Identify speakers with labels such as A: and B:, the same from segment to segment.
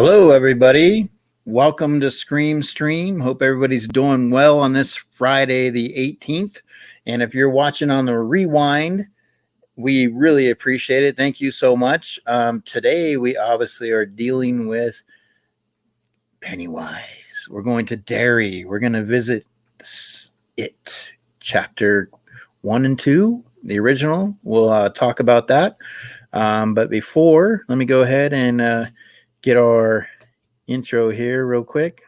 A: Hello, everybody. Welcome to Scream Stream. Hope everybody's doing well on this Friday, the 18th. And if you're watching on the rewind, we really appreciate it. Thank you so much. Today, we obviously are dealing with Pennywise. We're going to Derry. We're going to visit It, chapter 1 and 2, the original. We'll talk about that. But before, let me go ahead and get our intro here real quick.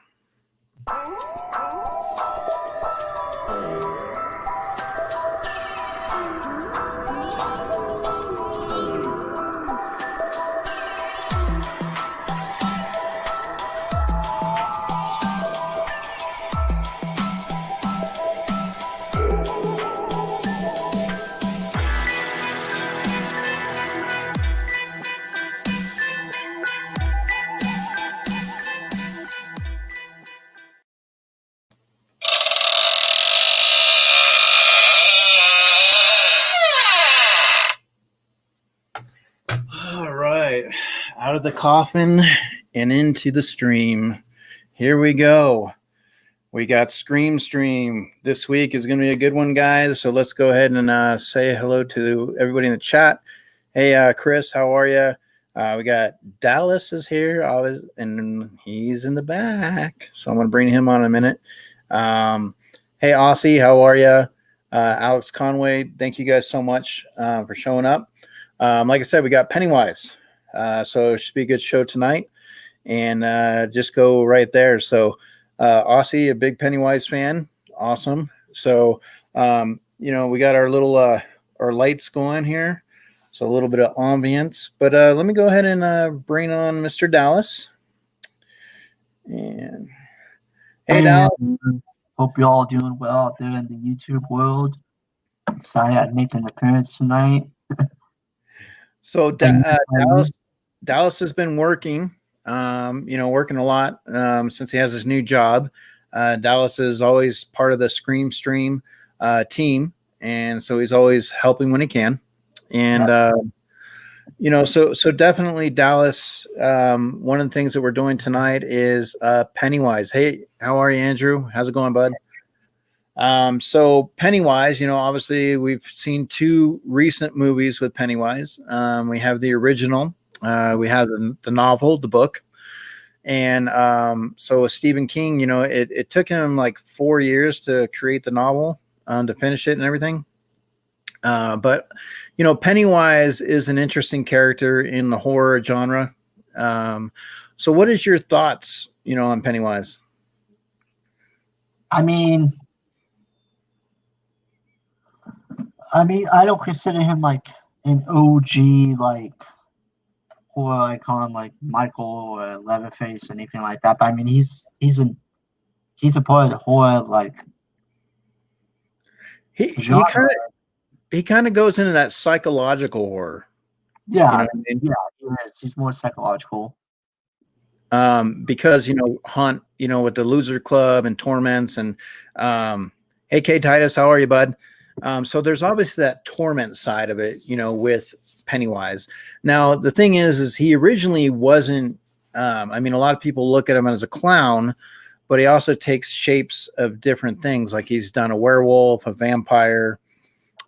A: All right, out of the coffin and into the stream. Here we go. We got Scream Stream. This week is going to be a good one, guys. So let's go ahead and say hello to everybody in the chat. Hey, Chris, how are you? We got Dallas is here, and he's in the back. So I'm going to bring him on in a minute. Hey, Aussie, how are you? Alex Conway, thank you guys so much for showing up. Like I said, we got Pennywise. So it should be a good show tonight. And just go right there. So Aussie, a big Pennywise fan. Awesome. So, we got our little our lights going here. So a little bit of ambience. But let me go ahead and bring on Mr. Dallas. And hey, Dallas.
B: Hope you're all doing well out there in the YouTube world. Sorry I'd make an appearance tonight.
A: So Dallas has been working, working a lot since he has his new job. Dallas is always part of the Scream Stream team, and so he's always helping when he can. And so definitely Dallas. One of the things that we're doing tonight is Pennywise. Hey, how are you, Andrew? How's it going, bud? So Pennywise, obviously we've seen two recent movies with Pennywise. We have the original, we have the novel, the book. And so with Stephen King, it took him like 4 years to create the novel, to finish it and everything. But Pennywise is an interesting character in the horror genre. So what is your thoughts, on Pennywise?
B: I don't consider him like an OG horror icon like Michael or Leatherface or anything like that. But he's a part of the horror genre.
A: He kind of goes into that psychological horror.
B: Yeah, yeah, he is. He's more psychological.
A: Because Hunt, with the Loser Club and Torments and hey, K Titus, how are you, bud? So there's obviously that torment side of it, with Pennywise. Now, the thing is he originally wasn't, a lot of people look at him as a clown, but he also takes shapes of different things. Like he's done a werewolf, a vampire,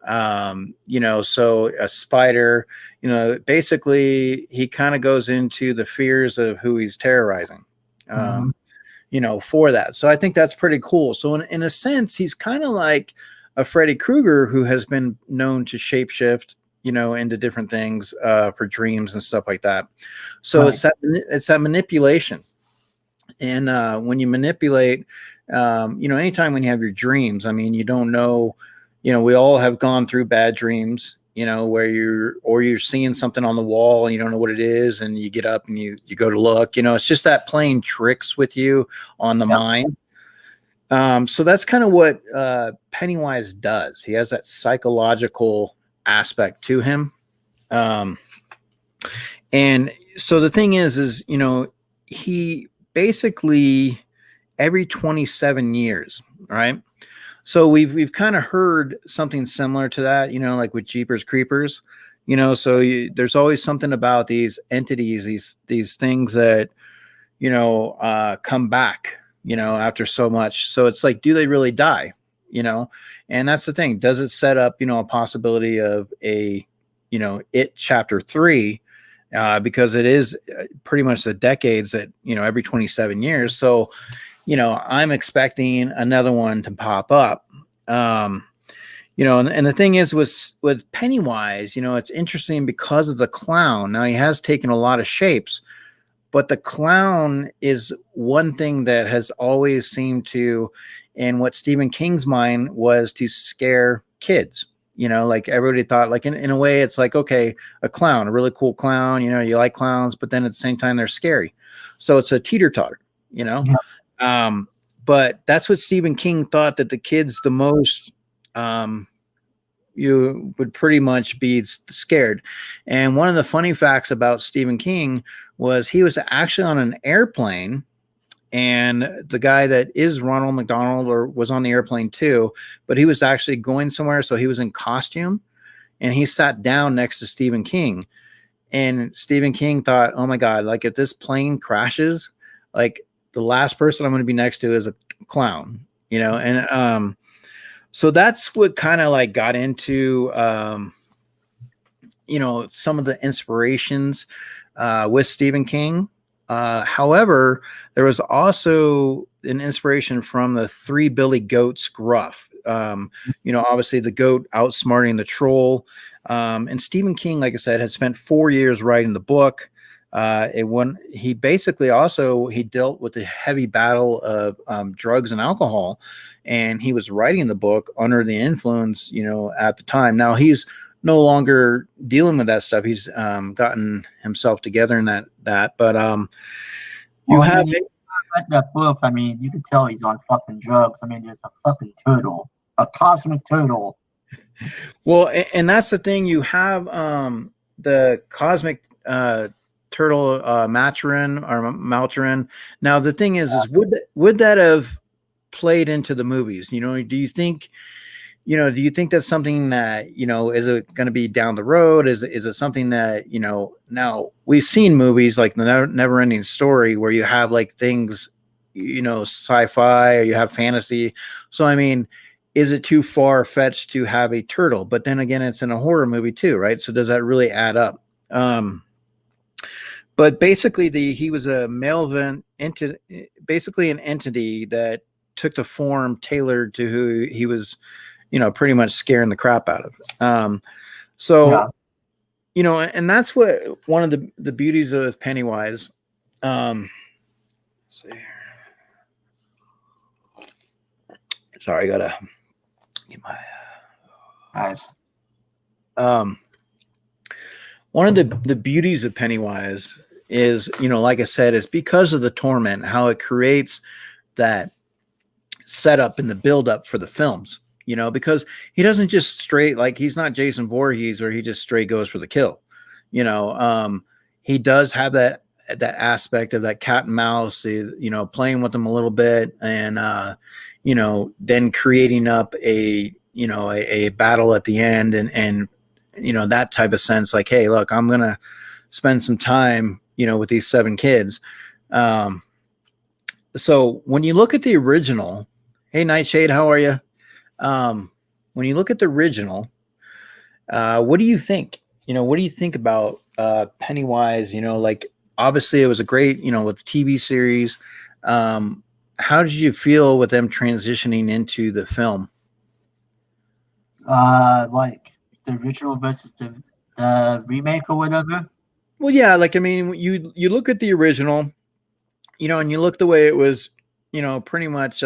A: so a spider, basically he kind of goes into the fears of who he's terrorizing, for that. So I think that's pretty cool. So in a sense, he's kind of like a Freddy Krueger who has been known to shapeshift, into different things for dreams and stuff like that. So right. It's that manipulation. And when you manipulate, anytime when you have your dreams, you don't know, we all have gone through bad dreams, where you're seeing something on the wall and you don't know what it is. And you get up and you go to look, it's just that playing tricks with you on the mind. So that's kind of what Pennywise does. He has that psychological aspect to him. And so the thing is, he basically every 27 years, right? So we've kind of heard something similar to that, like with Jeepers Creepers, so there's always something about these entities, these things that come back, after so much. So it's like, do they really die? And that's the thing. Does it set up, a possibility of It Chapter 3? Because it is pretty much the decades that, every 27 years. So, I'm expecting another one to pop up. And the thing is with Pennywise, it's interesting because of the clown. Now he has taken a lot of shapes, but the clown is one thing that has always seemed to, in what Stephen King's mind was, to scare kids. Like everybody thought, like in a way, it's like, okay, a clown, a really cool clown, you like clowns, but then at the same time, they're scary. So it's a teeter-totter,
B: Yeah.
A: But that's what Stephen King thought, that the kids the most, you would pretty much be scared. And one of the funny facts about Stephen King was he was actually on an airplane, and the guy that is Ronald McDonald or was on the airplane too, but he was actually going somewhere. So he was in costume, and he sat down next to Stephen King, and Stephen King thought, oh my God, like if this plane crashes, like the last person I'm going to be next to is a clown, and, so that's what kind of like got into, some of the inspirations with Stephen King. However, there was also an inspiration from the Three Billy Goats gruff. Obviously the goat outsmarting the troll. And Stephen King, like I said, had spent 4 years writing the book. He basically also, he dealt with the heavy battle of drugs and alcohol, and he was writing the book under the influence, at the time. Now he's no longer dealing with that stuff. He's gotten himself together in that. But you have
B: I read that book. I mean, you can tell he's on fucking drugs. I mean, there's a fucking turtle, a cosmic turtle.
A: Well, and that's the thing. You have the cosmic turtle, Malcherin. Now the thing is would that have played into the movies? Do you think that's something that, is it going to be down the road? Is it something that, now we've seen movies like the Never Ending Story where you have like things, sci-fi, or you have fantasy. So, I mean, is it too far fetched to have a turtle? But then again, it's in a horror movie too, right? So does that really add up? But basically he was a malevolent entity, basically an entity that took the form tailored to who he was, pretty much scaring the crap out of. So,
B: Yeah.
A: And that's what one of the beauties of Pennywise. Let's see here. Sorry, I gotta get my.
B: Nice.
A: One of the beauties of Pennywise is, like I said, is because of the torment, how it creates that setup and the buildup for the films. Because he doesn't just straight, like, he's not Jason Voorhees where he just straight goes for the kill. He does have that aspect of that cat and mouse, playing with them a little bit, and then creating up a battle at the end, and that type of sense, like, hey, look, I'm gonna spend some time with these 7 kids. So when you look at the original, hey Nightshade, how are you? When you look at the original, what do you think? What do you think about Pennywise? Like, obviously it was a great, with the TV series. How did you feel with them transitioning into the film?
B: Like the original versus the remake or whatever.
A: Well, yeah, like, I mean, you look at the original, and you look the way it was, pretty much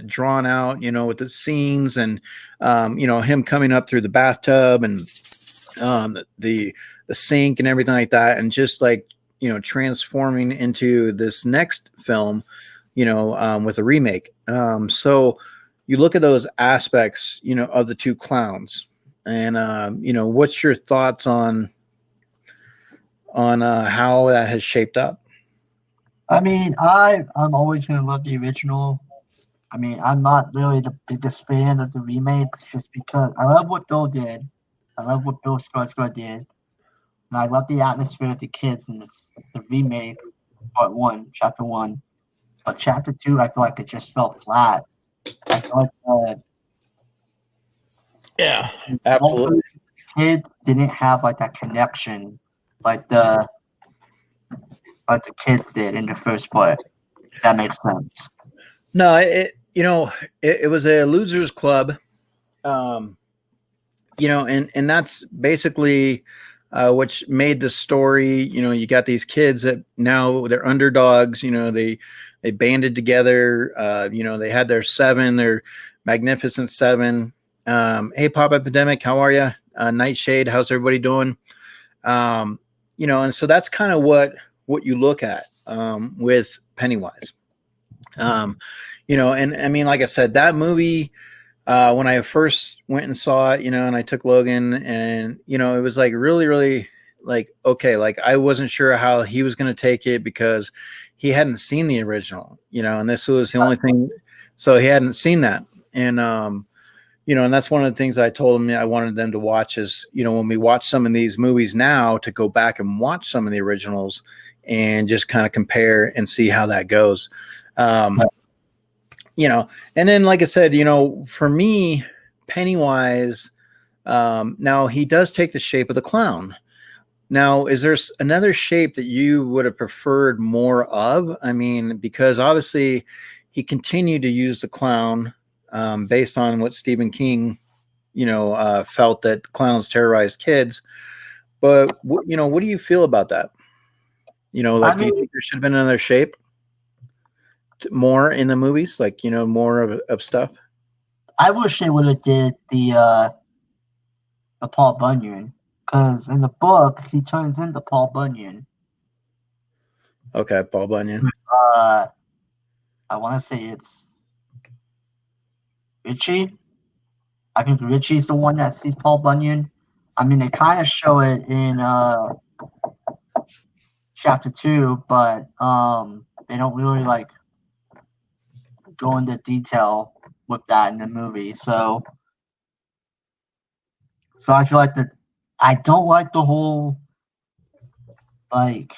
A: drawn out, with the scenes, and him coming up through the bathtub, and the sink and everything like that, and just like, transforming into this next film, with a remake. So you look at those aspects, of the 2 clowns, and what's your thoughts on how that has shaped up?
B: I mean, I'm always gonna love the original. I mean, I'm not really the biggest fan of the remakes just because I love what Bill did. I love what Bill Skarsgård did. And I love the atmosphere of the kids in the remake. part one, chapter one. But chapter two, I feel like it just fell flat. I feel like
A: Yeah,
B: both of
A: absolutely.
B: the kids didn't have like that connection like the kids did in the first part. If that makes sense.
A: No, it was a losers club. Um, and that's basically which made the story. You got these kids that now they're underdogs. They banded together. They had their seven, their magnificent seven. Hey, Pop Epidemic, how are you? Nightshade, how's everybody doing? And so that's kind of what you look at with Pennywise. And I mean, like I said, that movie when I first went and saw it, and I took Logan, and it was like really, really like okay, like I wasn't sure how he was going to take it because he hadn't seen the original, and this was the only thing, so he hadn't seen that, and and that's one of the things I told him I wanted them to watch is when we watch some of these movies now to go back and watch some of the originals and just kind of compare and see how that goes. Um, and then like I said, for me, Pennywise, now he does take the shape of the clown. Now, is there another shape that you would have preferred more of? I mean, because obviously he continued to use the clown based on what Stephen King, felt that clowns terrorized kids. But what do you feel about that?
B: I
A: Like, do you
B: mean,
A: think there should have been another shape more in the movies? Like, more of stuff.
B: I wish they would have did the Paul Bunyan, because in the book he turns into Paul Bunyan.
A: Okay, Paul Bunyan.
B: Uh, I want to say it's Richie. I think Richie's the one that sees Paul Bunyan. I mean, they kind of show it in chapter two, but they don't really like go into detail with that in the movie. So I feel like I don't like the whole like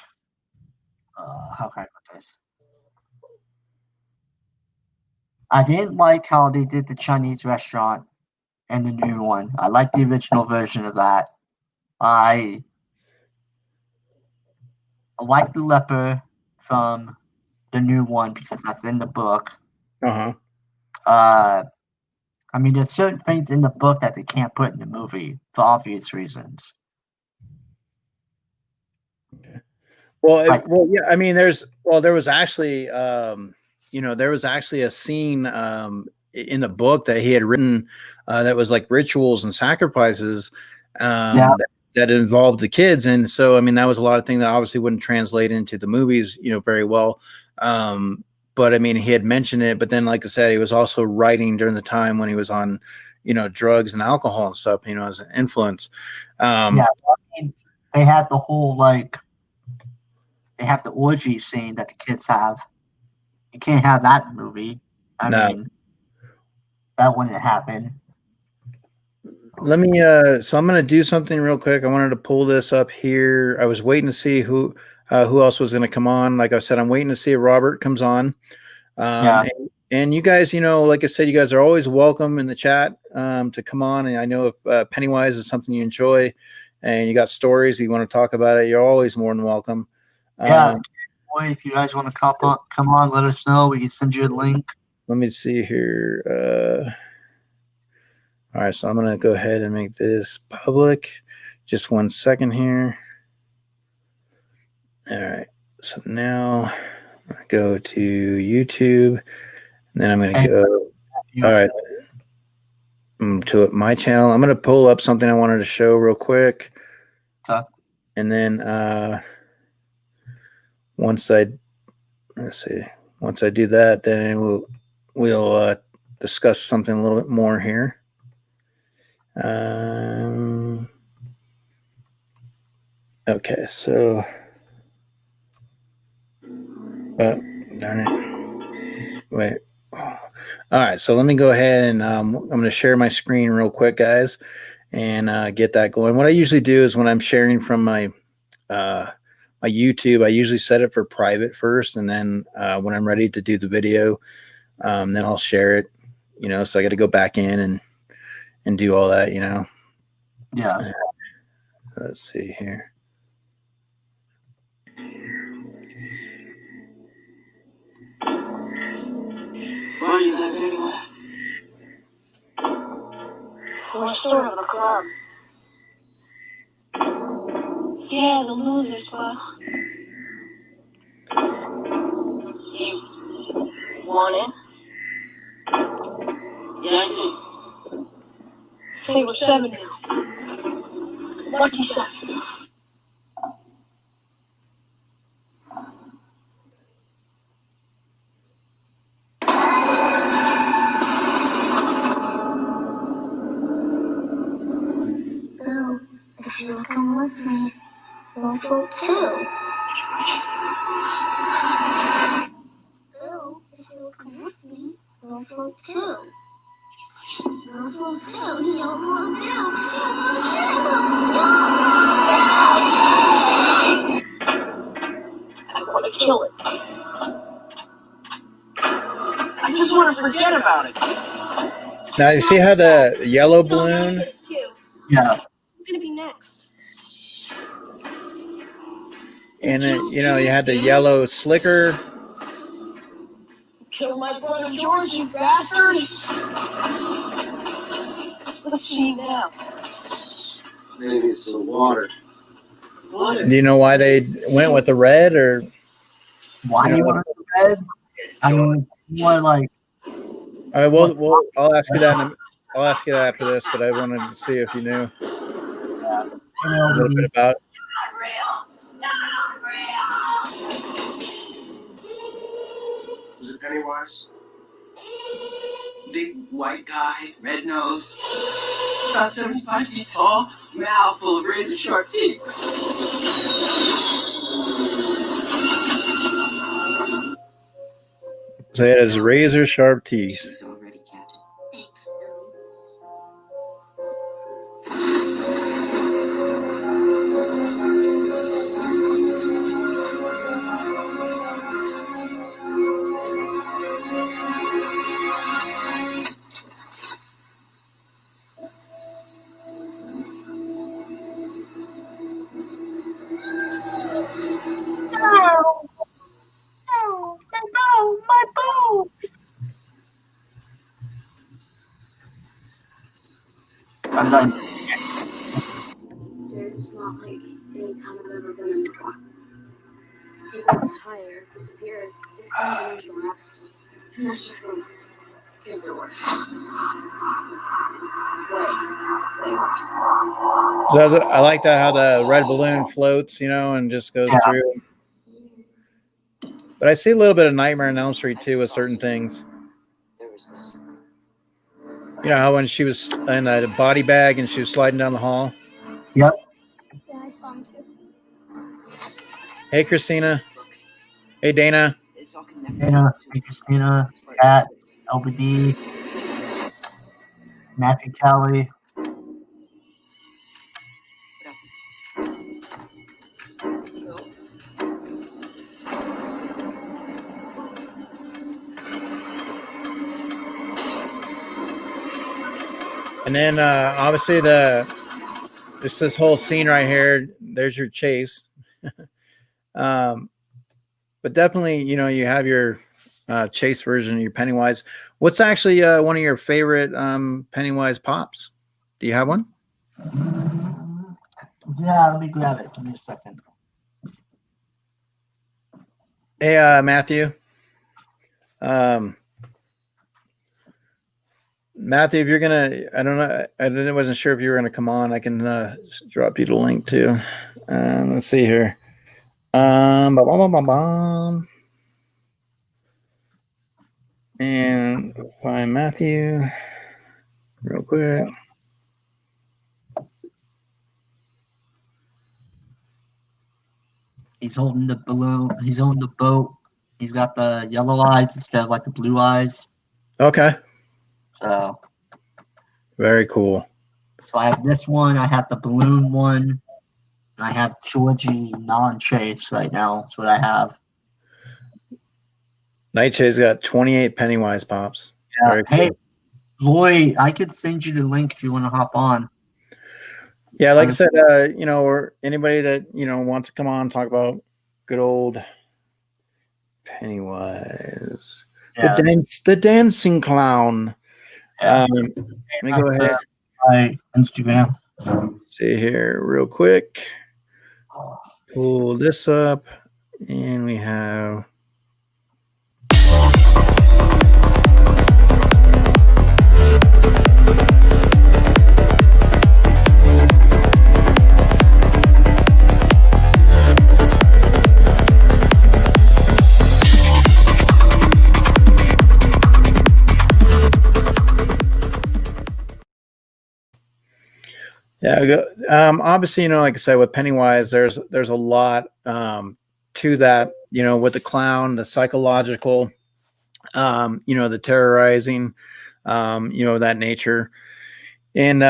B: how can I put this? I didn't like how they did the Chinese restaurant and the new one. I like the original version of that. I like the leper from the new one because that's in the book.
A: Uh-huh.
B: Uh, I mean, there's certain things in the book that they can't put in the movie for obvious reasons. Like,
A: Yeah. I mean, there was actually, there was actually a scene in the book that he had written that was like rituals and sacrifices
B: yeah,
A: that involved the kids, and so I mean, that was a lot of things that obviously wouldn't translate into the movies, very well. But I mean, he had mentioned it, but then, like I said, he was also writing during the time when he was on, drugs and alcohol and stuff, as an influence.
B: yeah.
A: Um,
B: I mean, they had the whole like they have the orgy scene that the kids have. You can't have that in the movie. I
A: no,
B: mean, that wouldn't happen.
A: let me so I'm gonna do something real quick. I wanted to pull this up here. I was waiting to see who else was gonna come on. Like I said, I'm waiting to see if Robert comes on.
B: Yeah,
A: And you guys, like I said, you guys are always welcome in the chat to come on. And I know if Pennywise is something you enjoy and you got stories you want to talk about it, you're always more than welcome.
B: yeah.
A: Um,
B: Boy, if you guys want to come on, let us know. We can send you a link.
A: let me see here. All right, so I'm gonna go ahead and make this public. Just 1 second here. All right, so now I go to YouTube, and then I'm gonna
B: Hey,
A: go. All
B: you,
A: right, to my channel. I'm gonna pull up something I wanted to show real quick, and then once I let's see, once I do that, then we'll discuss something a little bit more here. Okay, so darn it. Wait. All right, so let me go ahead and I'm going to share my screen real quick, guys, and get that going. What I usually do is when I'm sharing from my my YouTube, I usually set it for private first, and then when I'm ready to do the video, then I'll share it. So I got to go back in and do all that.
B: Yeah.
A: Let's see here.
C: Where do you live anyway? We're sort of a club. Yeah, the Losers Club. You want in? Yeah, I do. Hey, we're 7 now. Lucky 7.
D: Bill, if you'll come with me, we'll float too. Bill, if you'll come with me, we'll float too. We'll float too. You'll float too. We'll
C: I want to kill it. I just want to forget about it.
A: Now you see how the yellow balloon,
B: Yeah.
D: Who's gonna be next?
A: and then you had the yellow slicker.
C: Kill my brother George, you bastard! Let's see now.
E: Maybe it's the water.
C: What?
A: Do you know why they went with the red, or
B: Why do you want to red? I mean, more like.
A: I'll ask you that. I'll ask you that after this, but I wanted to see if you knew a little bit about it.
E: Was it Pennywise? Big white guy, red nose, about 75 feet tall, mouth full of razor sharp teeth.
A: So it has razor sharp teeth.
D: Thanks, Bill.
B: My bow! I'm done.
D: There's not like any time I've ever been in before. People retire, disappear, 6 months and there's no after. And that's just rumors. Kids are worse. Way worse.
A: So I like that how the red balloon floats, and just goes through. But I see a little bit of Nightmare on Elm Street too with certain things. How when she was in a body bag and she was sliding down the hall.
B: Yep.
D: Yeah, I saw him too.
A: Hey, Christina. Hey, Dana.
B: Dana, Christina, Kat, LBD, Matthew Kelly.
A: And then obviously this whole scene right here, there's your chase. But definitely, you have your chase version of your Pennywise. What's actually one of your favorite Pennywise pops? Do you have one?
B: Yeah, let me grab it. Give me a second.
A: Hey, Matthew. Matthew, if you're gonna, I don't know, I wasn't sure if you were gonna come on. I can drop you the link too. Let's see here. And find Matthew real quick.
B: He's holding the balloon. He's holding the boat. He's got the yellow eyes instead of like the blue eyes.
A: Okay.
B: So
A: Very cool.
B: I have this one. I have the balloon one. I have Georgie non-chase right now. That's what I have.
A: Nightshade's got 28 Pennywise pops.
B: Yeah.
A: Very
B: Hey,
A: cool.
B: Lloyd, I could send you the link if you want to hop on.
A: Yeah, like I said, or anybody that wants to come on and talk about good old Pennywise,
B: Yeah.
A: the dancing clown.
B: Yeah.
A: Let me go ahead.
B: My Instagram.
A: See here real quick. Pull this up, and we have. Yeah, obviously, like I said, with Pennywise, there's a lot to that. With the clown, the psychological, the terrorizing, that nature, and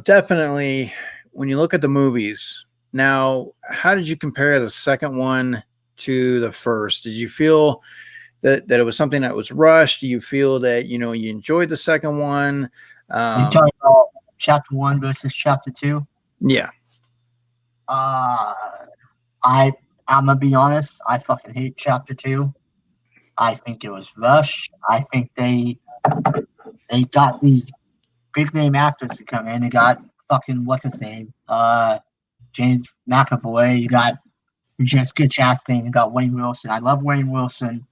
A: definitely when you look at the movies now, how did you compare the second one to the first? Did you feel that it was something that was rushed? Do you feel that you enjoyed the second one?
B: Are you talking about chapter 1 versus chapter 2?
A: Yeah.
B: I'm gonna be honest. I fucking hate chapter 2. I think it was rushed. I think they got these big name actors to come in. They got fucking what's his name? James McAvoy. You got Jessica Chastain. You got Wayne Wilson. I love Wayne Wilson,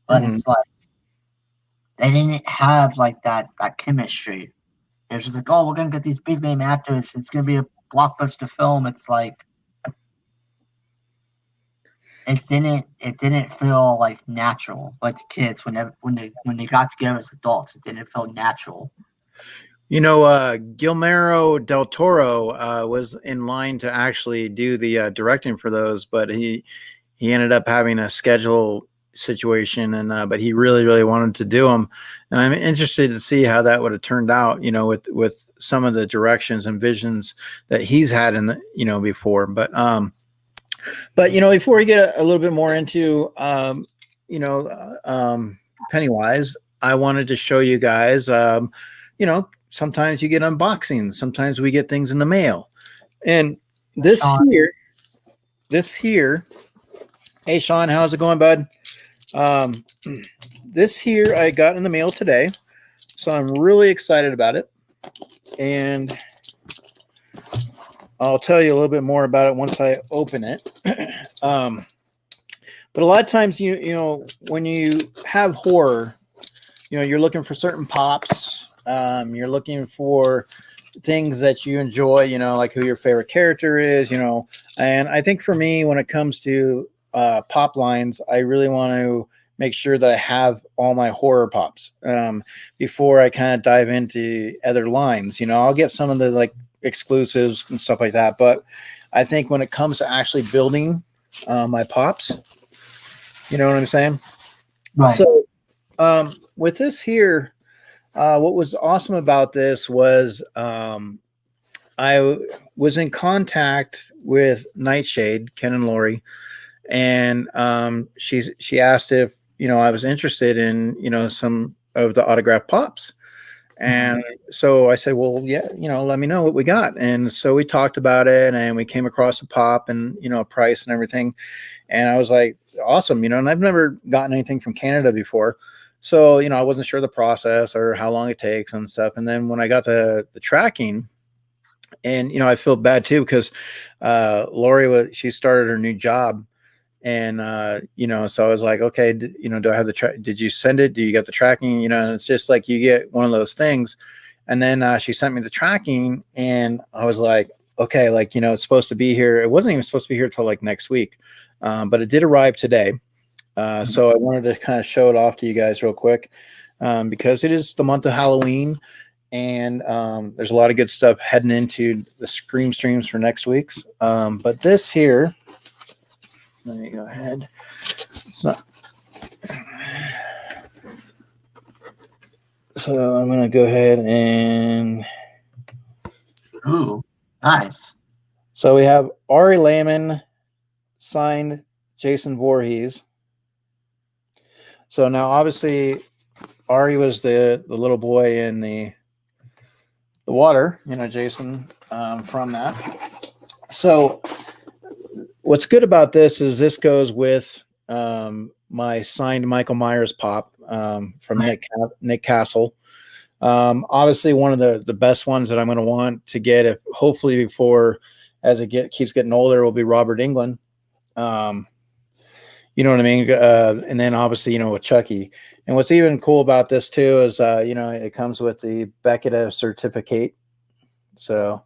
B: but it's like they didn't have like that chemistry. It's just like, oh, we're gonna get these big name actors. It's gonna be a blockbuster film. It's like it didn't feel like natural. Like the kids when they got together as adults, it didn't feel natural.
A: Guillermo del Toro was in line to actually do the directing for those, but he ended up having a schedule situation, and but he really wanted to do them, and I'm interested to see how that would have turned out. With some of the directions and visions that he's had in the before, but before we get a little bit more into Pennywise, I wanted to show you guys. Sometimes you get unboxings. Sometimes we get things in the mail. And this here, hey, Sean, how's it going, bud? This here I got in the mail today. So I'm really excited about it. And I'll tell you a little bit more about it once I open it. But a lot of times, when you have horror, you're looking for certain pops. You're looking for things that you enjoy, like who your favorite character is, and I think for me, when it comes to pop lines, I really want to make sure that I have all my horror pops before I kind of dive into other lines. I'll get some of the like exclusives and stuff like that, but I think when it comes to actually building my pops, you know what I'm saying?
B: Right.
A: So with this here, what was awesome about this was I was in contact with Nightshade, Ken and Lori, and she asked if I was interested in some of the autographed pops. And so I said, well, yeah, let me know what we got. And so we talked about it, and we came across a pop and a price and everything. And I was like, awesome, and I've never gotten anything from Canada before. So, I wasn't sure the process or how long it takes and stuff. And then when I got the tracking, and I feel bad too because Lori she started her new job, and so I was like, okay, do I have the did you send it? Do you get the tracking? And it's just like you get one of those things. And then she sent me the tracking, and I was like, okay, like it's supposed to be here. It wasn't even supposed to be here till like next week, but it did arrive today. So I wanted to kind of show it off to you guys real quick because it is the month of Halloween, and there's a lot of good stuff heading into the Scream streams for next week's. But this here, let me go ahead. It's not. So I'm gonna go ahead and.
B: Ooh, nice.
A: So we have Ari Lehman signed Jason Voorhees. So now obviously Ari was the little boy in the water, Jason from that. So what's good about this is this goes with my signed Michael Myers pop from Nick Castle. Obviously, one of the best ones that I'm going to want to get, if hopefully before as it keeps getting older, will be Robert Englund. You know what I mean? And then obviously, with Chucky. And what's even cool about this too is, it comes with the Beckett certificate. So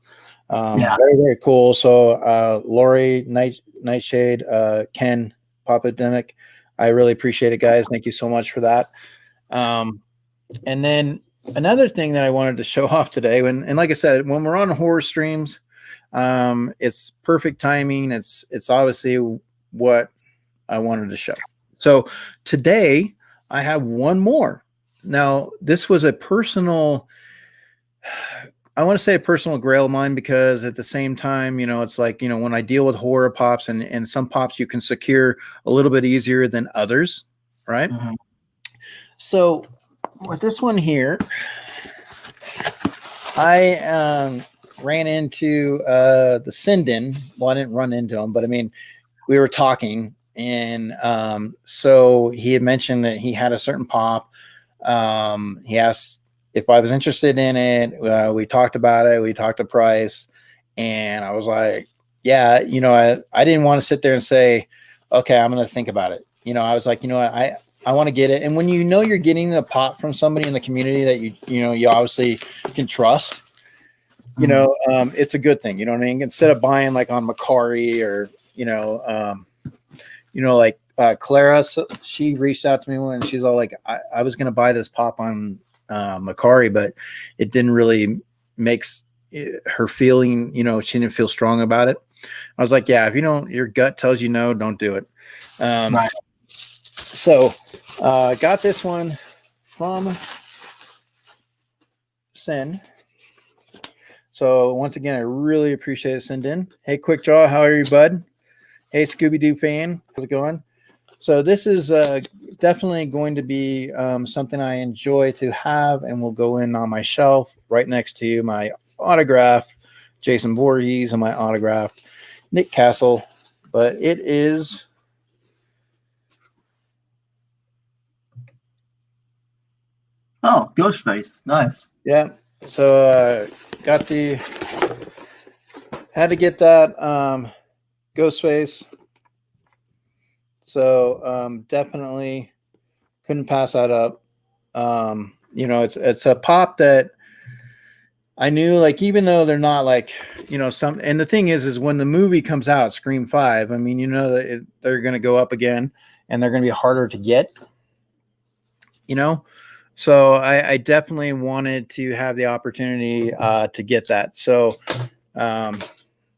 A: very, very cool. So Lori, Nightshade, Ken, Papademic, I really appreciate it, guys. Thank you so much for that. And then another thing that I wanted to show off today, and like I said, when we're on horror streams, it's perfect timing. It's obviously what I wanted to show. So today I have one more. Now, this was a personal, I want to say a personal grail of mine, because at the same time, it's like, when I deal with horror pops and some pops you can secure a little bit easier than others, right?
B: Mm-hmm.
A: So with this one here, I ran into the Sinden. Well, I didn't run into him, but I mean, we were talking, and so he had mentioned that he had a certain pop. He asked if I was interested in it. We talked about it. We talked to price, and I was like, yeah, I didn't want to sit there and say, okay, I'm going to think about it. I was like, I want to get it. And when you're getting the pop from somebody in the community that you obviously can trust, it's a good thing. You know what I mean? Instead of buying like on Macari or, like Clara, she reached out to me and she's all like, I was going to buy this pop on Macari, but it didn't really make her feeling, she didn't feel strong about it. I was like, yeah, if your gut tells you no, don't do it.
B: Right.
A: So got this one from Sin. So once again, I really appreciate it, Send in. Hey, Quick Draw, how are you, bud? Hey, Scooby-Doo fan, how's it going? So this is definitely going to be something I enjoy to have, and will go in on my shelf right next to my autograph, Jason Voorhees, and my autograph, Nick Castle. But it is...
B: Oh, Ghostface. Nice.
A: Yeah. So had to get that Ghostface. So definitely couldn't pass that up. It's a pop that I knew, like, even though they're not like, some, and the thing is when the movie comes out, Scream 5, I mean, that they're going to go up again and they're going to be harder to get, So I definitely wanted to have the opportunity to get that. So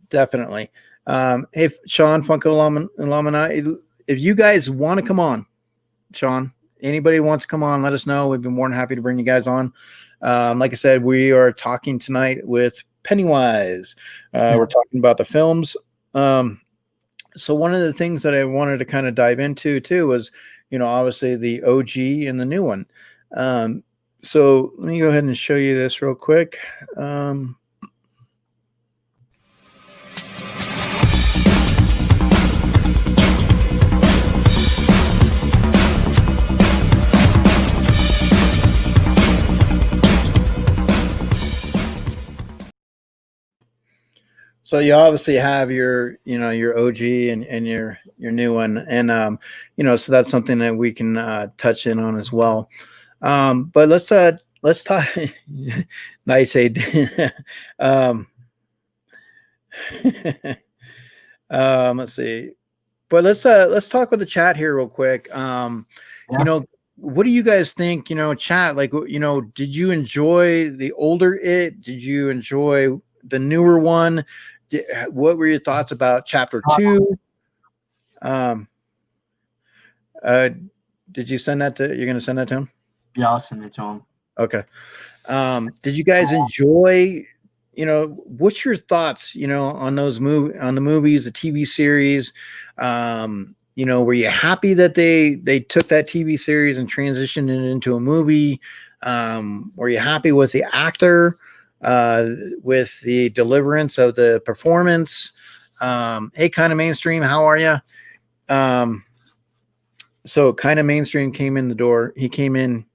A: definitely. Hey, Sean, Funko Illuminati, if you guys want to come on, Sean, anybody wants to come on, let us know. We've been more than happy to bring you guys on. Like I said, we are talking tonight with Pennywise. We're talking about the films. So one of the things that I wanted to kind of dive into too was, obviously the OG and the new one. So let me go ahead and show you this real quick. So you obviously have your OG and your new one, and so that's something that we can touch in on as well. But let's talk. Nice, let's see. But let's talk with the chat here real quick. What do you guys think? Chat, like, did you enjoy the older It? Did you enjoy the newer one? What were your thoughts about Chapter 2? Did you send that to? You're going to send that to him?
B: Yeah, I'll send it to him.
A: Okay. Did you guys enjoy what's your thoughts, on on the movies, the TV series? Were you happy that they took that TV series and transitioned it into a movie? Were you happy with the actor, with the deliverance of the performance? Hey, kind of mainstream, how are you? So kind of mainstream came in the door. He came in.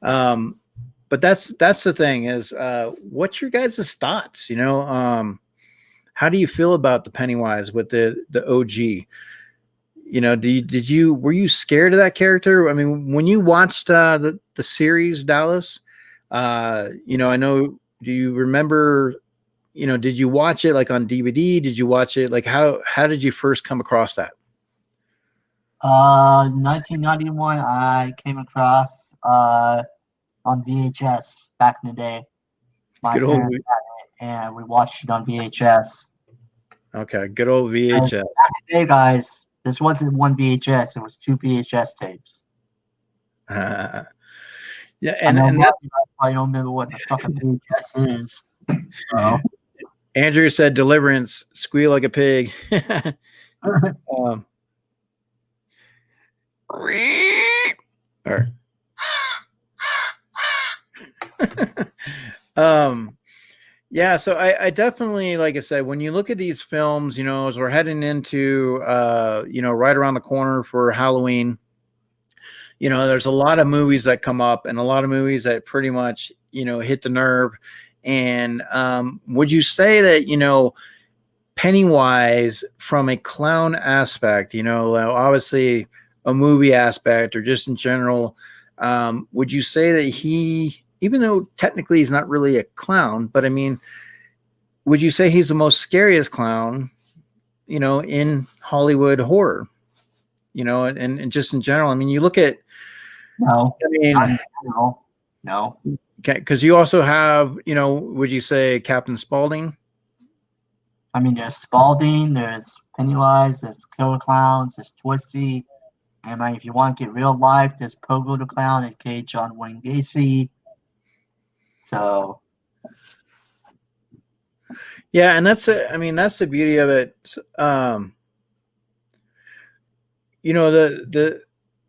A: Right. But that's the thing is, what's your guys' thoughts? How do you feel about the Pennywise with the OG? Were you scared of that character? I mean, when you watched the series Dallas, I know. Do you remember? Did you watch it like on DVD? Did you watch it like how did you first come across that?
B: 1991, I came across on VHS back in the day. My
A: Good old
B: parents had it, and we watched it on VHS.
A: Okay, good old VHS.
B: Hey guys, this wasn't one VHS; it was 2 VHS tapes.
A: Yeah,
B: I know
A: and
B: most of you guys probably don't remember what the fucking VHS is. So.
A: Andrew said deliverance, squeal like a pig. um, or, yeah, so I definitely, like I said, when you look at these films, as we're heading into, right around the corner for Halloween, there's a lot of movies that come up and a lot of movies that pretty much, hit the nerve. And would you say that, Pennywise from a clown aspect, obviously a movie aspect or just in general, would you say that he, even though technically he's not really a clown, but I mean, would you say he's the most scariest clown, in Hollywood horror, and just in general? I mean, you look at,
B: No,
A: I mean,
B: no.
A: okay, because you also have, would you say Captain Spaulding?
B: I mean, there's Spalding, there's Pennywise, there's Killer Clowns, there's Twisty. And if you want to get real life, there's Pogo the Clown, aka John Wayne Gacy. So.
A: Yeah, and that's the beauty of it.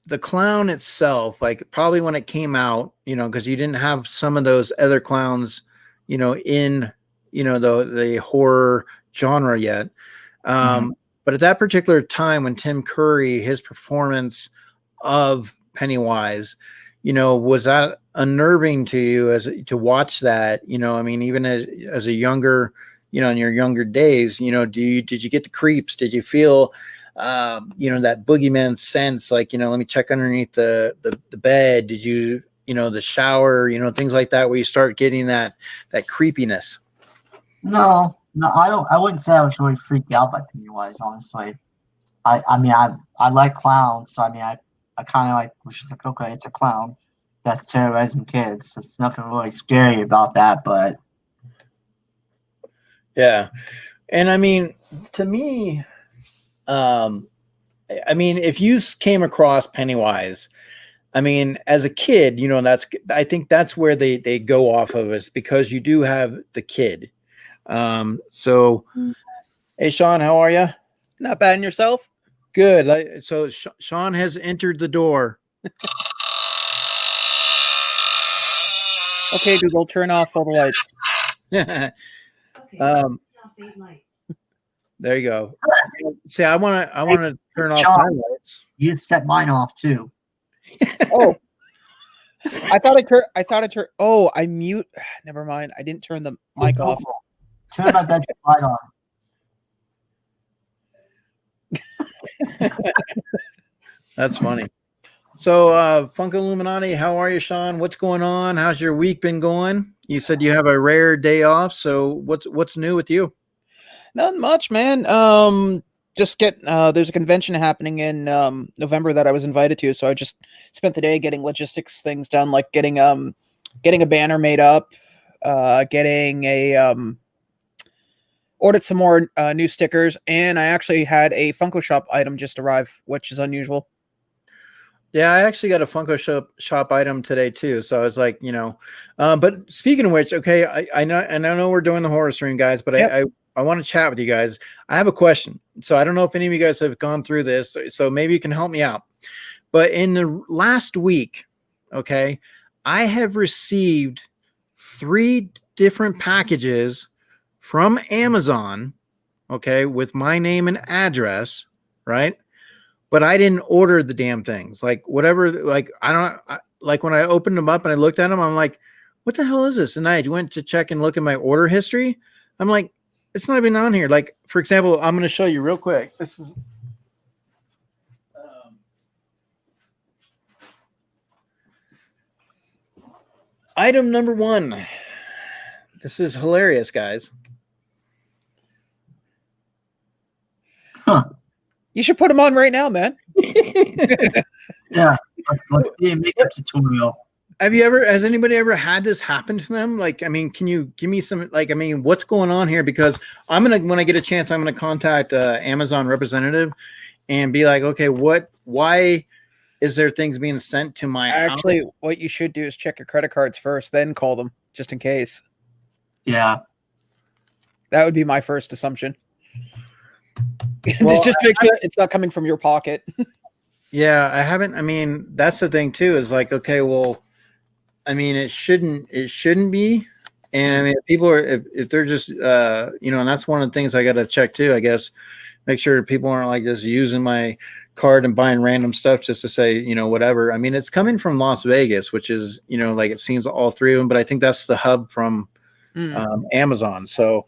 A: The clown itself, like probably when it came out, because you didn't have some of those other clowns, in the horror genre yet. But at that particular time when Tim Curry, his performance of Pennywise, was that unnerving to you to watch that? I mean, even as a younger, in your younger days, did you get the creeps? Did you feel, that boogeyman sense? Like, let me check underneath the bed. Did you, the shower, things like that, where you start getting that creepiness?
B: No, I wouldn't say I was really freaked out by Pennywise, honestly. I like clowns, so I kind of was just like, okay, it's a clown that's terrorizing kids. There's nothing really scary about that, but
A: yeah. And I mean, to me, if you came across Pennywise, I mean, as a kid, I think that's where they go off of, is because you do have the kid. So, hey, Sean, how are you?
F: Not bad. And yourself?
A: Good. So Sean has entered the door.
F: Okay, Google, turn off all the lights.
A: There you go. See, I want to turn off
B: Sean,
A: my lights.
B: You set mine off too.
F: Oh, I thought I turned. Oh, I mute. Never mind. I didn't turn the mic off.
B: Turn my bedroom light on.
A: That's funny. So, Funk Illuminati, how are you, Sean? What's going on? How's your week been going? You said you have a rare day off. So, what's new with you?
F: Not much, man. Just there's a convention happening in November that I was invited to, so I just spent the day getting logistics things done, like getting a banner made up, getting ordered some more new stickers, and I actually had a Funko Shop item just arrive, which is unusual.
A: Yeah, I actually got a Funko shop item today too. So I was like, but speaking of which, okay, I know, and I know we're doing the horror stream, guys, but
F: Yep.
A: I want to chat with you guys. I have a question. So I don't know if any of you guys have gone through this, so maybe you can help me out. But in the last week, okay, I have received 3 different packages from Amazon, okay, with my name and address, right? But I didn't order the damn things. Like whatever, like like when I opened them up and I looked at them, I'm like, what the hell is this? And I went to check and look at my order history. I'm like, it's not even on here. Like, for example, I'm going to show you real quick. This is item number 1. This is hilarious, guys.
B: Huh.
F: You should put them on right now, man.
B: Yeah. Let's see a makeup tutorial.
A: Has anybody ever had this happen to them? Like, I mean, can you give me some, like, I mean, what's going on here? Because when I get a chance, I'm going to contact Amazon representative and be like, okay, why is there things being sent to my house?
F: Actually, what you should do is check your credit cards first, then call them, just in case.
B: Yeah.
F: That would be my first assumption.
A: Well,
F: just make sure it's not coming from your pocket.
A: Yeah, I haven't. I mean, that's the thing too, is like, okay, well, I mean, it shouldn't be. And I mean, if people are, if they're just, and that's one of the things I got to check too, I guess, make sure people aren't like just using my card and buying random stuff just to say, whatever. I mean, it's coming from Las Vegas, which is, like it seems all 3 of them, but I think that's the hub from Amazon. So,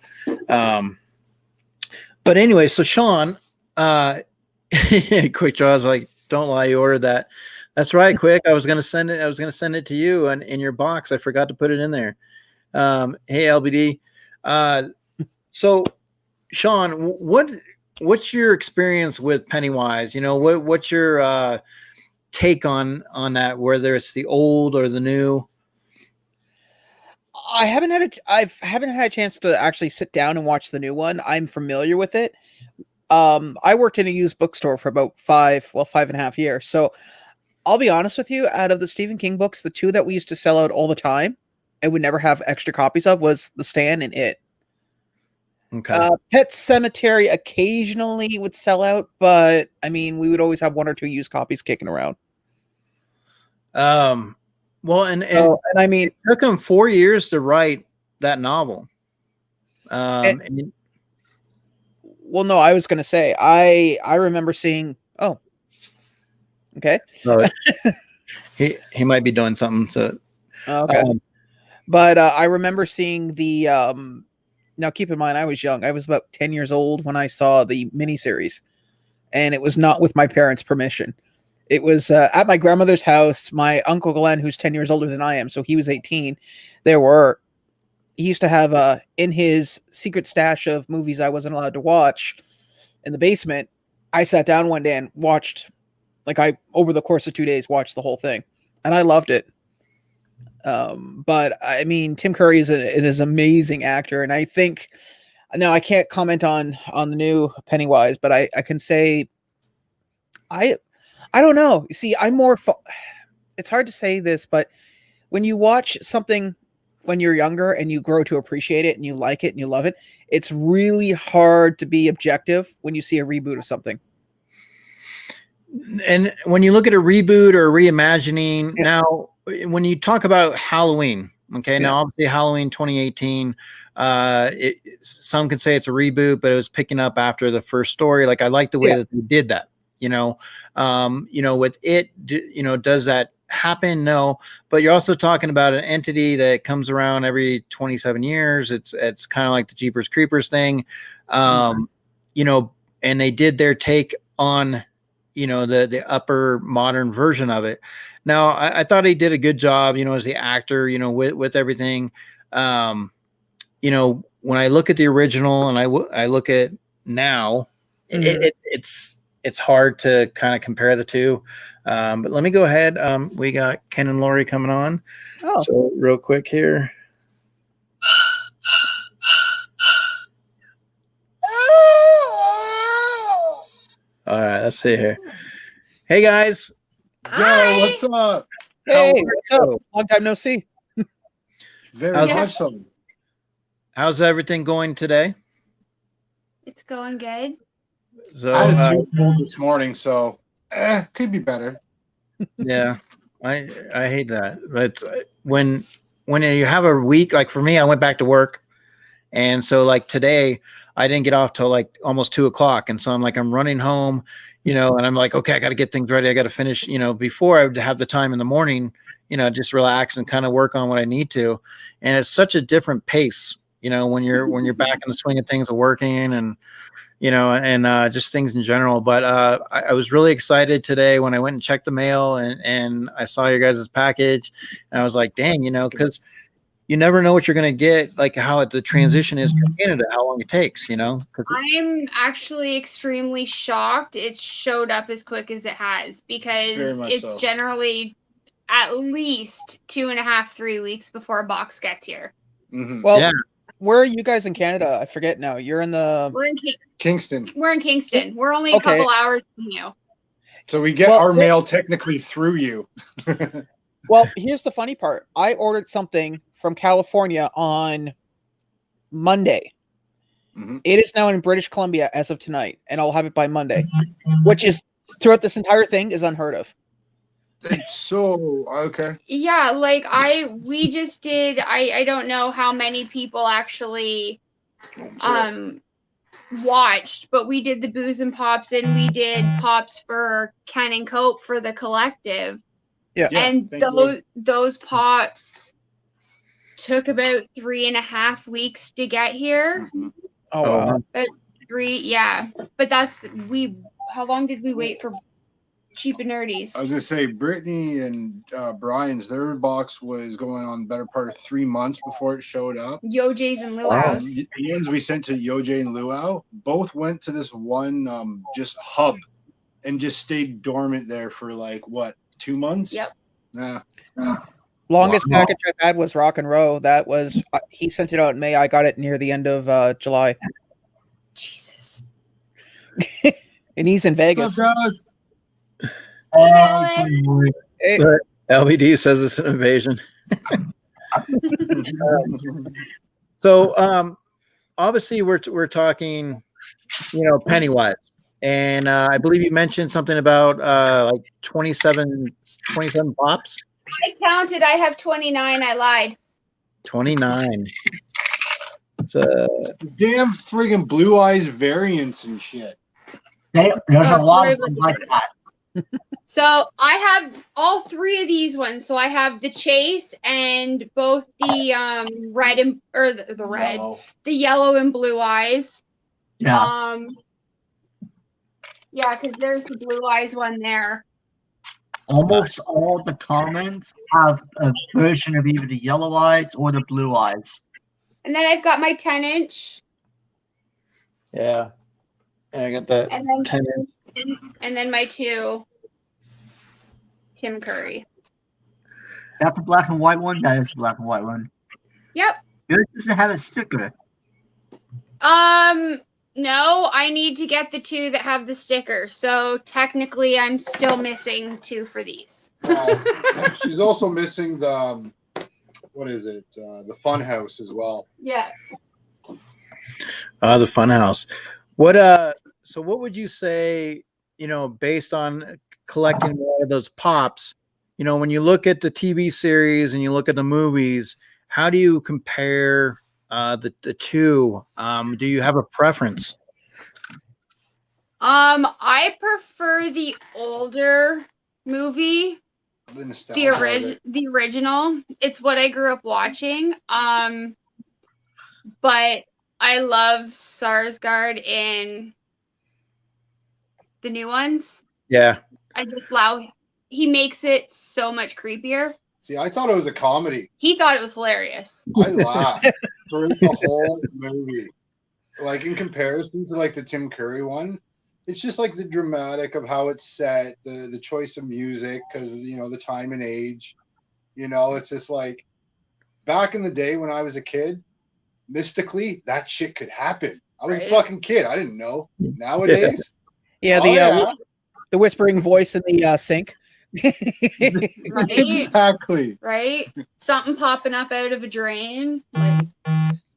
A: but anyway, so Sean, quick draw, I was like, don't lie, you ordered that. That's right, quick. I was gonna send it to you and in your box. I forgot to put it in there. Hey LBD. So Sean, what's your experience with Pennywise? What's your take on that, whether it's the old or the new?
F: I haven't had a chance to actually sit down and watch the new one. I'm familiar with it. I worked in a used bookstore for about 5.5 years. So I'll be honest with you, out of the Stephen King books, the 2 that we used to sell out all the time and would never have extra copies of was The Stand and It.
A: Okay.
F: Pet Cemetery occasionally would sell out, but I mean, we would always have 1 or 2 used copies kicking around.
A: Well, and
F: I mean,
A: it took him 4 years to write that novel.
F: Well, no, I was going to say, I remember seeing, okay.
A: No, he might be doing something. So,
F: okay. But I remember seeing the, now keep in mind, I was young. I was about 10 years old when I saw the miniseries, and it was not with my parents' permission. It was at my grandmother's house. My uncle Glenn, who's 10 years older than I am, so he was 18. He used to have in his secret stash of movies I wasn't allowed to watch in the basement. I sat down one day and watched, over the course of 2 days, watched the whole thing, and I loved it. But I mean, Tim Curry is an amazing actor, and I think, now I can't comment on the new Pennywise, but I can say I don't know. See, it's hard to say this, but when you watch something when you're younger and you grow to appreciate it and you like it and you love it, it's really hard to be objective when you see a reboot of something.
A: And when you look at a reboot or a reimagining, now when you talk about Halloween, okay, now obviously Halloween 2018, some could say it's a reboot, but it was picking up after the first story. Like, I like the way that they did that. With it, does that happen? No, but you're also talking about an entity that comes around every 27 years. It's kind of like the Jeepers Creepers thing, and they did their take on the upper modern version of it. Now I thought he did a good job, as the actor, with everything. When I look at the original and I look at now, it's hard to kind of compare the two. But let me go ahead. We got Ken and Lori coming on. So real quick here. All right, let's see here. Hey guys,
G: Yo, what's up?
F: Hey,
A: How are
F: what's up?
A: you?
F: Long time no see.
G: Very
A: How's-
G: much so.
A: How's everything going today?
D: It's going good.
A: So
G: I had a tooth this morning, so could be better.
A: yeah, I hate that. That's when you have a week. Like for me, I went back to work, and so like today, I didn't get off till like almost 2 o'clock, and so I'm running home, and I'm like, okay, I got to get things ready. I got to finish, before I would have the time in the morning, just relax and kind of work on what I need to, and it's such a different pace, when you're back in the swing of things of working and. Just things in general. But I was really excited today when I went and checked the mail and I saw your guys' package, and I was like, dang, because you never know what you're going to get, like how the transition is to Canada, how long it takes, 'cause
D: I'm actually extremely shocked it showed up as quick as it has
G: Very
D: because
G: much
D: it's
G: so.
D: generally at least 2.5, 3 weeks before a box gets here.
G: Mhm.
F: Well,
A: Yeah.
F: where are you guys in Canada? I forget now. You're in the.
D: We're in
G: Kingston.
D: Kingston. We're only a
F: Okay.
D: couple hours from you.
G: So we get
F: Well,
G: our mail technically through you.
F: Well, here's the funny part. I ordered something from California on Monday.
G: Mhm.
F: It is now in British Columbia as of tonight, and I'll have it by Monday, which is throughout this entire thing is unheard of.
G: It's so okay.
D: Yeah, like we just did I don't know how many people actually watched, but we did the booze and pops and we did pops for Ken and Cope for the collective.
F: Yeah.
D: And
G: thank you.
D: those pops took about 3.5 weeks to get here.
G: Mhm.
F: Oh, wow.
D: About 3, yeah. But how long did we wait for Cheap and Nerdies?
G: I was gonna say Brittany and Brian's their box was going on the better part of 3 months before it showed up.
D: Yojay's and Luau's.
G: The ones we sent to Yoj and Luau both went to this one just hub and just stayed dormant there for like what 2 months.
D: Yep.
G: Nah.
F: Longest package I've had was Rock and Roll. That was he sent it out in May. I got it near the end of July,
D: Jesus.
F: and he's in Vegas.
G: What's up, guys?
F: Hey,
A: LBD says it's an invasion. So obviously we're talking, Pennywise, and I believe you mentioned something about like 27 pops.
D: I counted. I have 29. I lied.
A: 29. It's
G: Damn friggin' Blue Eyes variants and shit.
B: There's a lot of them like that.
D: So I have all 3 of these ones. So I have the Chase and both the red and the red,
G: Yellow.
D: the yellow and Blue Eyes.
B: Yeah.
D: Yeah, because there's the Blue Eyes one there.
B: Almost all the comments have a version of either the yellow eyes or the blue eyes.
D: And then I've got my 10-inch.
A: yeah. I got that
D: And then
A: 10.
D: and then my 2 Tim Curry.
B: That's the black and white one. That is the black and white one.
D: Yep.
B: Yours doesn't have a sticker.
D: No, I need to get the 2 that have the sticker. So technically I'm still missing 2 for these.
G: She's also missing the what is it? The Fun House as well.
D: Yeah.
A: The Funhouse. So what would you say, based on collecting all of those pops, when you look at the TV series and you look at the movies, how do you compare the two? Do you have a preference?
D: I prefer the older movie,
G: The nostalgia of it.
D: the original. It's what I grew up watching. But I love Sarsgaard in the new ones.
A: Yeah.
D: I just love he makes it so much creepier.
G: See, I thought it was a comedy.
D: He thought it was hilarious.
G: I laughed through the whole movie. Like in comparison to like the Tim Curry one, it's just like the dramatic of how it's set, the choice of music, because the time and age. It's just like back in the day when I was a kid, mystically that shit could happen. I was a fucking kid. I didn't know. Nowadays,
F: yeah, the whispering voice in the sink.
H: right?
G: Exactly.
H: Right? Something popping up out of a drain. Like,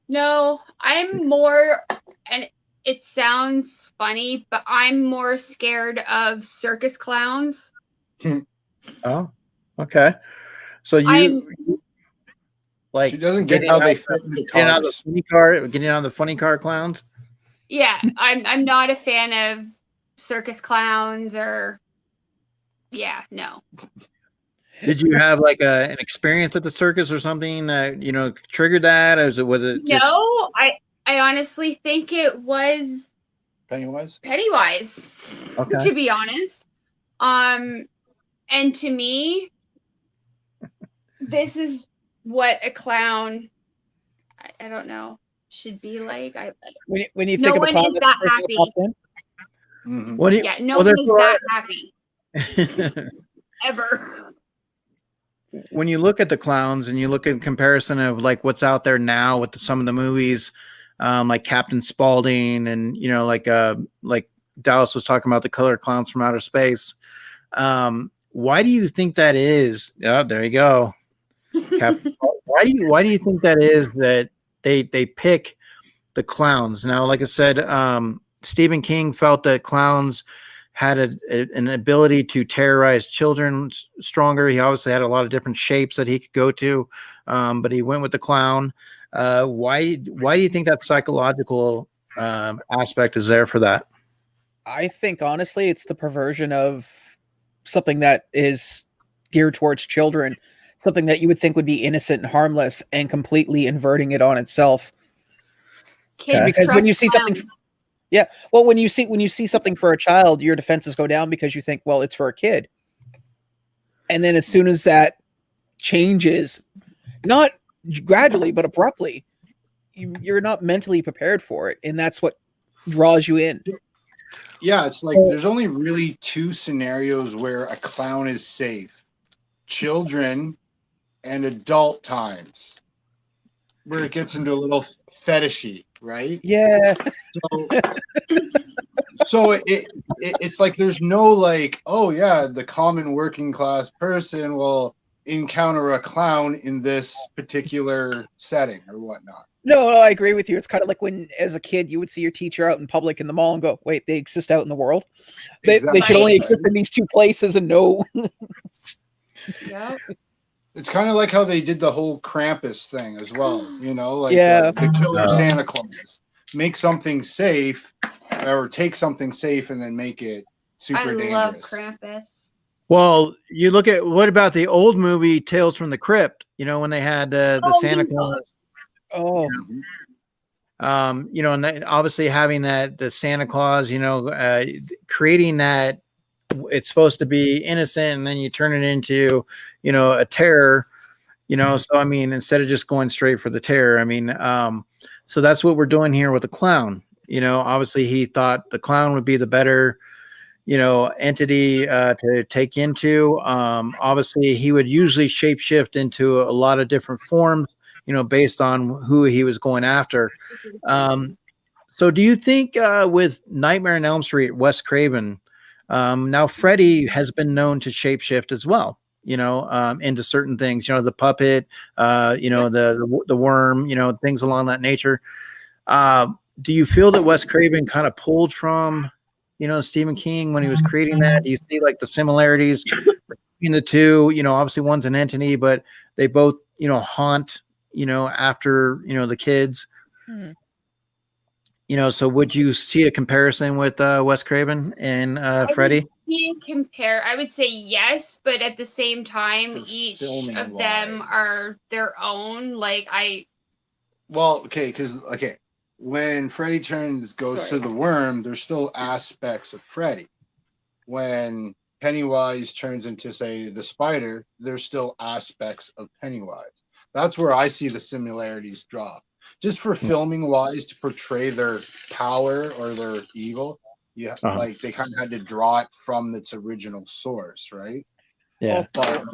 H: no, I'm more, and it sounds funny, but I'm more scared of circus clowns.
A: Oh, okay. So
H: I'm
A: like
G: She doesn't get how they fit into
A: getting out of the
G: cars.
A: funny car, getting out of the funny car clowns.
H: yeah, I'm not a fan of circus clowns or no.
A: Did you have like an experience at the circus or something that triggered that, or was it just
H: No, I honestly think it was
G: Pennywise?
H: Pennywise,
A: okay?
H: to be honest. And to me, this is what a clown, I don't know, should be like.
F: When you
H: No
F: think of a
H: one
F: clown,
H: is
F: that's
H: that
F: the first thing that
H: happy.
F: pops in?
A: What do you?
H: Yeah, no
A: well,
H: one is
A: therefore-
H: that happy ever.
A: when you look at the clowns and you look in comparison of like what's out there now with some of the movies, like Captain Spaulding and like Dallas was talking about the Killer Clowns from Outer Space. Why do you think that is? Oh, there you go. Captain, why do you think that is that they pick the clowns? Now, like I said, Stephen King felt that clowns had an ability to terrorize children stronger. He obviously had a lot of different shapes that he could go to, but he went with the clown. Why do you think that psychological aspect is there for that?
F: I think honestly, it's the perversion of something that is geared towards children, something that you would think would be innocent and harmless, and completely inverting it on itself.
H: Kids
F: Because when you see
H: trust
F: something, yeah, well, when you see something for a child, your defenses go down because you think, well, it's for a kid, and then as soon as that changes, not gradually but abruptly, you're not mentally prepared for it, and that's what draws you in.
G: Yeah, it's like there's only really two scenarios where a clown is safe: children and adult times, where it gets into a little fetishy, right?
F: Yeah.
G: So it's like there's no like, oh yeah, the common working class person will encounter a clown in this particular setting or whatnot.
F: No, I agree with you. It's kind of like when, as a kid, you would see your teacher out in public in the mall and go, wait, they exist out in the world? They should only exist in these two places and no.
H: Yep.
G: It's kind of like how they did the whole Krampus thing as well, like
F: Yeah.
G: the killer Santa Claus. Make something safe, or take something safe and then make it super dangerous.
H: I love Krampus.
A: Well, you look at what about the old movie Tales from the Crypt? When they had the Santa Claus.
F: Oh,
A: And obviously having the Santa Claus, creating that it's supposed to be innocent, and then you turn it into, a terror. So I mean, instead of just going straight for the terror, I mean, so that's what we're doing here with the clown. Obviously he thought the clown would be the better, entity to take into. Obviously he would usually shapeshift into a lot of different forms, based on who he was going after. So do you think with Nightmare on Elm Street, Wes Craven, now Freddy has been known to shapeshift as well, into certain things, the puppet, the worm, things along that nature. Do you feel that Wes Craven kind of pulled from, Stephen King when he was creating that? Do you see like the similarities between the two? Obviously one's an entity, but they both, haunt, after, the kids. So would you see a comparison with Wes Craven and Freddy?
H: I would say yes, but at the same time,
G: For
H: each
G: filming
H: of them
G: wise.
H: are their own.
G: Well, because when Freddy goes to the worm, there's still aspects of Freddy. When Pennywise turns into, say, the spider, there's still aspects of Pennywise. That's where I see the similarities drop. Just for filming wise, to portray their power or their evil, like they kind of had to draw it from its original source, right?
A: Yeah.
F: Also,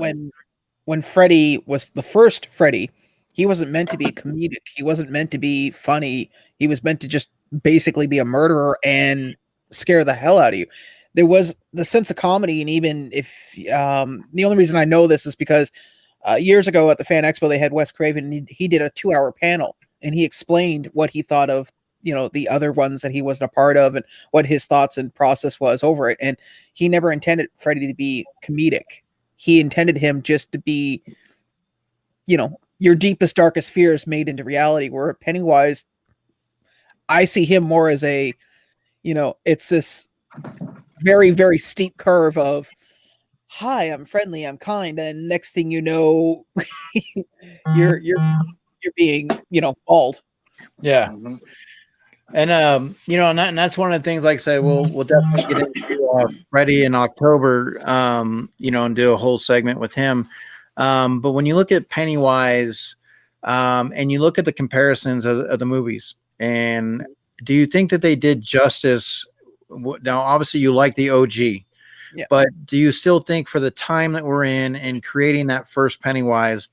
F: when Freddy was the first Freddy, he wasn't meant to be comedic. He wasn't meant to be funny. He was meant to just basically be a murderer and scare the hell out of you. there was the sense of comedy, and even if the only reason I know this is because years ago at the Fan Expo they had Wes Craven, and he did a 2-hour panel, and he explained what he thought of the other ones that he wasn't a part of, and what his thoughts and process was over it. And he never intended Freddy to be comedic. He intended him just to be, your deepest, darkest fears made into reality. Where Pennywise, I see him more as a, it's this very, very steep curve of, hi, I'm friendly, I'm kind, and next thing you know, you're being, bald.
A: Yeah.
G: Mhm.
A: And and that's one of the things. Like I said, we'll definitely get into Freddy in October. And do a whole segment with him. But when you look at Pennywise, and you look at the comparisons of the movies, and do you think that they did justice? Now, obviously, you like the OG,
F: Yeah.
A: but do you still think for the time that we're in and creating that first Pennywise,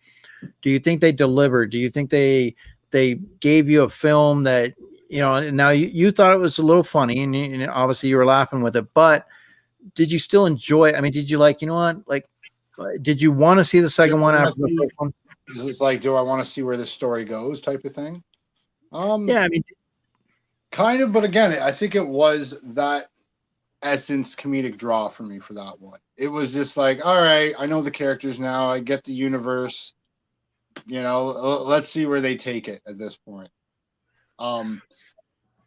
A: do you think they delivered? Do you think they gave you a film that, now you thought it was a little funny, and obviously you were laughing with it, but did you still enjoy it? I mean, did you did you want to see the second one after the first one?
G: Is this like, do I want to see where this story goes type of thing?
A: Yeah, I mean,
G: kind of, but again, I think it was that essence comedic draw for me for that one. It was just like, all right, I know the characters now, I get the universe, let's see where they take it at this point.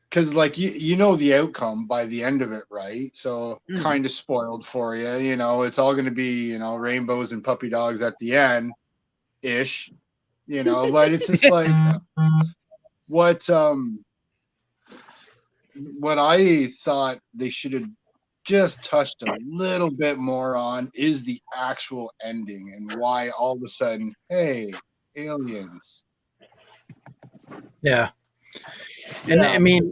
G: Because like you know the outcome by the end of it, right? So kind of spoiled for you. It's all going to be rainbows and puppy dogs at the end, ish. But it's just like what I thought they should have just touched a little bit more on is the actual ending and why all of a sudden, hey, aliens.
A: yeah. And I mean,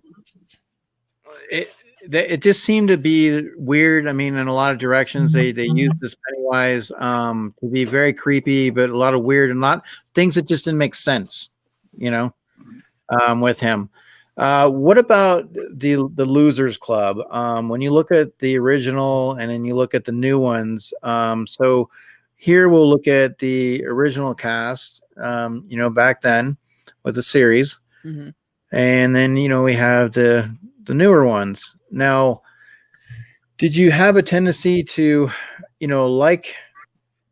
A: it just seemed to be weird. I mean, in a lot of directions, they used this Pennywise to be very creepy, but a lot of weird and not things that just didn't make sense, with him. What about the Losers Club? When you look at the original and then you look at the new ones, so here we'll look at the original cast, back then with the series.
F: Mm-hmm.
A: And then, we have the newer ones. Now, did you have a tendency to, like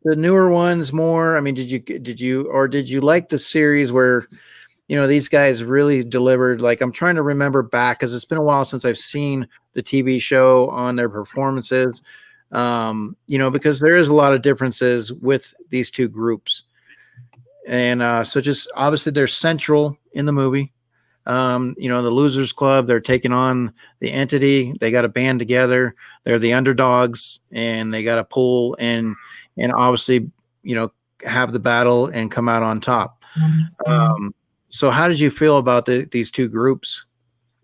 A: the newer ones more? I mean, did you like the series where, these guys really delivered? Like, I'm trying to remember back because it's been a while since I've seen the TV show on their performances, because there is a lot of differences with these two groups. And so just obviously they're central in the movie. The Losers Club, they're taking on the entity. They got to band together. They're the underdogs, and they got to pull and obviously, have the battle and come out on top. So how did you feel about these two groups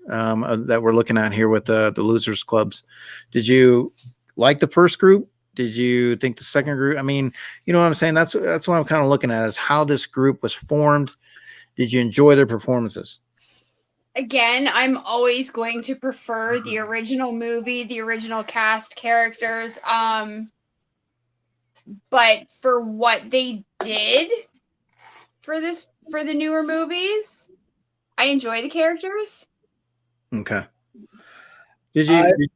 A: that we're looking at here with the Losers Clubs? Did you like the first group? Did you think the second group? I mean, you know what I'm saying? That's what I'm kind of looking at, is how this group was formed. Did you enjoy their performances?
H: Again, I'm always going to prefer the original movie, the original cast characters. But for what they did for the newer movies, I enjoy the characters.
A: Okay. Did you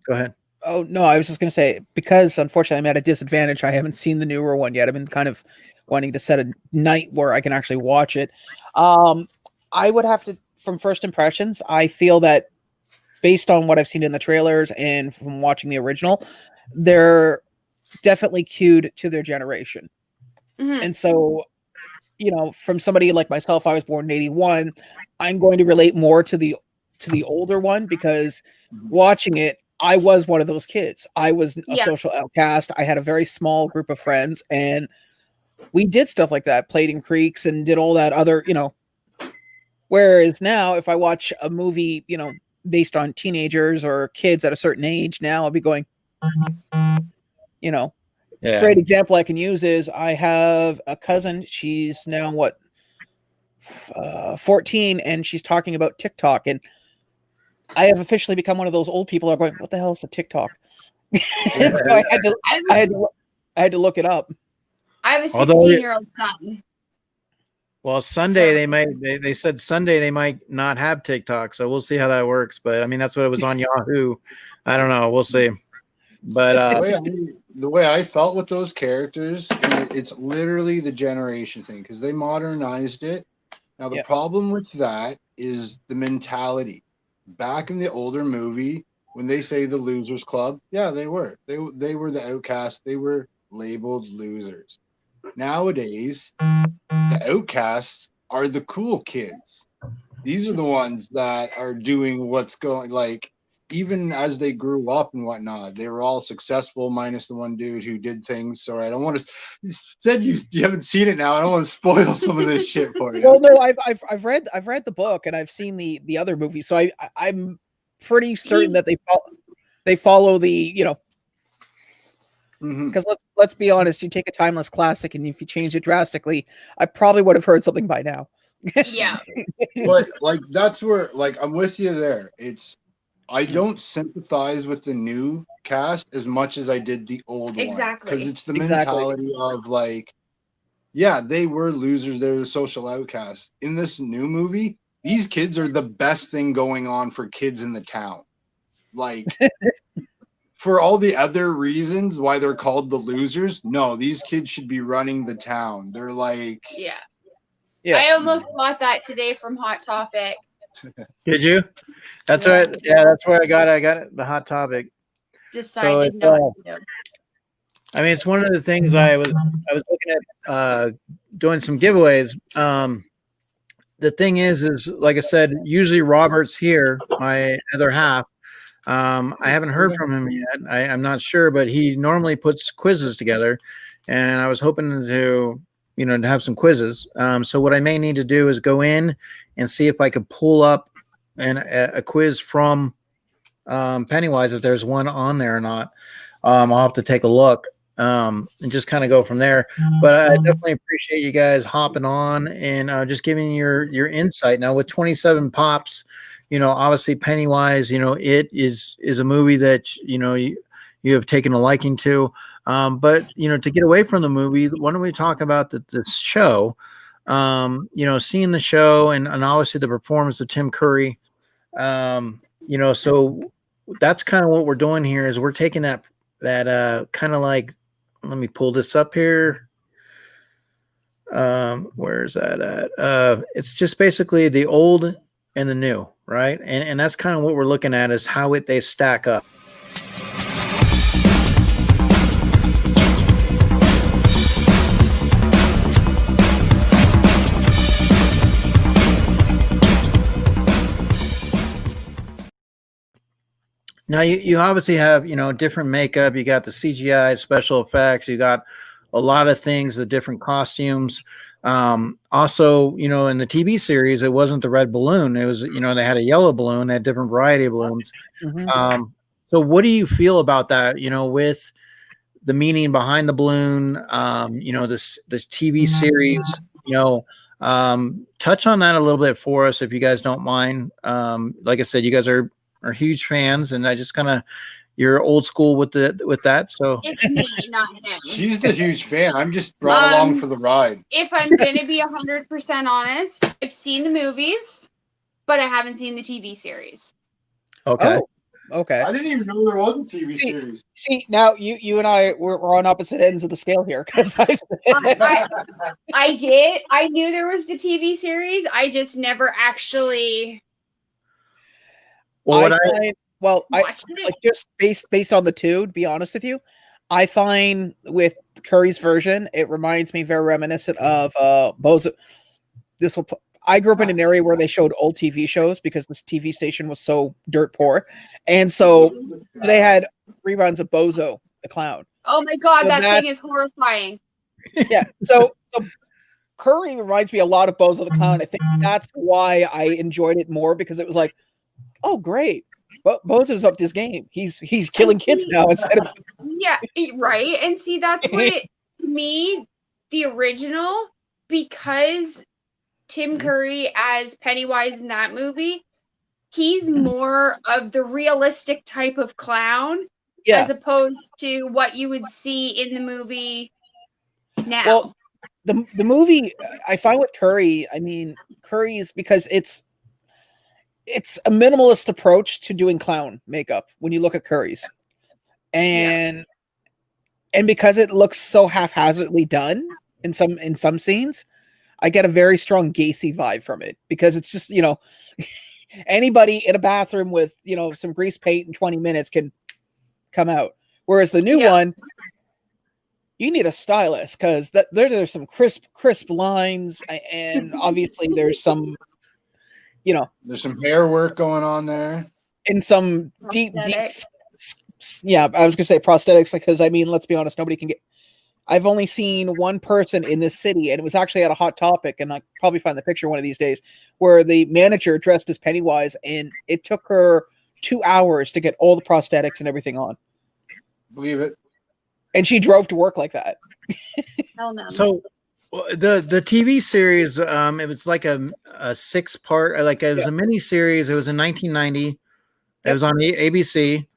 A: go ahead?
F: Oh no, I was just gonna say, because unfortunately I'm at a disadvantage. I haven't seen the newer one yet. I've been kind of wanting to set a night where I can actually watch it. I would have to, from first impressions, I feel that based on what I've seen in the trailers and from watching the original, they're definitely cued to their generation.
H: Mm-hmm.
F: And so, from somebody like myself, I was born in 81, I'm going to relate more to the older one, because watching it, I was one of those kids. I was a social outcast. I had a very small group of friends, and we did stuff like that, played in creeks and did all that other, Whereas now, if I watch a movie, based on teenagers or kids at a certain age, now I'll be going,
A: Yeah.
F: Great example I can use is I have a cousin. She's now 14, and she's talking about TikTok. And I have officially become one of those old people who are going, "What the hell is a TikTok?" And so I had to look it up.
H: I have a
A: Although-
H: 16-year-old son.
A: Well, Sunday
H: So-
A: they said Sunday they might not have TikTok, so we'll see how that works. But I mean, that's what it was on Yahoo. I don't know. We'll see. But
G: the way I felt with those characters, it's literally the generation thing because they modernized it. Now the problem with that is the mentality. Back in the older movie, when they say the Losers Club, yeah, they were. They were the outcasts. They were labeled losers. Nowadays, the outcasts are the cool kids. These are the ones that are doing what's going, like, even as they grew up and whatnot, they were all successful, minus the one dude who did things. Sorry, I don't want to. You said you haven't seen it now. I don't want to spoil some of this shit for you.
F: Well, no, I've read the book and I've seen the other movie, so I'm pretty certain that they follow the, you know, because let's be honest, you take a timeless classic and if you change it drastically, I probably would have heard something by now.
H: Yeah.
G: But like that's where, like, I'm with you there. I don't sympathize with the new cast as much as I did the old one.
H: Exactly.
G: Because it's the mentality of like, yeah, they were losers. They're the social outcasts. In this new movie, these kids are the best thing going on for kids in the town. Like, for all the other reasons why they're called the losers, no, these kids should be running the town. They're like...
H: Yeah.
F: Yeah.
H: I almost bought that today from Hot Topic.
A: did you? That's right. Yeah, that's where I got it. I got it. The Hot Topic.
H: Decided
A: it's,
H: not to.
A: I mean, it's one of the things I was looking at doing some giveaways. The thing is like I said, usually Robert's here, my other half. I haven't heard from him yet. I'm not sure, but he normally puts quizzes together, and I was hoping to, you know, to have some quizzes. So what I may need to do is go in and see if I could pull up a quiz from Pennywise, if there's one on there or not. I'll have to take a look and just kind of go from there. But I definitely appreciate you guys hopping on and just giving your insight. Now with 27 pops, you know, obviously Pennywise, you know, it is a movie that, you know, you have taken a liking to. But, you know, to get away from the movie, why don't we talk about this show? You know, seeing the show and obviously the performance of Tim Curry. You know, so that's kind of what we're doing here is we're taking that kind of like, let me pull this up here. Where's that at? It's just basically the old and the new, right? And that's kind of what we're looking at is how they stack up. Now you obviously have, you know, different makeup. You got the CGI special effects. You got a lot of things, the different costumes. Also, you know, in the TV series, it wasn't the red balloon. It was, you know, they had a yellow balloon. They had different variety of balloons. So what do you feel about that? You know, with the meaning behind the balloon, you know, this TV series, you know, touch on that a little bit for us if you guys don't mind. Like I said, you guys are huge fans, and I just kind of, you're old school with that. So
H: it's me, not him.
G: She's the huge fan. I'm just brought along for the ride.
H: If I'm gonna be 100% honest, I've seen the movies, but I haven't seen the TV series.
F: Okay. Oh, okay.
G: I didn't even know there was a TV series.
F: See, now you and I we're on opposite ends of the scale here because
H: I did. I knew there was the TV series. I just never actually.
F: Well, I like just based on the two, to be honest with you, I find with Curry's version, it reminds me very reminiscent of Bozo. I grew up in an area where they showed old TV shows because this TV station was so dirt poor, and so they had reruns of Bozo the Clown.
H: Oh my god, so that thing is horrifying.
F: Yeah, so Curry reminds me a lot of Bozo the Clown. I think that's why I enjoyed it more because it was like, oh great, Bozo's up this game. He's killing kids now instead of
H: right. And see, that's what me the original, because Tim Curry as Pennywise in that movie, he's more of the realistic type of clown
F: Yeah.
H: as opposed to what you would see in the movie now.
F: Well, the movie I find with Curry, I mean, Curry's because it's a minimalist approach to doing clown makeup when you look at Curry's. And because it looks so haphazardly done in some scenes, I get a very strong Gacy vibe from it because it's just, anybody in a bathroom with, some grease paint in 20 minutes can come out. Whereas the new one, you need a stylist because there's some crisp lines, and obviously there's some,
G: there's some hair work going on there,
F: and some deep. Yeah, I was gonna say prosthetics because I mean, let's be honest, nobody can get. I've only seen one person in this city, and it was actually at a Hot Topic, and I'll probably find the picture one of these days, where the manager dressed as Pennywise, and it took her 2 hours to get all the prosthetics and everything on.
G: Believe it.
F: And she drove to work like that.
H: Hell no.
A: So the TV series, it was like a 6-part, like it was a mini series. It was in 1990. It was on ABC.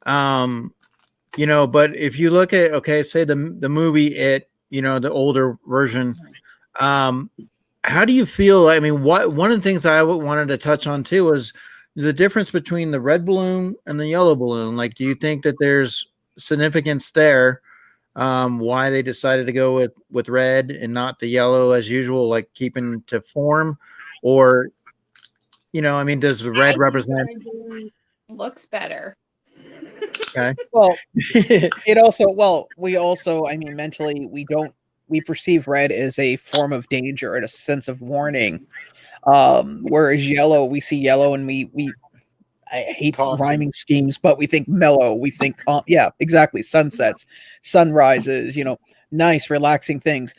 A: But if you look at, say the movie, the older version, how do you feel? I mean, one of the things I wanted to touch on too was the difference between the red balloon and the yellow balloon. Like, do you think that there's significance there? Why they decided to go with red and not the yellow as usual, like keeping to form, or, I mean, does the red represent
H: looks better?
F: Okay. Well, we also, I mean, mentally, we perceive red as a form of danger and a sense of warning. Whereas yellow, we see yellow and I hate rhyming schemes, but we think mellow, we think calm. Yeah, exactly. Sunsets, sunrises, nice, relaxing things.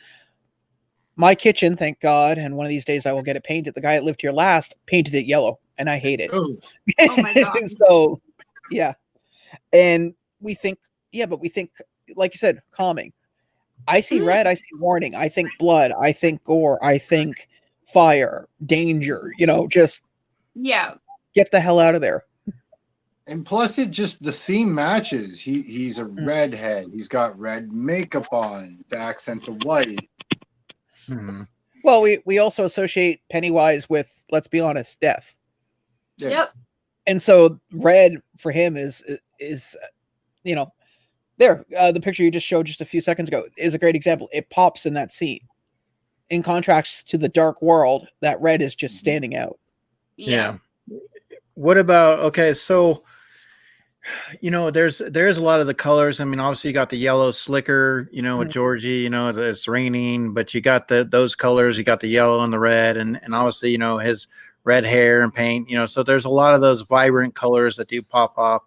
F: My kitchen, thank God, and one of these days I will get it painted. The guy that lived here last painted it yellow, and I hate it.
H: Oh my God.
F: So, yeah. And we think, like you said, calming. I see red, I see warning, I think blood, I think gore, I think fire, danger, just get the hell out of there.
G: And plus, the theme matches. He's a redhead. He's got red makeup on, the accent of white.
A: Mm-hmm.
F: Well, we also associate Pennywise with, let's be honest, death.
G: Yeah.
H: Yep.
F: And so red for him is there. The picture you just showed just a few seconds ago is a great example. It pops in that scene. In contrast to the dark world, that red is just standing out.
A: Yeah. What about, so there's a lot of the colors. I mean, obviously you got the yellow slicker, with Georgie, it's raining, but you got those colors, you got the yellow and the red, and obviously, his red hair and paint, so there's a lot of those vibrant colors that do pop off.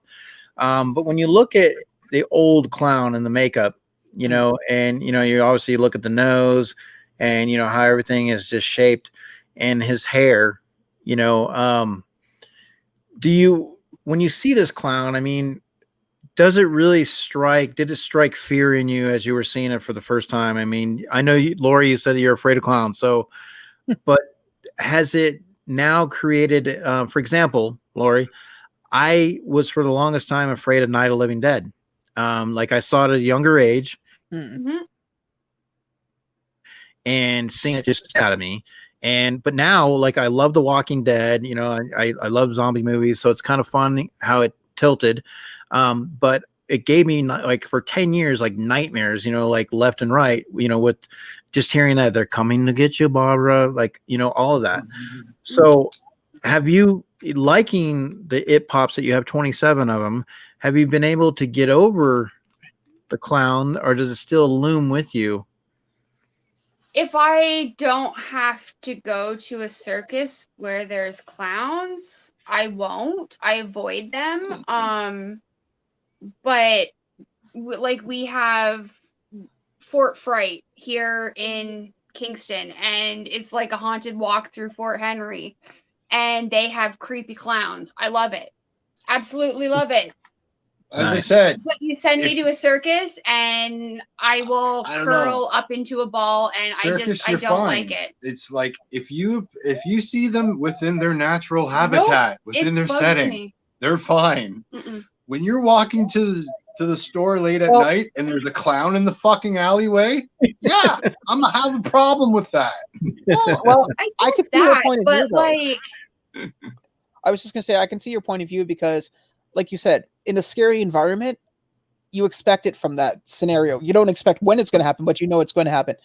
A: But when you look at the old clown and the makeup, and, you obviously look at the nose and, how everything is just shaped, and his hair, when you see this clown, I mean, did it strike fear in you as you were seeing it for the first time? I mean, I know Lori, you said that you're afraid of clowns. So, but has it now created, for example, Lori, I was for the longest time afraid of Night of the Living Dead. Like I saw it at a younger age and seeing it just out of me. But now, like, I love The Walking Dead, I love zombie movies. So it's kind of fun how it tilted. But it gave me, like, for 10 years, like nightmares, like left and right, with just hearing that they're coming to get you, Barbara, like, all of that. So have you, liking the It Pops that you have 27 of them, have you been able to get over the clown, or does it still loom with you?
H: If I don't have to go to a circus where there's clowns, I won't. I avoid them. But like we have Fort Fright here in Kingston, and it's like a haunted walk through Fort Henry, and they have creepy clowns. I love it. Absolutely love it.
G: As I
A: Nice.
G: said,
H: But you send me
G: If-
H: to a circus and I will
G: I don't
H: curl
G: know.
H: up into a ball, and
G: circus,
H: I
G: you're
H: don't
G: fine.
H: like it.
G: It's like if you see them within their natural habitat, within
H: It
G: their
H: bugs
G: setting,
H: me.
G: they're fine.
H: Mm-mm.
G: When you're walking to the store late at
F: Well-
G: night and there's a clown in the fucking alleyway, yeah, I'm gonna have a problem with that.
F: Well,
H: I
F: I
H: get
F: could see your
H: that,
F: point of
H: but
F: view, though.
H: like,
F: I was just gonna say I can see your point of view because, like you said, in a scary environment, you expect it from that scenario. You don't expect when it's going to happen, but you know it's going to happen.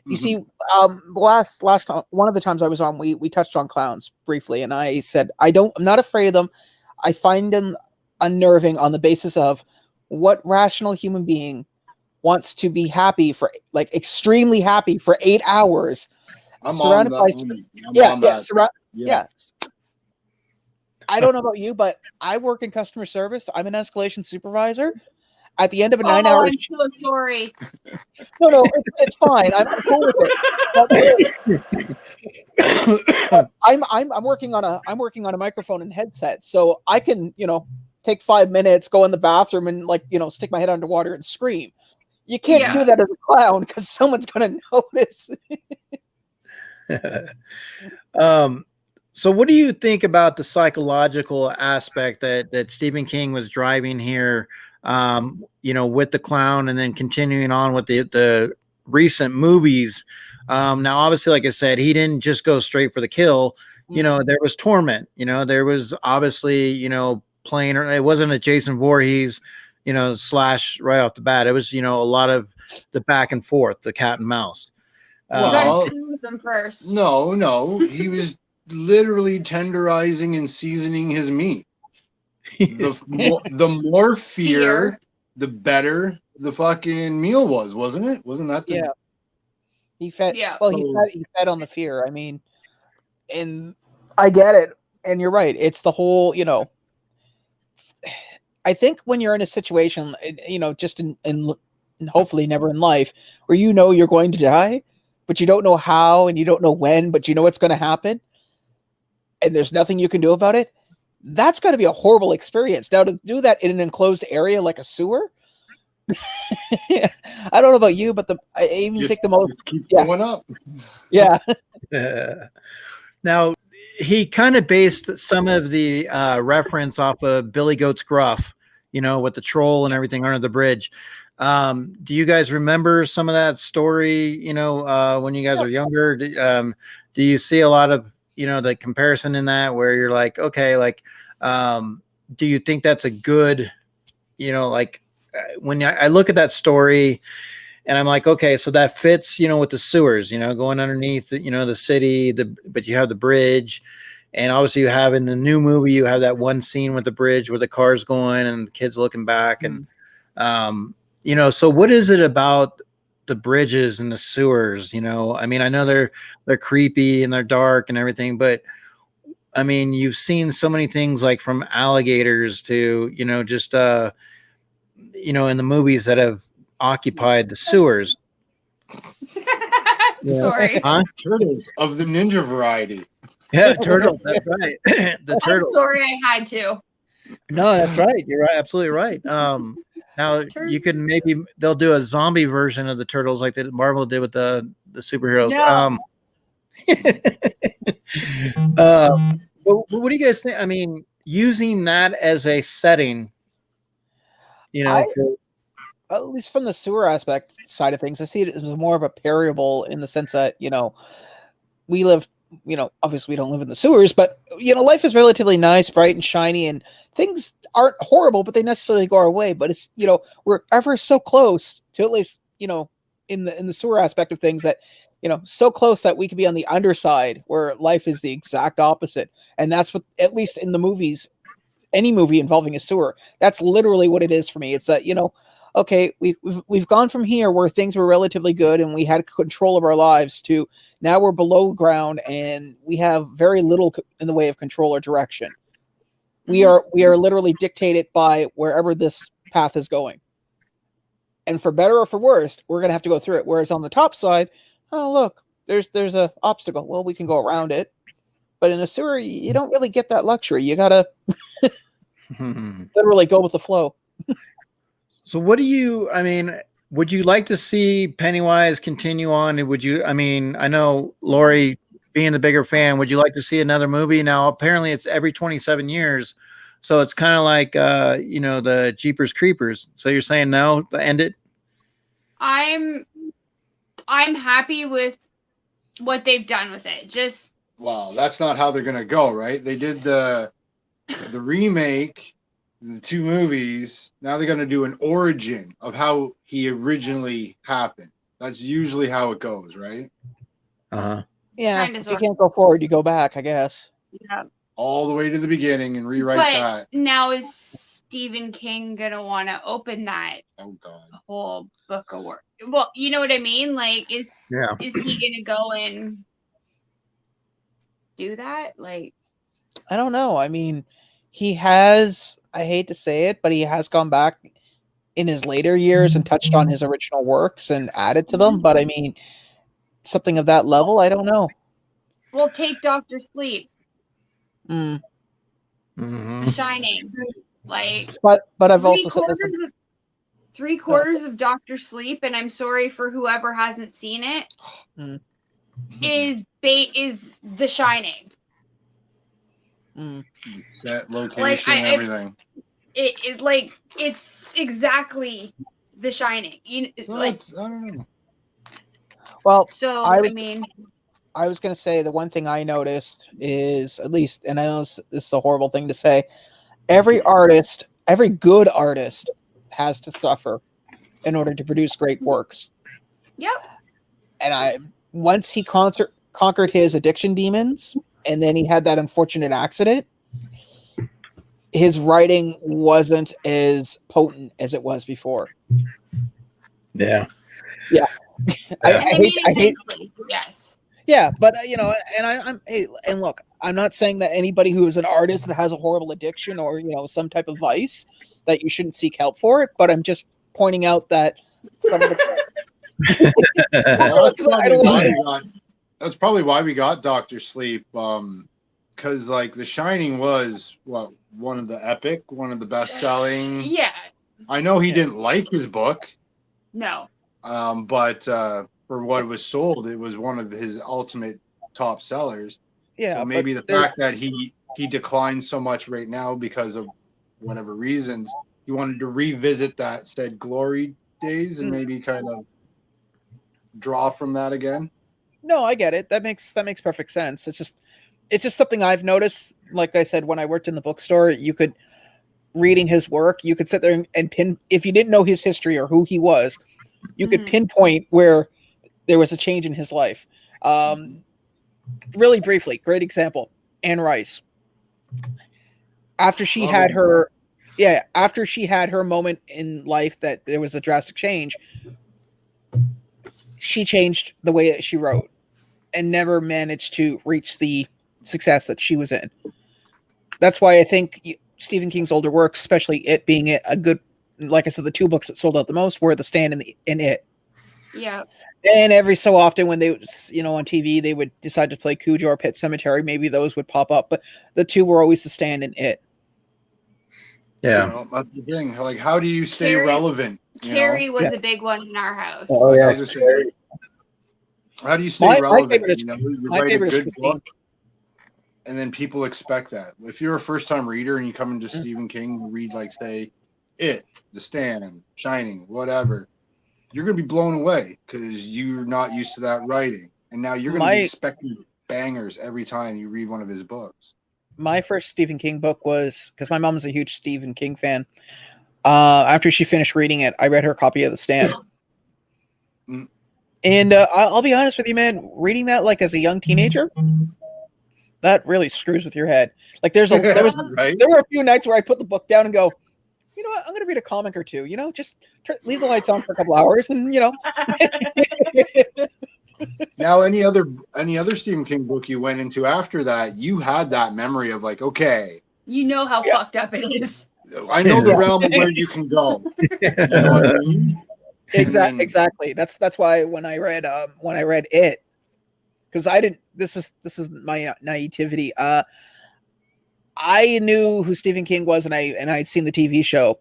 F: You
G: Mhm.
F: see, last time, one of the times I was on, we touched on clowns briefly, and I said I'm not afraid of them. I find them unnerving on the basis of what rational human being wants to be happy for, like extremely happy for 8 hours,
G: I'm
F: surrounded
G: on
F: by
G: that. I'm
F: yeah,
G: on
F: yeah,
G: that.
F: yeah. I don't know about you, but I work in customer service. I'm an escalation supervisor. At the end of a 9-hour
H: I'm so sorry.
F: no, it's fine. I'm cool with it. I'm working on a microphone and headset, so I can take 5 minutes, go in the bathroom, and stick my head underwater and scream. You can't
H: Yeah.
F: do that as a clown because someone's gonna notice.
A: So what do you think about the psychological aspect that Stephen King was driving here, with the clown and then continuing on with the recent movies? Now, obviously, like I said, he didn't just go straight for the kill. There was torment. There was obviously, playing, or it wasn't a Jason Voorhees, slash right off the bat. It was, a lot of the back and forth, the cat and mouse.
H: You
G: Well,
H: gotta soothe them first.
G: No, he was literally tenderizing and seasoning his meat. The more fear, the better the fucking meal was, wasn't it? Wasn't that the
F: Yeah. He fed.
H: Yeah.
F: Well, he fed on the fear. I mean, and I get it. And you're right. It's the whole, I think when you're in a situation, just in hopefully never in life, where you're going to die, but you don't know how and you don't know when, but you know it's going to happen, and there's nothing you can do about it. That's got to be a horrible experience. Now, to do that in an enclosed area like a sewer, I don't know about you, but I even think the most
G: just keep
F: yeah.
G: going up.
F: Yeah.
A: Now, he kind of based some of the reference off of Billy Goat's Gruff, with the troll and everything under the bridge. Do you guys remember some of that story, when you guys are younger? Do you see a lot of, the comparison in that where you're like, okay, like, do you think that's a good, when I look at that story and I'm like, okay, so that fits, with the sewers, going underneath, the city, but you have the bridge. And obviously you have in the new movie, you have that one scene with the bridge where the car's going and the kids looking back. And, so what is it about the bridges and the sewers? I mean, I know they're creepy and they're dark and everything, but I mean, you've seen so many things like from alligators to, just, in the movies that have occupied the sewers.
H: Sorry.
A: Huh?
G: Turtles of the ninja variety.
A: Yeah, turtle. That's right. The
H: I'm
A: turtle.
H: sorry I had to.
A: No, that's right. You're right. Absolutely right. Now you can they'll do a zombie version of the turtles like that Marvel did with the superheroes.
H: No.
A: But what do you guys think? I mean, using that as a setting,
F: At least from the sewer aspect side of things, I see it as more of a parable in the sense that, we live, obviously we don't live in the sewers, but, life is relatively nice, bright and shiny, and things aren't horrible, but they necessarily go our way. But it's, we're ever so close to at least, in the sewer aspect of things that, so close that we could be on the underside where life is the exact opposite. And that's what, at least in the movies, any movie involving a sewer, that's literally what it is for me. It's that, okay, we've gone from here where things were relatively good and we had control of our lives to now we're below ground and we have very little in the way of control or direction. We are literally dictated by wherever this path is going. And for better or for worse, we're going to have to go through it. Whereas on the top side, oh, look, there's a obstacle. Well, we can go around it. But in a sewer, you don't really get that luxury. You got to literally go with the flow.
A: So what do you, I mean, would you like to see Pennywise continue on? And would you, I mean, I know Lori being the bigger fan, would you like to see another movie? Now, apparently it's every 27 years. So it's kind of like, you know, the Jeepers Creepers. So you're saying no, end it?
H: I'm happy with what they've done with it. Just
G: Wow, that's not how they're gonna go, right? They did the remake, the two movies. Now they're gonna do an origin of how he originally happened. That's usually how it goes, right?
A: Uh-huh.
F: Yeah,
H: Kinda
F: if you
H: sorta.
F: can't go forward, you go back, I guess.
H: yeah.
G: All the way to the beginning and rewrite
H: But
G: that.
H: now is Stephen King gonna want to open that
G: Oh God.
H: whole book of work? Well, you know what I mean. Like, is
A: Yeah.
H: he gonna go and do that? Like,
F: I don't know. I mean, he has, I hate to say it, but he has gone back in his later years and touched on his original works and added to them. But I mean, something of that level, I don't know.
H: well, take Doctor Sleep,
F: Mm.
A: Mhm.
H: The Shining. Like,
F: But I've
H: three
F: also said this.
H: quarters of three-quarters of Doctor Sleep, and I'm sorry for whoever hasn't seen it,
F: Mm.
H: is The Shining.
F: Mm.
G: That location,
H: Like,
G: everything.
H: It's exactly The Shining.
G: Well,
H: Like,
G: I don't know.
F: Well,
H: so
F: I
H: I
F: was-
H: mean,
F: I was going to say the one thing I noticed is, at least, and I know this is a horrible thing to say, every artist, every good artist has to suffer in order to produce great works.
H: yep.
F: And once he conquered his addiction demons, and then he had that unfortunate accident, his writing wasn't as potent as it was before.
A: Yeah.
F: Yeah.
H: And I mean,
F: I hate,
H: intensely, yes.
F: yeah, but you know, and I'm hey, and look, I'm not saying that anybody who is an artist that has a horrible addiction or, you know, some type of vice, that you shouldn't seek help for it, but I'm just pointing out that some of the
G: Well,
F: I don't
G: that's probably why we got Doctor Sleep. Because like The Shining was one of the best selling.
H: Yeah.
G: I know he
F: Yeah.
G: didn't like his book,
H: No.
G: but for what was sold, it was one of his ultimate top sellers.
F: yeah,
G: So
F: but
G: maybe the
F: there-
G: fact that he declined so much right now because of whatever reasons, he wanted to revisit that said glory days and maybe kind of draw from that again.
F: No, I get it. That makes perfect sense. It's just something I've noticed. Like I said, when I worked in the bookstore, you could, reading his work, you could sit there and pin, if you didn't know his history or who he was, you could
H: Mhm.
F: pinpoint where there was a change in his life. Really briefly, great example, Anne Rice. After she had her moment in life that there was a drastic change, she changed the way that she wrote and never managed to reach the success that she was in. That's why I think Stephen King's older works, especially it being a good, like I said, the two books that sold out the most were The Stand and It.
H: Yeah.
F: And every so often when they, you know, on TV, they would decide to play Cujo or Pet Cemetery, maybe those would pop up, but the two were always The Stand and It.
A: Yeah.
G: You know, that's the thing. Like, how do you stay
H: Carrie-
G: relevant? You
H: Carrie
G: know?
H: was a big one in our house.
A: Oh,
G: Like, I
A: yeah.
G: was just saying, how do you stay
F: My
G: relevant?
F: favorite is-
G: You know, you
F: my
G: write a
F: favorite is
G: good
F: Christine.
G: book, and then people expect that. If you're a first-time reader and you come into Stephen King and read, like, say, It, The Stand, Shining, whatever, you're going to be blown away because you're not used to that writing, and now you're going to be expecting bangers every time you read one of his books.
F: My first Stephen King book was, because my mom's a huge Stephen King fan. After she finished reading it, I read her copy of The Stand.
G: Mm.
F: And I'll be honest with you, man, reading that like as a young teenager, that really screws with your head. Like there
G: Right?
F: were a few nights where I put the book down and go, you know what, I'm gonna read a comic or two, you know, just leave the lights on for a couple hours and, you know.
G: Now, any other Stephen King book you went into after that, you had that memory of like, okay,
H: You know how fucked up it is.
G: I know the realm of where you can go. You know what I mean?
F: Exactly. That's why when I read it, because I didn't. This is my naivety. I knew who Stephen King was, and I'd seen the TV show,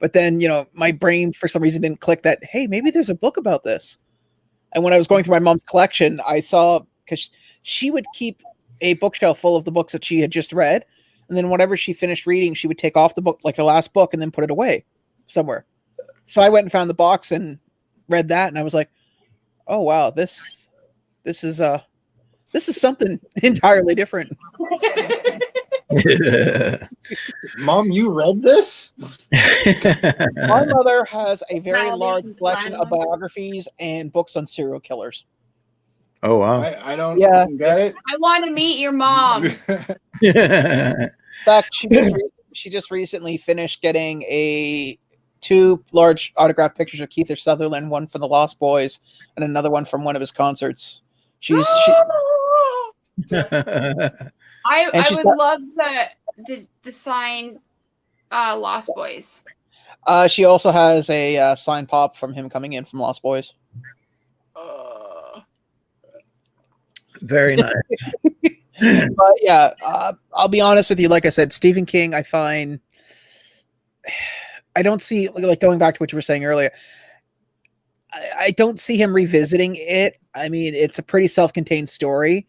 F: But then, you know, my brain for some reason didn't click that, hey, maybe there's a book about this. And when I was going through my mom's collection, I saw, because she would keep a bookshelf full of the books that she had just read. And then whatever she finished reading, she would take off the book, like the last book, and then put it away somewhere. So I went and found the box and read that. And I was like, oh, wow, this is something entirely different.
G: Mom, you read this?
F: My mother has a very
H: Well,
F: large
H: they
F: collection
H: can
F: of biographies and books on serial killers.
A: Oh wow.
G: I don't
F: Yeah.
G: get it.
H: I want to meet your mom.
F: In fact, she just recently finished getting 2 large autographed pictures of Keith Sutherland, one from the Lost Boys and another one from one of his concerts.
H: I
F: she's
H: would
F: got-
H: love the sign Lost Boys.
F: She also has a signed pop from him coming in from Lost Boys.
A: Very nice.
F: But yeah, I'll be honest with you. Like I said, Stephen King, I find I don't see, like going back to what you were saying earlier, I don't see him revisiting it. I mean, it's a pretty self-contained story.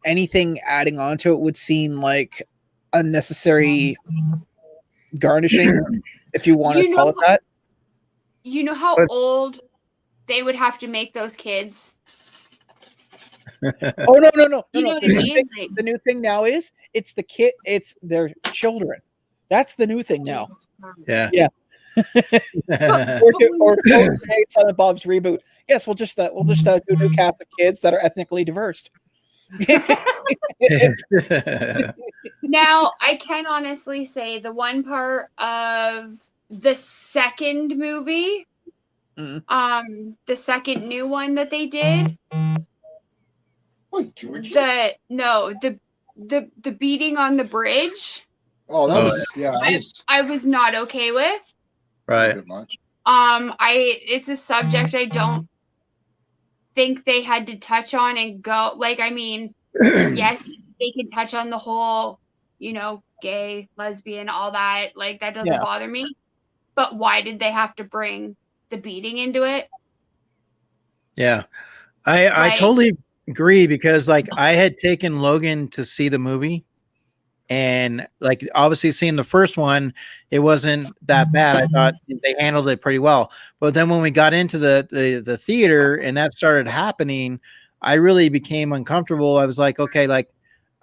F: Anything adding on to it would seem like unnecessary garnishing, if you want to call it that.
H: You know how old they would have to make those kids?
F: Oh no.
H: You know what I mean?
F: The new thing now is it's their children. That's the new thing now.
A: Yeah.
F: Yeah. or Silent Bob's reboot. Yes, we'll just do a new cast of kids that are ethnically diverse.
H: Now, I can honestly say the one part of the second movie, the second new one that they did, the beating on the bridge.
G: Oh, that was
H: I was not okay with.
A: Right.
H: It's a subject I don't think they had to touch on and go. Like, I mean, yes, they can touch on the whole, you know, gay, lesbian, all that. Like, that doesn't bother me. But why did they have to bring the beating into it?
A: Yeah. I totally agree, because like I had taken Logan to see the movie, and like obviously seeing the first one, it wasn't that bad. I thought they handled it pretty well. But then when we got into the theater and that started happening, I really became uncomfortable. I was like, okay, like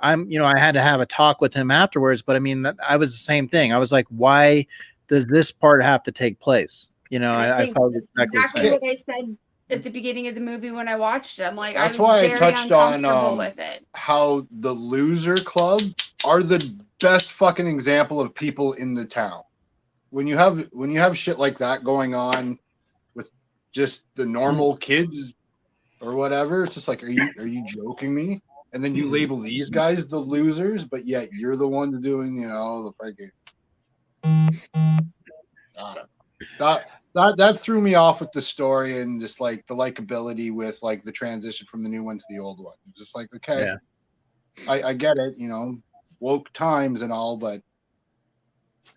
A: I had to have a talk with him afterwards. But I mean, I was the same thing. I was like, why does this part have to take place? You know, I felt
H: exactly what I said at the beginning of the movie when I watched it. I'm like,
G: that's
H: why
G: I touched on
H: with it.
G: How the Loser Club are the best fucking example of people in the town. When you have shit like that going on with just the normal kids or whatever, it's just like, are you joking me? And then you label these guys the losers, but yet you're the ones doing, you know, the freaking. That threw me off with the story and just like the likability with like the transition from the new one to the old one. Just like, okay, I get it, you know, woke times and all, but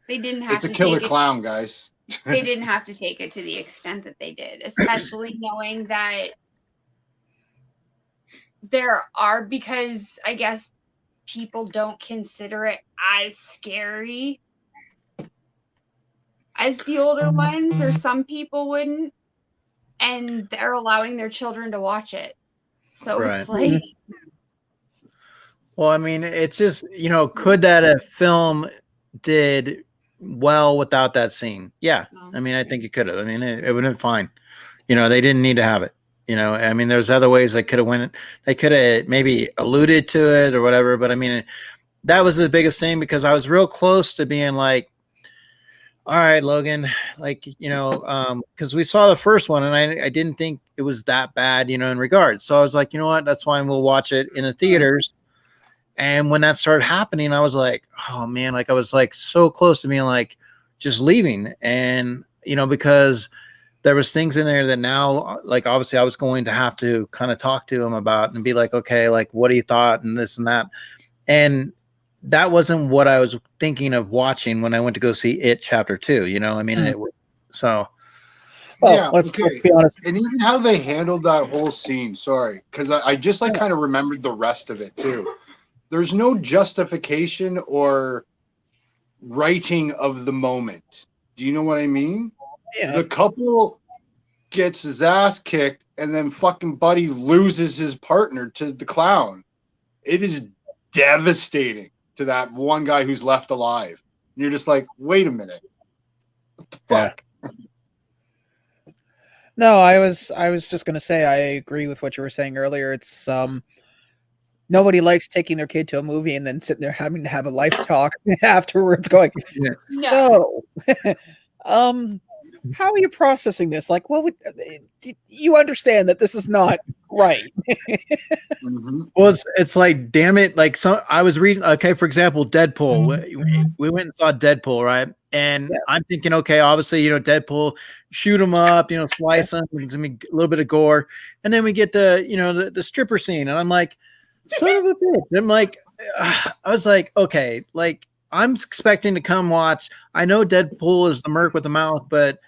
H: they didn't have
G: it's a killer clown, guys.
H: They didn't have to take it to the extent that they did, especially knowing that there are, because I guess people don't consider it as scary as the older ones, or some people wouldn't, and they're allowing their children to watch it. So it's like,
A: well, I mean, it's just, you know, could that a film did well without that scene? Yeah. I mean, I think it could have. I mean, it would have been fine. You know, they didn't need to have it. You know, I mean, there's other ways they could have went. They could have maybe alluded to it or whatever. But I mean, that was the biggest thing, because I was real close to being like, all right, Logan, like, you know, because we saw the first one and I didn't think it was that bad, you know, in regards. So I was like, you know what, that's fine. We'll watch it in the theaters. And when that started happening, I was like, oh man, like I was like so close to being like just leaving. And, you know, because there was things in there that now, like, obviously I was going to have to kind of talk to him about and be like, okay, like, what do you thought and this and that. And that wasn't what I was thinking of watching when I went to go see It Chapter 2. You know, I mean, So
F: Well,
G: Yeah,
F: let's
G: okay.
F: be honest.
G: And even how they handled that whole scene, sorry, because I just like kind of remembered the rest of it too. There's no justification or writing of the moment. Do you know what I mean?
F: Yeah.
G: The couple gets his ass kicked, and then fucking Buddy loses his partner to the clown. It is devastating to that one guy who's left alive. And you're just like, wait a minute. What the fuck?
F: No, I was just gonna say I agree with what you were saying earlier. It's nobody likes taking their kid to a movie and then sitting there having to have a life talk afterwards going,
H: No.
F: so how are you processing this? Like, what would you understand that this is not right?
G: Mhm.
A: well, it's like, damn it. Like, so I was reading, okay, for example, Deadpool. We went and saw Deadpool, right? And
F: Yeah.
A: I'm thinking, okay, obviously, Deadpool, shoot him up, slice him, there's gonna be a little bit of gore. And then we get the stripper scene. And I'm like, son of a bitch. And I'm like, I was like, okay, like, I'm expecting to come watch. I know Deadpool is the merc with the mouth, but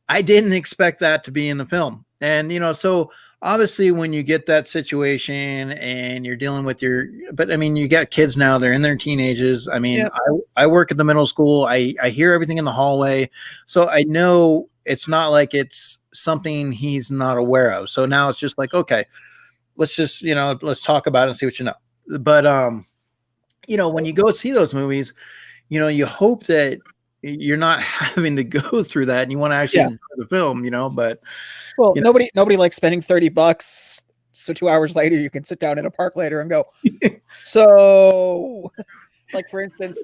A: I didn't expect that to be in the film. And, so obviously when you get that situation and you're dealing with but I mean, you got kids now, they're in their teenagers. I mean,
F: Yep.
A: I work at the middle school. I hear everything in the hallway. So I know it's not like it's something he's not aware of. So now it's just like, okay, let's just, let's talk about it and see what you know. But, when you go see those movies, you hope that you're not having to go through that and you want to actually enjoy the film, but
F: well, nobody likes spending $30. So 2 hours later, you can sit down in a park later and go, so like, for instance,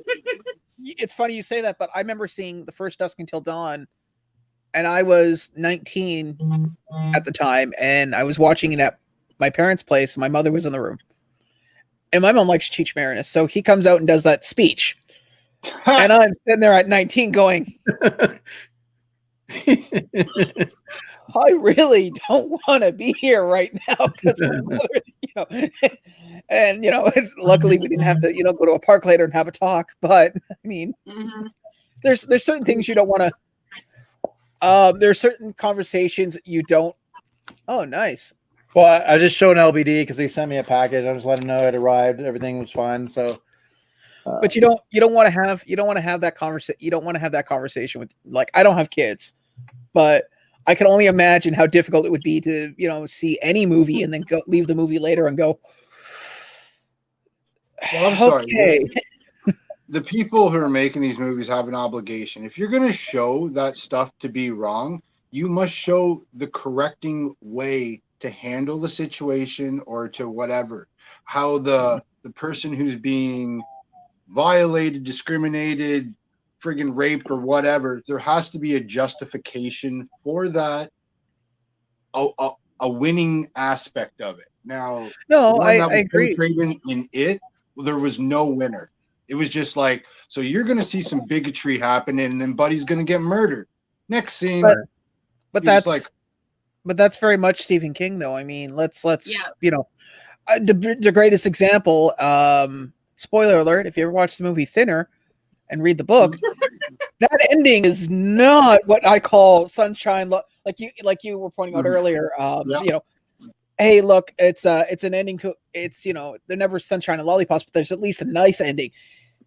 F: it's funny you say that, but I remember seeing the first Dusk Until Dawn and I was 19 at the time and I was watching it at my parents' place. And my mother was in the room and my mom likes Cheech Marinus. So he comes out and does that speech. And I'm sitting there at 19 going, I really don't want to be here right now because and it's luckily we didn't have to go to a park later and have a talk. But I mean, there's certain things you don't want to. There's certain conversations you don't. Oh, nice.
A: Well, I just showed LBD because he sent me a package. I just let him know it arrived. Everything was fine. So.
F: But you don't want to have that conversation. You don't want to have that conversation with, like, I don't have kids, but I can only imagine how difficult it would be to, see any movie and then leave the movie later and go,
G: well, I'm sorry.
F: Okay.
G: The people who are making these movies have an obligation. If you're going to show that stuff to be wrong, you must show the correcting way to handle the situation or to whatever. How the person who's being violated, discriminated, friggin' raped or whatever, there has to be a justification for that, a winning aspect of it. Now,
F: no, I agree.
G: In it, there was no winner. It was just like, so you're going to see some bigotry happening, and then Buddy's going to get murdered. Next scene,
F: but that's very much Stephen King, though. I mean, let's the greatest example. Spoiler alert, if you ever watch the movie Thinner and read the book, that ending is not what I call sunshine. Like you were pointing out earlier, hey, look, it's an ending to, they're never sunshine and lollipops, but there's at least a nice ending.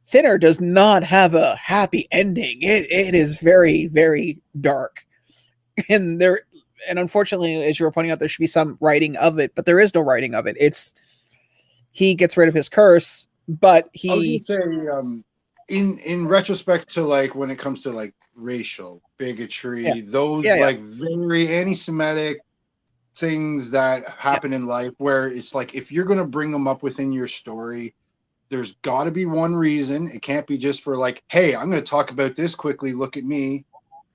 F: Thinner does not have a happy ending. It is very, very dark. And unfortunately, as you were pointing out, there should be some writing of it, but there is no writing of it. He gets rid of his curse. But he,
G: in retrospect to, like, when it comes to, like, racial bigotry, those like very anti-Semitic things that happen in life, where it's like, if you're going to bring them up within your story, there's got to be one reason. It can't be just for, like, hey, I'm going to talk about this quickly, look at me,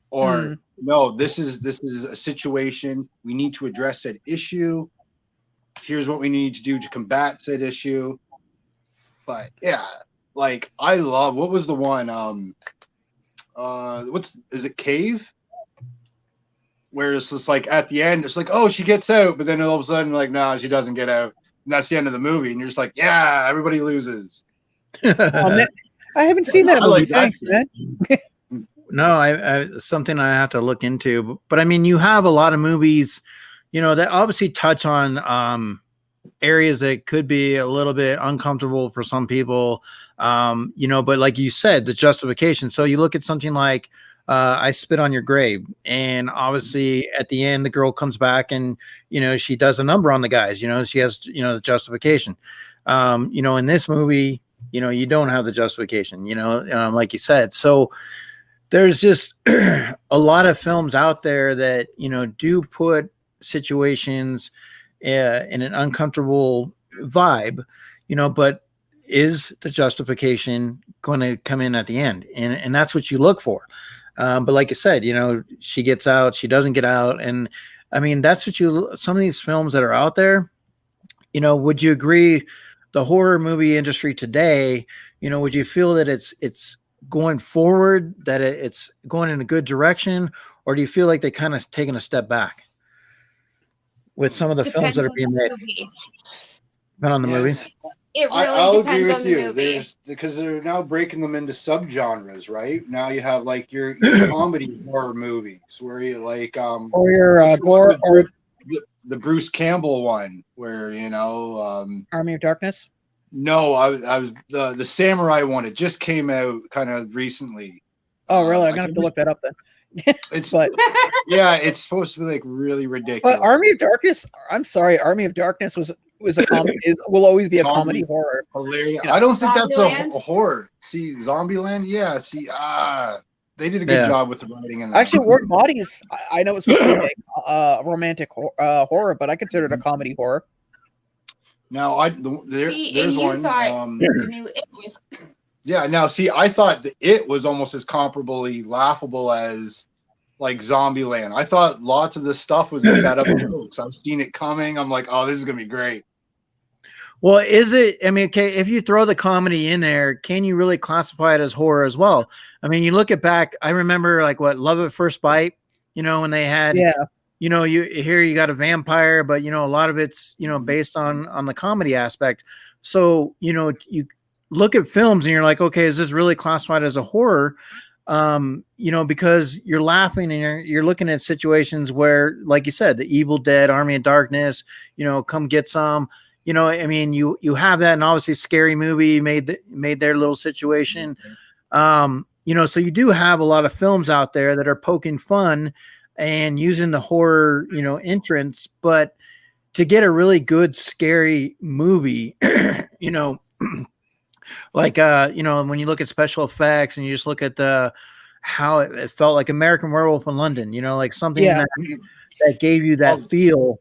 G: or no, this is a situation, we need to address that issue, here's what we need to do to combat said issue. But yeah, like, I love, what was the one? Is it Cave? Where it's just like, at the end, it's like, oh, she gets out, but then all of a sudden, like, no, she doesn't get out. And that's the end of the movie. And you're just like, yeah, everybody loses.
F: Oh, man, I haven't seen that movie. Thanks, man.
A: No, I something I have to look into. But I mean, you have a lot of movies, that obviously touch on areas that could be a little bit uncomfortable for some people. But like you said, the justification. So you look at something like I Spit on Your Grave, and obviously at the end the girl comes back and she does a number on the guys. She has the justification. In this movie, you don't have the justification. Like you said. So there's just a lot of films out there that do put situations in an uncomfortable vibe, but is the justification going to come in at the end? And that's what you look for. But like I said, she gets out, she doesn't get out. And I mean, that's what some of these films that are out there, would you agree the horror movie industry today, would you feel that it's going forward, that it's going in a good direction, or do you feel like they kind of taken a step back with some of the films that are being made? Depend on the movie.
H: It really
G: I'll
H: depends
G: agree with
H: on the
G: you.
H: movie.
G: Because they're now breaking them into subgenres, right? Now you have like your comedy horror movies where you like
F: or your gore, or
G: the Bruce Campbell one where
F: Army of Darkness.
G: No, I was the samurai one. It just came out kind of recently.
F: Oh, really? I'm gonna have to look that up then.
G: It's
F: but
G: yeah, it's supposed to be like really ridiculous.
F: But Army of Darkness. I'm sorry, Army of Darkness was a comedy. Will always be a comedy horror.
G: Hilarious. I don't think that's a
H: Zombieland?
G: horror. See, Zombieland. Yeah. See, they did a good job with the writing in that.
F: Actually, Warm Bodies. I know it's supposed to be a romantic horror, but I consider it a comedy horror.
G: Now, there's one.
H: The new It was.
G: Yeah. Now, see, I thought It was almost as comparably laughable as like Zombieland. I thought lots of this stuff was a setup jokes. I've seen it coming. I'm like, oh, this is gonna be great.
A: Well, is it? I mean, okay, if you throw the comedy in there, can you really classify it as horror as well? I mean, you look at back. I remember like what Love at First Bite. When they had, you got a vampire, but a lot of it's based on the comedy aspect. So you look at films and you're like, okay, is this really classified as a horror? Because you're laughing and you're looking at situations where, like you said, the Evil Dead, Army of Darkness, Come Get Some. I mean, you have that, and obviously Scary Movie made their little situation. So you do have a lot of films out there that are poking fun and using the horror, entrance, but to get a really good scary movie, like when you look at special effects and you just look at how it felt like American Werewolf in London, like something that gave you that feel,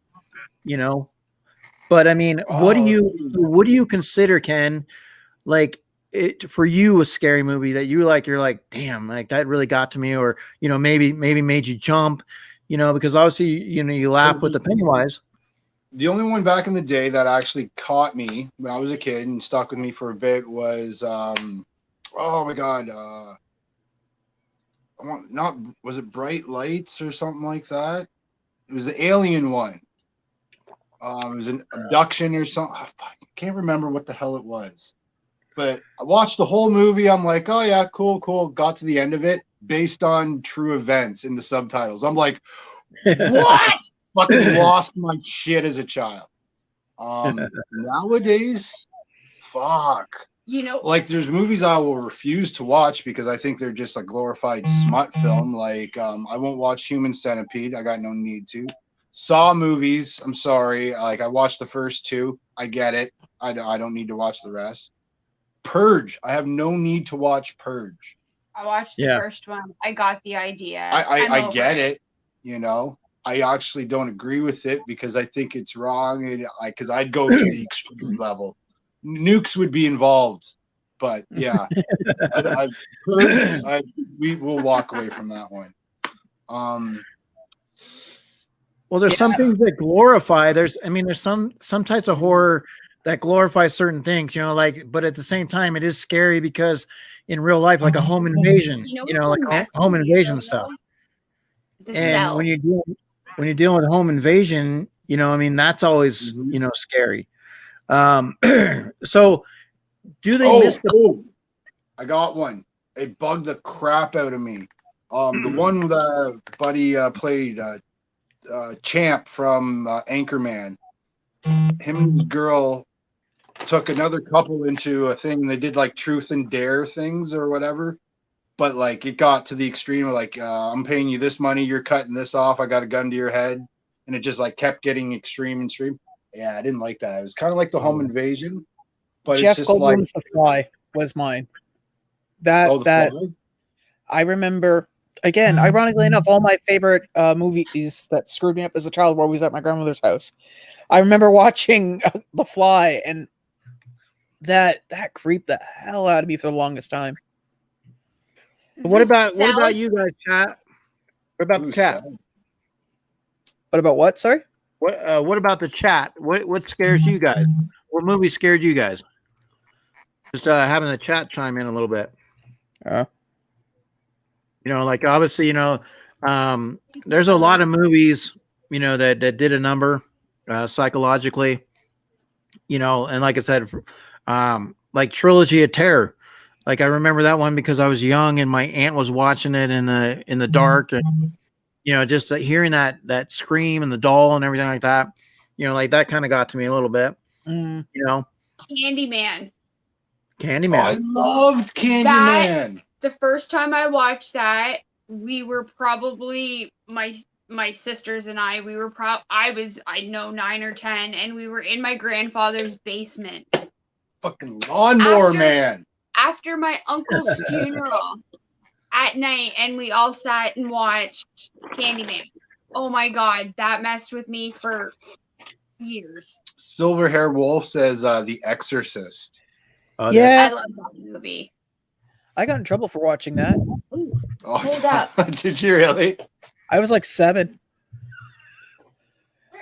A: But I mean, what do you consider, Ken, like it for you a scary movie that you're like, damn, like that really got to me, or maybe made you jump, because obviously you laugh with the Pennywise.
G: The only one back in the day that actually caught me when I was a kid and stuck with me for a bit was oh my god, was it Bright Lights or something like that? It was the Alien one. It was an abduction or something. I can't remember what the hell it was. But I watched the whole movie. I'm like, oh yeah, cool. Got to the end of it, based on true events in the subtitles. I'm like, what? Fucking lost my shit as a child. Nowadays, fuck. Like there's movies I will refuse to watch because I think they're just a glorified smut film. Like I won't watch Human Centipede. I got no need to. Saw movies. I'm sorry. Like I watched the first two. I get it. I don't need to watch the rest. Purge. I have no need to watch Purge.
H: I watched the first one. I got the idea.
G: I get it. I actually don't agree with it because I think it's wrong, and because I'd go to the extreme level. Nukes would be involved, but yeah, we will walk away from that one.
A: Well, there's some things that glorify. There's some types of horror that glorify certain things, but at the same time, it is scary because in real life, like a home invasion, like home invasion stuff. And when you're dealing with home invasion, that's always, scary. So do they miss the?
G: I got one. It bugged the crap out of me. The one that Buddy played, Champ from Anchorman. Him and his girl took another couple into a thing. They did like truth and dare things or whatever. But like it got to the extreme of like, I'm paying you this money, you're cutting this off, I got a gun to your head. And it just like kept getting extreme and extreme. Yeah, I didn't like that. It was kind of like the home invasion. But
F: Jeff
G: it's just like
F: Goldblum's The Fly was mine. That
G: Fly?
F: I remember. Again, ironically enough, all my favorite movies that screwed me up as a child were always at my grandmother's house. I remember watching The Fly, and that creeped the hell out of me for the longest time.
A: What about you guys, chat? What about the chat?
F: What about what? Sorry.
A: What about the chat? What scares you guys? What movie scared you guys? Just having the chat chime in a little bit. Like obviously, there's a lot of movies, that did a number psychologically, and like I said, like Trilogy of Terror. Like I remember that one because I was young and my aunt was watching it in the dark, and just hearing that scream and the doll and everything like that, like that kind of got to me a little bit.
H: Candyman.
G: Oh, I loved Candyman.
H: The first time I watched that, we were probably my sisters and I. We were I know 9 or 10, and we were in my grandfather's basement.
G: Fucking Lawnmower Man.
H: After my uncle's funeral at night, and we all sat and watched Candyman. Oh my god, that messed with me for years.
G: Silver Hair Wolf says The Exorcist.
F: Yeah,
H: I love that movie.
F: I got in trouble for watching that.
G: Oh,
H: hold up.
G: Did you really?
F: I was like 7.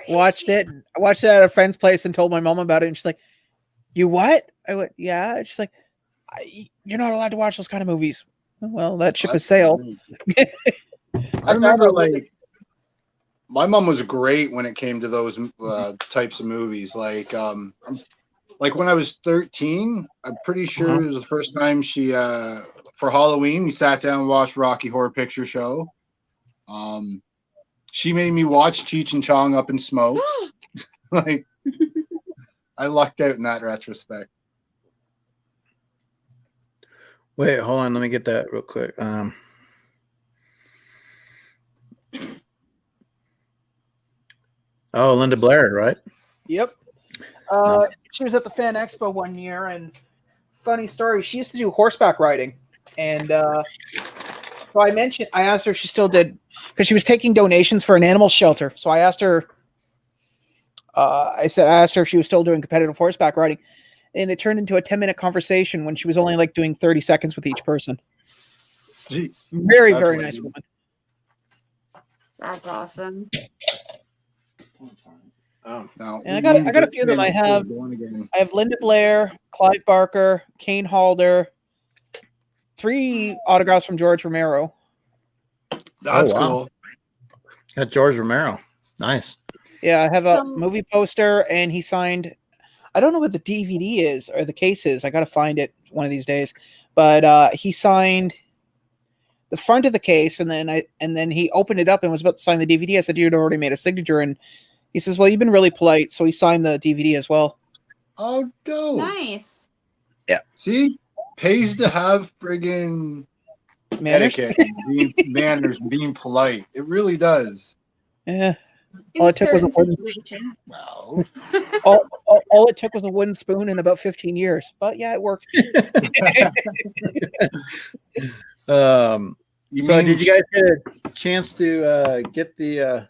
F: Watched it. I watched it at a friend's place and told my mom about it, and she's like, "You what?" I went, "Yeah." And she's like, "You're not allowed to watch those kind of movies." Well, that ship has sailed.
G: I remember, like, my mom was great when it came to those types of movies. Like when I was 13, I'm pretty sure it was the first time she, for Halloween, we sat down and watched Rocky Horror Picture Show. She made me watch Cheech and Chong Up in Smoke. Like, I lucked out in that retrospect.
A: Wait, hold on. Let me get that real quick. Oh, Linda Blair, right?
F: Yep. She was at the Fan Expo one year, and funny story, she used to do horseback riding. And so I asked her if she still did, because she was taking donations for an animal shelter. So I asked her, I asked her if she was still doing competitive horseback riding. And it turned into a 10-minute conversation when she was only like doing 30 seconds with each person. Very, very nice woman.
H: That's awesome.
G: No,
F: and I got a few of them. I have Linda Blair, Clive Barker, Kane Halder, 3 autographs from George Romero.
G: That's cool.
A: Got George Romero. Nice.
F: Yeah, I have a movie poster, and he signed. I don't know what the DVD is or the case is. I got to find it one of these days. But he signed the front of the case, and then he opened it up and was about to sign the DVD. I said, "You'd already made a signature," and he says, "Well, you've been really polite," so he signed the DVD as well.
G: Oh, dope!
H: Nice.
F: Yeah.
G: See, pays to have friggin' etiquette, manners, being polite. It really does.
F: Yeah. All it took was a wooden.
G: Well,
F: all it took was a wooden spoon in about 15 years. But yeah, it worked.
A: So did you guys get a chance to get the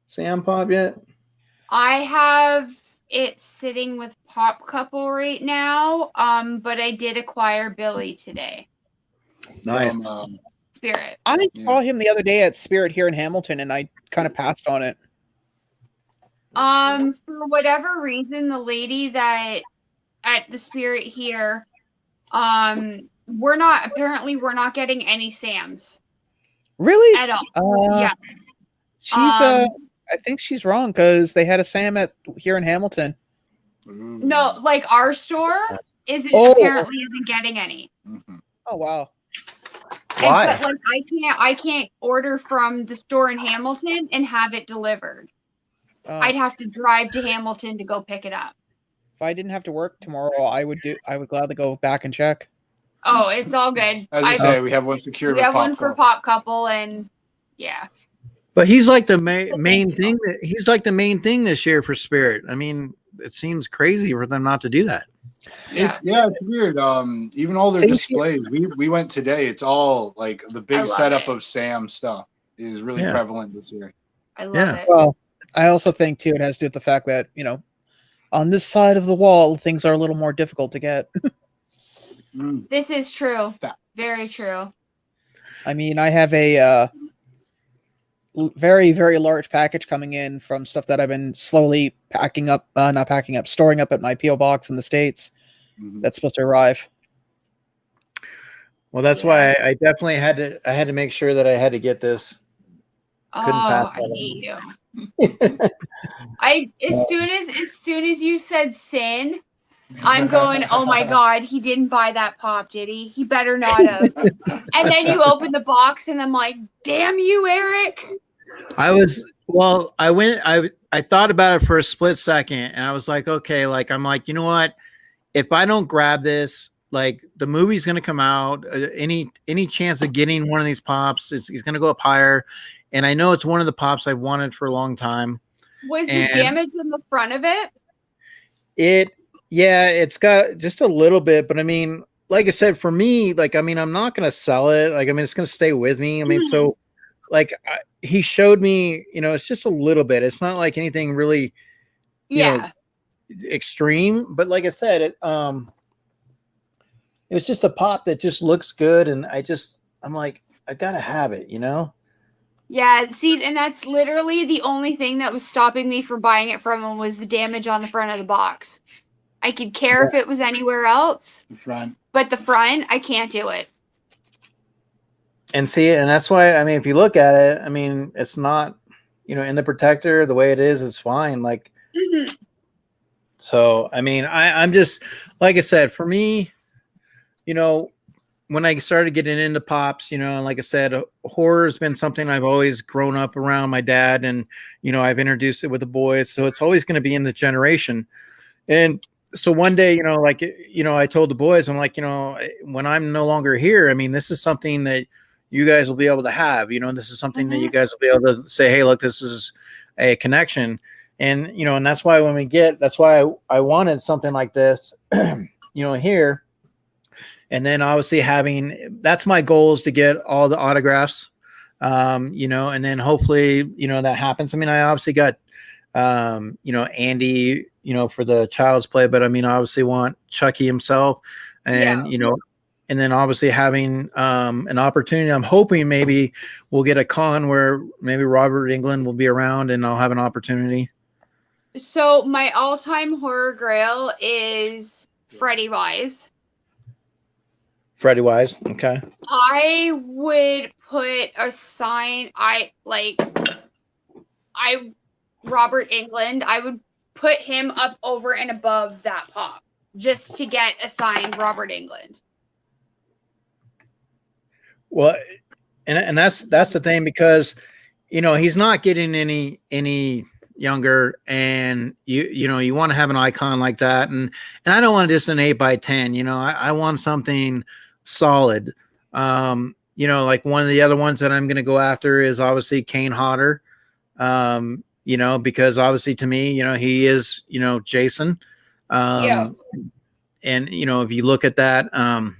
A: Sam Pop yet?
H: I have it sitting with Pop Couple right now. But I did acquire Billy today.
A: Nice.
G: From,
H: Spirit.
F: I saw him the other day at Spirit here in Hamilton, and I kind of passed on it.
H: For whatever reason, the lady that at the Spirit here, we're not getting any Sams.
F: Really?
H: At all. Yeah.
F: She's I think she's wrong because they had a Sam here in Hamilton.
H: No, like our store apparently isn't getting any.
G: Mm-hmm.
F: Oh wow.
A: Why?
H: But like I can't order from the store in Hamilton and have it delivered. I'd have to drive to Hamilton to go pick it up.
F: If I didn't have to work tomorrow, I would gladly go back and check.
H: Oh, it's all good.
G: As I say, we have one secured.
H: We
G: with
H: have
G: Pop
H: one for
G: Couple.
H: Pop Couple, and yeah.
A: But he's like the main thing. He's like the main thing this year for Spirit. I mean, it seems crazy for them not to do that.
G: It's weird. Even all their displays. We went today. It's all like the big setup of Sam stuff is really prevalent this year.
H: I love it.
F: Well, I also think too it has to do with the fact that on this side of the wall things are a little more difficult to get.
H: This is true. Very true.
F: I mean, I have a very, very large package coming in from stuff that I've been slowly storing up at my P.O. box in the States. That's supposed to arrive.
A: Well, that's why I definitely had to make sure that I had to get this.
H: I hate you. As soon as you said sin, I'm going, oh my God, he didn't buy that pop, did he? He better not have. And then you open the box and I'm like, damn you, Eric.
A: I thought about it for a split second and I was like, okay, like, I'm like, you know what? If I don't grab this, like the movie's going to come out, any chance of getting one of these pops, it's going to go up higher. And I know it's one of the pops I've wanted for a long time.
H: Was the damage in the front of it?
A: It's got just a little bit, but I mean, like I said, for me, like, I mean, I'm not going to sell it. Like, I mean, it's going to stay with me. I mean, so like he showed me, it's just a little bit. It's not like anything really, extreme, but like I said, it was just a pop that just looks good. And I'm like, I got to have it,
H: Yeah, see, and that's literally the only thing that was stopping me from buying it from him was the damage on the front of the box. I could care if it was anywhere else.
G: The front.
H: But the front, I can't do it.
A: And see, and that's why, I mean, if you look at it, I mean, it's not, in the protector, the way it is fine. Like, so, I mean, I'm just, like I said, for me, when I started getting into pops, like I said, horror has been something I've always grown up around my dad, and I've introduced it with the boys, so it's always going to be in the generation. And so one day, I told the boys, I'm like, when I'm no longer here, I mean, this is something that you guys will be able to have. This is something that you guys will be able to say, hey, look, this is a connection, and and that's why that's why I wanted something like this, here. And then obviously that's my goal, is to get all the autographs, and then hopefully, that happens. I mean, I obviously got, Andy, for the Child's Play, but I mean, I obviously want Chucky himself, and, and then obviously having an opportunity. I'm hoping maybe we'll get a con where maybe Robert Englund will be around and I'll have an opportunity.
H: So my all-time horror grail is PENNYWISE.
A: PENNYWISE, okay.
H: I would put a sign. Robert Englund. I would put him up over and above that pop just to get a signed Robert Englund.
A: Well, and that's the thing, because he's not getting any younger, and you want to have an icon like that, and I don't want just an 8x10. I want something solid. Like one of the other ones that I'm going to go after is obviously Kane Hodder. Because obviously to me, he is Jason. And if you look at that,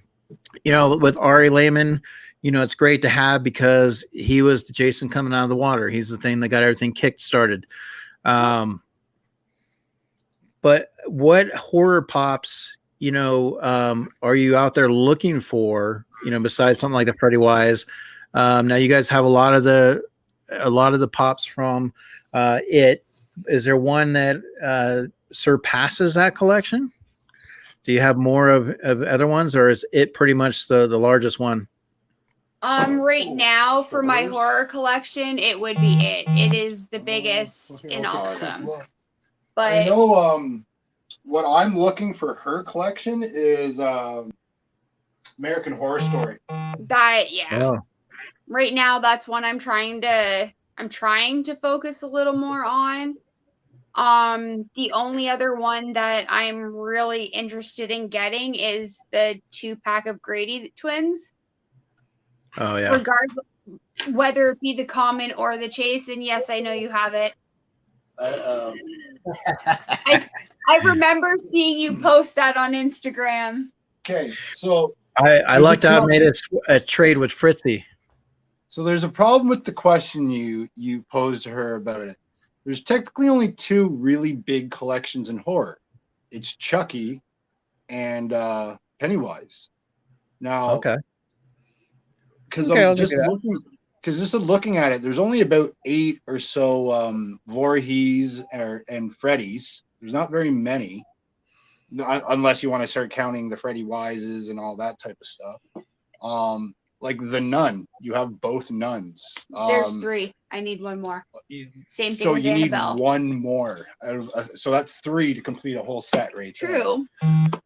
A: with Ari Lehman, it's great to have, because he was the Jason coming out of the water. He's the thing that got everything kick started. But what horror pops, are you out there looking for, besides something like the PENNYWISE? Now you guys have a lot of the pops from It. Is there one that surpasses that collection? Do you have more of other ones, or is It pretty much the largest one?
H: Right now for my horror collection, it would be It. It is the biggest in all of them. But
G: I know what I'm looking for her collection is American Horror Story.
H: That, yeah.
A: Oh,
H: Right now, that's one I'm trying to focus a little more on. The only other one that I'm really interested in getting is the 2-pack of Grady twins.
A: oh yeah.
H: Regardless, whether it be the common or the chase, and yes, I know you have it. I remember seeing you post that on Instagram.
G: Okay, so
A: I
G: There's
A: lucked
G: a
A: out,
G: problem.
A: made a trade with Fritzy.
G: so there's a problem with the question you posed to her about it. There's technically only 2 really big collections in horror. It's Chucky and Pennywise. Now,
A: Okay.
G: because
A: Okay, I'll
G: I'm
A: give
G: just
A: you that.
G: looking at it, there's only about 8 or so Voorhees and Freddy's. There's not very many, unless you want to start counting the Freddy Wises and all that type of stuff. Like the Nun, you have both nuns.
H: There's 3. I need one more. Same thing
G: So
H: with
G: you need
H: Annabelle.
G: one more. So that's 3 to complete a whole set right there.
H: True.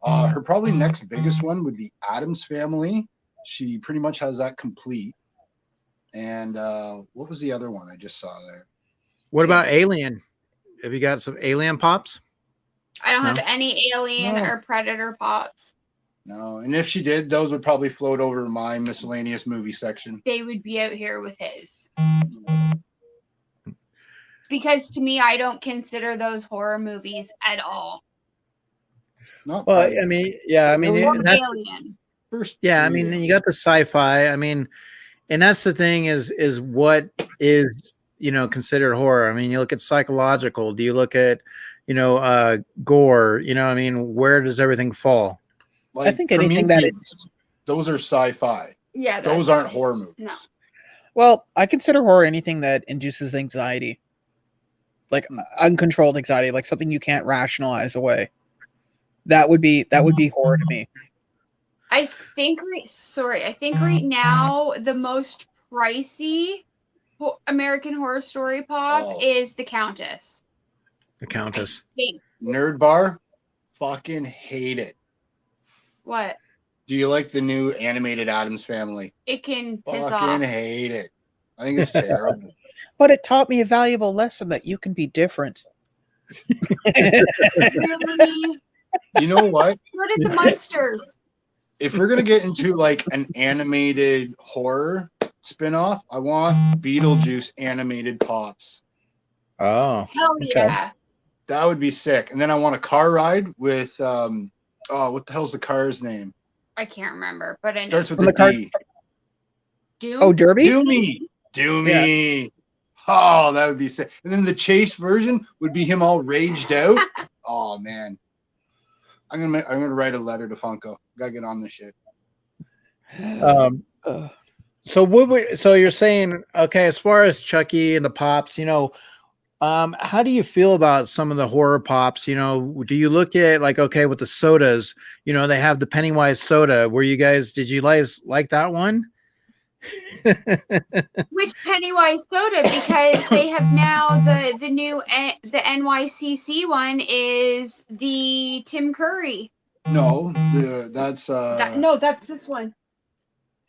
G: Her probably next biggest one would be Addams Family. She pretty much has that complete. And what was the other one I just saw there?
A: What about Alien? Have you got some Alien pops?
H: I don't
A: No?
H: have any Alien
G: No.
H: or Predator pops.
G: No, and if she did, those would probably float over my miscellaneous movie section.
H: They would be out here with his. Because to me, I don't consider those horror movies at all.
G: Not
A: Well,
G: Predator.
A: I mean, yeah, I mean,
H: Or
A: that's
H: Alien.
G: First
A: yeah. I
G: 2,
A: mean, then you got the sci-fi. I mean, and that's the thing is what is considered horror. I mean, you look at psychological. Do you look at gore? I mean, where does everything fall?
G: like
F: I think anything that
G: Prometheus, those are sci-fi.
H: Yeah,
G: Those aren't horror movies.
H: No.
F: Well, I consider horror anything that induces anxiety, like uncontrolled anxiety, like something you can't rationalize away. That would be horror to me.
H: I think right now the most pricey American Horror Story pop is The Countess.
A: The Countess.
G: Nerd Bar, fucking hate it.
H: What?
G: Do you like the new animated Addams Family?
H: It can piss
G: Fucking
H: off.
G: hate it. I think it's terrible.
F: But it taught me a valuable lesson that you can be different.
H: Really?
G: You know what?
H: What did the Munsters?
G: If we're gonna get into like an animated horror spinoff, I want Beetlejuice animated pops.
A: Oh,
H: Hell yeah.
G: That would be sick. And then I want a car ride with what the hell's the car's name?
H: I can't remember, but I know.
G: Starts with
F: From
G: a
F: the car-
G: D.
H: Doom?
F: Oh, Derby?
G: Doomy. Oh, that would be sick. And then the chase version would be him all raged out. Oh man. I'm gonna write a letter to Funko. Gotta get on this shit.
A: So you're saying, okay, as far as Chucky and the pops, how do you feel about some of the horror pops? Do you look at like, okay, with the sodas, they have the Pennywise soda. Did you guys like that one?
H: Which Pennywise soda? Because they have now the new the NYCC one is the Tim Curry.
G: No, that's
H: that's this one.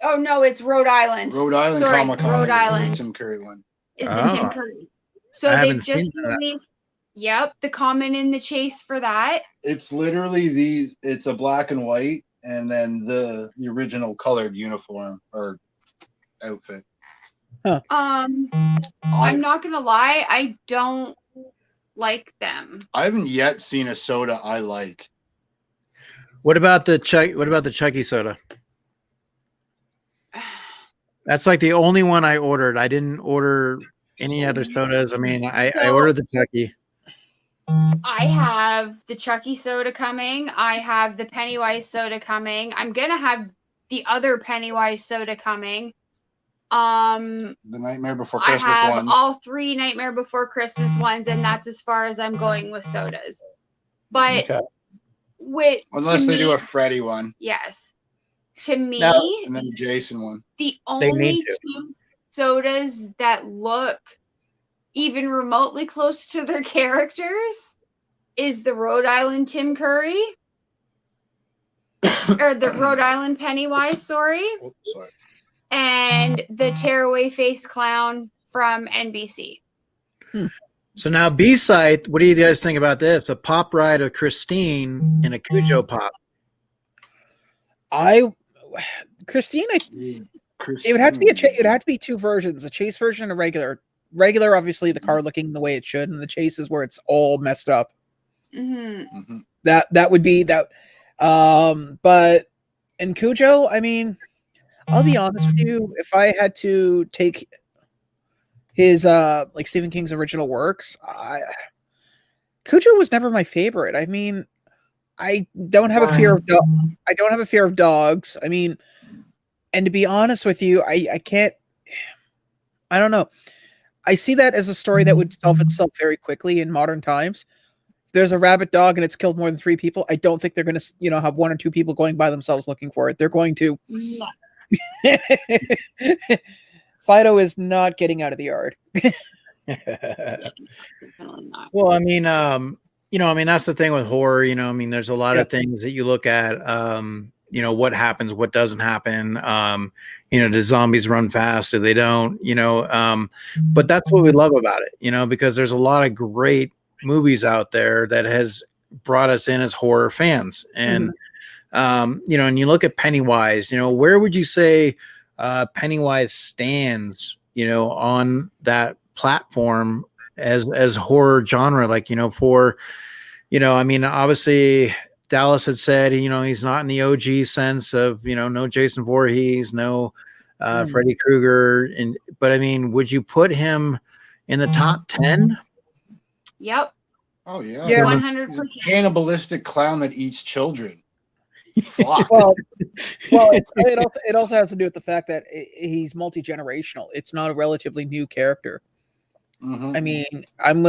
H: Oh no, it's Rhode Island.
G: Rhode Island
H: Sorry,
G: Comic-Con.
H: Rhode Island.
G: Tim Curry one.
H: Is the Tim Curry. So
A: I
H: they've
A: haven't
H: just
A: seen that.
H: released. Yep, the common in the chase for that.
G: It's literally it's a black and white and then the original colored uniform or outfit.
H: I'm not gonna lie, I don't like them.
G: I haven't yet seen a soda I like.
A: What about the Chucky soda? That's like the only one I ordered. I didn't order any other sodas. I mean, I ordered the Chucky.
H: I have the Chucky soda coming. I have the Pennywise soda coming. I'm gonna have the other Pennywise soda coming.
G: The Nightmare Before Christmas
H: I have
G: ones.
H: all 3 Nightmare Before Christmas ones, and that's as far as I'm going with sodas. But
G: Unless they do a Freddy one.
H: Yes. To me,
G: and then a Jason one.
H: The only 2 sodas that look even remotely close to their characters is the Rhode Island Tim Curry or the Rhode Island Pennywise, sorry,
G: Oh, sorry.
H: and the Tearaway Face Clown from NBC.
A: So now B-side, what do you guys think about this? A pop ride of Christine and a Cujo pop.
F: Christine,
G: Ooh,
F: it would have to be
G: Christine.
F: it would have to be two versions: a chase version and a regular. Regular, obviously, the car looking the way it should, and the chase is where it's all messed up.
H: Mm-hmm.
G: Mhm.
F: That would be that. But in Cujo, I mean, I'll be honest with you. If I had to take his like Stephen King's original works, Cujo was never my favorite. I mean, I don't have a fear of I don't have a fear of dogs. I mean, and to be honest with you, I can't. I don't know. I see that as a story that would solve itself very quickly in modern times. If there's a rabid dog and it's killed more than 3 people, I don't think they're going to, have 1 or 2 people going by themselves looking for it. They're going to. Fido is not getting out of the yard.
H: Definitely not.
A: Well, I mean, that's the thing with horror. I mean, there's a lot of things that you look at. What happens, what doesn't happen. Do zombies run fast or they don't? But that's what we love about it. Because there's a lot of great movies out there that has brought us in as horror fans, and and you look at Pennywise. Where would you say Pennywise stands? On that platform as horror genre, like for I mean, obviously Dallas had said he's not in the OG sense of no Jason Voorhees, no Freddy Krueger, but I mean, would you put him in the top 10?
H: Yep.
G: Oh yeah,
F: Yeah.
H: 100%.
G: Cannibalistic clown that eats children. Fuck.
F: Well, it also has to do with the fact that he's multi-generational. It's not a relatively new character.
G: Mhm.
F: I mean, I'm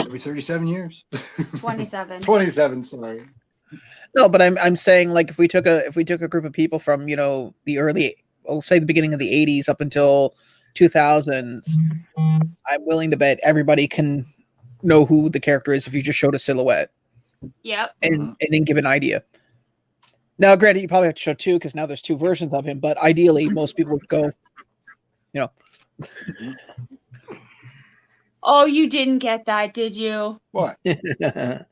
G: Every 37 years.
H: 27.
G: 27. Sorry.
F: no, but I'm saying, like, if we took a group of people from the early, I'll say the beginning of the 80s up until 2000s, I'm willing to bet everybody can know who the character is if you just showed a silhouette
H: Yep.
F: and then give an idea. Now, granted, you probably have to show 2 because now there's 2 versions of him, but ideally, most people would go,
H: Oh, you didn't get that, did you?
G: What?
H: It's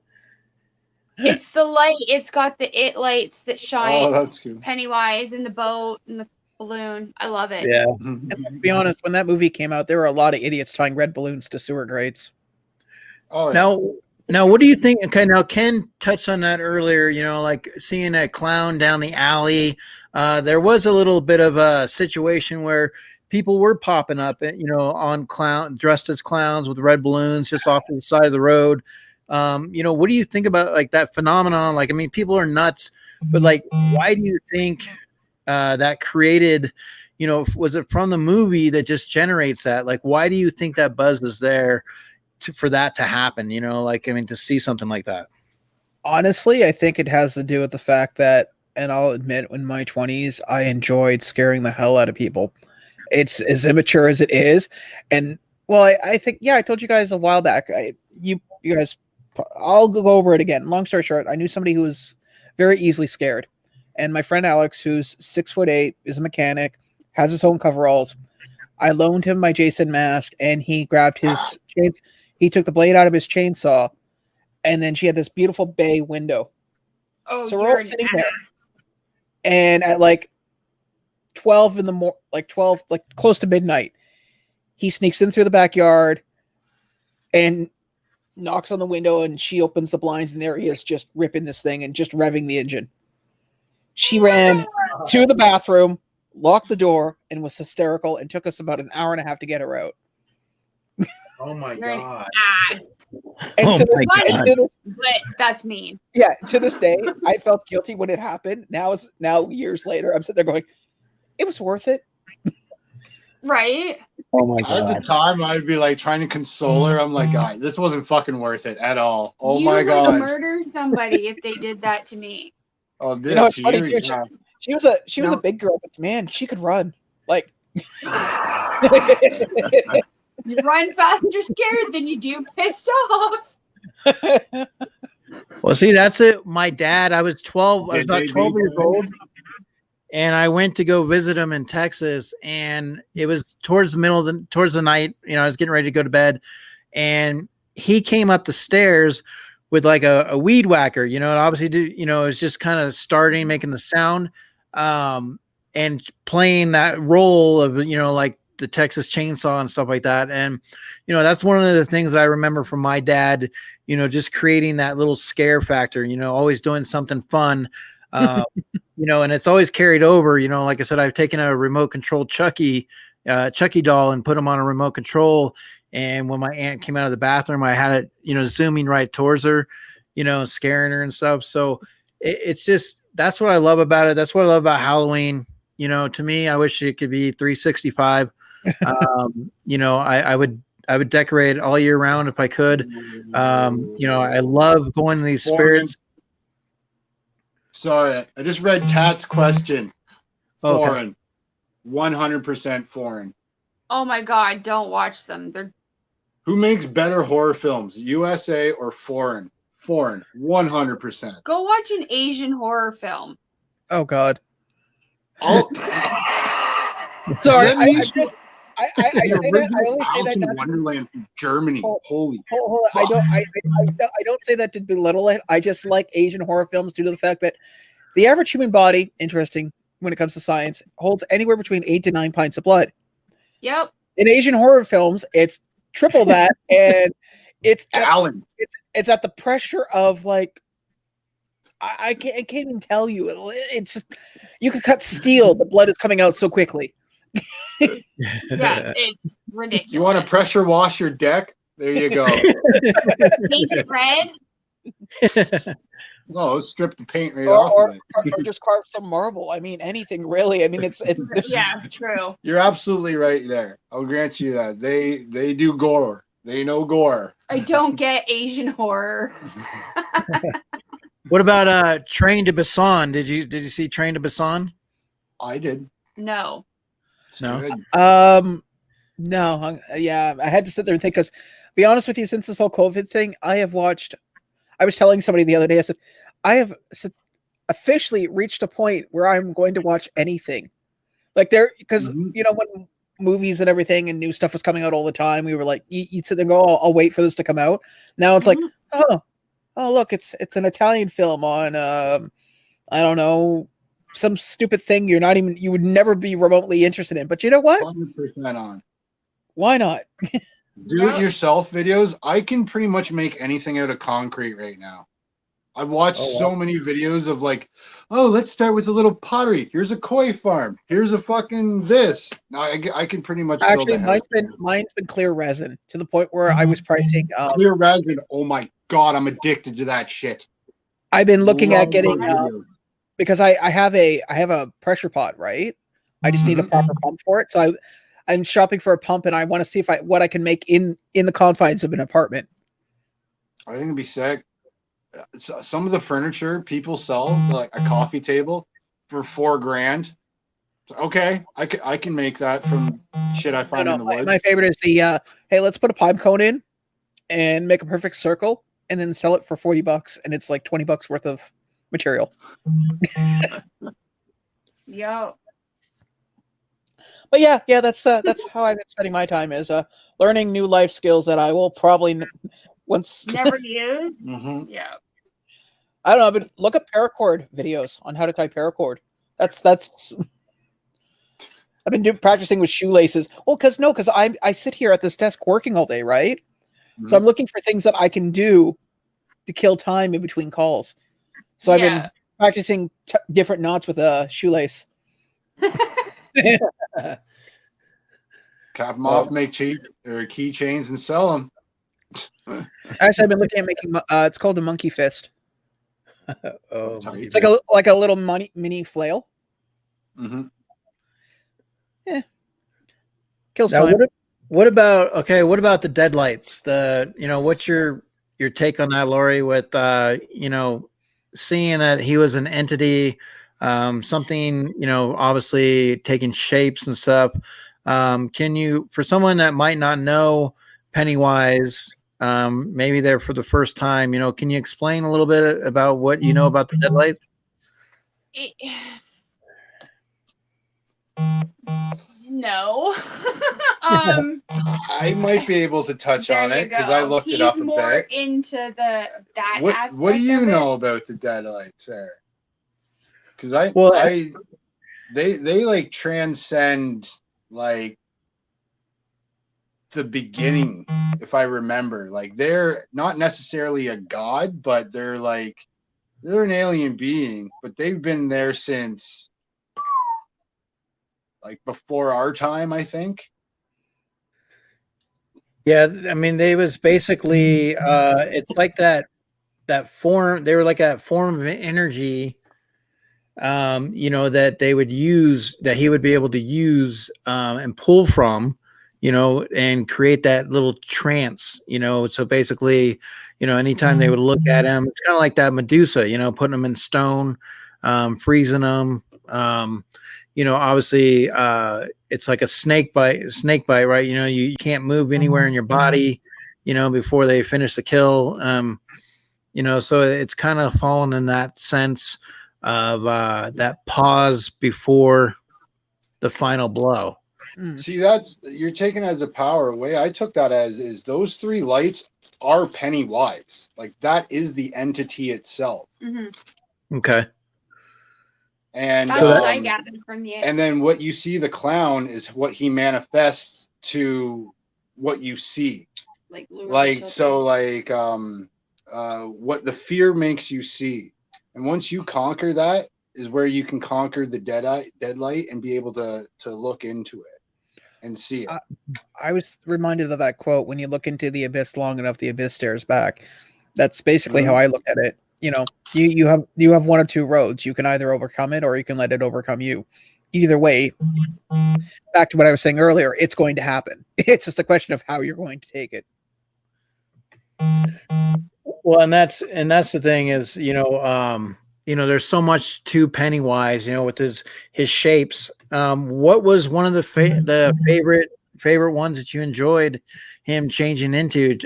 H: the light. It's got the it lights that
G: Oh,
H: shine
G: that's good.
H: Pennywise in the boat and the balloon. I love it.
A: Yeah.
F: And let's be honest, when that movie came out, there were a lot of idiots tying red balloons to sewer grates.
G: Oh, yeah.
A: Now, what do you think? Okay, now Ken touched on that earlier. Like seeing a clown down the alley. There was a little bit of a situation where people were popping up, on dressed as clowns with red balloons just off to the side of the road. What do you think about like that phenomenon? Like, I mean, people are nuts, but like, why do you think that created? Was it from the movie that just generates that? Like, why do you think that buzz is there for that to happen? To see something like that.
F: Honestly, I think it has to do with the fact that, and I'll admit, in my 20s, I enjoyed scaring the hell out of people. It's as immature as it is, and well, I think, I told you guys a while back. You guys, I'll go over it again. Long story short, I knew somebody who was very easily scared, and my friend Alex, who's 6'8", is a mechanic, has his own coveralls. I loaned him my Jason mask, and he grabbed his chains. He took the blade out of his chainsaw, and then she had this beautiful bay window.
H: Oh,
F: So we're
H: you're
F: all
H: an
F: sitting
H: ass.
F: there, and at like 12 in the morning, like close to midnight, he sneaks in through the backyard and knocks on the window, and she opens the blinds, and there he is, just ripping this thing and just revving the engine. She ran to the bathroom, locked the door, and was hysterical, and took us about an hour and a half to get her out.
A: Oh my
H: You're an
A: god!
H: ass.
F: And
A: Oh
F: to
A: my
F: this,
A: God.
F: and to this,
H: But that's mean.
F: yeah, to this day, I felt guilty when it happened. Now years later, I'm sitting there going, it was worth it.
H: Right?
A: Oh my
G: At the
A: god!
G: time, I'd be like trying to console her. I'm like, God, this wasn't fucking worth it at all. Oh
H: you
G: my
H: would
G: god.
H: murder somebody if they did that to me.
G: Oh, did
F: It's
G: to
F: funny,
G: you?
F: too.
G: Yeah.
F: She was a
G: No.
F: big girl, but man, she could run. Like,
H: You run fast and you're scared, then you do pissed off.
A: Well, see, that's it. My dad, I was 12, I was
G: Did
A: about
G: they
A: 12 years
G: beat
A: old, and I went to go visit him in Texas, and it was towards towards the night, I was getting ready to go to bed, and he came up the stairs with like a weed whacker, and obviously it was just kind of starting making the sound, and playing that role of, like the Texas chainsaw and stuff like that. And, that's one of the things that I remember from my dad, just creating that little scare factor, always doing something fun. And it's always carried over, like I said, I've taken a remote control Chucky doll and put him on a remote control. And when my aunt came out of the bathroom, I had it, zooming right towards her, scaring her and stuff. So it's just, that's what I love about it. That's what I love about Halloween. To me, I wish it could be 365. I would decorate all year round if I could. I love going to these spirits.
G: Sorry, I just read Tat's question.
A: Okay.
G: Foreign. 100% foreign.
H: Oh my god, don't watch them. They're
G: Who makes better horror films, USA or foreign? Foreign, 100%.
H: go watch an Asian horror film.
F: Oh God.
G: I'll,
F: Sorry,
G: That means-
F: I say that. I only say
G: Alice
F: that
G: in
F: not.
G: Wonderland from Germany. Holy.
F: Hold on. I don't say that to belittle it. I just like Asian horror films due to the fact that the average human body, interesting when it comes to science, holds anywhere between 8 to 9 pints of blood.
H: Yep.
F: In Asian horror films, it's triple that, and it's
G: Gallon.
F: it's at the pressure of like I can't even tell you. It's you could cut steel. The blood is coming out so quickly.
H: Yeah, it's ridiculous.
G: You want to pressure wash your deck? There you go.
H: paint it red?
G: No, strip the paint right off
F: Or,
G: of it.
F: or just carve some marble. I mean, anything really. I mean, it's
H: Yeah, true.
G: You're absolutely right there. I'll grant you that. They do gore. They know gore.
H: I don't get Asian horror.
A: What about Train to Busan? Did you see Train to Busan?
G: I did.
H: No.
G: It's
A: No.
G: good.
F: No, yeah, I had to sit there and think because, be honest with you, since this whole COVID thing, I was telling somebody the other day, I said, I have officially reached a point where I'm going to watch anything. Like because
G: Mhm.
F: when movies and everything and new stuff was coming out all the time, we were like, you'd sit there and go, oh, I'll wait for this to come out. Now it's like, oh, look, it's an Italian film on, I don't know, some stupid thing you would never be remotely interested in. But you know what?
G: 100% on.
F: Why not?
G: Do-it-yourself videos. I can pretty much make anything out of concrete right now. I've watched so many videos of like, oh, let's start with a little pottery. Here's a koi farm. Here's a fucking this. Now I can pretty much build
F: Actually,
G: a house.
F: mine's been clear resin to the point where I was pricing.
G: Clear resin. Oh my god, I'm addicted to that shit.
F: I've been looking at
G: Love
F: getting
G: those videos.
F: because I have a pressure pot, right? I just need a proper pump for it. So I'm shopping for a pump, and I want to see what I can make in the confines of an apartment.
G: I think it'd be sick. Some of the furniture people sell, like a coffee table, for $4,000. Okay, I can make that from shit I find in the woods.
F: My favorite is the hey, let's put a pipe cone in and make a perfect circle, and then sell it for $40, and it's like $20 worth of material.
H: Yo.
F: But yeah, that's how I've been spending my time is learning new life skills that I will probably once
H: Never used?
G: Mhm.
H: Yeah.
F: I don't know, but look up paracord videos on how to tie paracord. That's I've been practicing with shoelaces. Well, because I sit here at this desk working all day, right? So I'm looking for things that I can do to kill time in between calls. So I've been practicing different knots with a shoelace.
G: Cap them off, make cheap or keychains and sell them.
F: Actually, I've been looking at making. It's called the monkey fist.
A: Oh,
F: It's like a little mini flail.
G: Mm-hmm.
F: Kills
A: now,
F: time.
A: what about the deadlights? What's your take on that, Lori? With seeing that he was an entity, something obviously taking shapes and stuff. Can you, for someone that might not know Pennywise, maybe there for the first time, can you explain a little bit about what you know about the deadlight?
H: No.
G: I might be able to touch
H: there
G: on
H: you
G: it because I
H: go.
G: looked
H: He's
G: it up a
H: more
G: bit.
H: into that
G: What
H: aspect
G: do you
H: of
G: know
H: it.
G: about the deadlights there? Because they like transcend like the beginning, if I remember. Like they're not necessarily a god, but they're an alien being, but they've been there since like before our time, I think.
A: Yeah, I mean, they was basically it's like that form. They were like a form of energy, that they would use, that he would be able to use and pull from, and create that little trance. So basically, anytime they would look at him, it's kind of like that Medusa, putting them in stone, freezing them. Obviously, it's like a snake bite, right? You can't move anywhere in your body, before they finish the kill. So it's kind of fallen in that sense of that pause before the final blow.
G: See, that's you're taking as a power away. I took that as is those three lights are Pennywise. Like that is the entity itself.
H: Mm-hmm.
A: Okay.
G: And
H: that's what I gathered from you.
G: And then what you see, the clown, is what he manifests to what you see. What the fear makes you see. And once you conquer that is where you can conquer the deadlight and be able to look into it and see it.
F: I was reminded of that quote, when you look into the abyss long enough, the abyss stares back. That's basically how I look at it. You have one or two roads. You can either overcome it or you can let it overcome you. Either way, back to what I was saying earlier, it's going to happen. It's just a question of how you're going to take it.
A: Well, and that's the thing is, there's so much to Pennywise, with his shapes. What was one of the favorite ones that you enjoyed him changing into,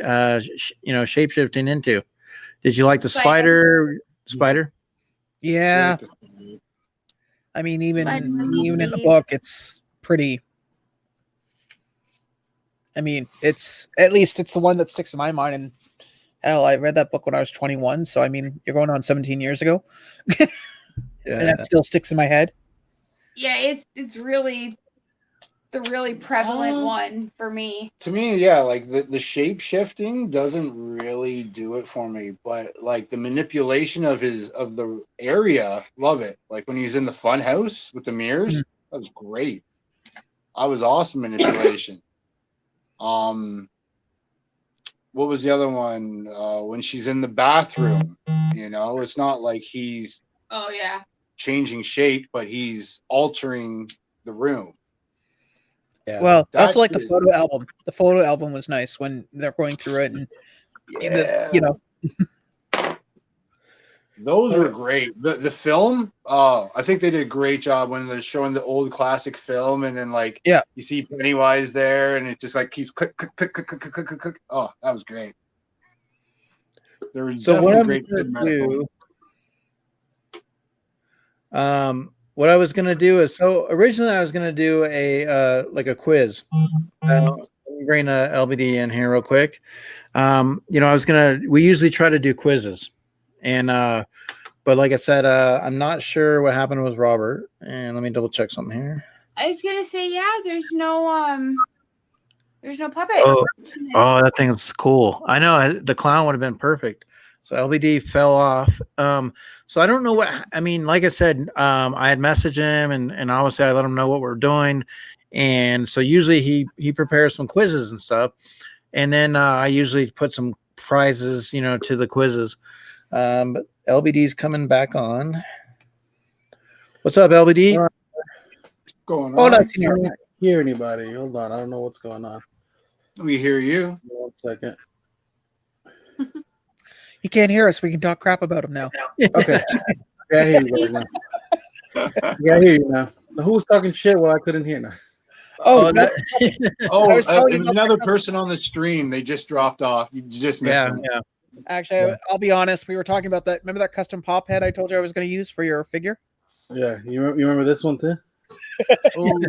A: shape-shifting into? Did you like the spider?
F: Yeah. I mean, even in the book, it's pretty. I mean, it's the one that sticks in my mind. And hell, I read that book when I was 21. So I mean, you're going on 17 years ago, and that still sticks in my head.
H: Yeah, it's really the really prevalent one for me.
G: To me, yeah, like the shape shifting doesn't really do it for me, but like the manipulation of the area, love it. Like when he's in the fun house with the mirrors, that was great. I was awesome manipulation. What was the other one? When she's in the bathroom, it's not like he's changing shape, but he's altering the room.
F: Yeah. Well, I also like the photo album. The photo album was nice when they're going through it, and
G: those were great. The film, I think they did a great job when they're showing the old classic film, and then you see Pennywise there, and it just like keeps click click click click click click click click. Oh, that was great. There was definitely great.
A: What I was gonna do is, so originally I was gonna do a quiz. Let me bring LBD in here real quick. We usually try to do quizzes, and but like I said, I'm not sure what happened with Robert. And let me double check something here.
H: I was gonna say, there's no puppet.
A: Oh, that thing's cool. I know the clown would have been perfect. So LBD fell off. So I don't know like I said, I had messaged him and obviously I let him know what we're doing. And so usually he prepares some quizzes and stuff. And then I usually put some prizes, to the quizzes. But LBD's coming back on. What's up, LBD?
G: What's going on?
I: Hold on, I can't hear anybody. Hold on. I don't know what's going on.
G: We hear you.
I: 1 second.
F: He can't hear us. We can talk crap about him now.
I: Okay. Yeah, I hear you guys now. Yeah, I hear you now. Who was talking shit while I couldn't hear now?
F: Oh,
A: that-
G: Oh,
F: was telling
G: it
F: you
G: was
F: about
G: another
F: that.
G: person on the stream. They just dropped off. You just missed
A: yeah,
G: them.
A: yeah.
F: Actually,
A: Yeah.
F: I'll be honest. We were talking about that. Remember that custom pop head I told you I was going to use for your figure?
I: Yeah, you remember this one too?
G: Oh,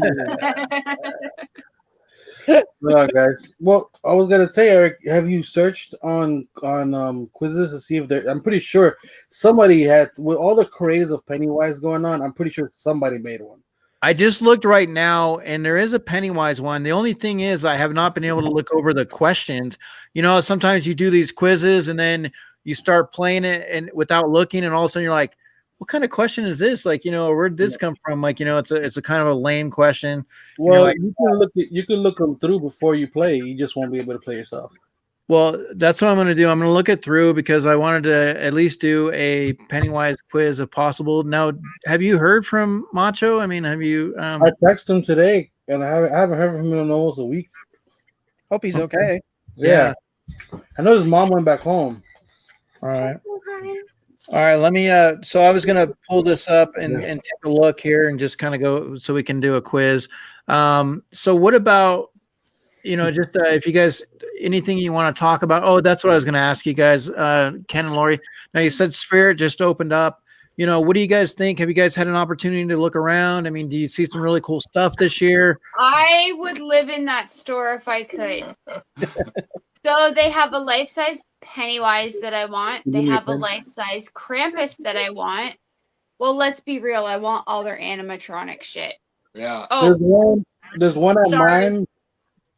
I: No, guys. Well, I was gonna say, Eric, have you searched on quizzes to see if there? I'm pretty sure somebody had, with all the craze of Pennywise going on. I'm pretty sure somebody made one.
A: I just looked right now, and there is a Pennywise one. The only thing is, I have not been able to look over the questions. You know, sometimes you do these quizzes, and then you start playing it, and without looking, and all of a sudden you're like, "What kind of question is this?" Like, where'd this come from? Like, it's a kind of a lame question.
I: Well,
A: like,
I: you can look them through before you play. You just won't be able to play yourself.
A: Well, that's what I'm going to do. I'm going to look it through because I wanted to at least do a Pennywise quiz if possible. Now, have you heard from Macho? I mean, have you?
I: I texted him today, and I haven't heard from him in almost a week.
F: Hope he's okay.
I: Yeah. I know his mom went back home.
A: All right. All right. Let me. So I was going to pull this up and take a look here and just kind of go so we can do a quiz. So what about, just if you guys, anything you want to talk about? Oh, that's what I was going to ask you guys, Ken and Lori. Now you said Spirit just opened up. What do you guys think? Have you guys had an opportunity to look around? I mean, do you see some really cool stuff this year?
H: I would live in that store if I could. So they have a life-size Pennywise that I want. They have a life-size Krampus that I want. Well, let's be real. I want all their animatronic shit.
G: yeah.
H: Oh,
I: There's one at
H: Sorry.
I: mine,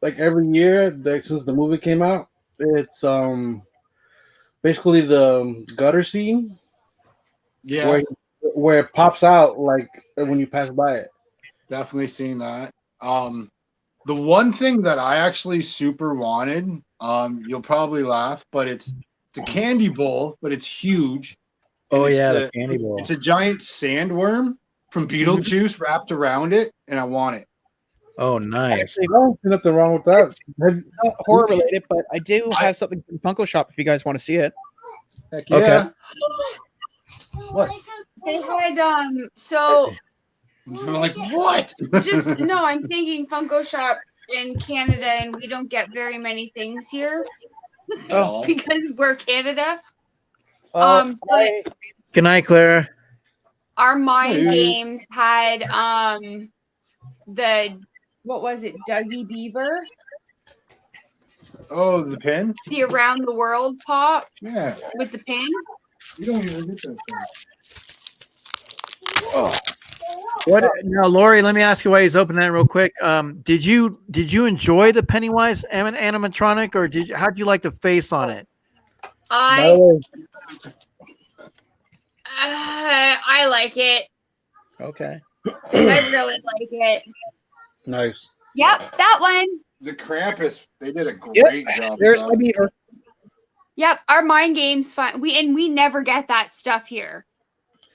I: like every year, since the movie came out. It's basically the gutter scene
G: Yeah.
I: where it pops out like when you pass by it.
G: Definitely seen that. The one thing that I actually super wanted, you'll probably laugh, but it's a candy bowl, but it's huge.
A: Oh,
G: And it's
A: yeah, the candy bowl.
G: It's a giant sandworm from Beetlejuice wrapped around it, and I want it.
A: Oh, nice.
F: Actually,
I: Nothing wrong with that.
F: not horror related, but I do have something from Funko Shop if you guys want to see it.
G: Heck yeah.
A: Okay.
G: What?
H: they had so
G: I'm like, what?
H: just no, I'm thinking Funko Shop in Canada, and we don't get very many things here
G: Oh.
H: because we're Canada.
F: Well,
H: But
A: Good night, Clara.
H: our mind
G: Hey.
H: games had the what was it, Dougie Beaver,
G: Oh, the pin?
H: the Around the World pop
G: Yeah.
H: with the pin.
G: You don't even get that thing.
A: What now, Lori? Let me ask you why he's opening that real quick. Did you enjoy the Pennywise animatronic, or how'd you like the face on it?
I: By the way,
H: I like it.
A: Okay.
H: I really like it.
I: nice.
H: Yep, that one.
G: The Krampus, they did a great
F: Yep,
G: job.
F: there's
G: with
F: my
G: that.
F: beaver.
H: Yep, our mind games fun. We never get that stuff here.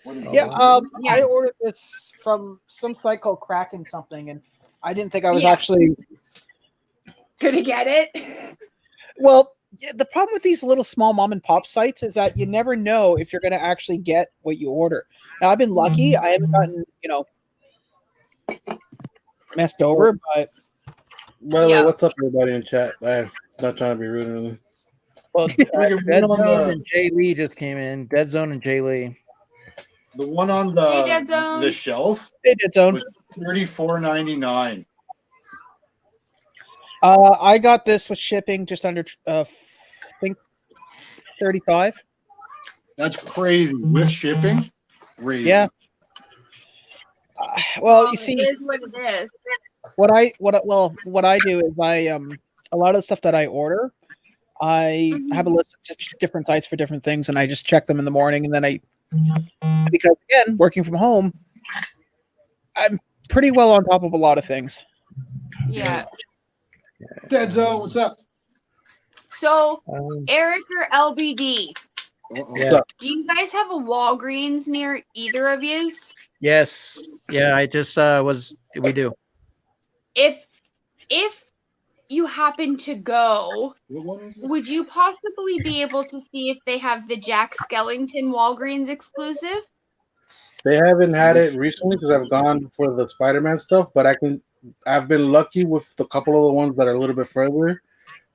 G: What is
F: Yeah,
G: that?
H: Yeah.
F: I ordered this from some site called Kraken something, and I didn't think I was
H: Yeah.
F: actually.
H: Gonna get it.
F: Well, yeah, the problem with these little small mom and pop sites is that you never know if you're going to actually get what you order. Now, I've been lucky; I haven't gotten messed over, but
I: By the way,
H: Yeah.
I: what's up, everybody in chat? I'm not trying to be rude or anything.
A: Well,
G: Look at
A: Dead
G: me on
A: Zone
G: the-
A: and Jay Lee just came in. Dead Zone and Jay Lee.
G: The one on
H: Hey, Dead Zone.
G: the shelf
F: they did zone.
G: was $34.99.
F: I got this with shipping just under, I think, 35.
G: That's crazy. With shipping? Crazy.
F: Yeah. Well, you see,
H: it is what it is.
F: what I do is I a lot of the stuff that I order, I have a list of just different sites for different things, and I just check them in the morning, and then because again, working from home, I'm pretty well on top of a lot of things.
H: Yeah.
G: Dead Zone, what's up?
H: So, Eric or LBD,
G: Uh-oh.
A: Yeah.
H: do you guys have a Walgreens near either of yous?
A: Yes. Yeah, I just we do.
H: If you happen to go,
G: What one is it?
H: would you possibly be able to see if they have the Jack Skellington Walgreens exclusive?
I: They haven't had it recently because I've gone for the Spider-Man stuff, but I've been lucky with a couple of the ones that are a little bit further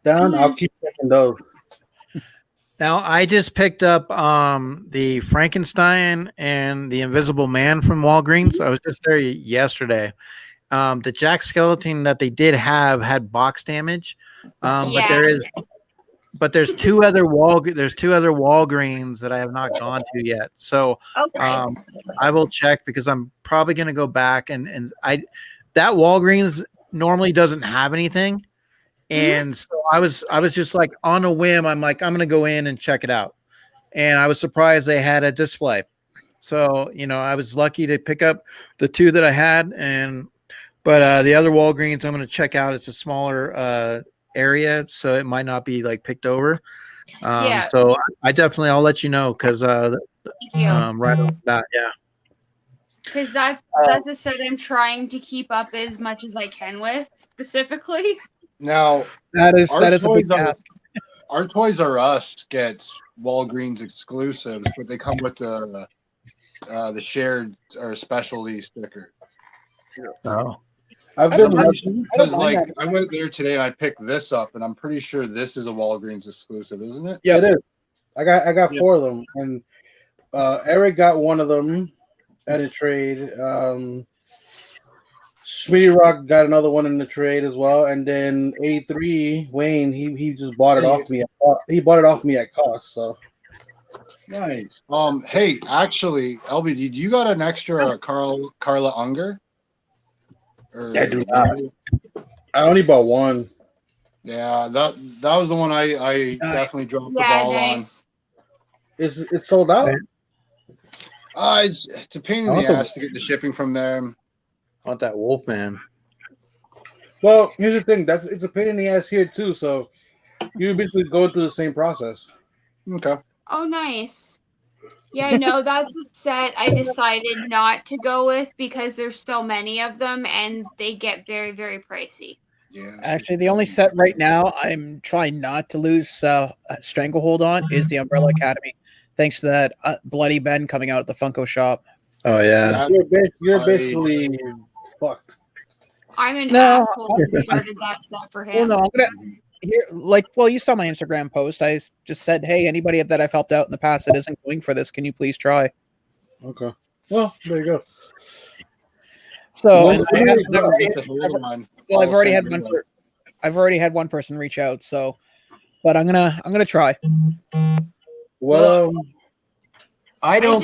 I: down. I'll keep checking those.
A: Now I just picked up the Frankenstein and the Invisible Man from Walgreens. I was just there yesterday. The Jack Skeleton that they did have had box damage, but
H: Yeah.
A: there's two other Walgreens that I have not gone to yet. So
H: Okay.
A: I will check because I'm probably going to go back and that Walgreens normally doesn't have anything. And so I was just like on a whim, I'm like, I'm going to go in and check it out. And I was surprised they had a display. So, I was lucky to pick up the two that I had. But the other Walgreens I'm going to check out. It's a smaller area, so it might not be like picked over.
H: Yeah.
A: So I'll let you know because
H: Thank you.
A: right off the bat, yeah.
H: Because that's a set I'm trying to keep up as much as I can with, specifically.
G: Now,
F: That is a big
G: Toys R-
F: task.
G: our Toys R Us gets Walgreens exclusives, but they come with the shared or specialty sticker.
A: Oh,
I: I've been
G: Because like I went there today and I picked this up, and I'm pretty sure this is a Walgreens exclusive, isn't it?
I: Yeah, it is. I got 4 of them, and Eric got one of them at a trade. Sweetie Rock got another one in the trade as well, and then 83 Wayne he just bought it off me. He bought it off me at cost. So
G: nice. Hey, actually, LB, did you got an extra Carla Unger?
I: I do not. I only bought one.
G: Yeah, that was the one I definitely dropped the ball on.
I: It's sold out.
G: It's a pain in the ass to get the shipping from them.
A: I want that Wolfman.
I: Well, here's the thing. It's a pain in the ass here too. So you basically go through the same process.
G: Okay.
H: Oh, nice. Yeah, no, that's a set I decided not to go with because there's so many of them and they get very, very pricey.
G: Yeah.
F: Actually, the only set right now I'm trying not to lose stranglehold on is the Umbrella Academy. Thanks to that Bloody Ben coming out at the Funko shop.
A: Oh yeah.
I: You're basically fucked.
H: I'm an asshole who started that set for him.
F: Well, no, I'm gonna you saw my Instagram post. I just said, hey, anybody that I've helped out in the past that isn't going for this, can you please try?
I: Okay. Well, there you go.
F: So
G: I've
F: already had one person reach out. So, but I'm gonna try.
I: Well,
A: I don't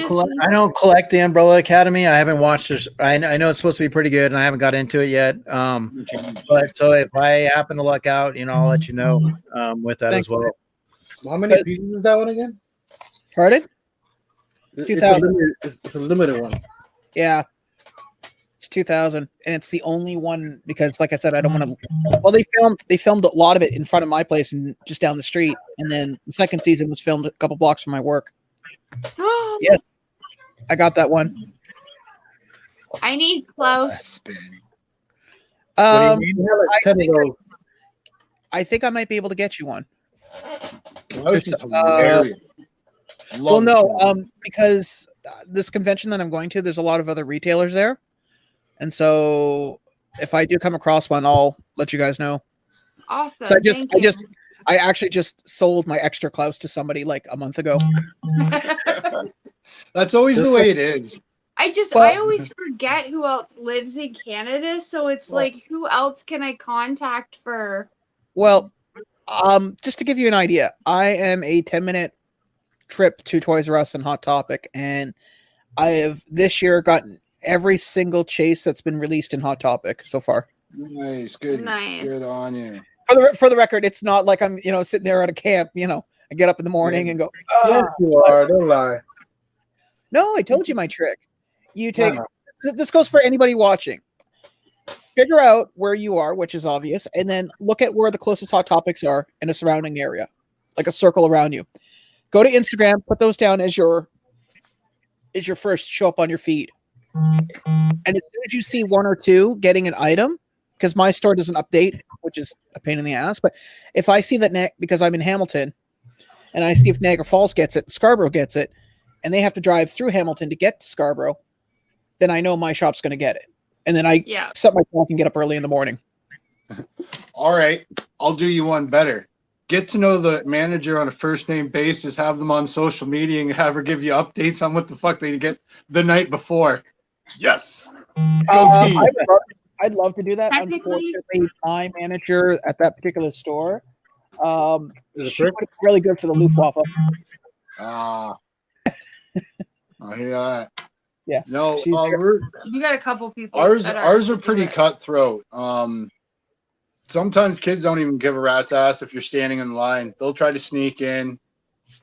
A: collect the Umbrella Academy. I haven't watched this. I know it's supposed to be pretty good, and I haven't got into it yet. But so if I happen to luck out, I'll let you know with that as well.
I: How many pieces is that one again?
F: Pardon?
I: 2,000. It's a limited one.
F: Yeah. It's 2,000, and it's the only one because, like I said, I don't want to. Well, they filmed a lot of it in front of my place and just down the street, and then the second season was filmed a couple blocks from my work. Yes, I got that one.
H: I need close.
F: I think I might be able to get you one. Well, no, because this convention that I'm going to, there's a lot of other retailers there. And so if I do come across one, I'll let you guys know.
H: Awesome.
F: So I actually just sold my extra Klaus to somebody like a month ago.
G: That's always the way it is.
H: I always forget who else lives in Canada. So it's like, who else can I contact for?
F: Well, just to give you an idea, I am a 10-minute trip to Toys R Us and Hot Topic, and I have this year gotten every single chase that's been released in Hot Topic so far.
G: Nice, good on you.
F: For the record, it's not like I'm sitting there at a camp. I get up in the morning and go.
I: Yes, you are. Don't lie.
F: No, I told you my trick. You take this goes for anybody watching. Figure out where you are, which is obvious, and then look at where the closest Hot Topics are in a surrounding area, like a circle around you. Go to Instagram, put those down as your first show up on your feed. And as soon as you see one or two getting an item, because my store doesn't update, which is a pain in the ass, but if I see that because I'm in Hamilton, and I see if Niagara Falls gets it, Scarborough gets it, and they have to drive through Hamilton to get to Scarborough, then I know my shop's going to get it. and then I
H: Yeah.
F: set my clock and get up early in the morning.
G: All right, I'll do you one better. Get to know the manager on a first name basis, have them on social media, and have her give you updates on what the fuck they get the night before. Yes. Go team.
F: I'd love to do that.
H: Technically-
F: Unfortunately, my manager at that particular store,
I: Is it
F: she
I: Frick?
F: would be really good for the Luftwaffe.
G: I hear that.
F: Yeah.
G: No,
F: She's there.
G: we're
H: You got a couple people.
G: ours
H: that
G: are
H: do
G: pretty
H: it.
G: cutthroat. Sometimes kids don't even give a rat's ass if you're standing in line. They'll try to sneak in.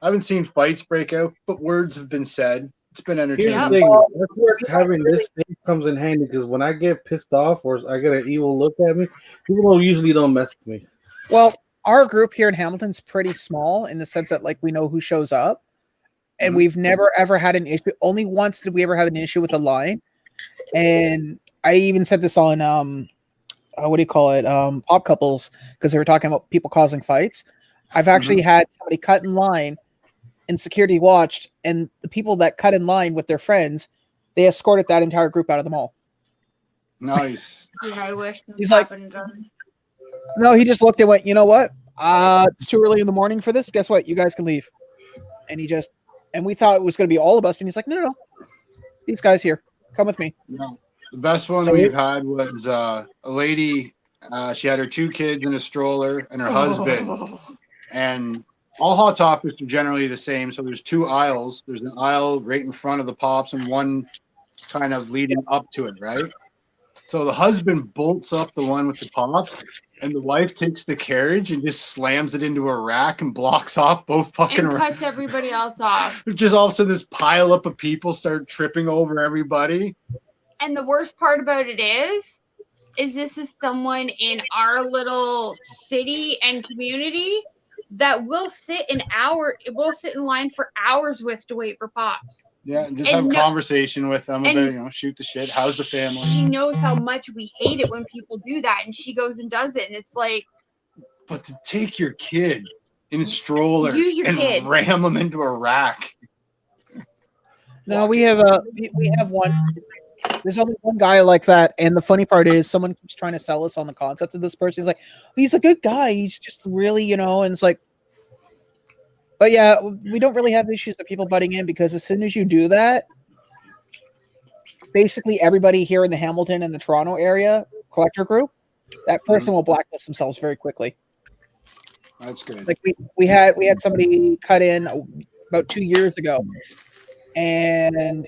G: I haven't seen fights break out, but words have been said. It's been
I: Here's
G: entertaining.
I: the thing. That's where having this thing comes in handy because when I get pissed off or I get an evil look at me, people usually don't mess with me.
F: Well, our group here in Hamilton's pretty small in the sense that like we know who shows up, and we've never ever had an issue. Only once did we ever have an issue with a line, and I even said this on what do you call it, Pop Couples, because they were talking about people causing fights. I've actually had somebody cut in line, and security watched, and the people that cut in line with their friends, they escorted that entire group out of the mall.
G: Nice.
H: Yeah, I wish.
F: He's like, no, he just looked and went, you know what? It's too early in the morning for this. Guess what? You guys can leave. And and we thought it was going to be all of us. And he's like, no. These guys here, come with me.
G: No. The best one we've had was a lady. She had her 2 kids in a stroller and her husband. And all Hot Topics are generally the same. So there's 2 aisles. There's an aisle right in front of the Pops and one kind of leading up to it, right? So the husband bolts up the one with the Pops, and the wife takes the carriage and just slams it into a rack and blocks off both fucking
H: And cuts everybody else off.
G: Just all of a sudden this pile up of people start tripping over everybody.
H: And the worst part about it is this is someone in our little city and community that will sit in line for hours with to wait for Pops.
G: Yeah, and just have a conversation with them about, shoot the shit. How's the family?
H: She knows how much we hate it when people do that, and she goes and does it, and it's like.
G: But to take your kid in a stroller and ram them into a rack.
F: No, we have one. There's only one guy like that, and the funny part is someone keeps trying to sell us on the concept of this person. He's like, he's a good guy. He's just really, and it's like, but yeah, we don't really have issues of people butting in because as soon as you do that, basically everybody here in the Hamilton and the Toronto area collector group, that person will blacklist themselves very quickly.
G: That's good.
F: Like we had somebody cut in about 2 years ago, and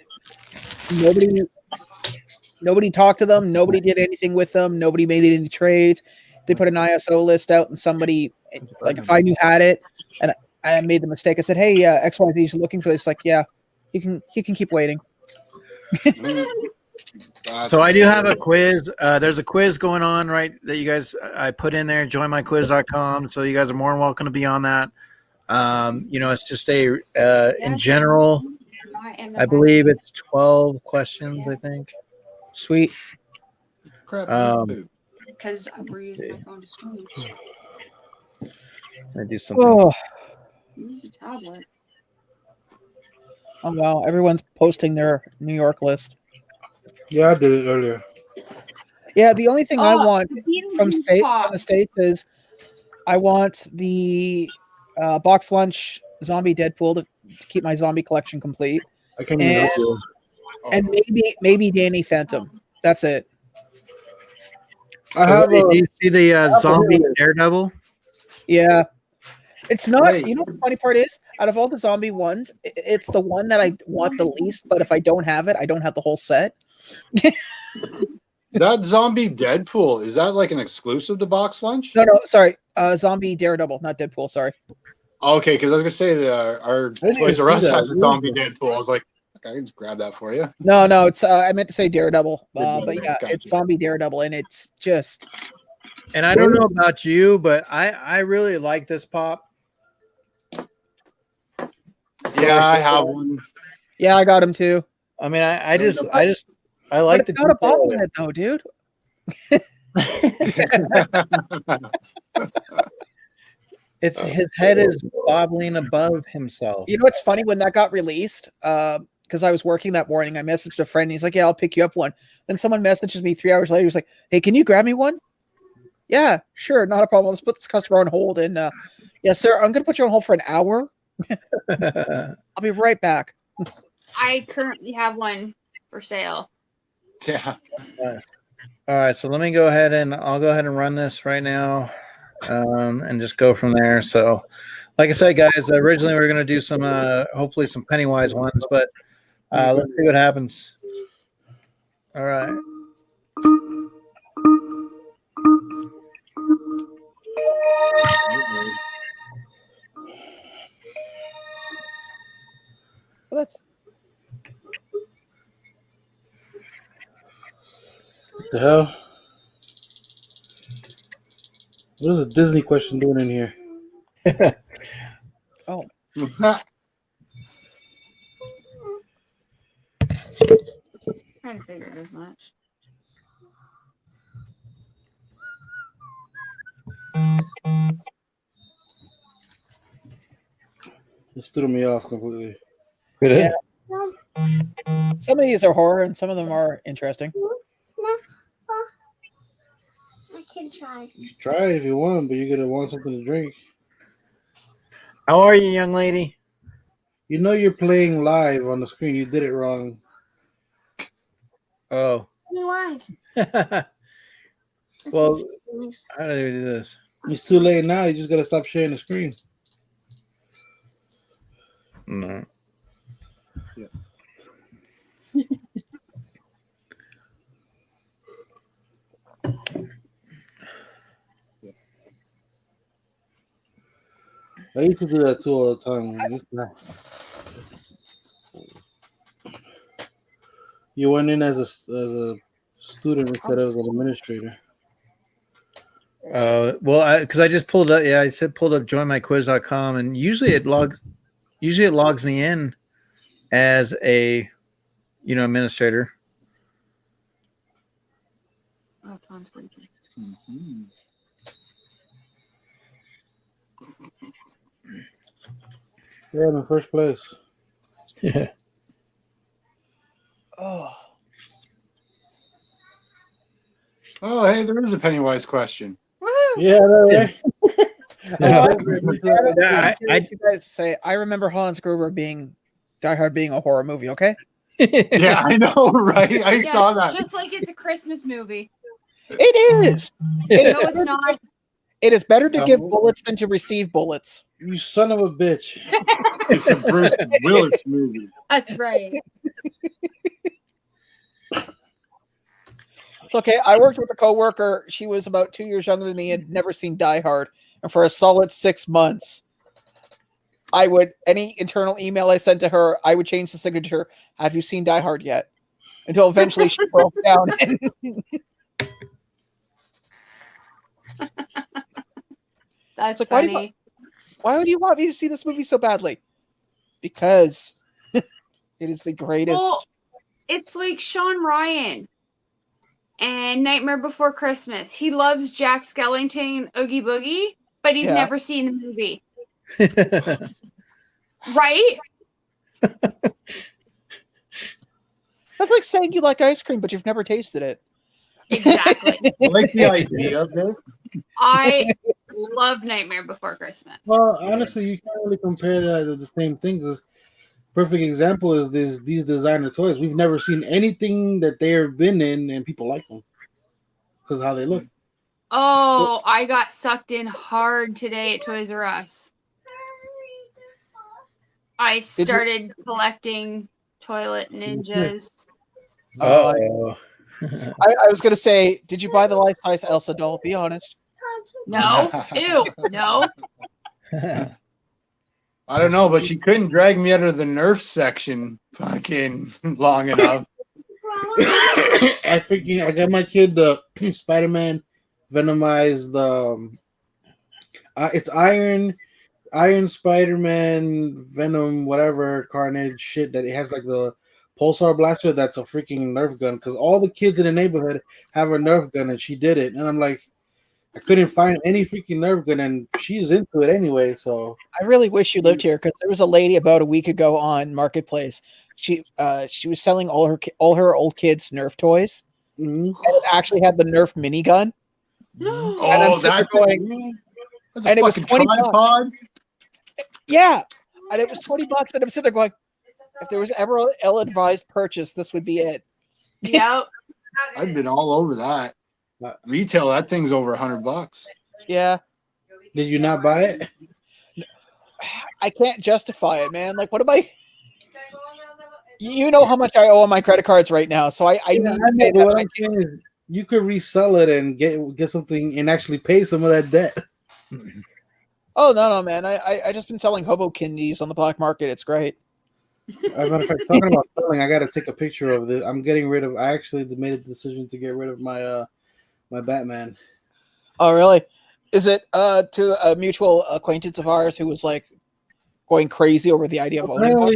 F: nobody talked to them. Nobody did anything with them. Nobody made any trades. They put an ISO list out, and somebody, like if I knew had it, and I made the mistake, I said, "Hey, XYZ is looking for this." Like, yeah, he can keep waiting.
A: So I do have a quiz. There's a quiz going on, right? That you guys, I put in there, joinmyquiz.com. So you guys are more than welcome to be on that. It's just in general, I believe it's 12 questions, I think. Sweet.
G: Crap.
H: Because I'm using my phone to stream.
A: I do something.
F: Oh,
H: Use a tablet.
F: oh wow! Everyone's posting their New York list.
I: Yeah, I did it earlier.
F: Yeah, the only thing I want from
H: Beetlejuice
F: the States is I want the box lunch zombie Deadpool to keep my zombie collection complete.
I: I can't even help you.
F: And maybe Danny Phantom. That's it.
I: I have
A: Do you see the zombie Daredevil?
F: Yeah. It's not,
G: Wait.
F: The funny part is, out of all the zombie ones, it's the one that I want the least, but if I don't have it, I don't have the whole set.
G: That zombie Deadpool, is that like an exclusive to Box Lunch?
F: No, sorry. Zombie Daredevil, not Deadpool, sorry.
G: Okay, because I was going to say our Toys R Us has a zombie Deadpool. I was like, okay, I can just grab that for you.
F: No, it's I meant to say Daredevil. But yeah,
G: Gotcha.
F: it's Zombie Daredevil, and it's just...
A: And I don't know about you, but I really like this pop.
G: Yeah, I have one.
F: Yeah, I got him too.
A: I mean, I like
F: But
A: the
F: it's not a bobblehead though, dude.
A: It's his head is bobbling above himself.
F: You know what's funny? When that got released, because I was working that morning. I messaged a friend. And he's like, "Yeah, I'll pick you up one." Then someone messages me 3 hours later. He's like, "Hey, can you grab me one?" Yeah, sure, not a problem. Let's put this customer on hold. And yes, sir, I'm gonna put you on hold for an hour. I'll be right back.
H: I currently have one for sale.
G: Yeah.
A: All right, so let me go ahead and I'll go ahead and run this right now, and just go from there. So, like I said, guys, originally we were going to do some, hopefully some Pennywise ones, but let's see what happens. All right.
F: Well, that's
I: What the hell? What is a Disney question doing in here?
F: oh,
H: Kind of figured as much.
I: This threw me off completely.
F: yeah. Some of these are horror, and some of them are interesting.
D: I can try.
I: You can try it if you want, but you're gonna want something to drink.
A: How are you, young lady?
I: You know you're playing live on the screen. You did it wrong.
A: Oh.
D: Why?
A: Well, how do we do this?
I: It's too late now. You just gotta stop sharing the screen.
A: No.
G: Yeah.
I: I used to do that too all the time. You went in as a student instead of an administrator.
A: Well, because I just pulled up. Yeah, I said pulled up joinmyquiz.com, and usually it logs me in as a administrator.
H: Oh, Tom's breaking.
I: Yeah, in the first place.
A: Yeah.
F: Oh,
G: Oh, hey, there is a Pennywise question.
H: Woohoo!
I: Yeah, right.
F: you guys say I remember Hans Gruber being Die Hard being a horror movie. Okay.
G: Yeah, I know, right? I
H: Yeah,
G: saw that.
H: Just like it's a Christmas movie.
F: It is. It is.
H: No, it's not.
F: It is better to
G: No.
F: give bullets than to receive bullets.
I: You son of a bitch.
G: It's a Bruce Willis movie.
H: That's right.
F: It's okay. I worked with a coworker. She was about 2 years younger than me and had never seen Die Hard. And for a solid 6 months, any internal email I sent to her, I would change the signature. Have you seen Die Hard yet? Until eventually she broke down.
H: That's
F: Like,
H: funny.
F: why would you want me to see this movie so badly? Because it is the greatest.
H: Well, it's like Sean Ryan and Nightmare Before Christmas. He loves Jack Skellington and Oogie Boogie, but he's
F: Yeah.
H: never seen the movie. Right?
F: That's like saying you like ice cream, but you've never tasted it.
H: Exactly.
G: I like the idea of it.
H: I love Nightmare Before Christmas.
I: Well, honestly, you can't really compare that to the same things. Perfect example is these designer toys. We've never seen anything that they've been in, and people like them because how they look.
H: Oh, I got sucked in hard today at Toys R Us. I started collecting Toilet Ninjas.
A: Oh.
F: I was gonna say, did you buy the life-size Elsa doll? Be honest.
H: No. Ew. No.
G: I don't know, but she couldn't drag me out of the Nerf section fucking long enough.
I: I got my kid the Spider-Man Venomized. It's Iron Spider-Man Venom whatever Carnage shit that it has like the Pulsar blaster. That's a freaking Nerf gun because all the kids in the neighborhood have a Nerf gun, and she did it. And I'm like, I couldn't find any freaking Nerf gun, and she's into it anyway. So
F: I really wish you lived here because there was a lady about a week ago on Marketplace she was selling all her old kids Nerf toys,
I: Mhm.
F: and it actually had the Nerf minigun.
H: No.
F: And I'm
G: Oh,
F: sitting
G: that's
F: there going,
G: that's a
F: and it was
G: fucking
F: 20 bucks.
G: tripod.
F: Yeah, and it was $20, and I'm sitting there going, if there was ever an ill-advised purchase, this would be it.
H: Yep.
G: I've been all over that. Retail, that thing's over $100.
F: Yeah,
I: Did you not buy it?
F: I can't justify it, man. Like, what am I? You know how much I owe on my credit cards right now, so I
I: Yeah,
F: need
I: I
F: to
I: know,
F: pay
I: but
F: that.
I: what I'm saying is you could resell it and get something and actually pay some of that debt.
F: Oh no, man! I just been selling hobo candies on the black market. It's great.
I: As a matter of fact, talking about selling, I got to take a picture of this. I'm getting rid of. I actually made a decision to get rid of my my Batman.
F: Oh really? Is it to a mutual acquaintance of ours who was like going crazy over the idea of owning one?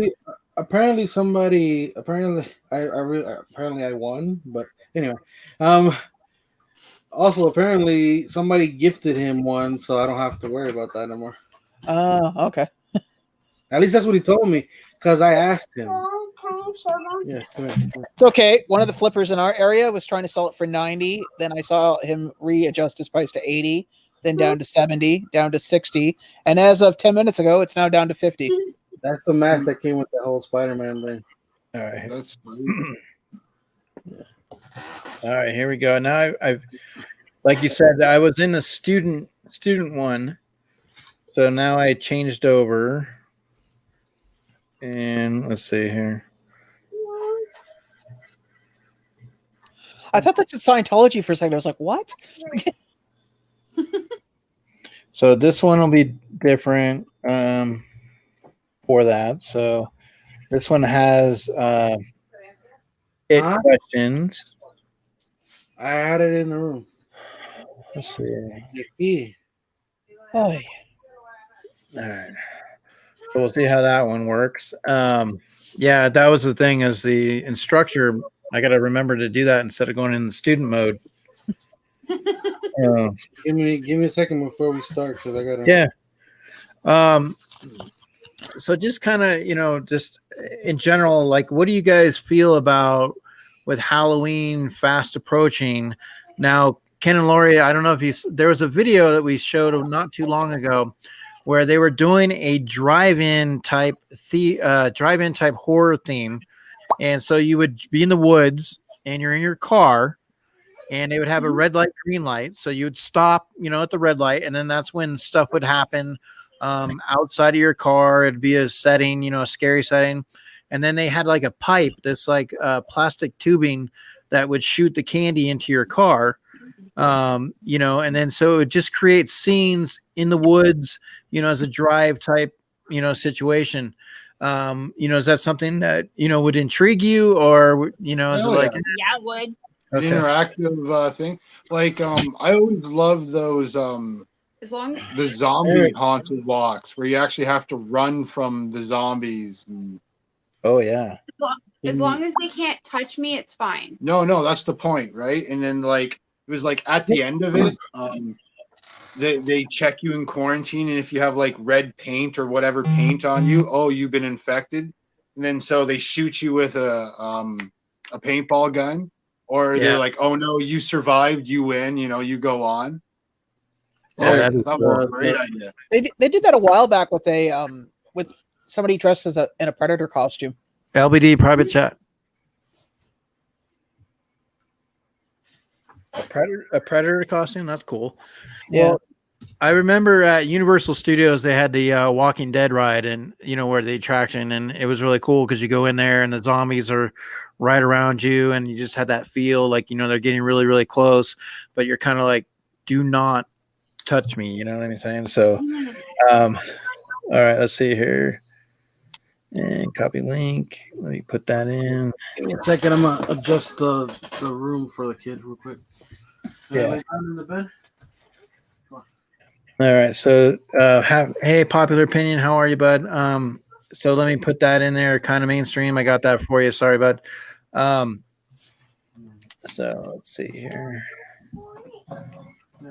I: Apparently somebody apparently I won, but anyway. Also apparently somebody gifted him one, so I don't have to worry about that anymore.
F: Okay.
I: At least that's what he told me, because I asked him. Yeah, come here.
F: It's okay. One of the flippers in our area was trying to sell it for 90. Then I saw him readjust his price to 80, then down to 70, down to 60, and as of 10 minutes ago, it's now down to 50.
I: That's the mask that came with the whole Spider-Man thing.
A: All right.
G: That's funny.
A: All right, here we go. Now I've like you said, I was in the student one, so now I changed over, and let's see here.
F: I thought that's a Scientology for a second. I was like, what?
A: So this one will be different for that. So this one has questions.
I: I had it in the room.
A: Let's see.
I: The key.
A: Oh, yeah. All right. So we'll see how that one works. Yeah, that was the thing. As the instructor, I got to remember to do that instead of going in the student mode.
I: Give me a second before we start, because I gotta.
A: Yeah. So just kind of, just in general, like, what do you guys feel about with Halloween fast approaching? Now, Ken and Lori, I don't know if there was a video that we showed not too long ago where they were doing a drive-in type horror theme. And so you would be in the woods and you're in your car and they would have a red light, green light. So you would stop, at the red light. And then that's when stuff would happen outside of your car. It'd be a setting, a scary setting. And then they had like a pipe that's like plastic tubing that would shoot the candy into your car. And then so it would just create scenes in the woods, as a drive type, situation. Is that something that, would intrigue you, or, is it like,
H: Yeah, it would.
G: An interactive thing? Like, I always loved those
H: As long
G: the zombie haunted walks where you actually have to run from the zombies.
A: Oh yeah.
H: as long as they can't touch me, it's fine.
G: No, that's the point, right? And then like it was like at the end of it, they check you in quarantine, and if you have like red paint or whatever paint on you, oh, you've been infected. And then so they shoot you with a paintball gun, or they're like, oh no, you survived, you win, you go on.
A: Yeah,
G: that was a great idea.
F: They did that a while back with with somebody dressed as in a Predator costume.
A: LBD private chat. A predator costume? That's cool.
F: Yeah.
A: Well, I remember at Universal Studios they had the Walking Dead ride, and where the attraction, and it was really cool because you go in there and the zombies are right around you, and you just had that feel like they're getting really, really close, but you're kind of like, do not touch me. You know what I'm saying? So, all right, let's see here. And copy link. Let me put that in.
I: Give me a second. I'm gonna adjust the room for the kid real quick.
A: Yeah.
I: Lay down in the bed.
A: All right. So, hey, Popular Opinion, how are you, bud? So let me put that in there. Kind of mainstream. I got that for you. Sorry, bud. So let's see here.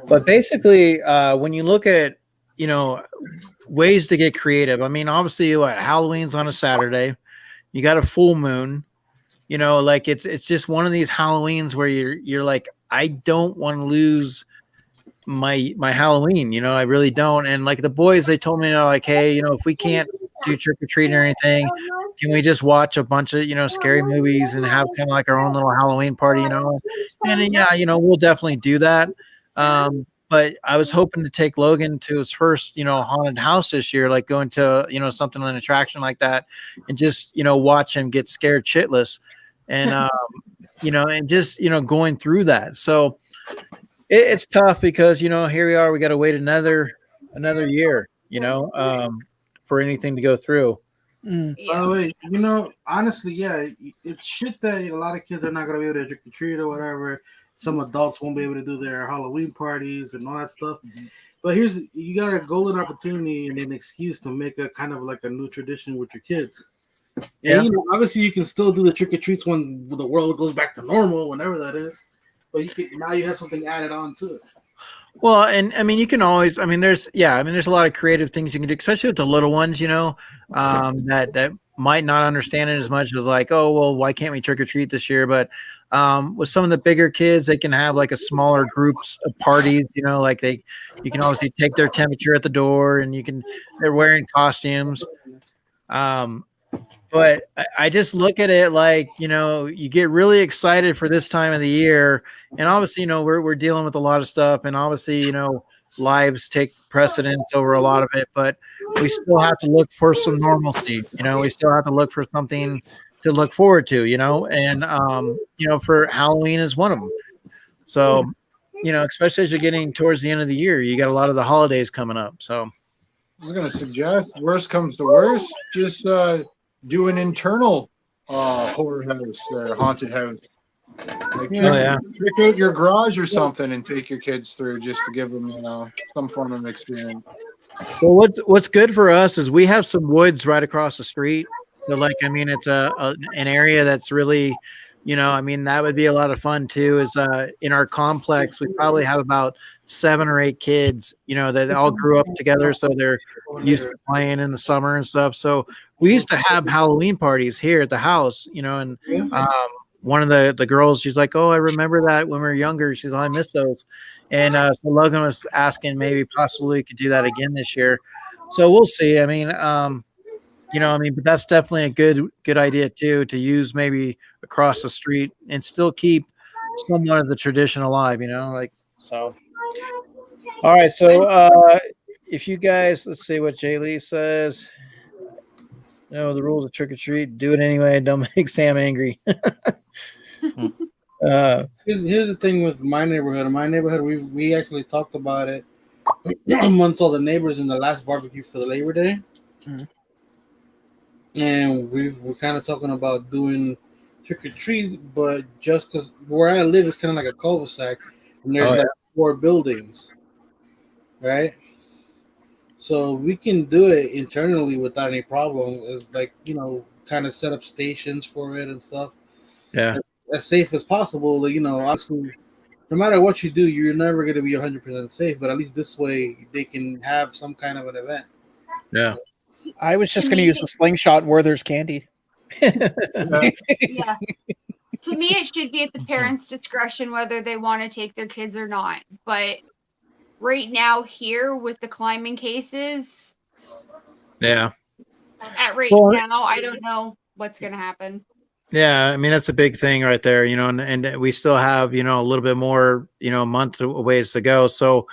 A: But basically, when you look at, ways to get creative, I mean, obviously, Halloween's on a Saturday. you got a full moon. You know, like it's just one of these Halloweens where you're like, I don't want to lose my Halloween. You know, I really don't. And like the boys, they told me, like, hey, if we can't do trick or treat or anything, can we just watch a bunch of scary movies and have kind of like our own little Halloween party? And then, yeah, we'll definitely do that. But I was hoping to take Logan to his first, haunted house this year, like going to, something, an attraction like that, and just, watch him get scared shitless. And, and just, going through that. So it's tough because, here we are, we got to wait another year, for anything to go through.
I: By the way, honestly, yeah, it's shit that a lot of kids are not going to be able to trick or treat or whatever. Some adults won't be able to do their Halloween parties and all that stuff. But you got a golden opportunity and an excuse to make a kind of like a new tradition with your kids. Yeah. And, obviously you can still do the trick or treats when the world goes back to normal, whenever that is. But now you have something added on to it.
A: Well, and I mean, you can always, there's a lot of creative things you can do, especially with the little ones, that might not understand it as much as like, oh, well, why can't we trick or treat this year? But with some of the bigger kids, they can have like a smaller groups of parties, like you can obviously take their temperature at the door and they're wearing costumes. But I just look at it like, you get really excited for this time of the year. And obviously, we're dealing with a lot of stuff. And obviously, lives take precedence over a lot of it. But we still have to look for some normalcy. We still have to look for something to look forward to, And, for Halloween is one of them. So, especially as you're getting towards the end of the year, you got a lot of the holidays coming up. So
G: I was going to suggest, worst comes to worst, just do an internal horror house or haunted house. Like trick out your garage or something and take your kids through just to give them, some form of experience.
A: Well, what's good for us is we have some woods right across the street. So it's an area that's really, that would be a lot of fun too. Is in our complex, we probably have about 7 or 8 kids, that all grew up together. So they're used to playing in the summer and stuff. So we used to have Halloween parties here at the house, and one of the girls, she's like, oh, I remember that when we were younger. She's like, I miss those. And so Logan was asking maybe possibly we could do that again this year. So we'll see. But that's definitely a good idea too, to use maybe across the street and still keep somewhat of the tradition alive, so. All right. So if you guys, let's see what Jay Lee says. No, the rules of trick or treat, do it anyway. Don't make Sam angry.
I: Here's the thing with my neighborhood. In my neighborhood, we actually talked about it amongst all the neighbors in the last barbecue for the Labor Day. Mm-hmm. And we're kind of talking about doing trick or treat, but just because where I live is kind of like a cul-de-sac, and there's 4 buildings, right? So we can do it internally without any problem. It's like, kind of set up stations for it and stuff.
A: Yeah.
I: As safe as possible. Obviously, no matter what you do, you're never going to be 100% safe, but at least this way they can have some kind of an event.
A: Yeah.
F: I was just going to use a slingshot where there's candy.
H: Yeah. To me, it should be at the parents' discretion whether they want to take their kids or not. But right now, here with the climbing cases,
A: now,
H: I don't know what's going to happen.
A: Yeah, that's a big thing right there, and we still have, a little bit more, a month ways to go. So,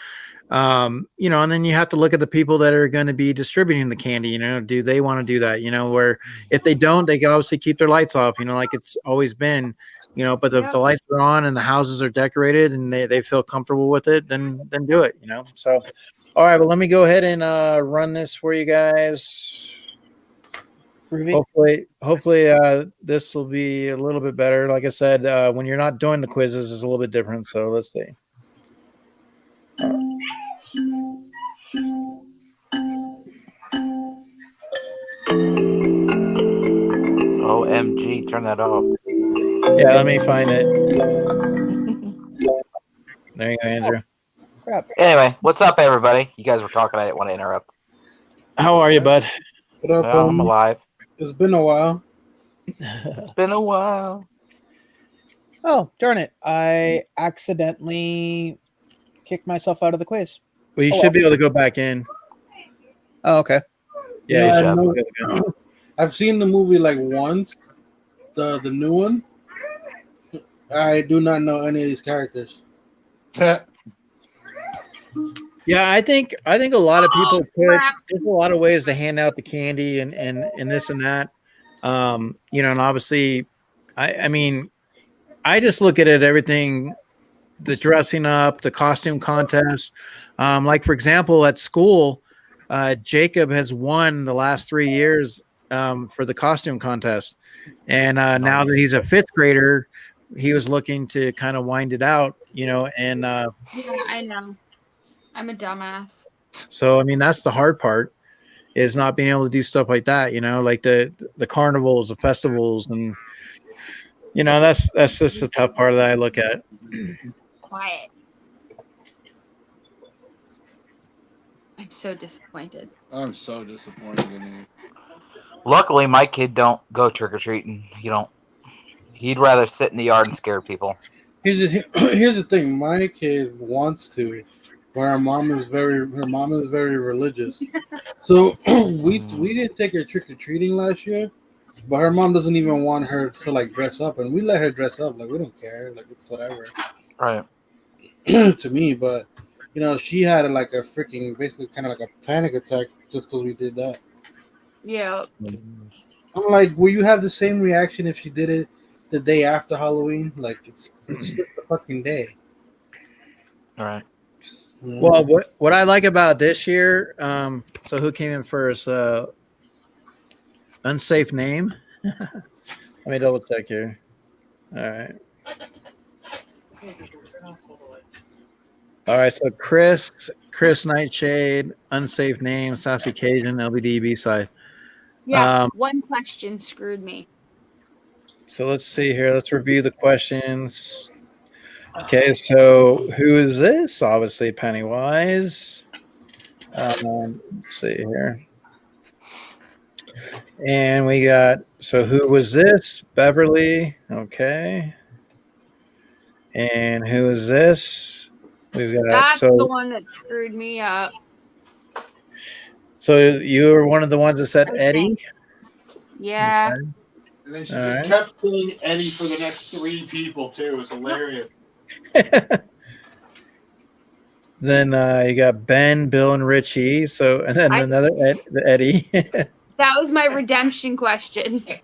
A: and then you have to look at the people that are going to be distributing the candy, do they want to do that? Where if they don't, they can obviously keep their lights off, like it's always been, but if the lights are on and the houses are decorated and they feel comfortable with it, then do it, So, all right, well, let me go ahead and run this for you guys. Hopefully this will be a little bit better. Like I said, when you're not doing the quizzes, it's a little bit different. So let's see.
J: OMG, turn that off.
A: Yeah, let me find it. There you go, Andrew.
J: Anyway, what's up, everybody? You guys were talking. I didn't want to interrupt.
A: How are you, bud?
I: What up,
J: I'm alive.
I: It's been a while.
J: It's been a while.
F: Oh, darn it. I accidentally kicked myself out of the quiz.
A: Well, you
F: Oh,
A: should be able to go back in.
F: Oh, okay.
A: Yeah,
I: Yeah,
A: you
I: I
A: should
I: know.
A: be able to go.
I: I've seen the movie like once, the new one. I do not know any of these characters.
A: Yeah, I think a lot of people put
H: crap.
A: there's a lot of ways to hand out the candy and this and that. You know, and obviously I mean, I just look at it everything, the dressing up, the costume contest. Like for example, at school, Jacob has won the last 3 years for the costume contest. And now that he's a fifth grader, he was looking to kind of wind it out, you know, and
H: Yeah, I know. I'm a dumbass.
A: so I mean that's the hard part is not being able to do stuff like that, you know, like the carnivals, the festivals, and you know that's just the tough part that I look at.
H: Quiet. I'm so disappointed.
G: I'm so disappointed in you.
J: Luckily, my kid don't go trick or treating. He don't. He'd rather sit in the yard and scare people.
I: Here's the thing. My kid wants to, where her mom is very religious. So we didn't take her trick or treating last year, but her mom doesn't even want her to like dress up, and we let her dress up. Like we don't care. Like it's whatever.
J: Right.
I: To me, but you know, she had like a freaking basically kind of like a panic attack just because we did that.
H: Yeah.
I: I'm like, will you have the same reaction if she did it the day after Halloween? Like it's just a fucking day.
J: All right.
A: Well, what I like about this year, so who came in first? Unsafe name. Let me double check here. All right. All right, so Chris Nightshade, Unsafe Name, Sassy Cajun, LBD B-side.
H: Yeah. One question screwed me.
A: So let's see here. Let's review the questions. Okay, so who is this? Obviously Pennywise. Let's see here. And we got, so who was this? Beverly. Okay. And who is this? We've got,
H: That's
A: so
H: the one that screwed me up.
A: So you were one of the ones that said Eddie?
H: Yeah.
A: Okay.
G: And then she
A: All
G: just
A: right.
G: kept saying Eddie for the next 3 people too. It was hilarious.
A: Then you got Ben, Bill, and Richie. So and then another Eddie.
H: That was my redemption question.
A: So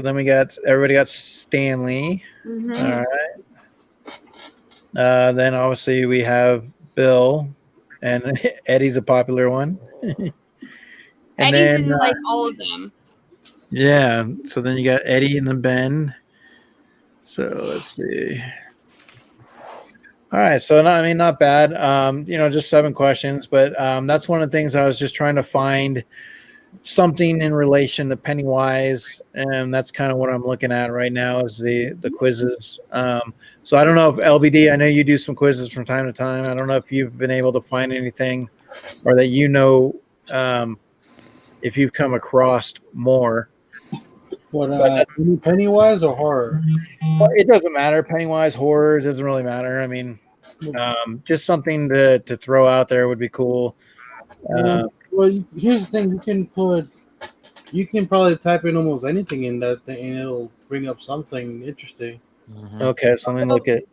A: then everybody got Stanley.
H: Mhm.
A: All right. Then obviously we have Bill, and Eddie's a popular one. And
H: Eddie's
A: then
H: in like all of them.
A: yeah, so then you got Eddie and then Ben. So let's see. All right, so I mean, not bad. You know, just 7 questions, but that's one of the things I was just trying to find something in relation to Pennywise, and that's kind of what I'm looking at right now is the quizzes. So I don't know if LBD, I know you do some quizzes from time to time. I don't know if you've been able to find anything, or that you know, if you've come across more.
I: What Pennywise or horror?
A: Well, it doesn't matter. Pennywise, horror, it doesn't really matter. I mean, just something to throw out there would be cool.
I: Well, here's the thing: you can probably type in almost anything in that thing, and it'll bring up something interesting.
A: Okay, so let me look at.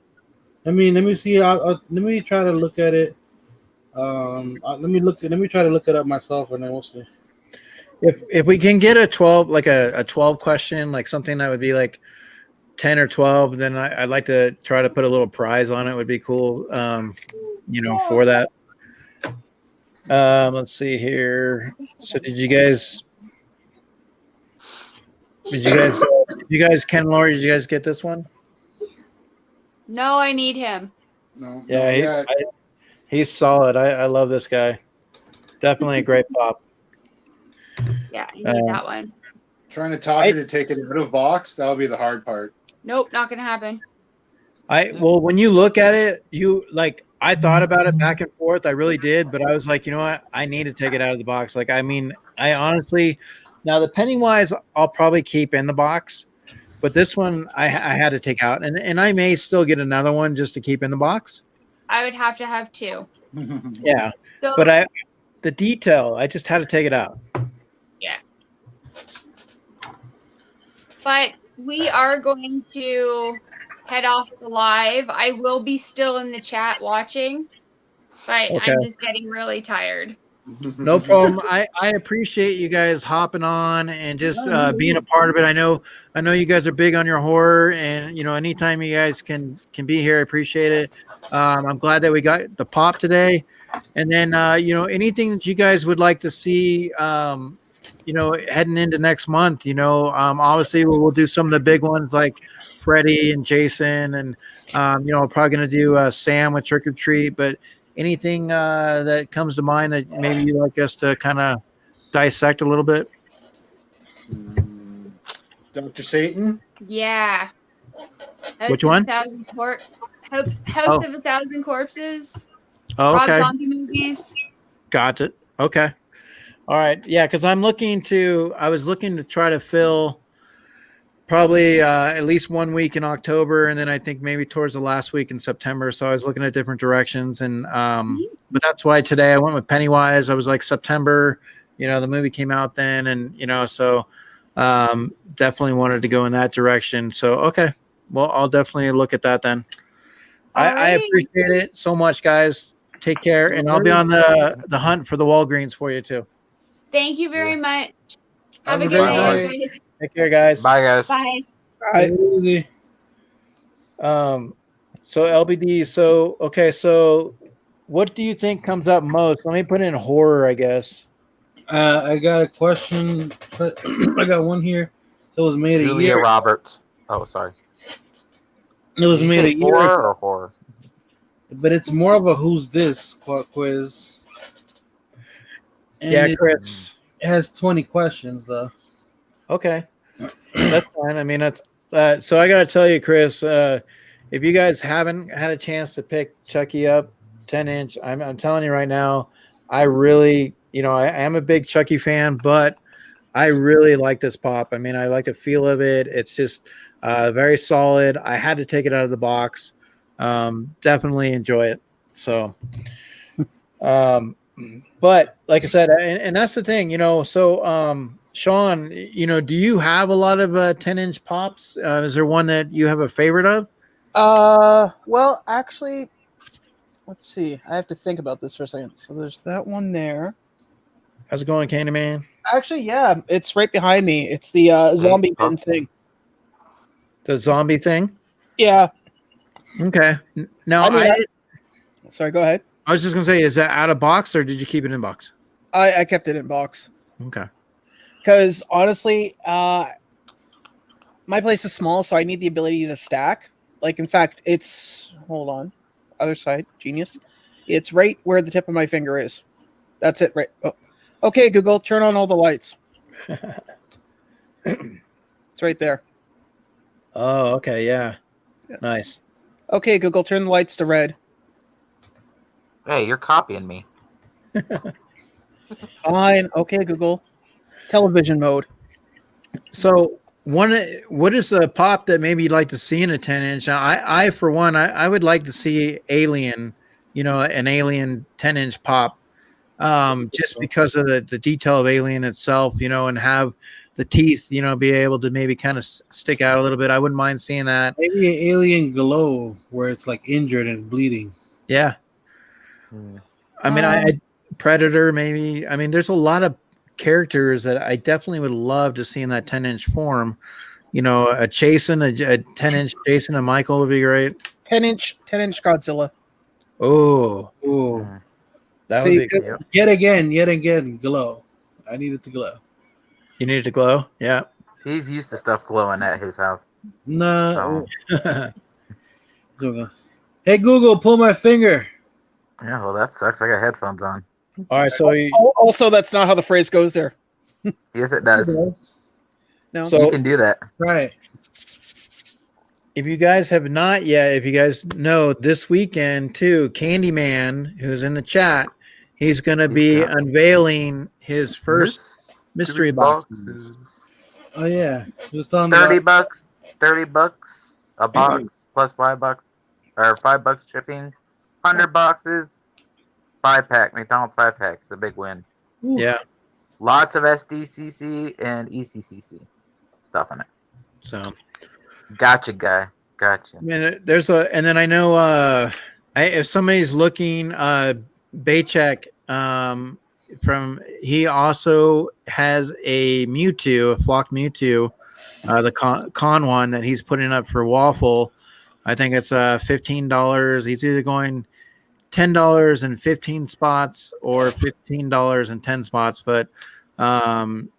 I: Let me see. Let me try to look at it. Let me try to look it up myself, and then we'll see.
A: If we can get a 12, like a 12 question, like something that would be like 10 or 12, then I'd like to try to put a little prize on it. Would be cool. You know, for that. Let's see here. So did you guys, Ken and Lori, did you guys get this one?
H: No, I need him.
G: No.
A: Yeah, he's solid. I love this guy. Definitely a great pop.
H: Yeah, I need that one.
G: Trying to talk her to take it out of box, that'll be the hard part.
H: Nope, not gonna happen.
A: Well, when you look at it, you like I thought about it back and forth. I really did, but I was like, you know what? I need to take it out of the box. Like, I mean, I honestly, now the Pennywise, I'll probably keep in the box, but this one I had to take out, and I may still get another one just to keep in the box.
H: I would have to have 2.
A: Yeah,
H: So,
A: but the detail, I just had to take it out.
H: yeah. But we are going to head off the live. I will be still in the chat watching, but
A: Okay.
H: I'm just getting really tired.
A: No problem. I appreciate you guys hopping on and just being a part of it. I know you guys are big on your horror, and anytime you guys can be here, I appreciate it. I'm glad that we got the pop today, and then anything that you guys would like to see, heading into next month. Obviously we'll do some of the big ones like Freddie and Jason, and probably gonna do Sam with Trick or Treat, but. Anything that comes to mind that maybe you'd like us to kind of dissect a little bit?
G: Dr. Satan?
H: Yeah.
A: Which one?
H: House of a Thousand Corpses.
A: Oh, okay.
H: Rob Zombie movies.
A: Got it. Okay. All right. Yeah, because I was looking to try to fill probably at least 1 week in October, and then I think maybe towards the last week in September. So I was looking at different directions, and but that's why today I went with Pennywise. I was like September, the movie came out then, and so definitely wanted to go in that direction. So okay, well I'll definitely look at that then. I appreciate it so much, guys. Take care, and I'll be on the hunt for the Walgreens for you too.
H: Thank you very much.
G: Have
H: a
G: a
H: good
G: great
H: night,
G: night.
H: guys.
A: Take care, guys.
J: Bye, guys.
H: Bye.
A: So LBD, so what do you think comes up most? Let me put in horror, I guess.
I: I got a question. I got one here. So it was made
J: Julia
I: a year.
J: Roberts. Oh, sorry.
I: It was
J: Did you
I: made
J: say
I: a year
J: horror
I: ago,
J: or horror?
I: but it's more of a who's this quiz. And
A: Yeah,
I: it
A: Chris.
I: has 20 questions though.
A: Okay, that's fine. I mean, that's so I gotta tell you, Chris. If you guys haven't had a chance to pick Chucky up 10-inch, I'm telling you right now, I really, I am a big Chucky fan, but I really like this pop. I mean, I like the feel of it. It's just very solid. I had to take it out of the box. Definitely enjoy it. So, but like I said, and that's the thing, so Sean, do you have a lot of 10-inch pops? Is there one that you have a favorite of?
F: Well, actually, let's see. I have to think about this for a second. So there's that one there.
A: How's it going, Candyman?
F: Actually, yeah, it's right behind me. It's the zombie bin thing.
A: The zombie thing?
F: Yeah.
A: Okay. Now,
F: sorry, go ahead.
A: I was just gonna say, is that out of box or did you keep it in box?
F: I kept it in box.
A: Okay.
F: Because honestly, my place is small, so I need the ability to stack. Like, in fact, hold on, other side, genius. It's right where the tip of my finger is. That's it, right? Oh. Okay, Google, turn on all the lights. It's right there.
A: Oh, okay, yeah. Nice.
F: Okay, Google, turn the lights to red.
J: Hey, you're copying me.
F: Fine. Okay, Google. Television mode.
A: So what is the pop that maybe you'd like to see in a 10-inch? Now, I for one, I would like to see Alien, an Alien 10-inch pop, just because of the detail of Alien itself, and have the teeth, be able to maybe kind of stick out a little bit. I wouldn't mind seeing that.
I: Maybe an Alien Glow where it's like injured and bleeding.
A: Yeah. I mean, Predator, maybe. I mean, there's a lot of characters that I definitely would love to see in that 10-inch form. A Jason, a 10-inch Jason and Michael would be great.
F: 10-inch Godzilla.
A: Oh, that would be
I: cool. Yet again, glow. I need it to glow.
A: You need it to glow? Yeah.
J: He's used to stuff glowing at his house.
I: No. Hey, Google, pull my finger.
J: Yeah, well, that sucks. I got headphones on.
A: All right, so
F: also, that's not how the phrase goes there.
J: Yes, it does.
F: No,
J: so you can do that.
I: Right.
A: if you guys have not yet, if you guys know, this weekend too, Candyman, who's in the chat, he's going to be
J: got
A: unveiling his first mystery boxes.
I: Oh yeah, he was telling me
J: $30
I: about.
J: bucks, $30 a box plus $5 or $5 shipping. 100 boxes, 5-pack McDonald's 5-pack. It's a big win.
A: Yeah.
J: Lots of SDCC and ECCC stuff in it.
A: So,
J: gotcha, guy. Gotcha.
A: I mean, there's a, and then I know, if somebody's looking, Baycheck, from, he also has a Mewtwo, a flocked Mewtwo, the con one that he's putting up for Waffle. I think it's $15. He's either going $10 and 15 spots or $15 and 10 spots, but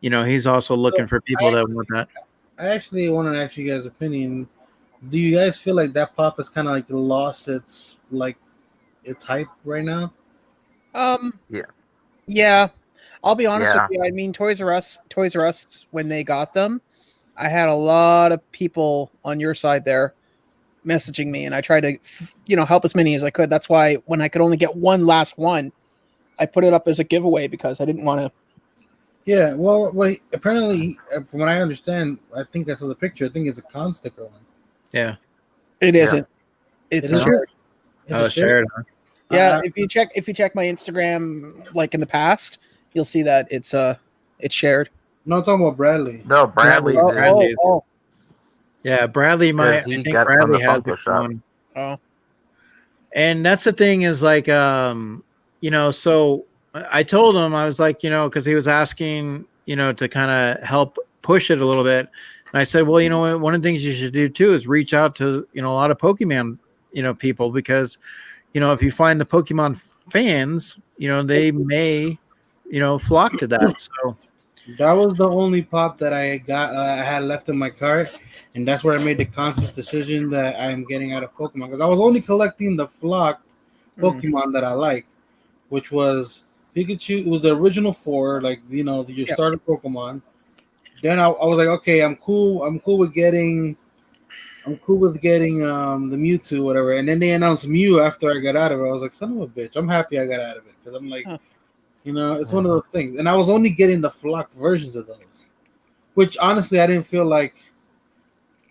A: he's also looking for people that want that.
I: I actually want to ask you guys' opinion. Do you guys feel like that pop has kind of like lost its hype right now?
F: Yeah. I'll be honest
J: Yeah.
F: with you. I mean, Toys R Us, when they got them, I had a lot of people on your side there messaging me, and I tried to, help as many as I could. That's why when I could only get one last one, I put it up as a giveaway because I didn't want to.
I: Yeah, well, apparently, from what I understand, I think I saw the picture. I think it's a con sticker one.
A: Yeah.
F: It isn't. It's
I: It
F: a shared.
A: Oh, shared.
F: Yeah, if you check my Instagram, like in the past, you'll see that it's shared.
I: No, I'm talking about Bradley.
J: No, Bradley's.
F: Oh.
A: Yeah, Bradley. I think Bradley has the one.
F: Oh.
A: And that's the thing is like, so I told him, I was like, because he was asking, to kind of help push it a little bit. And I said, well, one of the things you should do too is reach out to, a lot of Pokemon, people, because, if you find the Pokemon fans, they may, flock to that. So
I: that was the only pop that I got. I had left in my cart, and that's where I made the conscious decision that I'm getting out of Pokemon, because I was only collecting the flocked Pokemon that I like, which was Pikachu. It was the original 4, like your starter Pokemon. Then I was like, okay, I'm cool with getting the Mewtwo, whatever. And then they announced Mew after I got out of it. I was like, son of a bitch, I'm happy I got out of it, because I'm like, it's one of those things. And I was only getting the flocked versions of those, which honestly I didn't feel like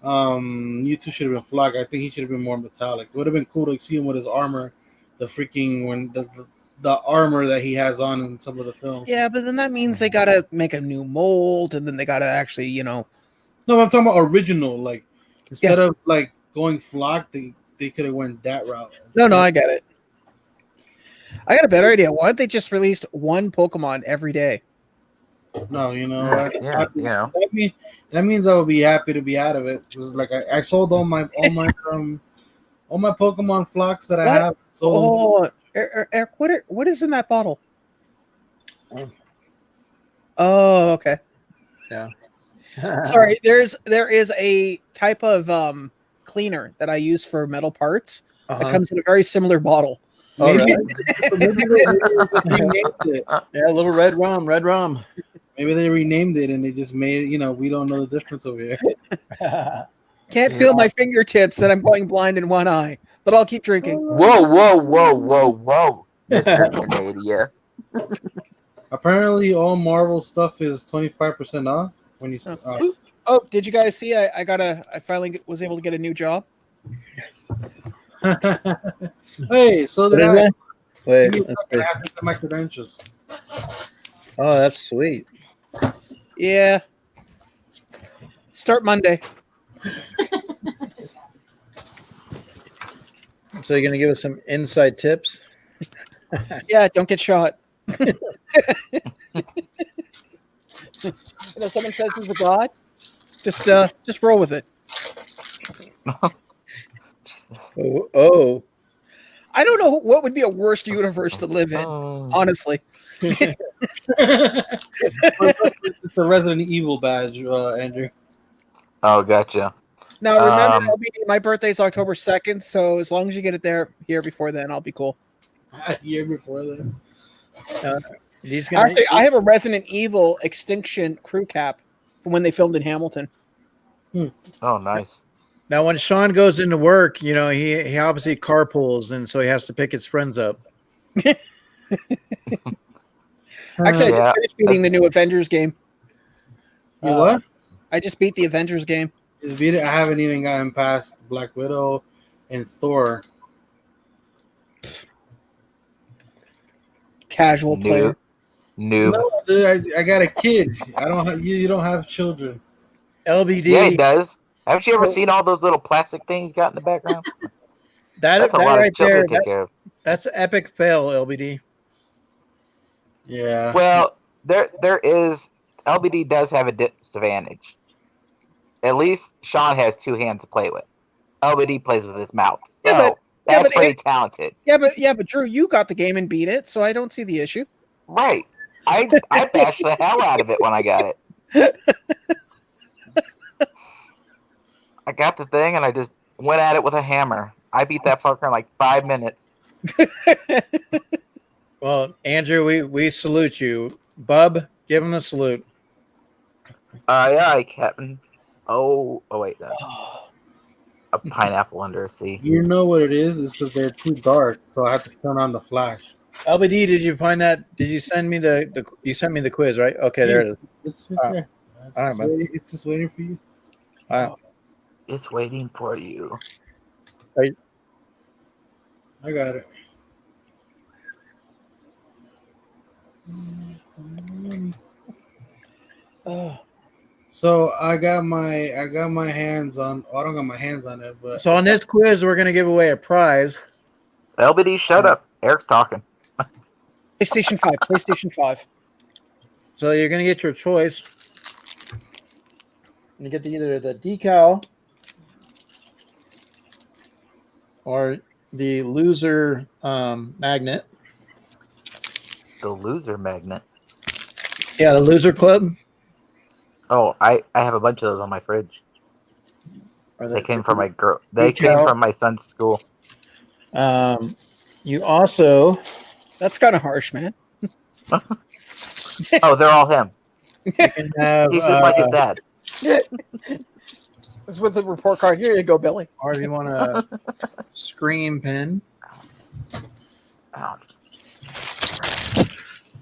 I: Mewtwo should have been flocked. I think he should have been more metallic. It would have been cool to see him with his armor, the freaking the armor that he has on in some of the films.
F: Yeah, but then that means they gotta make a new mold, and then they gotta actually,
I: No, I'm talking about original. Like instead of like going flocked, they could have went that route.
F: No, I get it. I got a better idea. Why don't they just release one Pokemon every day?
I: No,
J: that
I: means I would be happy to be out of it. It was like I sold all my Pokemon flocks that I have. Sold.
F: Eric, what is in that bottle? Oh, okay.
A: Yeah.
F: Sorry, there is a type of cleaner that I use for metal parts. It comes in a very similar bottle.
A: Oh,
I: maybe
A: they
I: renamed it.
A: Yeah, a little red rum.
I: Maybe they renamed it and they just made, we don't know the difference over here.
F: Can't feel my fingertips and I'm going blind in one eye, but I'll keep drinking.
J: Whoa. Mr. Canada.
I: Apparently all Marvel stuff is 25% off when you
F: Oh, did you guys see I finally was able to get a new job?
I: Hey, so did I.
A: Wait,
I: I have to get my credentials.
A: Oh, that's sweet.
F: Yeah. Start Monday.
A: So you're gonna give us some inside tips?
F: Yeah, don't get shot. Someone says he's a god, just roll with it.
A: Oh.
F: I don't know what would be a worse universe to live in, honestly.
I: It's the Resident Evil badge, Andrew.
J: Oh, gotcha.
F: Now remember, my birthday's October 2nd, so as long as you get it here before then, I'll be cool.
I: A year before then.
F: Actually, I have a Resident Evil Extinction crew cap from when they filmed in Hamilton.
J: Oh, nice.
A: Now, when Sean goes into work, you know, he obviously carpools, and so he has to pick his friends up.
F: Actually, I just
J: Yeah.
F: finished beating the new Avengers game.
I: You what?
F: I just beat the Avengers game.
I: I haven't even gotten past Black Widow and Thor.
F: Casual player.
J: Noob.
I: No, dude, I got a kid. I don't have you. You don't have children.
A: LBD.
J: Yeah, he does. Haven't you ever seen all those little plastic things he's got in the background?
A: That's
J: a lot
A: right
J: of children
A: there.
J: to take care of.
A: That's an epic fail, LBD.
I: Yeah.
J: Well, there is LBD does have a disadvantage. At least Sean has two hands to play with. LBD plays with his mouth, so that's pretty talented.
F: Yeah, but Drew, you got the game and beat it, so I don't see the issue.
J: Right. I bashed the hell out of it when I got it. I got the thing and I just went at it with a hammer. I beat that fucker in like 5 minutes.
A: Well, Andrew, we salute you. Bub, give him the salute.
J: Yeah, Captain. Oh wait, that's a pineapple under a sea.
I: You know what it is? It's because they're too dark, so I have to turn on the flash.
A: LBD, did you find that? Did you send me the you sent me the quiz, right? Okay, there it is.
I: It's right there.
A: All right, man.
I: It's just waiting for you.
A: Wow.
J: It's waiting for you.
A: Right.
I: I got it. So I got my hands on. Oh, I don't got my hands on it, but
A: So on this quiz, we're gonna give away a prize.
J: LBD, shut up. Eric's talking.
F: PlayStation 5. PlayStation 5.
A: So you're gonna get your choice. You get either the decal or the loser magnet.
J: The loser magnet.
A: Yeah, the loser club.
J: Oh, I have a bunch of those on my fridge.
A: Or
J: They came from my girl. They came
A: decal.
J: from my son's school.
A: You also
F: That's kind of harsh, man.
J: Oh, they're all him.
A: you can have
J: He's just like his dad.
F: It's with the report card. Here you go, Billy.
A: or if you want a scream pin.
J: Ouch.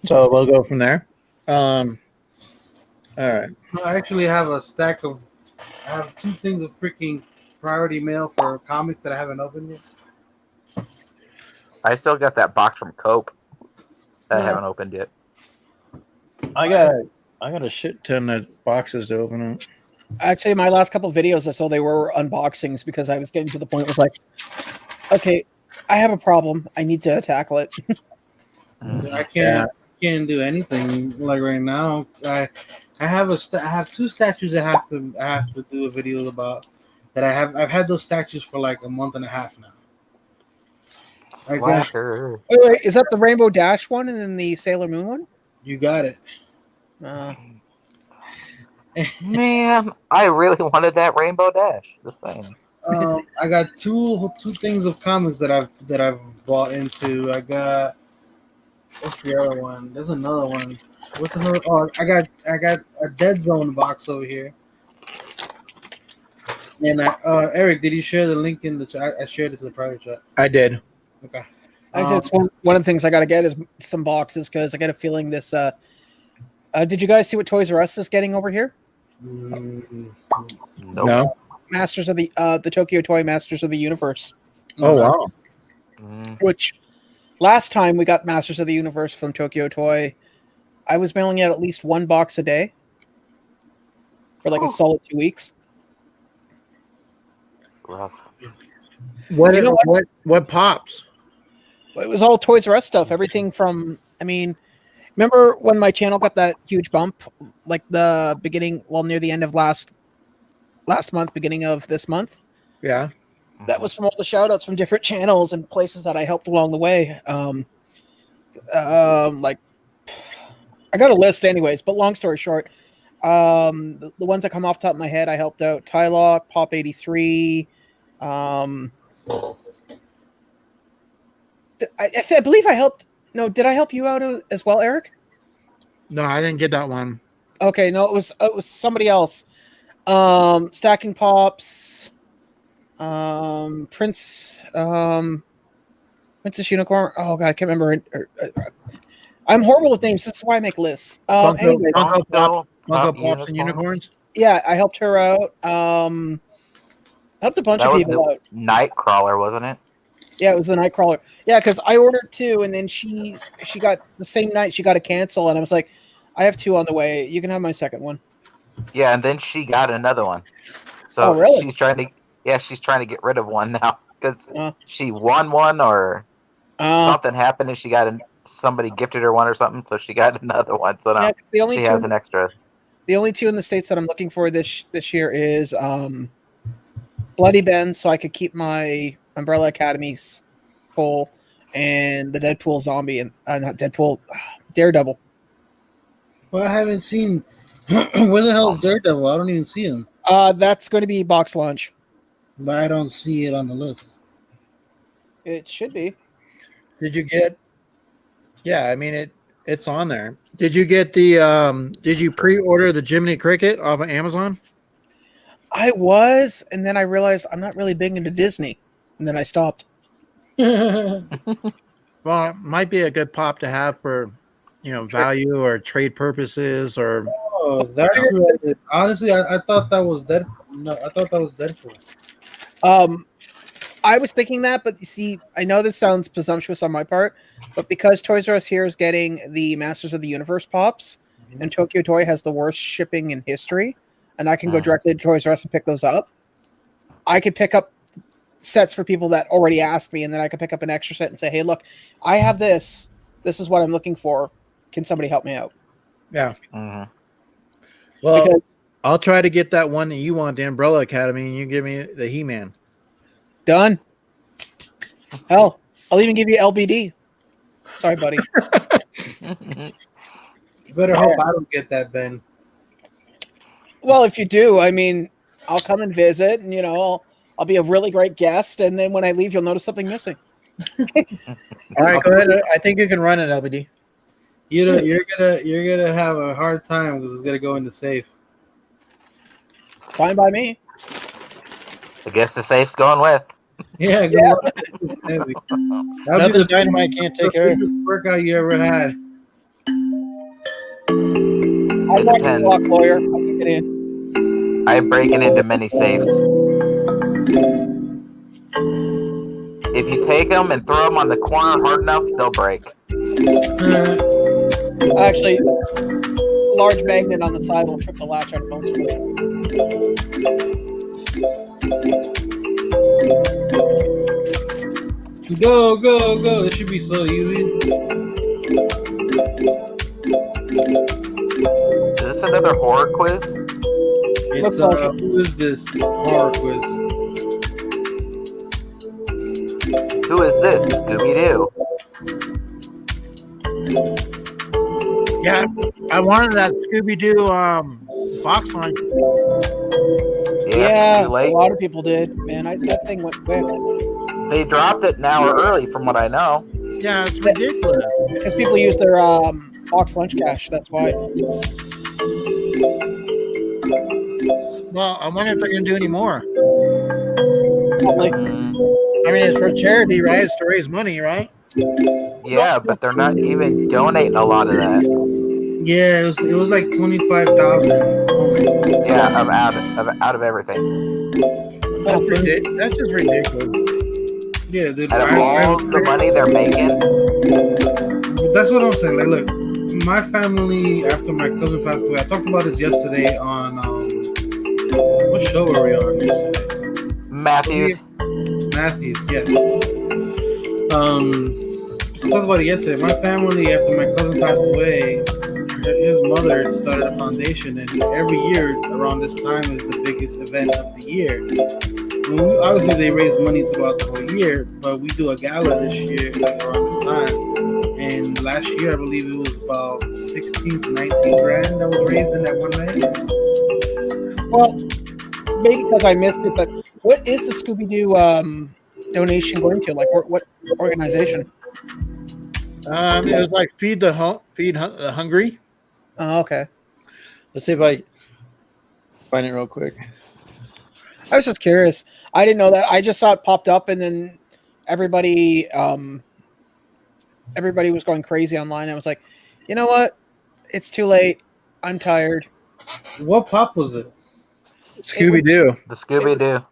A: So we'll go from there. All right.
I: I actually have a stack of. I have 2 things of freaking priority mail for comics that I haven't opened yet.
J: I still got that box from Cope that I haven't opened yet.
A: I got a shit ton of boxes to open up.
F: Actually, my last couple of videos, I saw they were unboxings because I was getting to the point where like, okay, I have a problem. I need to tackle it.
I: I can't do anything like right now. I have I have 2 statues I have to do a video about that I've had those statues for like a month and a half now.
J: Slacker.
F: Wait, is that the Rainbow Dash one and then the Sailor Moon one?
I: You got it.
J: Man, I really wanted that Rainbow Dash. Just saying.
I: I got two things of comics that I've bought into. I got what's the other one? There's another one. What the hell? Oh, I got a Dead Zone box over here. And Eric, did you share the link in the chat? I shared it to the private chat.
A: I did.
I: Okay.
F: Actually, it's one of the things I got to get is some boxes because I got a feeling this. Did you guys see what Toys R Us is getting over here?
J: Nope.
A: No.
F: Masters of the Tokyo Toy Masters of the Universe.
A: Oh wow.
F: Which last time we got Masters of the Universe from Tokyo Toy, I was mailing out at least 1 box a day for like a solid 2 weeks.
J: Rough.
A: What pops?
F: It was all Toys R Us stuff. Everything from, I mean, remember when my channel got that huge bump, like the beginning, well, near the end of last month, beginning of this month?
A: Yeah.
F: That was from all the shout outs from different channels and places that I helped along the way. Like, I got a list anyways, but long story short, the ones that come off the top of my head, I helped out Tylock, Pop 83. I believe I helped. No, did I help you out as well, Eric?
A: No, I didn't get that one.
F: Okay, no, it was somebody else. Stacking Pops. Princess Unicorn. Oh god, I can't remember. I'm horrible with names. This is why I make lists. Anyway,
A: Funko Pops and
J: Unicorn.
A: unicorns.
F: yeah, I helped her out. Helped a bunch
J: That
F: of
J: was
F: people
J: the
F: out.
J: Nightcrawler, wasn't it?
F: Yeah, it was the Nightcrawler. Yeah, because I ordered 2, and then she got the same night she got to cancel, and I was like, I have 2 on the way. You can have my second one.
J: Yeah, and then she got another one. So
F: Oh, really?
J: she's trying to get rid of one now because
F: Uh.
J: she won one or something happened and she got somebody gifted her one or something, so she got another one. So now
F: Yeah, the only
J: she
F: two
J: has an extra.
F: The only 2 in the States that I'm looking for this year is Bloody Ben, so I could keep my Umbrella Academy full, and the Deadpool zombie, and not Deadpool, Daredevil.
I: Well, I haven't seen. Where the hell is Daredevil? I don't even see him.
F: That's going to be box launch.
I: But I don't see it on the list.
F: It should be.
A: Did you get? Yeah, I mean it's on there. Did you get the? Did you pre-order the Jiminy Cricket off of Amazon?
F: I was, and then I realized I'm not really big into Disney, and then I stopped.
A: Well, it might be a good pop to have for, value or trade purposes or.
I: Oh, that's what it is. Honestly, I thought that was Deadpool. No, I thought that was Deadpool.
F: I was thinking that, but you see, I know this sounds presumptuous on my part, but because Toys R Us here is getting the Masters of the Universe pops, and Tokyo Toy has the worst shipping in history, and I can go directly to Toys R Us and pick those up, I could pick up sets for people that already asked me, and then I could pick up an extra set and say, hey, look, I have this. This is what I'm looking for. Can somebody help me out?
A: Yeah.
J: Mm-hmm.
A: Well,
F: Because
A: I'll try to get that one that you want, the Umbrella Academy, and you give me the He-Man.
F: done. Hell, I'll even give you LBD. Sorry, buddy.
I: You better hope I don't get that, Ben.
F: Well, if you do, I mean, I'll come and visit, and I'll be a really great guest, and then when I leave, you'll notice something missing.
A: All right, go ahead. I think you can run it, LBD.
I: You're gonna have a hard time because it's gonna go in the safe.
F: Fine by me.
J: I guess the safe's going with.
I: Yeah, good luck. Heavy. That'd be
A: Nothing Dynamite can't take care of.
I: Workout you ever had.
F: I'm like a block lawyer. I can get in.
J: I'm breaking into many safes. If you take them and throw them on the corner hard enough, they'll break.
F: Actually, large magnet on the side will trip the latch on most of
I: Go, go, go. It should be so easy.
J: Is this another horror quiz?
I: It's who is this horror quiz?
J: Who is this? Scooby-Doo.
A: Yeah, I wanted that Scooby-Doo box line.
F: Yeah,
J: too late.
F: a lot of people did. Man, that thing went quick.
J: They dropped it an hour early, from what I know.
A: Yeah, it's ridiculous.
F: Because people use their box lunch cash. That's why.
A: Well, I wonder if they're going to do any more.
F: Probably.
A: I mean, it's for charity, right? It's to raise money, right?
J: Yeah, but they're not even donating a lot of that.
I: Yeah, it was like 25,000.
J: Yeah, out of everything.
A: That's ridiculous. That's just ridiculous.
I: Yeah, dude.
J: Out of all the money they're making.
I: That's what I'm saying. Like, look, my family, after my cousin passed away, I talked about this yesterday on what show were we on yesterday?
J: Matthews,
I: yes. I talked about it yesterday. My family, after my cousin passed away, his mother started a foundation, and every year around this time is the biggest event of the year. Obviously, they raise money throughout the whole year, but we do a gala this year around this time. And last year, I believe it was about 16 to 19 grand that was raised in that one night.
F: Well, maybe because I missed it, but what is the Scooby-Doo donation going to? Like, what organization?
A: It was like Feed the Hungry.
F: Oh, okay.
A: Let's see if I find it real quick.
F: I was just curious. I didn't know that. I just saw it popped up, and then everybody was going crazy online. I was like, you know what? It's too late. I'm tired.
I: What pop was it?
A: Scooby Doo.
J: The Scooby Doo.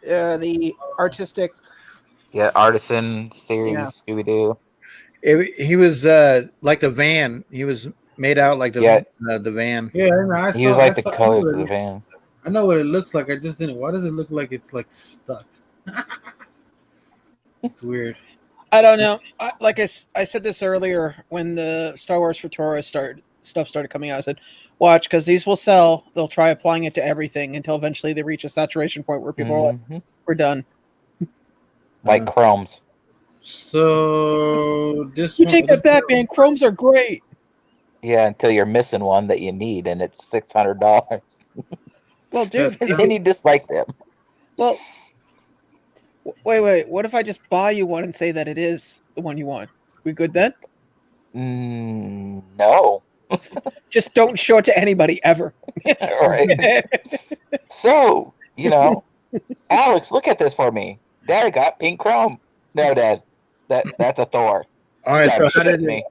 F: The artistic.
J: Yeah, Artisan series
F: Yeah.
J: Scooby Doo.
A: He was like the van. He was made out like the
J: Yeah.
A: the van.
I: Yeah, I know.
J: He was like the colors of the van.
I: I know what it looks like. I just didn't. Why does it look like it's like stuck? It's weird.
F: I don't know. I said this earlier when the Star Wars for Torah stuff started coming out. I said, watch, because these will sell. They'll try applying it to everything until eventually they reach a saturation point where people are like, we're done.
J: Like chromes.
I: So this
F: You take that back, man. Chromes are great.
J: Yeah, until you're missing one that you need, and it's $600.
F: Well, dude,
J: and then you dislike them.
F: Well, wait. What if I just buy you one and say that it is the one you want? We good then?
J: No.
F: Just don't show it to anybody ever.
J: All right. So, Alex, look at this for me. Dad got pink chrome. No, Dad, that's a Thor.
A: All right, so how did
J: me?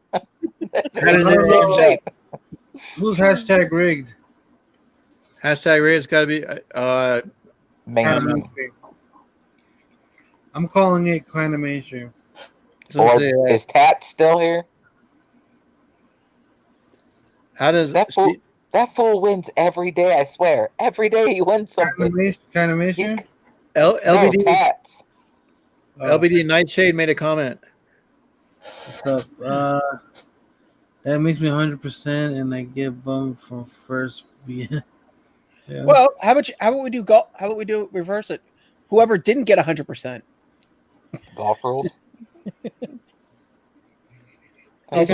A: it
J: shape.
I: Who's hashtag rigged?
A: Hashtag rigged's got to be
J: mainstream.
I: I'm calling it kind of mainstream.
J: Or is Tat still here?
A: How does
J: that fool wins every day? I swear, every day he wins something.
I: Kind of mainstream.
A: LBD
J: Tats.
A: LBD Nightshade made a comment.
I: What's up? That makes me 100%, and I get bummed from first. Yeah.
F: Well, how about we do reverse it? Whoever didn't get 100%.
J: Golf rules.
I: Let's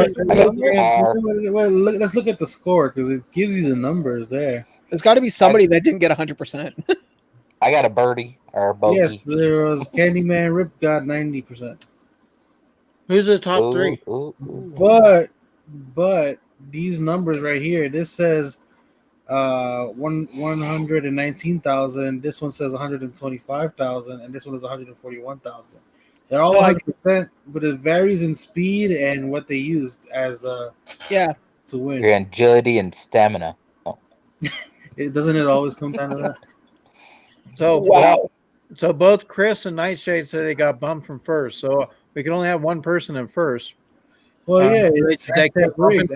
I: look at the score because it gives you the numbers there.
F: There's got to be somebody that didn't get 100%.
J: I got a birdie or a bogey.
I: Yes, there was Candyman Rip got 90%.
A: Who's the top three?
I: But these numbers right here, this says 119,000. This one says 125,000, and this one is 141,000. They're all 100%, but it varies in speed and what they used as to win.
J: Your agility and stamina. Oh.
I: Doesn't it always come down to that?
A: So wow. So both Chris and Nightshade said they got bumped from first. So we can only have one person in first.
I: Well, yeah, it's hashtag rigged.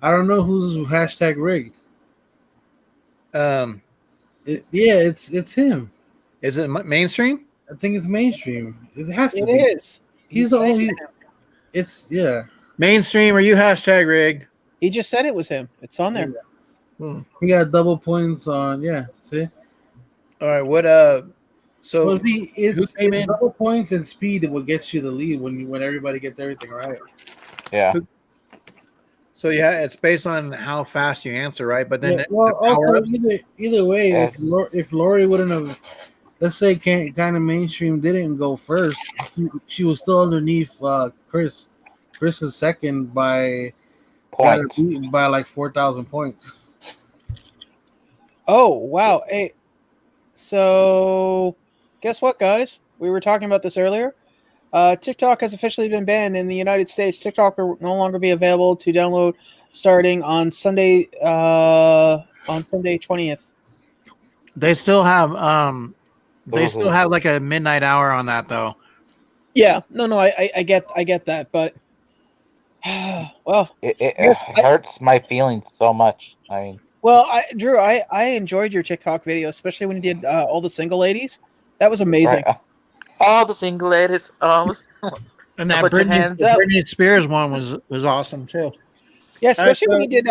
I: I don't know who's hashtag rigged. It's him.
A: Is it mainstream?
I: I think it's mainstream. It has to be.
F: It is.
I: He's the only. It's
A: mainstream. Are you hashtag rigged?
F: He just said it was him. It's on there.
I: He got double points on. Yeah. See.
A: All right. What? So
I: it's double points and speed. What gets you the lead when everybody gets everything right.
J: Yeah.
A: So it's based on how fast you answer, right? But then
I: also either way, if Lori wouldn't have, let's say, kind of mainstream didn't go first, she was still underneath Chris. Chris is second by like 4,000 points.
F: Oh wow! Hey, so guess what, guys? We were talking about this earlier. TikTok has officially been banned in the United States. TikTok will no longer be available to download starting on Sunday 20th.
A: They still have like a midnight hour on that though.
F: Yeah, no, I get that, but well,
J: it hurts my feelings so much. I mean,
F: Drew, I enjoyed your TikTok video, especially when you did all the single ladies. That was amazing.
J: Right. All the single ladies.
A: And that Britney Spears one was awesome too.
F: Yeah, especially when you did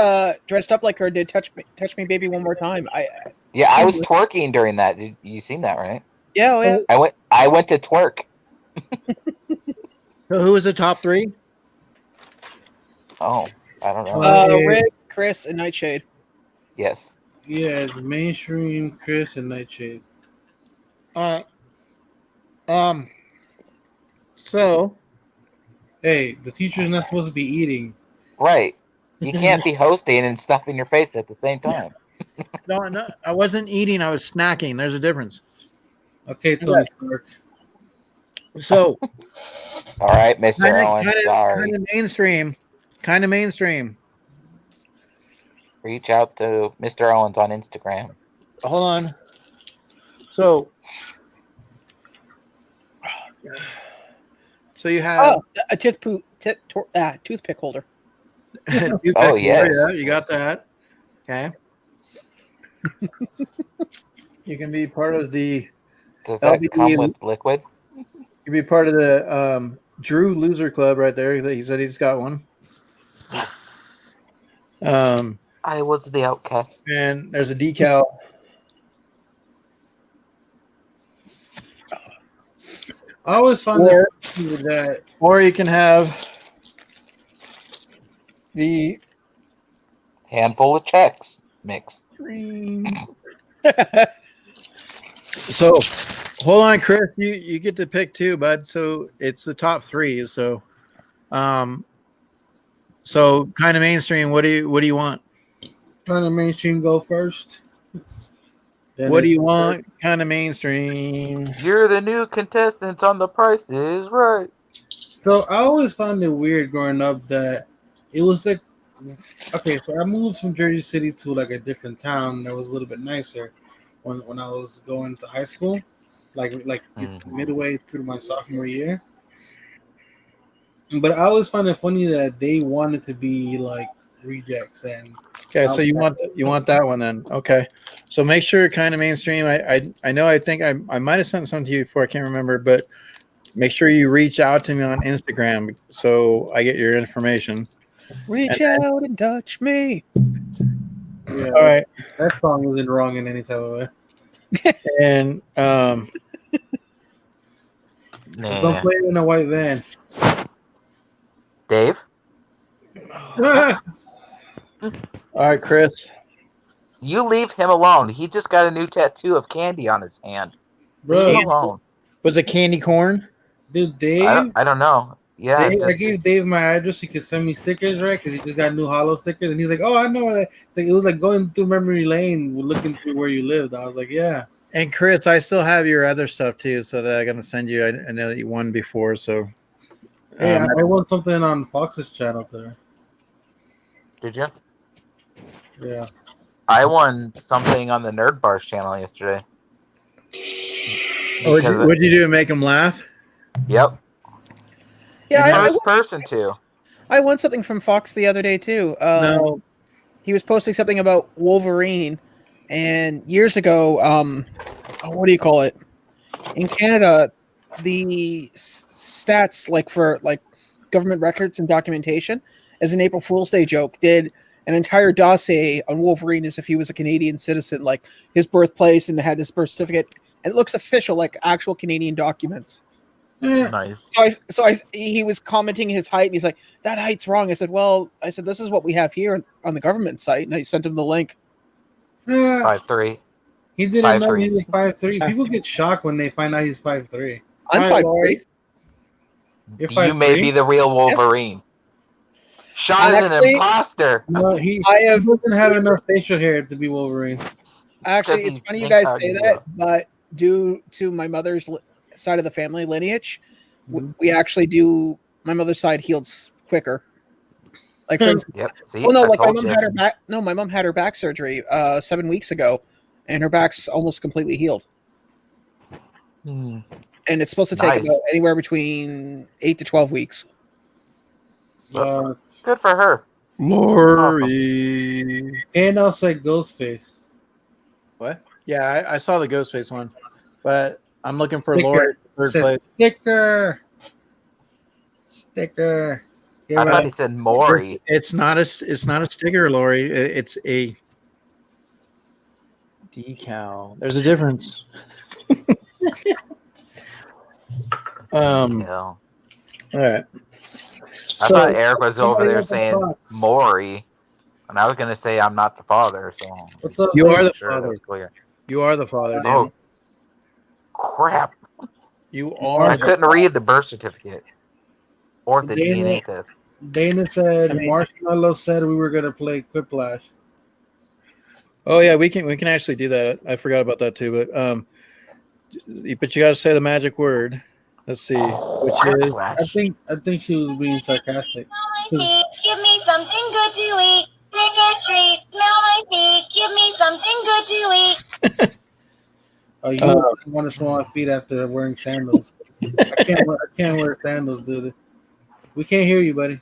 F: dressed up like her. Did touch me, baby, one more time. I
J: was twerking during that. You seen that, right?
F: Yeah,
J: I went to twerk.
A: So who was the top three?
J: Oh, I don't know.
F: Rick, Chris, and Nightshade.
J: Yes.
I: Yeah, it's mainstream, Chris, and Nightshade.
A: So,
I: hey, the teacher's not supposed to be eating.
J: Right. You can't be hosting and stuff in your face at the same time.
A: No, I wasn't eating. I was snacking. There's a difference.
I: Okay, Tony Stark.
A: So,
J: All right, Mr. Owen.
A: kind
J: Sorry.
A: of mainstream. Kind of mainstream.
J: Reach out to Mr. Owens on Instagram.
A: Hold on. So you have
F: a toothpick holder.
J: Oh, yes.
A: Yeah, you got that. Okay. You can be part of the
J: Does that
A: LBD
J: come with liquid?
A: You can be part of the Drew Loser Club right there. He said he's got one.
J: Yes.
A: I
J: was the outcast.
A: And there's a decal.
I: I always found that.
A: Or you can have the
J: handful of checks mix.
A: So, hold on, Chris. You get to pick two, bud. So it's the top three. So, kind of mainstream. What do you want?
I: Kind of mainstream go first.
A: Then what do you want? Kind of mainstream.
J: You're the new contestants on The Price is Right.
I: So I always found it weird growing up that it was like, okay, so I moved from Jersey City to like a different town that was a little bit nicer when I was going to high school, like midway through my sophomore year. But I always find it funny that they wanted to be like rejects and.
A: Okay, so you want that one then? Okay, so make sure kind of mainstream. I know. I think I might have sent something to you before. I can't remember, but make sure you reach out to me on Instagram so I get your information.
F: Reach out and touch me.
I: Yeah,
A: all right.
I: That song wasn't wrong in any type of way.
A: And
I: don't play it in a white van.
J: Dave.
A: All right, Chris.
J: You leave him alone. He just got a new tattoo of candy on his hand.
I: Bro,
J: leave him alone.
A: Was it candy corn?
I: Dude, Dave.
J: I don't know. Yeah,
I: I gave Dave my address. He could send me stickers, right? Because he just got new hollow stickers, and he's like, "Oh, I know where that." Like, it was like going through memory lane, looking through where you lived. I was like, "Yeah."
A: And Chris, I still have your other stuff too, so that I'm gonna send you. I know that you won before, so.
I: Hey, I won something on Fox's channel today.
J: Did you?
I: Yeah.
J: I won something on the Nerd Bars channel yesterday.
A: What'd you do to make him laugh?
J: Yep.
F: Yeah,
J: first person to.
F: I won something from Fox the other day too.
A: No.
F: He was posting something about Wolverine, and years ago, what do you call it? In Canada, the stats for government records and documentation, as an April Fool's Day joke, did an entire dossier on Wolverine as if he was a Canadian citizen, like his birthplace, and had his birth certificate, and it looks official, like actual Canadian documents.
J: Nice.
F: So he was commenting his height, and he's like, "That height's wrong." I said, "This is what we have here on the government site," and I sent him the link.
J: 5'3".
I: He didn't know he was 5'3". People get shocked when they find out he's 5'3".
F: I'm 5'3".
I: You're 5'3"?
J: You may be the real Wolverine. Sean is an imposter.
I: No, he doesn't have enough facial hair to be Wolverine.
F: Actually, it's funny you guys say that, but due to my mother's side of the family lineage, we actually do. My mother's side heals quicker. Like, for instance,
J: See,
F: my mom had her back. No, my mom had her back surgery 7 weeks ago, and her back's almost completely healed. And it's supposed to take about anywhere between 8 to 12 weeks.
J: Good for her.
A: Lori.
I: And also Ghostface.
A: What? Yeah, I saw the Ghostface one, but I'm looking for Lori third place.
I: Sticker.
J: I thought he said Maury.
A: It's not a sticker, Lori. It's a decal. There's a difference. All right.
J: I thought Eric was over there saying Maury, and I was going to say I'm not the father. So
A: you are the father. You are the father.
J: Oh, crap!
A: You are.
J: I couldn't read the birth certificate or the DNA test.
I: Dana said Marshmallow said we were going to play Quiplash.
A: Oh yeah, we can actually do that. I forgot about that too. But you got to say the magic word. Let's see, which is
I: I think she was being sarcastic.
K: Give me something good to eat. Take a treat. Smell my feet. Give me something good to eat.
I: Oh, you want to smell my feet after wearing sandals? I can't wear sandals, dude. We can't hear you, buddy.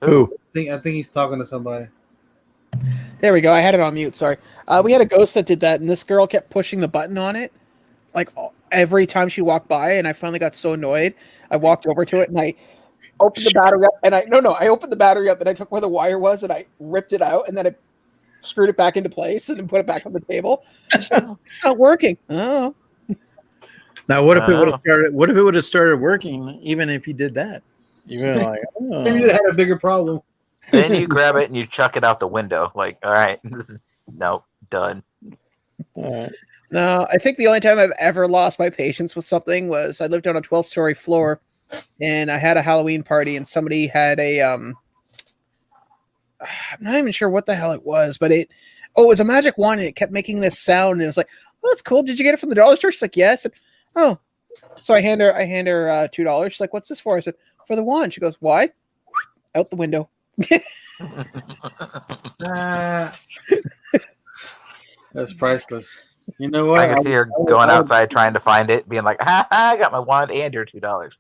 A: Who?
I: I think he's talking to somebody.
F: There we go. I had it on mute. Sorry. We had a ghost that did that, and this girl kept pushing the button on it, like every time she walked by. And I finally got so annoyed. I walked over to it and I opened the battery up. And I opened the battery up and I took where the wire was and I ripped it out and then I screwed it back into place and then put it back on the table. It's not working. Oh.
A: Now, what if it would have started? What if it would have started working, even if you did that? You're like, oh.
I: Then you'd have had a bigger problem.
J: Then you grab it and you chuck it out the window. Like, all right, this is done.
F: No, I think the only time I've ever lost my patience with something was I lived on a 12-story floor, and I had a Halloween party, and somebody had a I'm not even sure what the hell it was, but it was a magic wand, and it kept making this sound, and it was like, oh, that's cool. Did you get it from the dollar store? She's like, yes. And, oh, so I hand her $2. She's like, what's this for? I said, for the wand. She goes, why? Out the window.
I: That's priceless. You know what?
J: I can see her going outside trying to find it, being like, ha, I got my wand and your $2.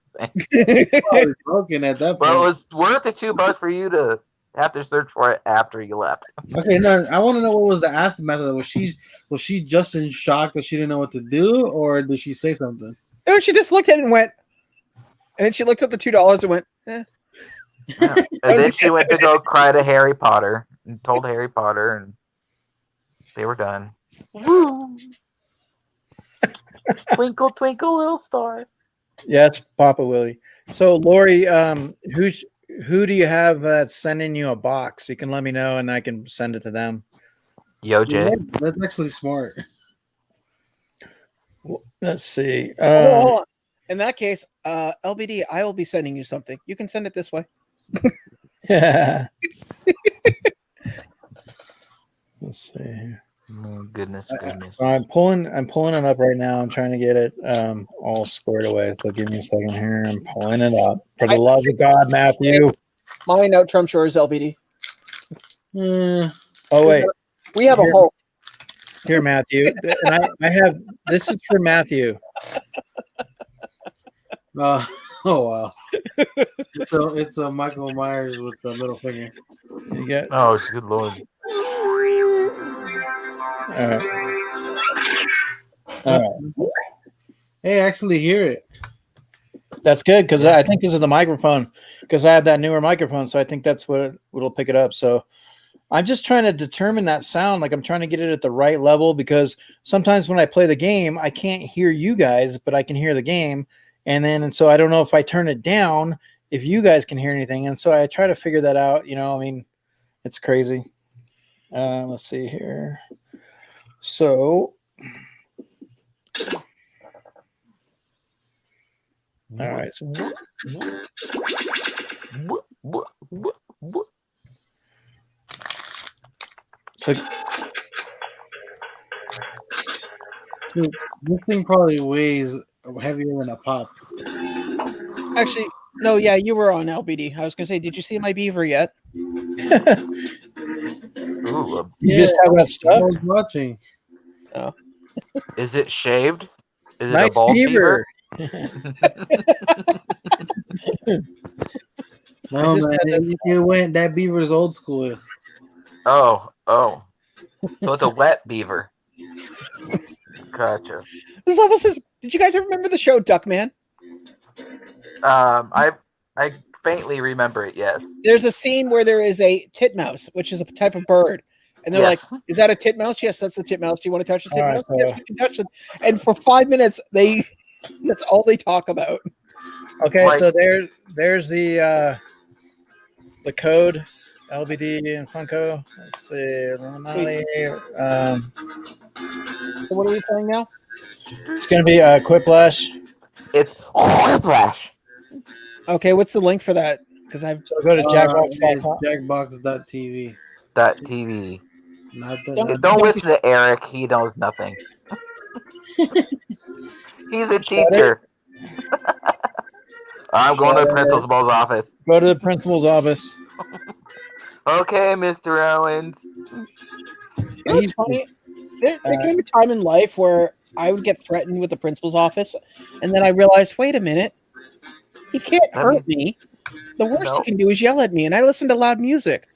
I: Broken at that point.
J: Well, it was worth the $2 for you to have to search for it after you left.
I: Okay, no, I want to know what was the aftermath of that. Was she just in shock that she didn't know what to do, or did she say something?
F: No, she just looked at it and went, and then she looked at the $2 and went, eh.
J: Yeah. And then she went to go cry to Harry Potter and told Harry Potter, and they were done. Woo! Twinkle, twinkle, little star.
A: Yeah, it's Papa Willie. So, Lori, who do you have that's sending you a box? You can let me know, and I can send it to them.
J: Yo, Jay.
I: That's actually smart.
A: Let's see.
F: Hold on. In that case, LBD, I will be sending you something. You can send it this way.
A: Yeah. Let's see here.
J: Oh, goodness.
A: So I'm pulling it up right now. I'm trying to get it all squared away. So give me a second here. I'm pulling it up. For the love of God, Matthew.
F: Mine out Trump Shores LBD.
A: Oh wait.
F: We have a hope.
A: Here, Matthew. And I have this is for Matthew.
I: Oh wow. It's a Michael Myers with the middle finger.
A: You get
J: Oh, good lord.
A: All right.
I: Hey, I actually hear it.
A: That's good because I think this is the microphone because I have that newer microphone, so I think that's what'll pick it up. So I'm just trying to determine that sound. Like I'm trying to get it at the right level because sometimes when I play the game, I can't hear you guys, but I can hear the game. And so I don't know if I turn it down, if you guys can hear anything. And so I try to figure that out. You know, I mean, it's crazy. Let's see here. So, all right. So,
I: this thing probably weighs heavier than a pop.
F: Actually, no, yeah, you were on LBD. I was gonna say, did you see my beaver yet?
J: Ooh,
A: you just have that stuff.
I: I was watching.
F: Oh.
J: Is it shaved? Is
A: Nice
J: it a bald beaver?
I: No, man, it went. That beaver's old school.
J: Oh. So it's a wet beaver. Gotcha.
F: This is almost as. Did you guys ever remember the show Duckman?
J: I faintly remember it. Yes.
F: There's a scene where there is a titmouse, which is a type of bird, and they're like, "Is that a titmouse?" Yes, that's the titmouse. Do you want to touch the titmouse?
A: Right,
F: yes, we can touch it. And for 5 minutes, that's all they talk about.
A: Okay,
J: Like,
A: so there's the code, LBD and Funko. Let's see, Lonali.
F: So what are we playing now?
A: It's gonna be Quiplash.
J: It's Quiplash.
F: Okay, what's the link for that? Because I've
A: So go to jackbox.com.
I: Jackbox.tv.
J: TV.
I: Not
J: Don't listen to Eric. He knows nothing. He's a teacher. I'm going to the principal's office.
A: Go to the principal's office.
J: Okay, Mr. Owens.
F: You know what's funny? There came a time in life where I would get threatened with the principal's office, and then I realized, wait a minute, he can't hurt me. The worst he can do is yell at me, and I listen to loud music.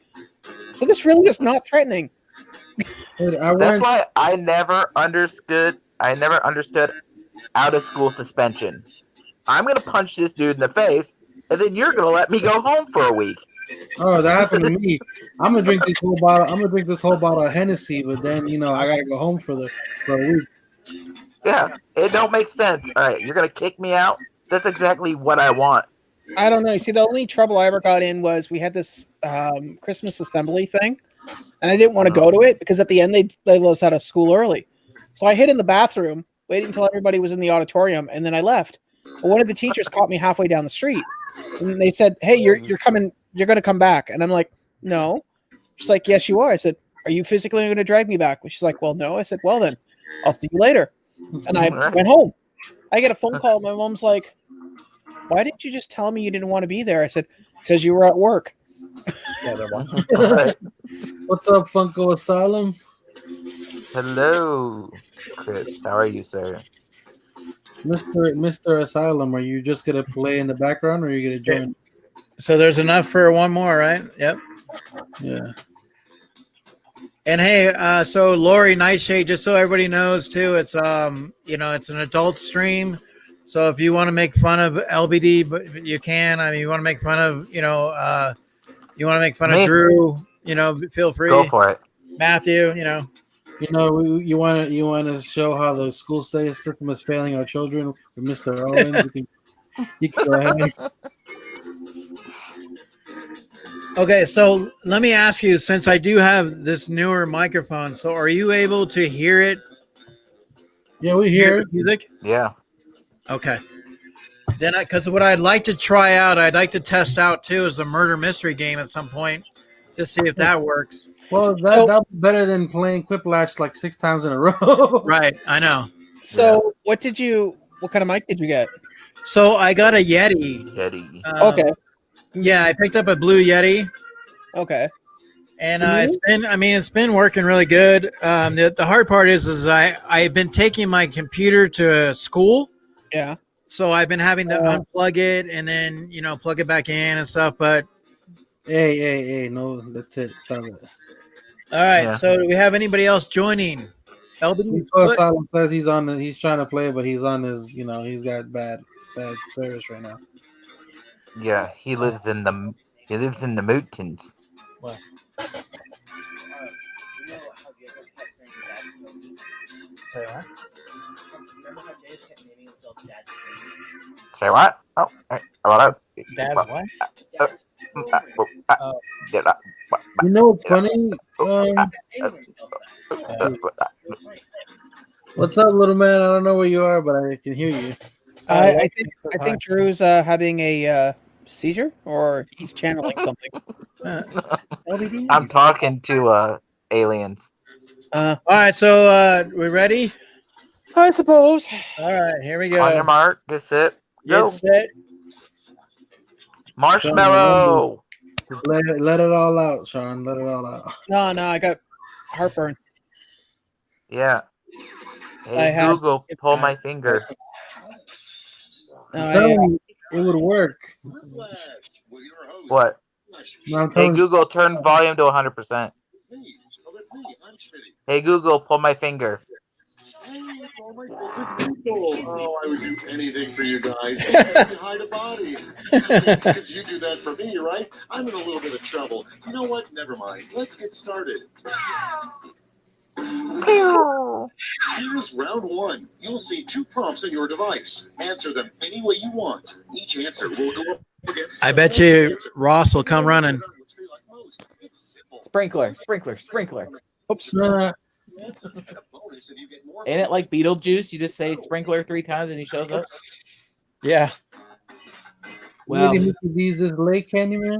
F: So this really is not threatening.
J: That's why I never understood out of school suspension. I'm gonna punch this dude in the face, and then you're gonna let me go home for a week.
I: Oh, that happened to me. I'm gonna drink this whole bottle of Hennessy, but then I gotta go home for a week.
J: Yeah, it don't make sense. All right, you're gonna kick me out. That's exactly what I want.
F: I don't know. See, the only trouble I ever got in was we had this Christmas assembly thing, and I didn't want to go to it because at the end they let us out of school early. So I hid in the bathroom, waiting until everybody was in the auditorium, and then I left. But one of the teachers caught me halfway down the street, and they said, "Hey, you're coming. You're going to come back." And I'm like, "No." She's like, "Yes, you are." I said, "Are you physically going to drag me back?" She's like, "Well, no." I said, "Well, then I'll see you later." And I went home. I get a phone call. My mom's like, "Why didn't you just tell me you didn't want to be there?" I said, "Because you were at work."
J: Right.
I: What's up, Funko Asylum?
J: Hello, Chris. How are you, sir?
I: Mr. Asylum, are you just gonna play in the background, or are you gonna join?
A: So there's enough for one more, right? Yep.
I: Yeah.
A: And hey, so Lori Nightshade, just so everybody knows too, it's it's an adult stream. So if you want to make fun of LBD, but you can. I mean, you want to make fun of, you want to make fun of Drew, feel free.
J: Go for it.
A: Matthew,
I: you want to show how the school system is failing our children with Mr. Owens. You can go ahead.
A: Okay, so let me ask you, since I do have this newer microphone, so are you able to hear it?
I: Yeah, we hear it.
A: Music?
J: Yeah.
A: Okay. Then, because what I'd like to try out, I'd like to test out too, is the murder mystery game at some point to see if that works.
I: Well, that's better than playing Quiplash like 6 times in a row.
A: Right, I know.
F: So, what kind of mic did you get?
A: So I got a Yeti.
F: Okay.
A: Yeah, I picked up a Blue Yeti.
F: Okay.
A: And it's been working really good. The hard part is I've been taking my computer to school.
F: Yeah.
A: So I've been having to unplug it and then plug it back in and stuff. But
I: hey, no, that's it. Stop it.
A: All right. Yeah. So do we have anybody else joining?
I: Silent says he's trying to play, but he's on his. He's got bad service right now.
J: Yeah, he lives in the mountains.
A: What? Say what?
J: Say what? Oh, hello.
A: Dad's what?
I: You know what's funny? What's up, little man? I don't know where you are, but I can hear you.
F: I think Drew's having a seizure, or he's channeling something.
J: I'm talking to aliens.
A: All right, so we ready?
F: I suppose.
A: All right, here we go.
J: On your mark, get set, go.
A: Get set.
J: Marshmallow.
I: Just let it all out, Sean. Let it all out.
F: No, I got heartburn.
J: Yeah. Hey, Google, pull my finger.
I: It would work.
J: What?
I: No,
J: hey, Google, turn volume to 100%. Hey, Google, pull my finger.
L: It's all my favorite people. Oh, I would do anything for you guys. Hide a body. Because you do that for me, right? I'm in a little bit of trouble. You know what? Never mind. Let's get started. Here's round one. You'll see 2 prompts on your device. Answer them any way you want. Each answer will go up against.
A: I bet you Ross will come running.
M: Sprinkler. Oops. Ain't it like Beetlejuice? You just say sprinkler 3 times and he shows up?
A: Yeah.
I: Well, these is Lake Candyman.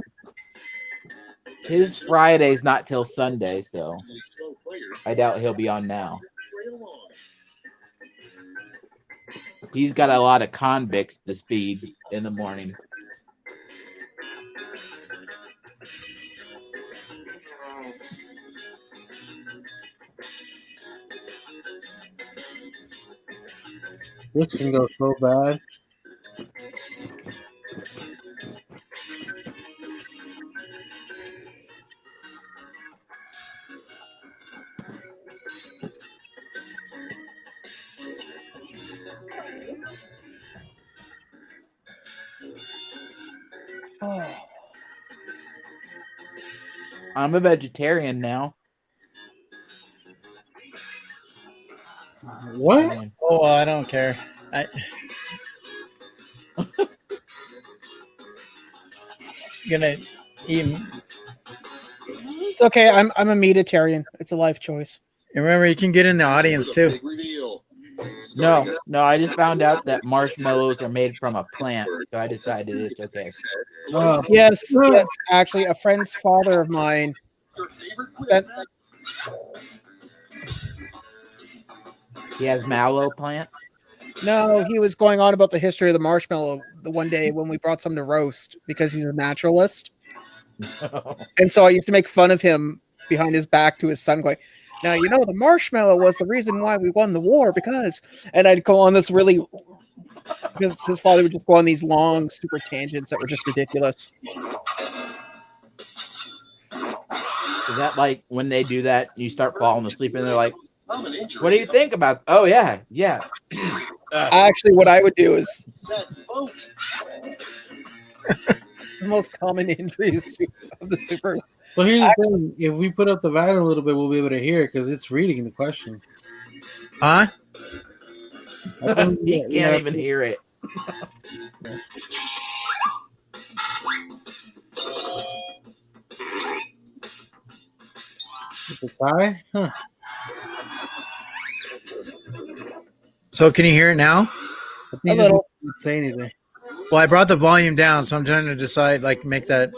M: His Friday's not till Sunday, so I doubt he'll be on now. He's got a lot of convicts to feed in the morning.
I: This can go so bad.
M: I'm a vegetarian now.
I: What?
M: Man.
A: Oh, well, I don't care. Gonna eat.
F: It's okay. I'm a meatitarian. It's a life choice.
A: Remember, you can get in the audience too.
M: No, I just found out that marshmallows are made from a plant, so I decided it's okay.
F: Yes. Actually, a friend's father of mine.
M: He has mallow plants.
F: No, he was going on about the history of the marshmallow the one day when we brought some to roast because he's a naturalist. And so I used to make fun of him behind his back to his son, going, "Now, you know, the marshmallow was the reason why we won the war because," and I'd go on this really, because his father would just go on these long, super tangents that were just ridiculous.
M: Is that like when they do that, you start falling asleep and they're like, "What do you think about?" Oh, yeah.
F: Actually, what I would do is the most common injuries of the super.
I: So here's the thing: if we put up the volume a little bit, we'll be able to hear it because it's reading the question.
A: Huh?
M: He can't even hear it.
I: Huh.
A: So can you hear it now?
F: A little.
I: Not say anything.
A: Well, I brought the volume down, so I'm trying to decide, like, make that.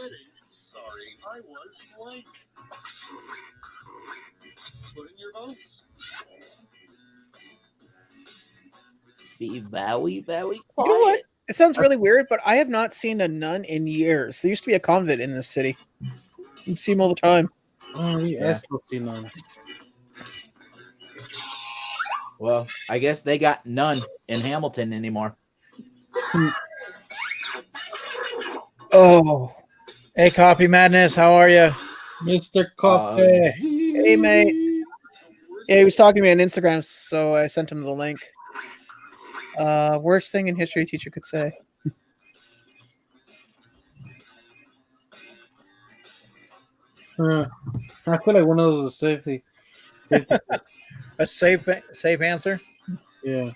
L: Sorry, I was blank. Put in your votes.
M: Be very quiet.
F: You know what? It sounds really weird, but I have not seen a nun in years. There used to be a convent in this city. You see them all the time.
I: Oh, yeah. I still see none.
M: Well, I guess they got none in Hamilton anymore.
F: Oh.
A: Hey, Coffee Madness, how are you?
I: Mr. Coffee.
F: Hey, mate. Yeah, he was talking to me on Instagram, so I sent him the link. Worst thing in history a teacher could say.
I: I feel like one of those is safety.
A: A safe answer?
I: Yeah.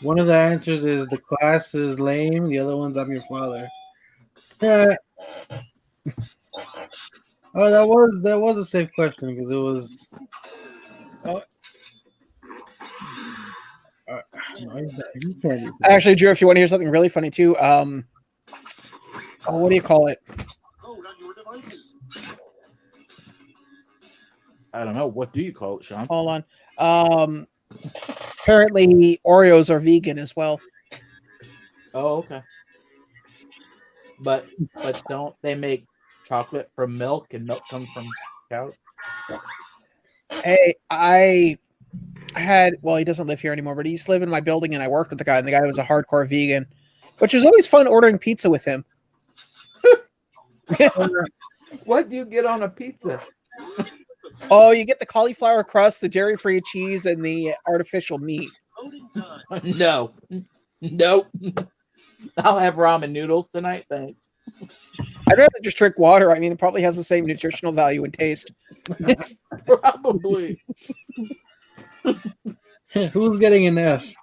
I: One of the answers is the class is lame. The other one's I'm your father. Yeah. Oh, that was a safe question because it was. Oh.
F: Actually, Drew, if you want to hear something really funny too, what do you call it?
M: I don't know. What do you call it, Sean?
F: Hold on. Apparently, Oreos are vegan as well.
M: Oh, okay. But don't they make chocolate from milk and milk comes from cows?
F: Hey, I had, well, he doesn't live here anymore, but he used to live in my building, and I worked with the guy, and the guy was a hardcore vegan, which was always fun ordering pizza with him.
M: What do you get on a pizza?
F: Oh, you get the cauliflower crust, the dairy-free cheese, and the artificial meat.
M: No. Nope. I'll have ramen noodles tonight, thanks.
F: I'd rather just drink water. I mean, it probably has the same nutritional value and taste.
M: Probably.
I: Who's getting an F?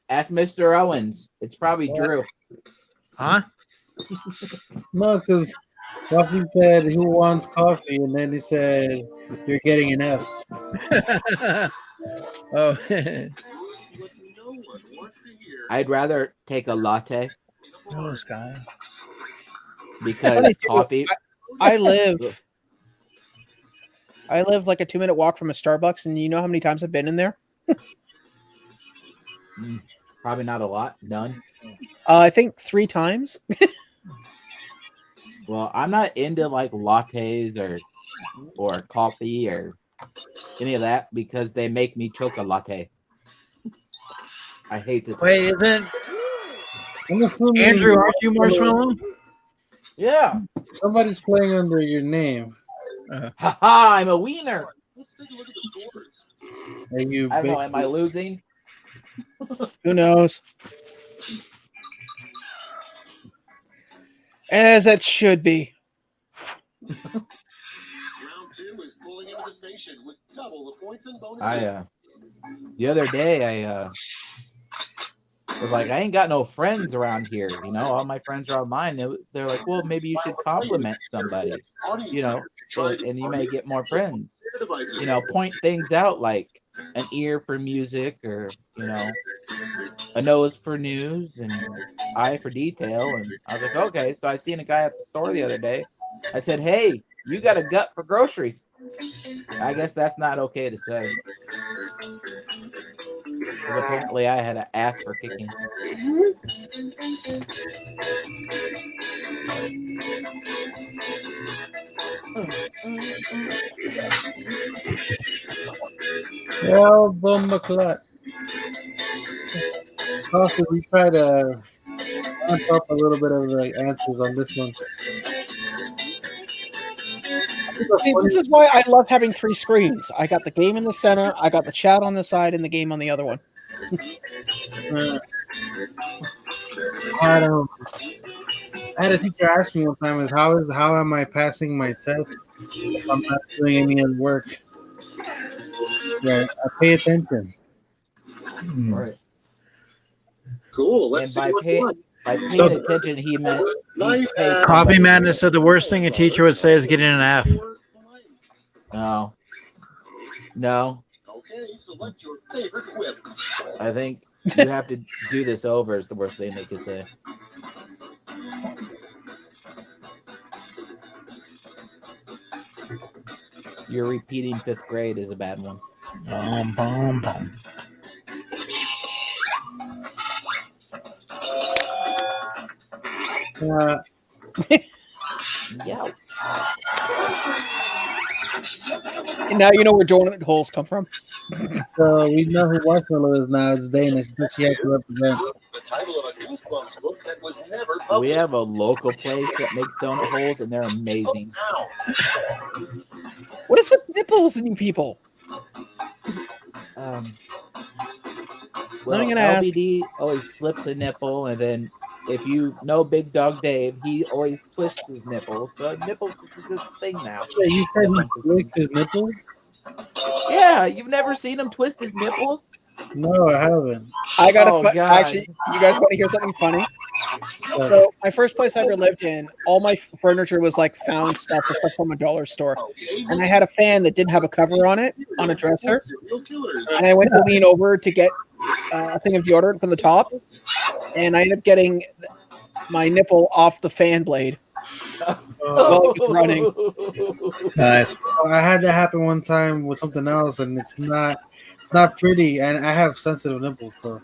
M: Ask Mr. Owens. It's probably Drew.
A: Huh?
I: No, because Coffee said, "Who wants coffee?" And then he said, "You're getting an F."
A: Oh.
M: I'd rather take a latte.
A: Oh, Sky.
J: Because coffee.
F: I live like a 2-minute walk from a Starbucks, and you know how many times I've been in there?
M: Probably not a lot. None.
F: I think 3 times.
M: Well, I'm not into like lattes or coffee or any of that because they make me choke a latte. I hate the
A: Wait, isn't Andrew? Aren't you Marshmallow?
M: Yeah.
I: Somebody's playing under your name.
M: Haha, I'm a wiener.
L: Let's take a look at the scores.
I: Are you
M: I don't know.
I: big-
M: Am I losing?
F: Who knows? As it should be.
L: Round 2 is pulling into the station with double the points and bonuses.
M: The other day I was like, I ain't got no friends around here. You know, all my friends are online. They're like, well, maybe you should compliment somebody. You know, and you may get more friends. You know, point things out like an ear for music, or you know, a nose for news, and eye for detail. And I was like, okay. So I seen a guy at the store the other day. I said, hey, you got a gut for groceries. I guess that's not okay to say. Because apparently I had an ass for kicking.
I: Well, Bum McClut. Also, we try to amp up a little bit of the answers on this one.
F: See, this is why I love having 3 screens. I got the game in the center, I got the chat on the side, and the game on the other one.
I: I had a teacher ask me one time, "Is how am I passing my test if I'm not doing any of the work?" Yeah, I pay attention.
M: Right.
L: Cool. Let's
M: And
L: see what's
M: by paying attention, he meant
A: Coffee Madness said the worst thing a teacher would say is getting an F.
M: No. No.
L: Okay, select your favorite whip.
M: I think you have to do this over is the worst thing they could say. You're repeating 5th grade is a bad one.
A: Bum.
M: Yeah.
F: And now you know where donut holes come from.
I: So we know who Marshmallow is now. It's Danish, but she has to represent.
L: The title of a Goosebumps book that was never
M: We
L: published.
M: have a local place that makes donut holes, and they're amazing.
F: What is with nipples and you people?
M: Well,
F: I'm gonna ask.
M: LBD always slips a nipple, and then if you know Big Dog Dave, he always twists his nipples. So nipples is a good thing now.
I: Yeah, you said he twists his nipples?
M: Yeah, you've never seen him twist his nipples?
I: No, I haven't.
F: I got
M: Oh,
F: to
M: God.
F: actually. You guys want to hear something funny? So my first place I ever lived in, all my furniture was like found stuff or stuff from a dollar store, and I had a fan that didn't have a cover on it on a dresser, and I went to lean over to get a thing of deodorant from the top, and I ended up getting my nipple off the fan blade while it was running.
A: Nice.
I: I had that happen one time with something else, and it's not pretty. And I have sensitive nipples, so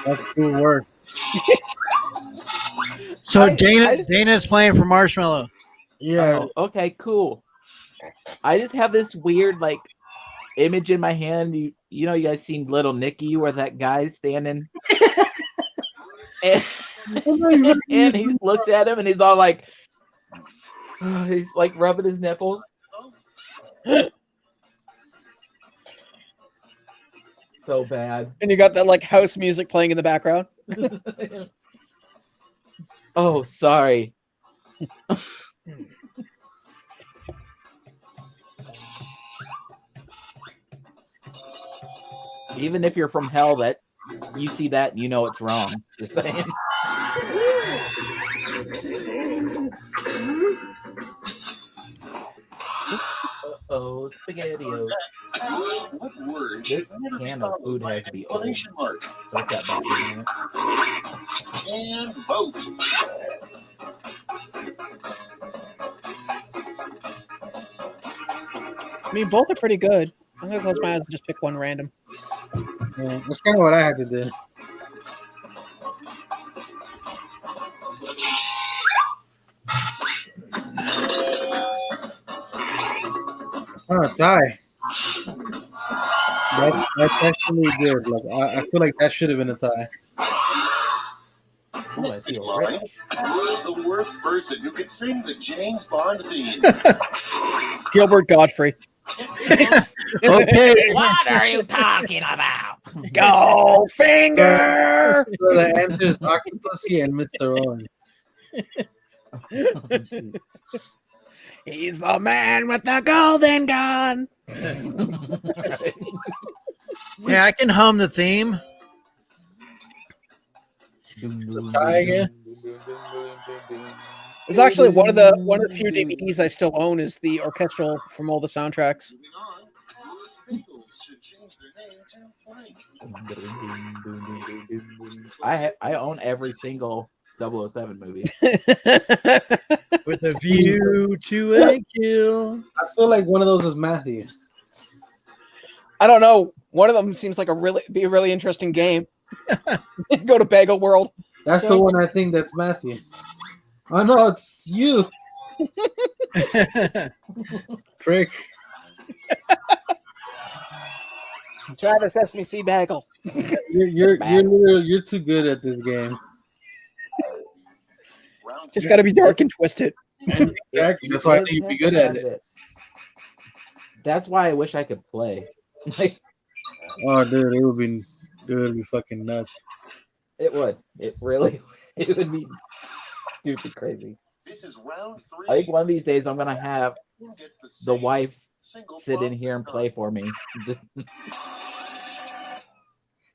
I: that's cool work.
A: So Dana's playing for Marshmallow.
I: Yeah.
M: Oh, okay, cool. I just have this weird like image in my hand. You know, you guys seen Little Nicky where that guy's standing, and he looks at him and he's all like, he's like rubbing his nipples. So bad.
F: And you got that like house music playing in the background.
M: Oh, sorry. Even if you're from hell, that you see that and you know it's wrong. Just saying. Oh, SpaghettiOs.
L: What word
M: This
L: should never be
M: can of
L: followed
M: food
L: by
M: has
L: an
M: to be old.
L: exclamation mark?
M: But it's got batteries on it.
L: And vote.
F: I mean, both are pretty good. I'm gonna close my eyes and just pick one random.
I: Yeah, that's kind of what I had to do. Oh, tie. That's actually good. Like I feel like that should have been a tie.
M: Ooh, I feel
L: Line.
M: rich.
L: The worst person who could sing the James Bond theme.
F: Gilbert Godfrey.
A: Okay.
M: What are you talking about?
F: Goldfinger.
I: So the answer is Octopussy and Mr. Orange.
F: He's the man with the golden gun.
A: Yeah, I can hum the theme.
I: It's a tie again.
F: It's actually one of the few DVDs I still own is the orchestral from all the soundtracks.
M: I own every single 007 movie.
A: With a view to a kill.
I: I feel like one of those is Matthew.
F: I don't know. One of them seems like a really interesting game. Go to Bagel World.
I: That's the one I think that's Matthew. Oh no, it's you. Prick.
F: Try the Sesame Seed Bagel.
I: You're too good at this game.
F: Just got to be dark and twisted.
I: Exactly. That's why I think you'd be good at it.
M: That's why I wish I could play.
I: Oh, dude, it would be fucking nuts.
M: It would. It would be stupid crazy.
L: This is round 3.
M: I think one of these days I'm gonna have the wife sit in here and play for me.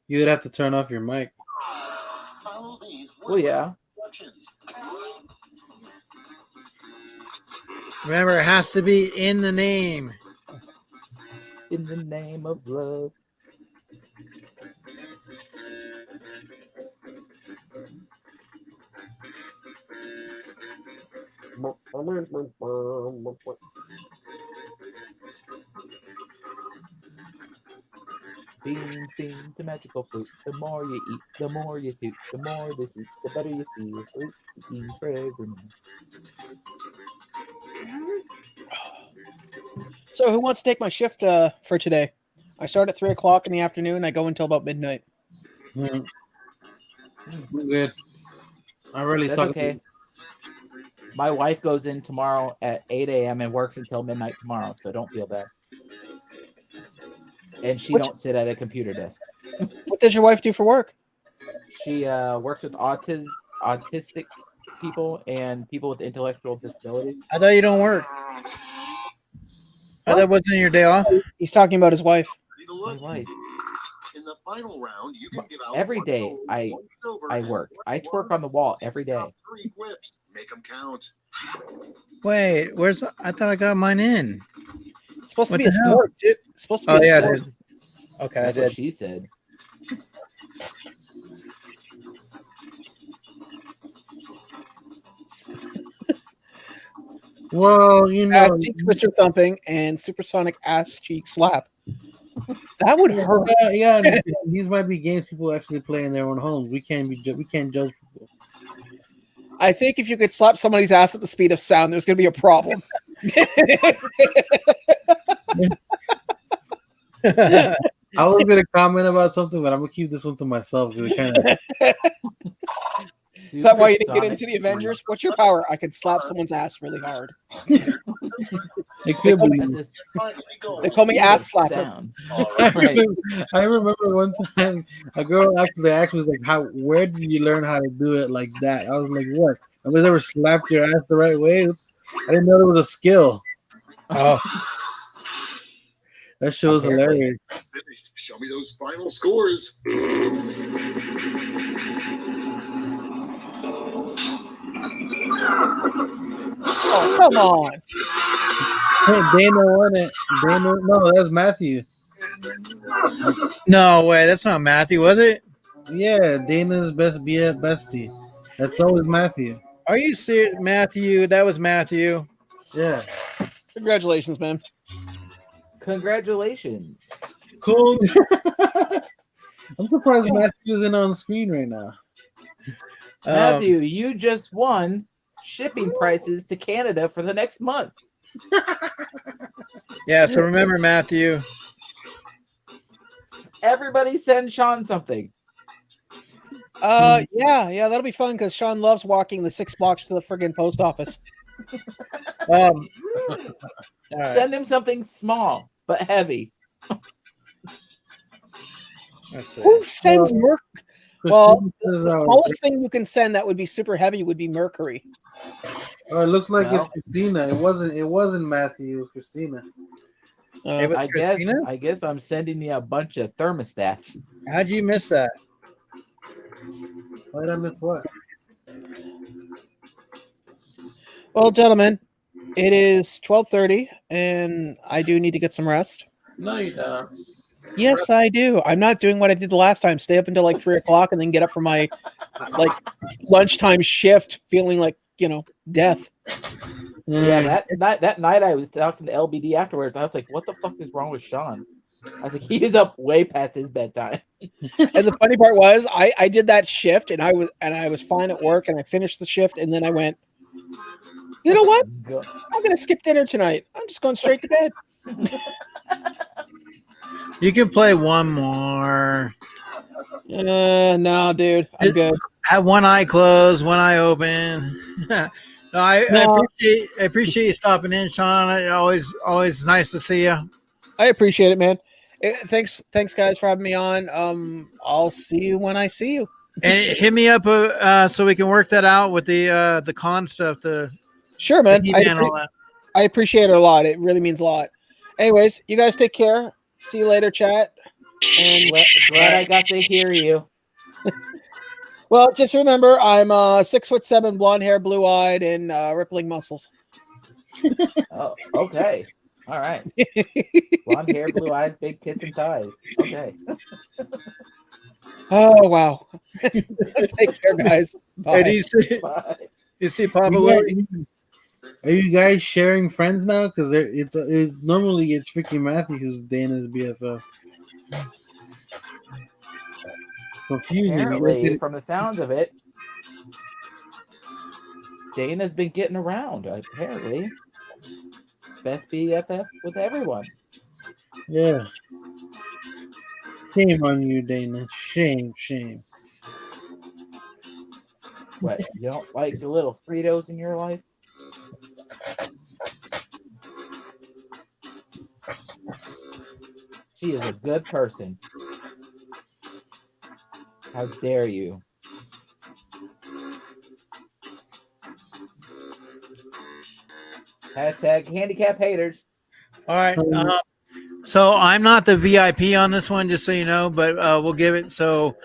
I: You'd have to turn off your mic.
M: Well, yeah.
A: Remember, it has to be in the name.
M: In the name of love. Beans, a magical fruit. The more you eat, the more you toot. The more the toot, the better you feel. Fruit, beans for everyone.
F: So, who wants to take my shift for today? I start at 3 o'clock in the afternoon. I go until about midnight.
I: I'm good. I really
M: That's
I: thought
M: okay. My wife goes in tomorrow at 8 a.m. and works until midnight tomorrow, so don't feel bad. And she don't sit at a computer desk.
F: What does your wife do for work?
M: She works with autistic people and people with intellectual disabilities.
A: I thought you don't work. Oh, that wasn't your day off?
F: He's talking about his wife.
M: My wife.
L: In the final round, you can give out
M: Every day I work. I twerk on the wall every day.
L: 3 quips. Make them count.
A: Wait, I thought I got mine in.
F: It's supposed to
A: What
F: be a
A: the hell?
F: sport, too. It's supposed to be a sport.
A: it is. Okay,
M: That's
A: I
M: what
A: did.
M: she said.
I: Well, you know,
F: Ass cheek twister thumping and supersonic ass cheek slap. That would hurt.
I: Yeah, these might be games people actually play in their own homes. We can't judge people.
F: I think if you could slap somebody's ass at the speed of sound, there's going to be a problem.
I: I was gonna comment about something, but I'm gonna keep this one to myself because it kind of.
F: Is that why you didn't get into the Avengers? What's your power? I could slap someone's ass really hard.
I: It could be.
F: They call me ass slapper.
I: I remember one time a girl actually asked me, like, where did you learn how to do it like that? I was like, what? Nobody's ever slapped your ass the right way? I didn't know there was a skill.
A: Oh.
I: That show was hilarious.
L: Finished. Show me those final scores.
F: Oh, come on.
I: Hey, Dana won it. Dana, no, that's Matthew.
A: No way, that's not Matthew, was it?
I: Yeah, Dana's best bestie. That's always Matthew.
A: Are you serious, Matthew? That was Matthew.
I: Yeah.
F: Congratulations, man.
M: Congratulations.
I: Cool. I'm surprised Matthew isn't on screen right now.
M: Matthew, you just won shipping prices to Canada for the next month.
A: Yeah, so remember, Matthew.
M: Everybody send Sean something.
F: Yeah, that'll be fun because Sean loves walking the 6 blocks to the friggin' post office.
A: All right.
M: Send him something small but heavy.
F: Who sends Merc? Well, the
I: Christine
F: smallest thing you can send that would be super heavy would be Mercury.
I: Oh, it looks like
M: Well.
I: it's Christina. It wasn't Matthew. It was Christina.
M: I guess I'm sending you a bunch of thermostats.
A: How'd you miss that?
I: Why did I miss what?
F: Well, gentlemen, it is 12:30, and I do need to get some rest.
I: No, you don't.
F: Yes, I do. I'm not doing what I did the last time. Stay up until like 3 o'clock and then get up for my like lunchtime shift, feeling like death.
M: Yeah, that night I was talking to LBD afterwards. I was like, "What the fuck is wrong with Sean?" I was like, "He is up way past his bedtime."
F: And the funny part was, I did that shift, and I was fine at work, and I finished the shift, and then I went, you know what? I'm gonna skip dinner tonight. I'm just going straight to bed.
A: You can play one more.
F: No, dude, I'm good.
A: Have one eye closed, one eye open. I appreciate you stopping in, Sean. Always nice to see you.
F: I appreciate it, man. Thanks, guys, for having me on. I'll see you when I see you.
A: And hit me up so we can work that out with the con stuff.
F: Sure, man.
A: All that.
F: I appreciate it a lot. It really means a lot. Anyways, you guys take care. See you later, chat. And
M: glad I got to hear you.
F: Well, just remember, I'm 6'7", blonde hair, blue eyed, and rippling muscles.
M: Oh, okay. All right. Blonde hair, blue eyes, big tits and thighs. Okay.
F: Oh wow. Take care, guys. Bye.
A: Hey, you see Papa Willie?
I: Are you guys sharing friends now? Because normally it's freaking Matthew who's Dana's BFF.
M: Apparently, from the sounds of it, Dana's been getting around. Apparently, best BFF with everyone.
I: Yeah. Shame on you, Dana. Shame.
M: What? You don't like the little Fritos in your life? She is a good person. How dare you? Hashtag handicap haters.
A: All right. So I'm not the VIP on this one, just so you know, but we'll give it. So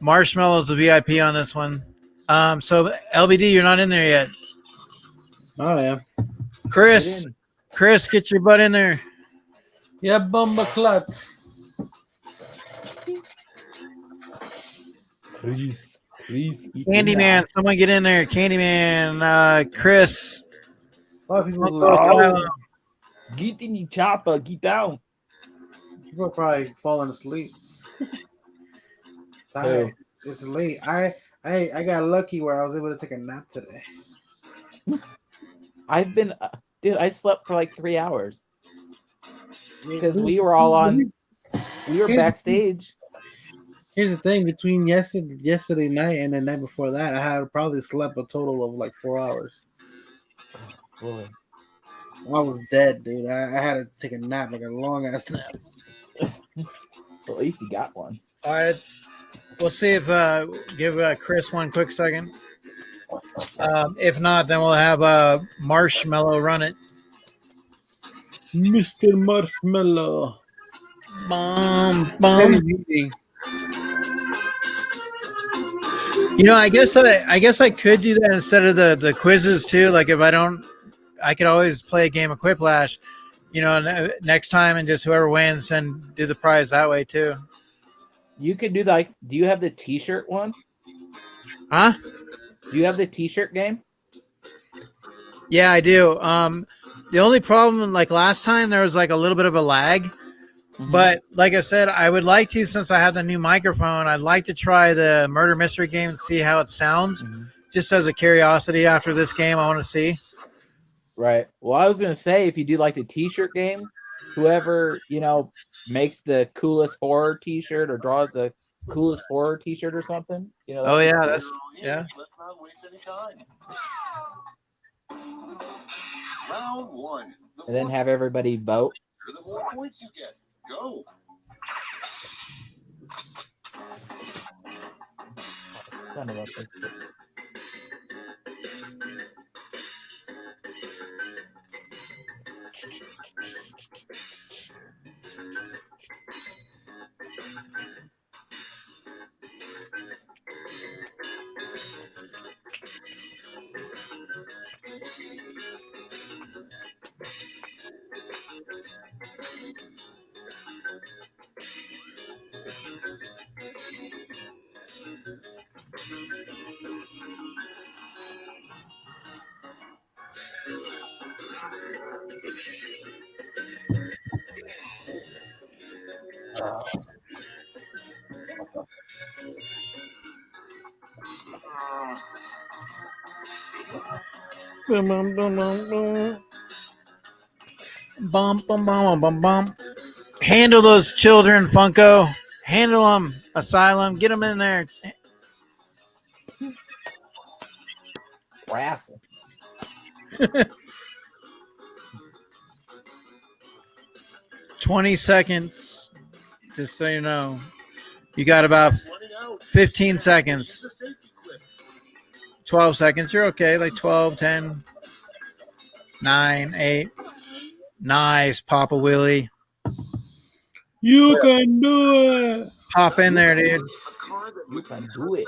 A: Marshmallow's the VIP on this one. So LBD, you're not in there yet.
I: Oh yeah.
A: Chris, get your butt in there.
I: Yeah, Bumba Klutz.
M: Chris.
A: Candyman, someone get in there. Candyman, Chris.
I: A lot of people
M: get in the chopper, get down.
I: People are probably falling asleep. It's tired. It's late. I got lucky where I was able to take a nap today.
M: I've been, dude. I slept for like 3 hours because we were all on. We were backstage.
I: Here's the thing: between yesterday night and the night before that, I had probably slept a total of like 4 hours.
M: Boy.
I: I was dead, dude. I had to take a nap, like a long ass nap.
M: Well, at least you got one.
A: All right. We'll see if give Chris one quick second. If not, then we'll have Marshmallow run it.
I: Mr. Marshmallow. You
A: know, I guess I could do that instead of the quizzes too. Like if I don't I could always play a game of Quiplash, next time, and just whoever wins and do the prize that way too.
M: You could do do you have the T-shirt one?
A: Huh?
M: Do you have the T-shirt game?
A: Yeah, I do. The only problem, like last time, there was like a little bit of a lag. But like I said, I would like to, since I have the new microphone, I'd like to try the murder mystery game and see how it sounds. Just as a curiosity after this game, I want to see.
M: Right. Well, I was going to say, if you do like the T-shirt game, whoever, makes the coolest horror T-shirt or draws the coolest horror T-shirt or something,
A: Oh, yeah, yeah.
L: Let's not waste any time. Round 1.
M: And then have everybody vote.
L: The more points you get. Go.
M: Son of a biscuit.
A: Bum, bum, bum, bum, bum. Handle those children, Funko. Handle them, Asylum. Get them in there.
M: Brass.
A: 20 seconds, just so you know. You got about 15 seconds. 12 seconds. You're okay. Like 12, 10, 9, 8. Nice, Papa Willie.
I: You can do it.
A: Pop in there, dude.
M: You can do it.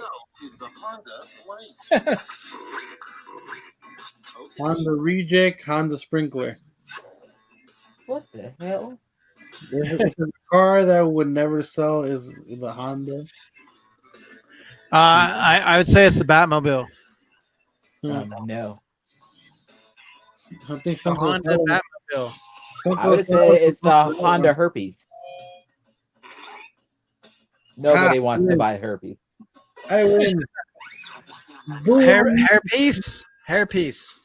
I: Honda reject, Honda sprinkler.
M: What the hell?
I: It's a car that would never sell is the Honda.
A: I would say it's the Batmobile.
M: No.
I: I think
A: The Honda Batmobile.
M: I would say it's the Honda herpes. Nobody wants to buy herpes.
I: I win.
A: Hairpiece? Hairpiece.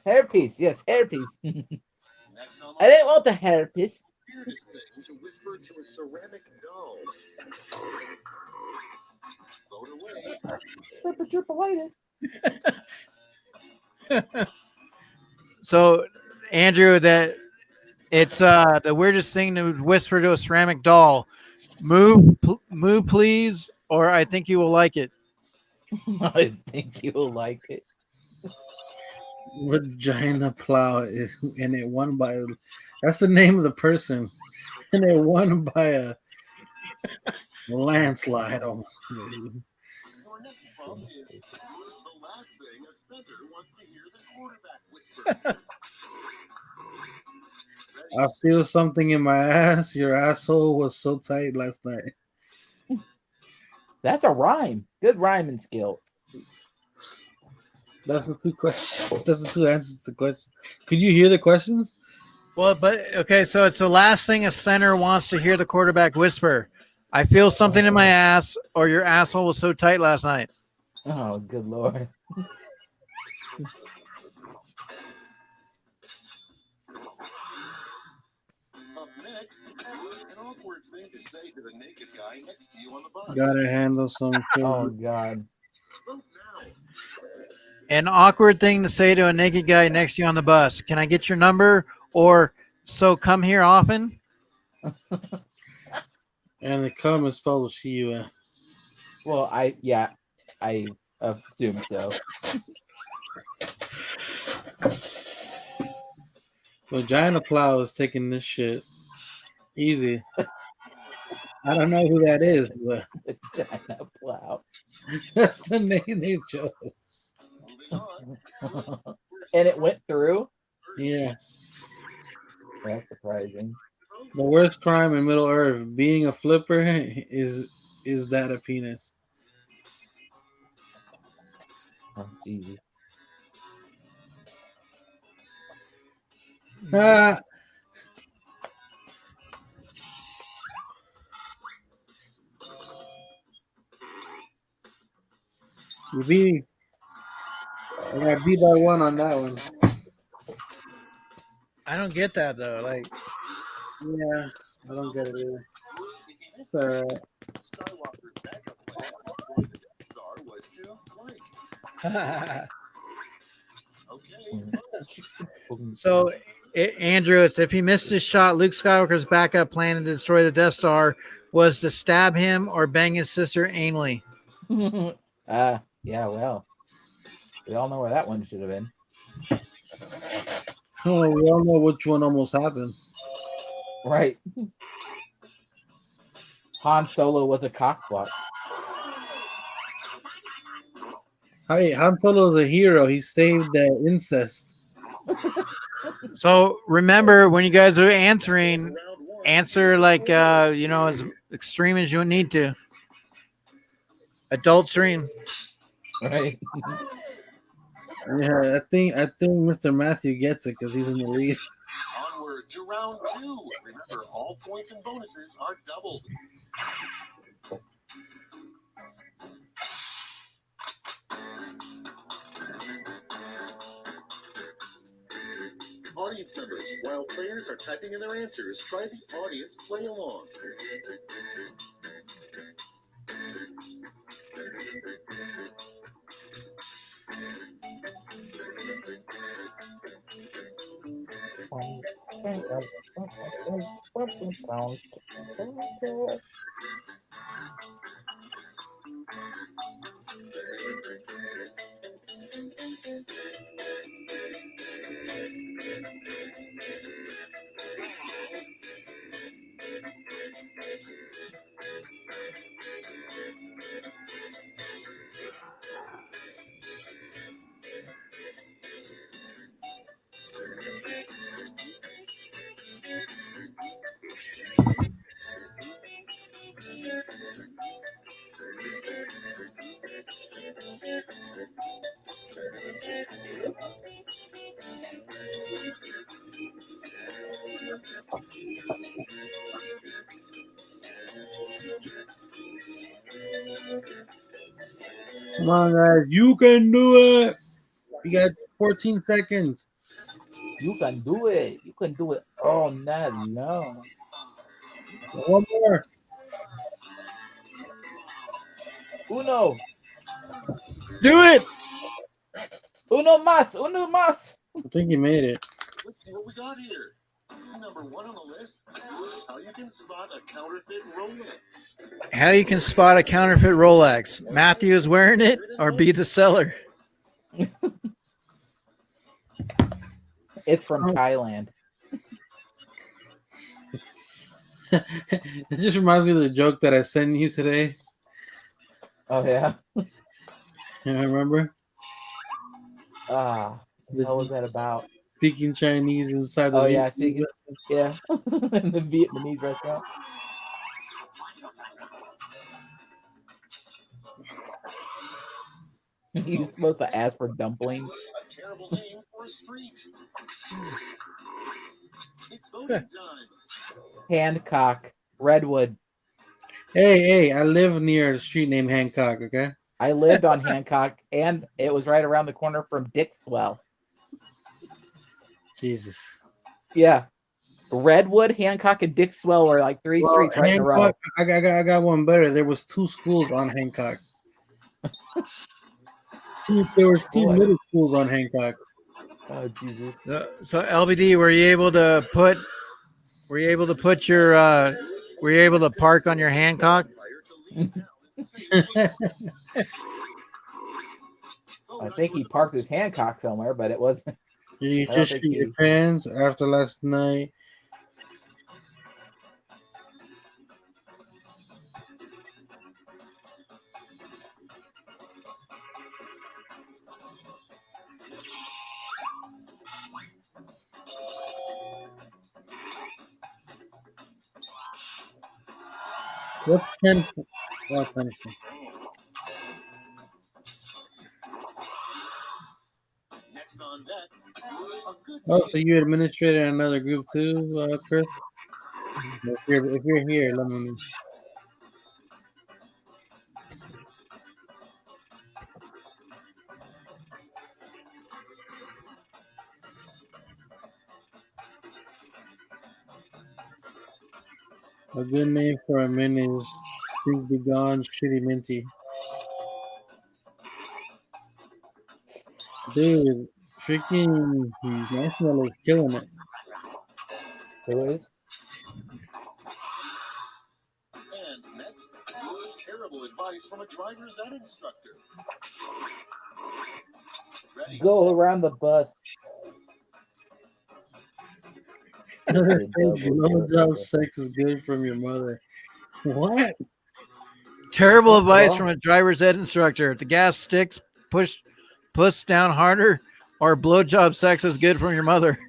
M: Hairpiece, yes, hairpiece. I didn't want the hairpiece.
L: Weirdest thing to whisper to a ceramic doll. Vote away.
A: So, Andrew, that it's the weirdest thing to whisper to a ceramic doll. Move, please, or I think you will like it.
M: I think you will like it.
I: Vagina plow is, and it won by. That's the name of the person, and it won by a landslide almost.
L: Your next prompt is the last thing a center wants to hear the quarterback whisper.
I: I feel something in my ass. Your asshole was so tight last night.
M: That's a rhyme. Good rhyming skills.
I: That's the two questions. That's the two answers to the question. Could you hear the questions?
A: Well, but okay, so it's the last thing a center wants to hear the quarterback whisper. I feel something in my ass, or your asshole was so tight last night.
M: Oh, good Lord.
L: Up next, an awkward thing to say to the naked guy next to you on the bus.
I: Gotta handle some.
M: Oh, God.
L: Vote now.
A: An awkward thing to say to a naked guy next to you on the bus. Can I get your number? Or so come here often?
I: And the come is spelled with C-U-M.
M: Well, I assume so.
I: Vagina plow is taking this shit easy. I don't know who that is, but
M: Vagina plow.
I: That's the name they chose.
M: And it went through.
I: Yeah.
M: That's surprising.
I: The worst crime in Middle Earth, being a flipper, is that a penis?
M: Oh, Jesus.
I: Ah, you beat. I got beat by one on that one.
A: I don't get that though. Like,
I: Yeah, I don't get it either. It's alright.
L: Skywalker's backup plan to destroy the Death Star was to blank. Okay.
A: so Andrew, it's if he missed his shot, Luke Skywalker's backup plan to destroy the Death Star was to stab him or bang his sister anally.
M: Yeah, well. We all know where that one should have been.
I: Oh, we all know which one almost happened.
M: Right. Han Solo was a cockblock.
I: Hey, Han Solo is a hero. He saved that incest.
A: So remember, when you guys are answering, answer like as extreme as you need to. Adult stream.
M: Right.
I: Yeah, I think Mr. Matthew gets it because he's in the lead.
L: Onward to round 2. Remember, all points and bonuses are doubled. Audience members, while players are typing in their answers, try the audience play along.
I: Come on, guys. You can do it. You got 14 seconds.
M: You can do it. You can do it all night long.
I: One more.
M: Uno.
A: Do it.
M: Uno más. Uno más.
I: I think you made it.
L: Let's see what we got here. Number 1 on the list, how you can spot a counterfeit Rolex.
A: How you can spot a counterfeit Rolex. Matthew is wearing it or be the seller.
M: It's from Thailand.
I: It just reminds me of the joke that I sent you today.
M: Oh, yeah?
I: Yeah, remember?
M: What was that about?
I: Speaking Chinese inside the
M: Oh, yeah, speaking, yeah. In the Vietnamese restaurant. You're supposed to ask for dumpling.
L: A terrible name for a street. It's voting time.
M: Hancock, Redwood.
I: Hey, I live near a street named Hancock, okay?
M: I lived on Hancock, and it was right around the corner from Dixwell.
I: Jesus.
M: Yeah. Redwood, Hancock, and Dixwell were like three streets right in a row.
I: I got one better. There was 2 schools on Hancock. There was 2 middle schools on Hancock.
M: Oh, Jesus.
A: So LVD, were you able to park on your Hancock?
M: I think he parked his Hancock somewhere, but it wasn't.
I: Did you just shit your pants after last night? What's 10? Oh, 10.
L: Next on deck, a good
I: Oh, so you administrated another group too, Chris? If you're here, let me know. A good name for a mint is Think Be Gone, Shitty Minty. Dude, freaking Marshmallow's killing it.
M: Who is?
L: And next, terrible advice from a driver's ed instructor. Ready,
M: Go
L: set,
M: around the bus.
I: Blowjob sex is good from your mother. What?
A: Terrible
M: What's
A: advice
M: wrong?
A: from a driver's ed instructor. The gas sticks, push down harder, or blowjob sex is good from your mother.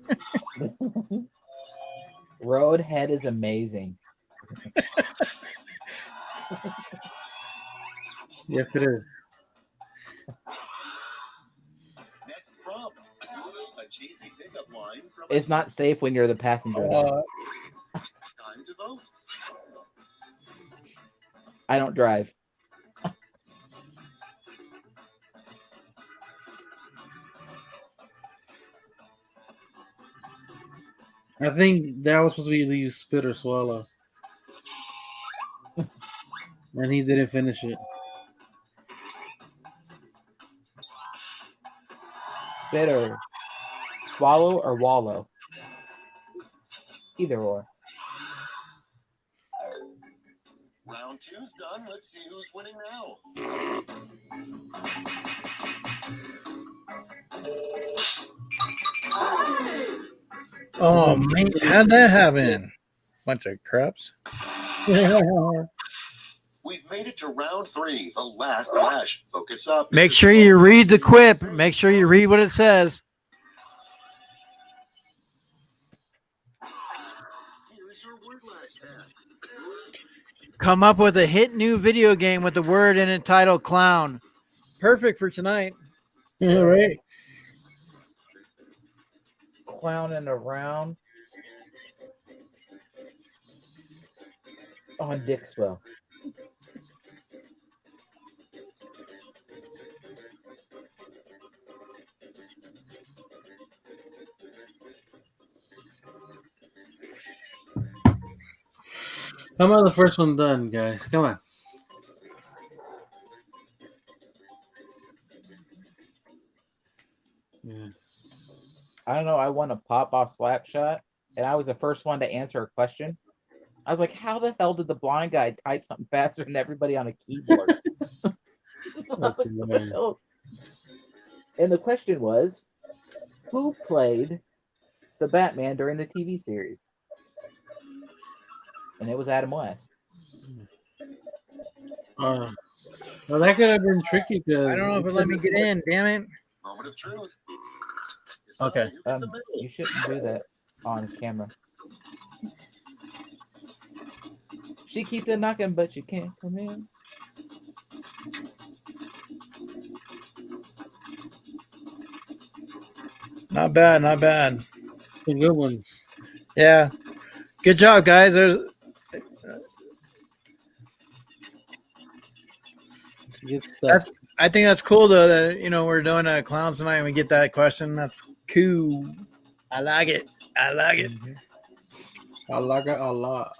M: Roadhead is amazing.
I: Yes, it is.
L: next prompt. A cheesy pickup line from
M: It's not safe when you're the passenger. Though.
L: Time to vote.
M: I don't drive.
I: I think that was supposed to be either you spit or swallow. And he didn't finish it.
M: Spit or swallow or wallow. Either or.
L: Round two's done. Let's see who's winning now.
A: Oh man, how'd that happen? Bunch of craps.
L: We've made it to round three, the last match. Focus up.
A: Make sure you read the quip. Make sure you read what it says.
L: Here's your word last task.
A: Come up with a hit new video game with the word in it titled clown. Perfect for tonight.
I: Yeah, right.
M: Clowning around on Dixwell.
I: How about the first one done, guys? Come on. Yeah.
M: I don't know. I won a pop-off slap shot, and I was the first one to answer a question. I was like, how the hell did the blind guy type something faster than everybody on a keyboard? I was like, what the hell? And the question was, who played the Batman during the TV series? And it was Adam West.
I: Well, that could have been tricky because
A: I don't know if it let me get in. Damn it.
L: Moment of truth.
A: Okay.
M: You shouldn't do that on camera. She keeps on knocking, but she can't come in.
A: Not bad, not bad.
I: Some good ones.
A: Yeah. Good job, guys.
I: Good stuff.
A: I think that's cool though that we're doing a clowns tonight and we get that question. That's cool. I like it. I like it.
I: I like it a lot.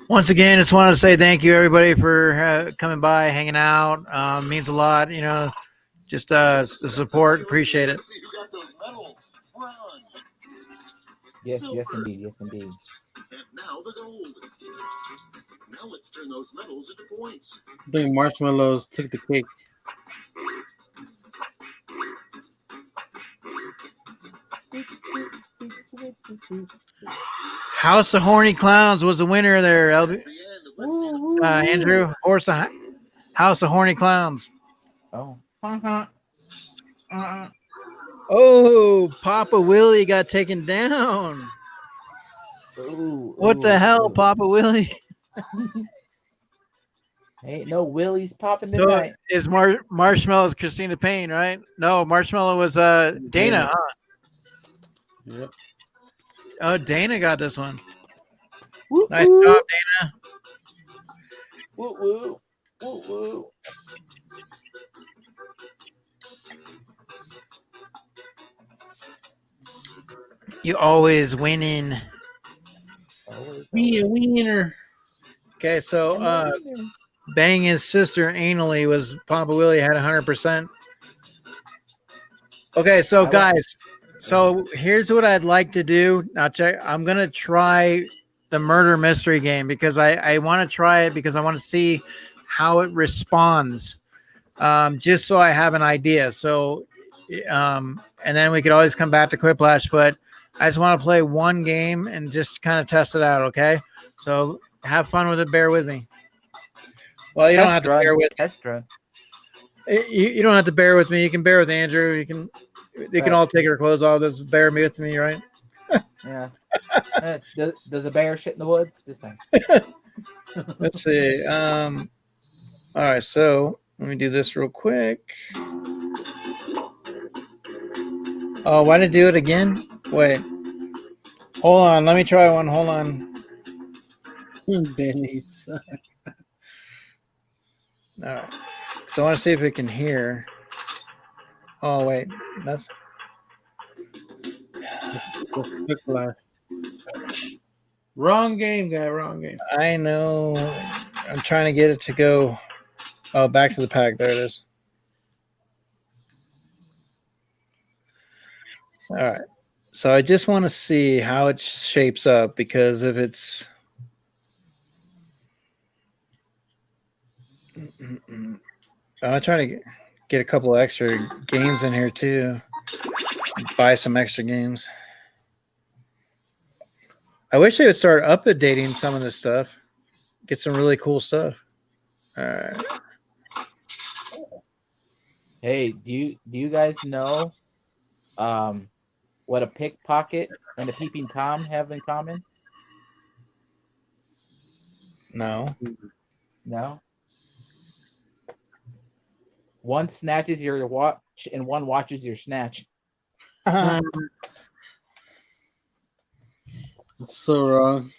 A: Once again, just wanted to say thank you everybody for coming by, hanging out. Means a lot, just the support. Appreciate it.
L: See who got those medals. Bronze.
M: Yes,
L: Silver.
M: yes, indeed, yes, indeed.
L: And now the gold. Now let's turn those medals into points.
I: I think Marshmallows took the cake.
A: House of Horny Clowns was the winner there, LB. Andrew, House of Horny Clowns.
M: Oh.
A: Oh, Papa Willie got taken down.
M: Ooh,
F: What the
M: ooh,
F: hell,
M: ooh.
F: Papa Willie?
M: Ain't no willies popping
F: So
M: tonight.
F: is Marshmallow Christina Payne, right? No, Marshmallow was Dana, huh?
I: Yep.
F: Oh, Dana got this one.
M: Woo,
F: Nice
M: woo.
F: job, Dana.
M: Woo, woo. Woo, woo.
F: You always winning.
M: Always,
I: Be a
M: always.
I: wiener.
F: Okay, so
M: I'm a winner.
F: bang his sister anally was Papa Willie had 100%. Okay, so
M: I want-
F: guys, so here's what I'd like to do. Now check. I'm gonna try the murder mystery game because I want to try it because I want to see how it responds. Just so I have an idea. So, and then we could always come back to Quiplash, but I just want to play one game and just kind of test it out. Okay, so have fun with it. Bear with me. Well, you don't have to bear with
M: Test run.
F: you don't have to bear with me. You can bear with Andrew. You can. They can
M: Right.
F: all take their clothes off. Just bear with me, right?
M: Yeah. Does a bear shit in the woods? Just saying.
F: Let's see. All right. So let me do this real quick. Oh, why did I do it again? Wait. Hold on. Let me try one. Hold on.
I: Danny.
F: All right. So I want to see if we can hear. Oh wait, that's
I: Wrong game, guy. Wrong game.
F: I know. I'm trying to get it to go. Oh, back to the pack. There it is. All right. So I just want to see how it shapes up because if it's I'm trying to get a couple of extra games in here too. Buy some extra games. I wish they would start updating some of this stuff. Get some really cool stuff. All right.
M: Hey, do you guys know what a pickpocket and a peeping Tom have in common?
F: No.
M: No. One snatches your watch and one watches your snatch.
I: It's so wrong.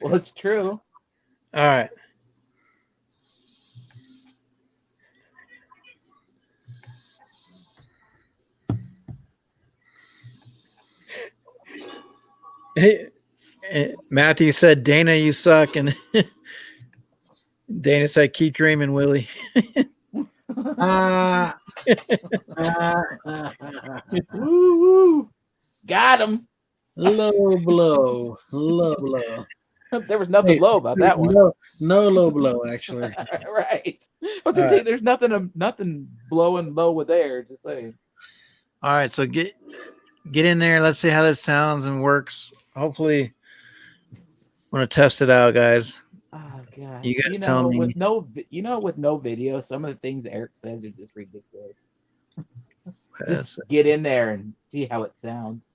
M: Well, it's true.
F: All right. Hey, Matthew said, Dana, you suck. And Dana said, keep dreaming, Willie.
M: Woo-hoo. Got him.
I: Low blow. Low blow.
M: There was nothing low about that one.
I: No low blow, actually.
M: Right. I was gonna say there's nothing blowing low with air. Just saying.
F: All right, so get in there. Let's see how this sounds and works. Hopefully, I want to test it out, guys.
M: Oh god.
F: You guys tell me.
M: With no video, some of the things Eric says are just ridiculous. Just get in there and see how it sounds.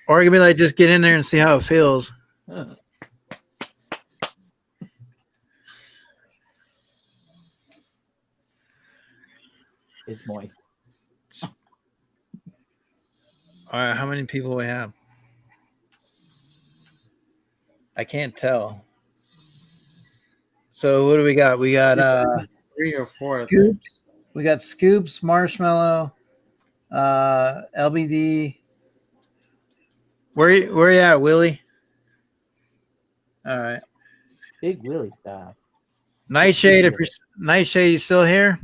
F: Or you can be like, just get in there and see how it feels.
M: It's moist.
F: All right, how many people we have? I can't tell. So what do we got? We got
I: 3 or 4.
F: Scoops. We got Scoops, Marshmallow, LBD. Where you at, Willie? All right.
M: Big Willie style.
F: Nightshade, if you're Nightshade, you still here?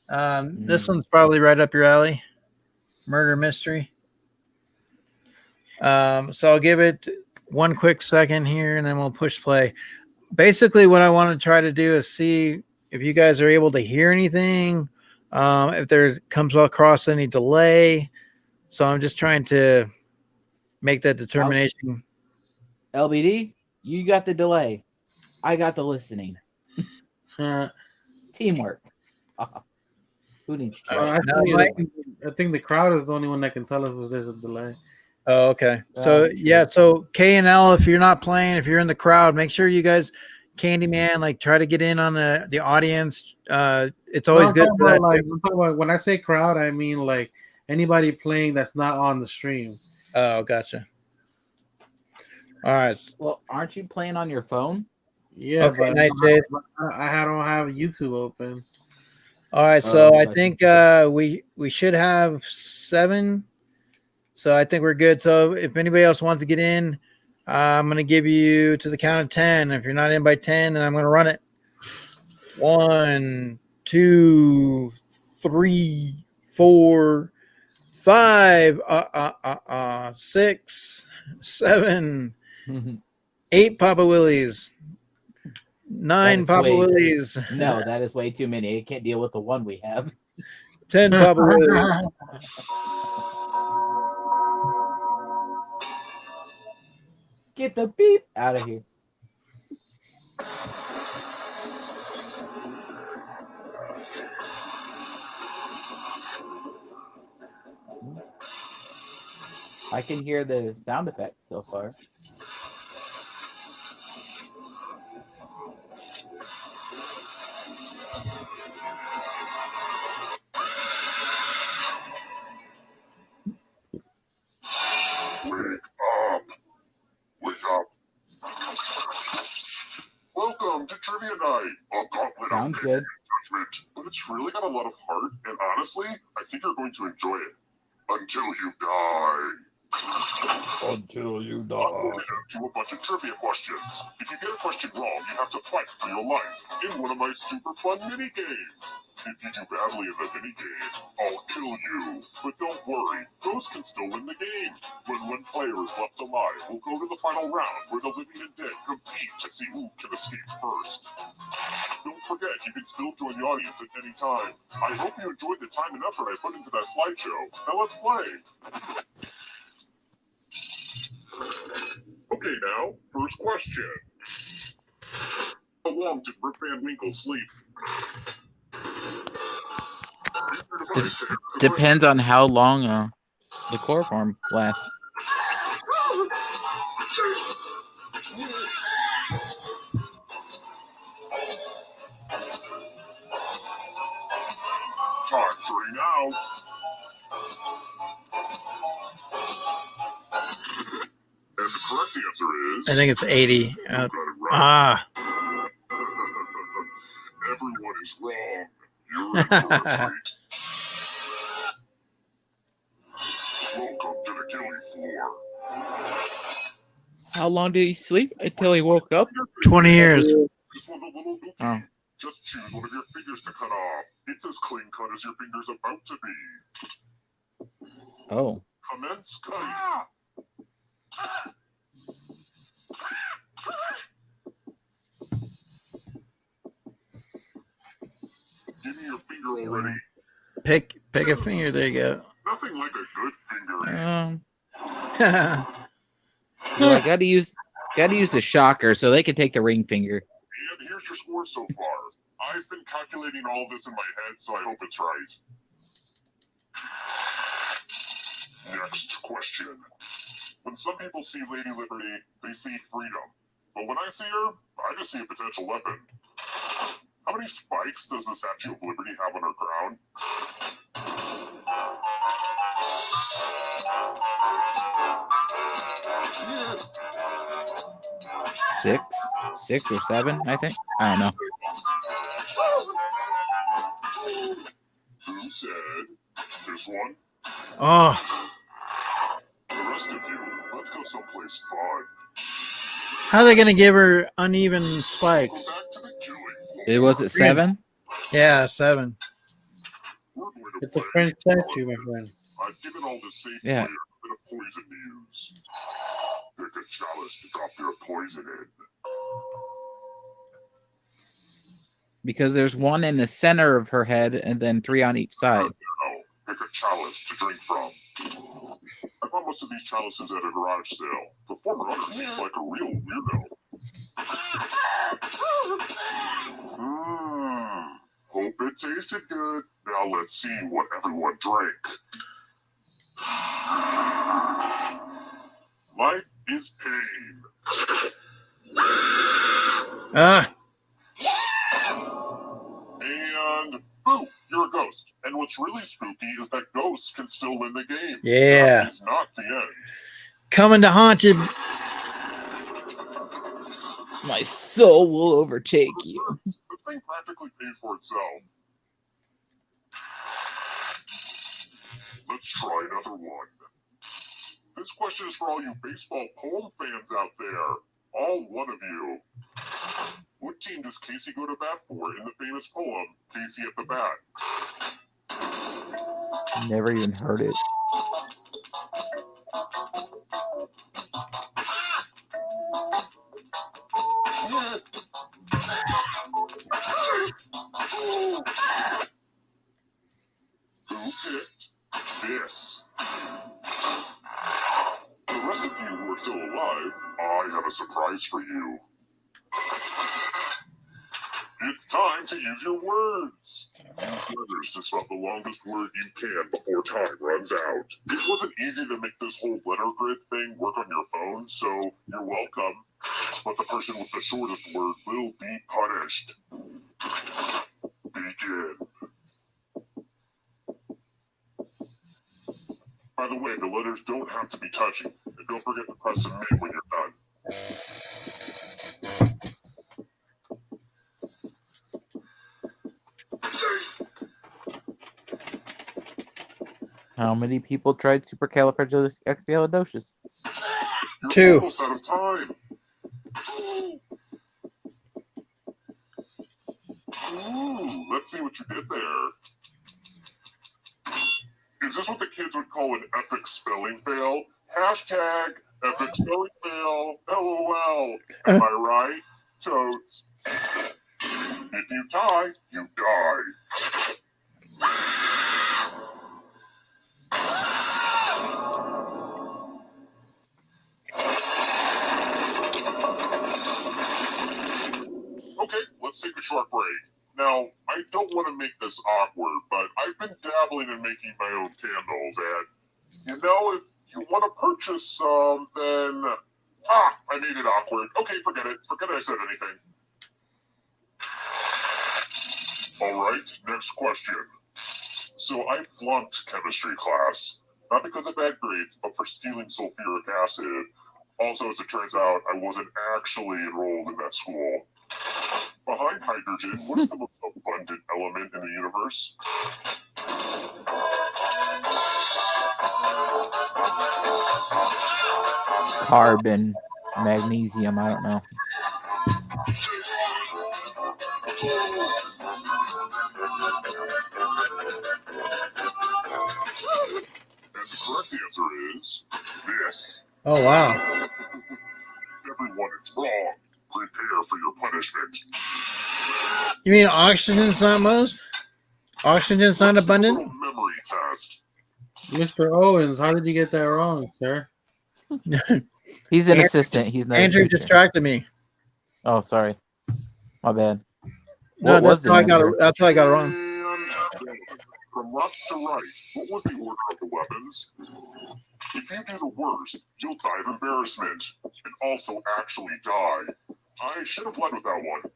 F: This one's probably right up your alley. Murder mystery. So I'll give it one quick second here and then we'll push play. Basically, what I want to try to do is see if you guys are able to hear anything, if there comes across any delay. So I'm just trying to make that determination.
M: LBD, you got the delay. I got the listening. Teamwork. Who needs
A: All right,
M: chat?
I: I think the crowd is the only one that can tell us if there's a delay.
A: Oh, okay. So yeah, so K and L, if you're not playing, if you're in the crowd, make sure you guys, Candyman, like try to get in on the audience. It's always good for that.
I: I'm talking about when I say crowd, I mean like anybody playing that's not on the stream.
A: Oh, gotcha. All right.
M: Well, aren't you playing on your phone?
I: Yeah,
A: Okay,
I: but
A: nice, Jade.
I: I don't have YouTube open.
A: All right, so I think we should have 7. So I think we're good. So if anybody else wants to get in, I'm gonna give you to the count of 10. If you're not in by 10, then I'm gonna run it. 1, 2, 3, 4, 5, 6, 7, 8 Papa Willies, 9 Papa Willies.
M: No, that is way too many. I can't deal with the one we have.
A: 10 Papa Willies.
M: Get the beep out of here. I can hear the sound effects so far.
L: Wake up! Wake up! Welcome to Trivia Night! A gauntlet
M: Sounds
L: of
M: good.
L: judgment. But it's really got a lot of heart, and honestly, I think you're going to enjoy it. Until you die.
M: Until you
L: I'm going to ask you a bunch of trivia questions. If you get a question wrong, you have to fight for your life in one of my super fun mini games. If you do badly in the mini game, I'll kill you. But don't worry, those can still win the game. When one player is left alive, we'll go to the final round where the living and dead compete to see who can escape first. Don't forget, you can still join the audience at any time. I hope you enjoyed the time and effort I put into that slideshow. Now let's play. Okay, now, first question. How long did Rip Van Winkle sleep?
M: Depends on how long the chloroform lasts.
L: Time's running out. And the correct answer is...
A: I think it's 80.
L: You got it right. Everyone is wrong. You're in for a treat. Welcome to the killing floor.
M: How long did he sleep until he woke up?
A: 20 years.
L: This one's a little goofy.
M: Oh.
L: Just choose one of your fingers to cut off. It's as clean cut as your finger's about to be.
M: Oh.
L: Commence cutting. Give me your finger already.
A: Pick a finger. There you go.
L: Nothing like a good finger.
M: Well, I gotta use the shocker so they can take the ring finger.
L: And here's your score so far. I've been calculating all this in my head, so I hope it's right. Next question. When some people see Lady Liberty, they see freedom. But when I see her, I just see a potential weapon. How many spikes does the Statue of Liberty have on her crown?
M: Six or 7, I think. I don't know.
L: Who said this one?
A: Oh.
L: The rest of you, let's go someplace fun.
A: How are they going to give her uneven spikes?
M: It was it 7?
A: Yeah, 7.
I: It's a French statue, my friend.
L: I've given all the safe
M: Yeah.
L: players a bit of poison to use. Pick a chalice to drop your poison in.
M: Because there's one in the center of her head and then 3 on each side.
L: Now, pick a chalice to drink from. I bought most of these chalices at a garage sale. The former owner seems like a real weirdo. Hope it tasted good. Now let's see what everyone drank. Life is pain.
A: Ah.
L: And boo, you're a ghost. And what's really spooky is that ghosts can still win the game.
A: Yeah.
L: That is not the end.
A: Coming to Haunted.
M: My soul will overtake you.
L: This thing practically pays for itself. Let's try another one. This question is for all you baseball poem fans out there. All one of you. What team does Casey go to bat for in the famous poem, Casey at the Bat?
M: Never even heard it.
L: Who picked this? The rest of you who are still alive, I have a surprise for you. It's time to use your words. Use letters to spell the longest word you can before time runs out. It wasn't easy to make this whole letter grid thing work on your phone, so you're welcome. But the person with the shortest word will be punished. Begin. By the way, the letters don't have to be touchy. And don't forget to press submit when you're done.
M: How many people tried supercalifragilisticexpialidocious?
L: You're
A: 2.
L: almost out of time. Ooh, let's see what you did there. Is this what the kids would call an epic spelling fail? Hashtag epic spelling fail. LOL. Am I right? Totes. If you tie, you die. Okay, let's take a short break. Now, I don't want to make this awkward, but I've been dabbling in making my own candles, and, you know, if you want to purchase some, then... Ah, I made it awkward. Okay, forget it. Forget I said anything. Alright, next question. So I flunked chemistry class. Not because of bad grades, but for stealing sulfuric acid. Also, as it turns out, I wasn't actually enrolled in that school. Behind hydrogen, what is the most abundant element in the universe?
M: Carbon, magnesium, I don't know.
L: And the correct answer is this.
A: Oh, wow.
L: Everyone is wrong. Prepare for your punishment.
A: You mean oxygen's not most? Oxygen's not abundant?
L: Memory test.
I: Mr. Owens, how did you get that wrong, sir?
M: He's an assistant. He's not.
A: Andrew distracted me.
M: Oh, sorry. My bad.
A: No,
M: What was
A: that's how
M: the
A: I got it.
M: answer?
A: That's how I got it wrong.
L: From left to right, what was the order of the weapons? If you do the worst, you'll die of embarrassment, and also actually die. I should have led with that one.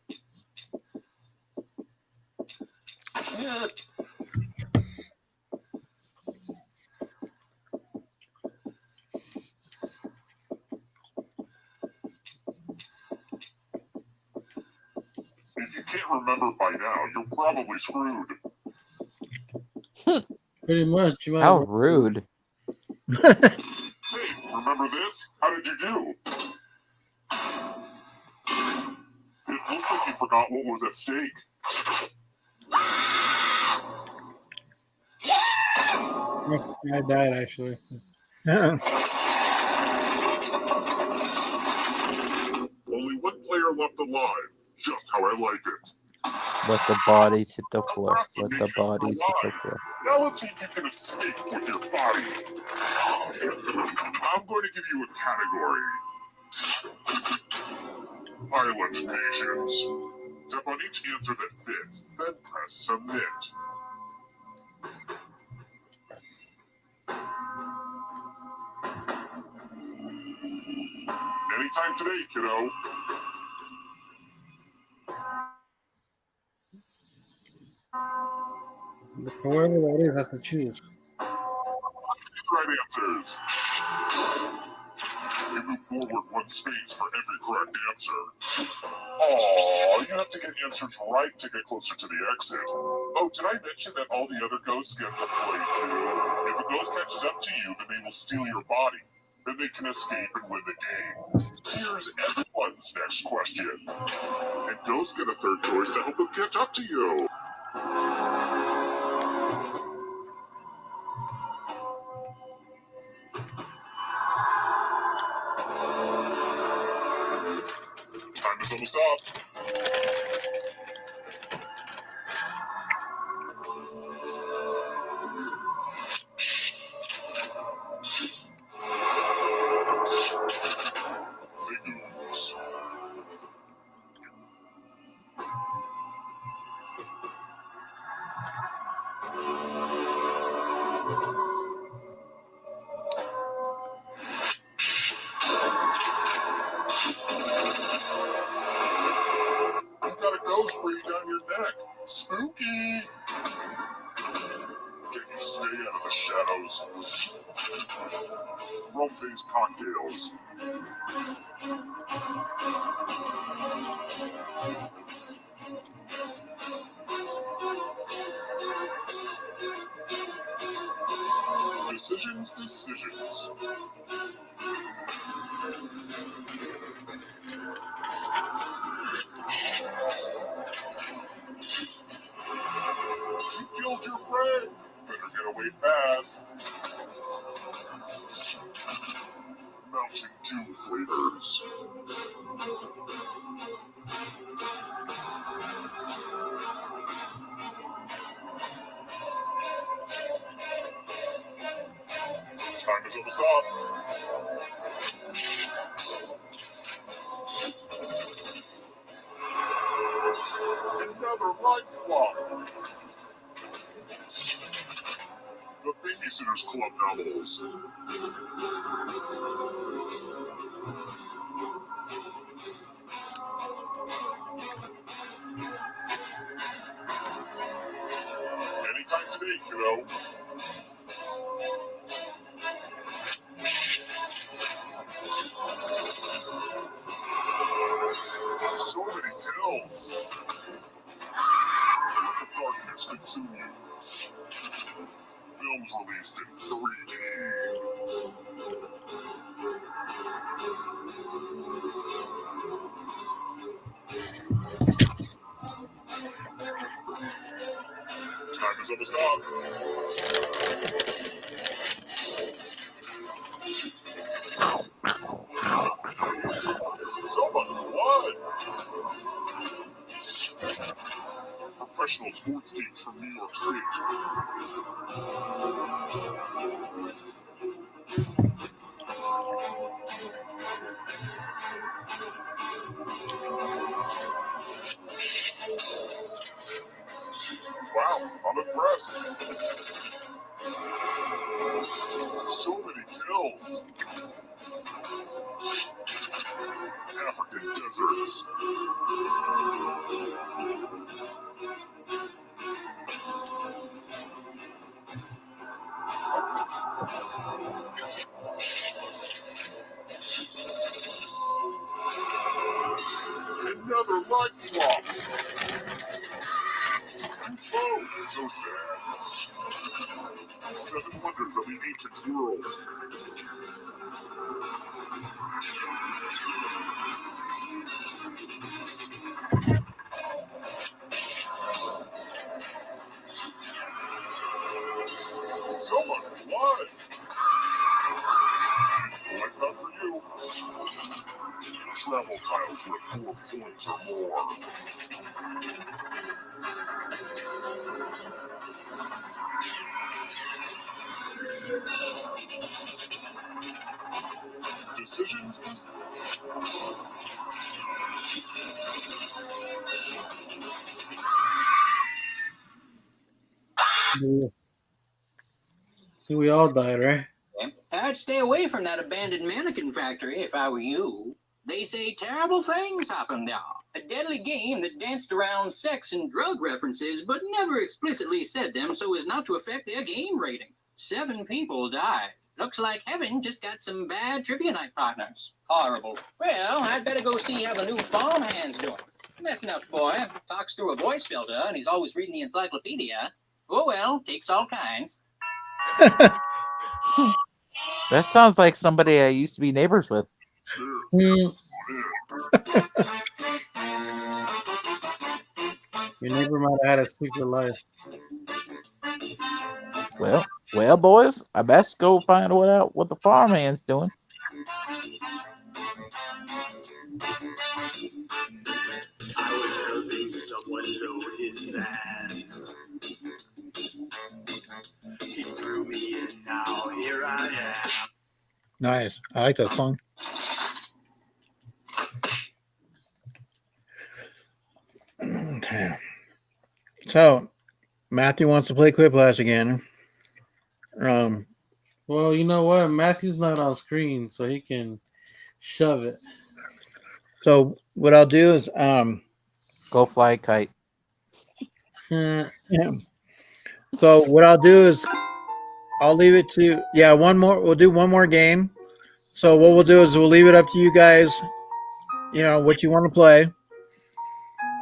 L: If you can't remember by now, you're probably screwed.
I: Pretty much. You might
M: How rude.
L: Hey, remember this? How did you do? It looks like you forgot what was at stake.
I: I died, actually.
A: Yeah.
L: Only one player left alive. Just how I like it.
M: Let the bodies hit the floor. Let the bodies hit the floor.
L: Now let's see if you can escape with your body. I'm going to give you a category. Island nations. Tap on each answer that fits, then press submit. Anytime today, kiddo.
I: Whoever that is has to choose.
L: Right answers. You move forward one space for every correct answer. Oh, you have to get answers right to get closer to the exit. Oh, did I mention that all the other ghosts get to play too? If a ghost catches up to you, then they will steal your body. Then they can escape and win the game. Here's everyone's next question. And ghosts get a third choice to help them catch up to you. Time is almost up. Big news. You've got a ghost breathing down your neck. Spooky. Can you stay out of the shadows? Rum-based cocktails. Decisions. You killed your friend. Better get away fast. Mountain Dew flavors. Time is almost up. Another life swap. The Babysitters Club novels. Anytime today, kiddo. So many kills. Let the darkness consume you. Films released in 3D. Time is almost up. So much blood. Professional sports teams from New York State. Wow, I'm impressed. So many kills. African deserts. Another life swap. Too slow. So sad. 7 wonders of the ancient world. So much blood. It's the lights out for you. Travel tiles with 4 points or more. Decisions.
I: We all died, right?
N: I'd stay away from that abandoned mannequin factory if I were you. They say terrible things happen now. A deadly game that danced around sex and drug references, but never explicitly said them so as not to affect their game rating. 7 people died. Looks like heaven just got some bad trivia night partners. Horrible. Well, I'd better go see how the new farmhand's doing. That's enough, boy. Talks through a voice filter, and he's always reading the encyclopedia. Oh well, takes all kinds.
J: That sounds like somebody I used to be neighbors with.
I: Your neighbor might have had a secret life.
J: Well, boys, I best go find out what the farmhand's doing.
O: I was helping someone load his van. He threw me in, now here I am.
A: Nice. I like that song. Okay. So, Matthew wants to play Quiplash again.
I: Well, you know what? Matthew's not on screen, so he can shove it.
A: So what I'll do is
J: go fly a kite.
A: Yeah. So what I'll do is I'll leave it to one more. We'll do one more game. So what we'll do is we'll leave it up to you guys. You know what you want to play.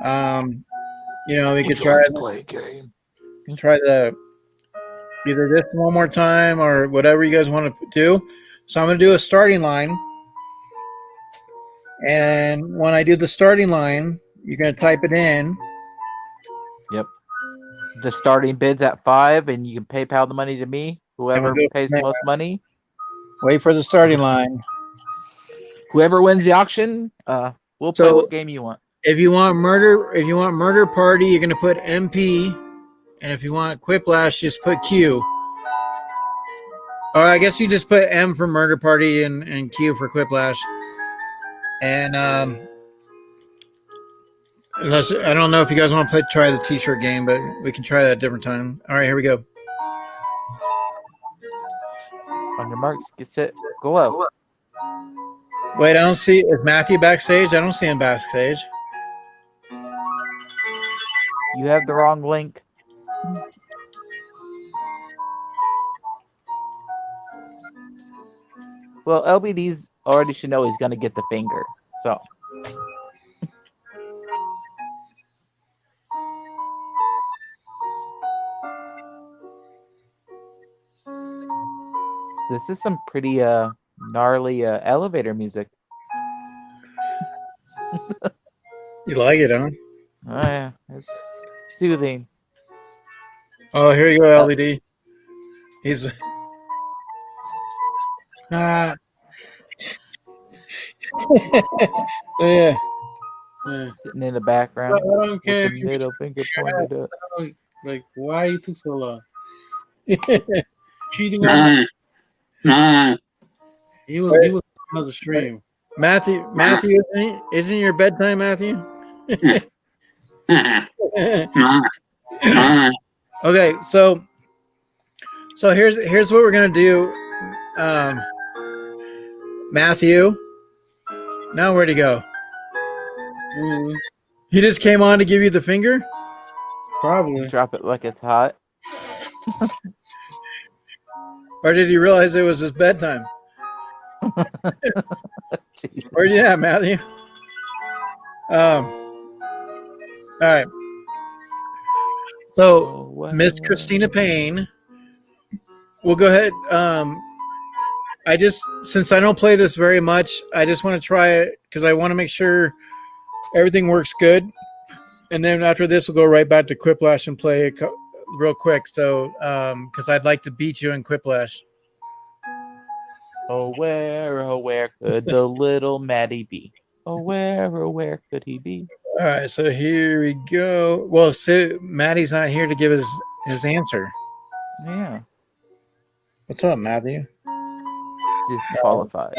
A: We could try
O: to play a game.
A: You can try either this one more time or whatever you guys want to do. So I'm going to do a starting line. And when I do the starting line, you're going to type it in.
J: Yep. The starting bid's at 5, and you can PayPal the money to me. Whoever pays the most money.
A: Wait for the starting line.
J: Whoever wins the auction, we'll play what game you want.
A: If you want murder party, you're going to put MP, and if you want Quiplash, just put Q. Or I guess you just put M for murder party and Q for Quiplash. And unless I don't know if you guys want to try the T-shirt game, but we can try that at a different time. All right, here we go.
J: On your marks, get set, go out.
A: Wait, I don't see. Is Matthew backstage? I don't see him backstage.
J: You have the wrong link. Well, LBD's already should know he's going to get the finger. So. This is some pretty gnarly elevator music.
A: You like it, huh?
J: Oh, yeah. It's soothing.
A: Oh, here you go, LBD. He's...
I: Yeah.
J: Sitting in the background.
I: I don't care.
J: With the middle finger pointed up.
I: Like, why you took so long? Cheating on He was on the stream.
A: Matthew, isn't your bedtime, Matthew? Okay, so here's what we're gonna do. Matthew, now where'd he go? He just came on to give you the finger?
I: Probably.
J: Drop it like it's hot.
A: Or did he realize it was his bedtime? Where you at, Matthew? All right. So, Miss Christina Payne, we'll go ahead. Since I don't play this very much, I just want to try it because I want to make sure everything works good. And then after this, we'll go right back to Quiplash and play it real quick. So, because I'd like to beat you in Quiplash.
J: Oh, where could the little Maddie be? Oh, where could he be?
A: All right, so here we go. Well, Maddie's not here to give his answer.
J: Yeah.
A: What's up, Matthew?
J: Disqualified.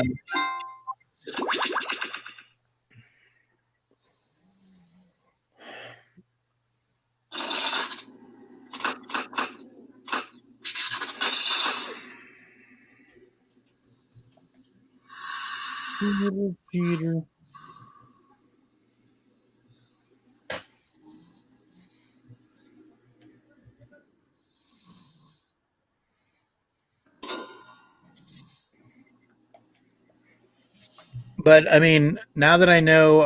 I: Peter.
A: But I mean, now that I know,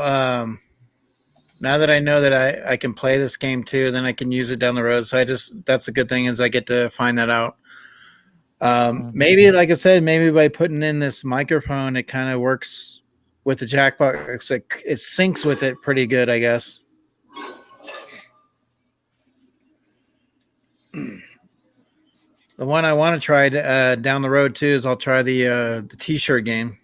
A: that I can play this game too, then I can use it down the road. So that's a good thing is I get to find that out. Maybe, like I said, maybe by putting in this microphone, it kind of works with the Jackbox. It syncs with it pretty good, I guess. The one I want to try down the road too is I'll try the T-shirt game.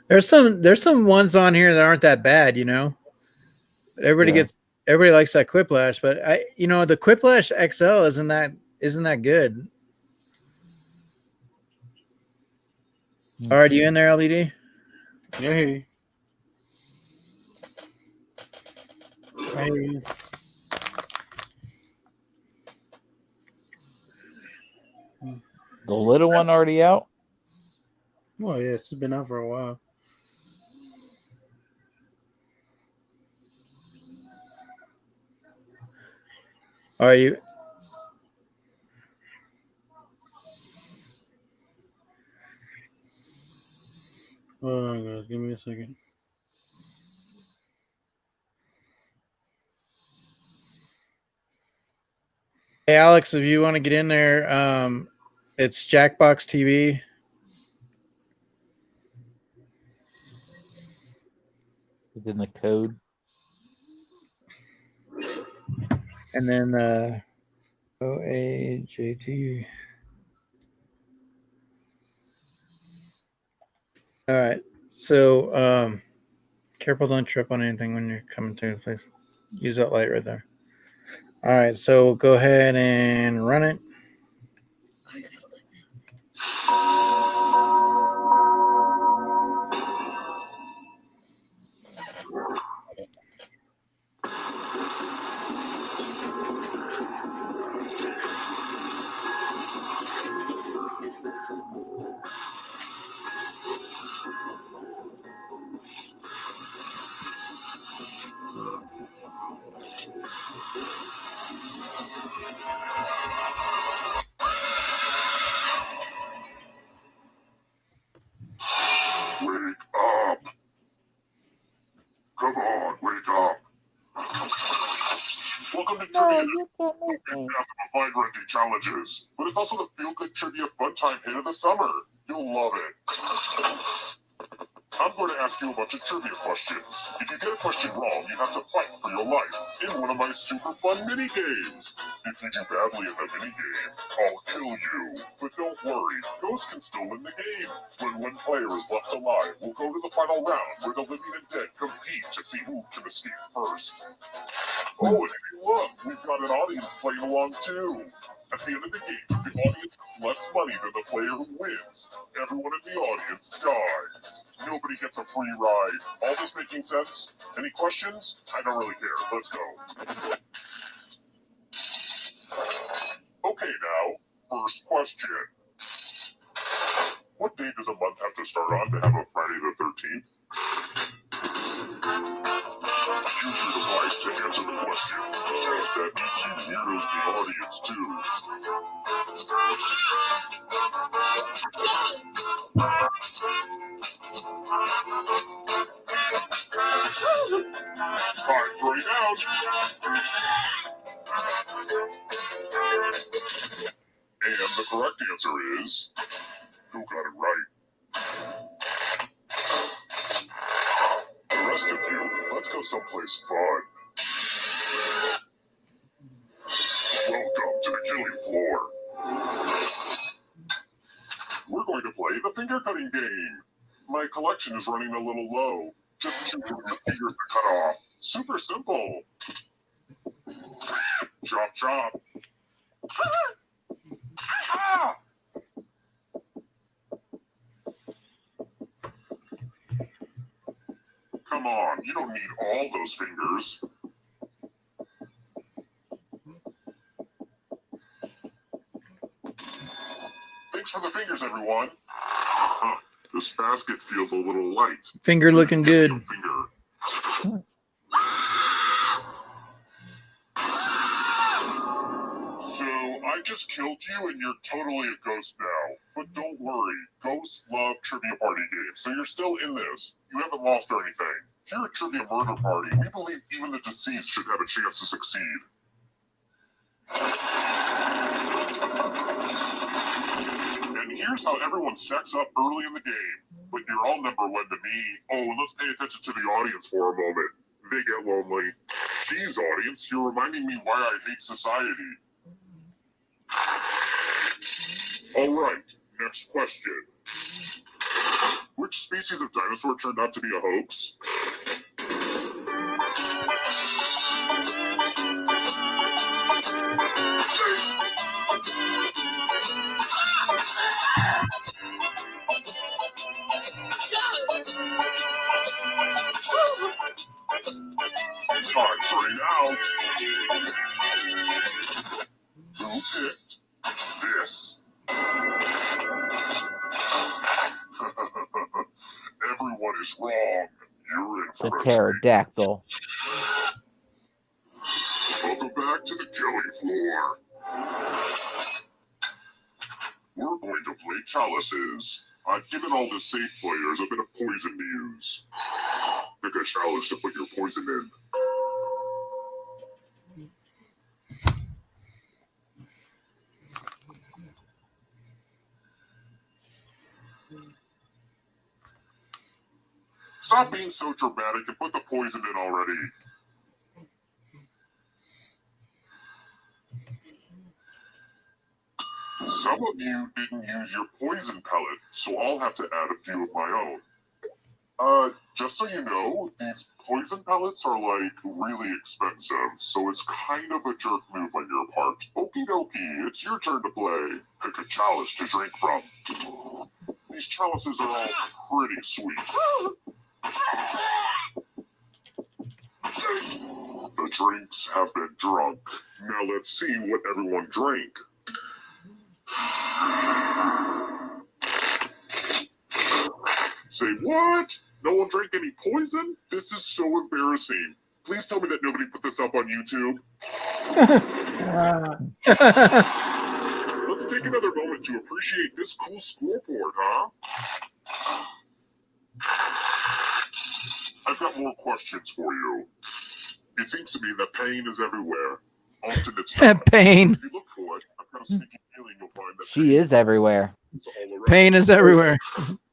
A: There's some ones on here that aren't that bad, you know. Everybody likes that Quiplash, but the Quiplash XL isn't that good. All right, you in there, LED?
I: Yeah, I hear you. I hear you.
M: The little one already out?
I: Oh yeah, it's been out for a while.
A: Are you?
I: Oh guys, give me a second.
A: Hey Alex, if you want to get in there, it's Jackbox TV.
M: Within the code.
A: And then OAJT. All right. So careful, don't trip on anything when you're coming through the place. Use that light right there. All right, so go ahead and run it.
L: Wake up! Come on, wake up! Welcome to Trivia. Mind renting challenges, but it's also the feel-good trivia fun time hit of the summer. You'll love it. I'm going to ask you a bunch of trivia questions. If you get a question wrong, you have to fight for your life in one of my super fun mini games. If you do badly in the mini game, I'll kill you. But don't worry, ghosts can still win the game. When one player is left alive, we'll go to the final round where the living and dead compete to see who can escape first. Oh, and hey, look, we've got an audience playing along too. At the end of the game, the audience has less money than the player who wins. Everyone in the audience dies. Nobody gets a free ride. All this making sense? Any questions? I don't really care. Let's go. Okay, now, first question. What day does a month have to start on to have a Friday the 13th? Use your device to answer the question. That means you weirdos in the audience too. Time's running out. And the correct answer is, who got it right? The rest of you, let's go someplace fun. Welcome to the killing floor. We're going to play the finger cutting game. My collection is running a little low. Just choose your fingers to cut off. Super simple. Chop, chop. Ah! Come on, you don't need all those fingers. Thanks for the fingers, everyone. Huh, this basket feels a little light.
A: Finger looking good.
L: Finger. So, I just killed you and you're totally a ghost now. But don't worry, ghosts love trivia party games, so you're still in this. You haven't lost or anything. Here at Trivia Murder Party, we believe even the deceased should have a chance to succeed. And here's how everyone stacks up early in the game. But you're all number one to me. Oh, and let's pay attention to the audience for a moment. They get lonely. Geez, audience, you're reminding me why I hate society. All right, next question. Which species of dinosaur turned out to be a hoax? Time's running out. Who picked this? Everyone is wrong. You're in
M: The
L: for a
M: pterodactyl.
L: Welcome back to the killing floor. We're going to play chalices. I've given all the safe players a bit of poison to use. Pick a chalice to put your poison in. Stop being so dramatic and put the poison in already. Some of you didn't use your poison pellet, so I'll have to add a few of my own. Just so you know, these poison pellets are like really expensive, so it's kind of a jerk move on your part. Okie dokie, it's your turn to play. Pick a chalice to drink from. These chalices are all pretty sweet. The drinks have been drunk. Now let's see what everyone drank. Say what? No one drank any poison? This is so embarrassing. Please tell me that nobody put this up on YouTube. Let's take another moment to appreciate this cool scoreboard, huh? I've got more questions for you. It seems to me that pain is everywhere. Often it's not.
A: Pain.
L: If you look for it, I've got a sneaky feeling you'll find that
M: She is everywhere.
L: all around.
A: Pain is everywhere.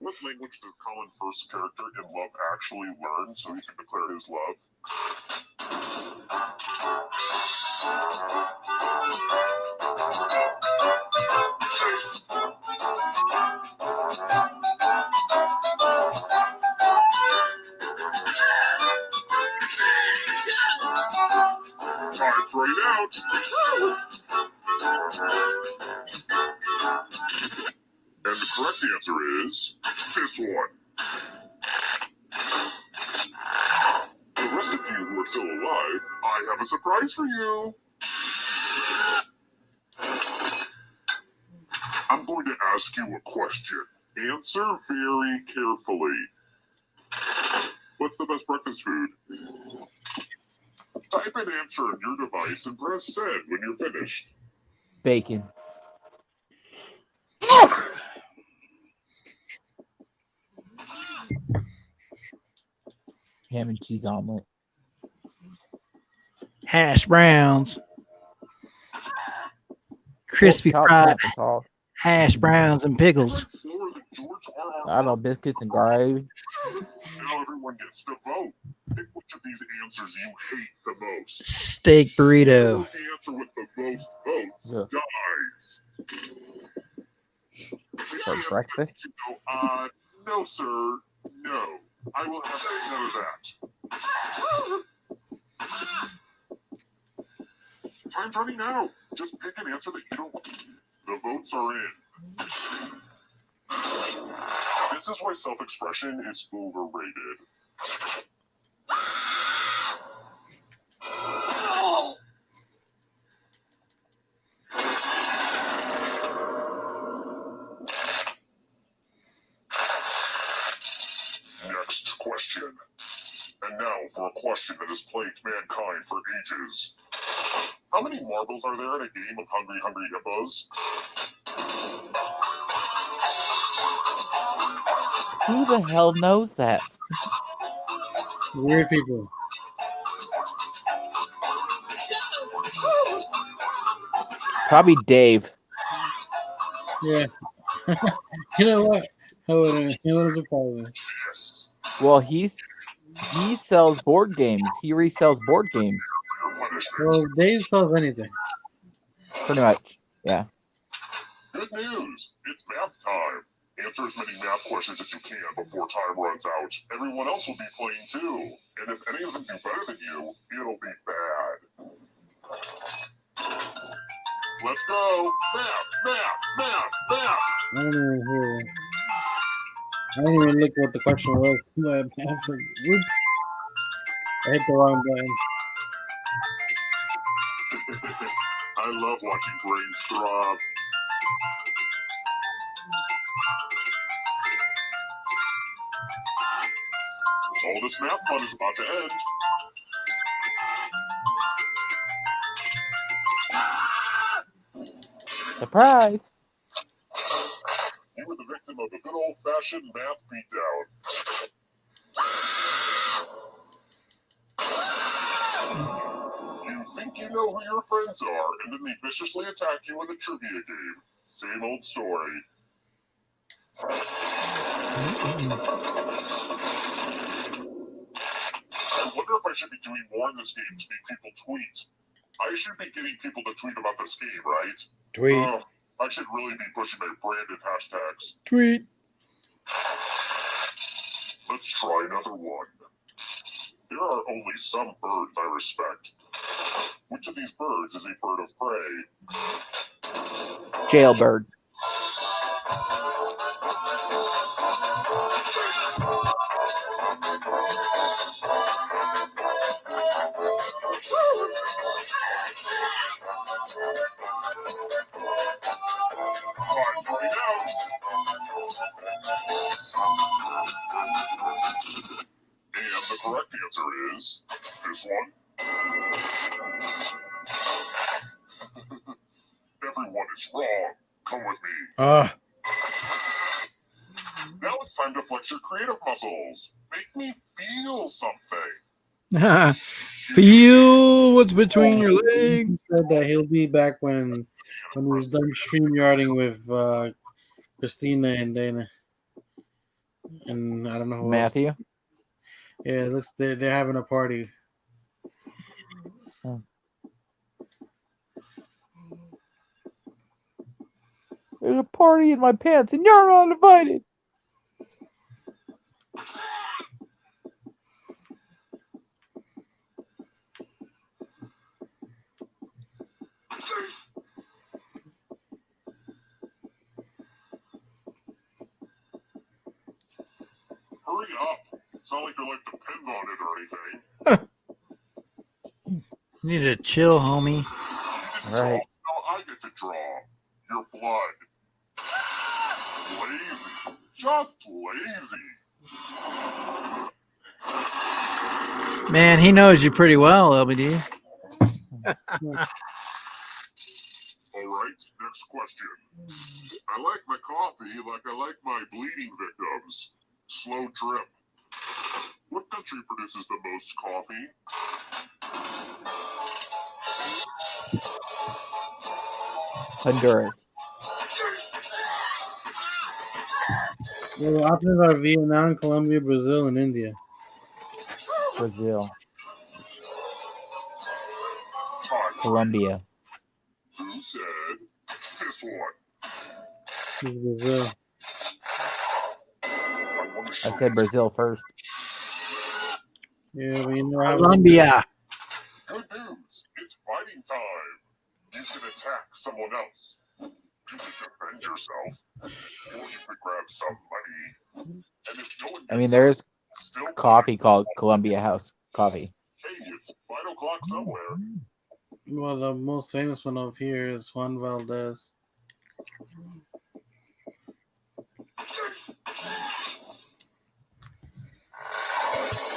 L: What language does Colin's first character in Love actually learn so he can declare his love? Time's right out. And the correct answer is this one. The rest of you who are still alive, I have a surprise for you. I'm going to ask you a question. Answer very carefully. What's the best breakfast food? Type an answer in your device and press send when you're finished.
M: Bacon. Ham and cheese omelet.
A: Hash browns. Crispy fried hash browns and pickles.
M: I don't know, biscuits and gravy.
L: Now everyone gets to vote. Pick which of these answers you hate the most.
A: Steak burrito.
L: The answer with the most votes dies.
M: For breakfast?
L: No, sir. No. I will have none of that. Time's running out. Just pick an answer that you don't. The votes are in. This is why self-expression is overrated. Next question. And now for a question that has plagued mankind for ages. How many marbles are there in a game of Hungry Hungry Hippos?
M: Who the hell knows that?
I: Weird people.
M: Probably Dave.
I: Yeah. You know what? I wouldn't surprise me.
M: Well, he sells board games. He resells board games.
I: Well, Dave sells anything.
M: Pretty much. Yeah.
L: Good news! It's math time. Answer as many math questions as you can before time runs out. Everyone else will be playing too. And if any of them do better than you, it'll be bad. Let's go! Math!
I: I don't even look what the question was. Oops. I hit the wrong button.
L: I love watching brains throb. All this math fun is about to end.
M: Surprise!
L: You were the victim of a good old-fashioned math beatdown. You think you know who your friends are, and then they viciously attack you in the trivia game. Same old story. I wonder if I should be doing more in this game to make people tweet. I should be getting people to tweet about this game, right?
A: Tweet.
L: I should really be pushing my branded hashtags.
A: Tweet.
L: Let's try another one. There are only some birds I respect. Which of these birds is a bird of prey?
M: Jailbird.
L: Time's running out. And the correct answer is this one. Everyone is wrong. Come with me. Now it's time to flex your creative muscles. Make me feel something.
A: Feel what's between your legs.
I: He said that he'll be back when he's done StreamYarding with Christina and Dana. And I don't know who
M: Matthew?
I: else. Yeah, it looks they're having a party.
M: There's a party in my pants and you're not invited.
L: Hurry up. It's not like your life depends on it or anything.
A: You need to chill, homie.
M: Right.
L: Now I get to draw. Your blood. Lazy. Just lazy.
A: Man, he knows you pretty well, LBD.
L: Alright, next question. I like my coffee like I like my bleeding victims. Slow drip. What country produces the most coffee?
M: Honduras.
I: Yeah, the options are Vietnam, Colombia, Brazil, and India.
M: Brazil. Colombia.
L: Who said this one?
I: It's Brazil.
M: I said Brazil first.
I: Yeah, but you know how
A: Colombia.
L: Good news. It's fighting time. You can attack someone else. You can defend yourself. Or you can grab some money. And if no one
M: I mean, there's coffee called Columbia House Coffee.
L: Hey, it's 5 o'clock somewhere.
I: Well, the most famous one up here is Juan Valdez.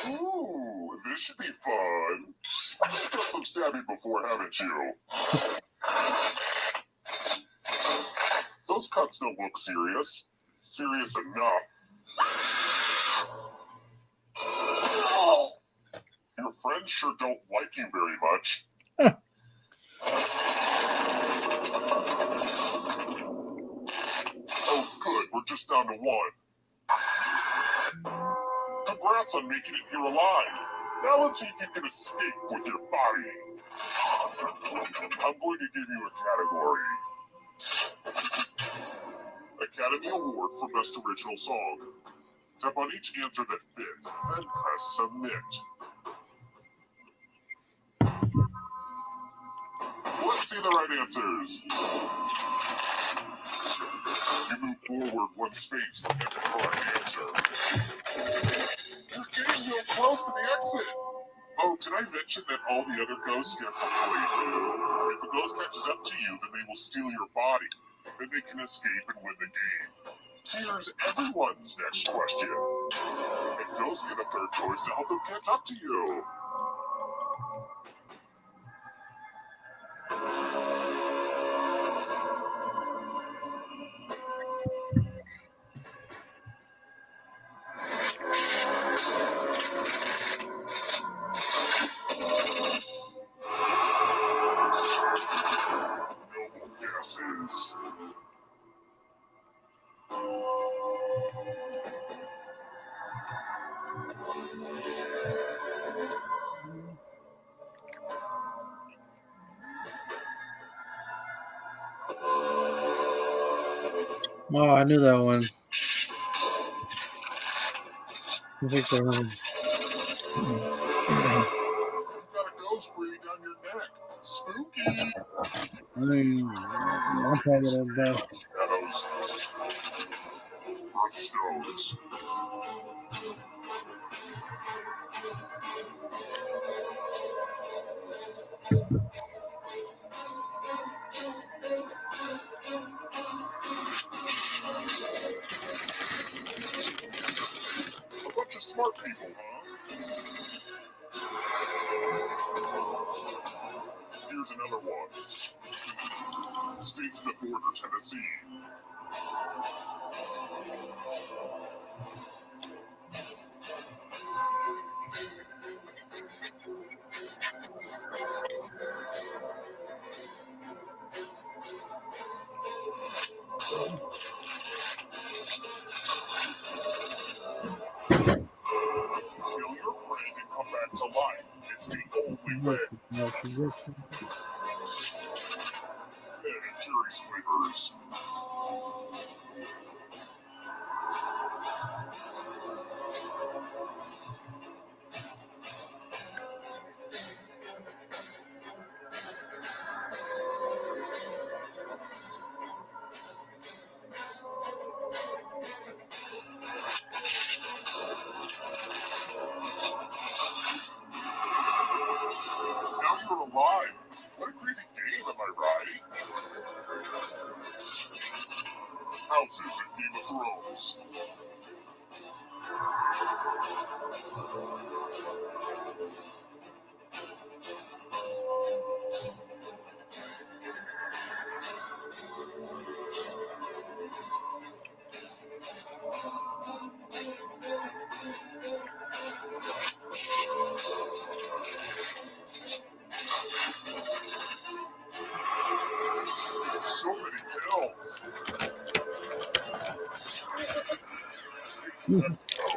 L: Ooh, this should be fun. You've got some stabbing before, haven't you? Those cuts don't look serious. Serious enough. Your friends sure don't like you very much. Oh, good. We're just down to one. Congrats on making it here alive. Now let's see if you can escape with your body. I'm going to give you a category. Academy Award for Best Original Song. Tap on each answer that fits, then press Submit. Let's see the right answers. You move forward one space to get the correct answer. You're getting real close to the exit. Oh, can I mention that all the other ghosts get to play too? If a ghost catches up to you, then they will steal your body. Then they can escape and win the game. Here's everyone's next question. And ghosts get a third choice to help them catch up to you. No more guesses.
I: Oh, I knew that one. I think they're home.
L: You've got a ghost breathing down your neck. Spooky.
I: I mean, I'm probably gonna die.
L: Shadows. Brookstones. A bunch of smart people, huh? Here's another one. States that border Tennessee. Kill your friend and come back to life. It's the only way. Ben and Jerry's flavors. Now you're alive. What a crazy game, am I right? Houses in Game of Thrones. So many kills. States left to go.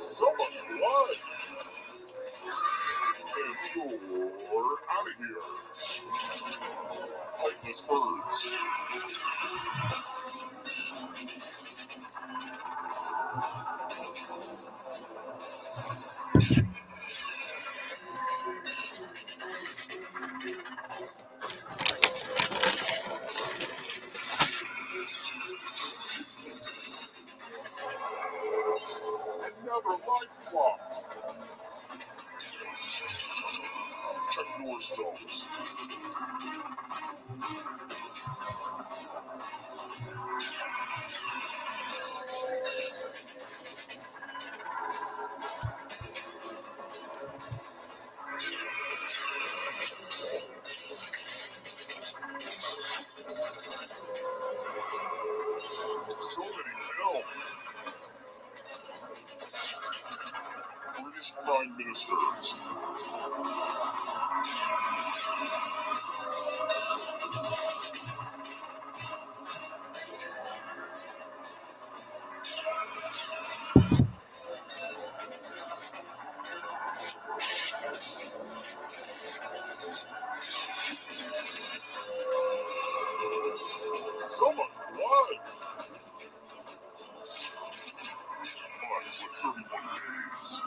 L: So much blood. And you're out of here. Flightless birds. Another life swap. Check your stones. Cheers. So many pills. British Prime Ministers. So much blood. Months with 31 days.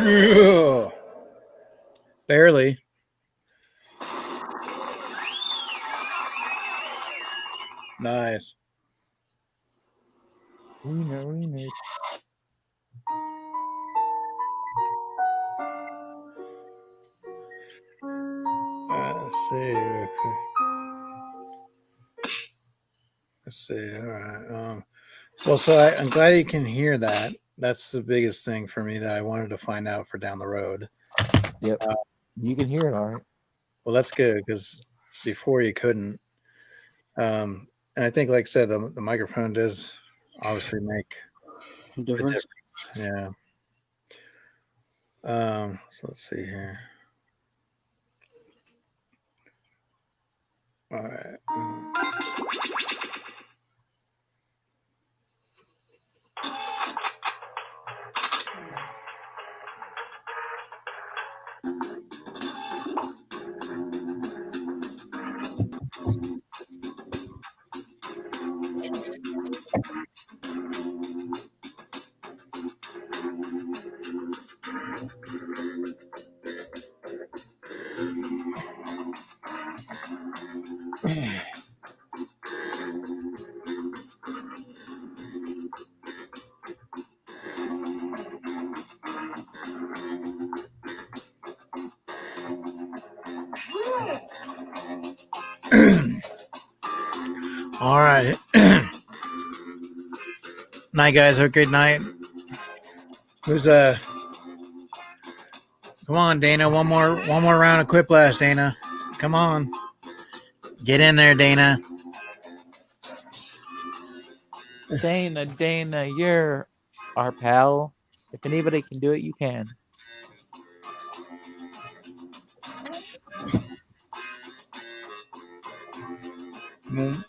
A: Ugh. Barely. Nice.
M: Wiener.
A: Let's see. Okay. Let's see. All right. Well, so I'm glad you can hear that. That's the biggest thing for me that I wanted to find out for down the road.
M: Yep. You can hear it all right.
A: Well, that's good because before you couldn't. And I think, like I said, the microphone does obviously make a
I: Difference.
A: difference. Yeah. So let's see here. All right. All right. Night, guys. Have a great night. Who's come on, Dana. One more round of Quiplash, Dana. Come on. Get in there, Dana.
M: Dana, you're our pal. If anybody can do it, you can.
A: Mm.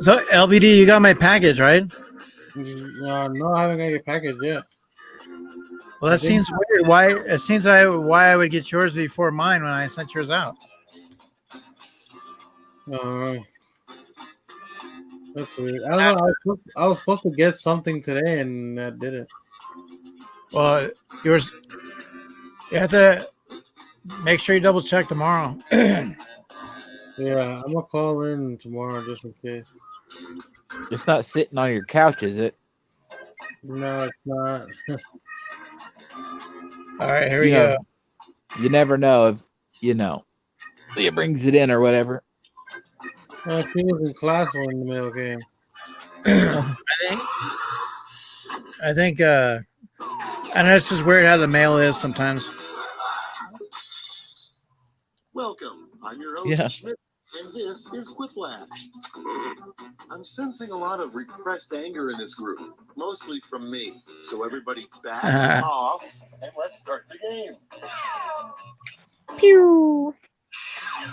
A: So LBD, you got my package, right?
I: No, I haven't got your package yet.
A: Well, that seems weird. Why? It seems why I would get yours before mine when I sent yours out.
I: That's weird. I don't know. I was supposed to get something today, and I didn't.
A: Well, yours. You have to make sure you double check tomorrow.
I: Yeah, I'm gonna call in tomorrow just in case.
M: It's not sitting on your couch, is it?
I: No, it's not.
A: All right, here we go.
M: You never know if Leah brings it in or whatever.
I: She was in class when the mail came.
A: I think. I know it's just weird how the mail is sometimes.
L: Welcome. I'm your host,
M: Yeah.
L: Schmidt, and this is Quiplash. I'm sensing a lot of repressed anger in this group, mostly from me. So everybody back off, and let's start the game.
M: Pew.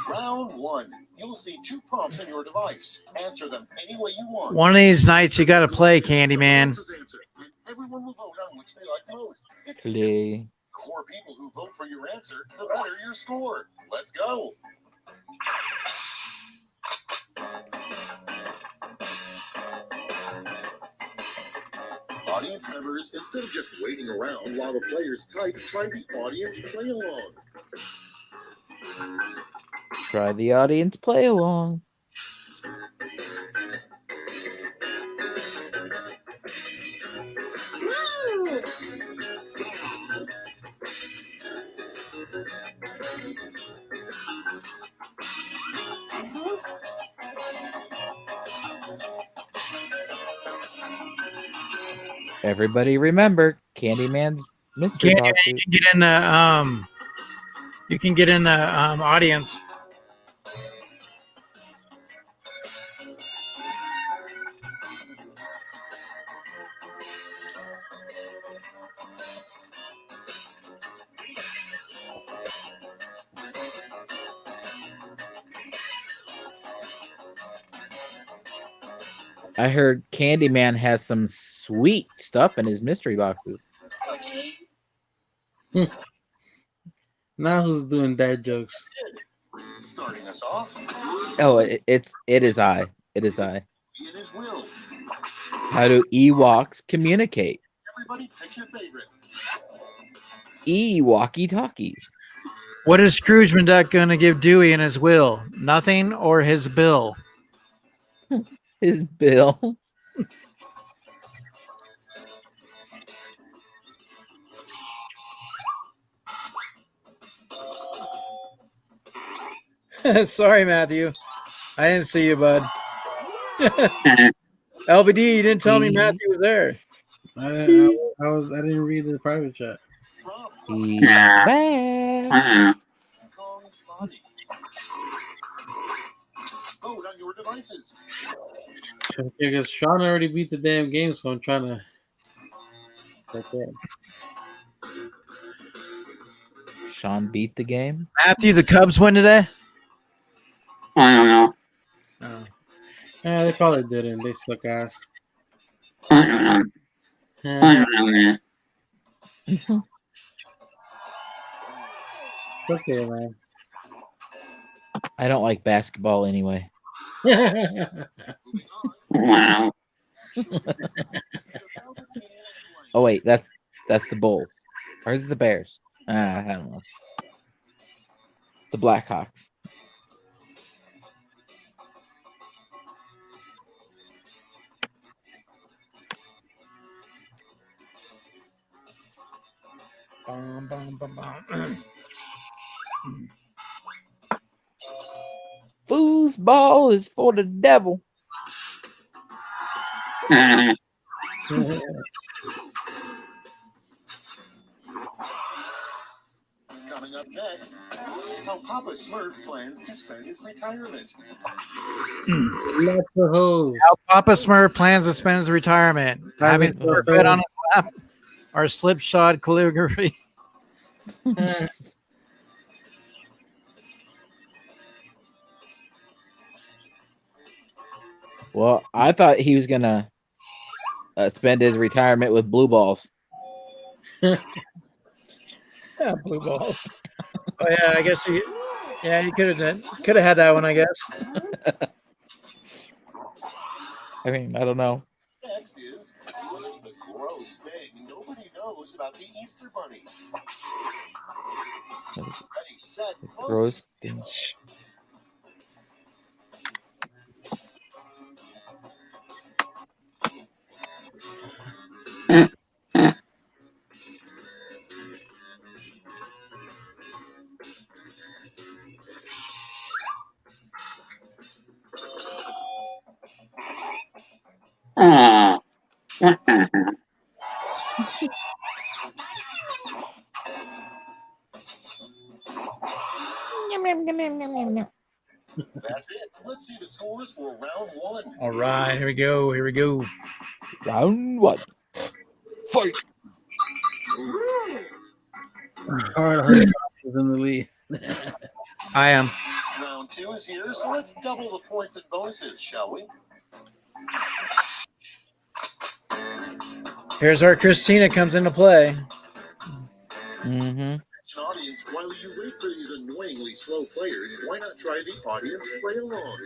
L: Round 1. You'll see 2 prompts on your device. Answer them any way you want.
A: One of these nights you got to play, Candyman.
L: Everyone will vote on which they like most. It's
M: Play.
L: the more people who vote for your answer, the better your score. Let's go. Audience members, instead of just waiting around while the players type, try the audience play along.
M: Try the audience play along. Everybody remember Candyman's mystery
A: Candyman,
M: boxes.
A: you can get in the you can get in the audience.
M: I heard Candyman has some sweet stuff in his mystery boxes.
I: Now who's doing dad jokes?
L: Starting us off.
M: Oh, it is I. It is I.
L: In his will.
M: How do Ewoks communicate?
L: Everybody pick your favorite.
M: Walkie-talkies.
A: What is Scrooge McDuck going to give Dewey in his will? Nothing or his bill?
M: His bill.
A: Sorry, Matthew. I didn't see you, bud. LBD, you didn't tell me Matthew was there.
I: I didn't read the private chat.
M: He's back.
L: Vote on your devices.
I: Because Sean already beat the damn game, so I'm trying to. Okay.
M: Sean beat the game.
A: Matthew, the Cubs win today?
K: I don't know.
I: Oh. Yeah, they probably didn't. They suck ass.
K: I don't know. I don't know, man.
I: Okay, man.
M: I don't like basketball anyway.
K: Wow.
M: Oh wait, that's the Bulls. Or is it the Bears? I don't know. The Blackhawks.
A: Bum, bum, bum, bum.
M: Foosball is for the devil.
L: Coming up next, how Papa Smurf plans to spend his retirement.
I: Lots of hoes.
A: How Papa Smurf plans to spend his retirement. Having Smurf bed on his lap or slipshod calligraphy.
M: Well, I thought he was gonna spend his retirement with blue balls.
A: Yeah, blue balls. Oh yeah, I guess he could have had that one, I guess.
M: I mean, I don't know.
L: Next is the gross thing nobody knows about the Easter Bunny. Ready, set, vote.
M: Gross thing.
K: Oh, what the hell?
L: That's it. Let's see the scores for round 1.
A: All right, here we go. Here we go.
M: Round 1. Fight.
I: Hard is in the lead.
A: I am.
L: Round 2 is here, so let's double the points and bonuses, shall we?
A: Here's where Christina comes into play.
M: Mm-hmm.
L: Audience, while you wait for these annoyingly slow players, why not try the audience play along?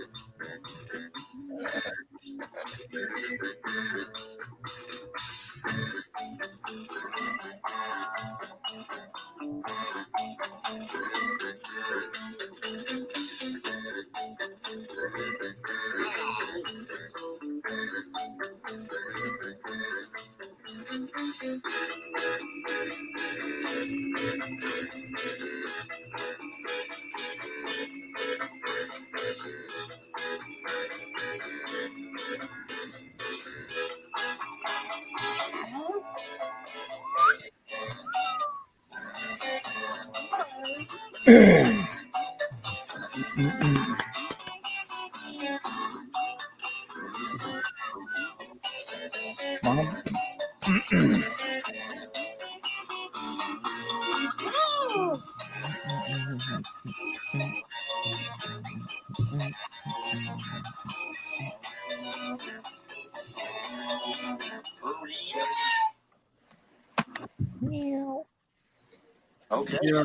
L: Okay.
I: Yeah.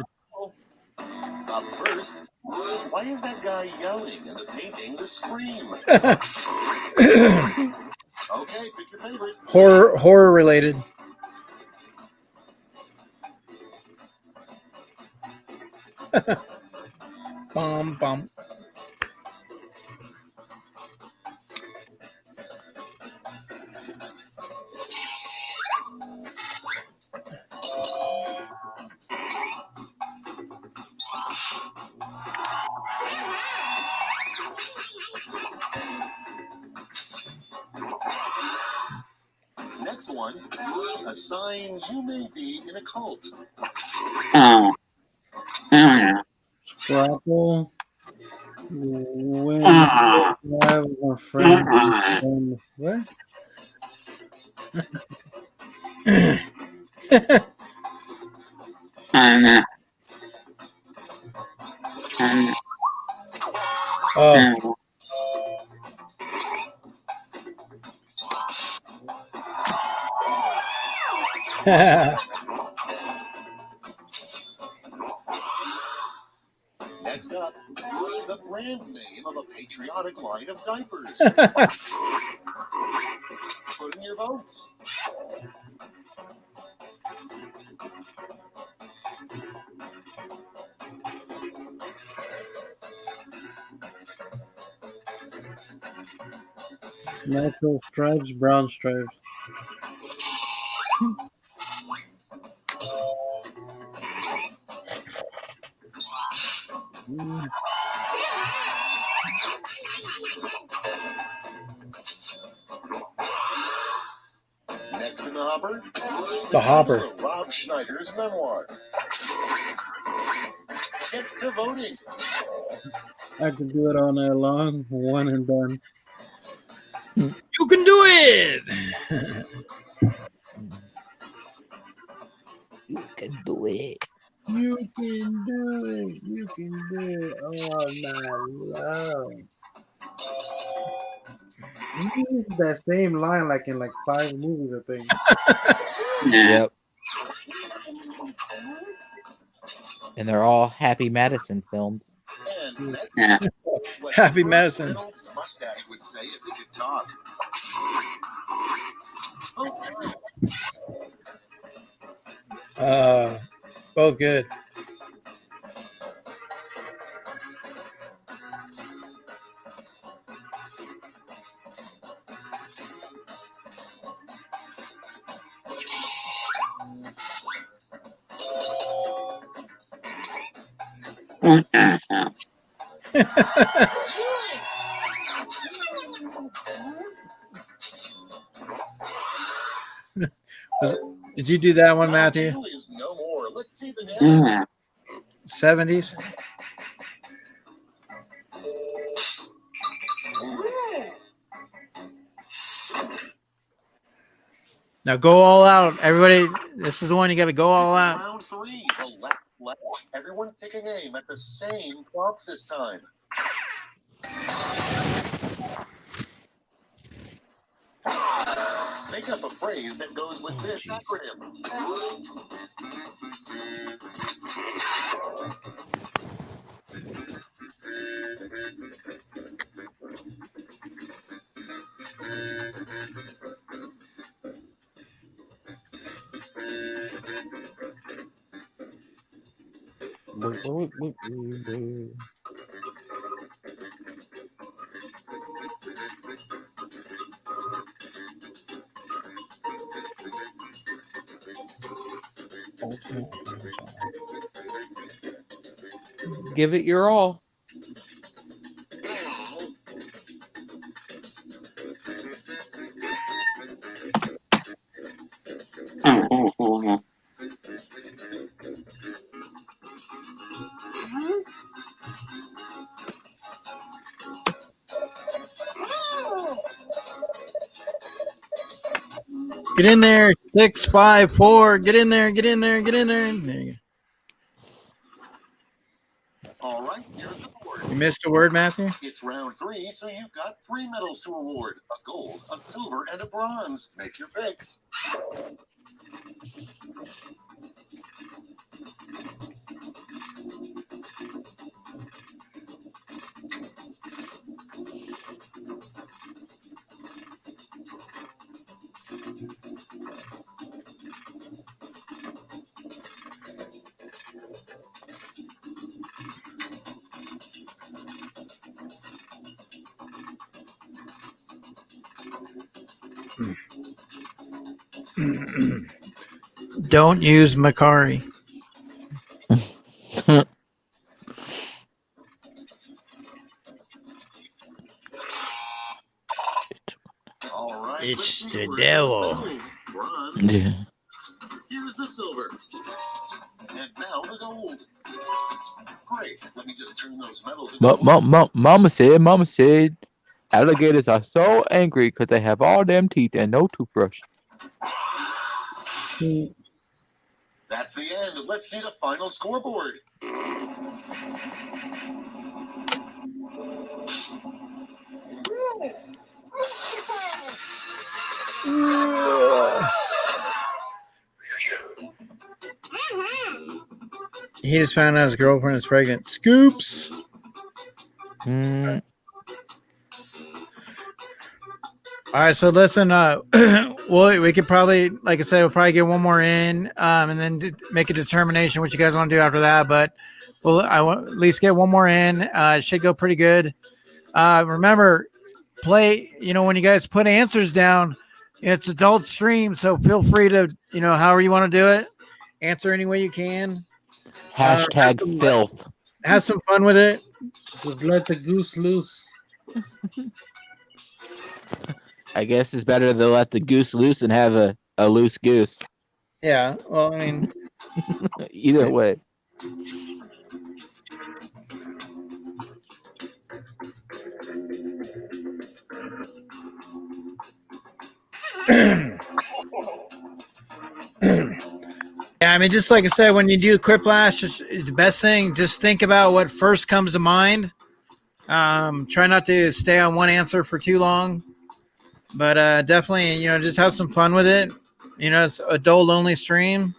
L: Up first, why is that guy yelling in the painting The Scream? Okay, pick your favorite.
A: Horror related. Bum.
L: Next one, a sign you may be in a cult.
I: Scrapple. When I have a friend. What?
A: Oh.
L: Next up, the brand name of a patriotic line of diapers. Put in your votes.
I: Natural stripes, brown stripes.
L: Next in the hopper,
A: The hopper.
L: title of Rob Schneider's memoir. Get to voting.
I: I could do it all night long. One and done.
A: You can do it.
M: You can do it.
I: You can do it. You can do it all night long. You use that same line like in like 5 movies, I think.
M: Yep. And they're all Happy Madison films.
L: And what
A: Happy
L: Burt
A: Madison.
L: Reynolds' mustache would say if he could talk.
A: Both good. Did you do that one, Matthew?
L: Is no more. Let's see the names.
A: 70s? Now go all out. Everybody, this is the one you got to go all out.
L: Round 3. The left. Everyone's taking taking aim at the same prompt this time. Make up a phrase that goes with this acronym.
M: Give it your all.
A: Get in there, 6, 5, 4. Get in there, get in there, get in there. There you
L: All right, here's the board.
A: go. You missed a word, Matthew?
L: It's round 3, so you've got 3 medals to award: a gold, a silver, and a bronze. Make your picks.
A: Don't use Macari.
L: All right,
A: It's
L: let's
A: the
L: see where
A: devil.
L: those medals. Bronze.
M: Yeah.
L: Here's the silver. And now the gold. Great. Let me just turn those medals into
M: Mama said, alligators are so angry because they have all them teeth and no toothbrush.
L: That's the end. Let's see the final scoreboard.
A: He just found out his girlfriend is pregnant. Scoops.
M: Mm.
A: All right, so listen. Well, we could probably, like I said, we'll probably get one more in, and then make a determination what you guys want to do after that. But I want at least get one more in. It should go pretty good. Remember, play. When you guys put answers down, it's adult stream, so feel free to, however you want to do it, answer any way you can.
M: Hashtag filth.
A: Have some fun with it.
I: Just let the goose loose.
M: I guess it's better to let the goose loose and have a loose goose.
A: Yeah, well, I mean,
M: either way.
A: Yeah, I mean, just like I said, when you do Quiplash, the best thing, just think about what first comes to mind. Try not to stay on one answer for too long, but definitely, just have some fun with it. It's adult-only stream.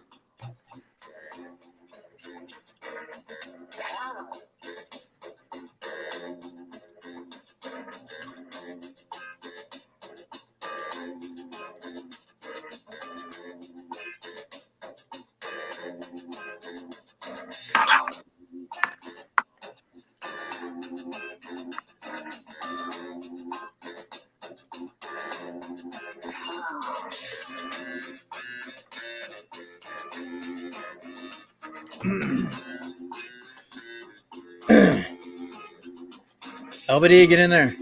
A: LBD, get in there.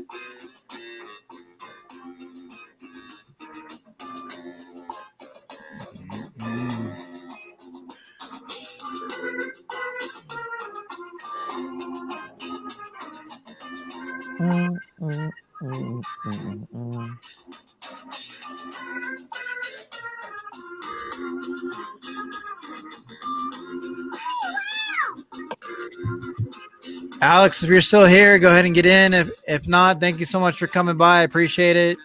A: Alex, if you're still here, go ahead and get in. If not, thank you so much for coming by. I appreciate it.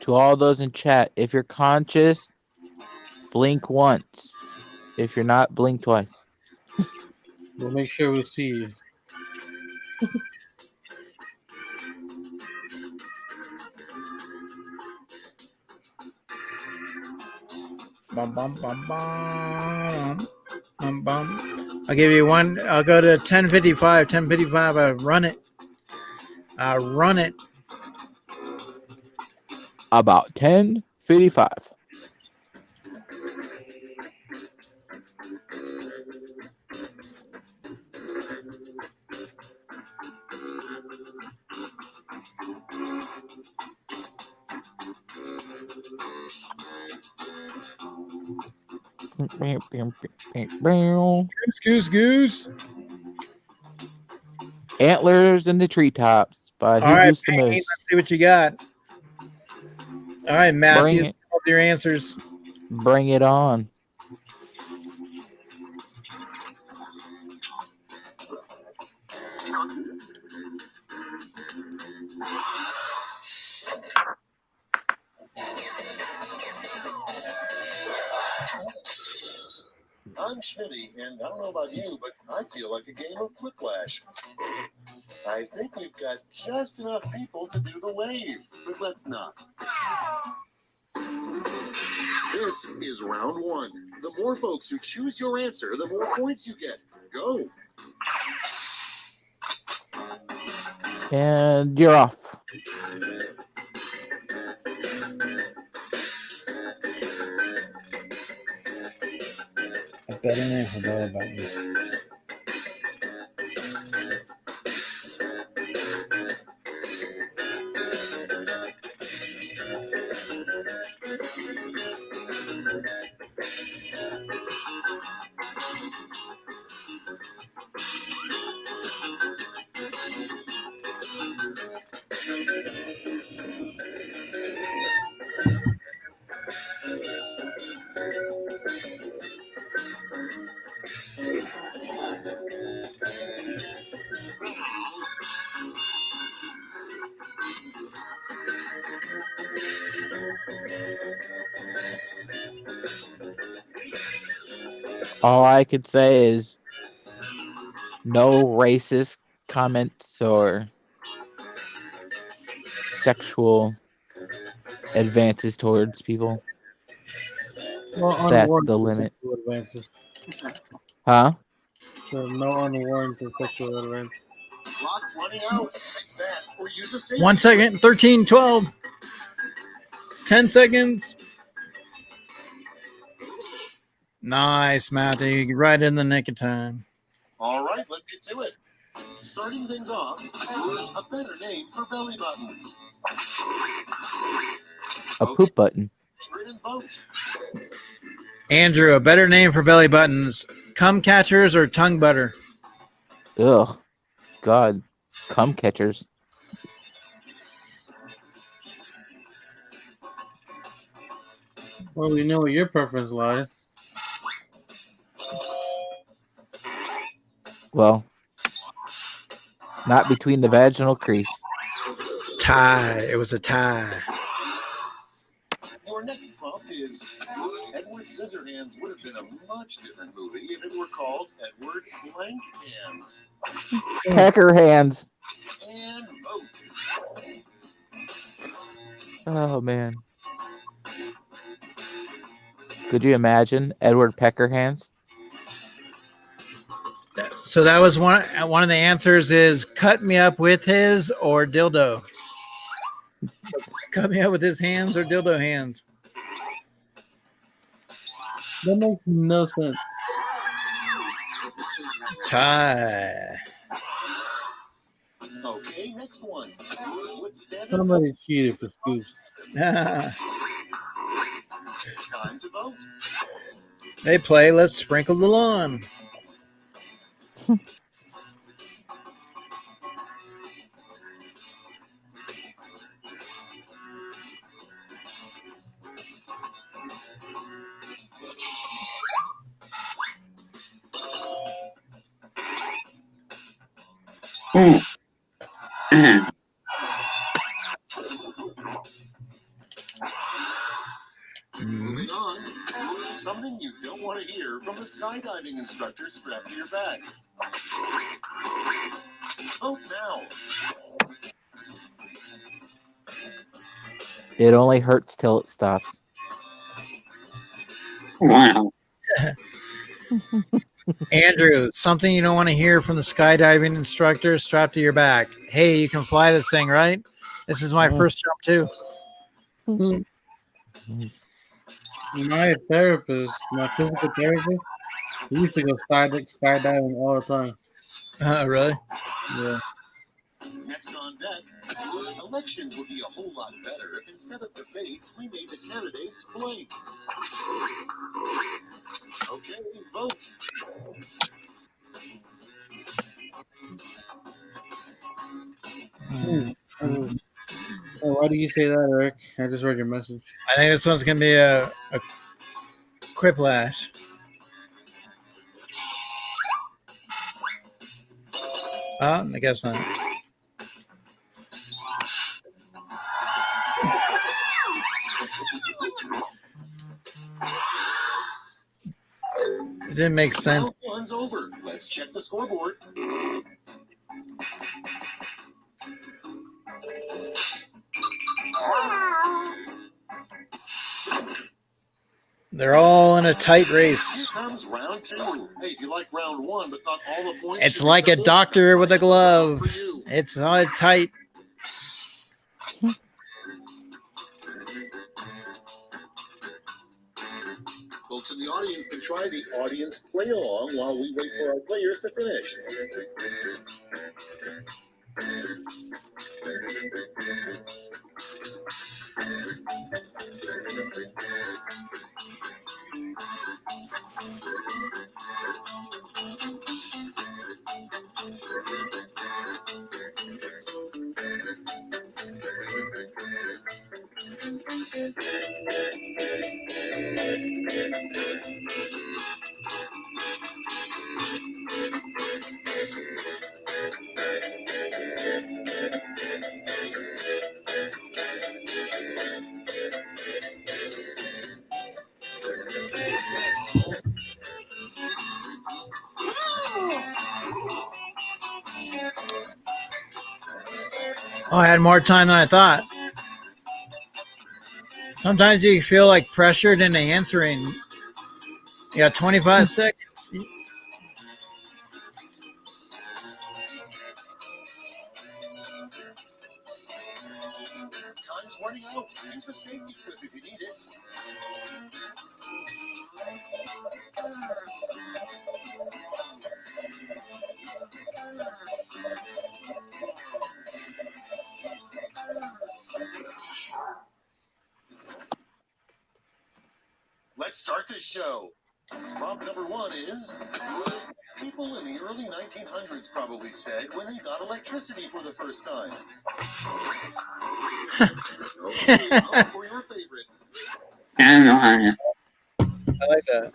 M: To all those in chat, if you're conscious, blink once. If you're not, blink twice.
I: We'll make sure we see you.
A: Bum, bum, bum, bum, bum, bum. I'll give you one. I'll go to 10:55. 10:55. I run it. I run it.
M: About 10:55.
A: Goose, goose.
M: Antlers in the treetops by
A: All
M: Who
A: right,
M: Goose the
A: Payne,
M: Moose.
A: let's see what you got. All right, Matthew,
M: Bring it.
A: hold your answers.
M: Bring it on.
L: I'm Schmitty, and I don't know about you, but I feel like a game of Quiplash. I think we've got just enough people to do the wave, but let's not. This is round one. The more folks who choose your answer, the more points you get. Go.
M: And you're off.
A: A better name for belly buttons.
M: All I could say is no racist comments or sexual advances towards people.
I: Well,
M: That's the limit.
I: sexual advances.
M: Huh?
I: So no unwarranted sexual advance.
L: Clock's running out. Think fast or use a safety
A: 1 second. 13, 12. 10 seconds. Nice, Matthew. Right in the nick of time.
L: All right, let's get to it. Starting things off, a better name for belly buttons.
M: A poop button.
L: Favorite and vote.
A: Andrew, a better name for belly buttons. Cum catchers or tongue butter?
M: Ugh. God. Cum catchers.
I: Well, we know where your preference lies.
M: Well, not between the vaginal crease.
A: Tie. It was a tie.
L: Your next prompt is Edward Scissorhands would have been a much different movie if it were called Edward Blank Hands.
M: Pecker hands.
L: And vote.
M: Oh, man. Could you imagine Edward Pecker hands?
A: So that was one of the answers is cut me up with his or dildo. Cut me up with his hands or dildo hands.
I: That makes no sense.
A: Tie.
L: Okay, next one. What's Santa's
I: Somebody cheated for scoops.
L: time to vote?
A: They play Let's Sprinkle the Lawn.
L: Moving on, something you don't want to hear from the skydiving instructor strapped to your back. Vote now.
M: It only hurts till it stops.
A: Wow. Andrew, something you don't want to hear from the skydiving instructor strapped to your back. Hey, you can fly this thing, right? This is my first jump too.
I: My therapist, my physical therapist, he used to go skydiving all the time.
A: Really?
I: Yeah.
L: Next on deck, elections would be a whole lot better if instead of debates, we made the candidates blank. Okay, vote.
I: Oh, why do you say that, Eric? I just read your message.
A: I think this one's gonna be a quiplash. I guess not. It didn't make sense.
L: Well, one's over. Let's check the scoreboard.
A: They're all in a tight race.
L: Here comes round two. Hey, if you like round one, but not all the points.
A: It's like a doctor with a glove. It's all tight.
L: Folks in the audience can try the audience play along while we wait for our players to finish.
A: Oh, I had more time than I thought. Sometimes you feel like pressured into answering. You got 25 seconds.
L: Time's running out. Use a safety clip if you need it. Let's start this show. Prompt number one is, people in the early 1900s probably said when they got electricity for the first time. Okay, now for your favorite.
A: I like that.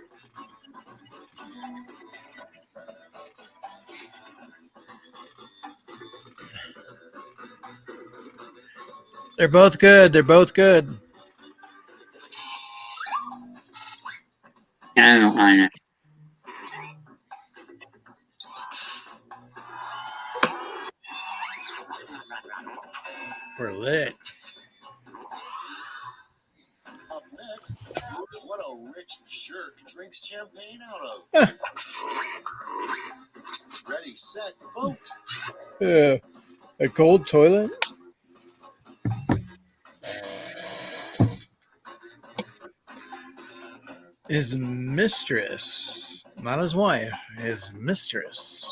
A: They're both good. They're both good. We're lit.
L: Up next, what a rich jerk drinks champagne out of. Ready, set, vote.
A: A cold toilet? His mistress, not his wife, his mistress.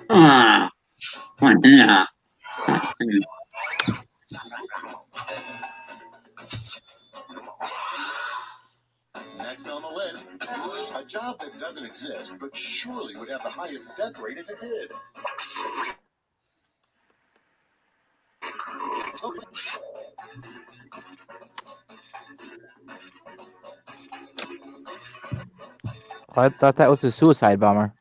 L: Yeah. Next on the list, a job that doesn't exist, but surely would have the highest death rate if it did.
M: I thought that was a suicide bomber.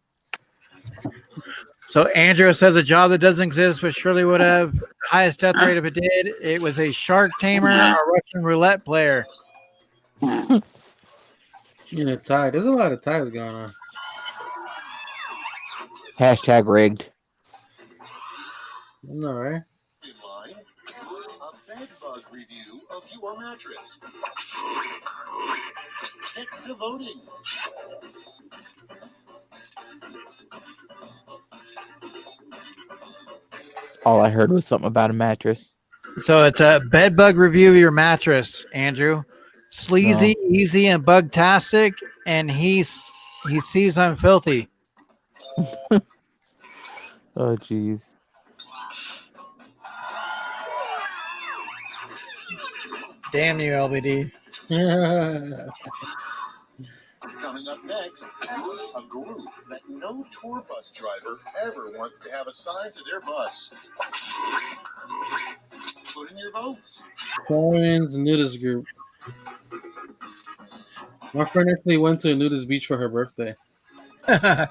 A: So Andrew says a job that doesn't exist, but surely would have the highest death rate if it did. It was a shark tamer or Russian roulette player.
I: You know, tie. There's a lot of ties going on.
M: Hashtag rigged.
I: I know, right?
L: In line, a bed bug review of your mattress. Get to voting.
M: All I heard was something about a mattress.
A: So it's a bed bug review of your mattress, Andrew. Sleazy, easy, and bug-tastic, and he sees I'm filthy.
M: Oh, jeez.
A: Damn you, LBD.
L: Coming up next, a group that no tour bus driver ever wants to have assigned to their bus. Put in your votes.
I: Cohen's nudist group. My friend actually went to a nudist beach for her birthday. Yeah.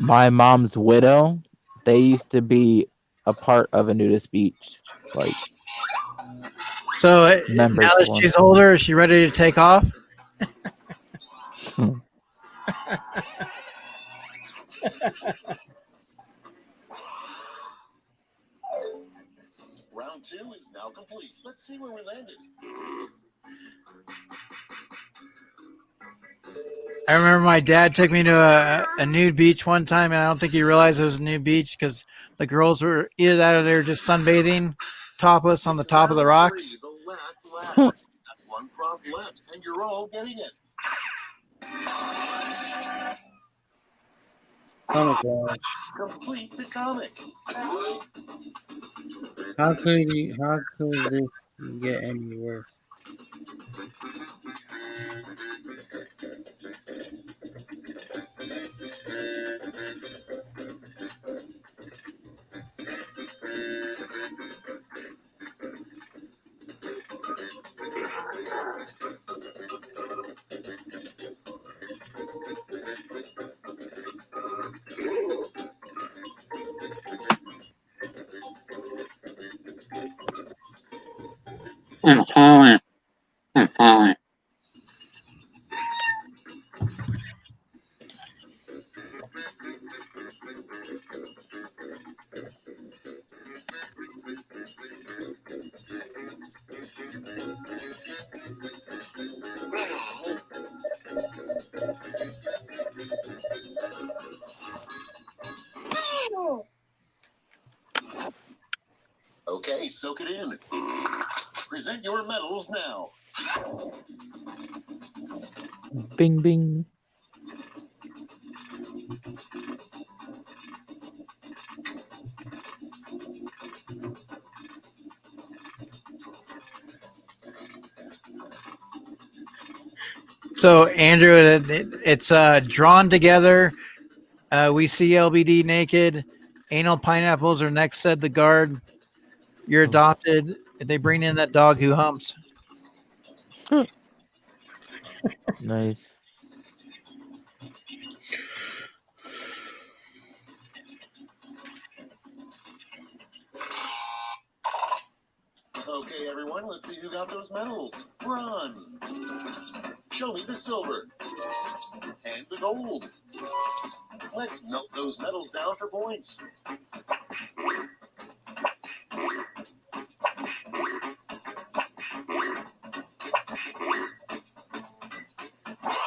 M: My mom's widow, they used to be a part of a nudist beach. Like,
A: So now
M: members
A: that
M: one.
A: she's older, is she ready to take off?
L: Round 2 is now complete. Let's see where we landed.
A: I remember my dad took me to a nude beach one time, and I don't think he realized it was a nude beach because the girls were either that or they were just sunbathing, topless on the top of the rocks.
L: The last lap. One prompt left, and you're all getting it.
I: Comic Watch.
L: Complete the comic.
I: How could this get any worse?
B: I'm hauling. I'm hauling.
L: Okay, soak it in. Present your medals now.
M: Bing, bing.
A: So Andrew, it's drawn together. We see LBD naked. Anal pineapples are next, said the guard. You're adopted. They bring in that dog who humps.
M: Nice.
L: Okay, everyone, let's see who got those medals. Bronze. Show me the silver. And the gold. Let's melt those medals down for points.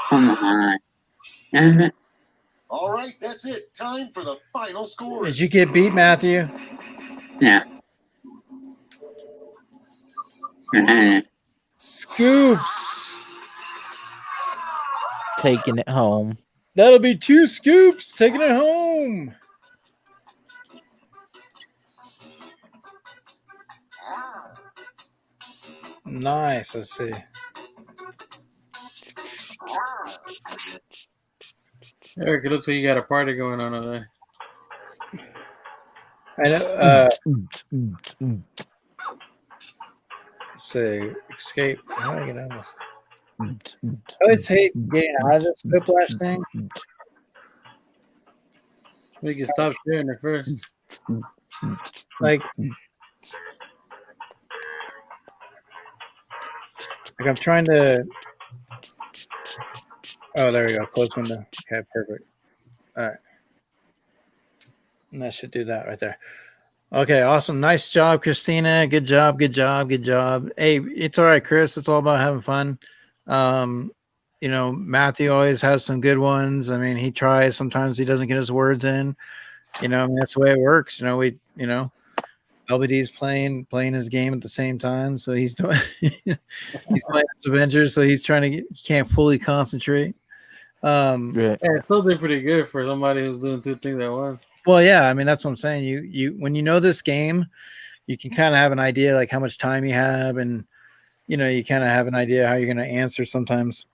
B: Come on. Damn it.
L: All right, that's it. Time for the final score.
A: Did you get beat, Matthew?
B: Yeah.
A: Scoops.
M: Taking it home.
A: That'll be 2 scoops. Taking it home. Nice. Let's see.
I: Eric, it looks like you got a party going on over there.
A: I know. Say escape. How do I get on this? I always hate getting out of this whiplash thing.
I: We can stop sharing it first.
A: Like I'm trying to. Oh, there we go. Close window. Okay, perfect. All right. And that should do that right there. Okay, awesome. Nice job, Christina. Good job. Good job. Good job. Hey, it's all right, Chris. It's all about having fun. Matthew always has some good ones. I mean, he tries. Sometimes he doesn't get his words in. I mean, that's the way it works. LBD's playing his game at the same time, so he's doing he's playing Avengers, so he's trying to he can't fully concentrate.
I: Yeah, it's still doing pretty good for somebody who's doing two things at once.
A: Well, yeah, I mean that's what I'm saying. You when you know this game, you can kind of have an idea like how much time you have, and you kind of have an idea how you're going to answer sometimes.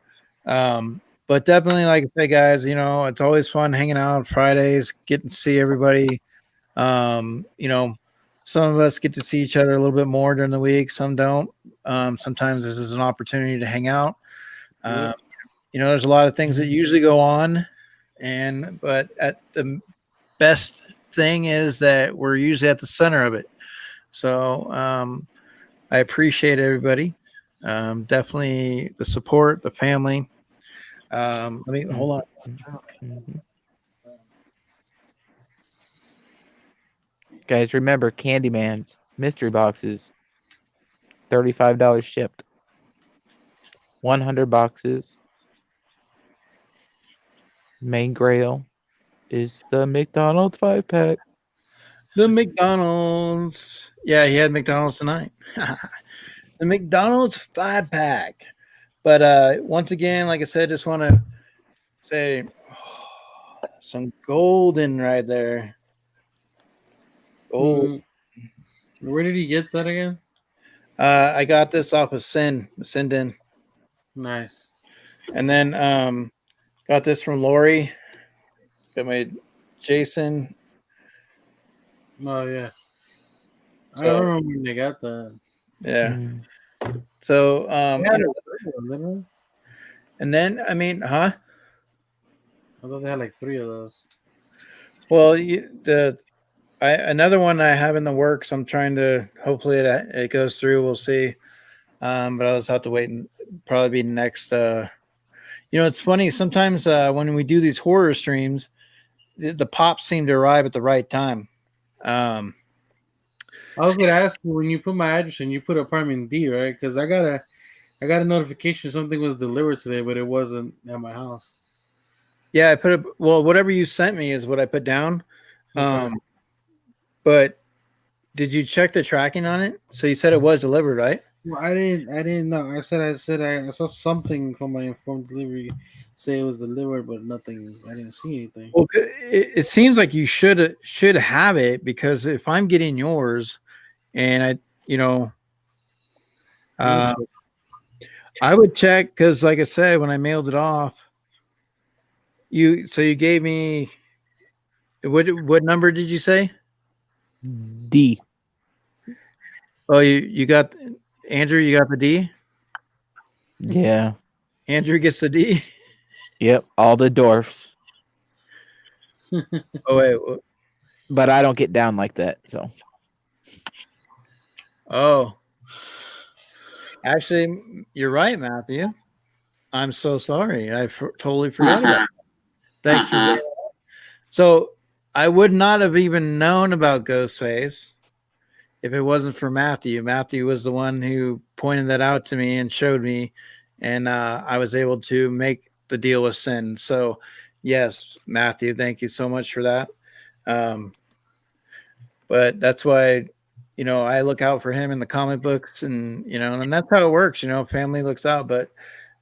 A: But definitely, like I say, guys, it's always fun hanging out on Fridays, getting to see everybody. Some of us get to see each other a little bit more during the week. Some don't. Sometimes this is an opportunity to hang out. There's a lot of things that usually go on, but at the best thing is that we're usually at the center of it. So I appreciate everybody. Definitely the support, the family. Let me hold on.
M: Guys, remember Candyman's mystery boxes, $35 shipped. 100 boxes. Main grail is the McDonald's 5-pack.
A: The McDonald's. Yeah, he had McDonald's tonight. The McDonald's 5-pack. But once again, like I said, just want to say some golden right there. Gold.
I: Where did he get that again?
A: I got this off of Sindin.
I: Nice.
A: And then got this from Lori. Got my Jason.
I: Oh yeah. I don't know when they got that.
A: Yeah. So and then I mean, huh?
I: I thought they had like 3 of those.
A: Well, another one I have in the works. I'm trying to hopefully it goes through. We'll see. But I'll just have to wait and probably be next. It's funny sometimes when we do these horror streams, the pops seem to arrive at the right time.
I: I was gonna ask you when you put my address and you put apartment D, right? Because I got a notification something was delivered today, but it wasn't at my house.
A: Yeah, I put it. Well, whatever you sent me is what I put down.
I: Okay.
A: But did you check the tracking on it? So you said it was delivered, right?
I: Well, I didn't know. I said I saw something from my informed delivery say it was delivered, but nothing. I didn't see anything.
A: Well, it seems like you should have it, because if I'm getting yours, and I would check, because like I said, when I mailed it off, you gave me what number did you say?
M: D.
A: Oh, you got Andrew. You got the D.
M: Yeah.
A: Andrew gets the D.
M: Yep, all the dwarfs.
A: Oh wait,
M: but I don't get down like that. So.
A: Oh. Actually, you're right, Matthew. I'm so sorry. I totally forgot about that. Thanks for doing that. So I would not have even known about Ghostface if it wasn't for Matthew. Matthew was the one who pointed that out to me and showed me, and I was able to make the deal with Sin. So yes, Matthew, thank you so much for that. But that's why, I look out for him in the comic books, and and that's how it works. Family looks out. But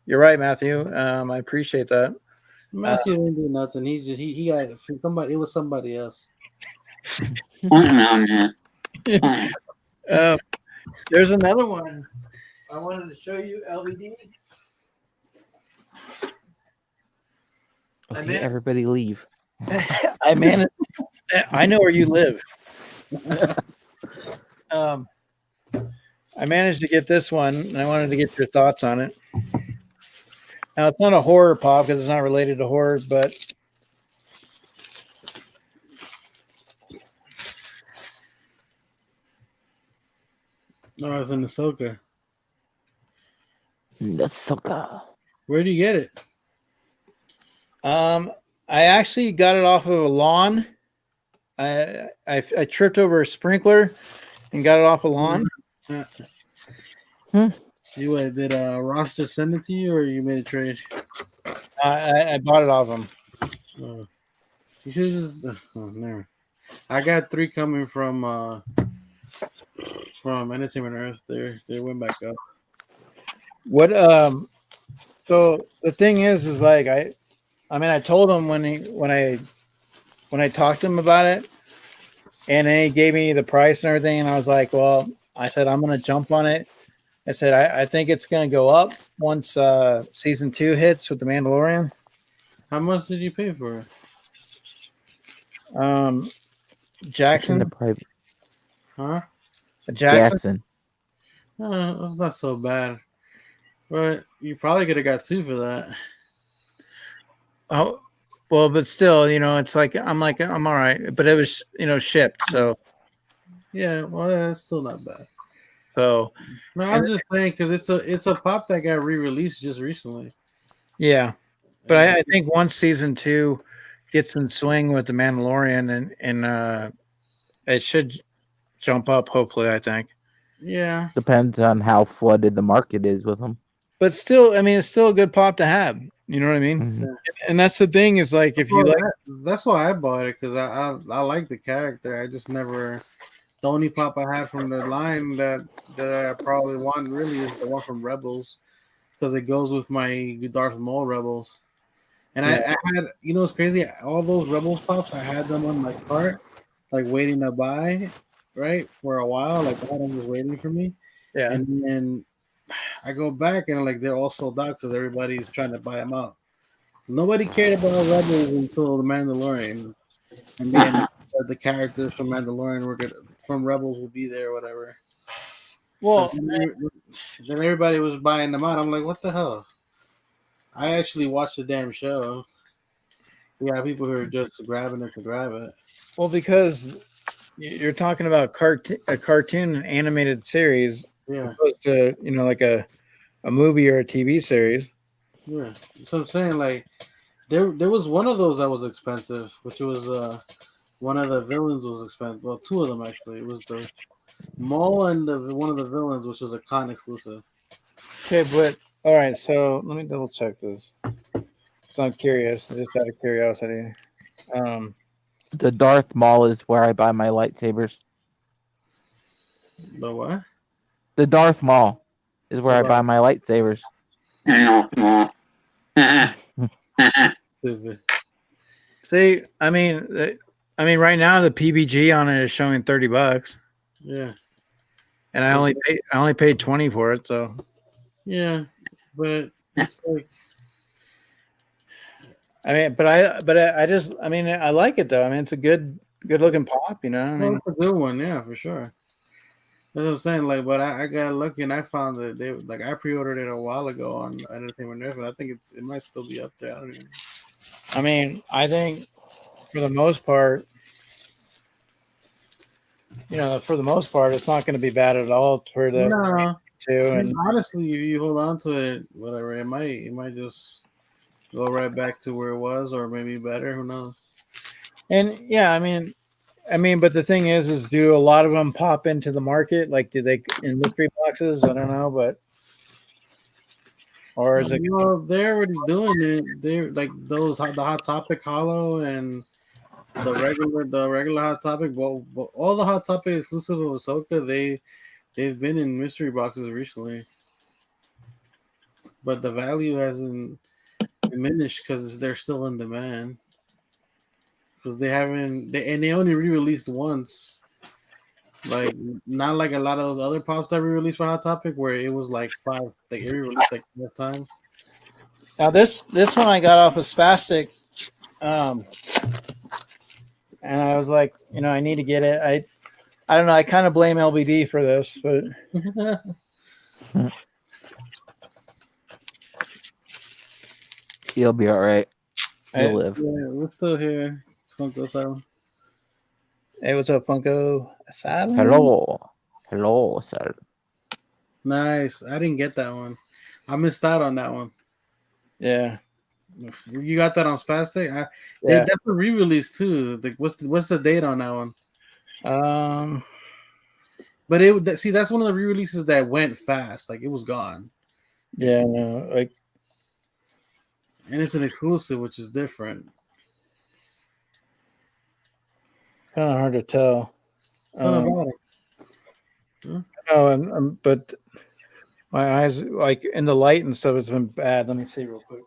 A: you're right, Matthew. I appreciate that.
I: Matthew didn't do nothing. He got it from somebody. It was somebody else.
A: There's another one I wanted to show you, LBD.
M: Okay, everybody leave.
A: I know where you live. I managed to get this one, and I wanted to get your thoughts on it. Now it's not a horror pop because it's not related to horror, but
I: No, it's in Ahsoka.
J: Ahsoka.
I: Where do you get it?
A: I actually got it off of a lawn. I tripped over a sprinkler and got it off a lawn.
I: You did Ross just send it to you, or you made a trade?
A: I bought it off him.
I: You should just. Never. I got 3 coming from Entertainment Earth. They went back up.
A: What so the thing is like I mean I told him when I talked to him about it, and then he gave me the price and everything, and I was like, well, I said I'm gonna jump on it. I said I think it's gonna go up once season 2 hits with the Mandalorian.
I: How much did you pay for it?
A: Jackson.
I: Huh?
A: Jackson.
I: That's not so bad. But you probably could have got 2 for that.
A: Oh, well, but still, it's like I'm all right, but it was shipped, so
I: yeah, well, that's still not bad.
A: So
I: no, I'm just saying because it's a pop that got re-released just recently.
A: Yeah, but I think once season 2 gets in swing with the Mandalorian and it should jump up. Hopefully, I think.
I: Yeah,
J: depends on how flooded the market is with them.
A: But still, I mean, it's still a good pop to have. You know what I mean?
J: Mm-hmm.
A: And that's the thing is like if you like,
I: that's why I bought it because I like the character. I just never. The only pop I had from the line that I probably want really is the one from Rebels because it goes with my Darth Maul Rebels. And I had, it's crazy. All those Rebels pops, I had them on my cart, like waiting to buy, right, for a while. Like I had them just waiting for me.
A: Yeah.
I: And then I go back and like they're all sold out because everybody's trying to buy them out. Nobody cared about Rebels until the Mandalorian, and then the characters from Mandalorian from Rebels will be there, or whatever.
A: Well,
I: so then everybody was buying them out. I'm like, what the hell? I actually watched the damn show. Yeah, people who are just grabbing it to grab it.
A: Well, because you're talking about a cartoon and animated series, opposed to like a movie or a TV series.
I: Yeah, so I'm saying like there was one of those that was expensive, which was one of the villains was expensive. Well, 2 of them actually. It was the Maul and one of the villains, which was a con exclusive.
A: Okay, but all right. So let me double check this. So I'm curious, just out of curiosity.
J: The Darth Maul is where I buy my lightsabers.
I: The what?
J: The Darth Maul is where I buy my lightsabers.
A: See, I mean, right now the PBG on it is showing $30.
I: Yeah,
A: and I only paid 20 for it. So
I: yeah, but it's like,
A: I mean, but I just, I mean, I like it though. I mean, it's a good looking pop. I mean,
I: it's a good one, yeah, for sure. That's what I'm saying. Like, but I got lucky and I found that I pre-ordered it a while ago on Entertainment Earth, and I think it might still be up there.
A: I mean, I think for the most part, it's not going to be bad at all for the
I: and honestly, if you hold on to it, whatever, it might just go right back to where it was, or maybe better. Who knows?
A: And yeah, I mean, but the thing is do a lot of them pop into the market? Like, do they in mystery boxes? I don't know, but or is it?
I: Well, they're already doing it. They're like the Hot Topic Hollow and the regular Hot Topic. Well, all the Hot Topic exclusive of Ahsoka, they've been in mystery boxes recently, but the value hasn't diminished because they're still in demand. Because they only re-released once, like not like a lot of those other pops that re-released for Hot Topic, where it was like 5. They re-released like 5 times.
A: Now this one I got off of Spastic, and I was like, I need to get it. I don't know. I kind of blame LBD for this, but
M: He'll be all right. He'll
A: Hey,
M: live.
I: Yeah, we're still here. Funko Asylum.
A: hey, what's up, Funko Asylum?
M: Hello, sir.
I: Nice. I didn't get that one. I missed out on that one.
A: Yeah.
I: You got that on Spastic?
A: Yeah.
I: That's a re-release too. What's the date on that one? But see, that's one of the re-releases that went fast. Like it was gone.
A: Yeah, no, like,
I: And it's an exclusive, which is different.
A: kind of hard to tell.
I: Something about it.
A: No, but my eyes, like in the light and stuff, it's been bad. Let me see real quick.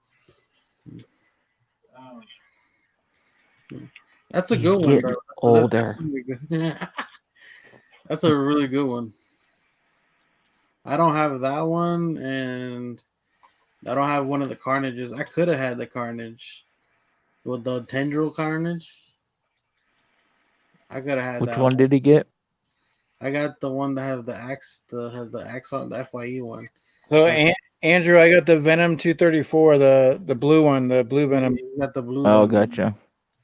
I: That's a
M: He's
I: good one,
M: getting
I: though.
M: older.
I: That's a really good one. I don't have that one, and I don't have one of the Carnages. I could have had the Carnage with the Tendril Carnage. I could have had
M: Which
I: that
M: one did he get?
I: I got the one that has the axe, on the FYE one.
A: So, Andrew, I got the Venom 234, the blue one, the blue Venom.
I: You got the blue
M: Oh,
I: one.
M: gotcha.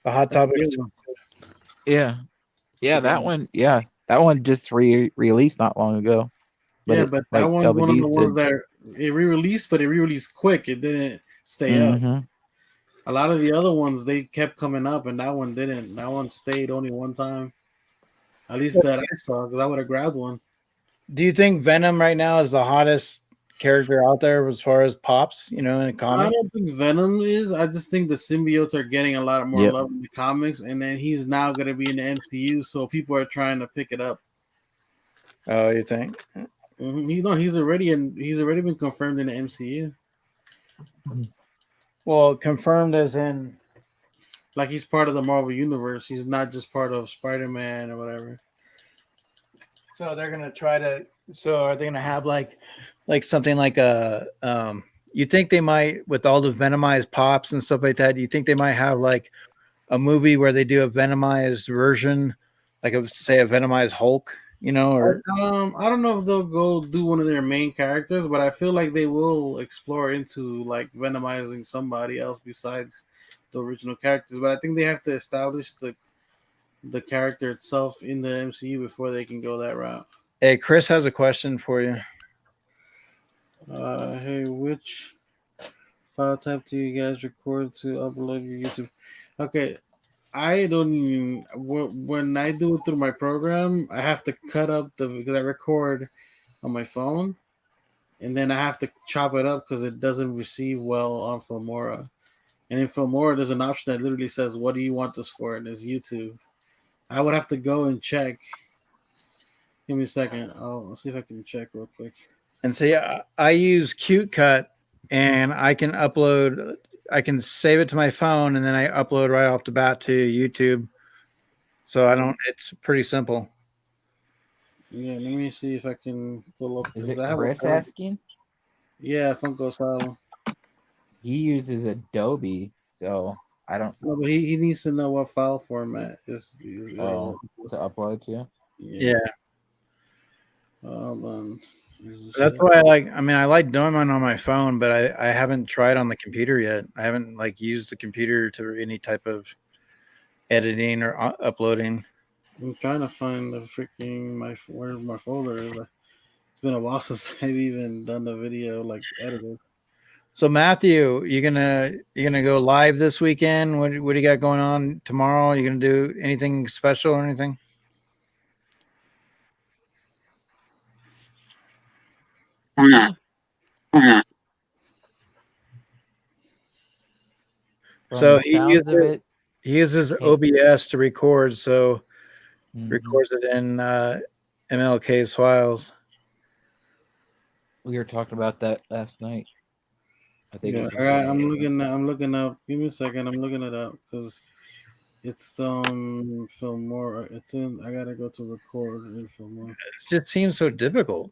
A: The Hot Topic.
M: Yeah, that one. Yeah, that one just released not long ago.
I: But that
M: like
I: one's one of the
M: LBD
I: ones
M: said,
I: that it re-released, but it re-released quick. It didn't stay up. A lot of the other ones they kept coming up, and that one didn't. That one stayed only one time. At least that I saw, because I would have grabbed one.
A: Do you think Venom right now is the hottest character out there as far as pops? In a
I: I
A: comic.
I: don't think Venom is. I just think the symbiotes are getting a lot more
M: Yep.
I: love in the comics, and then he's now going to be in the MCU, so people are trying to pick it up.
A: Oh, you think?
I: He's already been confirmed in the MCU.
A: Well, confirmed as in,
I: like he's part of the Marvel universe. He's not just part of Spider-Man or whatever.
A: So they're gonna try to. So are they gonna have like something like a? You think they might, with all the Venomized pops and stuff like that? You think they might have like a movie where they do a Venomized version, like say a Venomized Hulk? Or
I: I don't know if they'll go do one of their main characters, but I feel like they will explore into like venomizing somebody else besides the original characters. But I think they have to establish the character itself in the MCU before they can go that route.
A: Hey, Chris has a question for you.
I: Hey, which file type do you guys record to upload your YouTube? Okay, I don't even, when I do it through my program, I have to cut up because I record on my phone, and then I have to chop it up because it doesn't receive well on Filmora. And in Filmora, there's an option that literally says, "What do you want this for?" And it's YouTube. I would have to go and check. Give me a second. I'll see if I can check real quick.
A: And see, I use Cute Cut, and I can upload. I can save it to my phone, and then I upload right off the bat to YouTube. So I don't. It's pretty simple.
I: Yeah, let me see if I can pull up.
M: Is it Chris asking?
I: Yeah, Funko Asylum.
M: He uses Adobe, so I don't.
I: No, but he needs to know what file format
M: to upload to.
A: Yeah.
I: Hold on.
A: That's why I like. I mean, I like doing mine on my phone, but I haven't tried on the computer yet. I haven't used the computer to any type of editing or uploading.
I: I'm trying to find the freaking where my folder is. It's been a while since I've even done the video edited.
A: So Matthew, you gonna go live this weekend? What do you got going on tomorrow? You gonna do anything special or anything? So he uses OBS to record, so records it in MLK's files.
M: We were talking about that last night. I think.
I: Yeah, I'm looking up. Give me a second. I'm looking it up because it's Filmora. It's in. I gotta go to record in Filmora.
A: It just seems so difficult.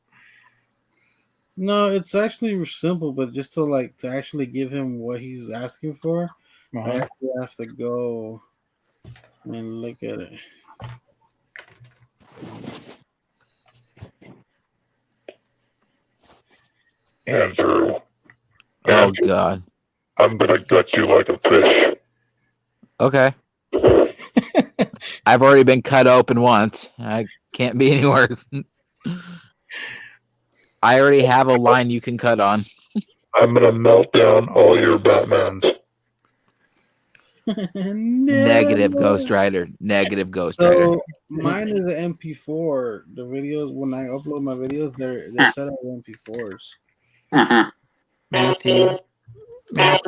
I: No, it's actually simple, but just to actually give him what he's asking for, I actually have to go and look at it.
M: Oh God!
L: I'm gonna gut you like a fish.
M: Okay. I've already been cut open once. I can't be any worse. I already have a line you can cut on.
L: I'm gonna melt down all your Batmans.
M: Negative Ghost Rider. Negative Ghost Rider.
I: So mine is an MP4. The videos when I upload my videos, they're set up with MP4s.
A: Matthew.
B: What?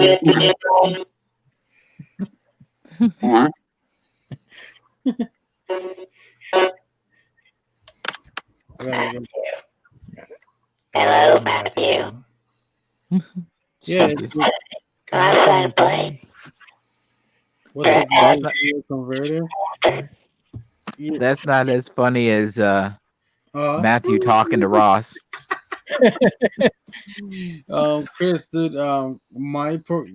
A: Hello, Matthew.
I: Yeah,
M: Jesus.
A: Come outside and play.
I: What's up, converter?
M: That's not as funny as Matthew talking to Ross.
I: Chris, dude,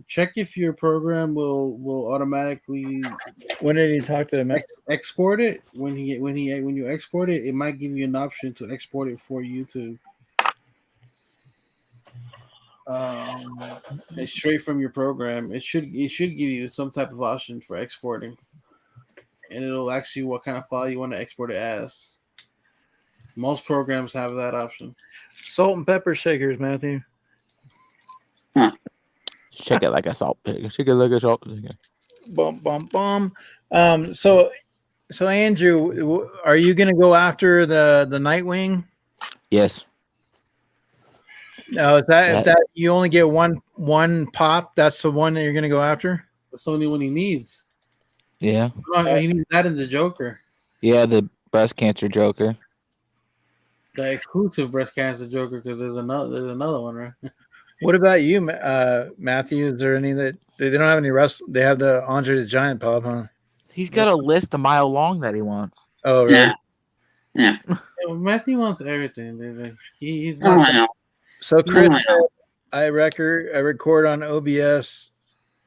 I: check if your program will automatically.
A: When did he talk to him?
I: Export it when you export it, it might give you an option to export it for YouTube. It's straight from your program. It should give you some type of option for exporting, and it'll ask you what kind of file you want to export it as. Most programs have that option.
A: Salt and pepper shakers, Matthew.
M: Shake it like a salt pig. Shake it like a salt pig.
A: Bum bum bum. So Andrew, are you gonna go after the Nightwing?
M: Yes.
A: No, is that if that you only get one pop? That's the one that you're gonna go after.
I: That's the only one he needs.
M: Yeah.
I: No, he needs that in the Joker.
M: Yeah, the breast cancer Joker.
I: The exclusive breast cancer Joker, because there's another one, right?
A: What about you, Matthew? Is there any that they don't have any They have the Andre the Giant pop, huh?
M: He's got a list a mile long that he wants.
A: Oh, really?
B: Yeah.
I: Matthew wants everything. He's not.
A: So Chris, I record on OBS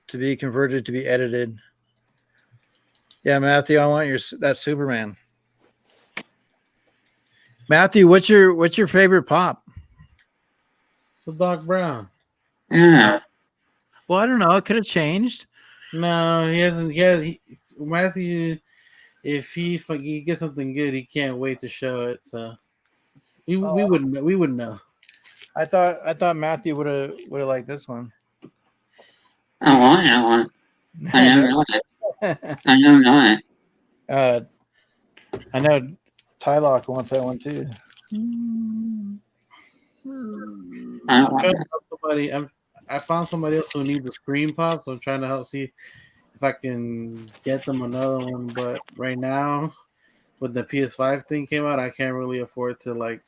A: to be converted to be edited. Yeah, Matthew, I want that Superman. Matthew, what's your favorite pop?
I: So Doc Brown.
B: Yeah.
A: Well, I don't know. It could have changed.
I: No, he hasn't. Matthew, if he gets something good, he can't wait to show it. So we wouldn't know.
A: I thought Matthew would have liked this one.
B: I want that one. I don't know it. I don't know it.
A: I know Tylock wants that one too.
I: I found somebody else who needs a screen pop, so I'm trying to see if I can get them another one. But right now, with the PS5 thing came out, I can't really afford to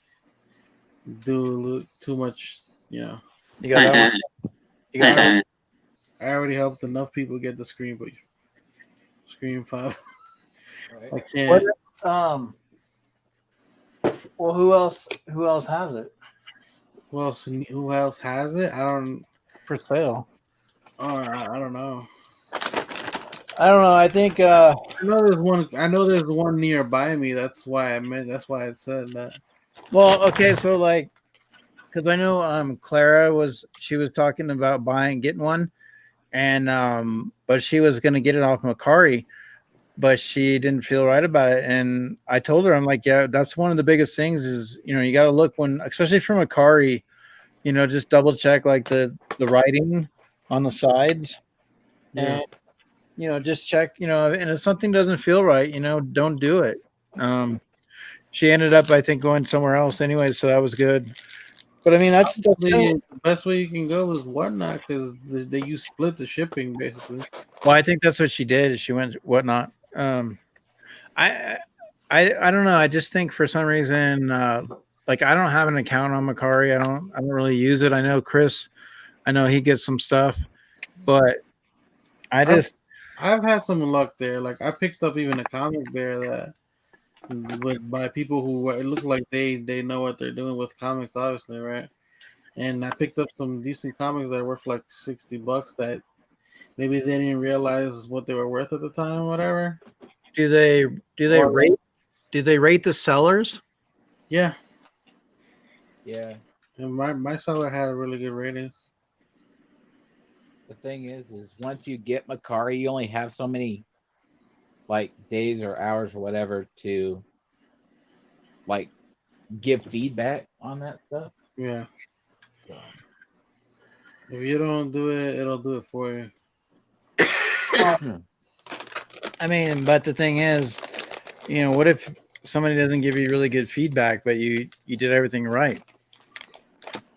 I: do too much. You got that one? You got that one? I already helped enough people get the screen pop. Right. I can't.
A: Well, who else has it?
I: Who else has it? I don't.
A: For sale.
I: I don't know.
A: I think
I: I know there's one nearby me. That's why I said that.
A: Well, okay, so because I know Clara was talking about getting one, and but she was gonna get it off Macari, but she didn't feel right about it. And I told her, I'm like, yeah, that's one of the biggest things is, you got to look especially from Macari, just double check the writing on the sides.
I: Yeah.
A: And, just check, and if something doesn't feel right, don't do it. She ended up, I think, going somewhere else anyway. So that was good. But I mean, that's
I: the best way you can go is Whatnot, because you split the shipping basically.
A: Well, I think that's what she did. Is she went Whatnot. I don't know. I just think for some reason, I don't have an account on Macari. I don't really use it. I know Chris. I know he gets some stuff, but
I: I've had some luck there. I picked up even a comic there that by people who it look like they know what they're doing with comics, obviously, right? And I picked up some decent comics that are worth $60 that maybe they didn't realize what they were worth at the time, or whatever.
A: Do they rate the sellers?
I: Yeah.
M: Yeah.
I: And my seller had a really good ratings.
M: The thing is once you get Macari, you only have so many like days or hours or whatever to like give feedback on that stuff.
I: Yeah.
M: So,
I: If you don't do it, it'll do it for you.
A: I mean, but the thing is, what if somebody doesn't give you really good feedback, but you did everything right?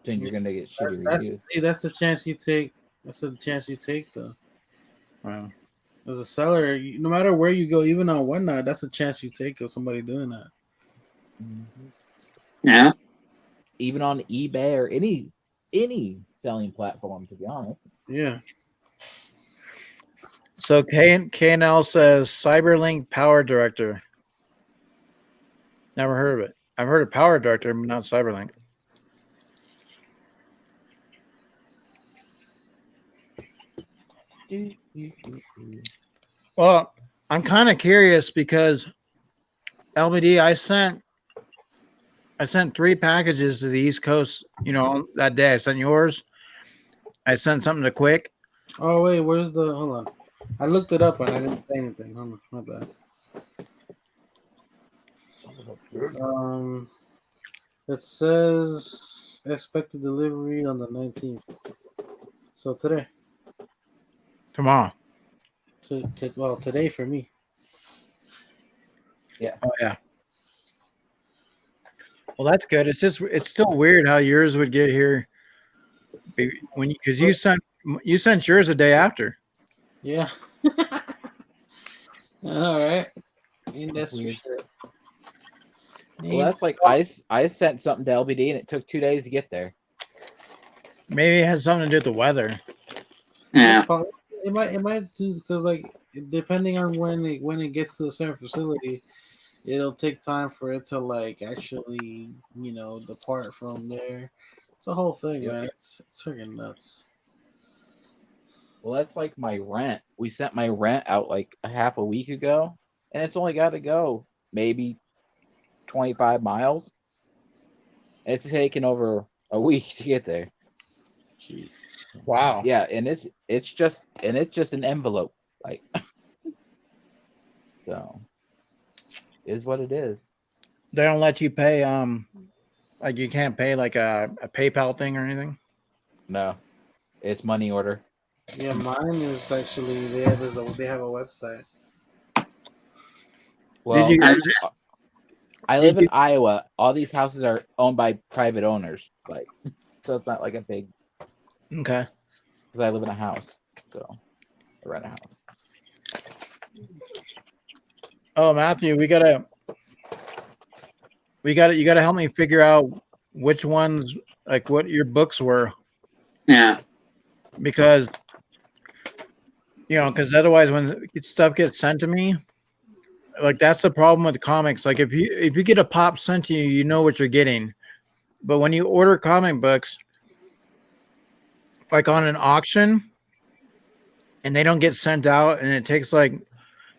M: Then you're gonna get shitty
I: That's,
M: reviews.
I: that's the chance you take. That's the chance you take, though.
A: Wow.
I: As a seller, no matter where you go, even on whatnot, that's a chance you take of somebody doing that.
M: Mm-hmm.
B: Yeah.
M: Even on eBay or any selling platform, to be honest.
I: Yeah.
A: So KNL says Cyberlink Power Director. Never heard of it. I've heard of Power Director, but not Cyberlink. Well, I'm kind of curious because LBD, I sent 3 packages to the East Coast. That day I sent yours. I sent something to Quick.
I: Oh wait, where's the? Hold on, I looked it up and I didn't say anything. Hold on, my bad. It says expected delivery on the 19th. So today.
A: Tomorrow.
I: Well, today for me.
M: Yeah.
A: Oh yeah. Well, that's good. It's still weird how yours would get here because you sent yours a day after.
I: Yeah. All right. And that's
M: weird.
I: for sure.
M: Well, that's like I sent something to LBD and it took 2 days to get there.
A: Maybe it has something to do with the weather.
B: Yeah.
I: It might do because like depending on when it gets to a certain facility, it'll take time for it to like actually depart from there. It's a whole thing,
M: Yep.
I: man. It's freaking nuts.
M: Well, that's like my rent. We sent my rent out like a half a week ago, and it's only got to go maybe 25 miles. It's taken over a week to get there.
I: Jeez.
A: Wow.
M: Yeah, and it's just an envelope, like so. Is what it is.
A: They don't let you pay like you can't pay like a PayPal thing or anything.
M: No, it's money order.
I: Yeah, mine is actually they have a website.
M: Well,
A: Did you?
M: I live in Iowa. All these houses are owned by private owners, like so it's not like a big.
A: Okay.
M: Because I live in a house, so I rent a house.
A: Oh, Matthew, you gotta help me figure out which ones, like what your books were.
B: Yeah.
A: Because otherwise when stuff gets sent to me, like that's the problem with the comics. Like if you get a pop sent to you, you know what you're getting. But when you order comic books, like on an auction, and they don't get sent out, and it takes like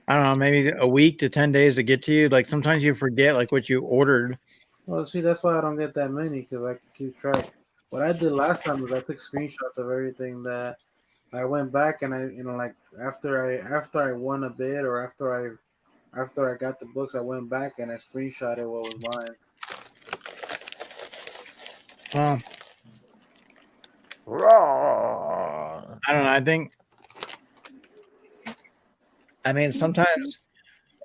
A: I don't know, maybe a week to 10 days to get to you. Like sometimes you forget like what you ordered.
I: Well, see, that's why I don't get that many because I can keep track. What I did last time was I took screenshots of everything that I went back and I, like after I won a bid or after I got the books, I went back and I screenshotted what was mine.
A: Well, I don't know. I mean, sometimes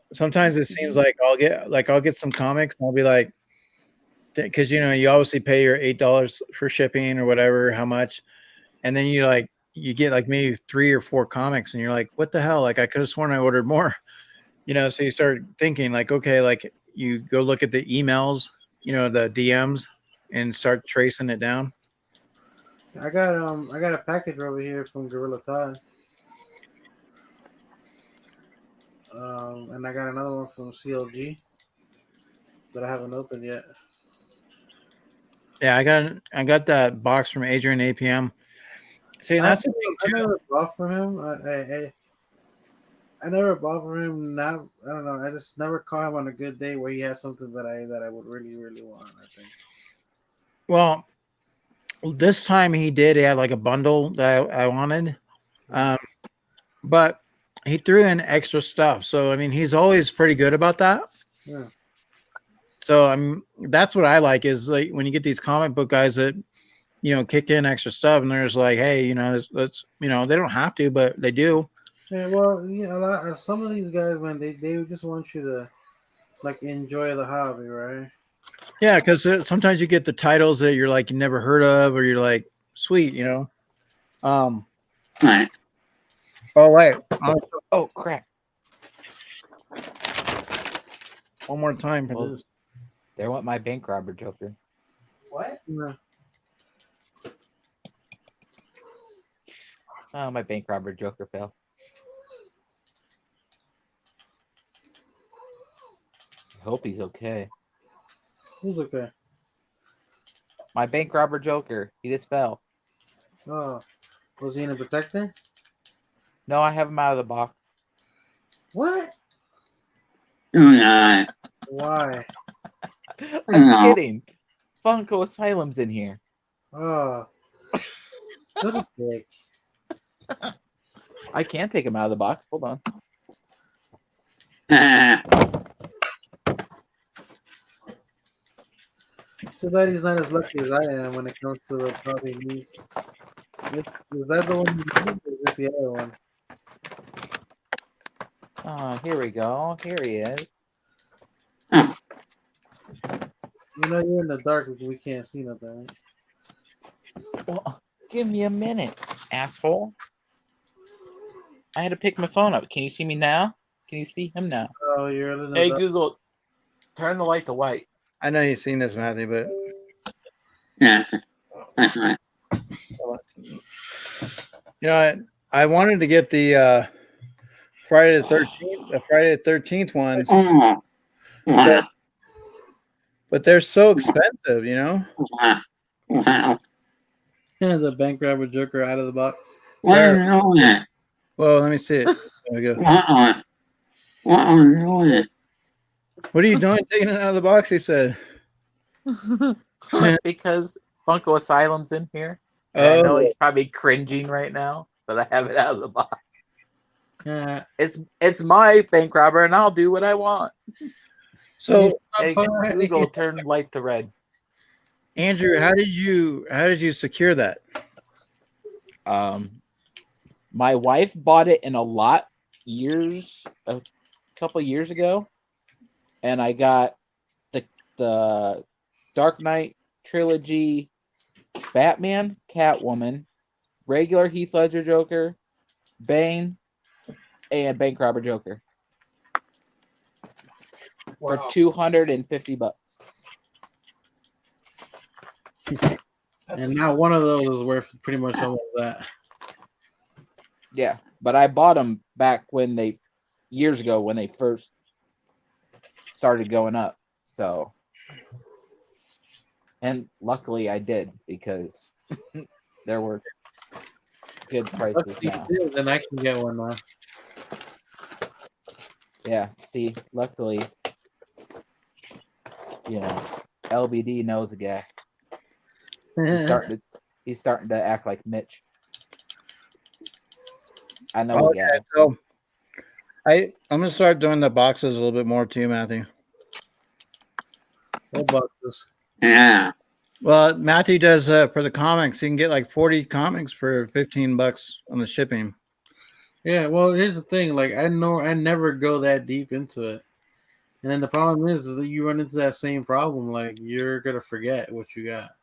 A: it seems like I'll get some comics and I'll be like, because you obviously pay your $8 for shipping or whatever, how much, and then you get like maybe 3 or 4 comics and you're like, what the hell? Like I could have sworn I ordered more, so you start thinking like, okay, like you go look at the emails, the DMs and start tracing it down.
I: I got a package over here from Gorilla Todd. And I got another one from CLG that I haven't opened yet.
A: Yeah, I got that box from Adrian APM. See, that's the thing too.
I: I never bought from him. I never bought from him. Not I don't know. I just never caught him on a good day where he has something that I would really really want. I think.
A: Well, this time he did. He had like a bundle that I wanted, But he threw in extra stuff. So I mean, he's always pretty good about that.
I: Yeah.
A: So that's what I like is like when you get these comic book guys that kick in extra stuff, and there's like, hey, let's they don't have to, but they do.
I: Yeah, well, some of these guys, man, they just want you to like enjoy the hobby, right?
A: Yeah, because sometimes you get the titles that you're like you never heard of, or you're like, sweet,
K: Right.
A: Oh wait.
J: Oh crap!
A: One more time for
M: Well,
A: this.
M: There went my bank robber Joker.
A: What?
I: Yeah.
M: Oh, my bank robber Joker fell. I hope he's okay.
I: Who's okay?
M: My bank robber Joker. He just fell.
I: Oh, was he in a protector?
M: No, I have him out of the box.
I: What?
K: No.
I: Why?
M: I'm kidding. Funko Asylum's in here.
I: Oh, what a dick.
M: I can take him out of the box. Hold on.
I: Too bad he's not as lucky as I am when it comes to the puppy needs. Is that the one you need, or is it the other one?
M: Oh, here we go. Here he is.
I: You're in the dark. We can't see nothing. Right?
M: Well, give me a minute, asshole. I had to pick my phone up. Can you see me now? Can you see him now?
I: Oh, you're in the
M: Hey,
I: dark.
M: Google, turn the light to white.
A: I know you've seen this, Matthew, but
K: Yeah.
A: I wanted to get the Friday the 13th ones,
K: Oh. Wow.
A: but they're so expensive,
K: Wow. Wow.
I: Yeah, the bank robber Joker out of the box.
K: What are you doing?
A: Well, let me see it. There we go.
K: What are you doing?
A: What are you doing taking it out of the box? He said.
M: Because Funko Asylum's in here. And I know
A: Oh.
M: he's probably cringing right now, but I have it out of the box.
I: Yeah.
M: It's my bank robber, and I'll do what I want.
A: So,
M: hey, Google, turn light to red.
A: Andrew, how did you secure that?
M: My wife bought it in a lot a couple years ago, and I got the Dark Knight trilogy, Batman, Catwoman, regular Heath Ledger Joker, Bane, and bank robber Joker for $250.
I: And now one of those is worth pretty much all of that.
M: Yeah, but I bought them back years ago when they first started going up. So, and luckily I did because there were good prices now.
I: Then I can get one now.
M: Yeah, see, luckily, LBD knows a guy. He's starting to act like Mitch. I know a guy.
A: So I'm gonna start doing the boxes a little bit more too, Matthew.
I: What boxes?
K: Yeah.
A: Well, Matthew does for the comics. You can get like 40 comics for $15 on the shipping.
I: Yeah, well, here's the thing. Like, I never go that deep into it, and then the problem is that you run into that same problem. Like, you're gonna forget what you got.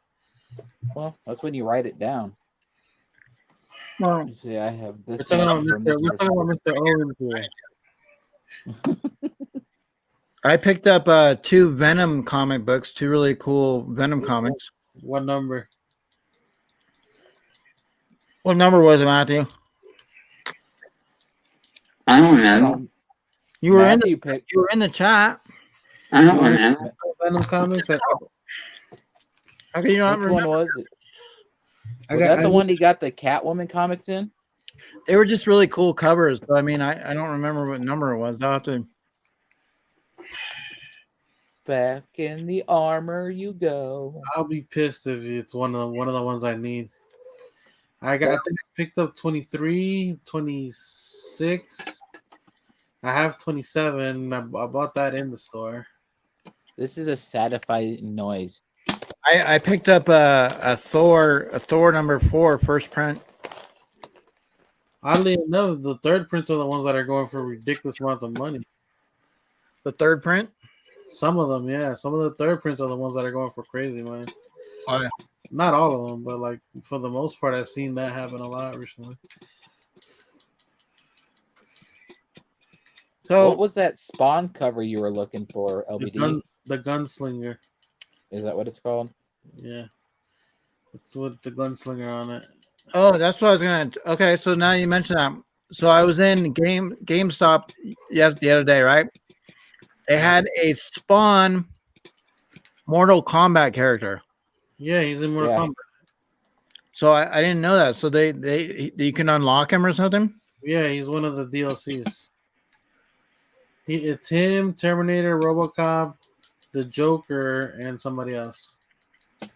M: Well, that's when you write it down.
A: Well,
M: You see, I have this.
I: We're talking about Mr. Owens here.
A: I picked up 2 Venom comic books, 2 really cool Venom comics.
I: What number?
A: What number was it, Matthew?
K: I don't know.
A: You were
M: Matthew
A: you were in the chat.
K: I don't know.
I: Venom comics.
A: How can you not
M: Which
A: remember?
M: one was it? Was that the one he got the Catwoman comics in?
A: They were just really cool covers. But I mean, I don't remember what number it was. I'll have to.
M: Back in the armor you go.
I: I'll be pissed if it's one of the ones I need. I think I picked up 23, 26. I have 27. I bought that in the store.
M: This is a satisfying noise.
A: I picked up a Thor number 4 first print.
I: Oddly enough, the third prints are the ones that are going for ridiculous amounts of money.
A: The third print?
I: Some of them, yeah. Some of the third prints are the ones that are going for crazy money.
A: Oh, yeah.
I: Not all of them, but like for the most part, I've seen that happen a lot recently.
M: So, what was that Spawn cover you were looking for, LBD?
I: The Gunslinger.
M: Is that what it's called?
I: Yeah. It's with the Gunslinger on it.
A: Oh, that's what I was gonna. Okay, so now you mentioned that. So I was in GameStop the other day, right? They had a Spawn Mortal Kombat character.
I: Yeah, he's in Mortal Kombat.
A: So I didn't know that. So you can unlock him or something?
I: Yeah, he's one of the DLCs. It's him, Terminator, RoboCop, the Joker, and somebody else that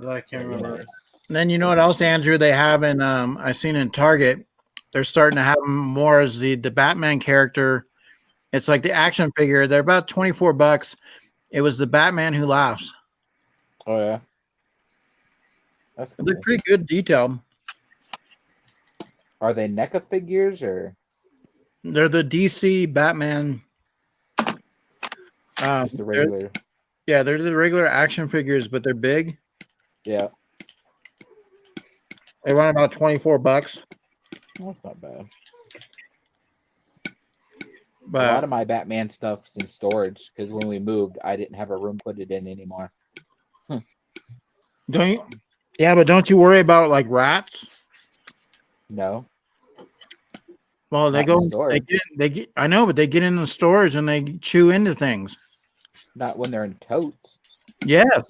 I: I can't remember.
A: And then you know what else, Andrew? They have in I seen in Target. They're starting to have him more as the Batman character. It's like the action figure. They're about $24. It was the Batman Who Laughs.
M: Oh yeah, that's cool.
A: They're pretty good detail.
M: Are they NECA figures or?
A: They're the DC Batman.
M: Just the regular.
A: They're the regular action figures, but they're big.
M: Yeah.
A: They run about $24.
M: That's not bad.
A: But
M: a lot of my Batman stuff's in storage because when we moved, I didn't have a room to put it in anymore.
A: Don't you? Yeah, but don't you worry about like rats?
M: No.
A: Well, they
M: Not in
A: go. They get. I know, but they get in the stores and they chew into things.
M: Not when they're in totes.
A: Yes.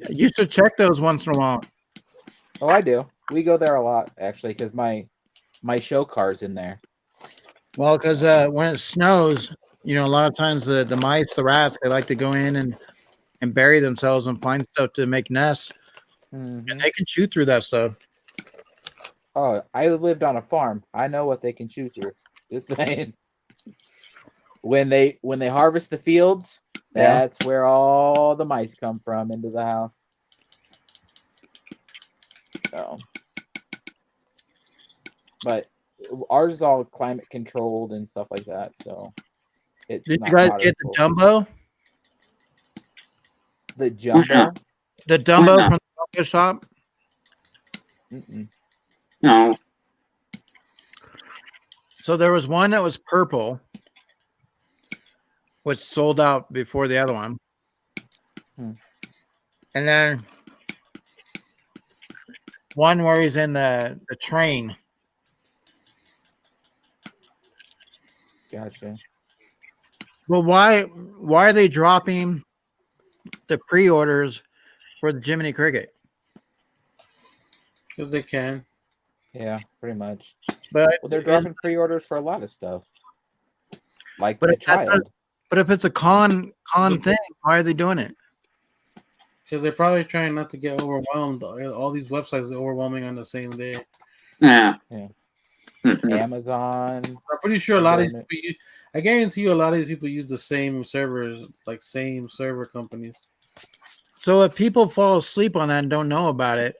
A: You should check those once in a while.
M: Oh, I do. We go there a lot actually because my show car's in there.
A: Well, because when it snows, you know, a lot of times the mice, the rats, they like to go in and bury themselves and find stuff to make nests, and they can chew through that stuff.
M: Oh, I lived on a farm. I know what they can chew through. Just saying. When they harvest the fields, that's where all the mice come from into the house. So, but ours is all climate controlled and stuff like that. So, it's
A: did you guys get the jumbo?
M: The jumbo?
A: The Dumbo from the jumbo shop?
P: No.
A: So there was one that was purple, which sold out before the other one. And then one where he's in the train.
M: Gotcha.
A: Well, why are they dropping the pre-orders for the Jiminy Cricket?
I: Because they can.
M: Yeah, pretty much.
A: But
M: well, they're dropping pre-orders for a lot of stuff. Like
A: but
M: the
A: if that's
M: child.
A: But if it's a con thing, why are they doing it?
I: Because they're probably trying not to get overwhelmed. All these websites are overwhelming on the same day.
P: Yeah.
M: Amazon.
I: I'm pretty sure a lot of these people, I guarantee you a lot of these people use the same servers, like same server companies.
A: So if people fall asleep on that and don't know about it,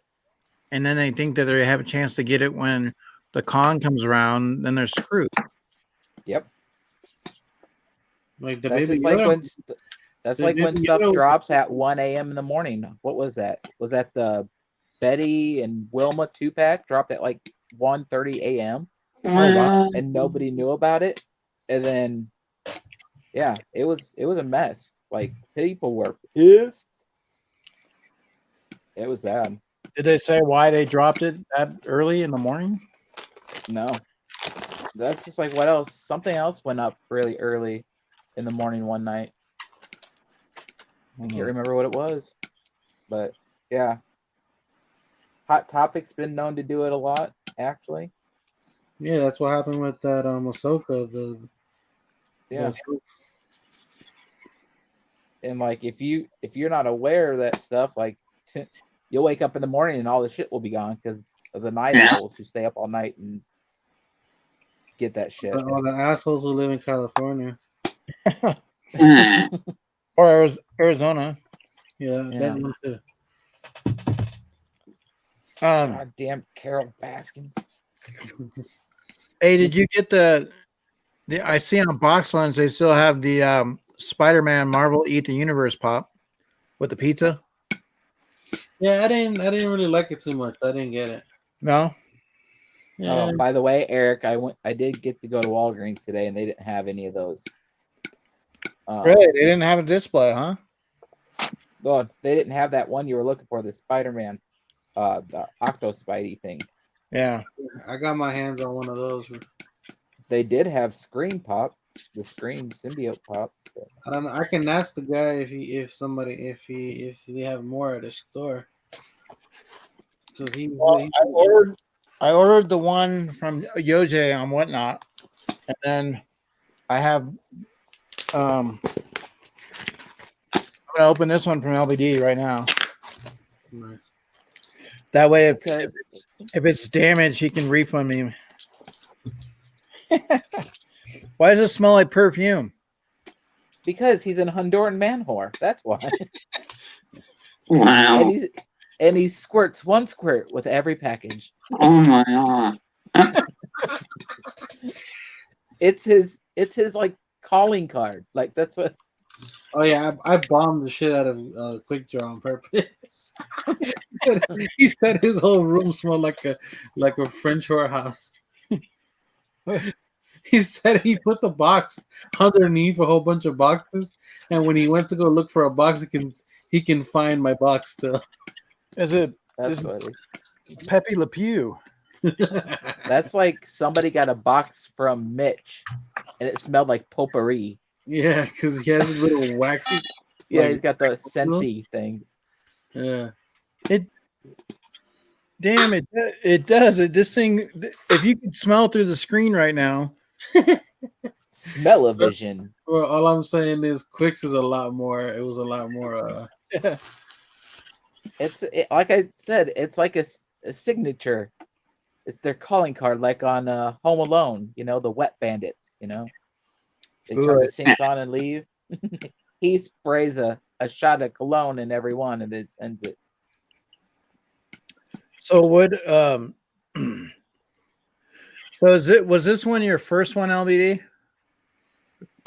A: and then they think that they have a chance to get it when the con comes around, then they're screwed.
M: Yep.
I: Like the
M: that's
I: baby
M: just like
I: Yoda.
M: when that's
I: The
M: like when
I: Baby
M: stuff
I: Yoda.
M: drops at 1 a.m. in the morning. What was that? Was that the Betty and Wilma 2-pack dropped at like 1:30 a.m.? And nobody knew about it. And then yeah, it was a mess. Like people were pissed. It was bad.
A: Did they say why they dropped it that early in the morning?
M: No. That's just like what else? Something else went up really early in the morning one night. I can't remember what it was. But yeah. Hot Topic's been known to do it a lot, actually.
I: Yeah, that's what happened with that Ahsoka.
M: Yeah. And like if you're not aware of that stuff, like You'll wake up in the morning and all the shit will be gone because of the night owls who stay up all night and get that shit.
I: All the assholes who live in California.
A: Or Arizona.
I: Yeah, that one too.
M: God damn Carol Baskins.
A: Hey, did you get the I see on box lunch they still have the Spider-Man Marvel Eat the Universe pop with the pizza?
I: Yeah, I didn't really like it too much. I didn't get it.
A: No?
I: Yeah.
M: Oh, by the way, Eric, I did get to go to Walgreens today and they didn't have any of those.
A: Really? They didn't have a display, huh?
M: Well, they didn't have that one you were looking for, the Spider-Man, the Octo Spidey thing.
A: Yeah.
I: I got my hands on one of those.
M: They did have Scream Pop, the Scream symbiote pops. But...
I: I don't know. I can ask the guy if they have more at the store. Because
A: I ordered the one from Yoj on Whatnot, and then I have I'm gonna open this one from LBD right now.
I: Nice.
A: That way, if it's damaged, he can refund me. Why does it smell like perfume?
M: Because he's an Honduran man whore. That's why.
P: Wow.
M: And he squirts one squirt with every package.
P: Oh my god.
M: It's his like calling card. Like that's what.
I: Oh yeah, I bombed the shit out of Quick Draw on purpose. He said his whole room smelled like a French whorehouse. He said he put the box underneath a whole bunch of boxes, and when he went to go look for a box, he can find my box still.
M: That's funny.
A: Pepe Le Pew.
M: That's like somebody got a box from Mitch, and it smelled like potpourri.
I: Yeah, because he has a little waxy.
M: Yeah, he's got the Scentsy things.
I: Yeah.
A: Damn it! It does. This thing. If you could smell through the screen right now.
M: Smell-o-vision.
I: Well, all I'm saying is Quicks is a lot more. It was a lot more.
M: It's like I said. It's like a signature. It's their calling card, like on Home Alone. You know, the Wet Bandits. You know, they turn the sinks on and leave. He sprays a shot of cologne in every one, and it ends it.
A: So so was this one your first one, LBD?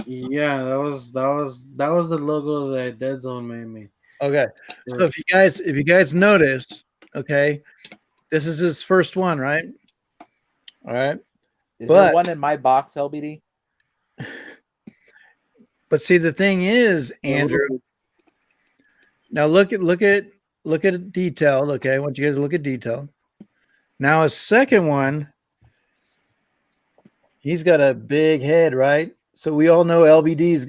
I: Yeah, that was the logo that Dead Zone made me.
A: Okay. So if you guys notice, okay, this is his first one, right? All right.
M: Is there one in my box, LBD?
A: But see, the thing is, Andrew. Now look at it detailed. Okay, I want you guys to look at detail. Now his second one, he's got a big head, right? So we all know LBD's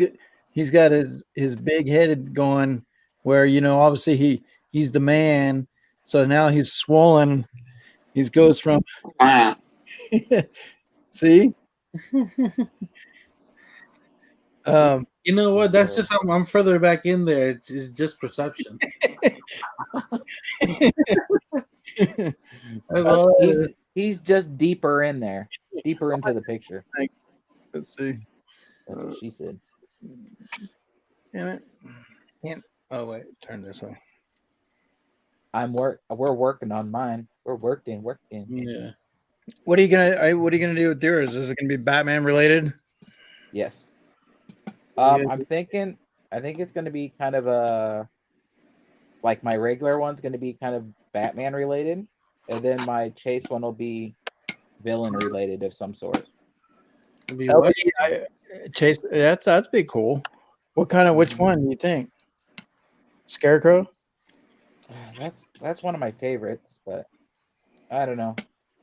A: he's got his big head going where, you know, obviously he's the man. So now he's swollen. He goes from see?
I: You know what? That's just I'm further back in there. It's just perception.
M: He's just deeper in there, deeper into the picture.
A: Let's see.
M: That's what she said.
A: Damn it! Oh wait, turn this way.
M: We're working on mine. We're working.
I: Yeah.
A: What are you gonna do with yours? Is it gonna be Batman related?
M: Yes. I'm thinking. I think it's gonna be kind of a like my regular one's gonna be kind of Batman related, and then my Chase one will be villain related of some sort.
A: Chase, that'd be cool. What kind of which one do you think? Scarecrow?
M: That's one of my favorites, but I don't know.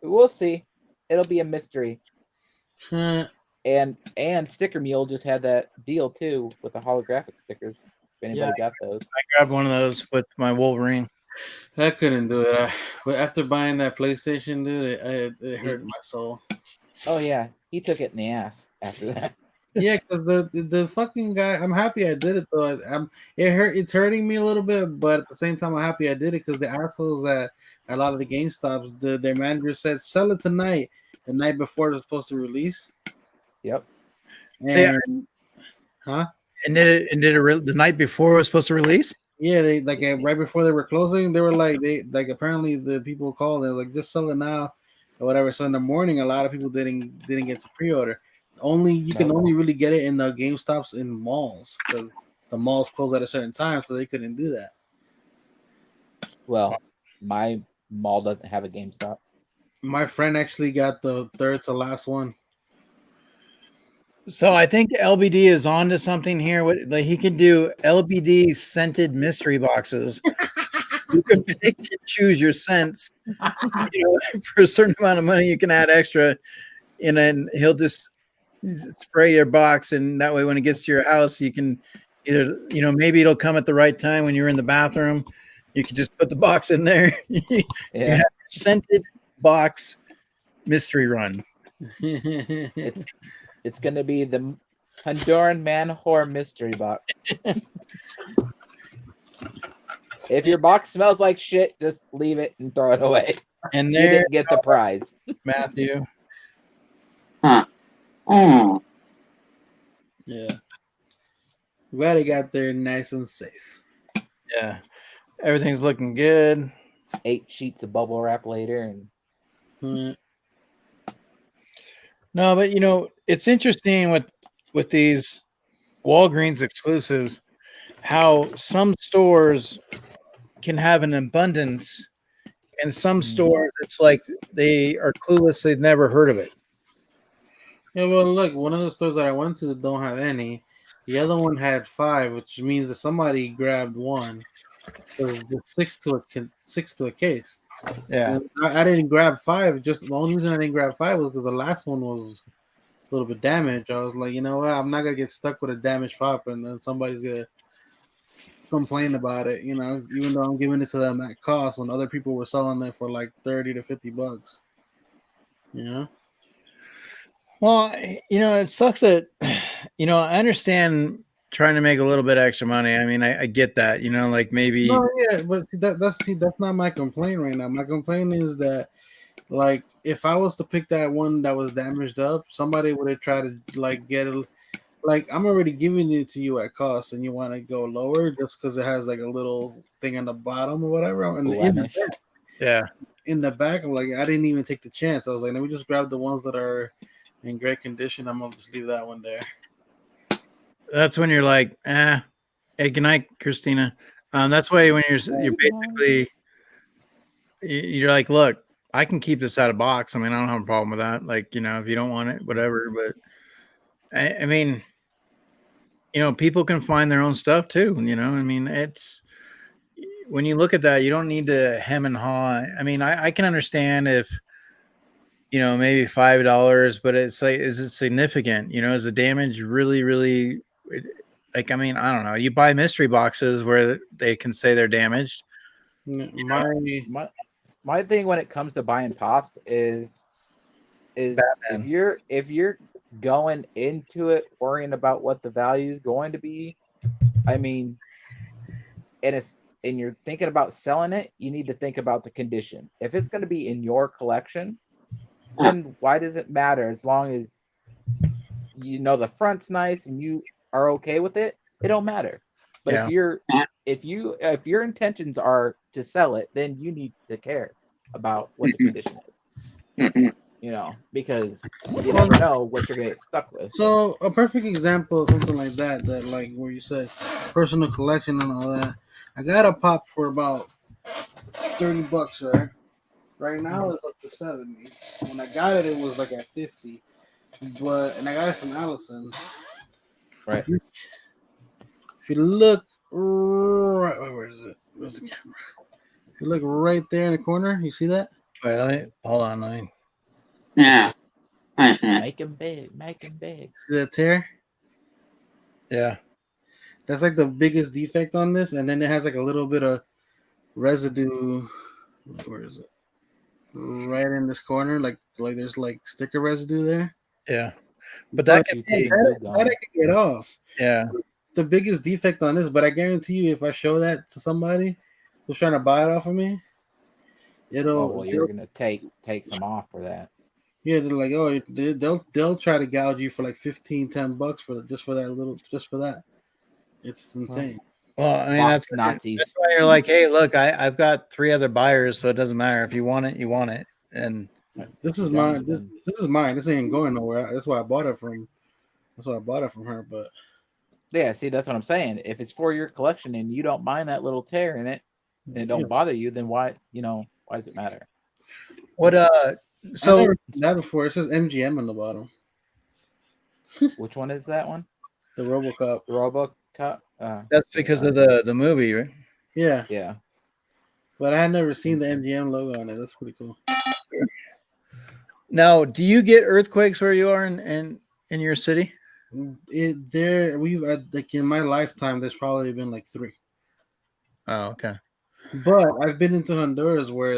M: We'll see. It'll be a mystery. And Sticker Mule just had that deal too with the holographic stickers. If anybody got those,
A: I grabbed one of those with my Wolverine.
I: I couldn't do it. But after buying that PlayStation, dude, it hurt my soul.
M: Oh yeah, he took it in the ass after that.
I: Yeah, because the fucking guy. I'm happy I did it though. It's hurting me a little bit, but at the same time, I'm happy I did it because the assholes at a lot of the GameStops, their manager said sell it tonight, the night before it was supposed to release.
M: Yep.
A: See,
I: And huh?
A: and the night before it was supposed to release?
I: Yeah, they like right before they were closing, they were like they like apparently the people called and like just sell it now or whatever. So in the morning, a lot of people didn't get to pre-order. Only you can
M: Nope.
I: only really get it in the GameStops in malls because the malls close at a certain time, so they couldn't do that.
M: Well, my mall doesn't have a GameStop.
I: My friend actually got the third to last one.
A: So I think LBD is on to something here. What like he can do LBD scented mystery boxes. You can pick and choose your scents. For a certain amount of money, you can add extra, and then he'll just spray your box, and that way, when it gets to your house, you can either maybe it'll come at the right time when you're in the bathroom. You can just put the box in there. You
M: Yeah.
A: have a scented box mystery run.
M: It's gonna be the Honduran man whore mystery box. If your box smells like shit, just leave it and throw it away.
A: And
M: you
A: there,
M: didn't get the prize.
A: Matthew.
P: Huh. Oh.
I: Yeah. Glad he got there nice and safe.
A: Yeah. Everything's looking good.
M: 8 sheets of bubble wrap later and
A: No, but it's interesting with these Walgreens exclusives, how some stores can have an abundance, and some stores it's like they are clueless; they've never heard of it.
I: Yeah, well, look, one of the stores that I went to don't have any. The other one had 5, which means that somebody grabbed one. There's 6 to a case.
A: Yeah.
I: And I didn't grab 5. Just the only reason I didn't grab 5 was because the last one was a little bit damaged. I was like, you know what? I'm not gonna get stuck with a damaged pop, and then somebody's gonna complain about it. Even though I'm giving it to them at cost when other people were selling it for like $30 to $50.
A: Well, it sucks that I understand trying to make a little bit extra money. I mean, I get that. Like maybe.
I: No, yeah, but that's not my complaint right now. My complaint is that, like, if I was to pick that one that was damaged up, somebody would have tried to like get it. Like, I'm already giving it to you at cost, and you want to go lower just because it has like a little thing on the bottom or whatever. And
A: Yeah.
I: In the back, I'm like, I didn't even take the chance. I was like, let me just grab the ones that are in great condition. I'm gonna just leave that one there.
A: That's when you're like, hey, good night, Christina. That's why when you're basically you're like, look, I can keep this out of box. I mean, I don't have a problem with that. Like, if you don't want it, whatever. But I mean, people can find their own stuff too. I mean, it's when you look at that, you don't need to hem and haw. I mean, I can understand if maybe $5, but it's like, is it significant? Is the damage really, really like? I mean, I don't know. You buy mystery boxes where they can say they're damaged.
M: My thing when it comes to buying pops is
A: Batman.
M: if you're going into it worrying about what the value is going to be, I mean, and you're thinking about selling it, you need to think about the condition. If it's going to be in your collection, then why does it matter? As long as the front's nice and you are okay with it, it don't matter. But if your intentions are to sell it, then you need to care about what the condition is. Because you never know what you're gonna get stuck with.
I: So a perfect example of something like that like where you said personal collection and all that. I got a pop for about $30, right? Right now it's up to 70. When I got it, it was like at 50. And I got it from Allison.
M: Right.
I: If you look right, where is it? Where's the camera? If you look right there in the corner, you see that?
A: Wait, hold on, Line.
P: Yeah.
M: Make him big. Make him big.
I: See that tear?
A: Yeah.
I: That's like the biggest defect on this, and then it has like a little bit of residue. Where is it? Right in this corner, like there's like sticker residue there.
A: Yeah. But that could
M: You
A: be,
M: taking glue
I: that I
M: gun.
I: could get off.
A: yeah.
I: The biggest defect on this, but I guarantee you, if I show that to somebody who's trying to buy it off of me,
M: Oh well, you're gonna take some off for that.
I: yeah, they're like, oh, they'll try to gouge you for like $15-10 for just for that. It's insane.
A: Well, I mean,
M: Box
A: that's
M: Nazis.
A: why you're like, hey, look, I've got 3 other buyers, so it doesn't matter if you want it, you want it. And
I: This is mine. This is mine. This ain't going nowhere. That's why I bought it from. That's why I bought it from her. But
M: Yeah, see, that's what I'm saying. If it's for your collection and you don't mind that little tear in it, and it don't bother you, then why does it matter?
A: what
I: so I never seen that before. It says MGM on the bottom.
M: Which one is that one?
I: The RoboCop.
M: The RoboCop.
A: That's because of the movie, right?
I: Yeah.
M: Yeah.
I: But I had never seen the MGM logo on it. That's pretty cool.
A: Now, do you get earthquakes where you are in your city?
I: We've like in my lifetime, there's probably been like 3.
A: Oh, okay.
I: But I've been into Honduras where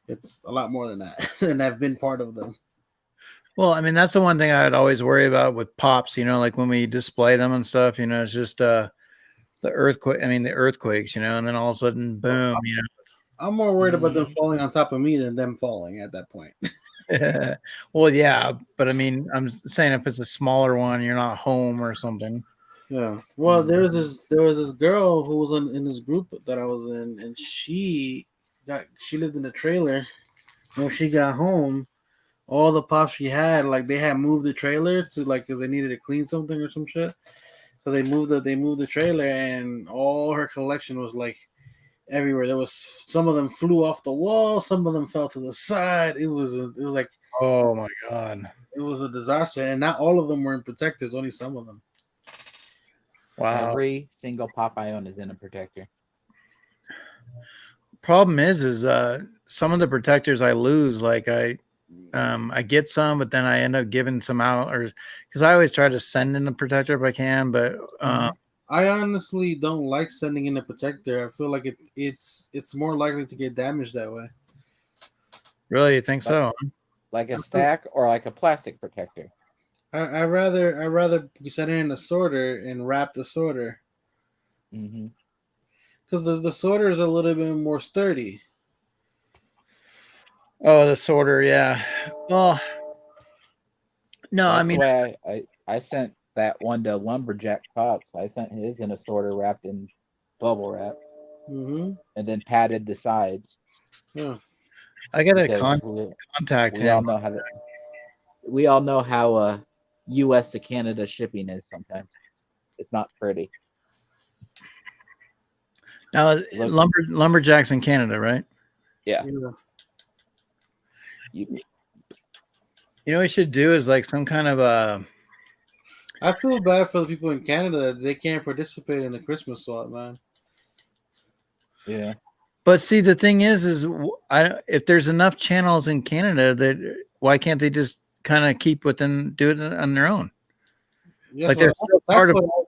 I: it's a lot more than that, and I've been part of them.
A: Well, I mean, that's the one thing I'd always worry about with pops, like when we display them and stuff, it's just the earthquakes, and then all of a sudden, boom,
I: I'm more worried about them falling on top of me than them falling at that point.
A: Well, yeah, but I mean, I'm saying if it's a smaller one, you're not home or something.
I: Yeah. Well, there was this girl who was in this group that I was in, and she lived in a trailer. When she got home, all the pops she had, like they had moved the trailer to because they needed to clean something or some shit. So they moved the trailer, and all her collection was like everywhere. There was some of them flew off the wall, some of them fell to the side. It was like,
A: oh my god,
I: it was a disaster, and not all of them were in protectors, only some of them.
A: Wow.
M: Every single pop I own is in a protector.
A: Problem is some of the protectors I lose. Like I get some, but then I end up giving some out, or because I always try to send in a protector if I can. But
I: I honestly don't like sending in a protector. I feel like it's more likely to get damaged that way.
A: Really, you think so?
M: Like a stack or like a plastic protector?
I: I rather send it in a sorter and wrap the sorter.
M: Mm-hmm.
I: Because the sorter is a little bit more sturdy.
A: Oh, the sorter, yeah. Well, no,
M: That's
A: I mean,
M: the way I sent that one to Lumberjack Pops. I sent his in a sorter wrapped in bubble wrap,
I: and
M: then padded the sides.
I: Yeah,
A: I gotta
M: Because
A: contact
M: we
A: him.
M: We all know how U.S. to Canada shipping is sometimes. It's not pretty.
A: Now, Lumberjacks in Canada, right?
M: Yeah.
A: You know what we should do is like some kind of
I: I feel bad for the people in Canada that they can't participate in the Christmas swap, man.
M: Yeah.
A: But see, the thing is if there's enough channels in Canada, that why can't they just kind of do it on their own?
I: Yes,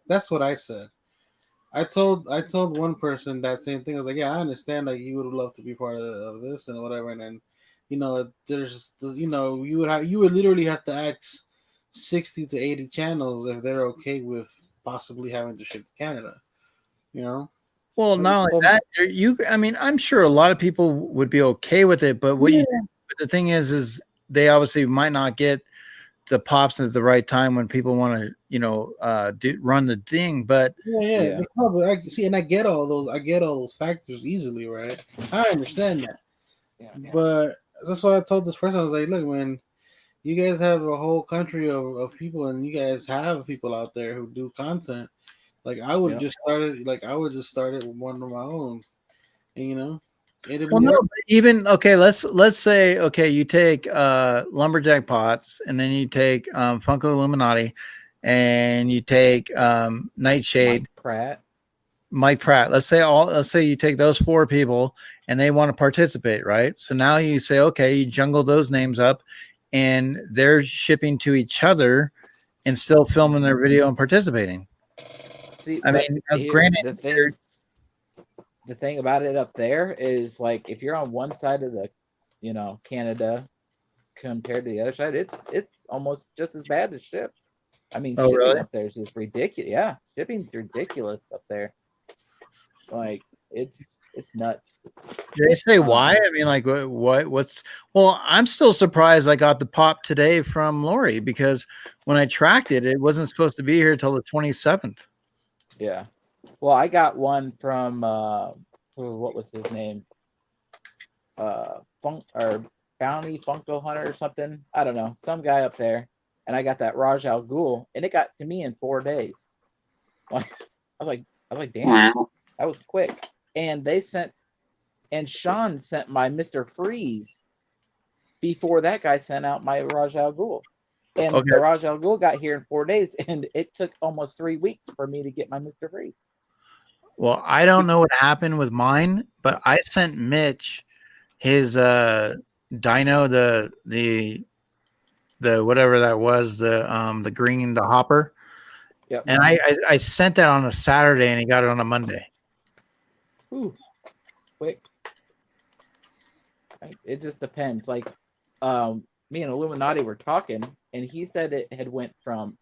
I: that's what I said. I told one person that same thing. I was like, yeah, I understand that you would love to be part of this and whatever, and then there's you would literally have to ask 60 to 80 channels if they're okay with possibly having to ship to Canada.
A: Well, not only that, I mean, I'm sure a lot of people would be okay with it, but but the thing is they obviously might not get the pops at the right time when people want to, run the thing. But
I: yeah. Probably, I see, and I get all those factors easily, right? I understand that, but that's why I told this person. I was like, look, man, you guys have a whole country of people, and you guys have people out there who do content. Like I would just start it with one of my own, and
A: well, no, but even let's say you take Lumberjack Pots, and then you take Funko Illuminati, and you take Nightshade, Mike Pratt. Let's say you take those 4 people and they want to participate, right? So now you say, okay, you jungle those names up, and they're shipping to each other and still filming their video and participating.
M: See,
A: I mean, granted,
M: the thing about it up there is like if you're on one side of the, Canada, compared to the other side, it's almost just as bad as ship. I mean,
A: Oh,
M: shipping
A: really?
M: up there is just ridiculous. Yeah, shipping's ridiculous up there. Like it's nuts.
A: Did they say why? I mean, like, what's? Well, I'm still surprised I got the pop today from Lori because when I tracked it, it wasn't supposed to be here till the 27th.
M: Yeah. Well, I got one from what was his name? Funk or Bounty Funko Hunter or something. I don't know. Some guy up there, and I got that Raj Al Ghul, and it got to me in 4 days. Like, I was like, damn,
P: Wow.
M: that was quick. And they sent, and Sean sent my Mr. Freeze before that guy sent out my Raj Al Ghul. And
A: Okay.
M: the Raj Al Ghul got here in 4 days, and it took almost 3 weeks for me to get my Mr. Freeze.
A: Well, I don't know what happened with mine, but I sent Mitch his Dino, the whatever that was, the green, the hopper.
M: Yep.
A: And I sent that on a Saturday and he got it on a Monday.
M: Ooh, quick. It just depends. Like, me and Illuminati were talking, and he said it had went from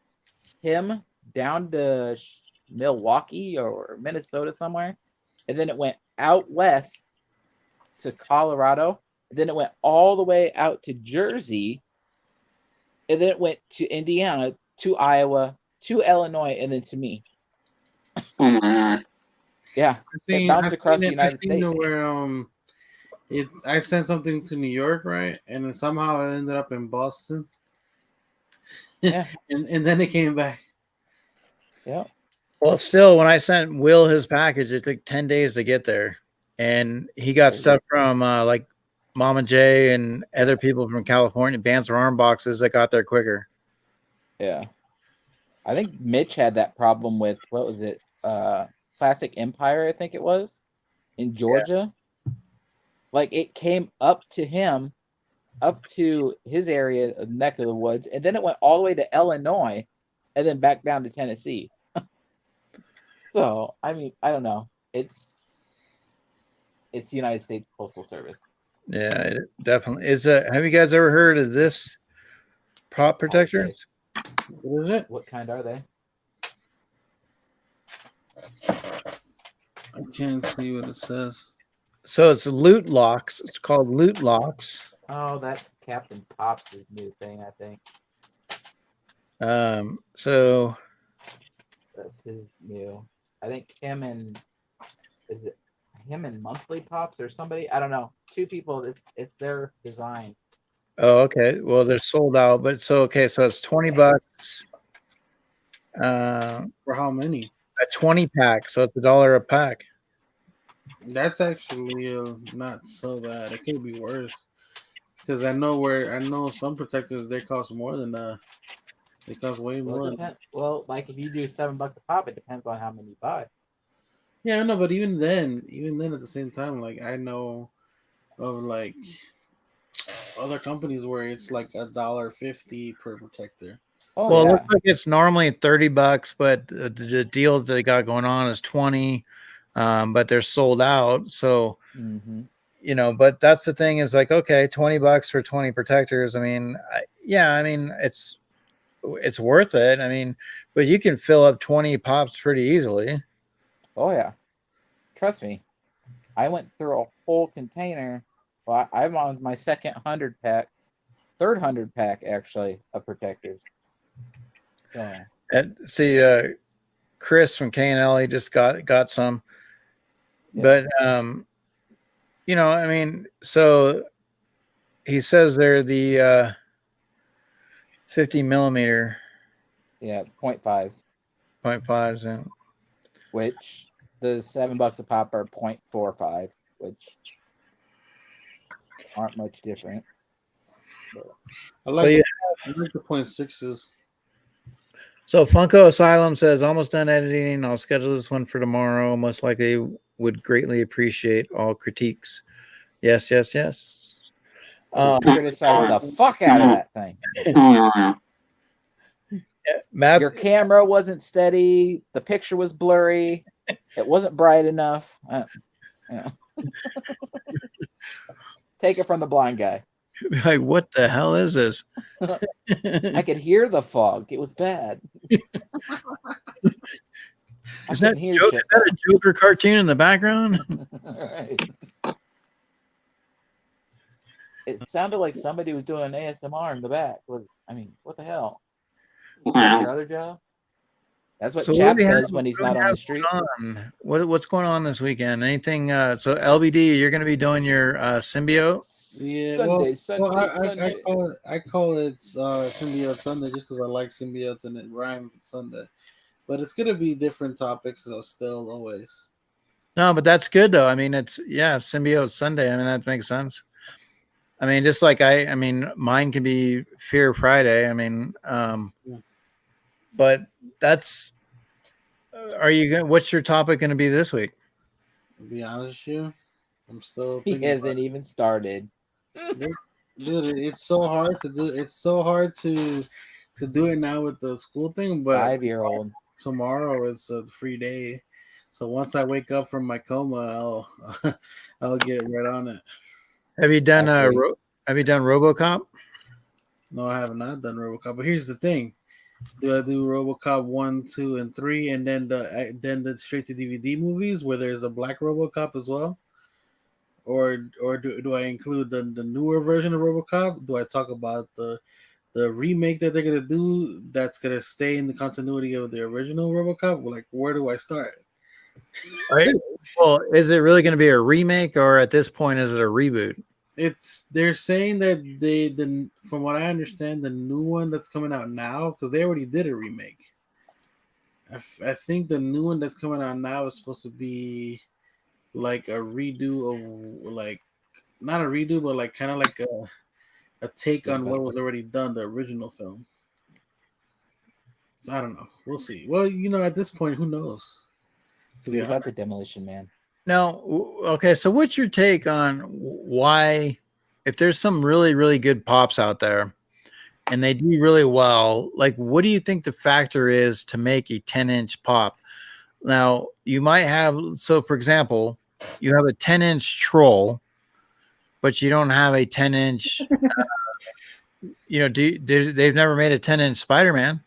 M: him down to Milwaukee or Minnesota somewhere, and then it went out west to Colorado, and then it went all the way out to Jersey, and then it went to Indiana, to Iowa, to Illinois, and then to me.
P: Oh my God.
M: Yeah, it bounced across the United States.
I: Where I sent something to New York, right, and then somehow it ended up in Boston.
M: Yeah,
I: and then it came back.
M: Yeah.
A: Well, still, when I sent Will his package, it took 10 days to get there. And he got stuff from like Mama J and other people from California, Bands of Arm boxes that got there quicker.
M: Yeah. I think Mitch had that problem with, what was it? Classic Empire, I think it was, in Georgia. Yeah. Like, it came up to him, up to his area, neck of the woods, and then it went all the way to Illinois, and then back down to Tennessee. So, I mean, I don't know. It's the United States Postal Service.
A: Yeah, it definitely is. Have you guys ever heard of this prop protectors?
I: What is it?
M: What kind are they?
I: I can't see what it says.
A: So it's loot locks. It's called loot locks.
M: Oh, that's Captain Pop's new thing, I think.
A: So
M: that's his new. I think him and Monthly Pops or somebody? I don't know. Two people. It's their design.
A: Oh, okay. Well, they're sold out, but so it's $20.
I: For how many?
A: A 20 pack, so it's $1 a pack.
I: That's actually not so bad. It could be worse because I know some protectors they cost more than that. They cost way more.
M: Well, like if you do $7 a pop, it depends on how many you buy.
I: Yeah, I know, but even then at the same time, like I know of like other companies where it's like $1.50 per protector.
A: Oh, well, yeah. It looks like it's normally $30, but the deals that they got going on is 20, but they're sold out. So, you know, but that's the thing is like, okay, $20 for 20 protectors. I mean, it's worth it. I mean, but you can fill up 20 pops pretty easily.
M: Oh yeah, trust me. I went through a whole container. Well, I'm on my third 100 pack actually of protectors. So
A: and see, Chris from K&L, he just got some, but you know, I mean, so he says they're the 50 millimeter.
M: Yeah, 0.5s.
A: 0.5s, yeah.
M: Which the $7 a pop are 0.45, which aren't much different.
I: But I like the 0.6s.
A: So Funko Asylum says, almost done editing. I'll schedule this one for tomorrow. Most likely would greatly appreciate all critiques. Yes.
M: Criticize the fuck out of that thing.
A: Matt,
M: your camera wasn't steady. The picture was blurry. It wasn't bright enough. Take it from the blind guy.
A: Like, what the hell is this?
M: I could hear the fog. It was bad.
A: Is that a Joker cartoon in the background?
M: Right. It sounded like somebody was doing ASMR in the back. I mean, what the hell? Is that your other job? That's what Chap does when he's not on the street.
A: What's going on this weekend? Anything? So LBD, you're going to be doing your symbiote.
I: Yeah,
M: Sunday.
I: I call it Symbiote Sunday just because I like symbiotes and it rhymes with Sunday. But it's gonna be different topics, though. Still, always.
A: No, but that's good though. I mean, it's Symbiote Sunday. I mean, that makes sense. I mean, just like I mean, mine can be Fear Friday. I mean, but that's. Are you going? What's your topic going to be this week?
I: To be honest with you, I'm still.
M: He hasn't even started.
I: Dude, it's so hard to do. It's so hard to do it now with the school thing. But
M: 5-year-old.
I: Tomorrow is a free day, so once I wake up from my coma, I'll get right on it.
A: Have you done RoboCop?
I: No, I have not done RoboCop. But here's the thing: do I do RoboCop 1, 2, and 3, and then the straight to DVD movies where there's a black RoboCop as well? Or do I include the newer version of RoboCop? Do I talk about the remake that they're gonna do that's gonna stay in the continuity of the original RoboCop? Like, where do I start?
A: Right. Well, is it really going to be a remake, or at this point, is it a reboot?
I: They're saying that from what I understand, the new one that's coming out now, because they already did a remake. I think the new one that's coming out now is supposed to be like a redo of, like, not a redo, but like kind of like a take on what was already done, the original film. So I don't know. We'll see. Well, at this point, who knows?
M: What about the Demolition Man?
A: Now, okay, so what's your take on why, if there's some really, really good pops out there and they do really well, like, what do you think the factor is to make a 10-inch pop? Now, you might have, so for example, you have a 10-inch Troll, but you don't have a 10-inch, they've never made a 10-inch Spider-Man.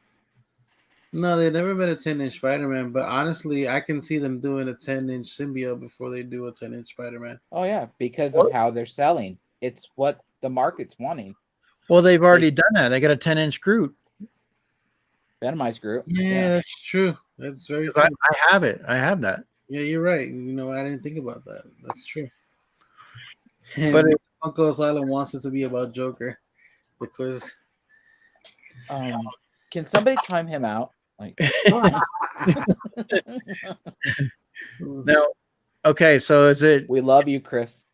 I: No, they never made a 10-inch Spider-Man, but honestly, I can see them doing a 10-inch symbiote before they do a 10-inch Spider-Man.
M: Oh, yeah, because of how they're selling. It's what the market's wanting.
A: Well, they've already done that. They got a 10-inch Groot.
M: Venomized Groot.
I: Yeah, that's true. That's very true.
A: I have it. I have that.
I: Yeah, you're right. I didn't think about that. That's true.
A: But
I: Uncle Asylum wants it to be about Joker because.
M: Can somebody time him out? Like,
A: no. Okay, so is it?
M: We love you, Chris.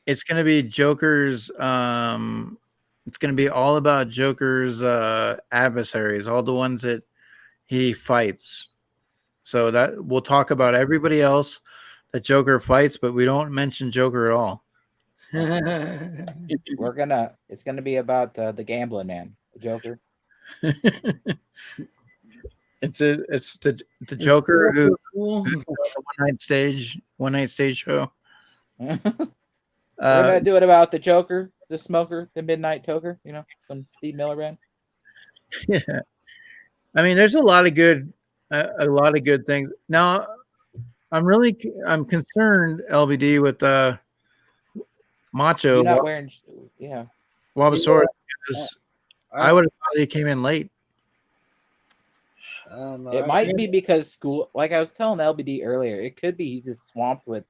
A: It's going to be Joker's. It's going to be all about Joker's adversaries, all the ones that he fights. So that we'll talk about everybody else that Joker fights, but we don't mention Joker at all.
M: It's gonna be about the gambling man, the Joker.
A: It's the Joker who one night stage show.
M: We're gonna do it about the Joker, the smoker, the midnight toker. Some Steve Miller band.
A: Yeah, I mean, there's a lot of good things. Now, I'm concerned, LBD, with Macho.
M: You're not wearing, yeah.
A: Wabasaurus, because I would have thought he came in late.
I: I don't know.
M: It might be because school, like I was telling LBD earlier, it could be he's just swamped with,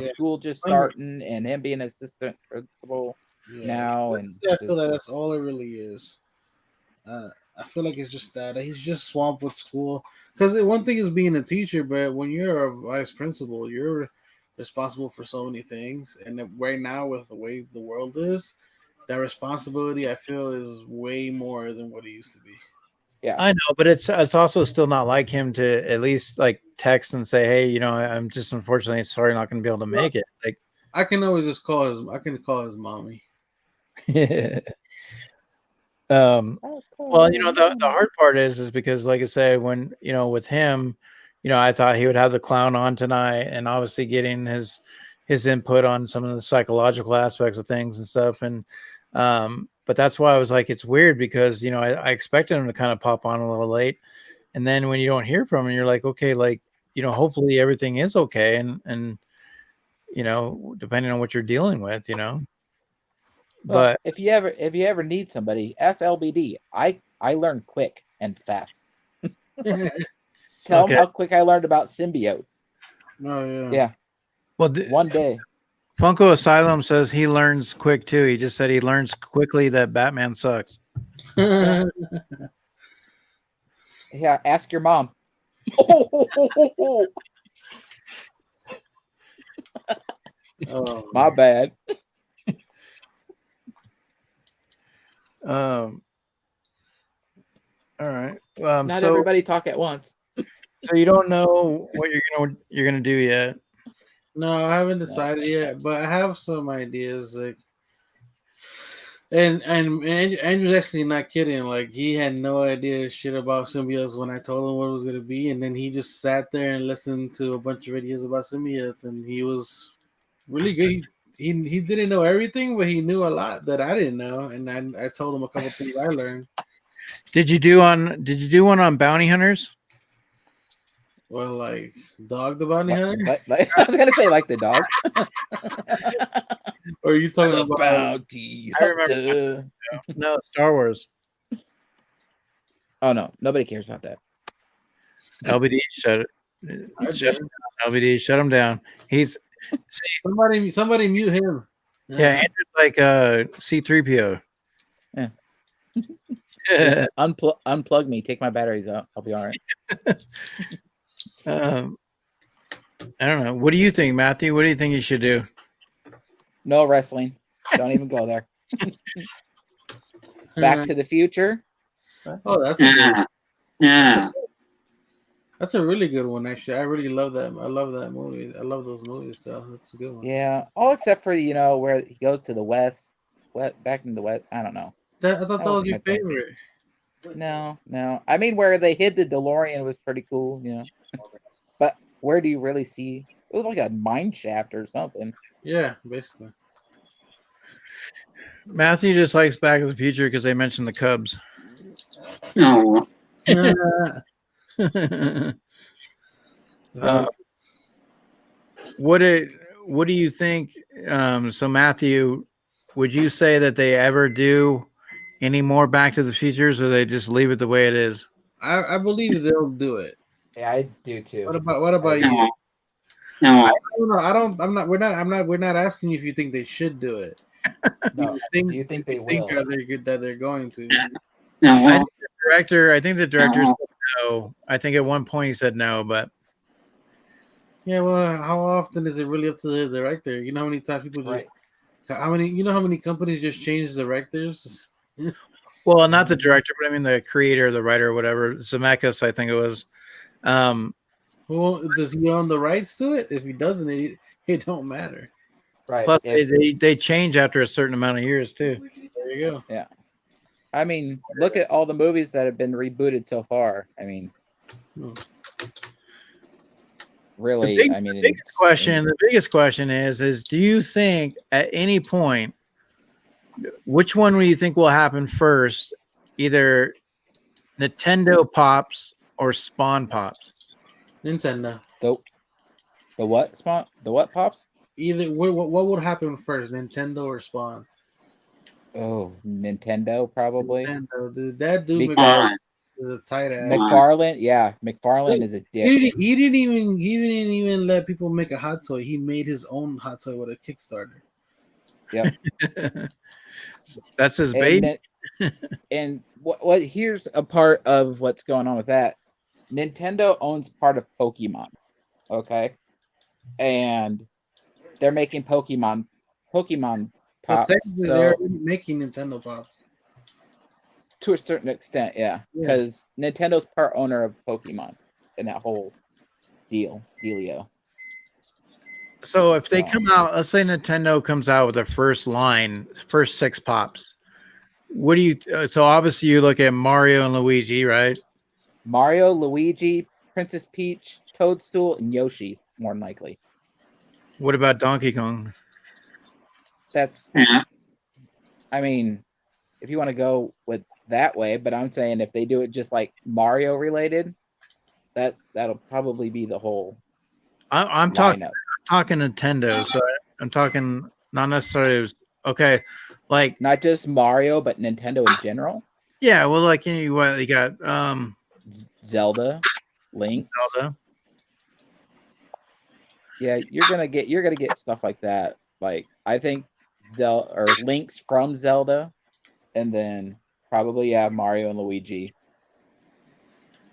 M: school just starting and him being assistant principal now. And
I: I feel like that's all it really is. I feel like it's just that he's just swamped with school. Because one thing is being a teacher, but when you're a vice principal, you're responsible for so many things. And right now, with the way the world is, that responsibility, I feel, is way more than what it used to be.
M: Yeah,
A: I know, but it's also still not like him to at least like text and say, "Hey, I'm just unfortunately sorry, not going to be able to make it." Like,
I: I can always just call his mommy.
A: Well, the hard part is because, like I say, when with him, I thought he would have the clown on tonight, and obviously getting his input on some of the psychological aspects of things and stuff. And But that's why I was like, it's weird because I expected him to kind of pop on a little late, and then when you don't hear from him, you're like, okay, like hopefully everything is okay, and depending on what you're dealing with,
M: Well,
A: But
M: if you ever need somebody, ask LBD. I learn quick and fast. Tell them how quick I learned about symbiotes.
I: Oh yeah.
M: Yeah.
A: Well,
M: one day.
A: Funko Asylum says he learns quick too. He just said he learns quickly that Batman sucks.
M: Yeah, ask your mom.
I: Oh,
M: my bad.
A: All right.
M: Not
A: so
M: everybody talk at once.
A: So you don't know what you're gonna do yet?
I: No, I haven't decided yet, but I have some ideas. Like, and Andrew's actually not kidding. Like, he had no idea shit about symbiotes when I told him what it was gonna be, and then he just sat there and listened to a bunch of videos about symbiotes, and he was really good. He didn't know everything, but he knew a lot that I didn't know, and I told him a couple things I learned.
A: Did you do one on bounty hunters?
I: Well, like Dog the Bounty Hunter?
M: Like, I was gonna say like the dog.
I: Or are you talking about
M: bounty
A: I remember. No, Star Wars.
M: Oh no, nobody cares about that.
A: LBD shut him down. He's
I: somebody mute him.
A: Yeah, Andrew's like C-3PO.
M: Yeah. Unplug me. Take my batteries out. I'll be all right.
A: I don't know. What do you think, Matthew? What do you think you should do?
M: No wrestling. Don't even go there. Back to the Future.
I: Oh, that's a good, that's a really good one. Actually, I really love that. I love that movie. I love those movies. So that's a good one.
M: Yeah, all except for where he goes to the west, back in the west. I don't know.
I: I thought that was your favorite.
M: No. I mean, where they hid the DeLorean was pretty cool, But where do you really see? It was like a mine shaft or something.
I: Yeah, basically.
A: Matthew just likes Back to the Future because they mentioned the Cubs.
P: No.
A: What do you think? So Matthew, would you say that they ever do any more Back to the Futures, or they just leave it the way it is?
I: I believe they'll do it.
M: Yeah, I do too.
I: What about you?
P: No.
I: We're not asking you if you think they should do it.
M: No. Do you think they will?
I: That they're going to?
P: No.
A: I think the director said no. I think at one point he said no, but
I: yeah. Well, how often is it really up to the director? You know how many times people just how many companies just change directors?
A: Well, not the director, but I mean the creator, the writer, whatever. Zemeckis, I think it was.
I: Well, does he own the rights to it? If he doesn't, it don't matter.
M: Right.
A: Plus, they change after a certain amount of years too.
I: There you go.
M: Yeah. I mean, look at all the movies that have been rebooted so far. I mean, really,
A: the biggest question is do you think at any point, which one do you think will happen first? Either Nintendo pops or Spawn pops?
I: Nintendo.
M: The what Spawn? The what pops?
I: Either what would happen first, Nintendo or Spawn?
M: Oh, Nintendo probably.
I: Nintendo, dude. That dude
M: because
I: is a tight ass.
M: McFarlane is a dick.
I: He didn't even let people make a hot toy. He made his own hot toy with a Kickstarter.
M: Yep.
A: That's his baby.
M: And what here's a part of what's going on with that. Nintendo owns part of Pokemon. Okay. And they're making Pokemon pops.
I: So they're making Nintendo pops.
M: To a certain extent, yeah. Because Nintendo's part owner of Pokemon and that whole dealio.
A: So if they come out, let's say Nintendo comes out with their first 6 pops. What do you? So obviously you look at Mario and Luigi, right?
M: Mario, Luigi, Princess Peach, Toadstool, and Yoshi, more than likely.
A: What about Donkey Kong?
M: That's I mean, if you want to go with that way, but I'm saying if they do it just like Mario related, that'll probably be the whole
A: I'm talking Nintendo, so I'm talking not necessarily. Okay, like
M: not just Mario, but Nintendo in general.
A: Yeah, well, like you got
M: Zelda, Link.
A: Zelda.
M: Yeah, you're gonna get stuff like that. Like I think Zelda or Links from Zelda, and then probably Mario and Luigi,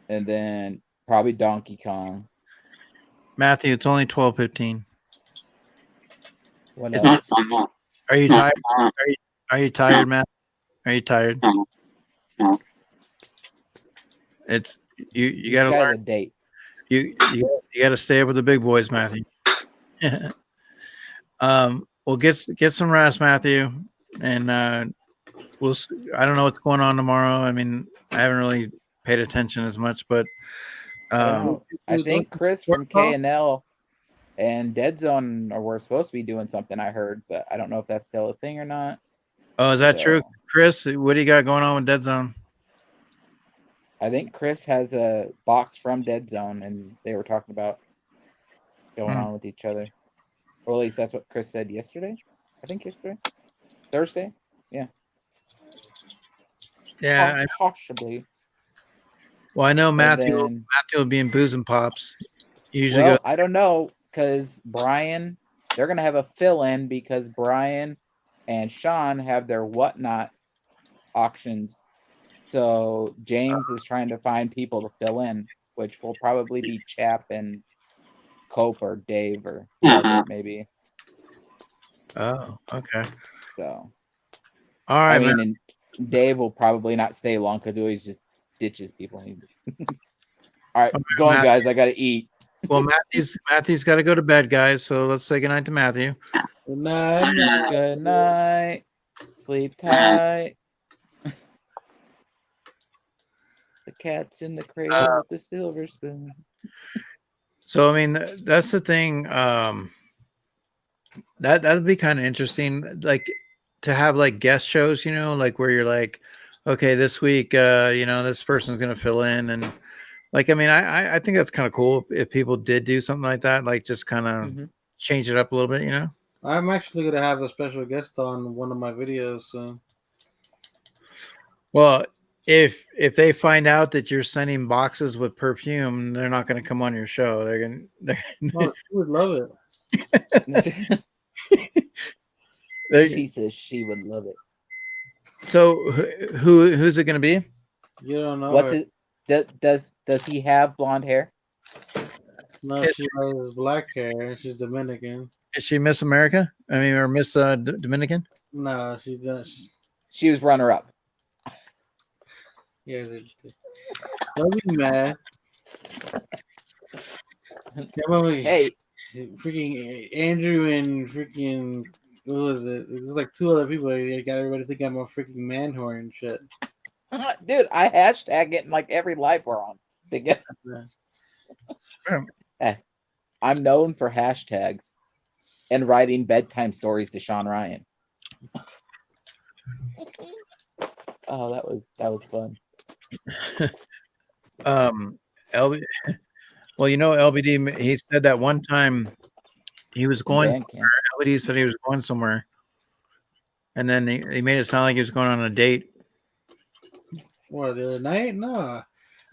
M: and then probably Donkey Kong.
A: Matthew, it's only 12:15.
M: What
P: It's
M: else?
P: not fun.
A: Are you
P: No,
A: tired?
P: no.
A: Are you tired, Matt? Are you tired?
P: No. No.
A: It's you got to
M: guys
A: learn.
M: a date.
A: You got to stay up with the big boys, Matthew. Well, get some rest, Matthew, and we'll. I don't know what's going on tomorrow. I mean, I haven't really paid attention as much, but
M: I think Chris from K&L and Dead Zone were supposed to be doing something. I heard, but I don't know if that's still a thing or not.
A: Oh, is that true, Chris? What do you got going on with Dead Zone?
M: I think Chris has a box from Dead Zone, and they were talking about going on with each other. Or at least that's what Chris said yesterday. I think yesterday, Thursday. Yeah.
A: Yeah,
M: possibly.
A: Well, I know Matthew.
M: then-
A: Matthew will be in Booze and Pops. He usually
M: Well,
A: goes.
M: I don't know because Brian, they're gonna have a fill-in because Brian and Sean have their whatnot auctions. So James is trying to find people to fill in, which will probably be Chap and Cope or Dave or whoever it may be.
A: Oh, okay.
M: So,
A: all right,
M: I mean,
A: man.
M: and Dave will probably not stay long because he always just ditches people. All right, go on,
A: Matt-
M: guys. I gotta eat.
A: Well, Matthew's got to go to bed, guys. So let's say goodnight to Matthew.
I: Good night.
M: Good night. Sleep tight. The cat's in the cradle with the silver spoon.
A: So I mean, that's the thing. That'd be kind of interesting, like to have like guest shows, like where you're like, okay, this week, this person's gonna fill in, and like, I mean, I think that's kind of cool if people did do something like that, like just kind of change it up a little bit,
I: I'm actually gonna have a special guest on one of my videos soon.
A: Well, if they find out that you're sending boxes with perfume, they're not going to come on your show. They're going.
I: Oh, she would love
M: it. She says she would love it.
A: So who's it going to be?
I: You don't know.
M: What's it? Does he have blonde hair?
I: No, she has black hair and she's Dominican.
A: Is she Miss America? I mean, or Miss Dominican?
I: No, she does.
M: She was runner up.
I: Yeah, don't be mad.
M: Hey,
I: freaking Andrew and freaking what was it? It was like two other people. I got everybody think I'm a freaking man whore and shit.
M: Dude, I hashtag it in like every live we're on. I'm known for hashtags and writing bedtime stories to Sean Ryan. Oh, that was fun.
A: LB, well, LBD, he said that one time he was going somewhere. LBD said he was going somewhere, and then he made it sound like he was going on a date.
I: What, the other night? No,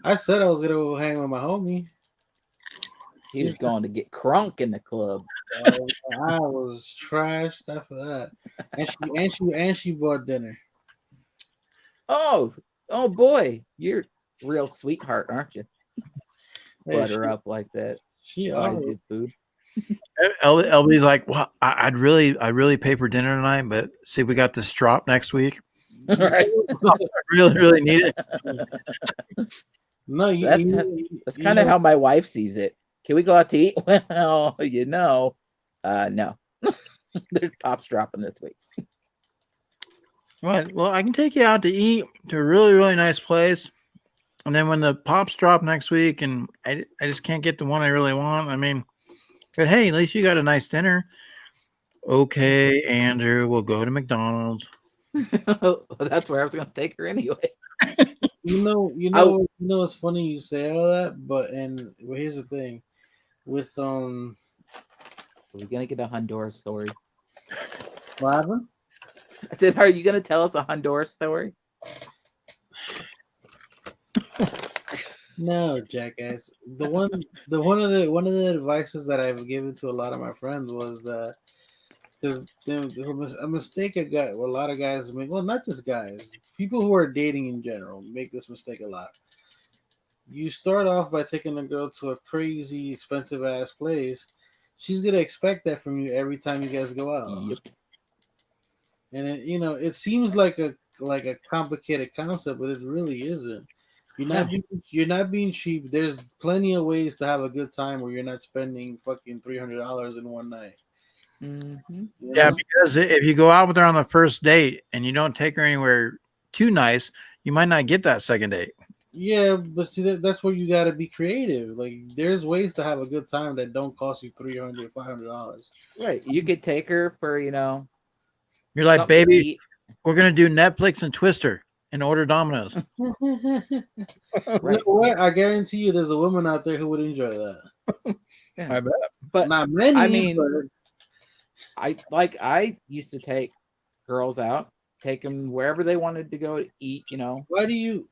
I: I said I was gonna go hang with my homie.
M: He was going to get crunk in the club.
I: I was trashed after that, and she bought dinner.
M: Oh boy, you're a real sweetheart, aren't you? Butter up like that.
I: She
M: buys you food.
A: LB's like, well, I'd really pay for dinner tonight, but see, we got this drop next week.
M: Right.
A: I really need it.
I: No,
M: that's kind of how my wife sees it. Can we go out to eat? Well, no. There's pops dropping this week.
A: What? Well, I can take you out to eat to a really, really nice place. And then when the pops drop next week and I just can't get the one I really want, I mean, but hey, at least you got a nice dinner. Okay, Andrew, we'll go to McDonald's.
M: That's where I was gonna take her anyway.
I: It's funny you say all that, but here's the thing, with
M: Are we gonna get a Honduras story?
I: what happened?
M: I said, are you gonna tell us a Honduras story?
I: No, jackass. One of the advices that I've given to a lot of my friends was that because a mistake a lot of guys make. Well, not just guys, people who are dating in general make this mistake a lot. You start off by taking a girl to a crazy expensive ass place. She's gonna expect that from you every time you guys go out.
M: Yep.
I: And it seems like a complicated concept, but it really isn't. You're not being cheap. There's plenty of ways to have a good time where you're not spending fucking $300 in one night.
M: Mm-hmm.
A: Yeah, because if you go out with her on the first date and you don't take her anywhere too nice, you might not get that second date.
I: Yeah, but see that's where you got to be creative. Like, there's ways to have a good time that don't cost you $300, $500.
M: Right, you could take her for
A: You're like,
M: something to
A: baby,
M: eat.
A: we're gonna do Netflix and Twister and order Domino's.
I: You know what? I guarantee you, there's a woman out there who would enjoy that.
M: Yeah.
A: I bet,
M: but
I: not many.
M: I mean,
I: but
M: I used to take girls out, take them wherever they wanted to go to eat.
I: Why do you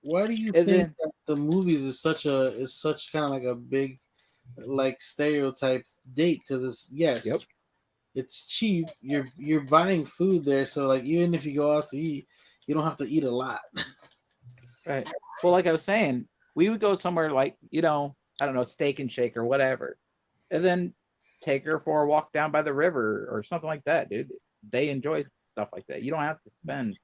M: And
I: think that the movies is such kind of like a big like stereotype date? Because it's cheap. You're buying food there, so like even if you go out to eat, you don't have to eat a lot.
M: Right. Well, like I was saying, we would go somewhere like, I don't know, Steak and Shake or whatever, and then take her for a walk down by the river or something like that, dude. They enjoy stuff like that. You don't have to spend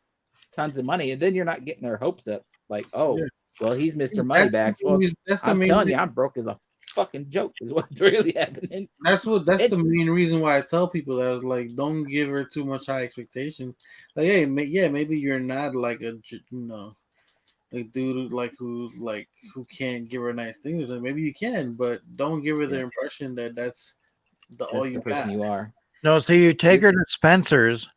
M: tons of money, and then you're not getting their hopes up. Like, oh, well, he's Mr. Moneybags. Well, I'm telling you, I'm broke as a fucking joke is what's really happening.
I: That's the main reason why I tell people that. I was like, don't give her too much high expectations. Like, hey, maybe you're not like a like dude who can't give her nice things. Maybe you can, but don't give her the impression that that's all you got.
M: You are.
A: No, so you take her to Spencer's,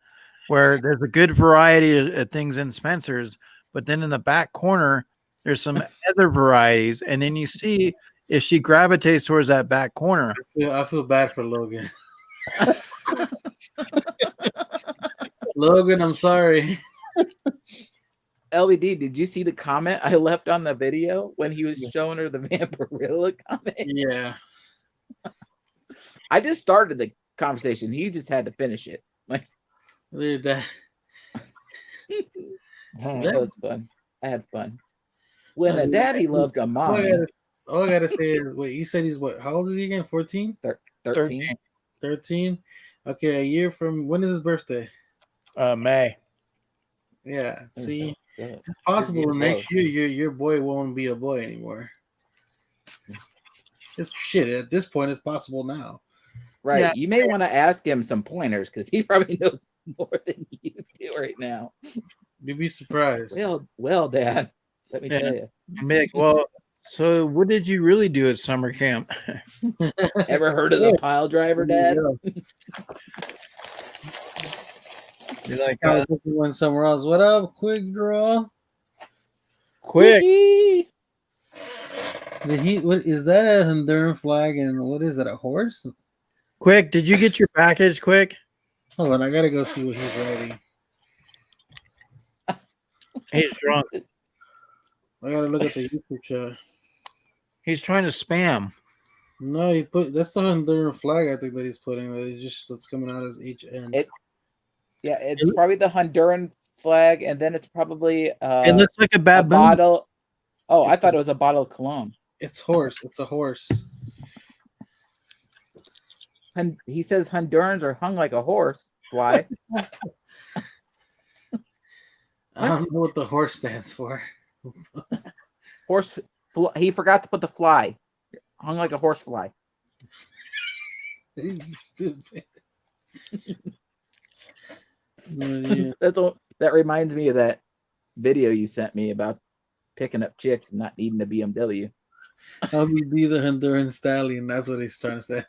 A: where there's a good variety of things in Spencer's, but then in the back corner there's some other varieties, and then you see if she gravitates towards that back corner.
I: I feel bad for Logan. Logan, I'm sorry.
M: LBD, did you see the comment I left on the video when he was showing her the Vampirilla comment?
I: Yeah.
M: I just started the conversation. He just had to finish it. Like,
I: dude, that
M: was fun. I had fun. When a daddy loves a mom.
I: All I gotta say is, wait, you said he's what? How old is he again? 14?
M: 13.
I: 13? Okay, a year from when is his birthday?
A: May.
I: Yeah. See, it's possible next year your boy won't be a boy anymore. It's shit. At this point, it's possible now.
M: Right. Yeah. You may want to ask him some pointers because he probably knows more than you do right now.
I: You'd be surprised.
M: Well, Dad, let me tell you.
A: Mick, well, so what did you really do at summer camp?
M: Ever heard of the pile driver, Dad?
I: You're like, I went somewhere else. What up, Quick Draw?
A: Quick.
I: What is that? A Honduran flag, and what is it? A horse?
A: Quick, did you get your package? Quick.
I: Hold on, I gotta go see what he's writing.
A: He's drunk.
I: I gotta look at the YouTube chat.
A: He's trying to spam.
I: No, that's the Honduran flag. I think that he's putting. It's coming out as HN.
M: It's probably the Honduran flag, and then it's probably
A: it looks like a baboon.
M: Bottle. Oh, I thought it was a bottle of cologne.
I: It's horse. It's a horse.
M: And he says Hondurans are hung like a horse fly.
I: I don't know what the horse stands for.
M: Horse. He forgot to put the fly. Hung like a horse fly.
I: He's stupid.
M: That reminds me of that video you sent me about picking up chicks and not needing a BMW.
I: I'll be the Honduran stallion. That's what he's trying to say.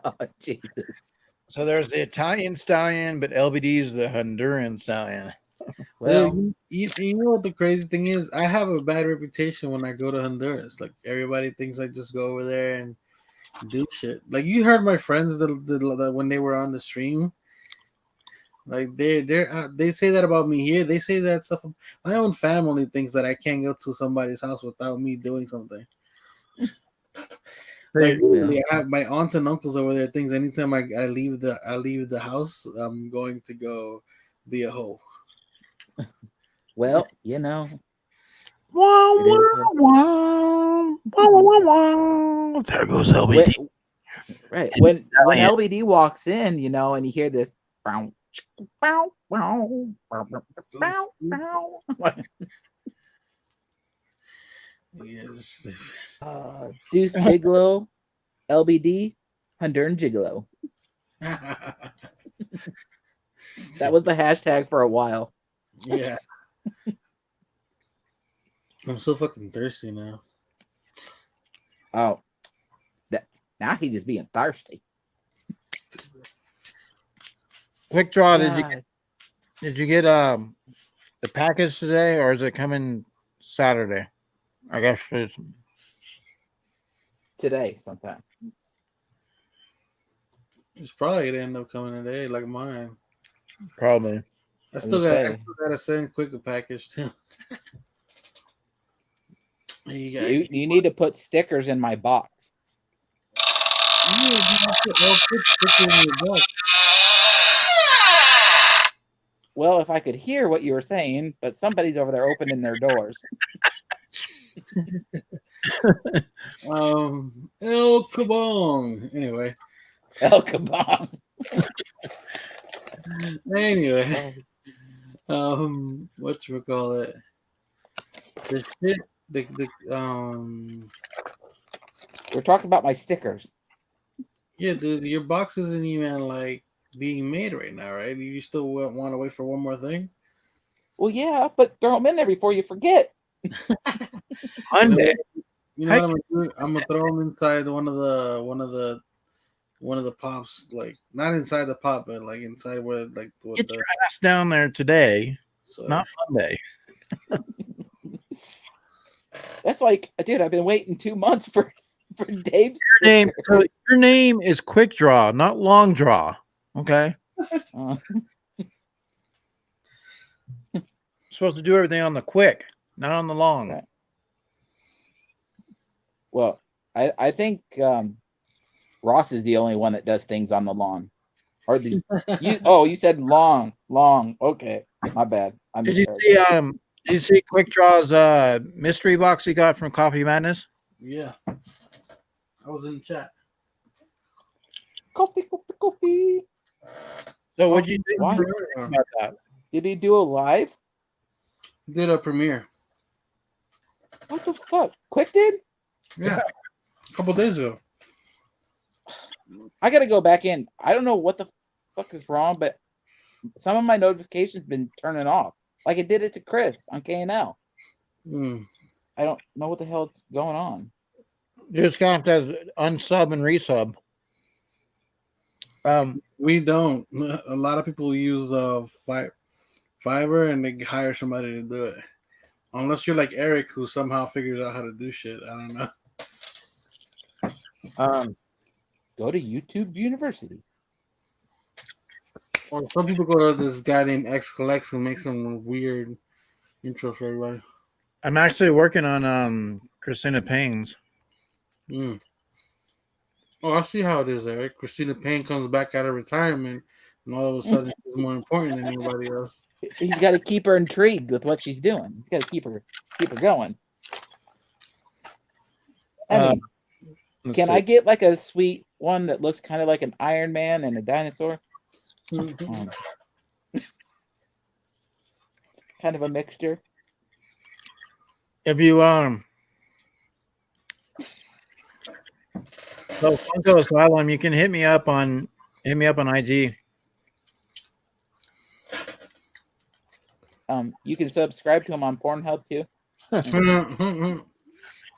M: Oh, Jesus.
A: So there's the Italian stallion, but LBD is the Honduran stallion.
I: Well, you know what the crazy thing is? I have a bad reputation when I go to Honduras. Like everybody thinks I just go over there and do shit. Like you heard my friends the when they were on the stream. Like they say that about me here. They say that stuff. My own family thinks that I can't go to somebody's house without me doing something. Like literally, I have my aunts and uncles over there. Things anytime I leave the house, I'm going to go be a hoe.
M: Well, you know.
A: There goes LBD.
M: Right. When LBD walks in, you know, and you hear this
I: Yes.
M: Deuce Gigolo, LBD, Honduran Gigolo. That was the hashtag for a while.
I: Yeah. I'm so fucking thirsty now.
M: Oh, now he's just being thirsty.
A: Quick draw. Did you get the package today, or is it coming Saturday? I guess it's
M: today sometime.
I: It's probably gonna end up coming today, like mine.
A: Probably.
I: I still gotta send Quick a package too.
M: You need to put stickers in my box. Well, if I could hear what you were saying, but somebody's over there opening their doors.
I: El Kabong. Anyway.
M: El Kabong.
I: Anyway. Whatchamacallit? The shit
M: we're talking about my stickers.
I: Yeah, dude, your box isn't even like being made right now, right? You still want to wait for one more thing?
M: Well, yeah, but throw them in there before you forget.
A: Monday.
I: You know what I'm gonna do? I'm gonna throw them inside one of the pops, like not inside the pop, but like inside where like
A: get your ass down there today, not Monday.
M: That's like, dude, I've been waiting 2 months for Dave's
A: your name is Quick Draw, not Long Draw. Okay. Supposed to do everything on the quick, not on the long.
M: Right. Well, I think Ross is the only one that does things on the lawn. Or you said long. Okay, my bad.
A: Did you see Quick Draw's mystery box he got from Coffee Madness?
I: Yeah, I was in the chat.
M: Coffee.
A: So what'd you think
M: about that? Did he do a live?
I: He did a premiere.
M: What the fuck? Quick did?
I: Yeah, a couple days ago.
M: I gotta go back in. I don't know what the fuck is wrong, but some of my notifications been turning off. Like it did it to Chris on KNL. I don't know what the hell is going on.
A: You just got to unsub and resub.
I: We don't. A lot of people use Fiverr and they hire somebody to do it. Unless you're like Eric, who somehow figures out how to do shit. I don't know.
M: Go to YouTube University.
I: Or some people go to this guy named X Collects who makes some weird intros for everybody.
A: I'm actually working on Christina Payne's.
I: Oh, I see how it is, Eric. Christina Payne comes back out of retirement, and all of a sudden she's more important than anybody else.
M: He's got to keep her intrigued with what she's doing. He's got to keep her going. I mean, can I get like a sweet one that looks kind of like an Iron Man and a dinosaur? Kind of a mixture.
A: If you so Funko Asylum, you can hit me up on IG.
M: You can subscribe to him on Pornhub too.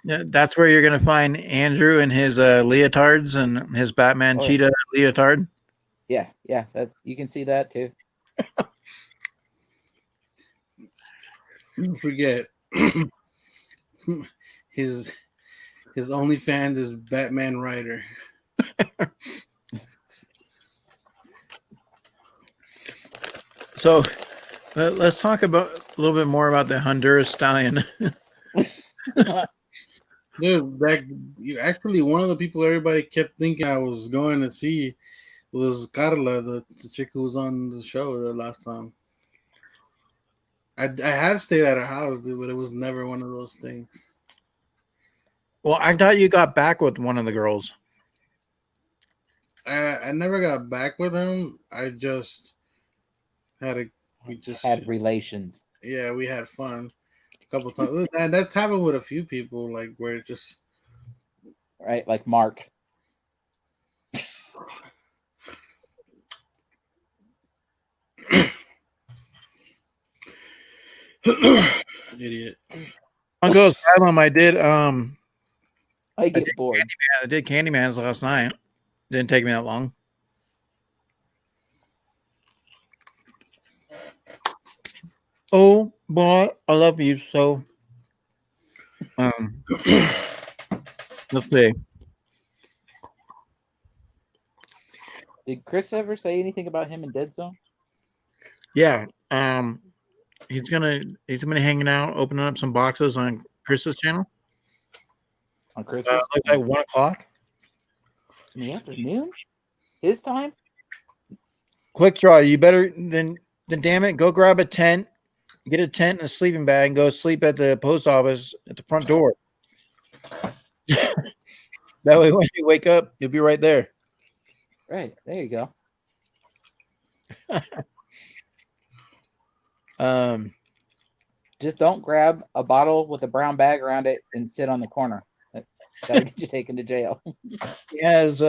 A: Yeah, that's where you're gonna find Andrew and his leotards and his Batman cheetah leotard.
M: Yeah, that you can see that too.
I: Don't forget, his OnlyFans is Batman Rider.
A: So let's talk about a little bit more about the Honduras stallion.
I: Dude, actually one of the people everybody kept thinking I was going to see was Carla, the chick who was on the show the last time. I have stayed at her house, dude, but it was never one of those things.
A: Well, I thought you got back with one of the girls.
I: I never got back with him. I just had
M: relations.
I: Yeah, we had fun a couple times. And that's happened with a few people, like where it just
M: right, like Mark.
I: Idiot.
A: On goes Asylum, I did
M: I get bored.
A: I did Candyman's last night. Didn't take me that long. Oh boy, I love you so. Let's see.
M: Did Chris ever say anything about him in Dead Zone?
A: Yeah. He's gonna be hanging out, opening up some boxes on Chris's channel.
M: On Chris's?
A: Like 1 o'clock
M: in the afternoon? His time?
A: Quick draw. You better then damn it, go grab a tent, get a tent and a sleeping bag, and go sleep at the post office at the front door. That way, when you wake up, you'll be right there.
M: Right. There you go. Just don't grab a bottle with a brown bag around it and sit on the corner. That'll get you taken to jail.
A: Yes,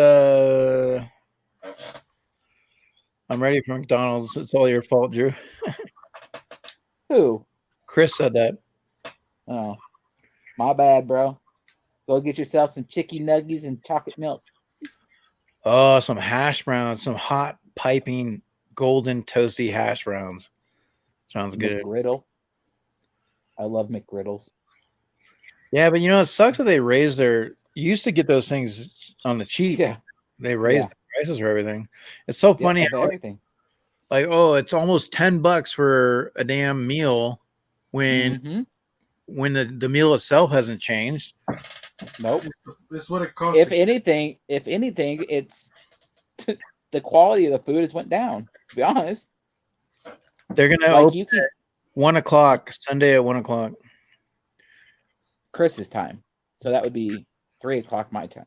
A: I'm ready for McDonald's. It's all your fault, Drew.
M: Who?
A: Chris said that.
M: Oh, my bad, bro. Go get yourself some chicken nuggies and chocolate milk.
A: Oh, some hash browns, some hot piping golden toasty hash browns. Sounds good.
M: McGriddle. I love McGriddles.
A: Yeah, but you know, it sucks that they raised their. You used to get those things on the cheap.
M: Yeah.
A: They raised the prices for everything. It's so funny.
M: Yeah, everything.
A: Like, oh, it's almost $10 for a damn meal when the meal itself hasn't changed.
M: Nope.
I: That's what it costs.
M: If anything, it's the quality of the food has went down. To be honest,
A: they're gonna open at 1 o'clock Sunday at 1 o'clock.
M: Chris's time, so that would be 3 o'clock my time.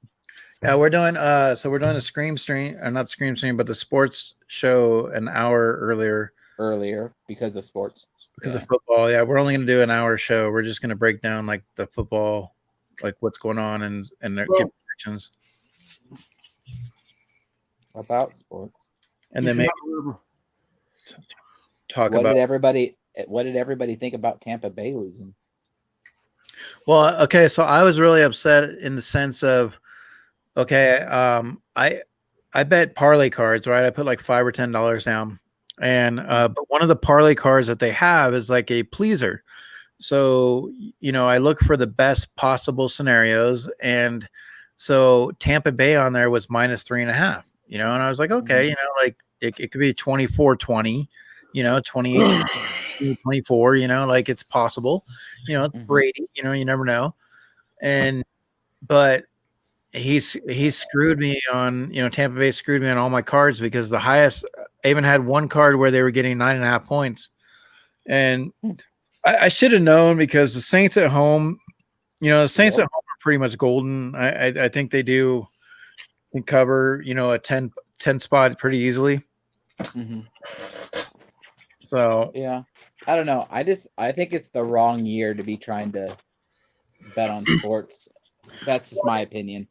A: Yeah, we're doing so we're doing a Scream stream, or not Scream stream, but the sports show an hour earlier.
M: Earlier because of sports.
A: Because of football. Yeah, we're only gonna do an hour show. We're just gonna break down like the football, like what's going on and give predictions.
M: About sports.
A: And then maybe talk
M: what
A: about
M: what did everybody think about Tampa Bay losing?
A: Well, okay, so I was really upset in the sense of I bet parlay cards, right? I put like $5 or $10 down. And but one of the parlay cards that they have is like a pleaser. So, you know, I look for the best possible scenarios. And so Tampa Bay on there was -3.5, you know, and I was like, okay, you know, like it could be 24-20, you know, 28-24, you know, like it's possible, you know, Brady, you know, you never know. But he screwed me on, you know, Tampa Bay screwed me on all my cards because the highest, I even had one card where they were getting 9.5 points. And I should have known because the Saints at home, you know, the Saints at home are pretty much golden. I think they can cover, you know, a 10 spot pretty easily. So
M: yeah, I don't know. I think it's the wrong year to be trying to bet on sports. That's just my opinion.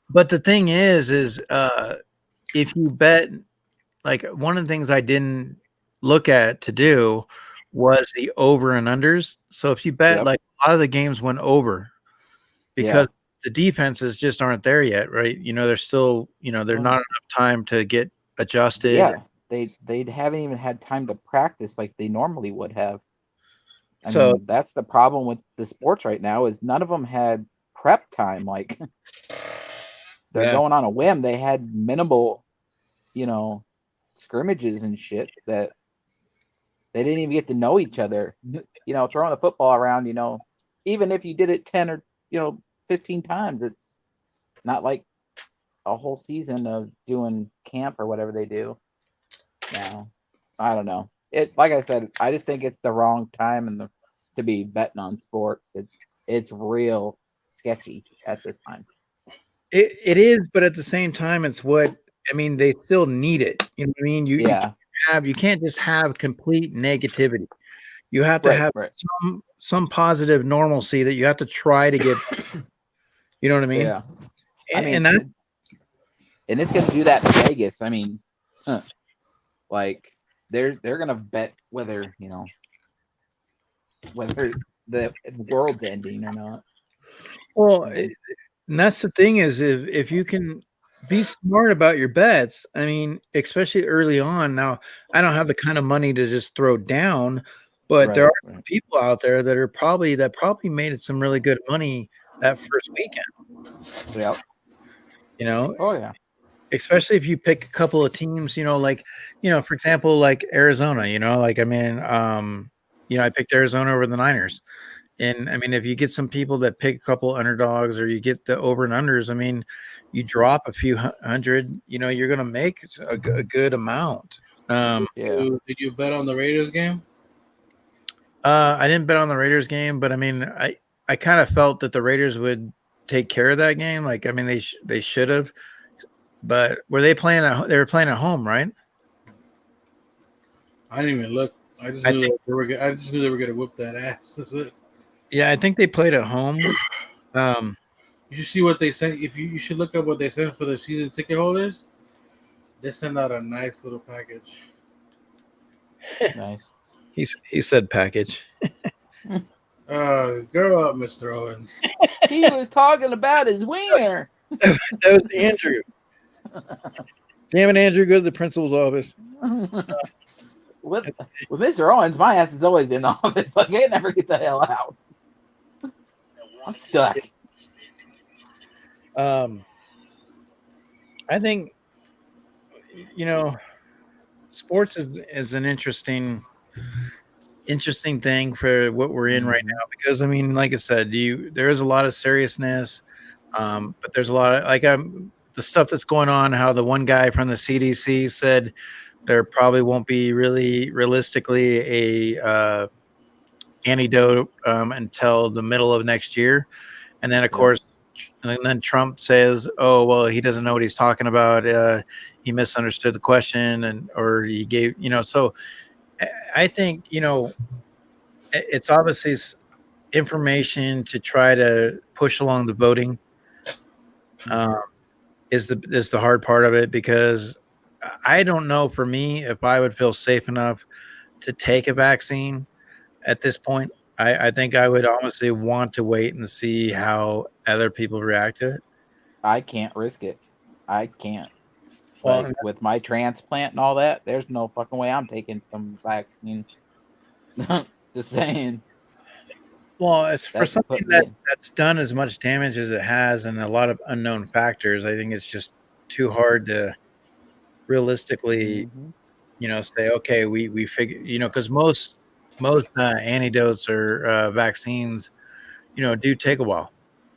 A: But the thing is if you bet, like one of the things I didn't look at to do was the over and unders. So if you bet, like a lot of the games went over because the defenses just aren't there yet, right? You know, they're still, you know, they're not enough time to get adjusted.
M: Yeah, they haven't even had time to practice like they normally would have. I
A: So-
M: mean, that's the problem with the sports right now is none of them had prep time. Like they're
A: Yeah.
M: going on a whim. They had minimal, scrimmages and shit that they didn't even get to know each other. Throwing the football around, even if you did it 10 or 15 times, it's not like a whole season of doing camp or whatever they do now. I don't know. Like I said, I just think it's the wrong time to be betting on sports. It's real sketchy at this time.
A: It is, but at the same time, it's what I mean. They still need it. You know what I mean? You can't just have complete negativity. You have to have some positive normalcy that you have to try to get. You know what I mean?
M: Yeah. I mean,
A: and that,
M: and it's going to do that in Vegas. I mean, like they're going to bet whether the world's ending or not.
A: well, and that's the thing is if you can be smart about your bets. I mean, especially early on. Now, I don't have the kind of money to just throw down, but there are people out there that probably made some really good money that first weekend.
M: Yeah. Oh yeah.
A: Especially if you pick a couple of teams, for example, like Arizona, I picked Arizona over the Niners. And I mean, if you get some people that pick a couple underdogs or you get the over and unders, I mean, you drop a few hundred, you're going to make a good amount.
I: Did you bet on the Raiders game?
A: I didn't bet on the Raiders game, but I mean, I kind of felt that the Raiders would take care of that game. Like, I mean, they should have. But were they playing they were playing at home, right?
I: I didn't even look. I just knew they were going to whip that ass. That's it.
A: Yeah, I think they played at home.
I: You should see what they sent. You should look up what they sent for the season ticket holders. They sent out a nice little package.
M: Nice.
A: He said package.
I: Grow up, Mr. Owens.
M: He was talking about his wiener.
A: That was Andrew. Damn it, Andrew, go to the principal's office.
M: With Mr. Owens, my ass is always in the office. Like, I never get the hell out. I'm stuck.
A: I think, sports is an interesting thing for what we're in right now because, I mean, like I said, there is a lot of seriousness, but there's a lot of the stuff that's going on, how the one guy from the CDC said there probably won't be really realistically a antidote until the middle of next year. And then, of course, and then Trump says, oh, well, he doesn't know what he's talking about. He misunderstood the question or he gave, so I think, it's obviously information to try to push along the voting. Is the hard part of it because I don't know for me if I would feel safe enough to take a vaccine at this point. I think I would honestly want to wait and see how other people react to it.
M: I can't risk it. I can't.
A: Well,
M: like with my transplant and all that, there's no fucking way I'm taking some vaccine. Just saying.
A: Well, it's for something that's done as much damage as it has and a lot of unknown factors. I think it's just too hard to realistically, say, okay, we figure, because most antidotes or vaccines, do take a while.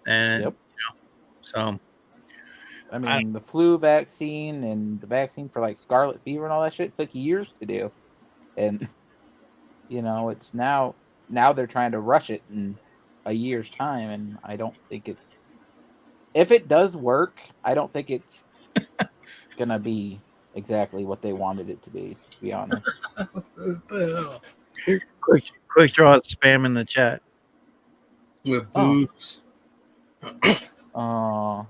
A: And, so.
M: I mean, the flu vaccine and the vaccine for like scarlet fever and all that shit took years to do. And, it's now they're trying to rush it in a year's time. And I don't think if it does work, I don't think it's going to be exactly what they wanted it to be honest.
A: Quick draw spam in the chat.
I: With boots.
M: Oh.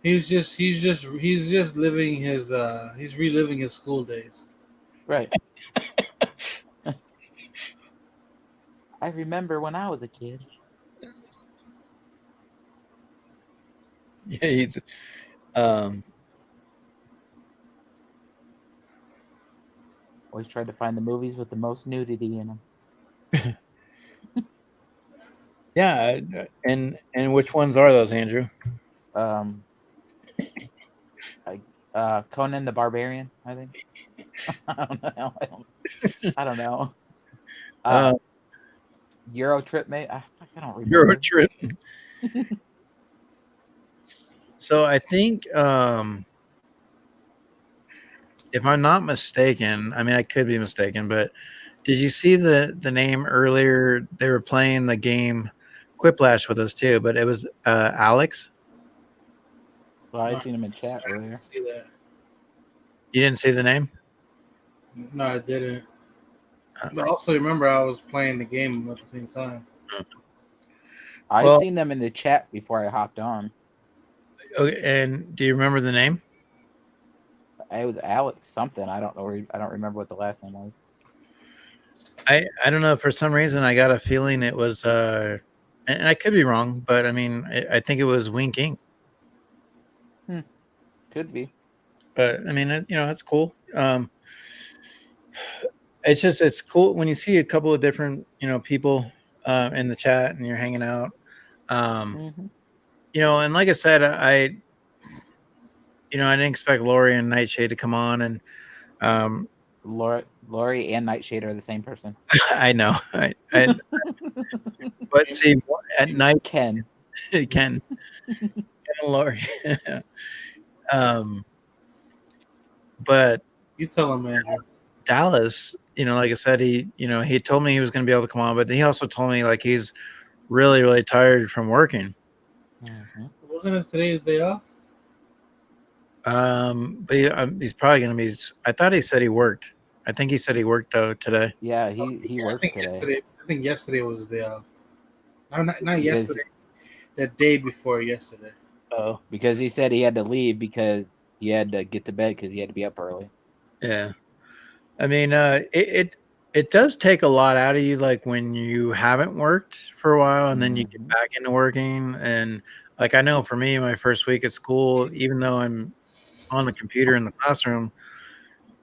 I: He's just living his he's reliving his school days.
M: Right. I remember when I was a kid.
A: Yeah, he's
M: Always tried to find the movies with the most nudity in them.
A: Yeah, and which ones are those, Andrew?
M: Conan the Barbarian, I think. I don't know. Euro Trip, mate. I don't remember.
A: Euro Trip. So I think, if I'm not mistaken, I mean I could be mistaken, but did you see the name earlier? They were playing the game Quiplash with us too, but it was Alex.
M: Well, I seen him in chat earlier.
I: See that?
A: You didn't see the name?
I: No, I didn't. But also, remember, I was playing the game at the same time.
M: I seen them in the chat before I hopped on.
A: Okay, and do you remember the name?
M: It was Alex something. I don't know. I don't remember what the last name was.
A: I don't know. For some reason, I got a feeling it was, and I could be wrong, but I mean, I think it was Wink Inc.
M: Could be.
A: But I mean, it's cool. It's cool when you see a couple of different, people in the chat and you're hanging out. And like I said, I didn't expect Lori and Nightshade to come on, and
M: Lori and Nightshade are the same person.
A: I know. But see, at night,
M: Ken
A: and Lori. But
I: you tell him, man.
A: Dallas, like I said, he told me he was going to be able to come on, but he also told me like he's really, really tired from working.
I: Wasn't it today's day off?
A: But he's probably going to be. I thought he said he worked. I think he said he worked though today.
M: Yeah, he worked today.
I: I think yesterday was his day off. No, not yesterday. The day before yesterday.
A: Oh,
M: because he said he had to leave because he had to get to bed because he had to be up early.
A: Yeah, I mean, it does take a lot out of you, like when you haven't worked for a while and then you get back into working. And like I know for me, my first week at school, even though I'm on the computer in the classroom,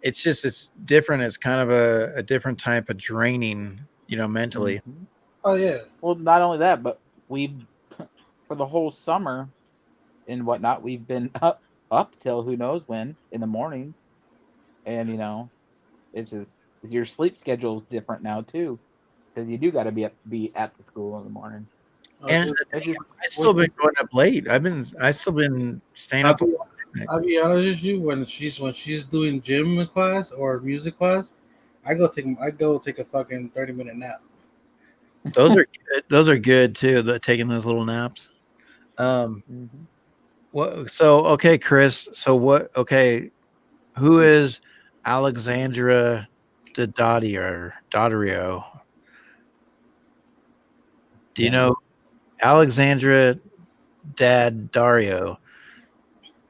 A: it's different. It's kind of a different type of draining, mentally.
I: Oh yeah.
M: Well, not only that, but for the whole summer and whatnot, we've been up till who knows when in the mornings, and it's just your sleep schedule is different now too, because you do got to be at the school in the morning.
A: And I've still been going up late. I've still been staying up.
I: I'll be honest with you. When she's doing gym class or music class, I go take a fucking 30-minute nap.
A: Those are good too. Taking those little naps. What? So okay, Chris. So what? Okay, who is Alexandra Daddario? Do you know Alexandra Daddario?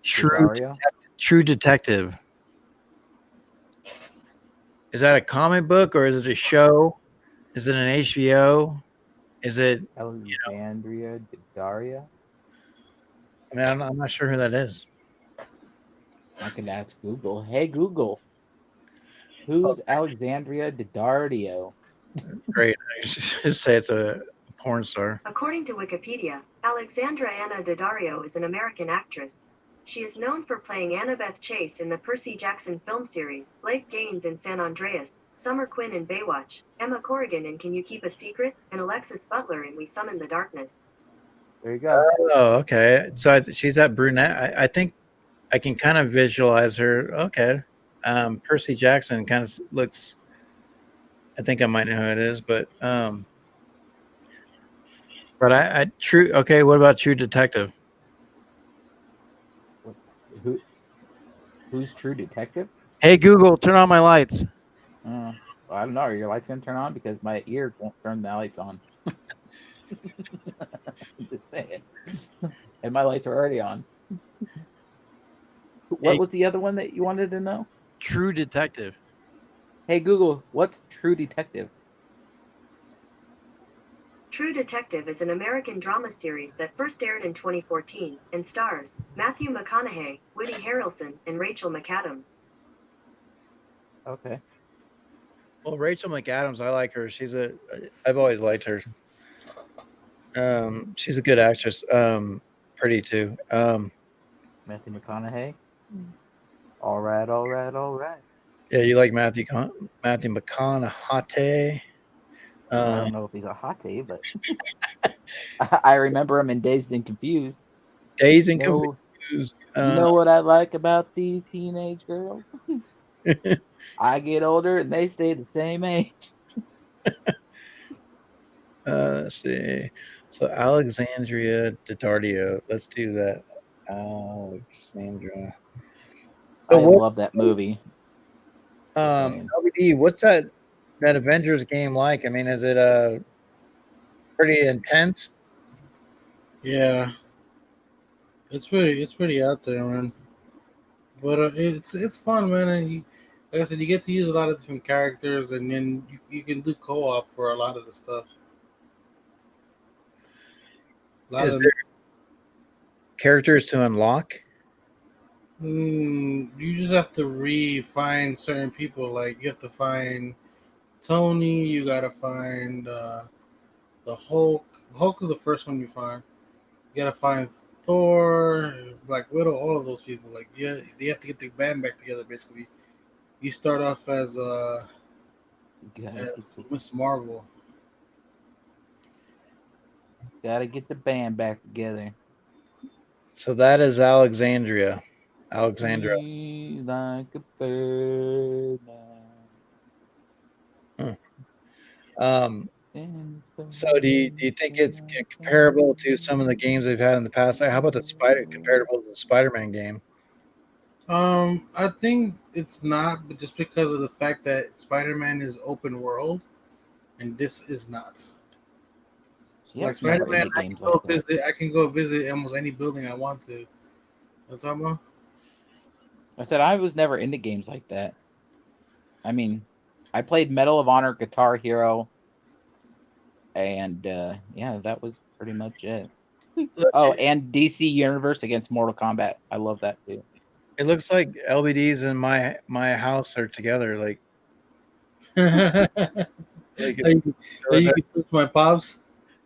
A: True Detective. Is that a comic book or is it a show? Is it an HBO? Is it
M: Alexandria Daddario?
A: I mean, I'm not sure who that is.
M: I can ask Google. Hey Google, who's Alexandria Daddario?
A: Great. I just say it's a porn star.
Q: According to Wikipedia, Alexandra Anna Daddario is an American actress. She is known for playing Annabeth Chase in the Percy Jackson film series, Blake Gaines in San Andreas, Summer Quinn in Baywatch, Emma Corrigan in Can You Keep a Secret, and Alexis Butler in We Summon the Darkness.
M: There you go.
A: Oh, okay. So she's that brunette. I think I can kind of visualize her. Okay. Percy Jackson kind of looks. I think I might know who it is, but true. Okay, what about True Detective?
M: Who's True Detective?
A: Hey Google, turn on my lights.
M: I don't know. Are your lights gonna turn on? Because my ear won't turn the lights on. Just saying. And my lights are already on. What was the other one that you wanted to know?
A: True Detective.
M: Hey Google, what's True Detective?
Q: True Detective is an American drama series that first aired in 2014 and stars Matthew McConaughey, Woody Harrelson, and Rachel McAdams.
M: Okay.
A: Well, Rachel McAdams, I like her. I've always liked her. She's a good actress. Pretty too.
M: Matthew McConaughey. All right, all right, all right.
A: Yeah, you like Matthew McConaughey.
M: I don't know if he's a hottie, but I remember him in Dazed and Confused.
A: Dazed and
M: No,
A: Confused.
M: You know what I like about these teenage girls? I get older and they stay the same age.
A: Let's see. So Alexandria Daddario. Let's do that. Alexandra. So
M: I
A: what?
M: love that movie.
A: LBD, what's that Avengers game like? I mean, is it pretty intense?
I: Yeah, it's pretty out there, man. But it's fun, man. And like I said, you get to use a lot of different characters, and then you can do co-op for a lot of the stuff.
A: Is there characters to unlock?
I: You just have to find certain people. Like you have to find Tony. You gotta find the Hulk. The Hulk is the first one you find. You gotta find Thor, Black Widow, all of those people. Like yeah, they have to get the band back together. Basically, you start off as Miss Marvel.
M: Gotta get the band back together.
A: So that is Alexandria. Alexandra.
M: Like a bird now.
A: So do you think it's comparable to some of the games they've had in the past? Like, how about comparable to the Spider-Man game?
I: I think it's not, but just because of the fact that Spider-Man is open world, and this is not.
M: Yeah,
I: Like Spider-Man, I can go visit almost any building I want to. You know what I'm talking about?
M: I said I was never into games like that. I mean, I played Medal of Honor, Guitar Hero, and yeah, that was pretty much it. Oh, and DC Universe against Mortal Kombat. I love that too.
A: It looks like LBDs in my house are together. Like,
I: you can touch my pops.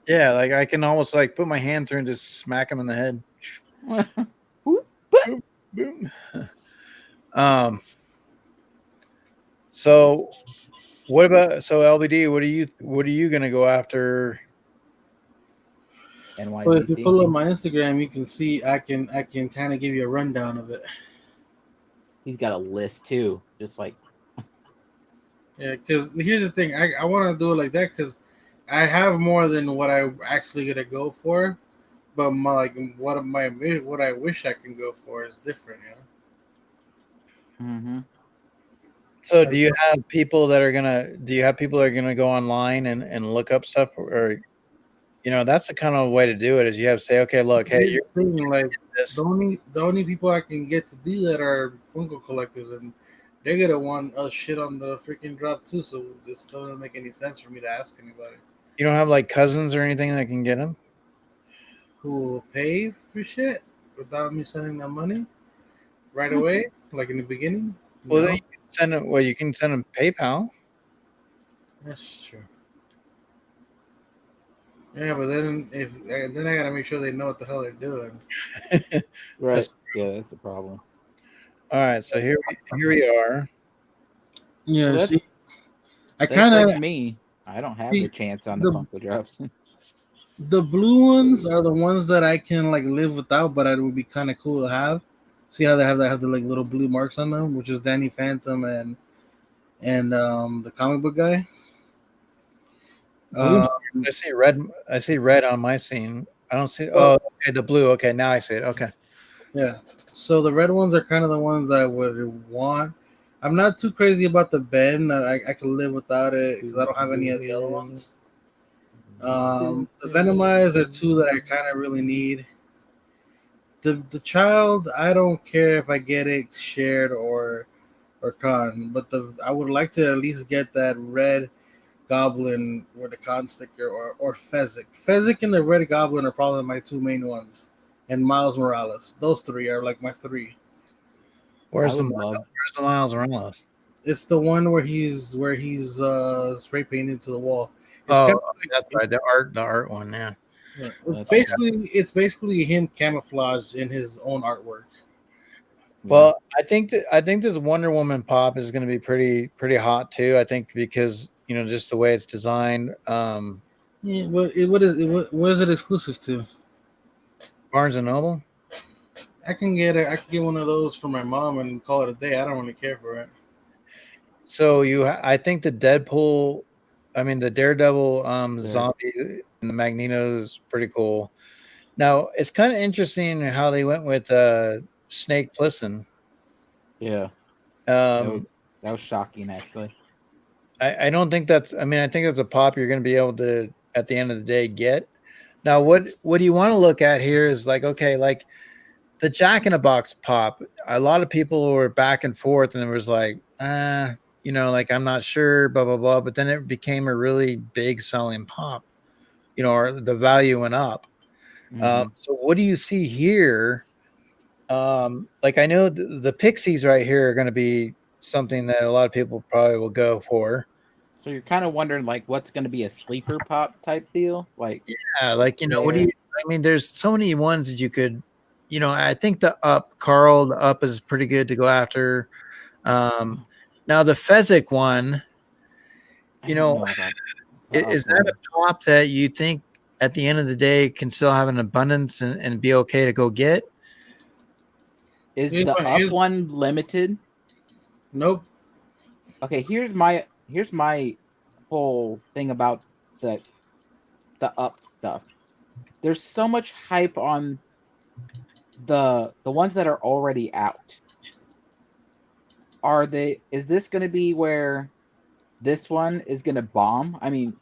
A: Yeah, like I can almost like put my hand through and just smack him in the head. Boom, boom. So what about LBD? What are you gonna go after?
M: NYCC.
I: Well, if you pull up my Instagram, you can see I can kind of give you a rundown of it.
M: He's got a list too, just like.
I: Yeah, because here's the thing, I want to do it like that because I have more than what I actually gonna go for, but what I wish I can go for is different, you know.
M: Mm-hmm.
A: So do you have people that are gonna go online and look up stuff, or that's the kind of way to do it is you have to say, okay, look, hey, you're
I: thinking like the only people I can get to do that are Funko collectors, and they're gonna want a shit on the freaking drop too. So this doesn't make any sense for me to ask anybody.
A: You don't have like cousins or anything that can get them
I: who will pay for shit without me sending them money right away, like in the beginning.
A: Well, then you can send them. Well, you can send them PayPal.
I: That's true. Yeah, but then I gotta make sure they know what the hell they're doing.
M: Right. Yeah, that's a problem.
A: All right, so here we are.
I: Yeah,
M: well,
I: see, I
M: kind of me. I don't have the chance on the Funko drops.
I: The blue ones are the ones that I can like live without, but it would be kind of cool to have. See how they have the like little blue marks on them, which is Danny Phantom and the comic book guy.
A: I see red. I see red on my scene. I don't see. Oh, okay, the blue. Okay, now I see it. Okay.
I: Yeah. So the red ones are kind of the ones I would want. I'm not too crazy about the Ben. I can live without it because I don't have any of the other ones. The Venomized are two that I kind of really need. The child, I don't care if I get it shared or con, but I would like to at least get that red Goblin or the con sticker or Fezzik. Fezzik and the red Goblin are probably my two main ones, and Miles Morales. Those three are like my three.
A: Where's the Miles Morales?
I: It's the one where he's spray painted to the wall. It's
A: Oh,
I: kind of
A: that's right. The art one. Yeah.
I: yeah.
M: That's
I: It's basically him camouflaged in his own artwork.
A: Well, I think this Wonder Woman pop is going to be pretty hot too. I think because just the way it's designed.
I: Yeah, what is it exclusive to?
A: Barnes and Noble.
I: I can get one of those for my mom and call it a day. I don't really care for it.
A: So I think the Deadpool, I mean the Daredevil zombie and the Magneto is pretty cool. Now it's kind of interesting how they went with Snake Plissken.
M: Yeah.
A: Um,
M: that was shocking, actually.
A: I don't think that's. I mean, I think that's a pop you're going to be able to at the end of the day get. Now, what do you want to look at here is like, okay, like the Jack in a Box pop. A lot of people were back and forth, and it was like, like I'm not sure, blah blah blah. But then it became a really big selling pop, or the value went up. So what do you see here? Like I know the Pixies right here are going to be something that a lot of people probably will go for.
M: So you're kind of wondering like what's going to be a sleeper pop type deal, like
A: Yeah, like what do you? I mean, there's so many ones that you could, I think the Up is pretty good to go after. Now the Fezzik one, is that a pop that you think at the end of the day can still have an abundance and be okay to go get?
M: Is the Up one limited?
I: Nope.
M: Okay, here's my whole thing about the Up stuff. There's so much hype on the ones that are already out. Is this going to be where this one is going to bomb? I mean,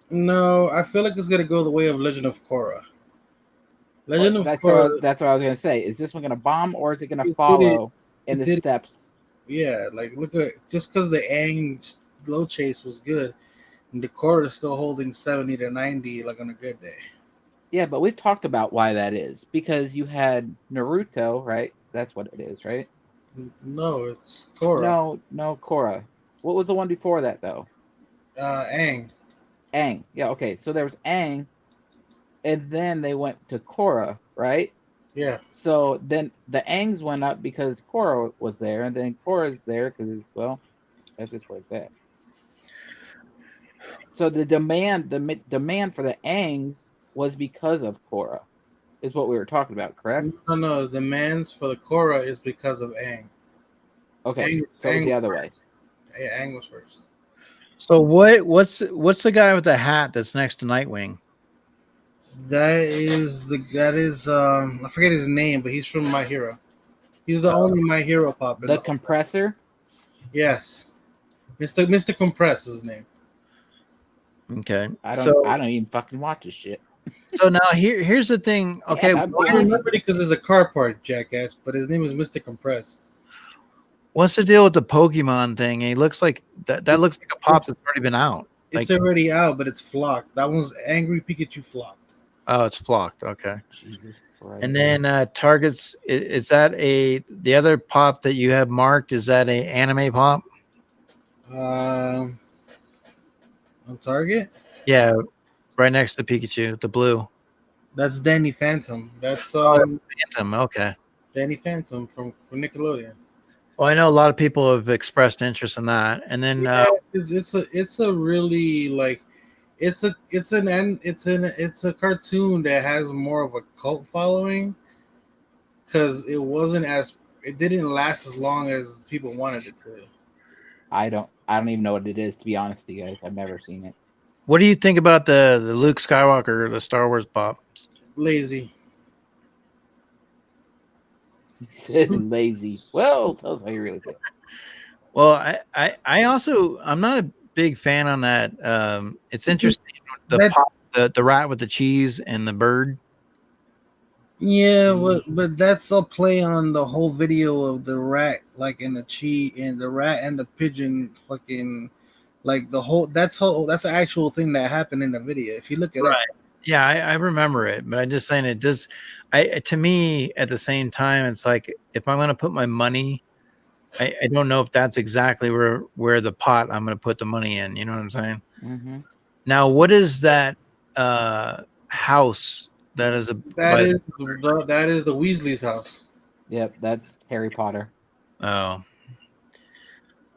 I: no, I feel like it's going to go the way of Legend of Korra. That's
M: what I was going to say. Is this one going to bomb, or is it going to follow in the steps?
I: Yeah, like look at just because the Aang low chase was good, and the Korra is still holding 70 to 90 like on a good day.
M: Yeah, but we've talked about why that is, because you had Naruto, right? That's what it is, right?
I: No, it's Korra.
M: No, Korra. What was the one before that though?
I: Aang.
M: Aang. Yeah, okay. So there was Aang, and then they went to Korra, right?
I: Yeah.
M: So then the Aangs went up because Korra was there, and then Korra's there because, well, that's just where it's at. So the demand for the Aangs was because of Korra, is what we were talking about, correct?
I: No, the demands for the Korra is because of Aang.
M: Okay, so it's the other way.
I: Yeah, Aang was first.
A: So what's the guy with the hat that's next to Nightwing?
I: That is I forget his name, but he's from My Hero. He's the only My Hero pop.
M: The compressor?
I: Yes. Mr. Compress is his name.
A: Okay.
M: I don't even fucking watch this shit.
A: So now here's the thing. Okay,
I: I remember it because it's a car part, jackass, but his name is Mr. Compress.
A: What's the deal with the Pokemon thing? He looks like that looks like a pop that's already been out.
I: It's already out, but it's flocked. That one's Angry Pikachu flocked.
A: Oh, it's flocked. Okay.
M: Jesus Christ.
A: And then Targets, is that the other pop that you have marked? Is that a anime pop?
I: On Target?
A: Yeah, right next to Pikachu, the blue.
I: That's Danny Phantom. That's
A: Phantom. Okay.
I: Danny Phantom from Nickelodeon.
A: Well, I know a lot of people have expressed interest in that, and then
I: it's a really like it's a cartoon that has more of a cult following because it didn't last as long as people wanted it to.
M: I don't even know what it is, to be honest with you guys. I've never seen it.
A: What do you think about the Luke Skywalker, the Star Wars pops?
I: Lazy.
M: He said lazy. Well, tell us how you really feel.
A: Well, I also I'm not a big fan on that. It's interesting the rat with the cheese and the bird.
I: Yeah, but that's a play on the whole video of the rat, like in the cheese and the rat and the pigeon, fucking like the whole. That's an actual thing that happened in the video. If you look at it,
A: Yeah, I remember it, but I'm just saying it does. To me, at the same time, it's like if I'm going to put my money I don't know if that's exactly where the pot I'm going to put the money in. You know what I'm saying?
M: Mm-hmm.
A: Now, what is that house that is
I: That is the Weasley's house.
M: Yep, that's Harry Potter.
A: Oh, all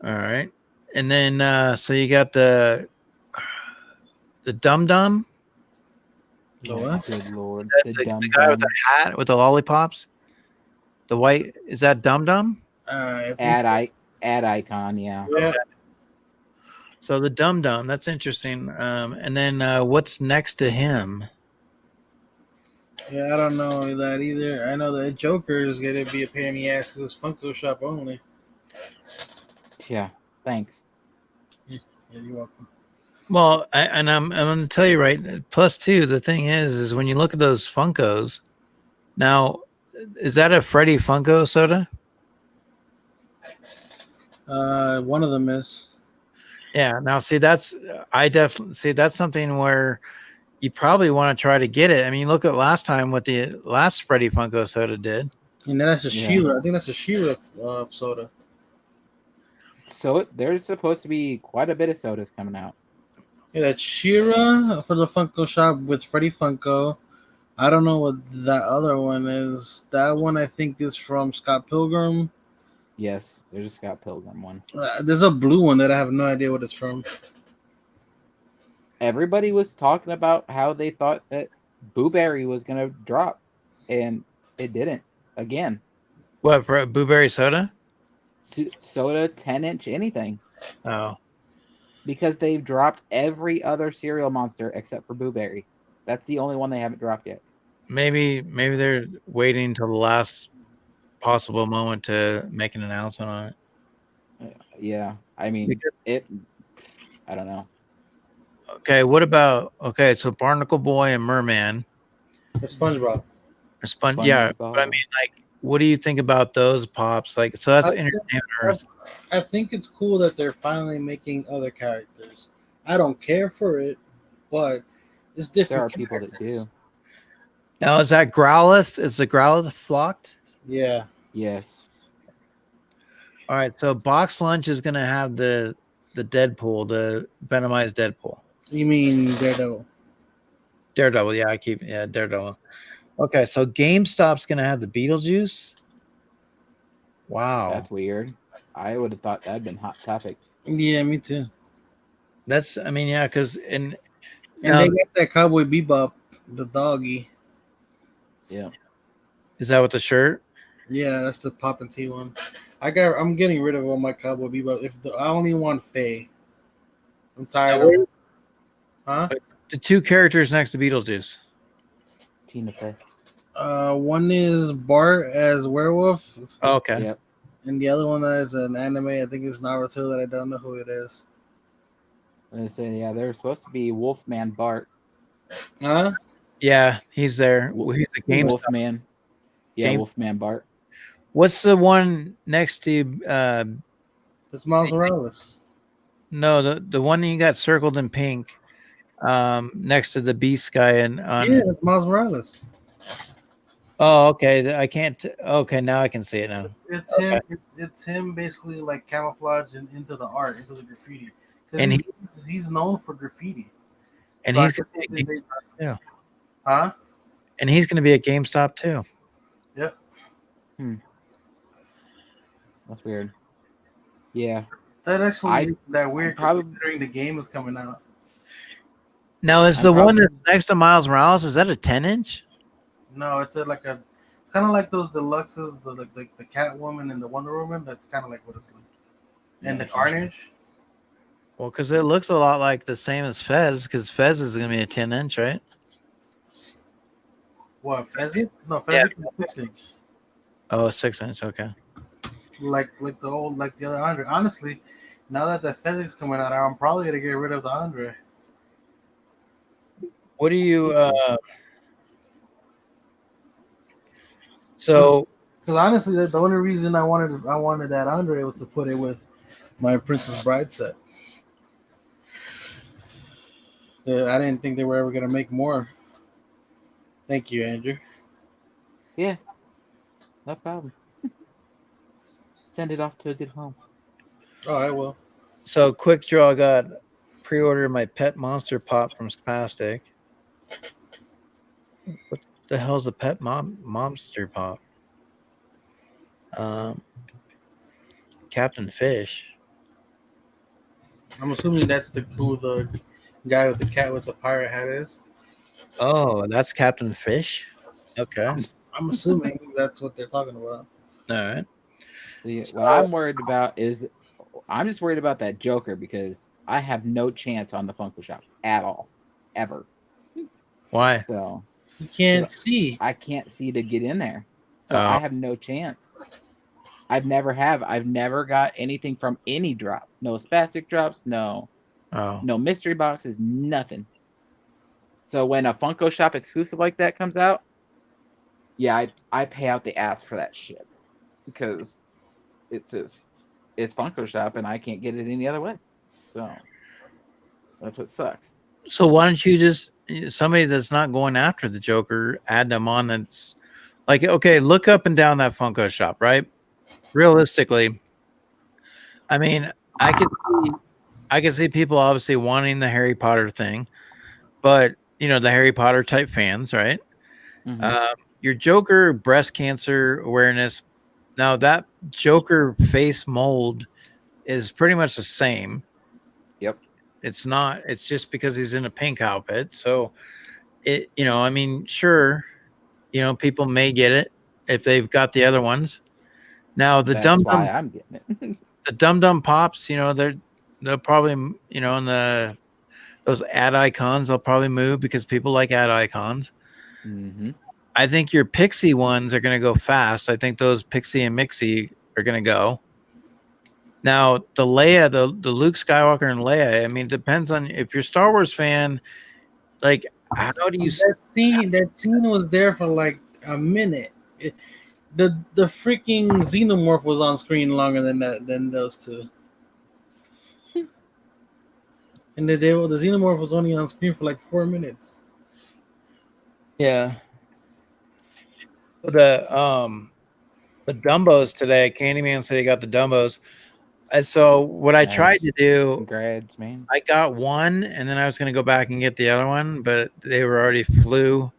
A: right. And then so you got the Dum Dum.
I: The what?
M: Good lord,
A: The guy with the hat with the lollipops. The white is that Dum Dum?
M: Ad icon, yeah.
I: Yeah.
A: So the Dum Dum, that's interesting. And then what's next to him?
I: Yeah, I don't know that either. I know that Joker is gonna be a pain in the ass because it's Funko Shop only.
M: Yeah, thanks.
I: Yeah, you're welcome.
A: Well, I'm going to tell you right. Plus two, the thing is when you look at those Funkos. Now, is that a Freddy Funko soda?
I: One of them is.
A: Yeah. Now, see, I definitely see that's something where you probably want to try to get it. I mean, look at last time what the last Freddy Funko soda did.
I: And then that's a She-Ra. I think that's a She-Ra soda.
M: So there's supposed to be quite a bit of sodas coming out.
I: Yeah, that's She-Ra for the Funko Shop with Freddy Funko. I don't know what that other one is. That one I think is from Scott Pilgrim.
M: Yes, there's a Scott Pilgrim one.
I: There's a blue one that I have no idea what it's from.
M: Everybody was talking about how they thought that Boo Berry was gonna drop, and it didn't. Again.
A: What for Boo Berry soda?
M: Soda, 10-inch, anything.
A: Oh.
M: Because they've dropped every other cereal monster except for Boo Berry. That's the only one they haven't dropped yet.
A: Maybe they're waiting until the last possible moment to make an announcement on it.
M: Yeah, I mean I don't know.
A: Okay, what about so Barnacle Boy and Merman.
I: SpongeBob.
A: Yeah, but I mean, like, what do you think about those pops? Like, so that's entertainment.
I: I think it's cool that they're finally making other characters. I don't care for it, but it's different.
M: There are people that do.
A: Now, is that Growlithe? Is the Growlithe flocked?
I: Yeah.
M: Yes.
A: All right, so Box Lunch is going to have the Deadpool, the Venomized Deadpool.
I: You mean Daredevil?
A: Daredevil, yeah, Daredevil. Okay, so GameStop's going to have the Beetlejuice. Wow.
M: That's weird. I would have thought that'd been Hot Topic.
I: Yeah, me too.
A: That's, I mean, yeah, because
I: and they got that Cowboy Bebop, the doggy.
M: Yeah.
A: Is that with the shirt?
I: Yeah, that's the Pop and T one. I'm getting rid of all my Cowboy Bebop. I only want Faye. I'm tired of it. Huh?
A: The two characters next to Beetlejuice.
M: Tina Fey.
I: One is Bart as werewolf.
A: Oh, okay.
M: Yep.
I: And the other one is an anime. I think it's Naruto that I don't know who it is.
M: I'm gonna say, yeah, they're supposed to be Wolfman Bart.
I: Huh?
A: Yeah, he's there. He's the game
M: Wolfman. Yeah, Wolfman Bart.
A: What's the one next to
I: it's Miles Morales.
A: No, the one that you got circled in pink, next to the Beast guy and
I: yeah, it's Miles Morales.
A: Oh, okay. I can't. Okay, now I can see it now.
I: It's him. It's him basically like camouflage into the art, into the graffiti.
A: And
I: he's known for graffiti.
A: And
I: so
A: he's going to be at GameStop too.
I: Huh?
A: And he's going to be at GameStop too.
I: Yep.
M: That's weird. Yeah.
I: That actually that weird. Considering the game is coming out.
A: Now, is the one that's next to Miles Morales? Is that a 10-inch?
I: No, it's kind of like those deluxes, the Catwoman and the Wonder Woman. That's kind of like what it's like. And the Carnage.
A: Well, because it looks a lot like the same as Fez, because Fez is going to be a 10-inch, right?
I: What, Fez? No, Fez is 6-inch.
A: Oh, 6-inch. Okay.
I: Like the other Andre. Honestly, now that the Fez is coming out, I'm probably gonna get rid of the Andre.
A: What do you? So,
I: because honestly, the only reason I wanted that Andre was to put it with my Princess Bride set. I didn't think they were ever gonna make more. Thank you, Andrew.
M: Yeah, no problem. Send it off to a good home.
I: Oh, I will.
A: So Quick Draw got pre-ordered my Pet Monster Pop from Spastic. What the hell's a Pet Monster Pop? Captain Fish.
I: I'm assuming that's who the guy with the cat with the pirate hat is.
A: Oh, that's Captain Fish. Okay.
I: I'm assuming that's what they're talking about.
A: All right.
M: See, what I'm worried about is I'm just worried about that Joker because I have no chance on the Funko Shop at all, ever.
A: Why?
M: So
I: you can't see.
M: I can't see to get in there, so
A: Oh.
M: I have no chance. I've never got anything from any drop. No spastic drops. No mystery boxes. Nothing. So when a Funko Shop exclusive like that comes out, yeah, I pay out the ass for that shit because it's Funko Shop and I can't get it any other way. So that's what sucks.
A: So why don't you just somebody that's not going after the Joker, add them on? That's like, okay, look up and down that Funko Shop, right? Realistically, I mean, I can see people obviously wanting the Harry Potter thing, but you know, the Harry Potter type fans, right? Your Joker breast cancer awareness. Now that Joker face mold is pretty much the same.
M: Yep.
A: It's not. It's just because he's in a pink outfit. So it, you know, I mean, sure, you know, people may get it if they've got the other ones. Now the
M: That's why I'm getting it.
A: the Dum Pops, you know, they'll probably, you know, in those ad icons, they'll probably move because people like ad icons. I think your Pixie ones are going to go fast. I think those Pixie and Mixie are going to go. Now the Leia, the Luke Skywalker and Leia. I mean, depends on if you're a Star Wars fan. Like, how do you
I: that scene was there for like a minute. The freaking xenomorph was on screen longer than those two. And the xenomorph was only on screen for like 4 minutes.
A: Yeah. The Dumbos today, Candyman said he got the Dumbos. And so what I tried to do,
M: congrats, man.
A: I got one and then I was going to go back and get the other one, but they were already flew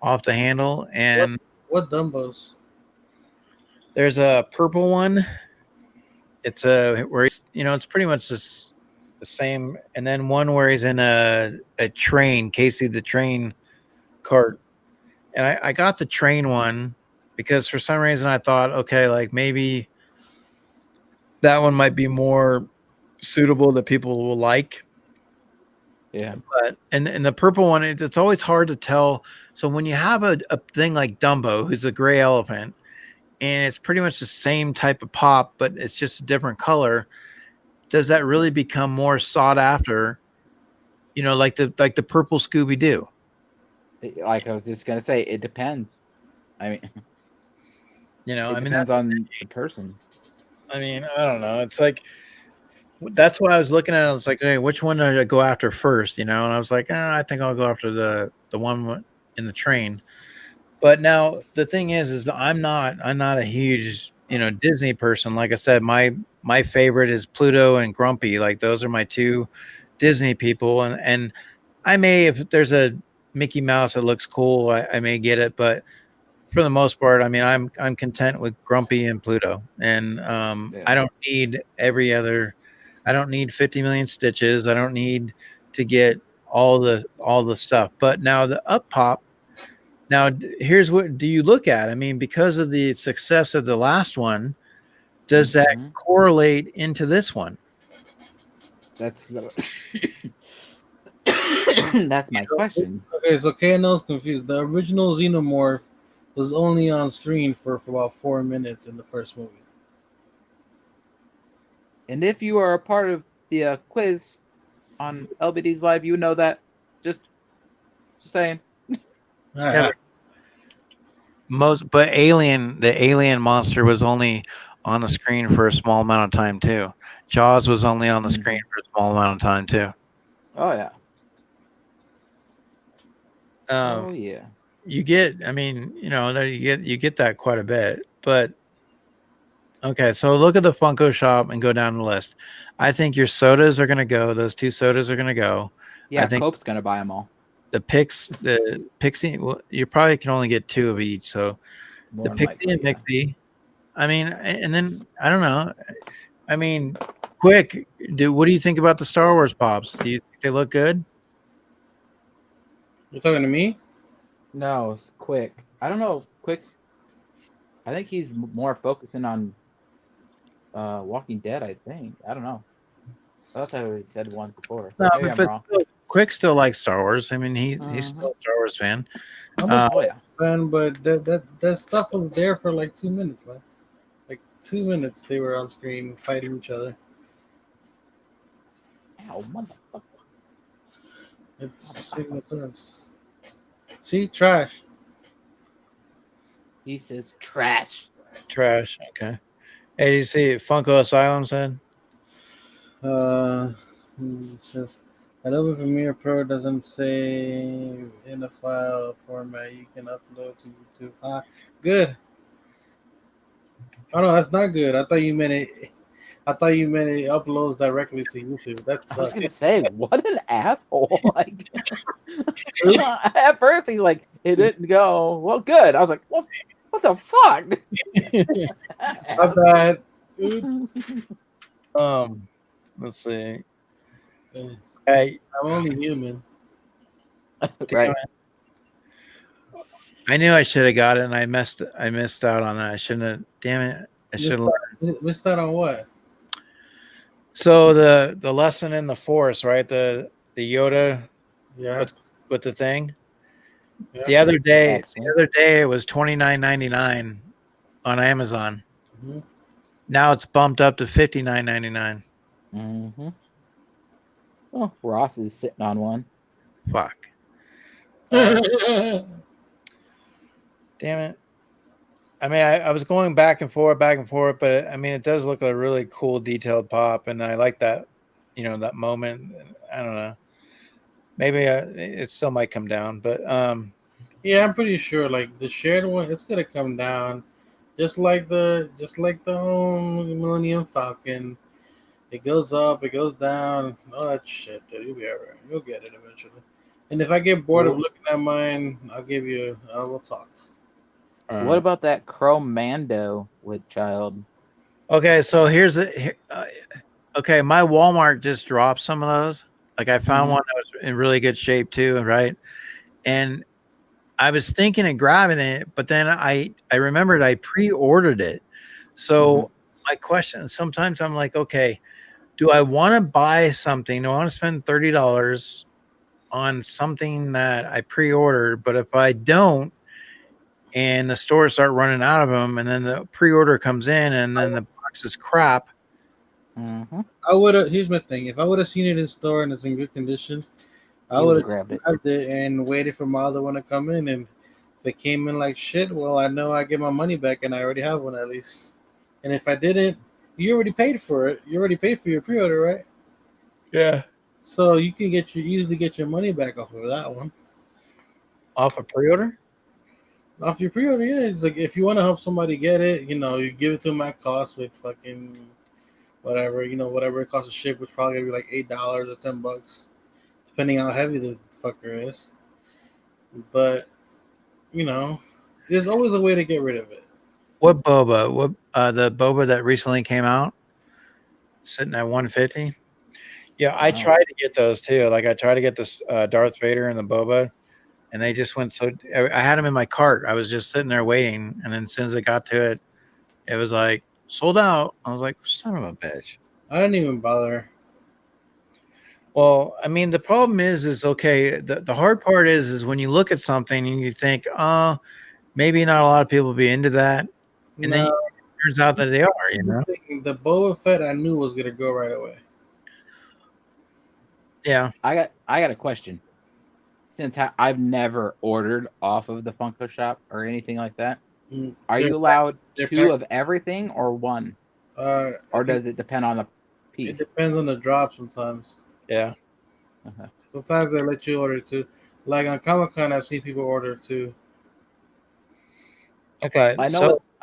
A: off the handle. And
I: what Dumbos?
A: There's a purple one. It's where he's, you know, it's pretty much the same. And then one where he's in a train, Casey the train cart. And I got the train one because for some reason I thought, okay, like maybe that one might be more suitable that people will like.
M: Yeah.
A: But and the purple one, it's always hard to tell. So when you have a thing like Dumbo, who's a gray elephant, and it's pretty much the same type of pop, but it's just a different color, does that really become more sought after? You know, like the purple Scooby-Doo.
M: Like I was just gonna say, it depends. I mean,
A: you know,
M: it depends on the person.
A: I mean, I don't know. It's like that's what I was looking at. I was like, hey, which one did I go after first? You know, and I was like, I think I'll go after the one in the train. But now the thing is I'm not a huge, you know, Disney person. Like I said, my favorite is Pluto and Grumpy. Like those are my two Disney people, and I may, if there's a Mickey Mouse that looks cool, I may get it, but for the most part, I mean, I'm content with Grumpy and Pluto, and I don't need I don't need 50 million stitches. I don't need to get all the stuff. But now the Up Pop. Now here's what do you look at? I mean, because of the success of the last one, does that correlate into this one?
M: That's that's my question.
I: Okay, so KNL's confused. The original Xenomorph was only on screen for about 4 minutes in the first movie.
M: And if you are a part of the quiz on LBD's Live, you know that. Just saying.
A: Yeah, but the alien monster was only on the screen for a small amount of time too. Jaws was only on the screen for a small amount of time too.
M: Oh yeah.
A: Oh
M: yeah.
A: You get, I mean, you know, you get that quite a bit, but Okay, so look at the Funko shop and go down the list. I think your sodas are gonna go. Those 2 sodas are gonna go.
M: Yeah,
A: I think
M: Cope's gonna buy them all.
A: the Pixie. Well, you probably can only get 2 of each. So
M: More
A: the
M: than
A: Pixie
M: likely,
A: and
M: yeah.
A: Mixie. I mean, and then I don't know. I mean, quick. What do you think about the Star Wars pops? Do you think they look good?
I: You're talking to me?
M: No, it's Quick. I don't know if Quick's. I think he's more focusing on Walking Dead. I think. I don't know. I thought I already said one before.
A: No,
M: Maybe I'm
A: but
M: wrong.
A: Quick still likes Star Wars. I mean, he's still a Star Wars fan.
I: I'm a
M: Oh yeah.
I: fan, but that stuff was there for like 2 minutes, man. Like 2 minutes they were on screen fighting each other.
M: Ow, motherfucker.
I: It's making no sense. See, trash.
M: He says trash.
A: Trash. Okay. Hey, did you see Funko Asylum said?
I: It says Adobe Premiere Pro doesn't save in a file format you can upload to YouTube. Good. Oh no, that's not good. I thought you meant it uploads directly to YouTube. That's
M: I was gonna say, what an asshole! Like, at first he's like, it didn't go well. Good. I was like, what the fuck?
I: My bad. Oops.
A: Let's see.
I: Hey, I'm only human.
M: Right.
A: I knew I should have got it, and I missed out on that. I shouldn't have. Damn it! I should have.
I: Missed out on what?
A: So the lesson in the Force, right? The Yoda,
I: Yeah.
A: with the thing.
I: Yeah.
A: The other day it was $29.99 on Amazon.
I: Mhm.
A: Now it's bumped up to $59.99.
M: Mm-hmm. Oh, Ross is sitting on one.
A: Fuck. Damn it. I mean, I was going back and forth, but I mean, it does look like a really cool detailed pop, and I like that, that moment. I don't know. Maybe it still might come down, but
I: yeah, I'm pretty sure. Like the shared one, it's gonna come down, just like the Millennium Falcon. It goes up, it goes down, all that shit. Dude, you'll be alright. You'll get it eventually. And if I get bored of looking at mine, we'll talk.
M: What about that Chrome Mando with child?
A: Okay, so here's okay, my Walmart just dropped some of those. Like I found one that was in really good shape too, right? And I was thinking of grabbing it, but then I remembered I pre-ordered it. So my question, sometimes I'm like, okay, do I want to buy something? Do I want to spend $30 on something that I pre-ordered? But if I don't, and the stores start running out of them, and then the pre-order comes in, and then the box is crap.
I: I would have. Here's my thing: if I would have seen it in store and it's in good condition, I would have grabbed it and waited for my other one to come in. And if it came in like shit, well, I know I get my money back, and I already have one at least. And if I didn't, you already paid for it. You already paid for your pre-order, right?
A: Yeah.
I: So you can easily get your money back off of that one.
A: Off a pre-order?
I: Off your pre-order, yeah. It's like if you want to help somebody get it, you give it to them at cost with fucking whatever, whatever it costs to ship, which probably gonna be like $8 or $10, depending how heavy the fucker is. But there's always a way to get rid of it.
A: What boba? What the boba that recently came out, sitting at 150? Yeah, I tried to get those too. Like I tried to get this Darth Vader and the boba, and they just went so. I had them in my cart. I was just sitting there waiting, and then as soon as I got to it, it was like sold out. I was like, son of a bitch.
I: I didn't even bother.
A: Well, I mean, the problem is okay. The hard part is when you look at something and you think, oh, maybe not a lot of people will be into that, and then it turns out that they are.
I: The Boba Fett I knew was gonna go right away.
A: Yeah,
M: I got a question. Since I've never ordered off of the Funko Shop or anything like that, are you allowed two of everything or one? Or does it depend on the piece?
I: It depends on the drop sometimes.
A: Yeah.
I: Sometimes they let you order two. Like on Comic-Con, I've seen people order two.
A: Okay.
M: I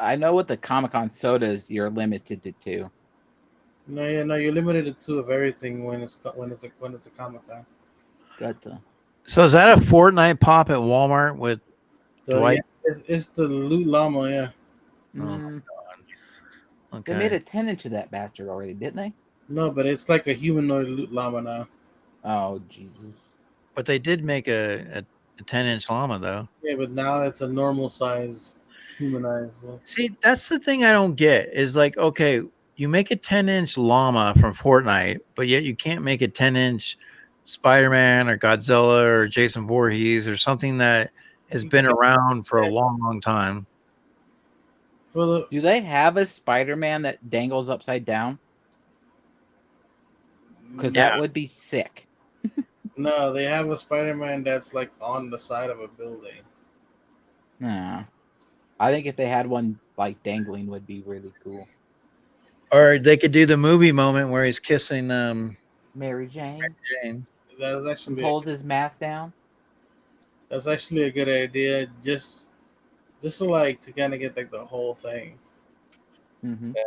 M: I know what the Comic-Con sodas you're limited to two.
I: No, yeah, no, you're limited to two of everything when it's a Comic Con.
M: Gotcha.
A: So is that a Fortnite pop at Walmart with
I: So
A: Dwight?
I: yeah, it's the Loot Llama, yeah.
A: Oh my
M: Mm,
A: God.
M: They made
A: Okay.
M: a 10-inch of that bastard already, didn't they?
I: No, but it's like a humanoid Loot Llama now.
M: Oh Jesus!
A: But they did make a 10-inch llama though.
I: Yeah, but now it's a normal size humanized.
A: See, that's the thing I don't get is like, okay, you make a 10-inch llama from Fortnite, but yet you can't make a 10-inch Spider-Man or Godzilla or Jason Voorhees or something that has been around for a long, long time.
M: Do they have a Spider-Man that dangles upside down? Because
A: Yeah.
M: that would be sick.
I: No, they have a Spider-Man that's like on the side of a building.
M: Nah. I think if they had one like dangling would be really cool.
A: Or they could do the movie moment where he's kissing
M: Mary Jane.
I: That's actually
M: Pulls his mask down.
I: That's actually a good idea. Just to like to kind of get like the whole thing.
M: Mm-hmm.
I: Yeah.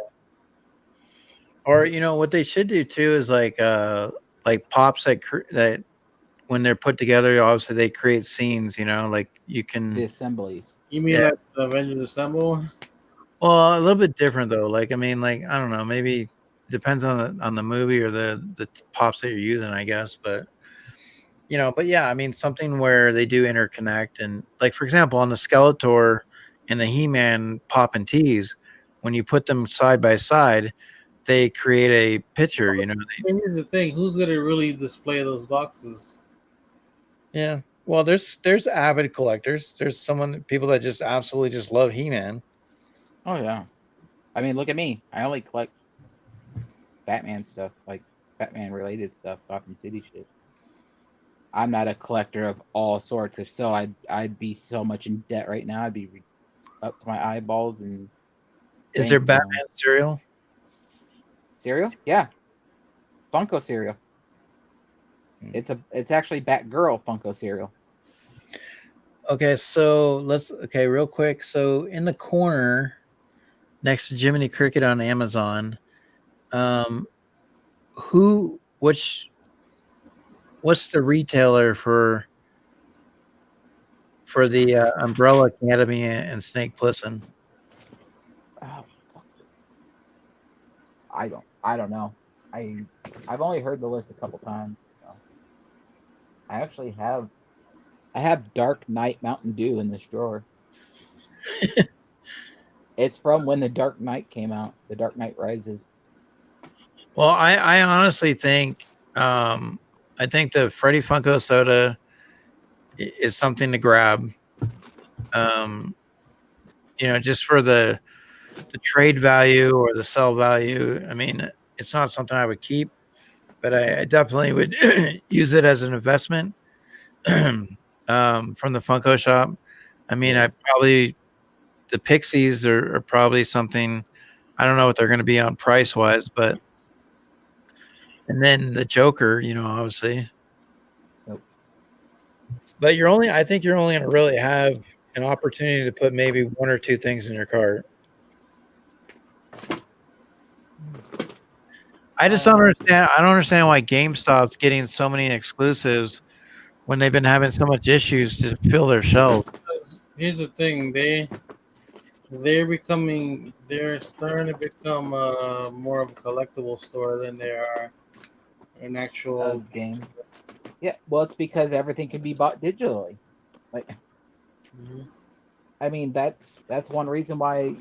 A: Or what they should do too is like pops that when they're put together, obviously they create scenes. Like you can
M: The assemblies.
I: You mean like the Avengers Assemble?
A: Well, a little bit different though. Like I mean, like I don't know, maybe depends on the movie or the pops that you're using, I guess. But but yeah, I mean something where they do interconnect and like for example on the Skeletor and the He-Man pop and tease, when you put them side by side, they create a picture.
I: Here's the thing: who's gonna really display those boxes?
A: Yeah. Well, there's avid collectors. There's people that just absolutely just love He-Man.
M: Oh yeah. I mean, look at me. I only collect Batman stuff, like Batman related stuff, Gotham City shit. I'm not a collector of all sorts. If so, I'd be so much in debt right now. I'd be up to my eyeballs. And
A: Is there Batman cereal?
M: Cereal? Yeah. Funko cereal. It's actually Batgirl Funko cereal.
A: Okay, so real quick. So in the corner next to Jiminy Cricket on Amazon, what's the retailer for the Umbrella Academy and Snake Plissken?
M: Oh, I don't know. I've only heard the list a couple times. So. I have Dark Knight Mountain Dew in this drawer. It's from when the Dark Knight came out. The Dark Knight Rises.
A: Well, I honestly think I think the Freddy Funko soda is something to grab. Just for the trade value or the sell value. I mean, it's not something I would keep, but I definitely would use it as an investment from the Funko shop. I mean, the Pixies are probably something. I don't know what they're going to be on price wise, but and then the Joker, obviously.
M: Nope.
A: But I think you're only going to really have an opportunity to put maybe one or two things in your cart. I just don't understand. I don't understand why GameStop's getting so many exclusives when they've been having so much issues to fill their shelves.
I: Here's the thing: they're starting to become more of a collectible store than they are an actual
M: game. Yeah, well, it's because everything can be bought digitally. Like, I mean, that's one reason why.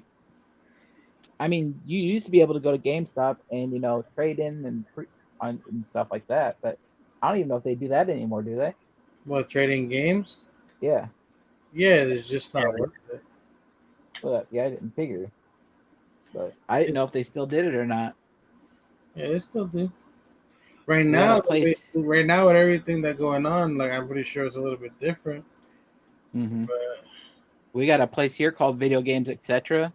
M: I mean, you used to be able to go to GameStop and trade in and stuff like that, but I don't even know if they do that anymore. Do they?
I: What, trading games?
M: Yeah.
I: Yeah, it's just not worth it.
M: Well, yeah, I didn't figure, but I didn't know if they still did it or not.
I: Yeah, they still do. Right now, with everything that's going on, like I'm pretty sure it's a little bit different.
M: Mm-hmm. We got a place here called Video Games Etc.,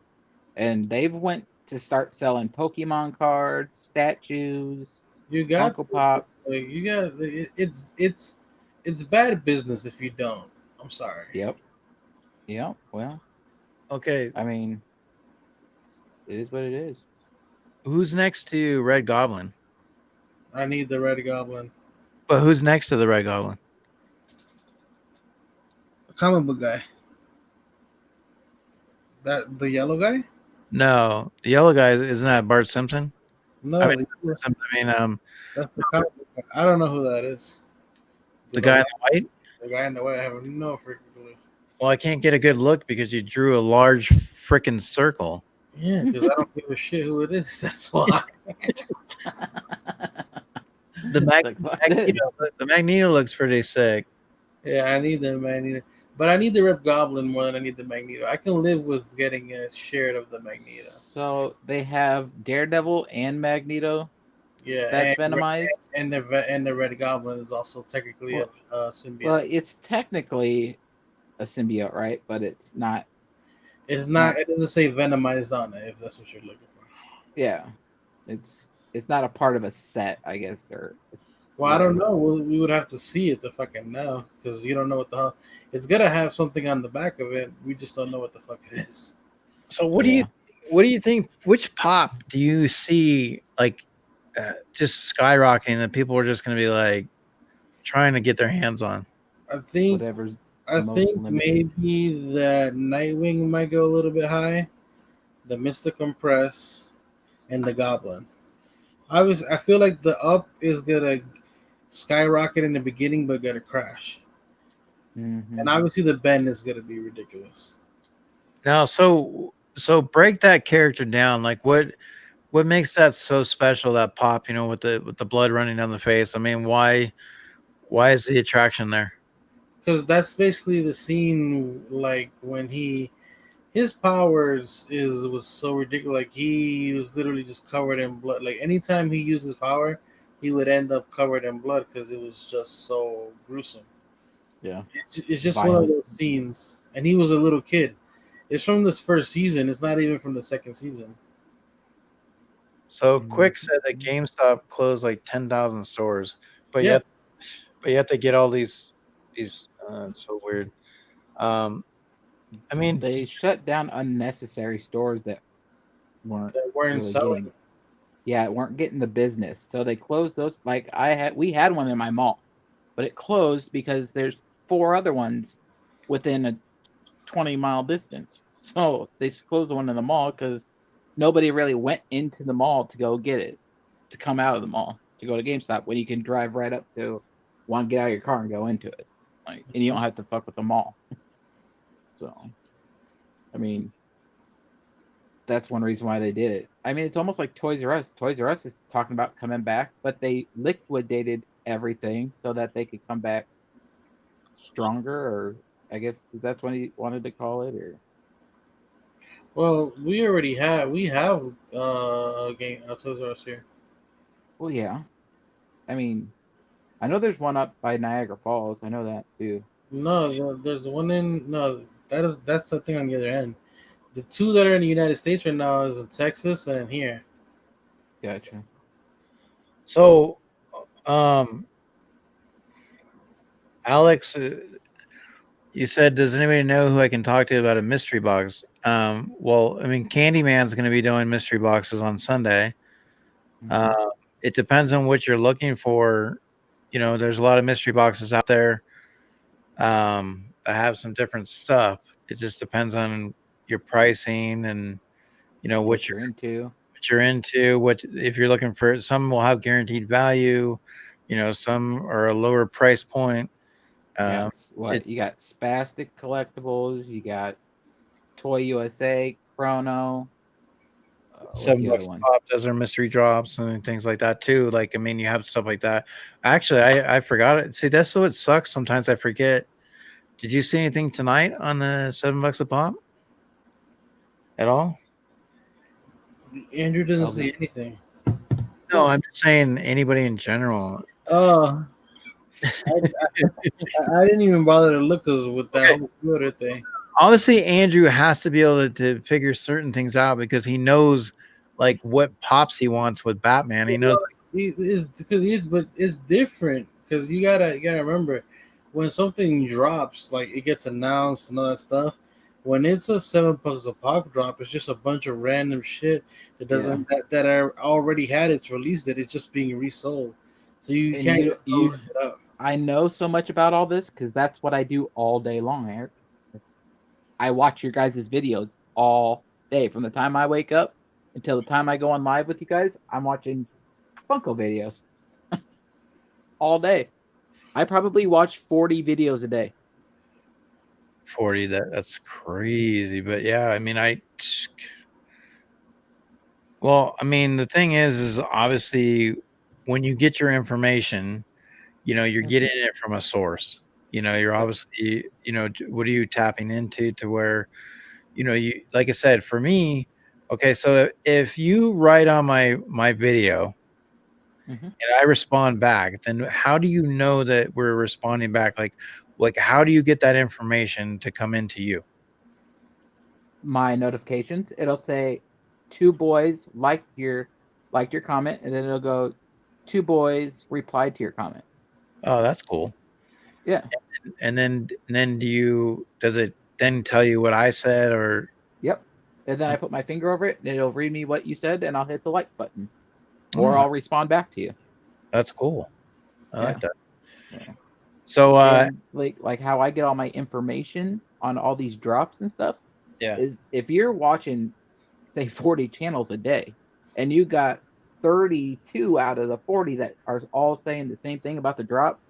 M: and they've went to start selling Pokemon cards, statues,
I: you got
M: Funko Pops.
I: Like, you got it's bad business if you don't. I'm sorry.
M: Yep. Well.
A: Okay.
M: I mean, it is what it is.
A: Who's next to Red Goblin?
I: I need the Red Goblin.
A: But who's next to the Red Goblin?
I: A comic book guy. That the yellow guy?
A: No, the yellow guy isn't that Bart Simpson?
I: No,
A: I mean,
I: that's the comic book guy. I don't know who that is.
A: the guy in the white.
I: The guy in the white. I have no freaking clue.
A: Well, I can't get a good look because you drew a large freaking circle.
I: Yeah, because I don't give a shit who it is. That's why.
A: The Magneto looks pretty sick.
I: Yeah, I need the Magneto. But I need the Red Goblin more than I need the Magneto. I can live with getting a share of the Magneto.
M: So they have Daredevil and Magneto.
I: Yeah,
M: that's venomized.
I: And the Red Goblin is also technically a symbiote.
M: Well, it's technically a symbiote, right? But it's not.
I: It's not. It doesn't say venomized on it. If that's what you're looking for.
M: Yeah, it's not a part of a set, I guess. Or
I: well, I don't know. We would have to see it to fucking know because you don't know what the hell. It's gonna have something on the back of it. We just don't know what the fuck it is.
A: So what do you think? Which pop do you see like just skyrocketing that people are just going to be like trying to get their hands on?
I: I think
M: whatever's.
I: I think maybe the Nightwing might go a little bit high, the Mr. Compress, and the Goblin. I feel like the Up is gonna skyrocket in the beginning, but gonna crash.
M: Mm-hmm.
I: And obviously the Ben is gonna be ridiculous.
A: Now, so break that character down. Like what makes that so special? That pop, with the blood running down the face. I mean, why is the attraction there?
I: Because that's basically the scene, like when his powers was so ridiculous. Like he was literally just covered in blood. Like anytime he used his power, he would end up covered in blood because it was just so gruesome.
M: Yeah,
I: it's just one of those scenes, and he was a little kid. It's from this first season. It's not even from the second season.
A: So Quick said that GameStop closed like 10,000 stores, but yet they get all these. It's so weird. I mean,
M: they shut down unnecessary stores that weren't really
I: selling.
M: Weren't getting the business. So they closed those. Like we had one in my mall, but it closed because there's 4 other ones within a 20-mile distance. So they closed the one in the mall because nobody really went into the mall to go get it, to come out of the mall to go to GameStop when you can drive right up to one, get out of your car and go into it. Like, and you don't have to fuck with the mall. So, I mean, that's one reason why they did it. I mean, it's almost like Toys R Us. Toys R Us is talking about coming back, but they liquidated everything so that they could come back stronger, or I guess that's what he wanted to call it. Or
I: well, we have a Toys R Us here.
M: Well, yeah. I mean, I know there's one up by Niagara Falls. I know that too.
I: No, there's one in that's the thing on the other end. The 2 that are in the United States right now is in Texas and here.
M: Gotcha.
A: So, Alex, you said, does anybody know who I can talk to about a mystery box? Well, I mean, Candyman's going to be doing mystery boxes on Sunday. It depends on what you're looking for. There's a lot of mystery boxes out there that have some different stuff. It just depends on your pricing and what you're into. What if you're looking for? Some will have guaranteed value. Some are a lower price point.
M: You got Spastic Collectibles, you got Toy USA, Chrono.
A: $7 pop does our mystery drops and things like that too. Like, I mean, you have stuff like that. Actually, I forgot it. See, that's what sucks. Sometimes I forget. Did you see anything tonight on the $7 a pop at all?
I: Andrew doesn't see anything.
A: No, I'm just saying anybody in general.
I: Oh, I didn't even bother to look because with that whole Twitter thing.
A: Obviously, Andrew has to be able to figure certain things out because he knows like what pops he wants with Batman. He knows
I: but it's different because you gotta remember when something drops, like it gets announced and all that stuff. when it's a $7 a pop drop, it's just a bunch of random shit that doesn't that are already had its release that it's just being resold. So you
M: And
I: can't
M: you
I: look it up.
M: I know so much about all this because that's what I do all day long, Eric. I watch your guys' videos all day. From the time I wake up until the time I go on live with you guys, I'm watching Funko videos all day. I probably watch 40 videos a day.
A: 40, that's crazy. But yeah, I mean, well, I mean, the thing is obviously when you get your information, you're getting it from a source. You're obviously, what are you tapping into to where, you, like I said, for me, okay, so if you write on my video and I respond back, then how do you know that we're responding back? Like how do you get that information to come into you?
M: My notifications, it'll say 2 boys liked your comment, and then it'll go 2 boys replied to your comment.
A: Oh, that's cool.
M: Yeah.
A: And then does it then tell you what I said or?
M: Yep. And then I put my finger over it and it'll read me what you said and I'll hit the like button. Or I'll respond back to you.
A: That's cool. I like that.
M: Yeah.
A: So
M: and like how I get all my information on all these drops and stuff is if you're watching say 40 channels a day and you got 32 out of the 40 that are all saying the same thing about the drop,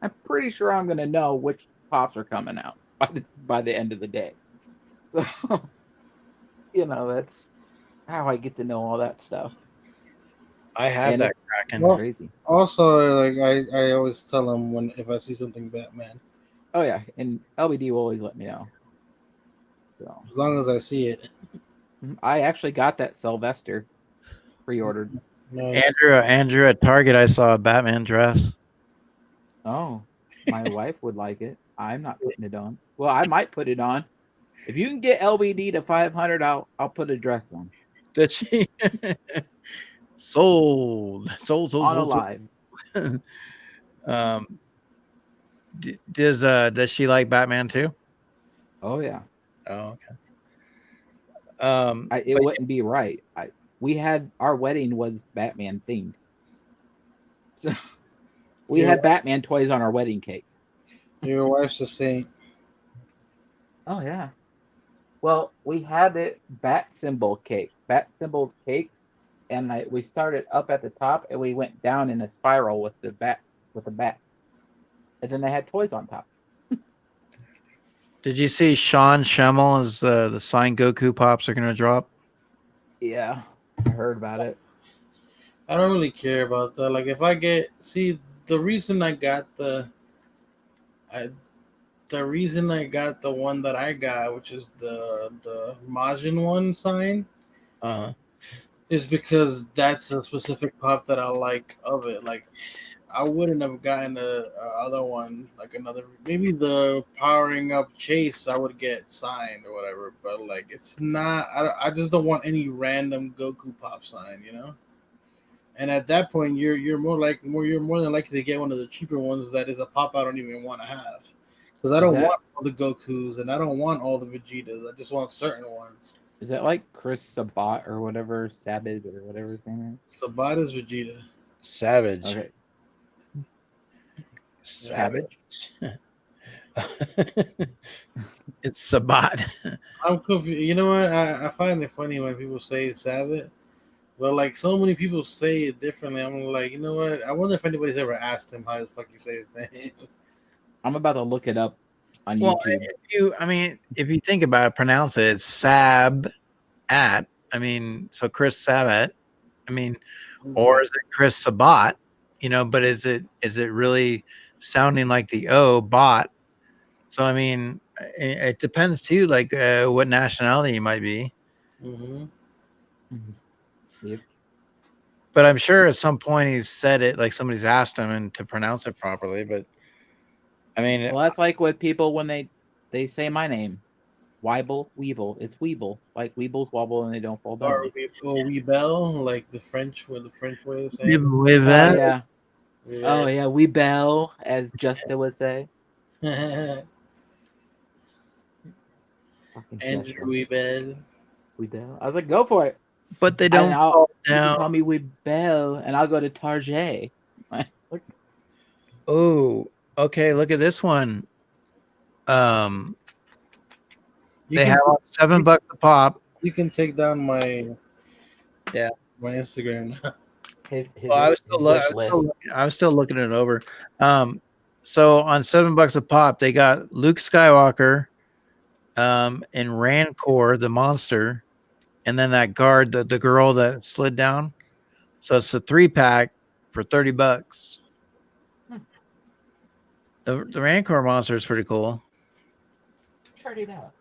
M: I'm pretty sure I'm going to know which pops are coming out by the end of the day. So, that's how I get to know all that stuff.
A: I have
M: and
A: that cracking.
I: Well,
M: crazy.
I: Also, like I always tell them if I see something Batman.
M: Oh yeah, and LBD will always let me know. So
I: as long as I see it.
M: I actually got that Sylvester pre-ordered.
A: Andrew at Target, I saw a Batman dress.
M: Oh, my wife would like it. I'm not putting it on. Well, I might put it on. If you can get LBD to 500, I'll put a dress on.
A: Did she? Sold.
M: On a live.
A: Does she like Batman too?
M: Oh yeah.
A: Oh okay.
M: It wouldn't be right. We had our wedding was Batman themed. So we had Batman toys on our wedding cake.
I: Your wife's a saint.
M: Oh yeah. Well, we had it bat symbol cakes, and we started up at the top and we went down in a spiral with the bats, and then they had toys on top.
A: Did you see Sean Schemmel is the signed Goku pops are going to drop?
M: Yeah, I heard about it.
I: I don't really care about that. Like if I the reason I got the one that I got, which is the Majin one sign, is because that's a specific pop that I like of it. Like I wouldn't have gotten the other one, like maybe the powering up Chase I would get signed or whatever, but like it's not. I just don't want any random Goku pop sign, And at that point, you're more than likely to get one of the cheaper ones that is a pop I don't even want to have, because I don't want all the Gokus and I don't want all the Vegetas. I just want certain ones.
M: Is that like Chris Sabat or whatever, Savage or whatever his name is?
I: Sabat is Vegeta.
A: Savage.
M: Okay.
A: Savage. It's Sabat.
I: I'm confused. You know what? I find it funny when people say Savage. Well, like so many people say it differently. I'm like, you know what? I wonder if anybody's ever asked him how the fuck you say his name.
M: I'm about to look it up on YouTube.
A: If you think about it, pronounce it, it's Sabat. So Chris Sabat. Or is it Chris Sabat? But is it really sounding like the O bot? So it depends too, like what nationality you might be.
I: Mm-hmm.
M: Yep.
A: But I'm sure at some point he's said it, like somebody's asked him and to pronounce it properly. But
M: well, that's like with people when they say my name, Weeble. It's Weeble, like Weebles wobble and they don't fall down.
I: Or Weebel, like the French way of saying.
M: Oh yeah. Oh yeah, Weebel, as Justa would say. Fucking
I: Andrew
M: special.
I: Weebel.
M: Weebel. I was like, go for it.
A: But they
M: And
A: don't fall
M: you can
A: down.
M: call me Weebel, and I'll go to Target.
A: Oh, okay. Look at this one.
I: You
A: They
I: can
A: have $7 a pop.
I: you can take down my my Instagram now.
M: His
A: Well, I was
M: wish list.
A: I was still looking it over. So on $7 a pop, they got Luke Skywalker, and Rancor, the monster, and then that guard, the girl that slid down. So it's a 3-pack for $30. The Rancor monster is pretty cool.
M: Check it out.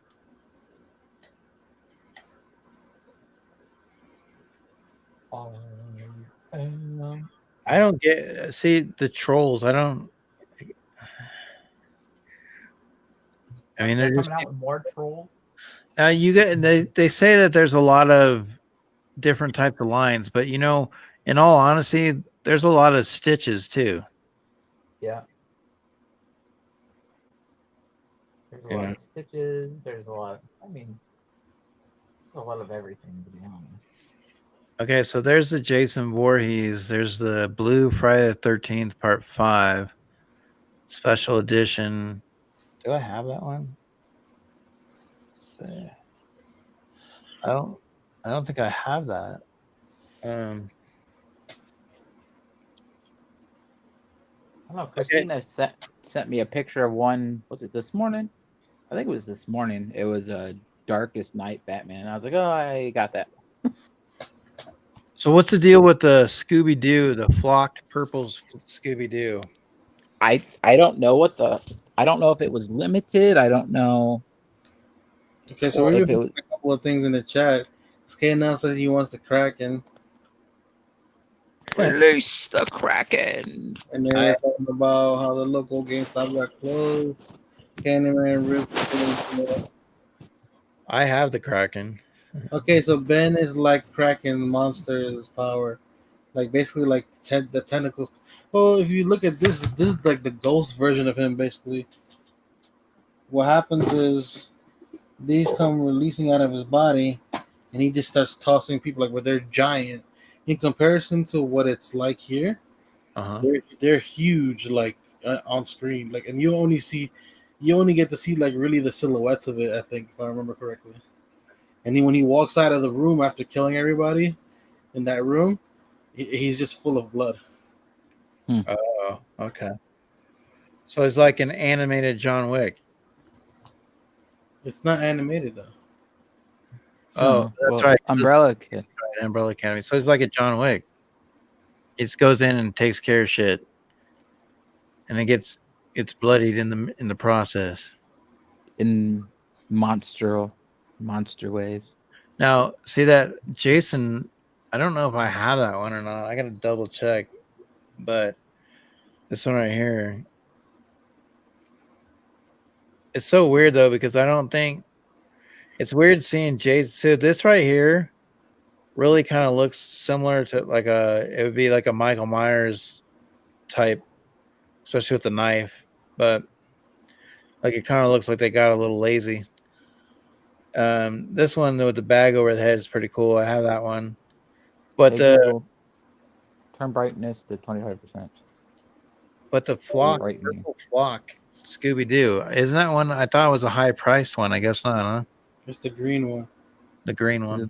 A: I don't get see the trolls. I don't. I mean,
M: They're
A: they're just
M: coming out with more trolls.
A: you get they say that there's a lot of different types of lines, but in all honesty, there's a lot of stitches too.
M: Yeah. There's a lot of stitches. There's a lot. There's a lot of everything, to be honest.
A: Okay, so there's the Jason Voorhees. There's the Blue Friday the 13th Part 5 Special Edition. Do I have that one? Let's see. I don't think I have that.
M: I don't know. Christina sent me a picture of one. Was it this morning? I think it was this morning. It was a Darkest Night Batman. I was like, oh, I got that.
A: So what's the deal with the Scooby-Doo, the flocked purple Scooby-Doo?
M: I don't know I don't know if it was limited. I don't know.
I: Okay, so we've been a couple of things in the chat. Skay now says he wants the Kraken.
M: Release the Kraken.
I: And they're talking about how the local GameStop got closed. Candyman ripped.
A: I have the Kraken.
I: Okay, so Ben is like Kraken monsters' power, like basically like the tentacles. Well, if you look at this is like the ghost version of him. Basically, what happens is these come releasing out of his body, and he just starts tossing people like, but they're giant in comparison to what it's like here. They're huge, like on screen, like, and you only get to see like really the silhouettes of it. I think, if I remember correctly. And when he walks out of the room after killing everybody in that room, he's just full of blood.
A: Oh, okay. So it's like an animated John Wick.
I: It's not animated though.
A: Oh, that's right.
M: Umbrella Academy.
A: Right, Umbrella Academy. So it's like a John Wick. It just goes in and takes care of shit, and it gets bloodied in the process.
M: In monster ways.
A: Now, see that Jason? I don't know if I have that one or not. I gotta double check. But this one right here, it's so weird though, because I don't think it's weird seeing Jason. So this right here really kind of looks similar to it would be like a Michael Myers type, especially with the knife. But like it kind of looks like they got a little lazy. This one with the bag over the head is pretty cool. I have that one. But
M: turn brightness to 25%.
A: But the purple flock Scooby-Doo, isn't that one? I thought it was a high priced one. I guess not, huh?
I: It's the green one.
A: The green one.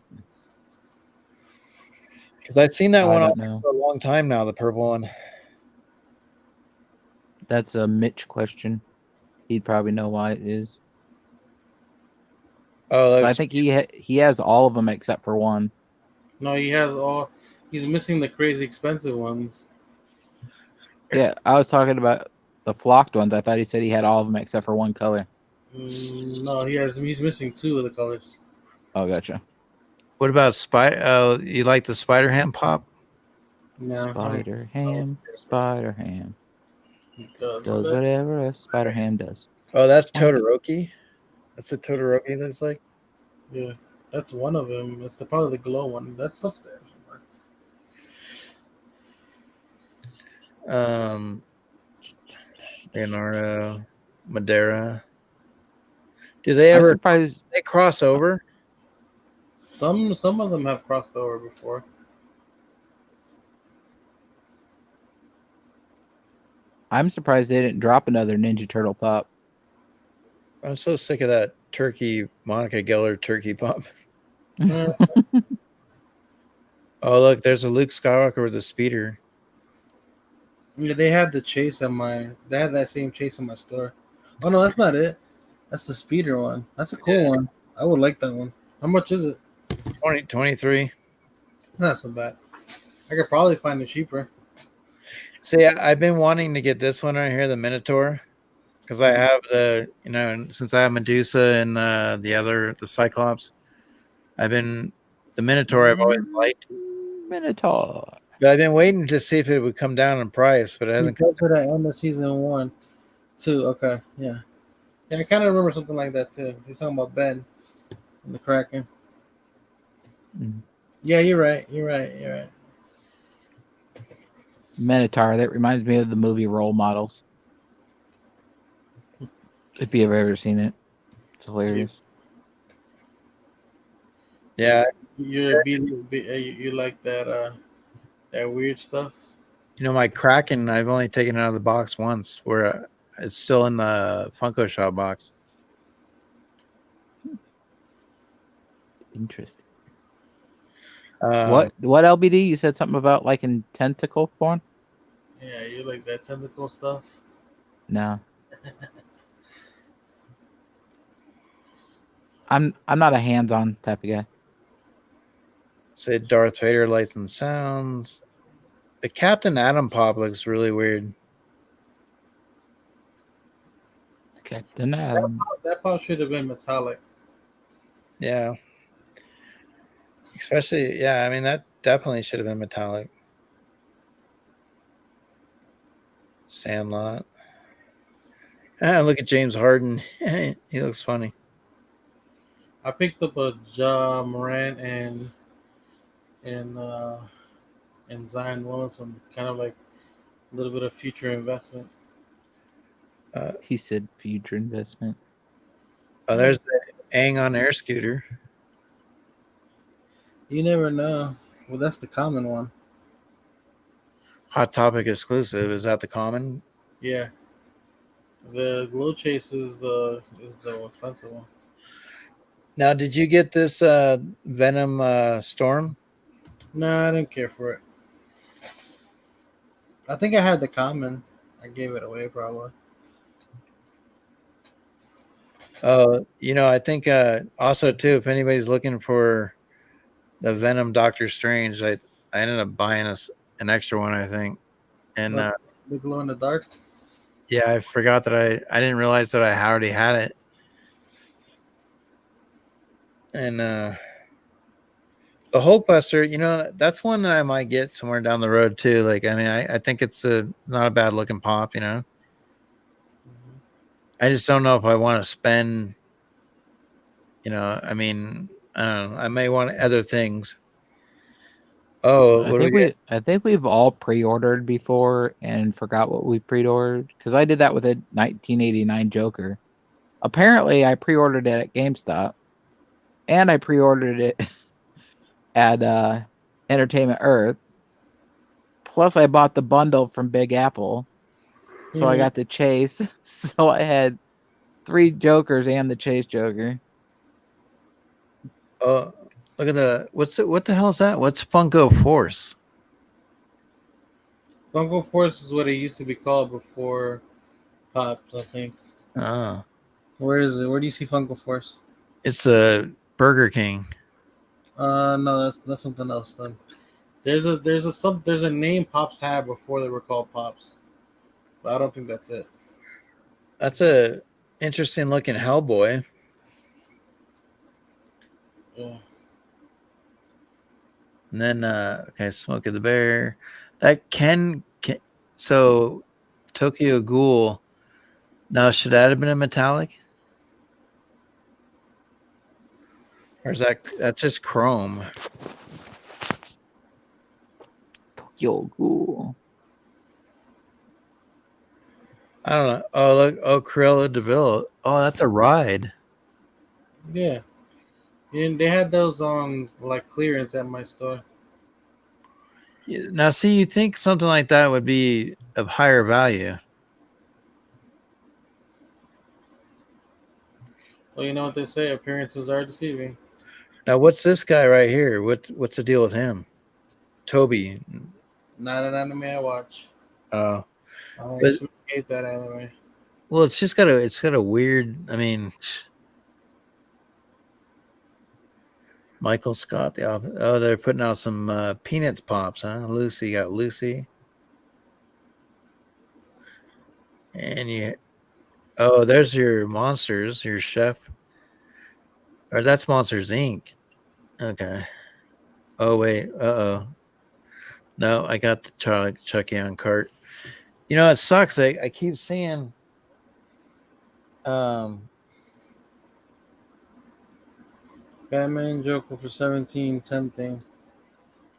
A: Because I've seen that one for a long time now. The purple one.
M: That's a Mitch question. He'd probably know why it is.
A: Oh,
M: so I think he has all of them except for one.
I: No, he has all. He's missing the crazy expensive ones.
M: Yeah, I was talking about the flocked ones. I thought he said he had all of them except for one color.
I: No, he's missing 2 of the colors.
M: Oh, gotcha.
A: What about Spider? You like the Spider Ham pop?
I: No.
M: Spider Ham. Does whatever a Spider Ham does.
A: Oh, that's Todoroki. That's what Todoroki looks like.
I: Yeah, that's one of them. It's probably the glow one. That's up there.
A: Leonardo, Madeira. Do they
M: I'm
A: ever
M: surprised.
A: they cross over?
I: Some of them have crossed over before.
M: I'm surprised they didn't drop another Ninja Turtle pop.
A: I'm so sick of that turkey Monica Geller turkey pop. Oh look, there's a Luke Skywalker with a speeder.
I: Yeah, they have the chase on my. They have that same chase in my store. Oh no, that's not it. That's the speeder one. That's a cool one. I would like that one. How much is it?
A: 23.
I: It's not so bad. I could probably find it cheaper.
A: See, I've been wanting to get this one right here, the Minotaur, because I have the, since I have Medusa and the Cyclops, the Minotaur I've always liked.
M: Minotaur.
A: But I've been waiting to see if it would come down in price, but it
I: He
A: hasn't.
I: does it at end of season 1, 2. Okay, yeah. Yeah, I kind of remember something like that too. He's talking about Ben and the Kraken. Yeah, you're right. You're right.
M: Minotaur. That reminds me of the movie Role Models. If you've ever seen it, it's hilarious.
A: Yeah,
I: you like that that weird stuff.
A: My Kraken, I've only taken it out of the box once, where it's still in the Funko Shop box.
M: Interesting.
A: Um,
M: What LBD? You said something about like in tentacle form?
I: Yeah, you like that tentacle stuff.
M: No. I'm not a hands-on type of guy.
A: Say Darth Vader lights and sounds. The Captain Atom pop looks really weird.
M: Captain Atom.
I: That pop should have been metallic.
A: Yeah. Especially, yeah, I mean, that definitely should have been metallic. Sandlot. Look at James Harden. He looks funny.
I: I picked up a Ja Morant and Zion Williamson, kind of like a little bit of future investment.
M: He said future investment.
A: Oh, there's the Aang on air scooter.
I: You never know. Well, that's the common one.
A: Hot Topic exclusive. Is that the common?
I: Yeah. The Glow Chase is the expensive one.
A: Now, did you get this Venom Storm?
I: No, I didn't care for it. I think I had the common. I gave it away probably.
A: Oh, I think also too, if anybody's looking for the Venom Doctor Strange, I ended up buying an extra one, I think. And
I: the glow in the dark.
A: Yeah, I forgot that I didn't realize that I already had it. And the Hulkbuster, that's one that I might get somewhere down the road too. Like, I mean, I think it's not a bad looking pop, I just don't know if I want to spend, I mean, I don't know. I may want other things. Oh,
M: I think we've all pre-ordered before and forgot what we pre-ordered, because I did that with a 1989 Joker. Apparently, I pre-ordered it at GameStop, and I pre-ordered it at Entertainment Earth. Plus, I bought the bundle from Big Apple, so I got the Chase. So I had 3 Jokers and the Chase Joker.
A: Oh, look at what the hell is that? What's Funko Force?
I: Funko Force is what it used to be called before Pops, I think.
A: Oh.
I: Where is it? Where do you see Funko Force?
A: It's a Burger King.
I: No, that's something else then. There's a name Pops had before they were called Pops. But I don't think that's it.
A: That's a interesting looking Hellboy.
I: Yeah.
A: And then okay, Smokey the Bear. That can so Tokyo Ghoul. Now, should that have been a metallic? Or is that's just chrome?
M: Tokyo Ghoul.
A: I don't know. Oh, look. Oh, Cruella de Vil. Oh, that's a ride.
I: Yeah. And they had those on like clearance at my store.
A: Now, see, you think something like that would be of higher value.
I: Well, you know what they say, appearances are deceiving.
A: Now, what's this guy right here? What's the deal with him? Toby.
I: Not an anime I watch.
A: Oh,
I: I
A: but
I: actually hate that anime.
A: well, it's got a weird. I mean, Michael Scott. They're putting out some Peanuts pops, huh? Lucy got Lucy, and you. Oh, there's your monsters, your chef, or that's Monsters Inc. Okay. Oh wait. Oh. No, I got the Chucky on cart. You know, it sucks. I keep seeing. Um,
I: Batman Joker for 17, tempting.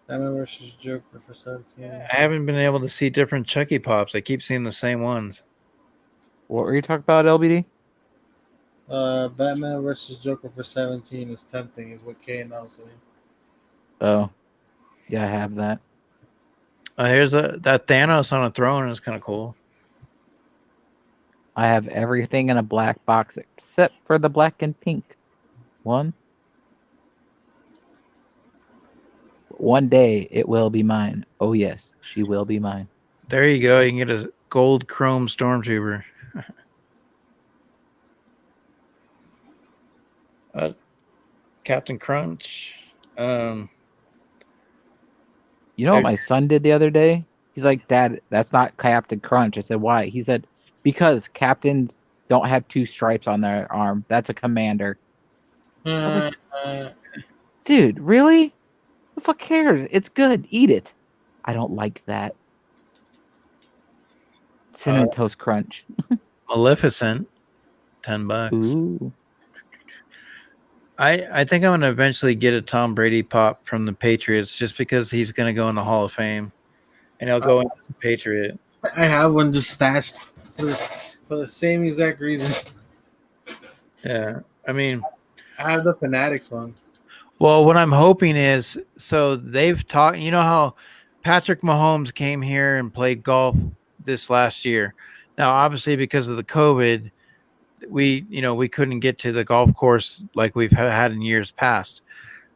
I: Batman versus Joker for 17.
A: I haven't been able to see different Chucky pops. I keep seeing the same ones.
M: What were you talking about, LBD?
I: Batman versus Joker for 17 is tempting, is what K and L say.
M: Oh, yeah, I have that.
A: Here's that Thanos on a throne is kind of cool.
M: I have everything in a black box except for the black and pink one. One day it will be mine. Oh yes, she will be mine.
A: There you go. You can get a gold chrome stormtrooper. Captain Crunch.
M: You know what my son did the other day? He's like, Dad, that's not Captain Crunch. I said, why? He said, because captains don't have two stripes on their arm. That's a commander. I was like, dude, really? The fuck cares? It's good. Eat it. I don't like that. Cinnamon Toast Crunch.
A: Maleficent. $10.
M: Ooh.
A: I think I'm gonna eventually get a Tom Brady pop from the Patriots just because he's gonna go in the Hall of Fame, and he'll go in as a Patriot.
I: I have one just stashed for the same exact reason.
A: Yeah, I mean,
I: I have the Fanatics one.
A: well, what I'm hoping is, so they've talked. You know how Patrick Mahomes came here and played golf this last year. Now, obviously, because of the COVID, we couldn't get to the golf course like we've had in years past.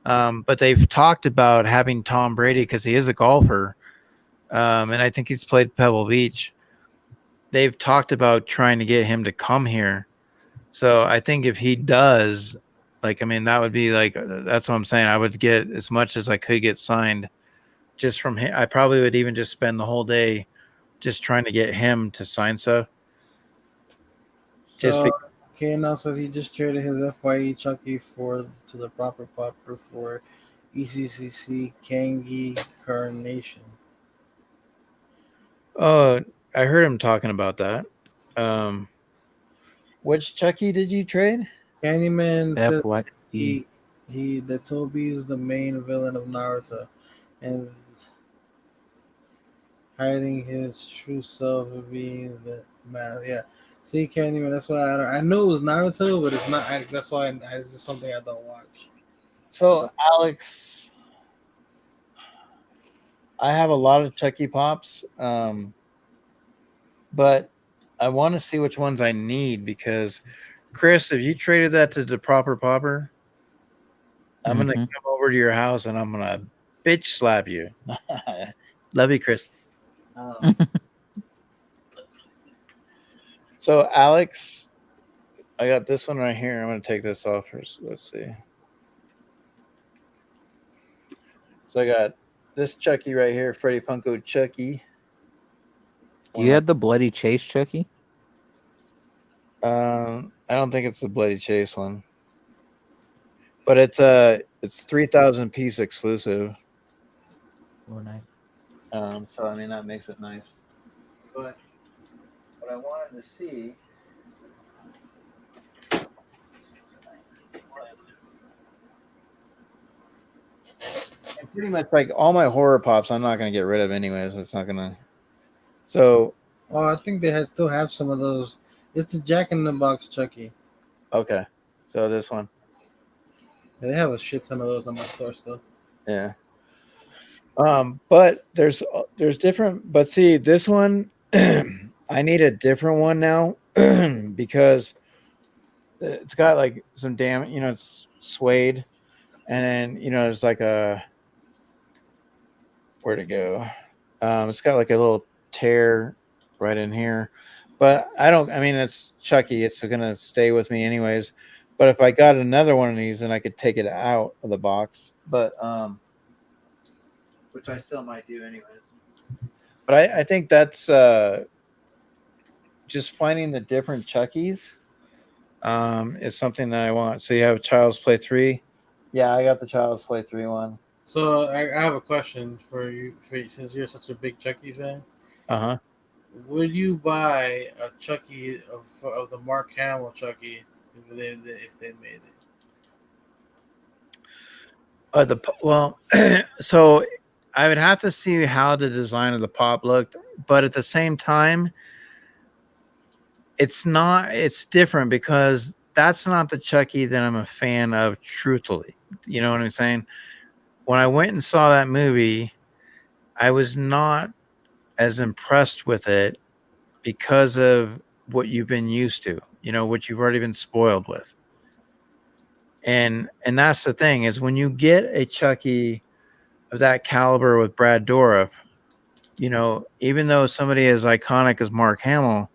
A: But they've talked about having Tom Brady because he is a golfer, and I think he's played Pebble Beach. They've talked about trying to get him to come here. So I think if he does, that would be that's what I'm saying. I would get as much as I could get signed just from him. I probably would even just spend the whole day just trying to get him to sign stuff.
I: So K&L says he just traded his FYE Chucky to the proper popper for ECCC Kangi Carnation.
A: Oh, I heard him talking about that. Which Chucky did you trade?
I: Candyman says
M: FYE.
I: the Toby is the main villain of Naruto, and hiding his true self of being the man. Yeah. See, Candyman. That's why I knew it was Naruto, but it's not. That's why it's just something I don't watch.
A: So, Alex, I have a lot of Chucky pops, but I want to see which ones I need because, Chris, if you traded that to the proper popper, I'm gonna come over to your house and I'm gonna bitch slap you. Love you, Chris. So, Alex, I got this one right here. I'm going to take this off first. Let's see. So, I got this Chucky right here, Freddy Funko Chucky.
M: Do you have the Bloody Chase Chucky?
A: I don't think it's the Bloody Chase one. But it's 3,000 piece exclusive.
M: Oh, nice.
A: So, I mean, that makes it nice. But what I wanted to see... And pretty much like all my horror pops, I'm not going to get rid of anyways. It's not going to... So...
I: Oh, I think they still have some of those. It's a Jack in the Box Chucky.
A: Okay. So this one.
I: Yeah, they have a shit ton of those on my store still.
A: Yeah. But there's different. But see, this one, I need a different one now because it's got like some damn. It's suede, and then there's like a where to go. It's got like a little tear right in here, but I don't. I mean, it's Chucky. It's gonna stay with me anyways. But if I got another one of these, then I could take it out of the box. But which I still might do anyways. But I think that's just finding the different Chuckies is something that I want. So you have Child's Play 3. Yeah, I got the Child's Play 3 one.
I: So I have a question for you, since you're such a big Chucky fan.
A: Uh-huh.
I: Would you buy a Chucky of the Mark Hamill Chucky if they made it?
A: Well, so I would have to see how the design of the pop looked, but at the same time, it's different because that's not the Chucky that I'm a fan of, truthfully. You know what I'm saying? When I went and saw that movie, I was not as impressed with it because of what you've been used to, what you've already been spoiled with. And that's the thing is when you get a Chucky of that caliber with Brad Dourif, even though somebody as iconic as Mark Hamill,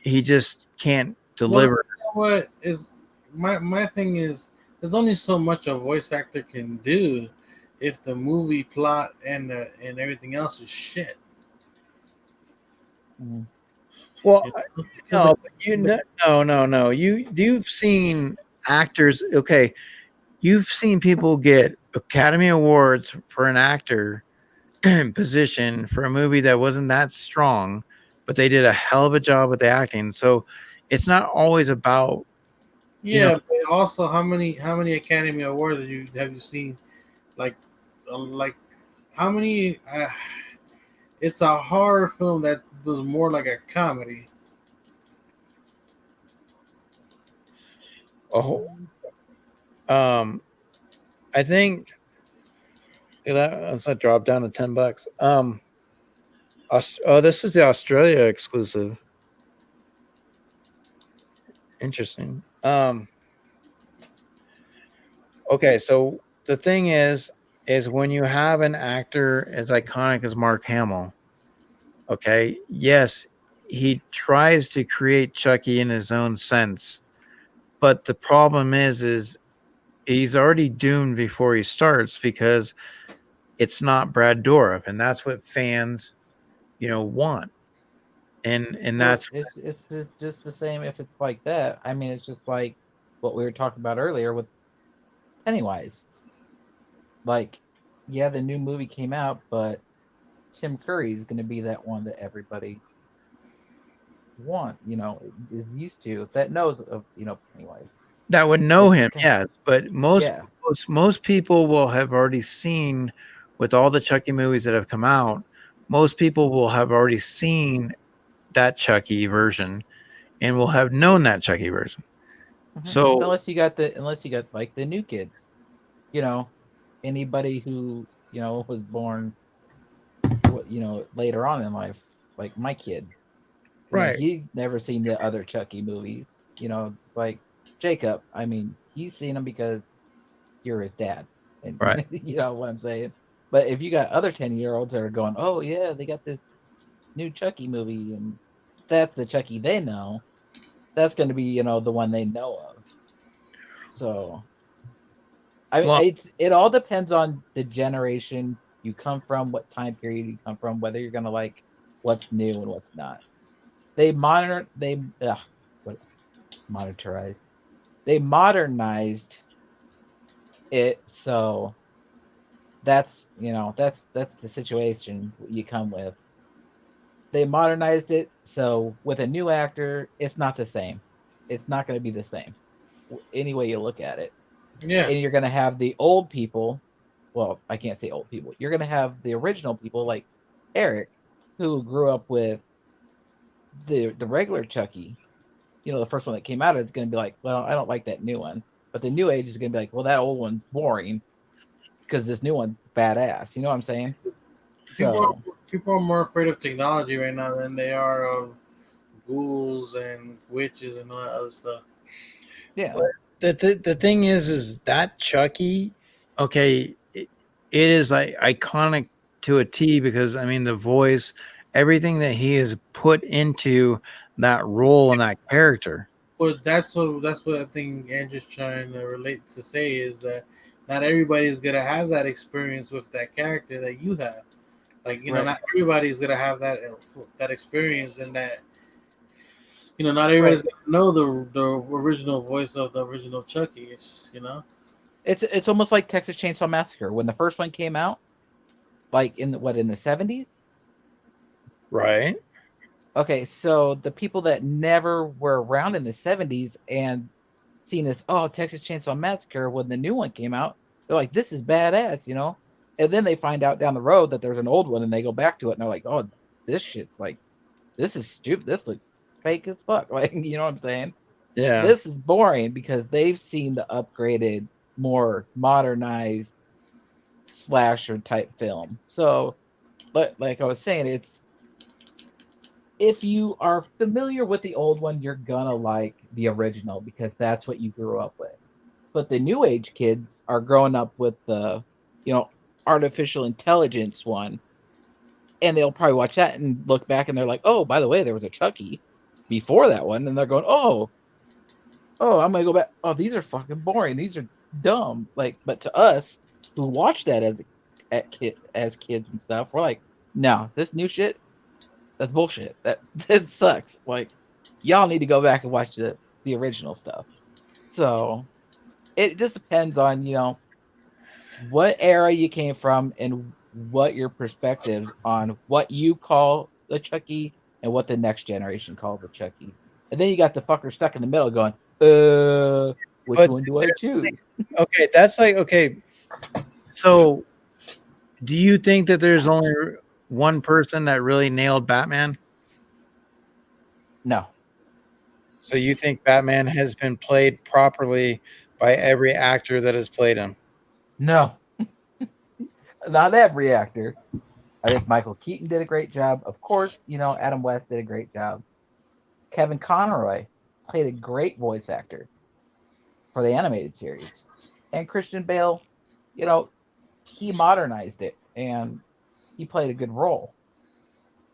A: he just can't deliver.
I: Well, what is my thing is there's only so much a voice actor can do if the movie plot and everything else is shit.
A: Well, no, no. You've seen actors. Okay, you've seen people get Academy Awards for an actor position for a movie that wasn't that strong, but they did a hell of a job with the acting. So it's not always about.
I: Yeah, but also how many Academy Awards have you seen? Like how many? It's a horror film that was more like a comedy.
A: Oh, I think that's not dropped down to $10. This is the Australia exclusive. Interesting. Okay, so the thing is when you have an actor as iconic as Mark Hamill, okay, yes, he tries to create Chucky in his own sense, but the problem is he's already doomed before he starts because it's not Brad Dourif, and that's what fans, want. And that's
M: it's just the same if it's like that. I mean, it's just like what we were talking about earlier with Pennywise. Like, yeah, the new movie came out, but Tim Curry is going to be that one that everybody is used to, that knows of, Pennywise.
A: that would know him, yes, but most people will have already seen, with all the Chucky movies that have come out, most people will have already seen that Chucky version and will have known that Chucky version. So
M: unless you got like the new kids, anybody who was born later on in life, like my kid,
A: right?
M: He's never seen the other Chucky movies. It's like Jacob. I mean, he's seen them because you're his dad, and
A: right.
M: You know what I'm saying. But if you got other 10-year-olds that are going, oh yeah, they got this new Chucky movie, and that's the Chucky they know, that's going to be the one they know of. So, it all depends on the generation you come from, what time period you come from, whether you're going to like what's new and what's not. They modernized it, so that's the situation you come with. They modernized it, so with a new actor, it's not the same. It's not going to be the same any way you look at it.
I: Yeah,
M: and you're going to have the old people. Well, I can't say old people. You're going to have the original people like Eric, who grew up with the regular Chucky. The first one that came out, it's going to be like, well, I don't like that new one. But the new age is gonna be like, well, that old one's boring because this new one's badass. You know what I'm saying?
I: People are more afraid of technology right now than they are of ghouls and witches and all that other stuff.
M: Yeah.
A: The thing is that Chucky, okay, it is like iconic to a T because I mean the voice, everything that he has put into that role and that character.
I: But that's what I think Andrew's trying to relate to say is that not everybody's gonna have that experience with that character that you have. Like
M: Right.
I: not everybody's gonna have that experience and that not everybody's gonna know the original voice of the original Chucky.
M: It's almost like Texas Chainsaw Massacre when the first one came out, like in the 70s.
A: Right.
M: Okay, so the people that never were around in the 70s and seen this, Texas Chainsaw Massacre, when the new one came out, they're like, this is badass, And then they find out down the road that there's an old one and they go back to it and they're like, oh, this shit's like, this is stupid. This looks fake as fuck. Like, you know what I'm saying?
A: Yeah.
M: This is boring because they've seen the upgraded, more modernized slasher type film. So, but like I was saying, if you are familiar with the old one, you're gonna like the original because that's what you grew up with. But the new age kids are growing up with the, artificial intelligence one, and they'll probably watch that and look back and they're like, oh, by the way, there was a Chucky before that one, and they're going, oh, I'm gonna go back. Oh, these are fucking boring. These are dumb. Like, but to us who watch that as kids and stuff, we're like, no, this new shit, that's bullshit. That sucks. Like, y'all need to go back and watch the original stuff. So it just depends on what era you came from and what your perspectives on what you call the Chucky and what the next generation call the Chucky. And then you got the fucker stuck in the middle going, which one do I choose?
A: Okay, that's like okay. So, do you think that there's only one person that really nailed Batman?
M: No.
A: So you think Batman has been played properly by every actor that has played him?
M: No. Not every actor. I think Michael Keaton did a great job. Of course, Adam West did a great job. Kevin Conroy played a great voice actor for the animated series. And Christian Bale, he modernized it and he played a good role.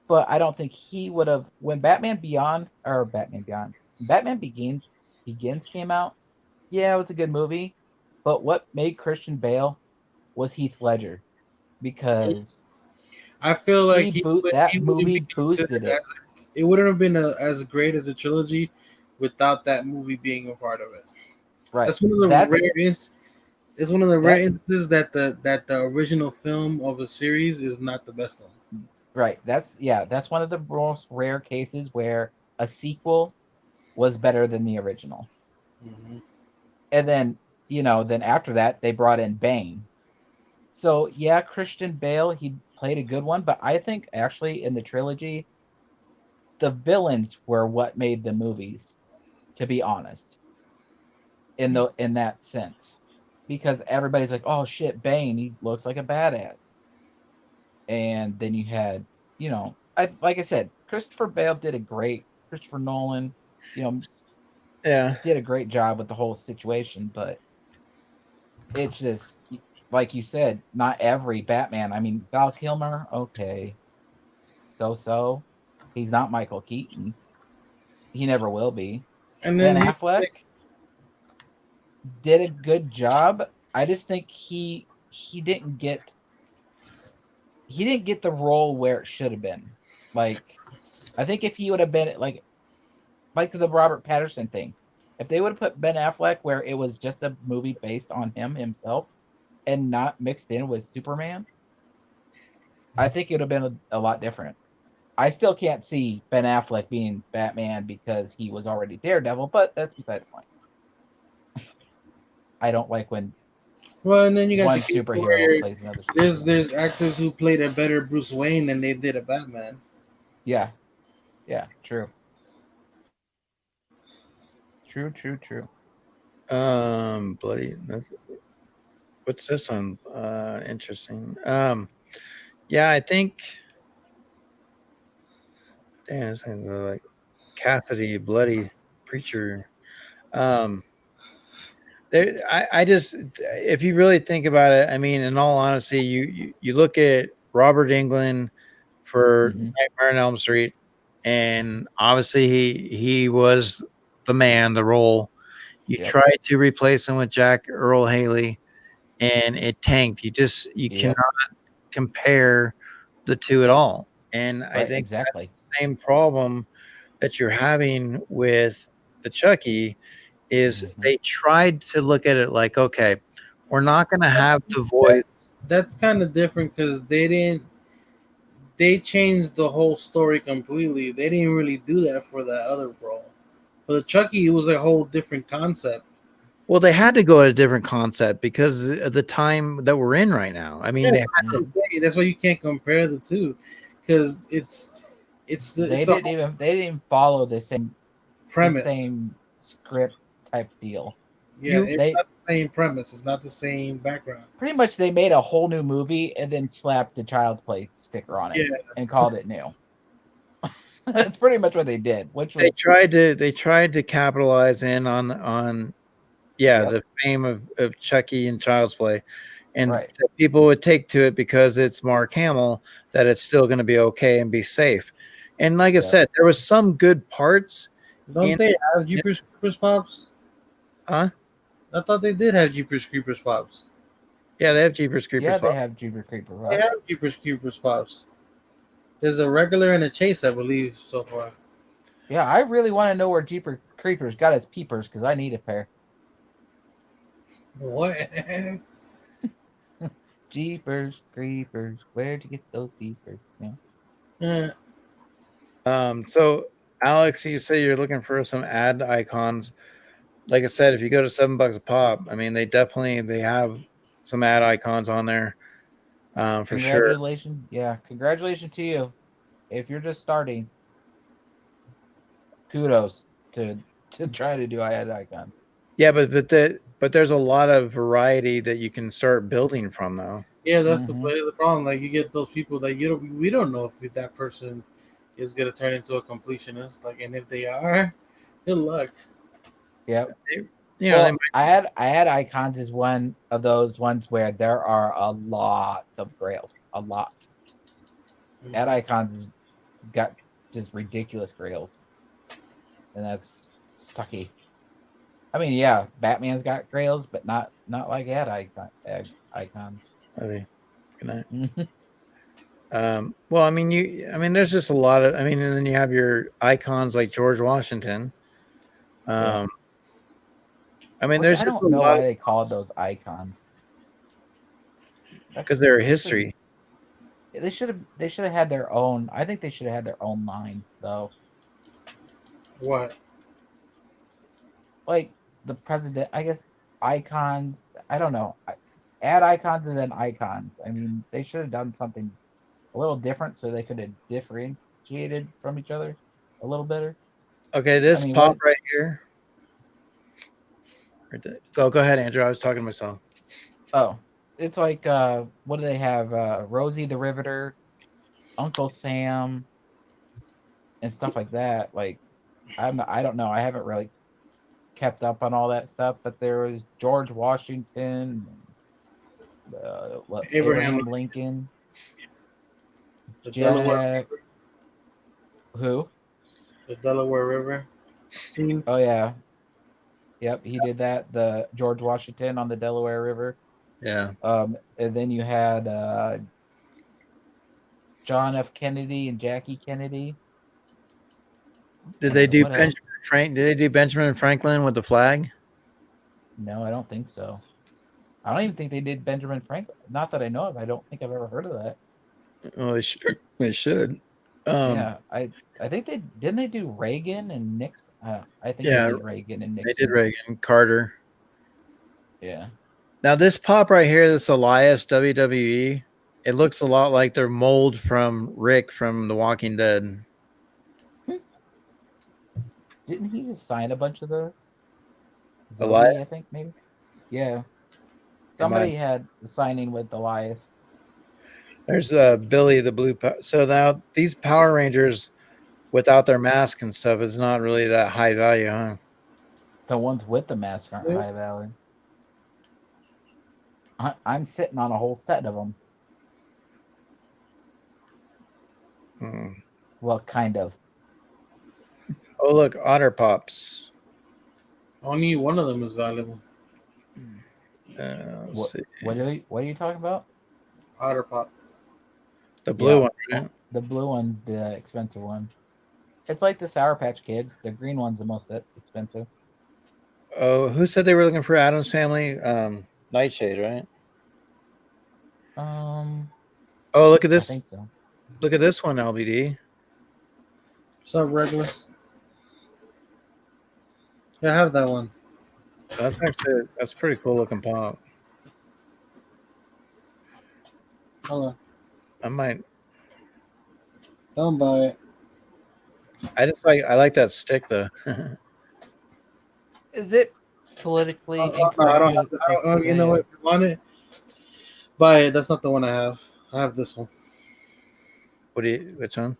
M: But I don't think he would have when Batman Begins came out. Yeah, it was a good movie. But what made Christian Bale was Heath Ledger, because
I: I feel like
M: that movie boosted it.
I: It wouldn't have been as great as a trilogy without that movie being a part of it.
M: Right.
I: That's one of the rare instances that the original film of a series is not the best one.
M: Right. That's one of the most rare cases where a sequel was better than the original.
I: Mm-hmm.
M: And then, then after that they brought in Bane. So yeah, Christian Bale, he played a good one, but I think actually in the trilogy, the villains were what made the movies, to be honest. In that sense. Because everybody's like, oh shit, Bane, he looks like a badass. And then you had, like I said, Christopher Nolan, did a great job with the whole situation, but it's just like you said, not every Batman. I mean, Val Kilmer, okay, so he's not Michael Keaton. He never will be. And then Ben Affleck did a good job. I just think he didn't get the role where it should have been. Like, I think if he would have been like the Robert Pattinson thing, if they would have put Ben Affleck where it was just a movie based on him himself and not mixed in with Superman, I think it would have been a lot different. I still can't see Ben Affleck being Batman because he was already Daredevil, but that's beside the point. I don't like when
I: and then you got
M: one
I: the
M: superhero plays another superhero.
I: There's actors who played a better Bruce Wayne than they did a Batman.
M: Yeah, true. True.
A: Bloody. What's this one? Interesting. Yeah, I think. Damn, this thing's like Cassidy, bloody preacher. Um, I just, if you really think about it, I mean, in all honesty, you look at Robert England for Nightmare on Elm Street, and obviously he was the man, the role. You tried to replace him with Jack Earl Haley, and it tanked. You cannot compare the two at all. And I think that's the same problem that you're having with the Chucky is they tried to look at it like, okay, we're not going to have the voice.
I: That's kind of different because they changed the whole story completely. They didn't really do that for that other role. For the Chucky, it was a whole different concept.
A: Well, they had to go at a different concept because of the time that we're in right now. I mean,
I: that's why you can't compare the two because
M: they didn't even follow the same
I: premise,
M: the same script type deal.
I: Yeah, it's not the same premise. It's not the same background.
M: Pretty much, they made a whole new movie and then slapped the Child's Play sticker on it and called it new. That's pretty much what they did. Which was
A: they tried to capitalize in on the fame of Chucky and Child's Play, and people would take to it because it's Mark Hamill that it's still going to be okay and be safe. And like I said, there was some good parts.
I: Don't they have Jeepers Creepers Pops?
A: Huh?
I: I thought they did have Jeepers Creepers Pops.
A: Yeah, they have Jeepers Creepers
M: Pops.
A: Yeah,
M: they have Jeepers Creepers Pops.
I: They have Jeepers Creepers Pops. There's a regular and a chase, I believe, so far.
M: Yeah, I really want to know where Jeepers Creepers got his peepers because I need a pair.
I: What?
M: Jeepers Creepers, where'd you get those peepers?
A: So Alex, you say you're looking for some ad icons. Like I said, if you go to $7 a pop, I mean, they have some ad icons on there. For sure.
M: Congratulations. Yeah, congratulations to you. If you're just starting, kudos to try to do ad icons.
A: Yeah, but there's a lot of variety that you can start building from, though.
I: Yeah, that's the problem. Like, you get those people that we don't know if that person is gonna turn into a completionist. Like, and if they are, good luck.
M: Yep.
A: Yeah,
M: I had icons as one of those ones where there are a lot of grails, a lot. Ad icons got just ridiculous grails, and that's sucky. I mean, yeah, Batman's got grails, but not like ad icons.
A: Okay. Good night. Well, I mean, there's just a lot of. I mean, and then you have your icons like George Washington. I mean, there's
M: I
A: just
M: don't know why they called those icons.
A: Because they're a history.
M: They should have had their own. I think they should have had their own line though.
I: What?
M: Like the president, I guess. Icons. I don't know. Add icons and then icons. I mean, they should have done something a little different so they could have differentiated from each other a little better.
A: Okay, this pop right here. Go ahead, Andrew. I was talking to myself.
M: Oh, it's like what do they have? Rosie the Riveter, Uncle Sam, and stuff like that. Like, I don't know. I haven't really kept up on all that stuff, but there was George Washington, Abraham Lincoln,
I: Delaware
M: River. Who?
I: The Delaware River scene.
M: Oh yeah. Yep, he did that. The George Washington on the Delaware River.
A: Yeah.
M: And then you had John F. Kennedy and Jackie Kennedy.
A: Did they do Did they do Benjamin Franklin with the flag?
M: No, I don't think so. I don't even think they did Benjamin Franklin. Not that I know of. I don't think I've ever heard of that.
A: Oh, they should.
M: Yeah, I think didn't they do Reagan and Nixon? I think they did Reagan and Nixon.
A: They did Reagan, Carter.
M: Yeah.
A: Now this pop right here, this Elias WWE, it looks a lot like their mold from Rick from The Walking Dead.
M: Didn't he just sign a bunch of those? Zoe, I
A: Elias?
M: think maybe. Yeah,
A: Am
M: somebody
A: I?
M: had a signing with Elias.
A: There's Billy the Blue. So now these Power Rangers without their mask and stuff is not really that high value, huh?
M: The ones with the mask aren't high value. I'm sitting on a whole set of them.
A: Hmm.
M: Well, kind of.
A: Oh, look, Otter Pops.
I: Only one of them is valuable.
A: Let's see.
M: What are you talking about?
I: Otter Pop.
A: The blue one, right?
M: The blue one's the expensive one. It's like the Sour Patch Kids. The green one's the most expensive.
A: Oh, who said they were looking for Adam's Family? Nightshade, right? Oh, look at
M: I
A: this.
M: think so.
A: Look at this one, LBD.
I: What's up, Reckless? Yeah, I have that one.
A: That's pretty cool looking pop.
I: Hold on.
A: I might.
I: Don't buy it.
A: I like that stick though.
M: Is it politically
I: No,
M: incorrect?
I: I don't have that. You know what? If you want it, buy it. That's not the one I have. I have this one.
A: Which one?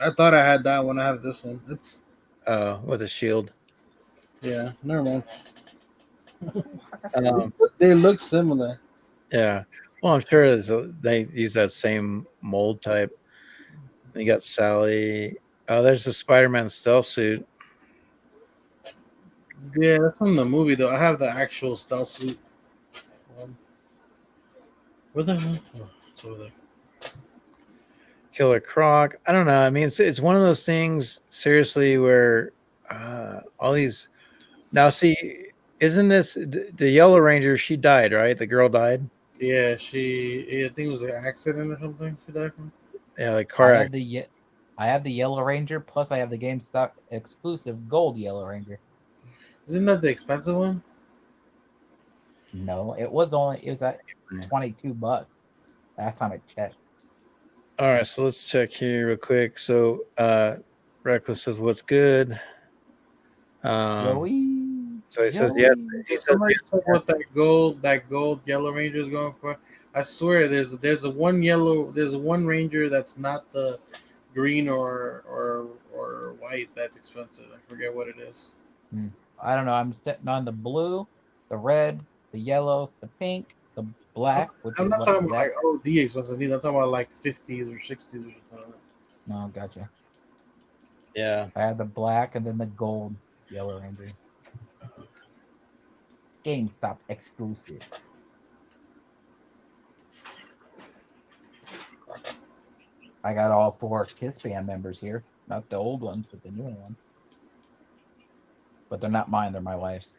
I: I thought I had that one. I have this one. It's
A: with a shield.
I: Yeah, never mind.
A: Um,
I: They look similar.
A: Yeah. Well, I'm sure they use that same mold type. You got Sally. Oh, there's the Spider-Man stealth suit.
I: Yeah, that's from the movie though. I have the actual stealth suit. Where the hell? Oh, it's over there.
A: Killer Croc. I don't know. I mean, it's one of those things. Seriously, where all these. Now, see, isn't this the Yellow Ranger? She died, right? The girl died.
I: Yeah, I think it was an accident or something. She died from.
A: Yeah, like car accident.
M: I have the Yellow Ranger, plus I have the GameStop exclusive Gold Yellow Ranger.
I: Isn't that the expensive one?
M: No, it was at $22 last time I checked.
A: All right, so let's check here real quick. So, Reckless says, "What's good?"
M: Joey.
A: So he says, "Yes." He says,
I: Somebody said what that gold Yellow Ranger is going for. I swear, there's one Ranger that's not the green or white that's expensive. I forget what it is.
M: I don't know. I'm sitting on the blue, the red, the yellow, the pink, the black.
I: I'm not talking about like OD expensive. I'm talking about like 50s or 60s or something.
M: No, gotcha.
A: Yeah.
M: I had the black and then the gold Yellow Ranger. GameStop exclusive. I got all 4 Kiss Band members here. Not the old ones, but the newer one. But they're not mine. They're my wife's.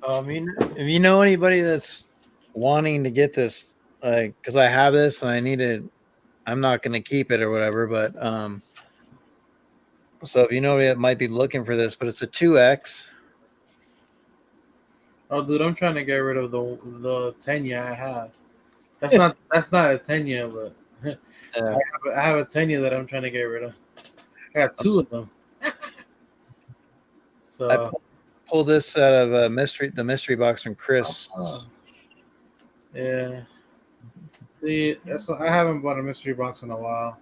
A: I mean, if you know anybody that's wanting to get this, like, because I have this and I need it, I'm not going to keep it or whatever. But so if you know anybody that might be looking for this, but it's a 2X.
I: Oh, dude, I'm trying to get rid of the Tenya I have. That's not a Tenya, but I have a Tenya that I'm trying to get rid of. I got 2 of them. So
A: I pulled this out of the mystery box from Chris.
I: Yeah. See, that's what, I haven't bought a mystery box in a while.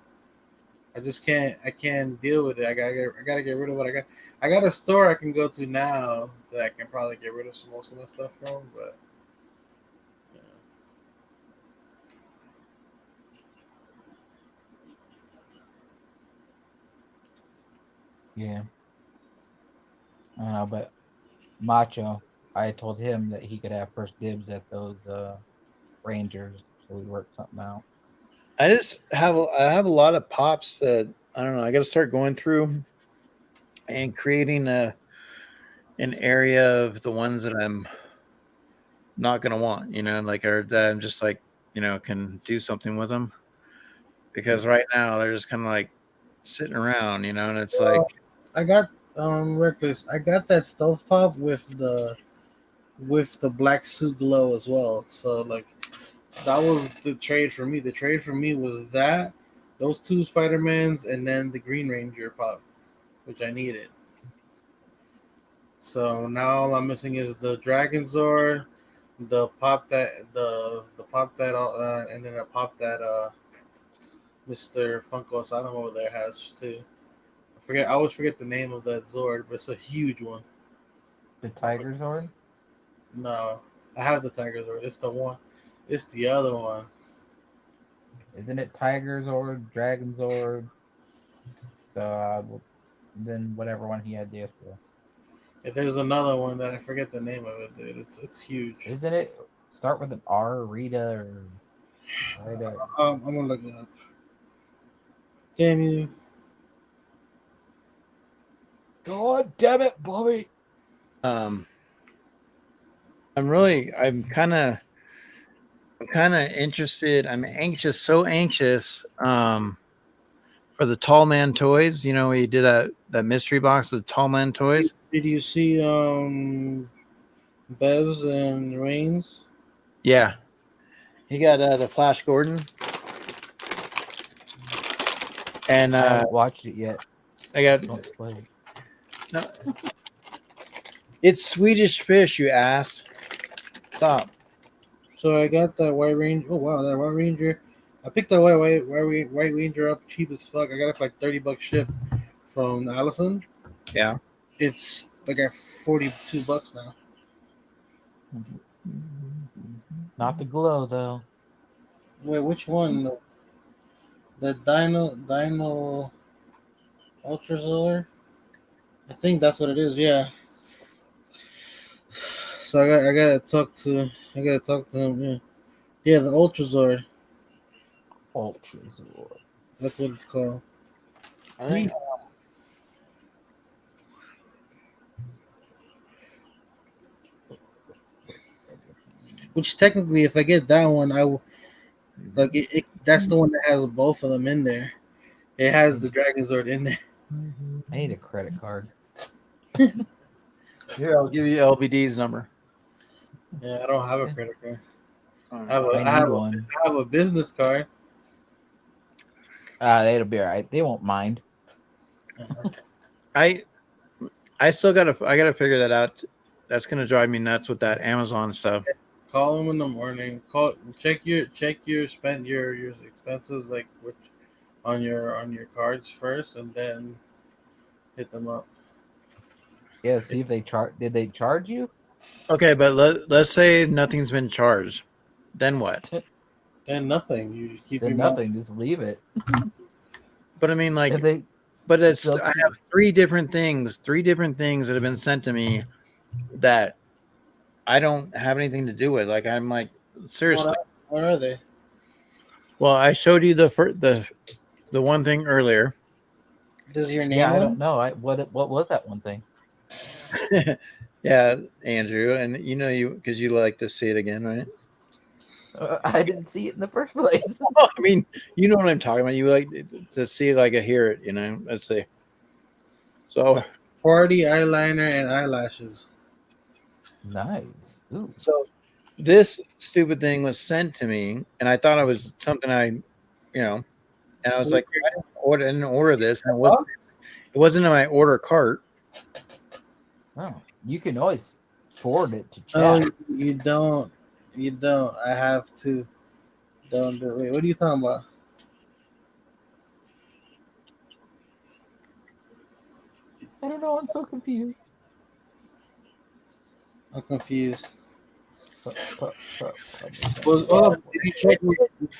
I: I just can't. I can't deal with it. I gotta get rid of what I got. I got a store I can go to now that I can probably get rid of most of the stuff from, but.
M: Yeah. I don't know, but Macho, I told him that he could have first dibs at those Rangers, so we worked something out.
A: I have a lot of pops that I don't know. I got to start going through and creating an area of the ones that I'm not gonna want, like, or that I'm just like, can do something with them. Because right now they're just kind of like sitting around, and it's like
I: I got Reckless. I got that stealth pop with the black suit glow as well. So like that was the trade for me. The trade for me was those 2 Spider-Mans and then the Green Ranger pop, which I needed. So now all I'm missing is the Dragon Zord, the pop that and then a pop that Mr. Funko Asylum over there has too. I always forget the name of that Zord, but it's a huge one.
M: The Tiger Zord?
I: No, I have the Tiger Zord. It's the one. It's the other one.
M: Isn't it Tiger Zord, Dragon Zord, then whatever one he had yesterday?
I: If there's another one that I forget the name of it, dude. It's huge.
M: Isn't it start with an R, Rita or Rita?
I: I'm gonna look it up. Damn you!
M: God damn it, Bobby!
A: I'm kind of interested. I'm anxious, so anxious. For the Tall Man toys, you know, he did that mystery box with the Tall Man toys.
I: Did you see Bevs and Reigns?
A: Yeah, he got the Flash Gordon, and
M: I haven't watched it yet.
A: I got
M: Don't spoil it.
A: no. It's Swedish Fish, you ass. Stop.
I: So I got that White Ranger. Oh wow, that White Ranger. I picked that White Ranger up cheap as fuck. I got it for like $30 ship from Allison.
A: Yeah.
I: It's like at $42 now.
M: Not the glow though.
I: Wait, which one? The Dino Ultrazor? I think that's what it is. Yeah. So I gotta talk to him. Yeah, yeah, the Ultrazord.
M: Ultrazord.
I: That's what it's called.
A: I think.
I: Which technically, if I get that one, I will like it. That's the one that has both of them in there. It has the Dragon Zord in there.
M: I need a credit card.
A: Here, I'll give you LBD's number.
I: Yeah, I don't have a credit card. I have a business card.
M: It'll be all right. They won't mind.
A: I still gotta figure that out. That's gonna drive me nuts with that Amazon stuff.
I: Call them in the morning. Check your expenses like which on your cards first, and then hit them up.
M: Yeah, see if they did they charge you?
A: Okay, but let's say nothing's been charged. Then what?
I: Then nothing. You keep
M: Then
I: your
M: nothing. Just leave it.
A: But I mean, like,
M: If
A: but it's
M: they'll
A: I have three different things that have been sent to me that I don't have anything to do with. Like, I'm like, seriously.
I: What are they?
A: Well, I showed you the one thing earlier.
I: Does your name?
M: Yeah, I don't know. What was that one thing?
A: Yeah, Andrew, and because you like to see it again, right?
M: I didn't see it in the first place.
A: I mean, you know what I'm talking about. You like to see it like I hear it. Let's see. So,
I: party eyeliner and eyelashes.
M: Nice. Ooh.
A: So this stupid thing was sent to me, and I thought it was something and I was like, I didn't order this, and it wasn't in my order cart.
M: Oh, you can always forward it to chat.
I: No, you don't. You don't. I have to. Don't do it. Wait, what are you talking about?
M: I don't know. I'm so confused.
I: I'm confused.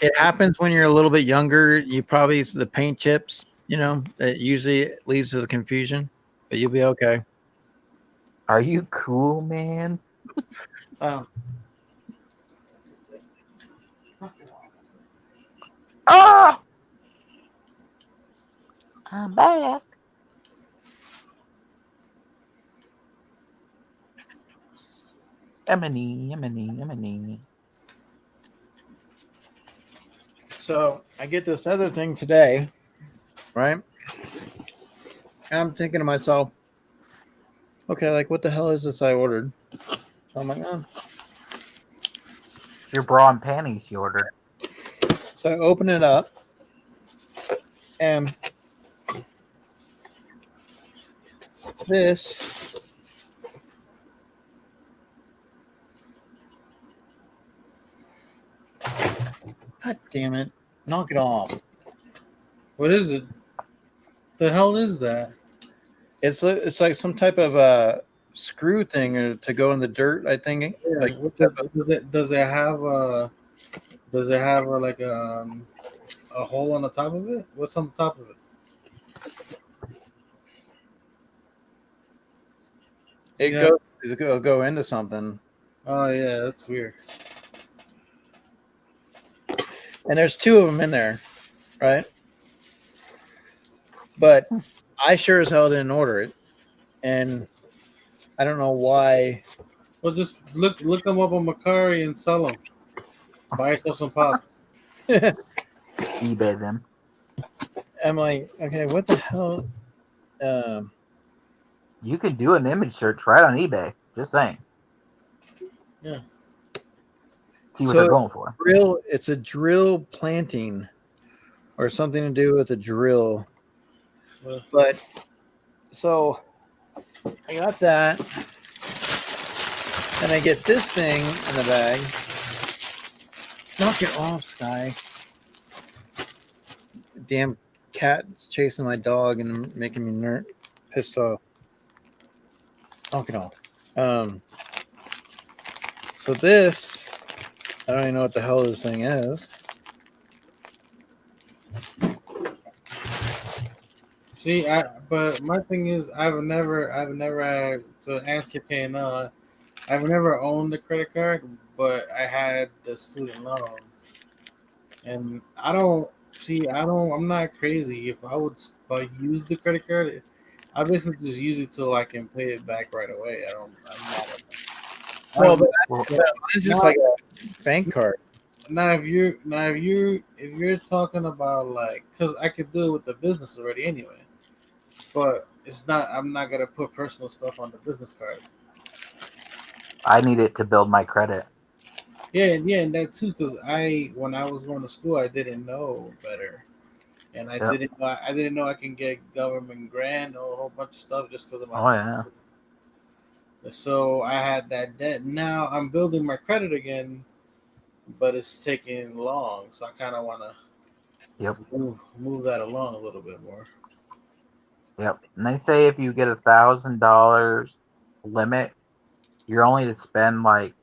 A: It happens when you're a little bit younger. You probably the paint chips. It usually leads to the confusion, but you'll be okay.
M: Are you cool, man? Ah! I'm back. Emily.
A: So I get this other thing today, right? And I'm thinking to myself, okay, like what the hell is this I ordered? So I'm like, oh.
M: It's your bra and panties you ordered.
A: So I open it up, and this Damn it! Knock it off.
I: What is it? The hell is that?
A: It's like some type of screw thing to go in the dirt. I think.
I: Yeah.
A: Like
I: Does it have a like a hole on the top of it? What's on the top of it?
A: It'll go into something.
I: Oh yeah, that's weird.
A: And there's two of them in there, right? But I sure as hell didn't order it, and I don't know why.
I: Well, just look them up on Macari and sell them. Buy yourself some pop.
J: eBay them.
A: I'm like, okay, what the hell?
J: You can do an image search right on eBay. Just saying.
I: Yeah.
J: See what they're going for.
A: It's a drill planting, or something to do with a drill. But so I got that, and I get this thing in the bag. Knock it off, Sky. Damn cat's chasing my dog and making me pissed off. Knock it off. So this, I don't even know what the hell this thing is.
I: See, but my thing is, I've never had, to answer KNL, I've never owned a credit card, but I had the student loans, and I'm not crazy. If I would use the credit card, I basically just use it till I can pay it back right away.
A: Mine's just like a bank card.
I: Now, if you're talking about like, because I could do it with the business already anyway, but it's not. I'm not gonna put personal stuff on the business card.
J: I need it to build my credit.
I: Yeah, and that too. Because when I was going to school, I didn't know better, and I didn't know I can get government grant or a whole bunch of stuff just because of my.
J: Oh yeah.
I: So I had that debt. Now I'm building my credit again, but it's taking long. So I kind of want to move that along a little bit more.
J: Yep. And they say if you get $1,000 limit, you're only to spend like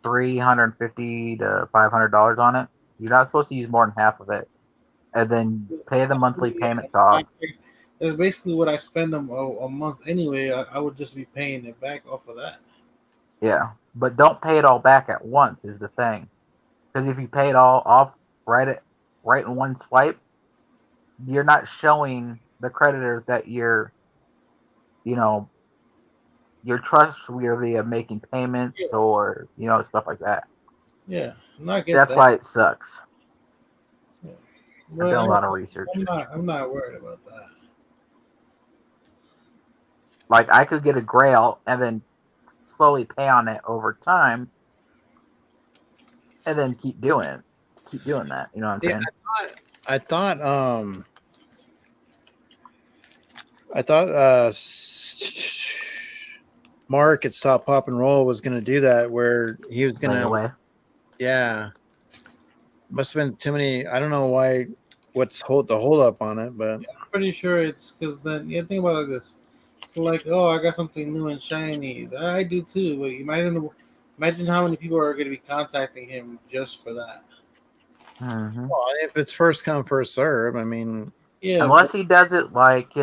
J: $350 to $500 on it. You're not supposed to use more than half of it, and then pay the monthly payments off.
I: That's basically what I spend a month anyway. I would just be paying it back off of that.
J: Yeah, but don't pay it all back at once is the thing, because if you pay it all off right in one swipe, you're not showing the creditors that you're trustworthy of making payments or stuff like that.
I: Yeah, that's
J: that. Why it sucks.
I: Yeah.
J: I've done a lot of research.
I: I'm not worried about that.
J: Like I could get a Grail and then slowly pay on it over time, and then keep doing that. You know what I'm saying?
A: I thought Mark at Stop Pop and Roll was going to do that, where he was going to. Yeah, must have been too many. I don't know what's the hold up on it, but
I: I'm pretty sure it's because then think about it like this. It's like, oh, I got something new and shiny. I do too. But imagine how many people are going to be contacting him just for that.
J: Mm-hmm.
A: Well, if it's first come first serve, I mean,
J: yeah. Unless he does it like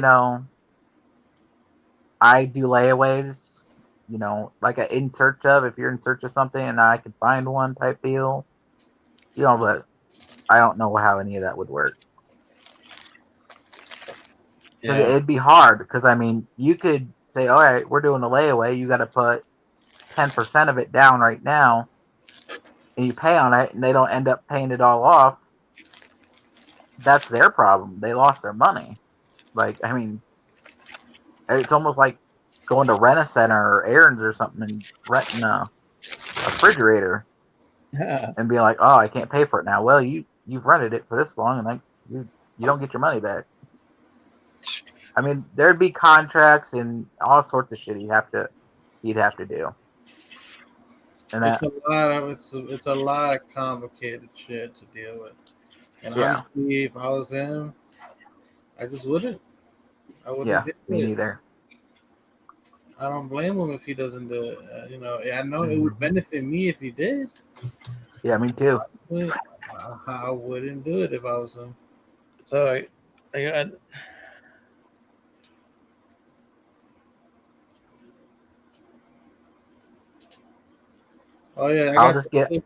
J: I do layaways, like in search of. If you're in search of something and I can find one type deal, but I don't know how any of that would work. Yeah. It'd be hard because you could say, all right, we're doing a layaway. You got to put 10% of it down right now, and you pay on it, and they don't end up paying it all off. That's their problem. They lost their money. It's almost like going to Rent-A-Center or Aaron's or something and renting a refrigerator and being like, oh, I can't pay for it now. Well, you've rented it for this long, and you don't get your money back. There'd be contracts and all sorts of shit he'd have to do. And
I: It's a lot of it's a lot of complicated shit to deal with. And
J: Yeah.
I: honestly, if I was him, I just wouldn't. I wouldn't do
J: me
I: it.
J: neither.
I: I don't blame him if he doesn't do it. I know it
J: Mm-hmm.
I: would benefit me if he did.
J: Yeah, me too.
I: But I wouldn't do it if I was him.
A: So I got.
I: Oh yeah,
J: I'll just get
I: the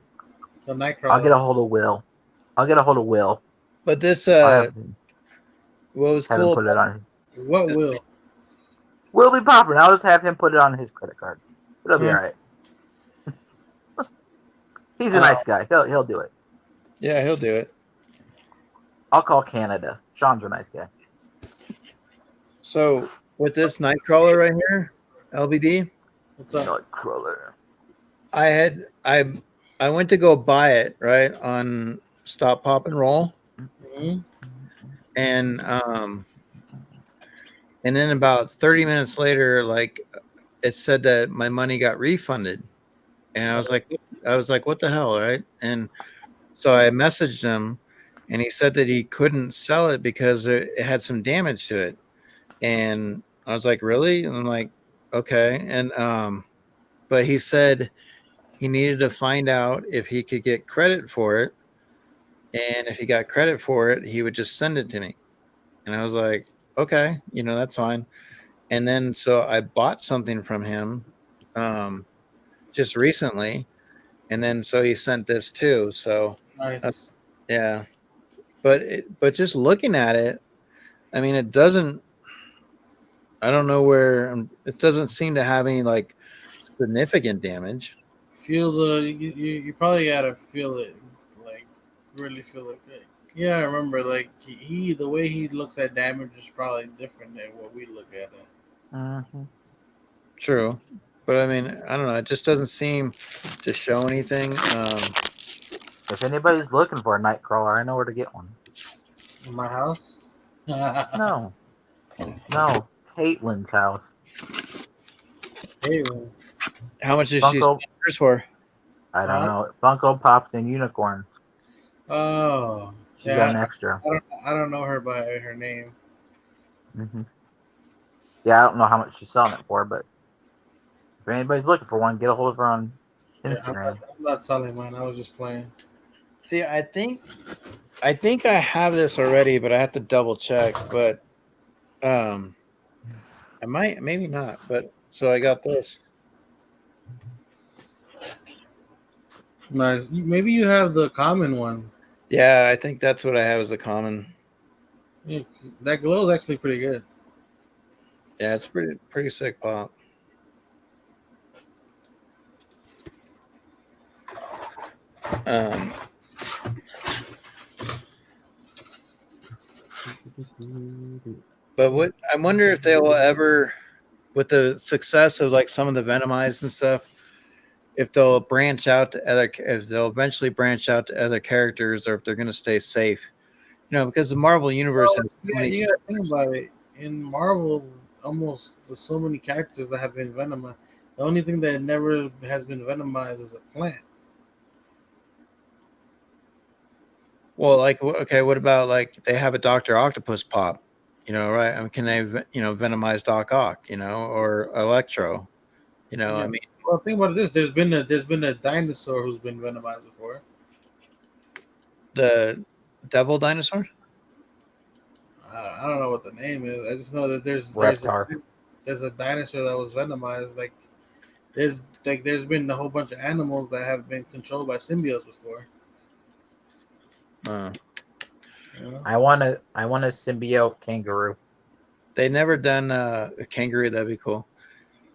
I: Nightcrawler.
J: I'll get a hold of Will.
A: But this
J: I'll
A: what was
J: have him
A: cool?
J: put it on.
I: What will?
J: Will be popping. I'll just have him put it on his credit card. It'll be all right. He's a nice guy. He'll do it.
A: Yeah, he'll do it.
J: I'll call Canada. Sean's a nice guy.
A: So with this Nightcrawler right here, LBD.
I: What's up?
J: Nightcrawler.
A: I went to go buy it right on Stop Pop and Roll, and then about 30 minutes later, like it said that my money got refunded, and I was like, what the hell, right? And so I messaged him, and he said that he couldn't sell it because it had some damage to it, and I was like, really? And I'm like, okay, and but he said he needed to find out if he could get credit for it, and if he got credit for it, he would just send it to me. And I was like, okay, that's fine. And then so I bought something from him just recently, and then so he sent this too. So
I: Nice.
A: yeah, but just looking at it, I mean, it doesn't. I don't know where it doesn't seem to have any like significant damage.
I: Feel you probably gotta feel it, like really feel it. Yeah, I remember like the way he looks at damage is probably different than what we look at it.
A: True, but I mean, I don't know. It just doesn't seem to show anything.
J: If anybody's looking for a Nightcrawler, I know where to get one.
I: In my house?
J: No, Caitlin's house.
I: Caitlin.
A: How much is she yours for?
J: I don't know. Funko Pops and Unicorns.
I: Oh,
J: She's got an extra.
I: I don't know her by her name.
J: Yeah, I don't know how much she's selling it for, but if anybody's looking for one, get a hold of her on Instagram.
I: I'm not selling mine. I was just playing.
A: See, I think I have this already, but I have to double check. But I might, maybe not. But so I got this.
I: Nice. Maybe you have the common one.
A: Yeah, I think that's what I have as the common.
I: Yeah, that glow is actually pretty good.
A: Yeah, it's pretty sick pop. But what I wonder if they will ever, with the success of like some of the Venomized and stuff, if they'll branch out to if they'll eventually branch out to other characters, or if they're going to stay safe. Because the Marvel universe has so many.
I: You gotta think about it. In Marvel, almost there's so many characters that have been venomized. The only thing that never has been venomized is a plant.
A: Well, like, okay, what about like they have a Dr. Octopus pop, right? I mean, can they, venomize Doc Ock, or Electro,
I: Yeah.
A: I mean,
I: Well, think about this. There's been a dinosaur who's been venomized before.
A: The devil dinosaur.
I: I don't know what the name is. I just know that there's a dinosaur that was venomized. Like there's been a whole bunch of animals that have been controlled by symbiotes before.
J: I want a symbiote kangaroo.
A: They never done a kangaroo. That'd be cool.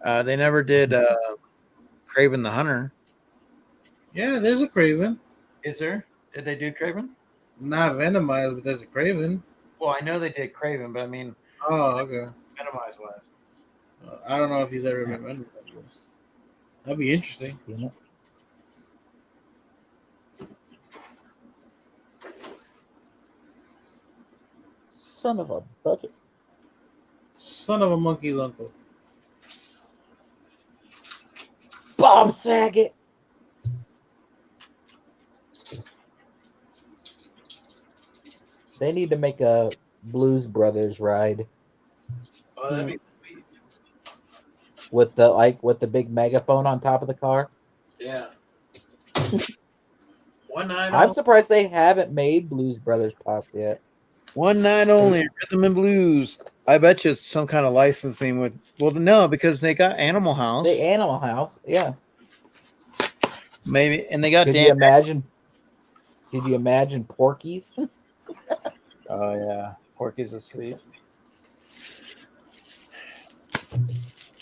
A: They never did Kraven the Hunter.
I: Yeah, there's a Kraven.
A: Is there? Did they do Kraven?
I: Not venomized, but there's a Kraven.
A: Well, I know they did Kraven, but I mean,
I: oh, okay.
A: Venomized was.
I: I don't know if he's ever been venomized. That'd be interesting.
J: Son of a bucket.
I: Son of a monkey's uncle.
J: Bob Saget.
M: They need to make a Blues Brothers ride.
A: Oh, that'd be sweet.
M: With the big megaphone on top of the car.
A: Yeah. One night
M: I'm
A: only.
M: surprised they haven't made Blues Brothers pops yet.
A: One night only. Rhythm and blues. I bet you it's some kind of licensing with. Well, no, because they got Animal House.
M: The Animal House, yeah.
A: Maybe, and they got
M: Could
A: Dan.
M: you imagine? Could you imagine Porky's?
A: Oh yeah, Porky's is sweet.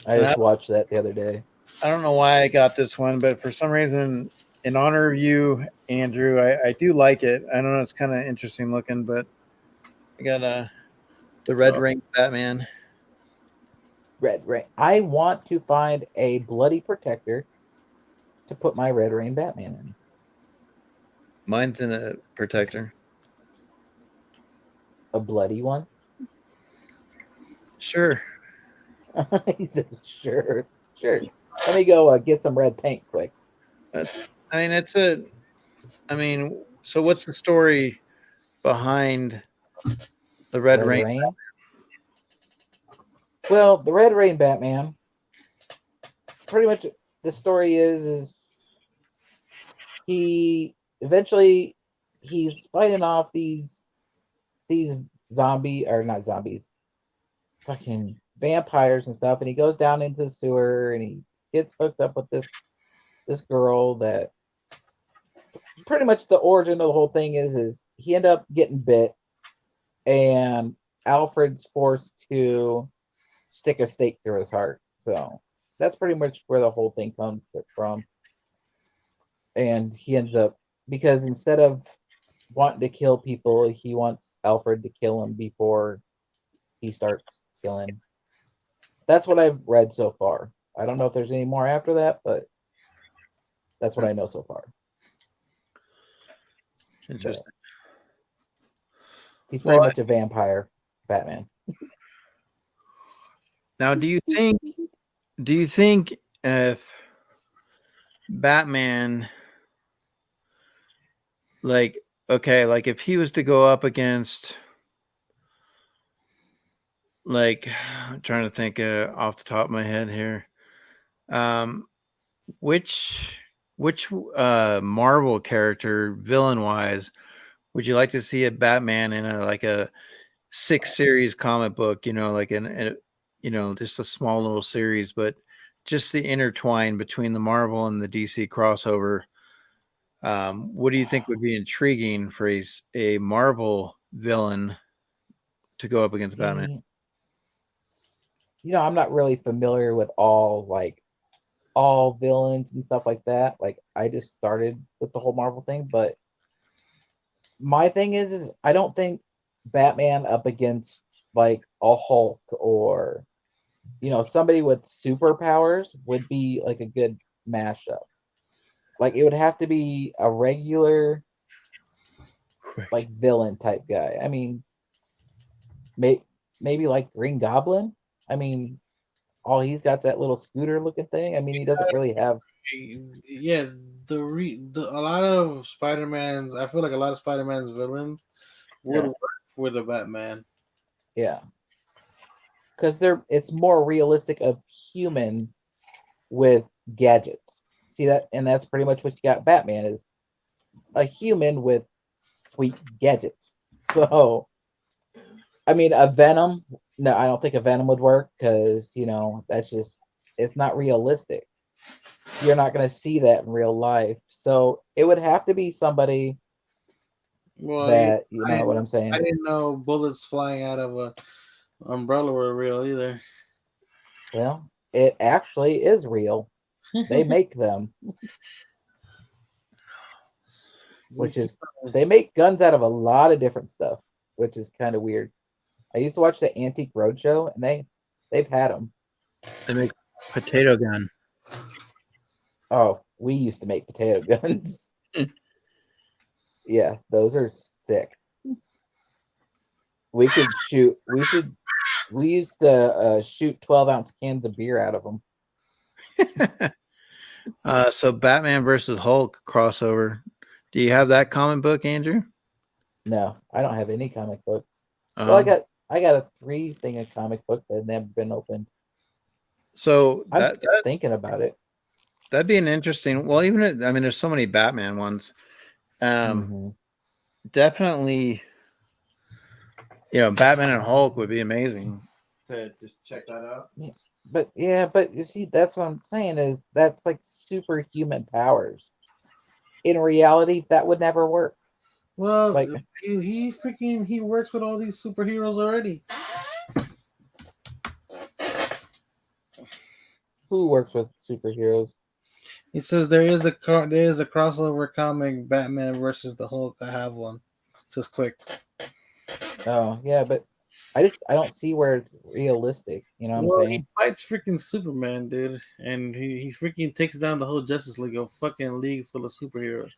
M: I just watched that the other day.
A: I don't know why I got this one, but for some reason, in honor of you, Andrew, I do like it. I don't know, it's kind of interesting looking, but I got the Red Ring Batman.
M: Red Rain. I want to find a bloody protector to put my Red Rain Batman in.
A: Mine's in a protector.
M: A bloody one?
A: Sure.
M: He said, sure. Let me go get some red paint quick.
A: So what's the story behind the Red Rain?
M: Well, the Red Rain Batman, pretty much the story is he eventually he's fighting off these not zombies, fucking vampires and stuff, and he goes down into the sewer and he gets hooked up with this girl that pretty much the origin of the whole thing is he ended up getting bit and Alfred's forced to stick a stake through his heart. So that's pretty much where the whole thing comes from. And he ends up, because instead of wanting to kill people, he wants Alfred to kill him before he starts killing. That's what I've read so far. I don't know if there's any more after that, but that's what I know so far.
A: Interesting.
M: So, he's pretty much a vampire Batman.
A: Now, do you think if Batman, if he was to go up against, I'm trying to think off the top of my head here, which Marvel character, villain wise, would you like to see a Batman in a 6-series comic book? Just a small little series, but just the intertwine between the Marvel and the DC crossover. What do you think would be intriguing for a Marvel villain to go up against Batman?
M: I'm not really familiar with all villains and stuff like that. Like, I just started with the whole Marvel thing, but my thing is I don't think Batman up against like a Hulk or somebody with superpowers would be like a good mashup. Like, it would have to be a regular like villain type guy. I mean, maybe like Green Goblin. I mean, all he's got's that little scooter looking thing. I mean, he doesn't really have.
I: Yeah, a lot of Spider-Man's. I feel like a lot of Spider-Man's villains would work for the Batman.
M: Yeah, because it's more realistic of human with gadgets. See that, and that's pretty much what you got. Batman is a human with sweet gadgets. So, I mean, a Venom. No, I don't think a Venom would work because that's just it's not realistic. You're not going to see that in real life. So it would have to be somebody that you know what I'm saying.
I: I didn't know bullets flying out of a umbrella were real either.
M: Well, it actually is real. They make them. Which is, they make guns out of a lot of different stuff, which is kind of weird. I used to watch the Antique Roadshow, and they've had them.
A: They make potato gun.
M: Oh, we used to make potato guns. Yeah, those are sick. We could shoot. We used to shoot 12-ounce cans of beer out of them.
A: So Batman versus Hulk crossover. Do you have that comic book, Andrew?
M: No, I don't have any comic books.
A: Um,
M: Well, I got a 3 thing of comic book that never been opened.
A: So
M: I'm thinking about it.
A: that'd be an interesting. Well, even I mean, there's so many Batman ones. Definitely, Batman and Hulk would be amazing to just check that out.
M: But you see, that's what I'm saying is that's like superhuman powers. In reality, that would never work.
I: Well,
M: Like
I: he works with all these superheroes already.
M: Who works with superheroes?
I: He says there is a crossover comic, Batman versus the Hulk. I have one. It says quick.
M: Oh yeah, but I don't see where it's realistic. You know what I'm
I: Well,
M: saying?
I: he fights freaking Superman, dude, and he freaking takes down the whole Justice League, a fucking league full of superheroes.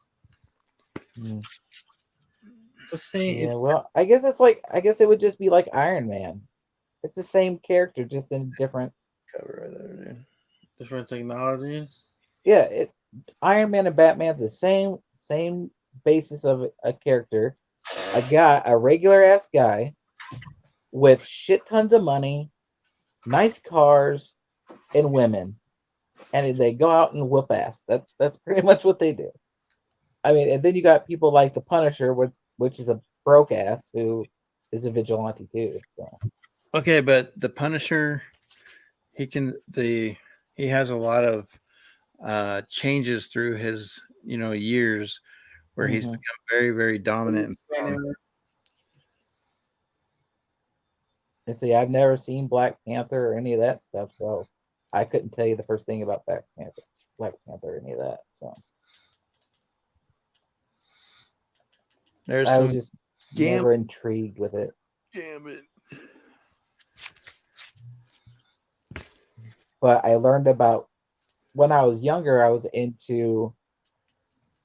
I: It's the same.
M: Yeah, well, I guess it would just be like Iron Man. It's the same character, just in different
A: cover right there, dude.
I: Different technologies.
M: Yeah, Iron Man and Batman's the same basis of a character. A regular ass guy with shit tons of money, nice cars, and women, and they go out and whoop ass. That's pretty much what they do. I mean, and then you got people like the Punisher, which is a broke ass who is a vigilante too. So.
A: Okay, but the Punisher, he has a lot of changes through his years where he's become very, very dominant.
M: And see, I've never seen Black Panther or any of that stuff, so I couldn't tell you the first thing about Black Panther, any of that. So I was just never intrigued with it.
A: Damn it.
M: But I learned about when I was younger, I was into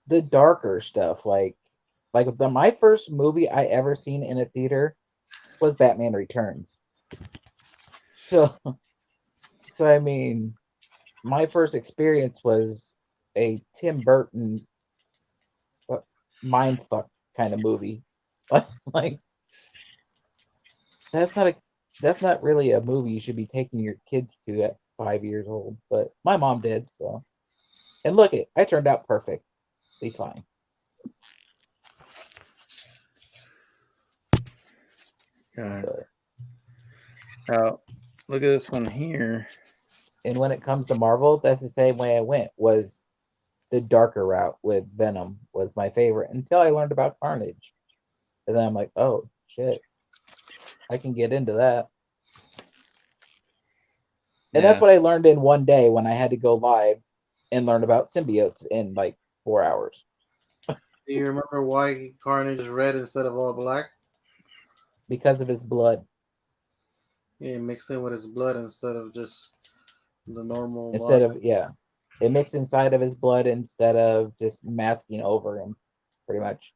M: the darker stuff. Like my first movie I ever seen in a theater was Batman Returns. So I mean, my first experience was a Tim Burton mindfuck kind of movie. Like that's not really a movie you should be taking your kids to at 5 years old, but my mom did. So, and look, I turned out perfectly fine.
A: Oh, look at this one here.
M: And when it comes to Marvel, that's the same way I went. Was the darker route with Venom was my favorite until I learned about Carnage, and then I'm like, oh shit, I can get into that. And that's what I learned in one day when I had to go live and learn about symbiotes in like 4 hours.
I: Do you remember why Carnage is red instead of all black?
M: Because of his blood.
I: Yeah, mixed in with his blood instead of just the normal.
M: It mixed inside of his blood instead of just masking over him, pretty much.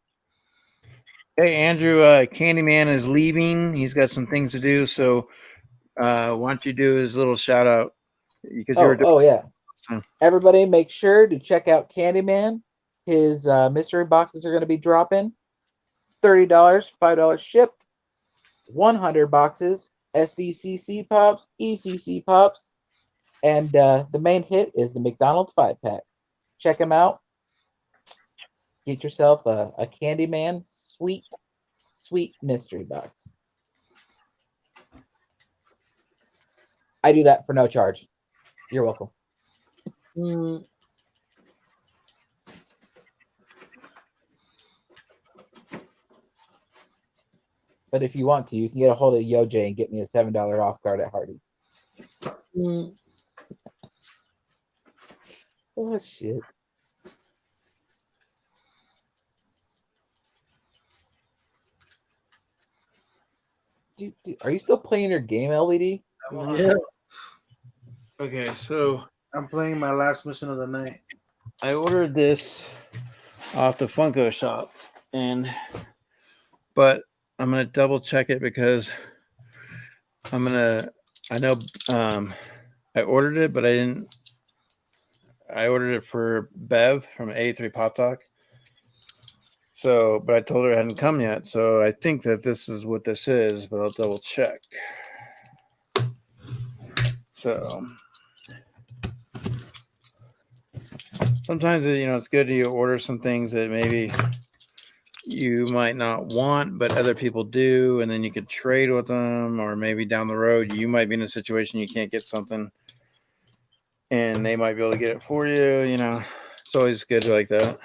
A: Hey, Andrew, Candyman is leaving. He's got some things to do, so why don't you do his little shout out? Because
M: yeah. Everybody make sure to check out Candyman. His mystery boxes are going to be dropping. $30, $5 shipped. 100 boxes. SDCC pops, ECC pops. And the main hit is the McDonald's 5-pack. Check them out. Get yourself a Candyman sweet mystery box. I do that for no charge. You're welcome. But if you want to, you can get a hold of YoJ and get me a $7 off card at Hardee's. Oh shit. Dude, are you still playing your game, LED?
I: Yeah. Okay, so I'm playing my last mission of the night.
A: I ordered this off the Funko shop, but I'm gonna double check it because I know I ordered it, but I didn't. I ordered it for Bev from A3 Pop Talk. So, but I told her it hadn't come yet. So I think that this is what this is, but I'll double check. So sometimes, it's good to order some things that maybe you might not want, but other people do, and then you could trade with them, or maybe down the road you might be in a situation you can't get something, and they might be able to get it for you. It's always good like that.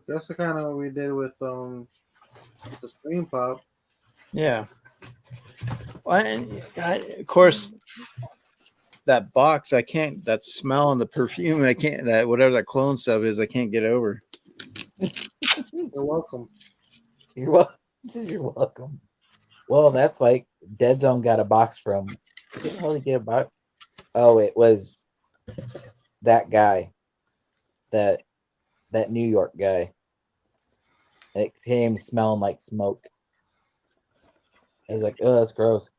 I: That's the kind of what we did with the Scream Pop.
A: Yeah. Well, and of course, that box, I can't. That smell and the perfume, I can't. That whatever that clone stuff is, I can't get over.
I: You're welcome.
M: You're welcome. Well, that's like Dead Zone got a box from. Where the hell did he get a box? Oh, it was that guy, that New York guy. It came smelling like smoke. I was like, oh, that's gross,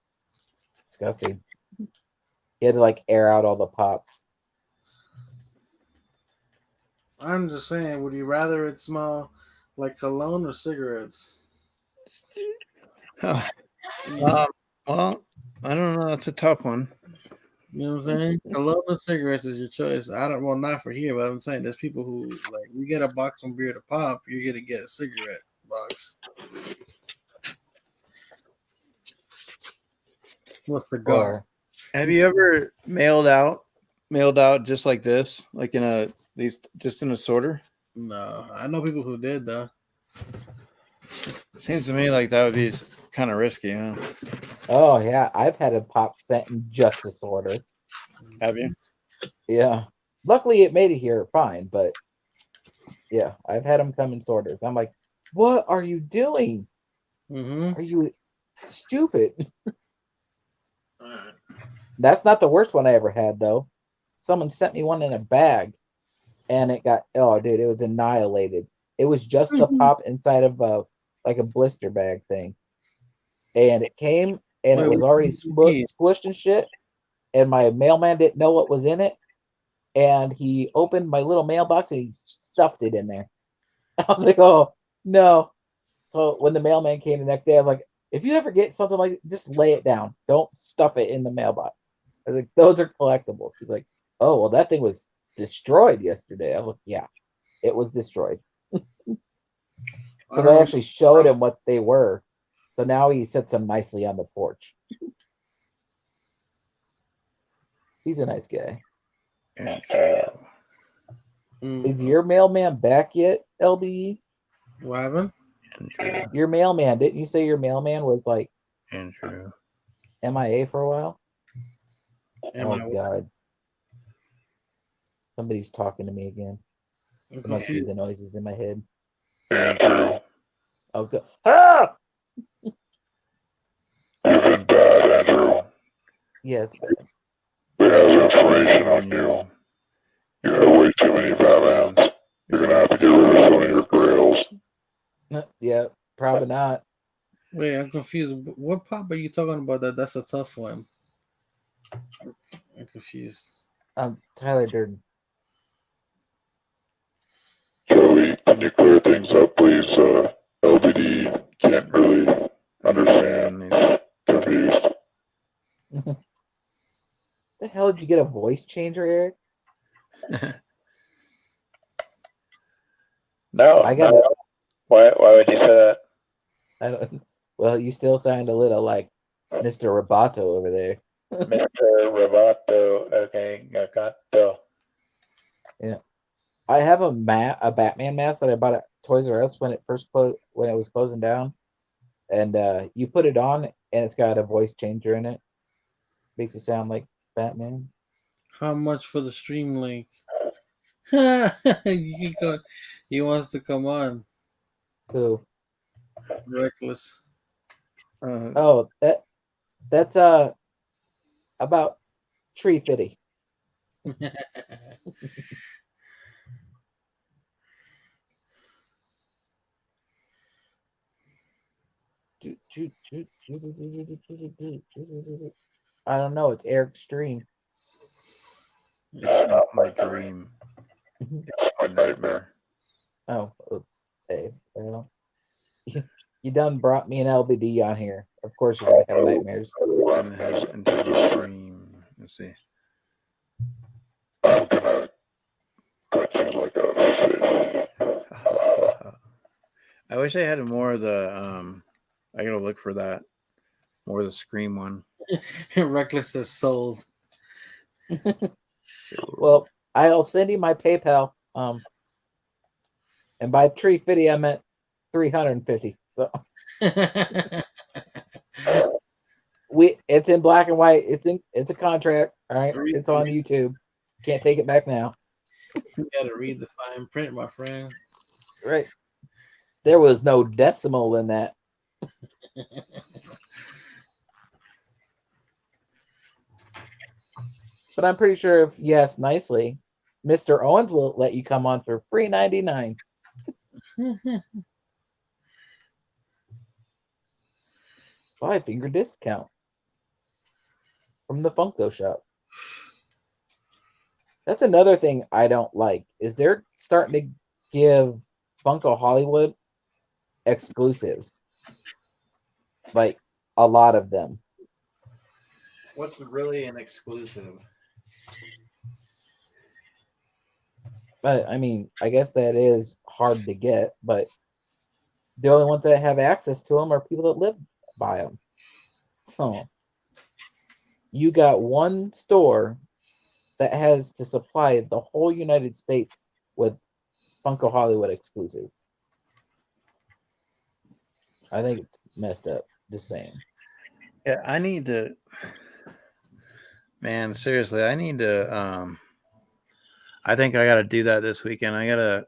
M: disgusting. He had to like air out all the pops.
I: I'm just saying, would you rather it smell like cologne or cigarettes?
A: Well, I don't know. That's a tough one.
I: You know what I'm saying? Cologne or cigarettes is your choice. Well, not for here, but I'm saying there's people who like we get a box from beer to pop, you're gonna get a cigarette box. With cigar.
A: Have you ever mailed out just like this, like just in a sorter?
I: No, I know people who did though.
A: Seems to me like that would be kind of risky, huh?
M: Oh yeah, I've had a pop sent in just a sorter.
A: Have you?
M: Yeah. Luckily, it made it here fine, but yeah, I've had them come in sorters. I'm like, what are you doing? Are you stupid? That's not the worst one I ever had, though. Someone sent me one in a bag, and it got, oh, dude, it was annihilated. It was just a pop inside of like a blister bag thing. And it came, and it was already squished and shit. And my mailman didn't know what was in it. And he opened my little mailbox and he stuffed it in there. I was like, oh, no. So when the mailman came the next day, I was like, if you ever get something like this, just lay it down. Don't stuff it in the mailbox. I was like, those are collectibles. He's like, oh, well, that thing was destroyed yesterday. I was like, yeah, it was destroyed. Because I actually showed him what they were. So now he sets them nicely on the porch. He's a nice guy. Is your mailman back yet, LBE?
I: What happened?
M: Your mailman, didn't you say your mailman was like
A: Andrew
M: MIA for a while?
I: Oh
M: God. Somebody's talking to me again. It must be the noises in my head.
L: Andrew.
M: Oh, God. Ah!
L: You've been bad, Andrew.
M: Yeah, it's bad.
L: We have information on you. You have way too many Batmans. You're gonna have to get rid of some of your grails.
M: Yeah, probably not.
I: Wait, I'm confused. What pop are you talking about? That's a tough one. I'm confused.
M: Tyler Durden.
L: Joey, can you clear things up, please? LBD can't really understand. He's confused.
M: The hell did you get a voice changer, Eric?
A: No.
M: I got.
A: Why would you say that?
M: I don't. Well, you still sound a little like Mr. Roboto over there.
A: Mr. Roboto. Okay, Gato.
M: Yeah, I have a Batman mask that I bought at Toys R Us when it was closing down, and you put it on and it's got a voice changer in it. Makes you sound like Batman.
I: How much for the stream link? He wants to come on.
M: Who?
I: Reckless.
M: Oh, that's about $350. I don't know. It's Eric's stream.
A: It's not my dream. It's a nightmare.
M: Oh, okay. Well, you done brought me an LBD on here. Of course, you're gonna have nightmares.
A: And head into the stream. Let's see. I wish I had more of the. I gotta look for that. More of the Scream one.
I: Reckless is sold.
M: Well, I'll send you my PayPal. And by 350, I meant 350. So it's in black and white. It's a contract. All right, it's on YouTube. Can't take it back now.
I: You gotta read the fine print, my friend.
M: Right. There was no decimal in that. But I'm pretty sure if you ask nicely, Mr. Owens will let you come on for free $3.99. Five-finger discount from the Funko shop. That's another thing I don't like, is they're starting to give Funko Hollywood exclusives. Like a lot of them.
A: What's really an exclusive?
M: But I mean, I guess that is hard to get, but the only ones that have access to them are people that live by them. So you got one store that has to supply the whole United States with Funko Hollywood exclusives. I think it's messed up. Just saying.
A: Yeah, I need to. Man, seriously, I need to. I think I got to do that this weekend. I got to.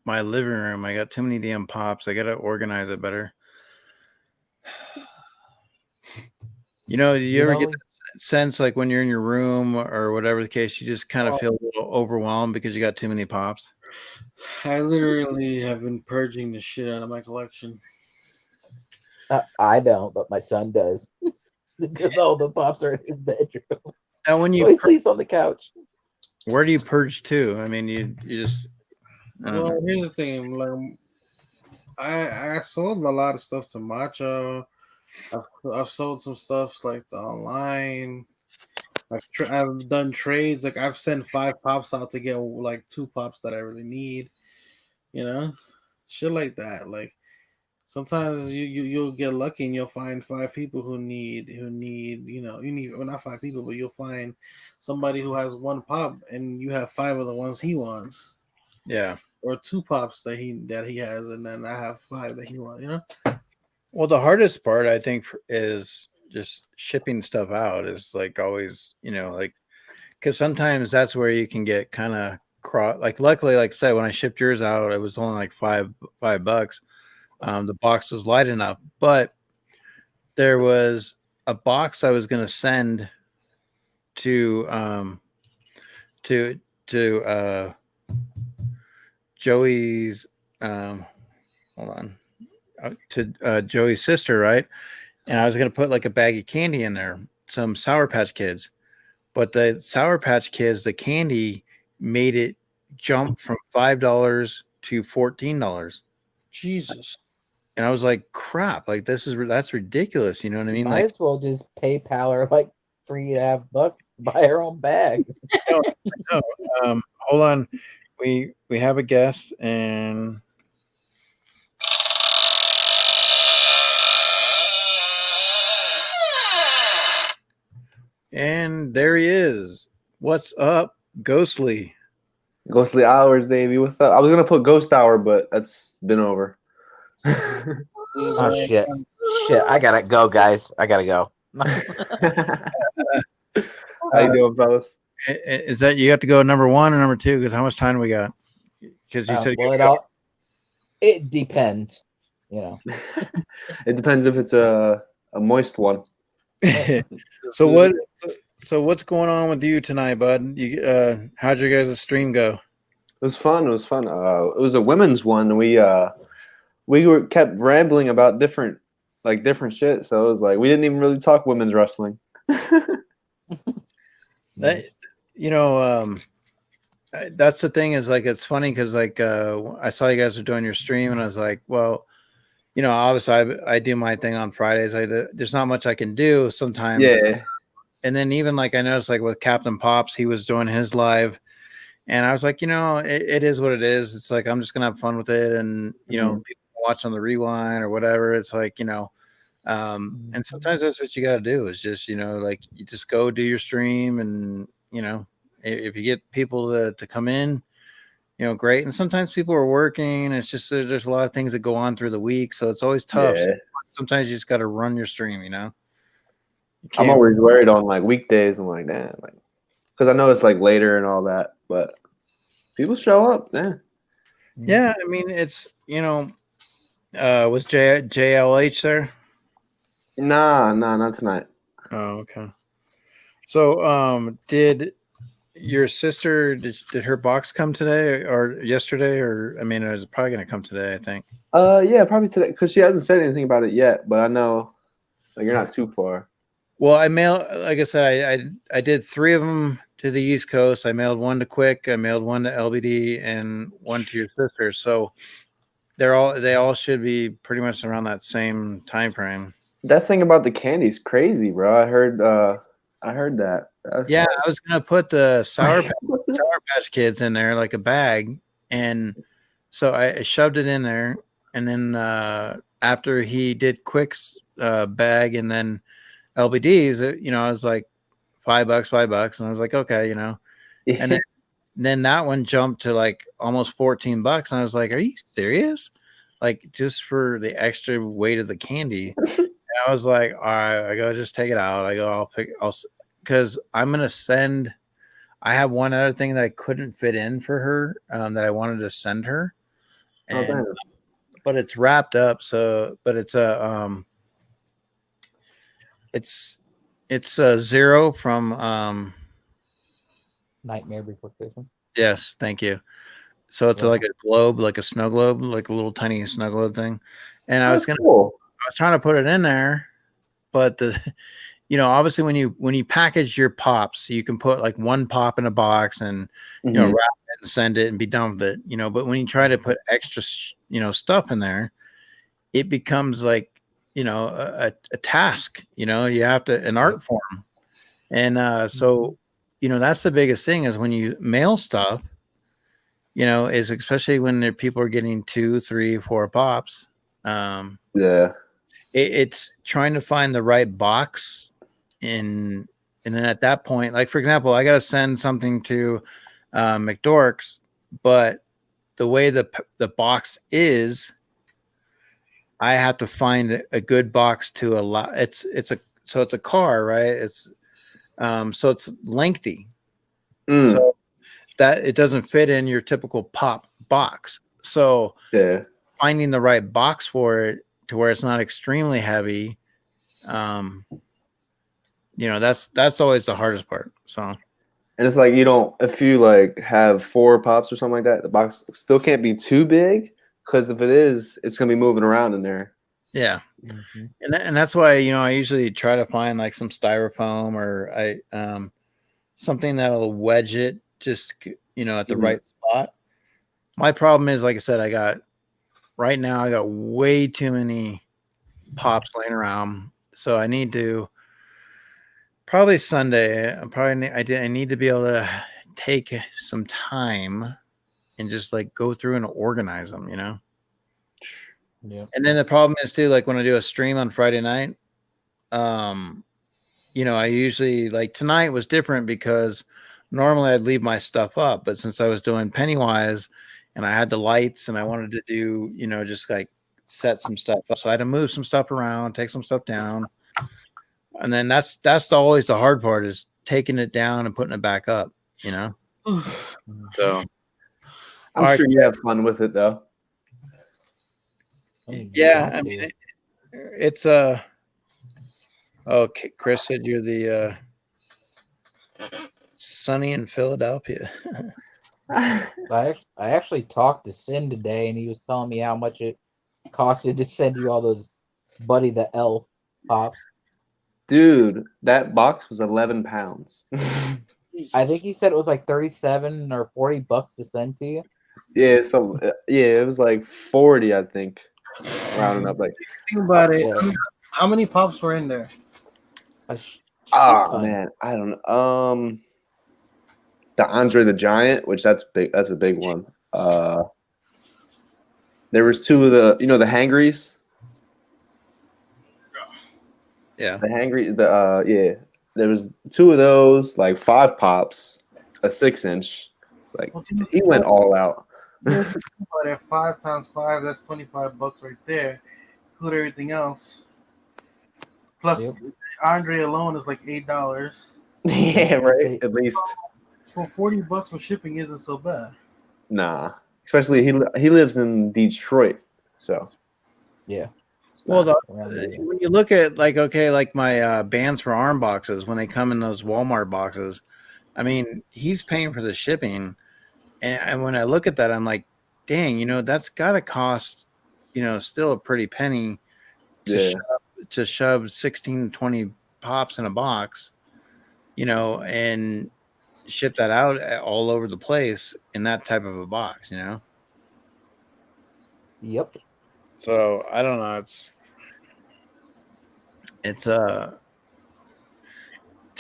A: My living room, I got too many damn pops. I got to organize it better. You ever get that sense like when you're in your room or whatever the case, you just kind of feel a little overwhelmed because you got too many pops?
I: I literally have been purging the shit out of my collection.
M: I don't, but my son does. Because all the pops are in his bedroom.
A: Now, when you
M: he sleeps on the couch.
A: Where do you purge to? I mean, you just.
I: Well, here's the thing. Like, I sold a lot of stuff to Macho. I've sold some stuff like online. I've done trades. Like I've sent 5 pops out to get like 2 pops that I really need. Shit like that. Like sometimes you'll get lucky and you'll find 5 people who need well, not 5 people, but you'll find somebody who has 1 pop and you have 5 of the ones he wants.
A: Yeah.
I: Or 2 pops that he has, and then I have 5 that he wants.
A: Well, the hardest part I think is just shipping stuff out. Is like always, like because sometimes that's where you can get kind of like. Luckily, like I said, when I shipped yours out, it was only like $5. The box was light enough, but there was a box I was going to send to Joey's. Hold on. To Joey's sister, right? And I was going to put like a bag of candy in there, some Sour Patch Kids. But the Sour Patch Kids, the candy made it jump from $5 to $14.
I: Jesus.
A: And I was like, crap, like that's ridiculous. You know what I mean?
M: Might as well just PayPal her like $3.50 to buy her own bag.
A: No. Hold on. We have a guest and there he is. What's up, Ghostly?
R: Ghostly Hours, baby. What's up? I was gonna put Ghost Hour, but that's been over.
M: Oh shit. I gotta go, guys. I gotta go.
R: How you doing, fellas?
A: Is that you have to go number 1 or number 2? Because how much time we got? Because you said
M: it depends.
R: It depends if it's a moist one.
A: So what's going on with you tonight, bud? How'd your guys' stream go?
R: It was fun. It was a women's one. We kept rambling about different shit. So it was like we didn't even really talk women's wrestling.
A: That that's the thing is like it's funny because like I saw you guys were doing your stream and I was like, well, you know, obviously I do my thing on Fridays. There's not much I can do sometimes.
R: Yeah.
A: And then even like I noticed like with Captain Pops, he was doing his live, and I was like, you know, it is what it is. It's like I'm just gonna have fun with it, and you know, people watch on the rewind or whatever. It's like you know, and sometimes that's what you got to do is just you know like you just go do your stream, and you know, if you get people to come in, you know, great. And sometimes people are working. It's just there's a lot of things that go on through the week, so it's always tough.
R: Yeah.
A: Sometimes you just got to run your stream, you know.
R: I'm always worried on like weekdays. I'm like, damn, like, because I know it's like later and all that, but people show up. Yeah.
A: Yeah, I mean, it's you know, was JLH there?
R: Nah, not tonight.
A: Oh, okay. So, did your sister did her box come today or yesterday or I mean, it was probably gonna come today, I think.
R: Yeah, probably today because she hasn't said anything about it yet. But I know, like, you're not too far.
A: Well, I mailed, like I said, I did 3 of them to the East Coast. I mailed 1 to Quick, I mailed 1 to LBD, and 1 to your sister. So they all should be pretty much around that same time frame.
R: That thing about the candy's crazy, bro. I heard that.
A: Yeah, I was gonna put the Sour Patch Kids in there like a bag, and so I shoved it in there, and then after he did Quick's bag, and then LBD's, you know, I was like $5, and I was like, okay, you know, and then that one jumped to like almost $14, and I was like, are you serious? Like just for the extra weight of the candy. And I was like, all right, I go just take it out. I go, because I'm gonna send. I have one other thing that I couldn't fit in for her that I wanted to send her, and but it's wrapped up. So, but it's a it's a Zero from
M: Nightmare Before Christmas.
A: Yes, thank you. So it's like a globe, like a snow globe, like a little tiny snow globe thing. And I was I was trying to put it in there, but you know, obviously when you package your pops, you can put like 1 pop in a box and you know wrap it and send it and be done with it. You know, but when you try to put extra you know stuff in there, it becomes like you know a task. You know, you have to an art form, and so you know that's the biggest thing is when you mail stuff. You know, is especially when people are getting 2, 3, 4 pops.
R: Yeah,
A: it's trying to find the right box and then at that point, like for example, I got to send something to McDorks, but the way the box is, I have to find a good box to allow. It's a car, right? It's so it's lengthy. So that it doesn't fit in your typical pop box. So finding the right box for it to where it's not extremely heavy, you know, that's always the hardest part. So,
R: and it's like you don't if you like have 4 pops or something like that, the box still can't be too big because if it is, it's gonna be moving around in there.
A: Yeah, and that's why you know I usually try to find like some styrofoam or something that'll wedge it just you know at the right spot. My problem is, like I said, I got way too many pops laying around, so I need to probably Sunday. I need to be able to take some time and just like go through and organize them, you know.
M: Yeah.
A: And then the problem is too, like when I do a stream on Friday night, you know, I usually like tonight was different because normally I'd leave my stuff up, but since I was doing Pennywise and I had the lights and I wanted to do, you know, just like set some stuff up. So I had to move some stuff around, take some stuff down. And then that's always the hard part is taking it down and putting it back up, you know? So
R: I'm sure you have fun with it though.
A: Yeah, I mean it's okay, Chris said you're the sunny in Philadelphia.
M: I actually talked to Sin today, and he was telling me how much it costed to send you all those Buddy the Elf pops.
R: Dude, that box was 11 pounds.
M: I think he said it was like 37 or 40 bucks to send to you.
R: Yeah, it was like 40, I think, rounding up. Like,
I: Think about it.
M: Yeah.
I: How many pops were in there?
R: oh man, I don't know. The Andre the Giant, which that's big. That's a big one. There was two of the, the Hangries.
A: Yeah.
R: The Hangry, yeah. There was two of those, like 5 pops, a 6-inch. Like he went all out.
I: Yeah, think about it. 5 times 5, that's $25 right there. Include everything else. Plus, Andre alone is like $8.
R: Yeah, right. At least.
I: For $40 for shipping isn't so bad.
R: Nah, especially he lives in Detroit, so
M: yeah.
A: Well, when you look at like my bands for arm boxes, when they come in those Walmart boxes, I mean, he's paying for the shipping, and when I look at that, I'm like, dang, that's got to cost, still a pretty penny to shove 16, 20 pops in a box, and ship that out all over the place in that type of a box,
M: Yep.
A: So I don't know. It's to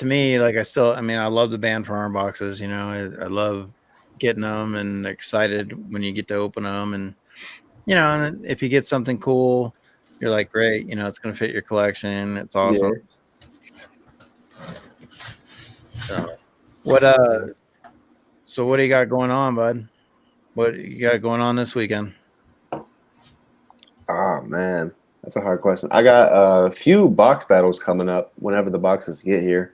A: me, like I love the band for arm boxes. I love getting them and excited when you get to open them, and and if you get something cool, you're like, great, it's gonna fit your collection. It's awesome. So what do you got going on, bud? What you got going on this weekend?
R: Oh man, that's a hard question. I got a few box battles coming up whenever the boxes get here.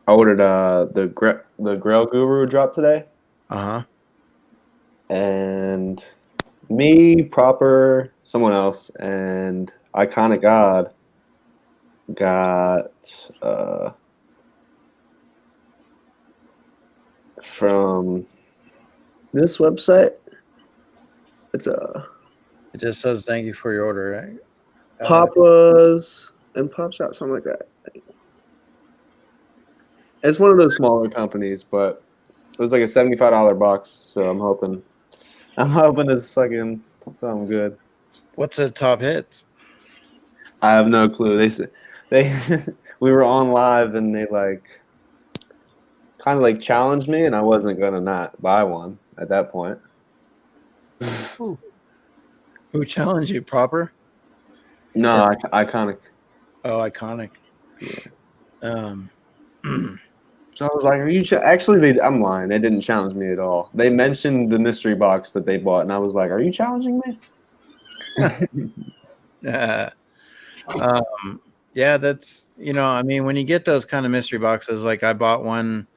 R: I ordered the Grail Guru drop today. And me, Proper, someone else, and Iconic God got from this website. It's
A: It just says thank you for your order, right?
R: Papa's and Pop Shop, something like that. It's one of those smaller companies, but it was like a $75 box. So I'm hoping it's fucking something good.
A: What's the top hits?
R: I have no clue. They said we were on live and they kind of challenged me, and I wasn't gonna not buy one at that point.
A: Who challenged you? Proper?
R: No, Iconic.
A: Oh, Iconic.
R: Yeah. So I was like, "Are you actually?" I'm lying. They didn't challenge me at all. They mentioned the mystery box that they bought, and I was like, "Are you challenging me?"
A: Yeah, that's when you get those kind of mystery boxes, like I bought one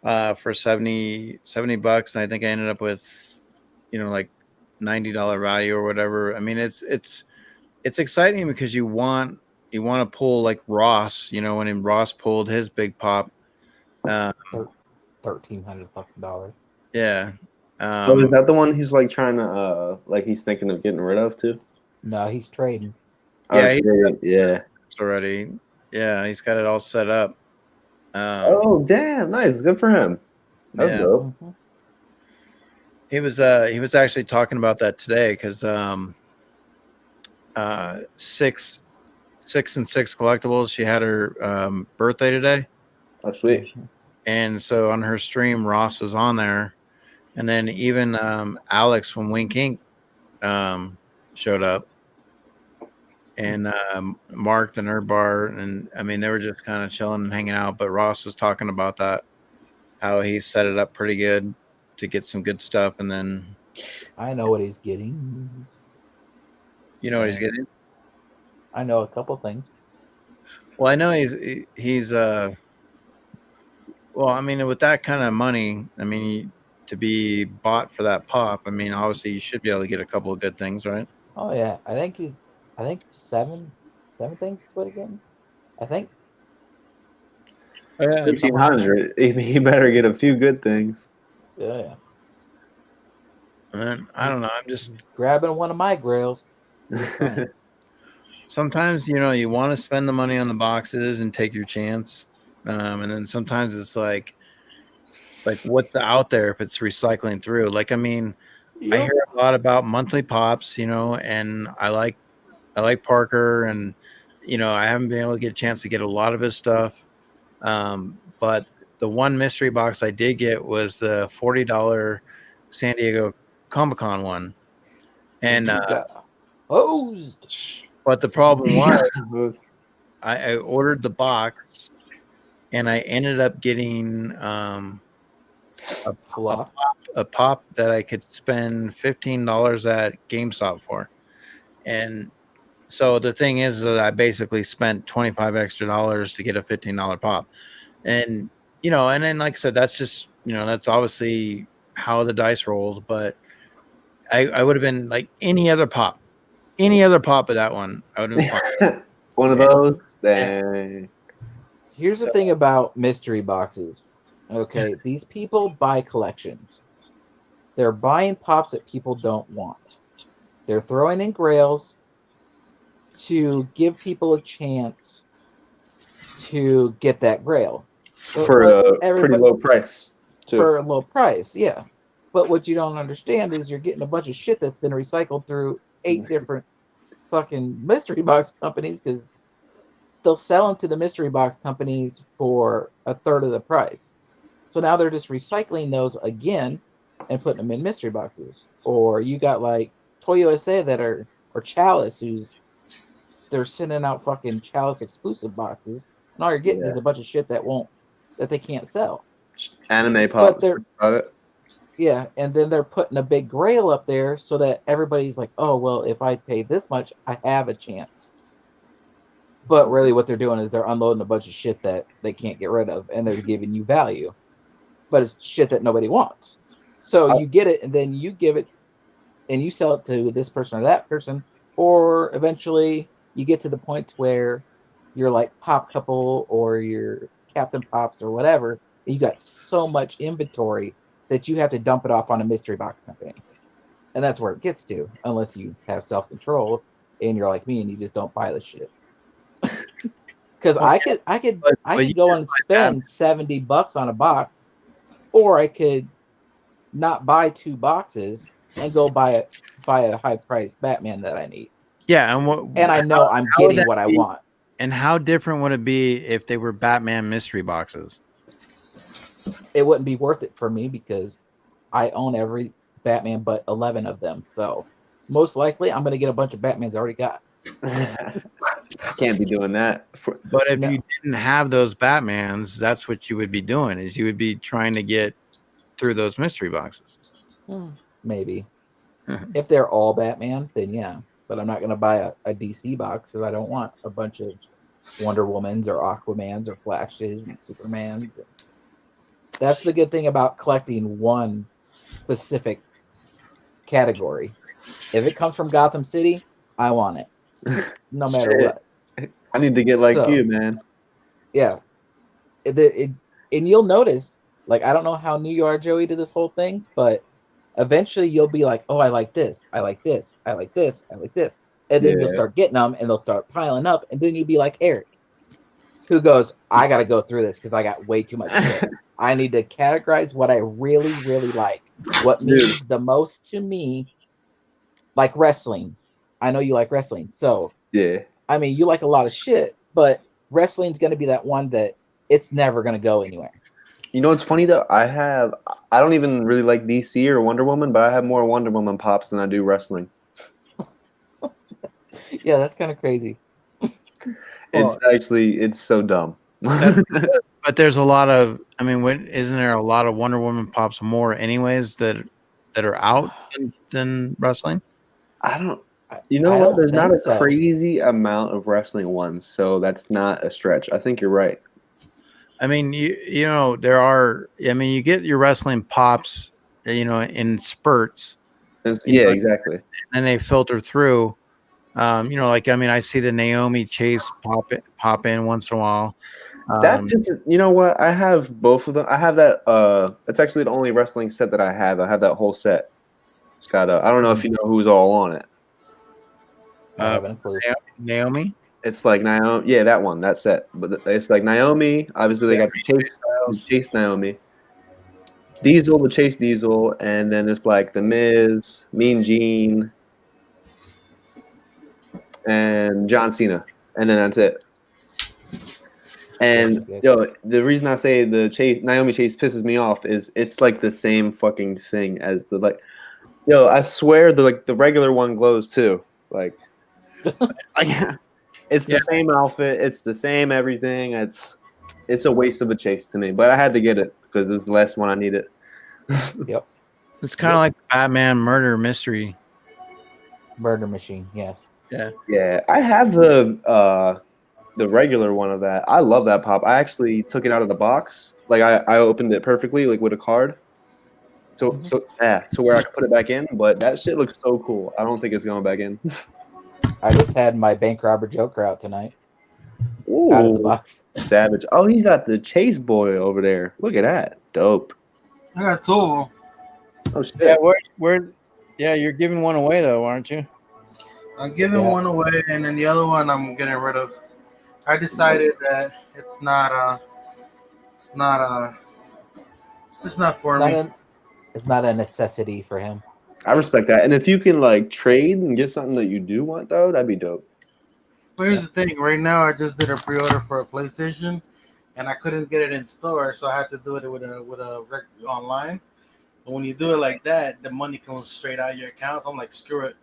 A: for $70, and I think I ended up with like $90 value or whatever. I mean, it's exciting because you want to pull like Ross, when Ross pulled his big pop.
M: $1,300.
A: Yeah.
R: So is that the one he's trying to he's thinking of getting rid of too?
M: No, he's trading.
A: Yeah,
R: yeah.
A: Already. Yeah, he's got it all set up.
R: Oh damn! Nice, good for him. That's dope.
A: He was actually talking about that today because 6 and 6 collectibles. She had her birthday today.
R: Oh sweet.
A: And so on her stream, Ross was on there, and then even Alex from Wink Inc. Showed up, and Mark the Nerd Bar, and I mean they were just kind of chilling and hanging out. But Ross was talking about that, how he set it up pretty good to get some good stuff, and then
M: I know what he's getting.
A: You know what he's getting?
M: I know a couple things.
A: Well, I know he's well, I mean, with that kind of money, I mean, to be bought for that pop, I mean, obviously you should be able to get a couple of good things, right?
M: Oh yeah, I think seven things is what again? I think.
A: Oh, yeah,
R: 1,500. He better get a few good things.
M: Yeah.
A: And I don't know. I'm just
M: grabbing one of my grails.
A: Sometimes you want to spend the money on the boxes and take your chance, and then sometimes it's like what's out there if it's recycling through. Like, I mean, I
M: Yep.
A: hear a lot about monthly pops, and I like Parker, and I haven't been able to get a chance to get a lot of his stuff. But the one mystery box I did get was the $40 San Diego Comic-Con one, and
M: you got hosed.
A: but the problem was
R: Yeah.
A: I ordered the box, and I ended up getting a pop that I could spend $15 at GameStop for. And so the thing is that I basically spent $25 extra to get a $15 pop. And and then like I said, that's just that's obviously how the dice rolls. But I would have been like any other pop of that one, I would have been fine.
R: One of those. Dang.
M: Here's the thing about mystery boxes. Okay, these people buy collections. They're buying pops that people don't want. They're throwing in grails to give people a chance to get that grail
R: For a pretty low price, too.
M: For a low price, yeah. But what you don't understand is you're getting a bunch of shit that's been recycled through 8 different fucking mystery box companies, because they'll sell them to the mystery box companies for a third of the price. So now they're just recycling those again and putting them in mystery boxes. Or you got like Toy USA or Chalice, they're sending out fucking Chalice exclusive boxes, and all you're getting is a bunch of shit that they can't sell.
R: Anime pops. About it.
M: Yeah, and then they're putting a big grail up there so that everybody's like, oh, well, if I pay this much, I have a chance. But really what they're doing is they're unloading a bunch of shit that they can't get rid of, and they're giving you value. But it's shit that nobody wants. So you get it, and then you give it, and you sell it to this person or that person, or eventually you get to the point where you're like Pop Couple or your Captain Pops or whatever, and you got so much inventory that you have to dump it off on a mystery box company. And that's where it gets to, unless you have self-control and you're like me and you just don't buy the shit. Because I could go and spend $70 on a box, or I could not buy 2 boxes and go buy a high-priced Batman that I need.
A: Yeah,
M: and I know I'm getting what I want.
A: And how different would it be if they were Batman mystery boxes?
M: It wouldn't be worth it for me because I own every Batman but 11 of them. So most likely I'm going to get a bunch of Batmans I already got.
R: Can't be doing that.
A: But if you didn't have those Batmans, that's what you would be doing, is you would be trying to get through those mystery boxes.
M: Maybe. If they're all Batman, then yeah. But I'm not going to buy a DC box because I don't want a bunch of Wonder Womans or Aquamans or Flashes and Supermans. That's the good thing about collecting one specific category. If it comes from Gotham City, I want it, no matter what.
R: I need to get like you, man.
M: Yeah. And you'll notice, like, I don't know how new you are, Joey, to this whole thing, but eventually you'll be like, oh, I like this, I like this, I like this, I like this. And then you'll start getting them, and they'll start piling up, and then you'll be like Eric, who goes, I got to go through this because I got way too much shit. I need to categorize what I really, really like. What means the most to me, like wrestling. I know you like wrestling. So,
R: yeah.
M: I mean, you like a lot of shit, but wrestling's going to be that one that it's never going to go anywhere.
R: You know what's funny, though? I don't even really like DC or Wonder Woman, but I have more Wonder Woman pops than I do wrestling.
M: Yeah, that's kind of crazy.
R: It's so dumb.
A: But there's a lot of, I mean, isn't there a lot of Wonder Woman pops more anyways that are out than wrestling?
R: I don't. You know what? There's not a crazy amount of wrestling ones, so that's not a stretch. I think you're right.
A: I mean, you know, there are. I mean, you get your wrestling pops, in spurts.
R: Yeah, exactly.
A: And they filter through. Like, I mean, I see the Naomi Chase pop in once in a while.
R: You know what? I have both of them. I have that. It's actually the only wrestling set that I have. I have that whole set. It's got I don't know if you know who's all on it.
A: Naomi.
R: It's like Naomi. Yeah, that one. That set. But it's like Naomi. Obviously, they got the Chase Naomi. Diesel, the Chase Diesel, and then it's like the Miz, Mean Gene, and John Cena, and then that's it. And yo, the reason I say the Naomi Chase pisses me off is it's like the same fucking thing as the like. Yo, I swear the regular one glows too. Like, it's the same outfit, it's the same everything. It's a waste of a chase to me, but I had to get it because it was the last one I needed.
M: Yep.
A: It's kind of like Batman murder mystery.
M: Murder machine, yes.
A: Yeah.
R: Yeah, I have the regular one of that. I love that pop. I actually took it out of the box. Like I opened it perfectly, like with a card. So to where I could put it back in, but that shit looks so cool. I don't think it's going back in.
M: I just had my bank robber Joker out tonight.
R: Ooh,
M: out of the box.
R: Savage. Oh, he's got the Chase boy over there. Look at that. Dope.
I: I got 2 of them.
R: Oh shit.
A: Yeah, yeah, you're giving one away though, aren't you?
I: I'm giving one away, and then the other one I'm getting rid of. I decided that it's just not for me.
M: It's not a necessity for him.
R: I respect that. And if you can like trade and get something that you do want though, that'd be dope.
I: But here's the thing. Right now, I just did a pre-order for a PlayStation, and I couldn't get it in store, so I had to do it with a online. But when you do it like that, the money comes straight out of your account. So I'm like, screw it.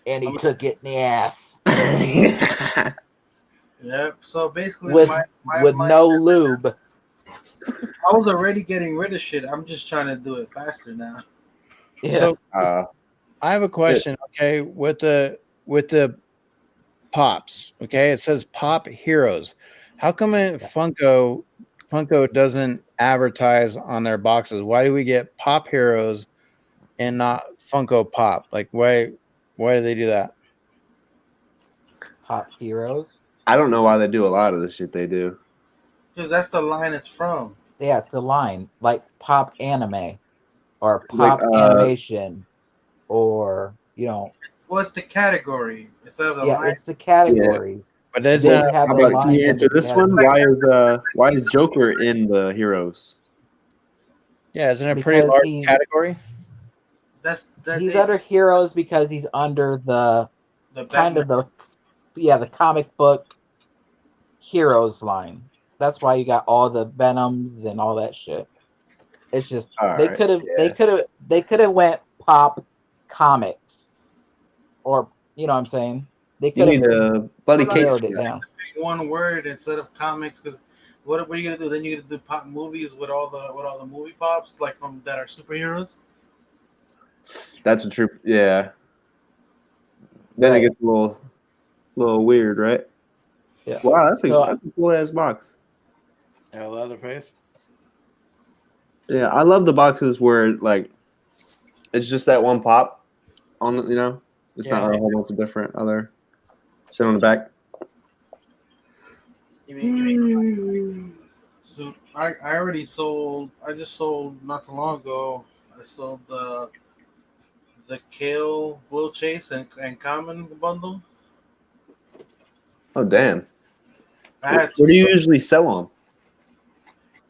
M: And he took it in the ass.
I: Yep. So basically,
M: with
I: my
M: no lube.
I: I was already getting rid of shit. I'm just trying to do it faster now.
M: Yeah.
A: So I have a question. Okay, with the pops. Okay, it says Pop Heroes. How come Funko doesn't advertise on their boxes? Why do we get Pop Heroes and not Funko Pop? Like why do they do that?
M: Pop Heroes.
R: I don't know why they do a lot of the shit they do.
I: Because that's the line it's from.
M: Yeah, it's the line. Like Pop Anime or Pop Animation or,
I: What's the category? Instead of the line?
M: it's the categories.
A: But there's
R: can you answer this one? Why is Joker in the Heroes?
A: Yeah, isn't it a pretty large category?
M: He's under Heroes because he's under the kind of the comic book Heroes line. That's why you got all the Venoms and all that shit. It's just they could have went Pop Comics, or you know what I'm saying. They could have
R: bloody case
M: it down.
I: One word instead of comics, because what are you gonna do? Then you gonna do pop movies with all the movie pops like from that are superheroes.
R: That's a true. Yeah. Then it gets a little weird, right?
M: Yeah.
R: Wow, that's a cool ass box.
A: Yeah, Leatherface.
R: Yeah, I love the boxes where like it's just that one pop on the, it's not like a whole bunch of different other shit on the back.
I: So I already sold. I just sold not so long ago. I sold the Kale Will Chase and Common bundle.
R: Oh damn!
I: Where
R: do you usually sell on?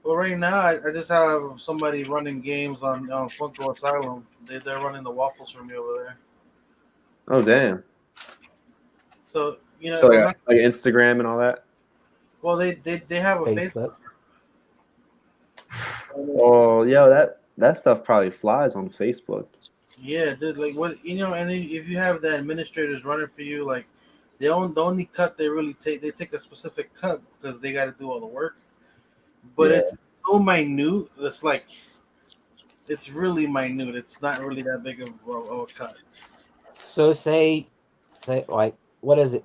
I: Well, right now I just have somebody running games on Funko Asylum. They're running the waffles for me over there.
R: Oh damn!
I: So
R: so like Instagram and all that.
I: Well, they have a Facebook.
R: Oh, yo, that stuff probably flies on Facebook.
I: Yeah, dude. Like what and if you have the administrators running for you, like the only cut they really take a specific cut because they got to do all the work. But it's so minute. It's really minute. It's not really that big of a cut.
M: So say like what is it?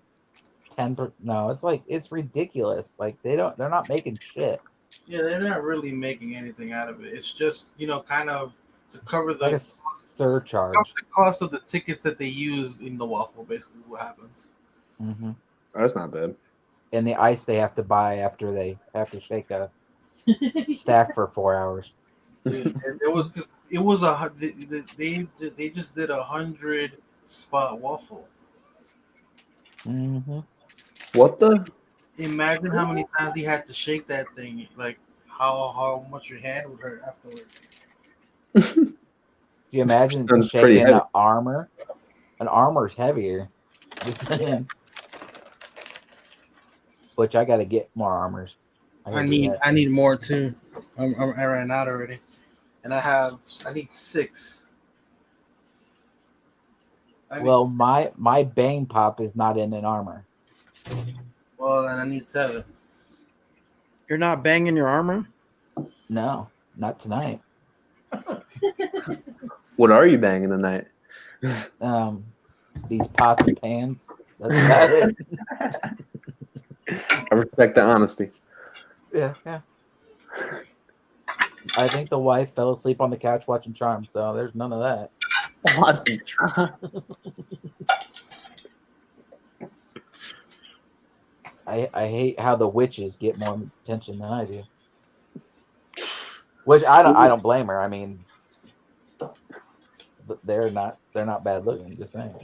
M: 10? No, it's ridiculous. Like they're not making shit.
I: Yeah, they're not really making anything out of it. It's just kind of to cover the
M: like a surcharge.
I: Cover the cost of the tickets that they use in the waffle. Basically, what happens.
M: Mm-hmm.
R: Oh, that's not bad.
M: And the ice they have to buy after they have to shake a stack for 4 hours.
I: They just did 100 spot waffle.
M: Mm-hmm.
R: What the?
I: Imagine how many times he had to shake that thing. Like how much your hand would hurt afterwards.
M: Do you imagine
R: Sounds pretty
M: shaking
R: heavy.
M: an armor? An armor's heavier. Just saying. Which I got to get more armors.
I: I need more too. I ran out already, and I need 6.
M: Well, my Bane pop is not in an armor.
I: Well, then I need 7.
A: You're not banging your armor?
M: No, not tonight.
R: What are you banging tonight?
M: These pots and pans. That's about it.
R: I respect the honesty.
M: Yeah. I think the wife fell asleep on the couch watching Charm, so there's none of that.
R: Watching Charm.
M: I hate how the witches get more attention than I do. Which I don't blame her. I mean, they're not bad looking. Just saying.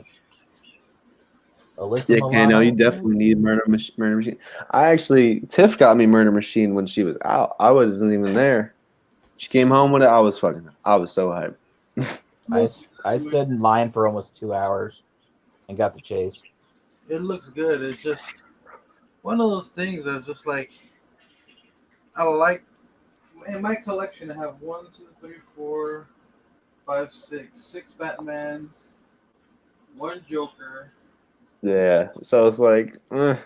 M: Alyssa
R: Yeah,
M: Milano,
R: no, you definitely need Murder Machine. Tiff got me Murder Machine when she was out. I wasn't even there. She came home with it. I was so hyped.
M: I stood in line for almost 2 hours and got the chase.
I: It looks good. It's just one of those things that's just like I like. In my collection, I have 1, 2, 3, 4, 5, 6 Batmans, 1 Joker.
R: Yeah, so it's like,
I: 2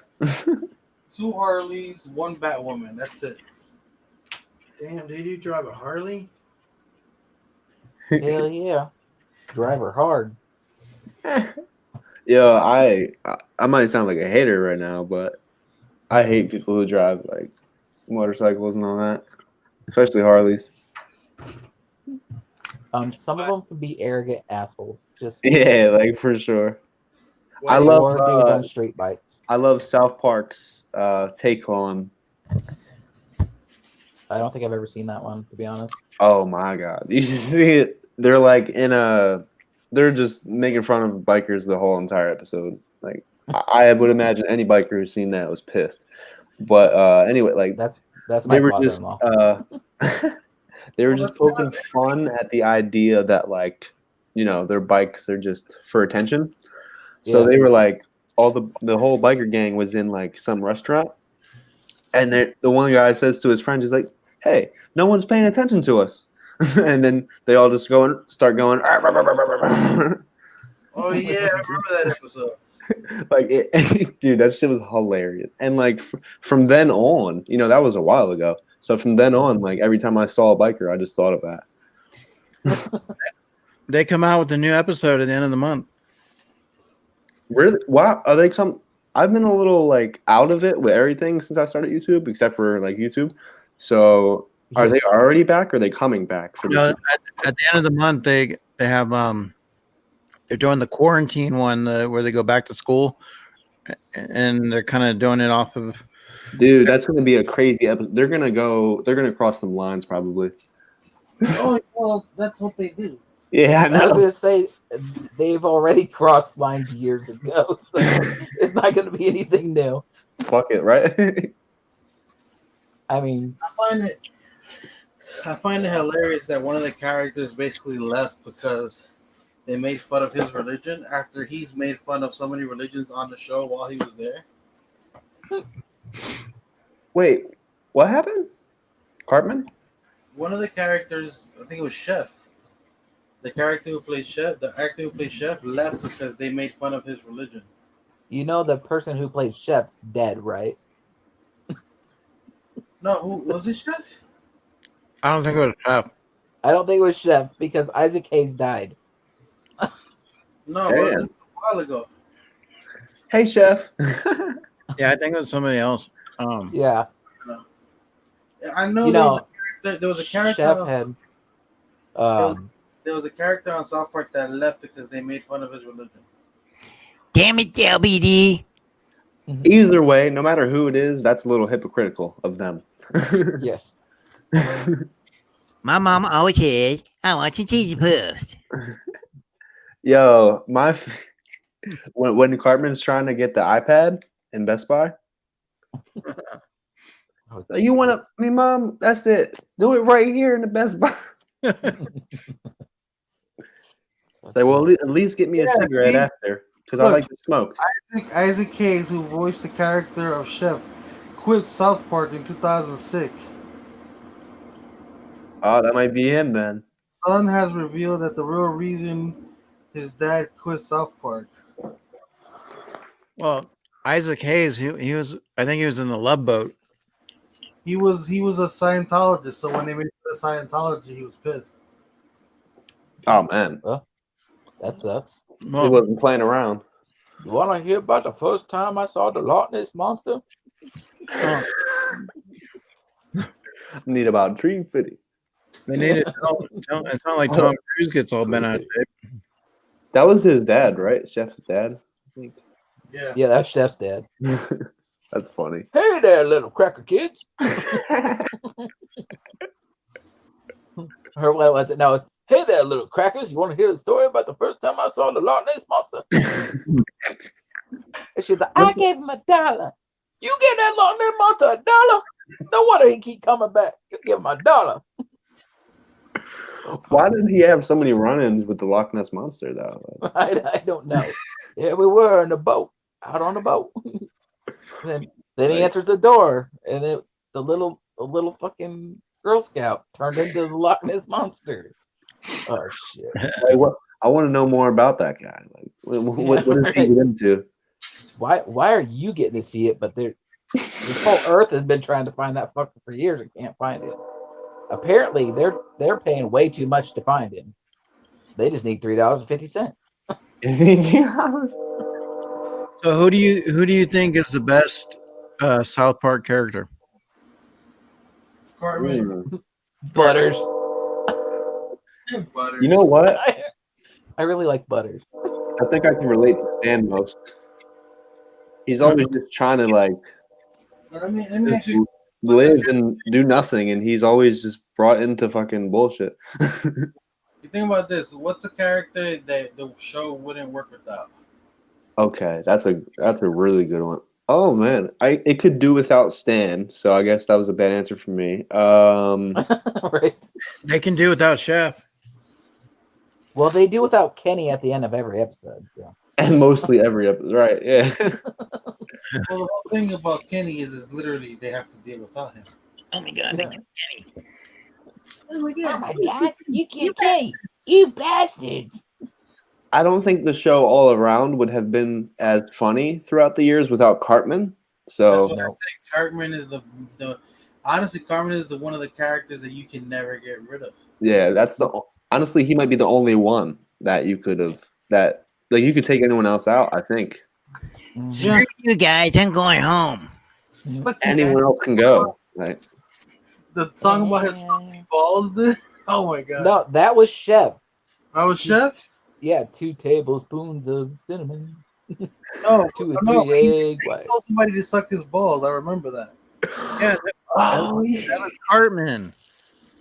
I: Harleys, 1 Batwoman. That's it.
A: Damn, did you drive a Harley?
M: Hell yeah, drive her hard.
R: Yo, I might sound like a hater right now, but I hate people who drive like motorcycles and all that, especially Harleys.
M: Some of them can be arrogant assholes. Just
R: Yeah, like for sure. I
M: or
R: love
M: dudes on street bikes.
R: I love South Park's take on.
M: I don't think I've ever seen that one, to be honest.
R: Oh my god, you should see it. They're like they're just making fun of bikers the whole entire episode. Like I would imagine any biker who's seen that was pissed. But anyway, like
M: that's my
R: they were just
M: father-in-law.
R: they were just poking fun at the idea that like their bikes are just for attention. So they were like the whole biker gang was in like some restaurant, and the one guy says to his friends, he's like, "Hey, no one's paying attention to us," and then they all just start going.
I: Oh yeah, I remember that episode.
R: Like dude, that shit was hilarious. And like from then on, that was a while ago. So from then on, like every time I saw a biker, I just thought of that.
A: They come out with a new episode at the end of the month.
R: Really? Wow. Are they come? I've been a little like out of it with everything since I started YouTube, except for like YouTube. So are they already back? Or are they coming back for
A: at the end of the month? They have they're doing the quarantine one where they go back to school, and they're kind of doing it off of.
R: Dude, that's gonna be a crazy episode. They're gonna cross some lines probably.
I: Oh well, that's what they do.
R: Yeah, I know.
M: I was gonna say they've already crossed lines years ago, so it's not gonna be anything new.
R: Fuck it, right?
M: I mean,
I: I find it hilarious that one of the characters basically left because they made fun of his religion after he's made fun of so many religions on the show while he was there.
R: Wait, what happened? Cartman?
I: One of the characters, I think it was Chef. The character who played Chef, the actor who played Chef, left because they made fun of his religion.
M: the person who played Chef dead, right?
I: No, who was it? Chef?
A: I don't think it was Chef.
M: I don't think it was Chef because Isaac Hayes died.
I: No, it was a while ago.
R: Hey, Chef.
A: Yeah, I think it was somebody else.
M: Yeah.
I: I know. There was a character.
M: Chef had.
I: There was a character on South Park that left because they made fun of his religion.
A: Damn it, LBD.
R: Either way, no matter who it is, that's a little hypocritical of them.
M: Yes.
A: My mom always said, I want to see the post.
R: Yo, when Cartman's trying to get the iPad in Best Buy. You want to, me, Mom? That's it. Do it right here in the Best Buy. Say, well, at least get me a cigarette after, because I like to smoke.
I: Isaac Hayes, who voiced the character of Chef, quit South Park in 2006.
R: Oh, that might be him then.
I: Son has revealed that the real reason his dad quit South Park.
A: Well, Isaac Hayes, he was. I think he was in the Love Boat.
I: He was a Scientologist, so when they made the Scientology, he was pissed.
R: Oh man,
M: Well, that sucks.
R: He wasn't playing around.
M: You want to hear about the first time I saw the Loch Ness monster?
R: Need about Dream Fitty.
A: They need it. It's not like Tom Cruise gets all bent out of shape.
R: That was his dad, right? Chef's dad, I think.
M: Yeah, that's Chef's dad.
R: That's funny.
M: Hey there, little cracker kids. Or what was it? No, it's hey there, little crackers. You want to hear the story about the first time I saw the Loch Ness monster? And she's like, I gave him $1. You gave that Loch Ness monster $1? No wonder he keep coming back. You give him $1.
R: Why did he have so many run-ins with the Loch Ness monster, though?
M: I don't know. Yeah, we were in the boat, out on the boat. then he answers the door, and the little fucking Girl Scout turned into the Loch Ness monster. Oh shit!
R: Like, what? I want to know more about that guy. Like, what does he get into?
M: Why are you getting to see it? But this whole Earth has been trying to find that fucker for years and can't find it. Apparently, they're paying way too much to find him. They just need $3.50.
A: So who do you think is the best South Park character?
I: Cartman.
M: Butters.
R: You know what?
M: I really like Butters.
R: I think I can relate to Stan most. He's always just trying to like
I: Let me ask
R: live and do nothing, and he's always just brought into fucking bullshit.
I: You think about this. What's a character that the show wouldn't work without?
R: Okay, that's a really good one. Oh man, it could do without Stan, so I guess that was a bad answer for me.
M: Right.
A: They can do without Chef.
M: Well, they do without Kenny at the end of every episode. So.
R: And mostly every episode, right? Yeah.
I: Well, the whole thing about Kenny is literally they have to deal without him.
A: Oh my god, Kenny!
I: Oh my god!
K: Oh my god! You killed Kenny! You bastards!
R: I don't think the show all around would have been as funny throughout the years without Cartman. So
I: That's what I think. Cartman is the honestly, Cartman is one of the characters that you can never get rid of.
R: yeah, honestly, he might be the only one that you could have you could take anyone else out. I think
A: Screw you guys! I'm going home.
R: anyone else can go. Right?
I: The song about his salty balls, dude. Oh my god!
M: No, that was Chef.
I: That was Chef.
M: Yeah, 2 tablespoons of cinnamon.
I: No,
M: 2 or 3
I: no,
M: egg
I: he
M: whites.
I: told somebody to suck his balls. I remember that.
A: Yeah, that was Cartman.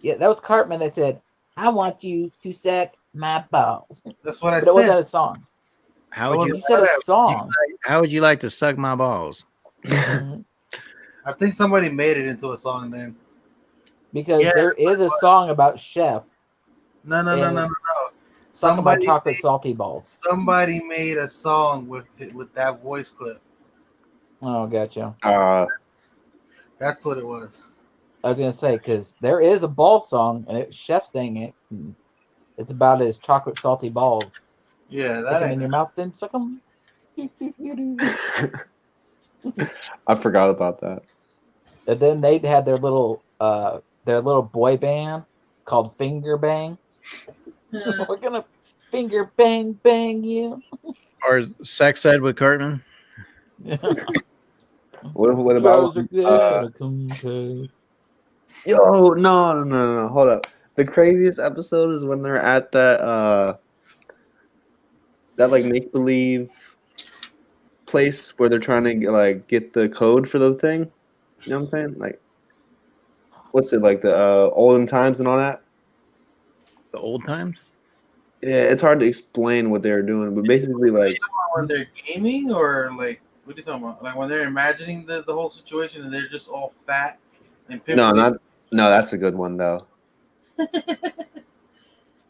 M: Yeah, that was Cartman that said, "I want you to suck my balls."
I: That's what I
M: But
I: said.
M: it wasn't a song.
A: How would you?
M: He said a song.
A: How would you like to suck my balls?
I: I think somebody made it into a song then.
M: Because there is a song about Chef.
I: No.
M: Something about chocolate salty balls.
I: Somebody made a song with that voice clip.
M: Oh, gotcha.
I: That's what it was.
M: I was gonna say because there is a ball song and Chef sang it. It's about his chocolate salty balls.
I: Yeah,
M: Stick 'em in your mouth, then suck them.
R: I forgot about that.
M: And then they had their little boy band called Finger Bang. We're gonna finger bang you.
A: Or sex ed with Cartman?
R: What about yo, no, hold up. The craziest episode is when they're at that like make believe place where they're trying to get the code for the thing. You know what I'm saying? Like, what's it like the olden times and all that?
A: The old times?
R: Yeah, it's hard to explain what they're doing, but basically, like,
I: when they're gaming or like What are you talking about? Like when they're imagining the whole situation and they're just all fat and
R: No,
I: pimply.
R: no, that's a good one though.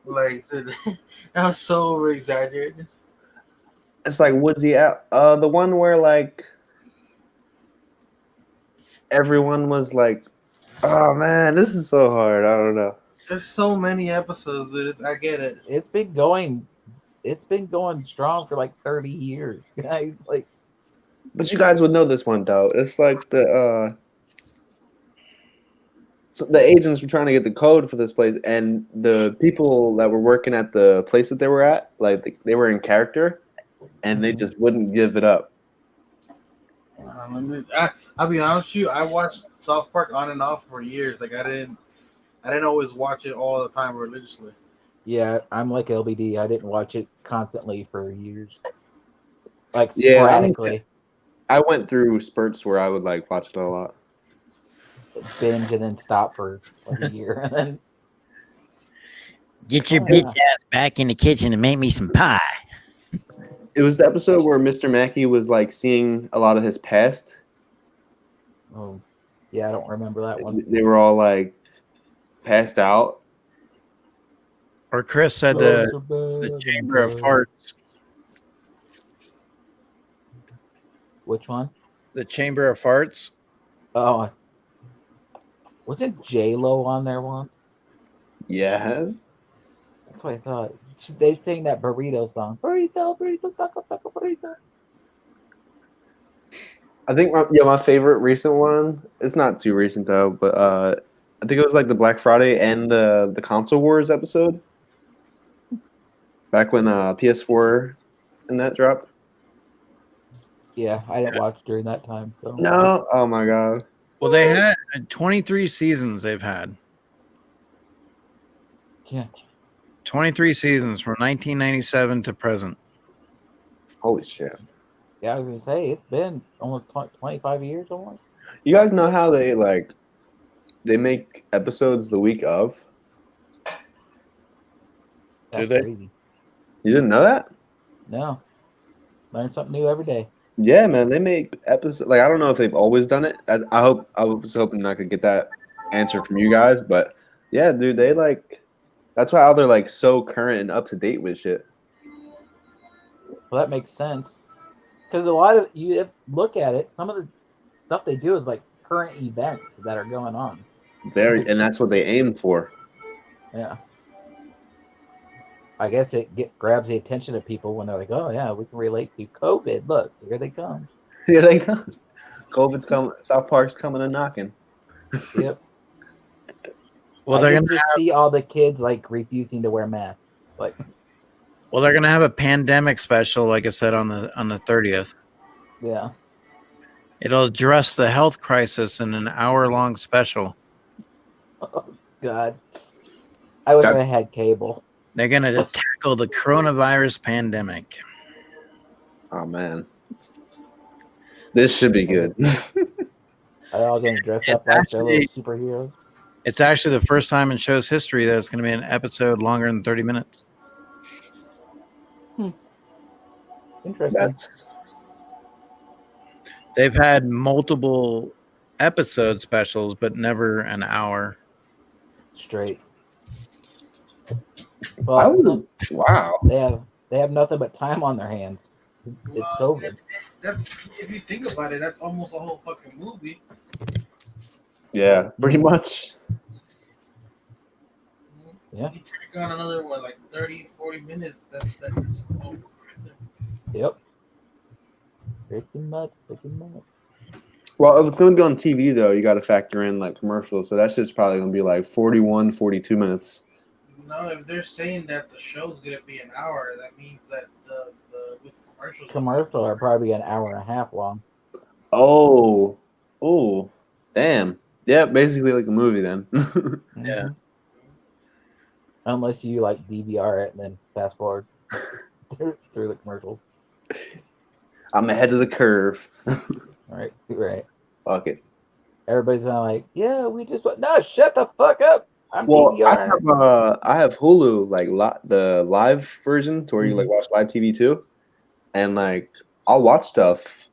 I: Like that was so over exaggerated.
R: It's like Woodsy out. The one where like everyone was like, "Oh man, this is so hard." I don't know.
I: There's so many episodes that I get it.
M: It's been going strong for like 30 years, guys. Like,
R: But you guys would know this one though. It's like the agents were trying to get the code for this place, and the people that were working at the place that they were at, like they were in character, and they just wouldn't give it up.
I: I'll be honest with you. I watched South Park on and off for years. Like I didn't always watch it all the time religiously.
M: yeah, I'm like LBD. I didn't watch it constantly for years. Like
R: Yeah,
M: sporadically.
R: I went through spurts where I would like watch it a lot.
M: Binge and then stop for like a year and then
S: Get your bitch ass back in the kitchen and make me some pie.
R: It was the episode where Mr. Mackey was like seeing a lot of his past.
M: Oh, yeah, I don't remember that one.
R: They were all like passed out.
A: Or Chris said the Chamber of Farts.
M: Which one?
A: The Chamber of Farts.
M: Oh, wasn't J-Lo on there once?
R: Yes.
M: That's what I thought. They sing that burrito song. Burrito, burrito, taco, taco, burrito.
R: I think my favorite recent one. It's not too recent though, but I think it was like the Black Friday and the Console Wars episode. Back when PS4 and that dropped.
M: Yeah, I didn't watch during that time. So
R: no, oh my god.
A: Well, they had 23 seasons. They've had.
M: Yeah.
A: 23 seasons from 1997 to present.
R: Holy shit.
M: Yeah, I was gonna say it's been almost 25 years almost.
R: You guys know how they make episodes the week of?
M: That's
A: Do they?
M: crazy.
R: You didn't know that?
M: No. Learn something new every day.
R: Yeah, man, they make episodes. Like I don't know if they've always done it. I was hoping I could get that answer from you guys, but yeah, dude, they like. That's why they're like so current and up to date with shit.
M: Well, that makes sense. Because a lot of you look at it, some of the stuff they do is like current events that are going on.
R: And that's what they aim for.
M: Yeah. I guess it grabs the attention of people when they're like, "Oh yeah, we can relate to COVID. Look, here they come.
R: Here they come. COVID's coming. South Park's coming and knocking."
M: Yep.
A: Well,
M: I
A: they're
M: can
A: gonna
M: just see all the kids like refusing to wear masks. Like,
A: Well, they're gonna have a pandemic special, like I said, on the 30th.
M: yeah.
A: It'll address the health crisis in an hour-long special.
M: Oh God. I wish I had cable.
A: They're gonna tackle the coronavirus pandemic.
R: Oh man, this should be good.
M: Are they all gonna dress up like their little superheroes?
A: It's actually the first time in show's history that it's going to be an episode longer than 30 minutes.
M: Interesting.
A: They've had multiple episode specials, but never an hour
M: Straight. Well,
R: wow.
M: They have nothing but time on their hands. It's COVID.
I: That's if you think about it, that's almost a whole fucking movie.
R: Yeah, pretty much.
M: Yeah.
I: You take on another like 30, 40 minutes. That's just over.
M: Yep. Pretty much.
R: Well, if it's going to be on TV, though, you got to factor in like commercials. So that's just probably going to be like 41, 42 minutes.
I: No, if they're saying that the show's going to be an hour, that means that the with
M: Commercials are probably an hour and a half long.
R: Oh, damn. Yeah, basically like a movie then.
A: Yeah.
M: Unless you like DVR it and then fast forward through the commercials.
R: I'm ahead of the curve.
M: Right.
R: Fuck it.
M: Everybody's not like, yeah, we just no, shut the fuck up. I'm
R: Well,
M: DVR.
R: I have Hulu, like the live version to where you like watch live TV too, and like I'll watch stuff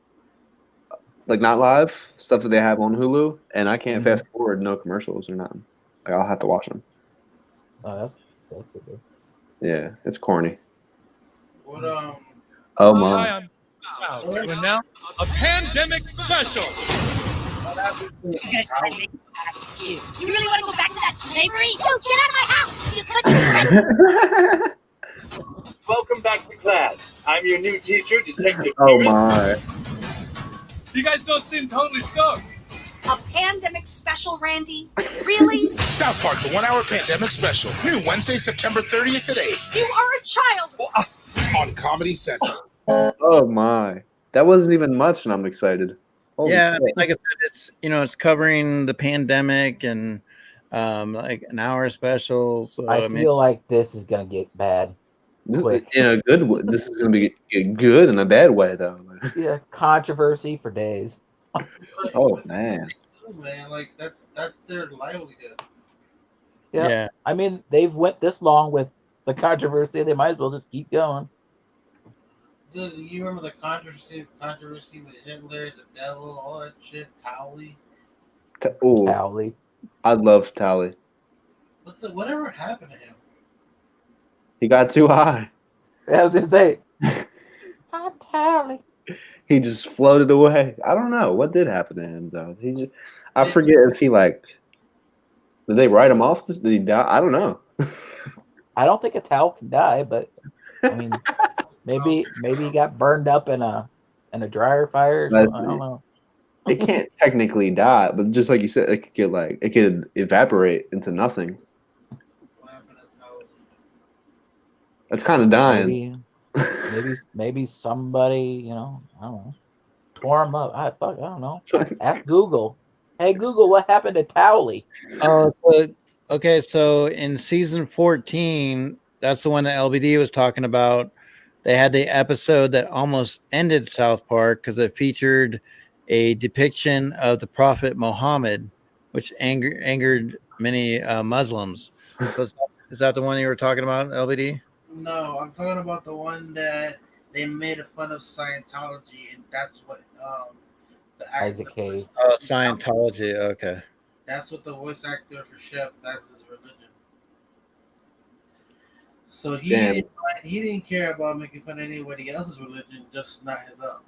R: like not live stuff that they have on Hulu, and I can't fast forward no commercials or nothing. Like I'll have to watch them.
M: Oh, that's good.
R: Yeah, it's corny.
T: What
R: Oh my!
T: Hi, I'm proud to announce a pandemic special.
K: You really want to go back to that slavery? Yo, get out of my house! You couldn't.
U: Welcome back to class. I'm your new teacher, Detective
R: Oh
U: Pierce.
R: my!
T: You guys don't seem totally stoked.
K: A pandemic special, Randy? Really?
V: South Park, the 1 hour pandemic special. New Wednesday, September 30th at 8.
K: You are a child!
V: On Comedy Central.
R: Oh my! That wasn't even much, and I'm excited. Holy
A: Yeah, I
R: shit.
A: mean, like I said, it's it's covering the pandemic and like an hour special. So
M: I feel like this is gonna get bad.
R: This,
M: Quick.
R: in a good way. This is gonna be good in a bad way, though.
M: Yeah, controversy for days.
R: Oh man!
I: Man, like that's their livelihood.
M: Yeah. I mean, they've went this long with the controversy. They might as well just keep going.
I: Dude, you remember the controversy with Hitler, the devil, all that shit, Towley?
M: Towley.
R: I love Tally.
I: Whatever happened to him?
R: He got too high.
M: I was gonna say. Towley.
R: He just floated away. I don't know what did happen to him though. I forget if he did they write him off? Did he die? I don't know.
M: I don't think a towel can die, but I mean, maybe he got burned up in a dryer fire. Or something. I don't know.
R: It can't technically die, but just like you said, it could evaporate into nothing. That's kind of dying.
M: Maybe somebody, I don't know, tore him up. I don't know. Ask Google. Hey Google, what happened to Towley?
A: Oh, okay. So in season 14, that's the one that LBD was talking about. They had the episode that almost ended South Park because it featured a depiction of the Prophet Muhammad, which angered many Muslims. So is that the one you were talking about, LBD?
I: No, I'm talking about the one that they made fun of Scientology, and that's what the
M: Isaac Hayes.
A: Oh, Scientology. Okay.
I: That's what the voice actor for Chef. That's his religion. So he didn't care about making fun of anybody else's religion, just not his own.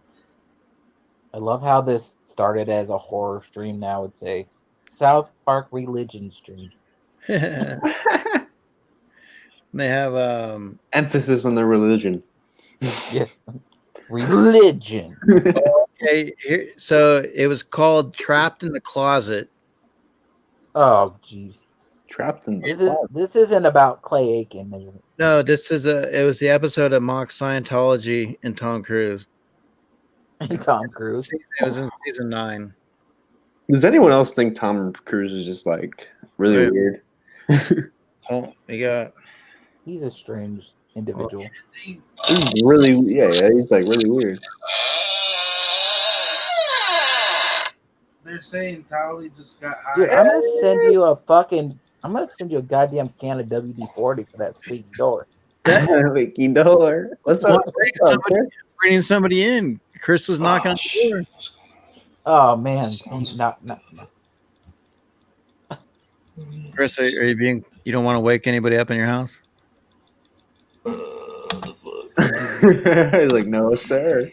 M: I love how this started as a horror stream. Now it's a South Park religion stream.
A: They have
R: emphasis on their religion.
M: Yes, religion.
A: Okay, so it was called Trapped in the Closet.
M: Oh, jeez.
R: Trapped in the closet.
M: This isn't about Clay Aiken, is it?
A: No, it was the episode of mock Scientology and Tom Cruise.
M: And Tom Cruise.
A: It was in season 9.
R: Does anyone else think Tom Cruise is just really weird?
A: Oh,
M: he's a strange individual.
R: He's really, he's really weird.
I: They're saying Towley just got high.
M: Dude, I'm gonna send you a goddamn can of WD-40 for that squeaky door.
R: Squeaky door. What's up?
A: Bringing somebody in. Chris was knocking on the door.
M: Oh man, no.
A: Chris, are you don't want to wake anybody up in your house?
R: He's like, no, sir.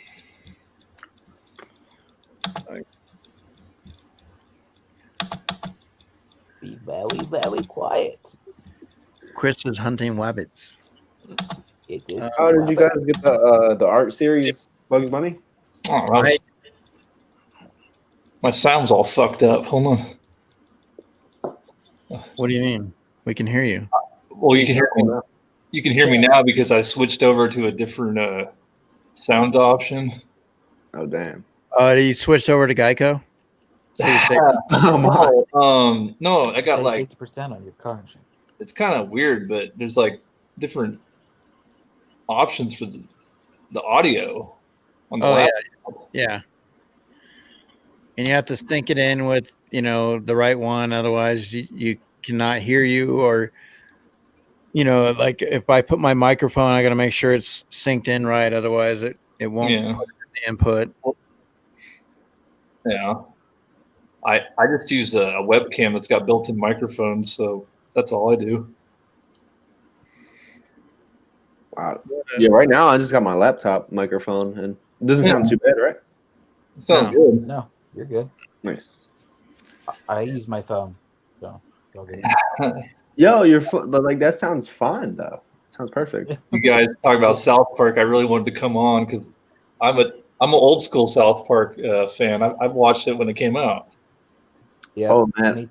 M: Be very, very quiet.
A: Chris is hunting wabbits.
R: How did you guys get the art series Bugs Bunny?
W: Oh, my sound's all fucked up. Hold on.
A: What do you mean? We can hear you.
W: Well, you can hear me now. You can hear me now because I switched over to a different sound option.
R: Oh damn!
A: You switched over to Geico?
W: No, I got
M: 50% on your car insurance.
W: It's kind of weird, but there's different options for the audio on the laptop.
A: Yeah. And you have to sync it in with the right one, otherwise you cannot hear you. Or if I put my microphone, I got to make sure it's synced in right, otherwise it won't put the input.
W: Yeah. I just use a webcam that's got built-in microphones, so that's all I do.
R: Wow. Yeah, right now I just got my laptop microphone, and it doesn't sound too bad, right?
W: It sounds good.
M: No, you're good.
R: Nice.
M: I use my phone, so it's all good.
R: Yo, but like that sounds fine though. Sounds perfect.
W: You guys talk about South Park. I really wanted to come on because I'm an old school South Park fan. I've watched it when it came out.
M: Yeah.
R: Oh man,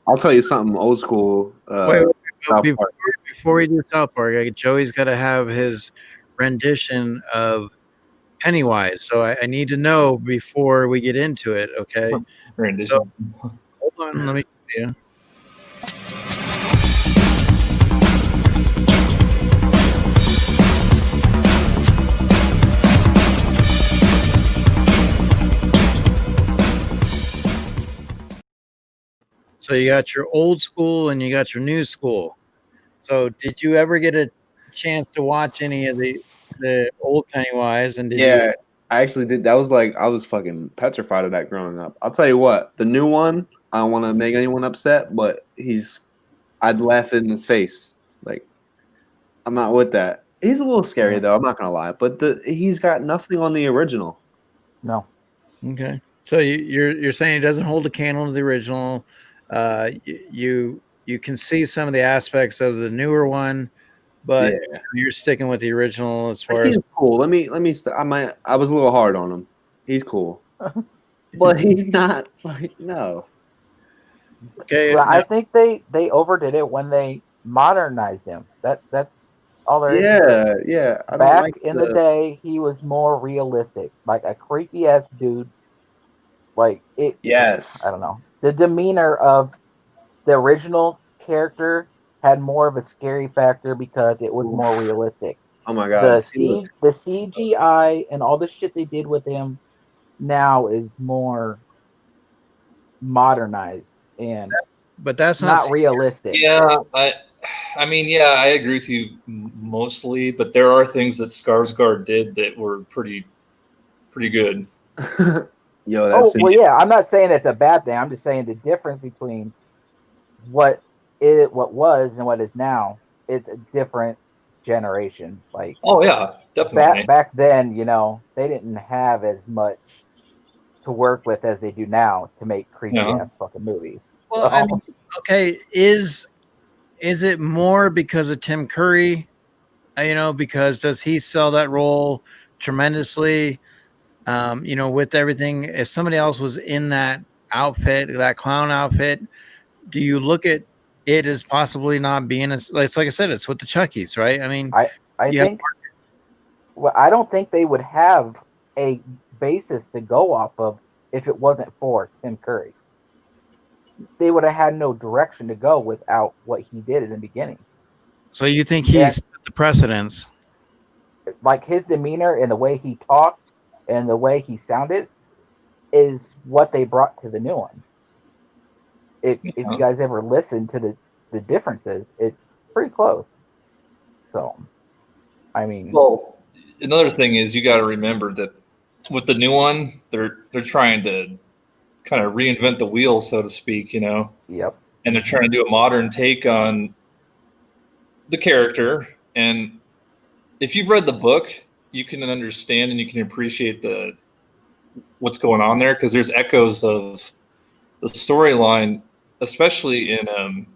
R: I'll tell you something old school.
A: Wait,
R: South
A: before,
R: Park.
A: before we do South Park, Joey's got to have his rendition of Pennywise. So I need to know before we get into it. Okay.
W: Rendition.
A: So hold on, let me show you. So you got your old school and you got your new school. So did you ever get a chance to watch any of the old Pennywise? And did
R: Yeah,
A: you?
R: I actually did. That was like I was fucking petrified of that growing up. I'll tell you what, the new one, I don't want to make anyone upset, but I'd laugh in his face. Like, I'm not with that. He's a little scary though. I'm not gonna lie, but he's got nothing on the original.
M: No.
A: Okay. So you're saying it doesn't hold a candle to the original. You can see some of the aspects of the newer one, but
R: Yeah.
A: you're sticking with the original as far
R: He's
A: as.
R: cool. Let me. I was a little hard on him. He's cool, but he's not. Like, no.
A: Okay.
M: Well, I think they overdid it when they modernized him. That's all there is to it.
R: Yeah. I don't
M: Back
R: like
M: in the day, he was more realistic, like a creepy ass dude. Like it.
R: Yes.
M: I don't know. The demeanor of the original character had more of a scary factor because it was more realistic.
R: Oh my god.
M: The CGI and all the shit they did with him now is more modernized and
A: But that's
M: not realistic.
W: Yeah, I mean, yeah, I agree with you mostly, but there are things that Skarsgård did that were pretty good.
R: Yo,
M: Oh well, yeah. I'm not saying it's a bad thing. I'm just saying the difference between what was and what is now. It's a different generation. Like,
W: oh yeah, definitely.
M: Back then, they didn't have as much to work with as they do now to make creepy ass fucking movies.
A: Well, I mean, okay, is it more because of Tim Curry? Because does he sell that role tremendously? With everything, if somebody else was in that outfit, that clown outfit, do you look at it as possibly not being as like I said, it's with the Chuckies, right? I mean,
M: I think. Well, I don't think they would have a basis to go off of if it wasn't for Tim Curry. They would have had no direction to go without what he did in the beginning.
A: So you think he set the precedence?
M: Like his demeanor and the way he talked and the way he sounded is what they brought to the new one. If you guys ever listen to the differences, it's pretty close. So, I mean,
W: well, another thing is you got to remember that with the new one, they're trying to kind of reinvent the wheel, so to speak.
M: Yep.
W: And they're trying to do a modern take on the character. And if you've read the book, you can understand and you can appreciate what's going on there because there's echoes of the storyline, especially in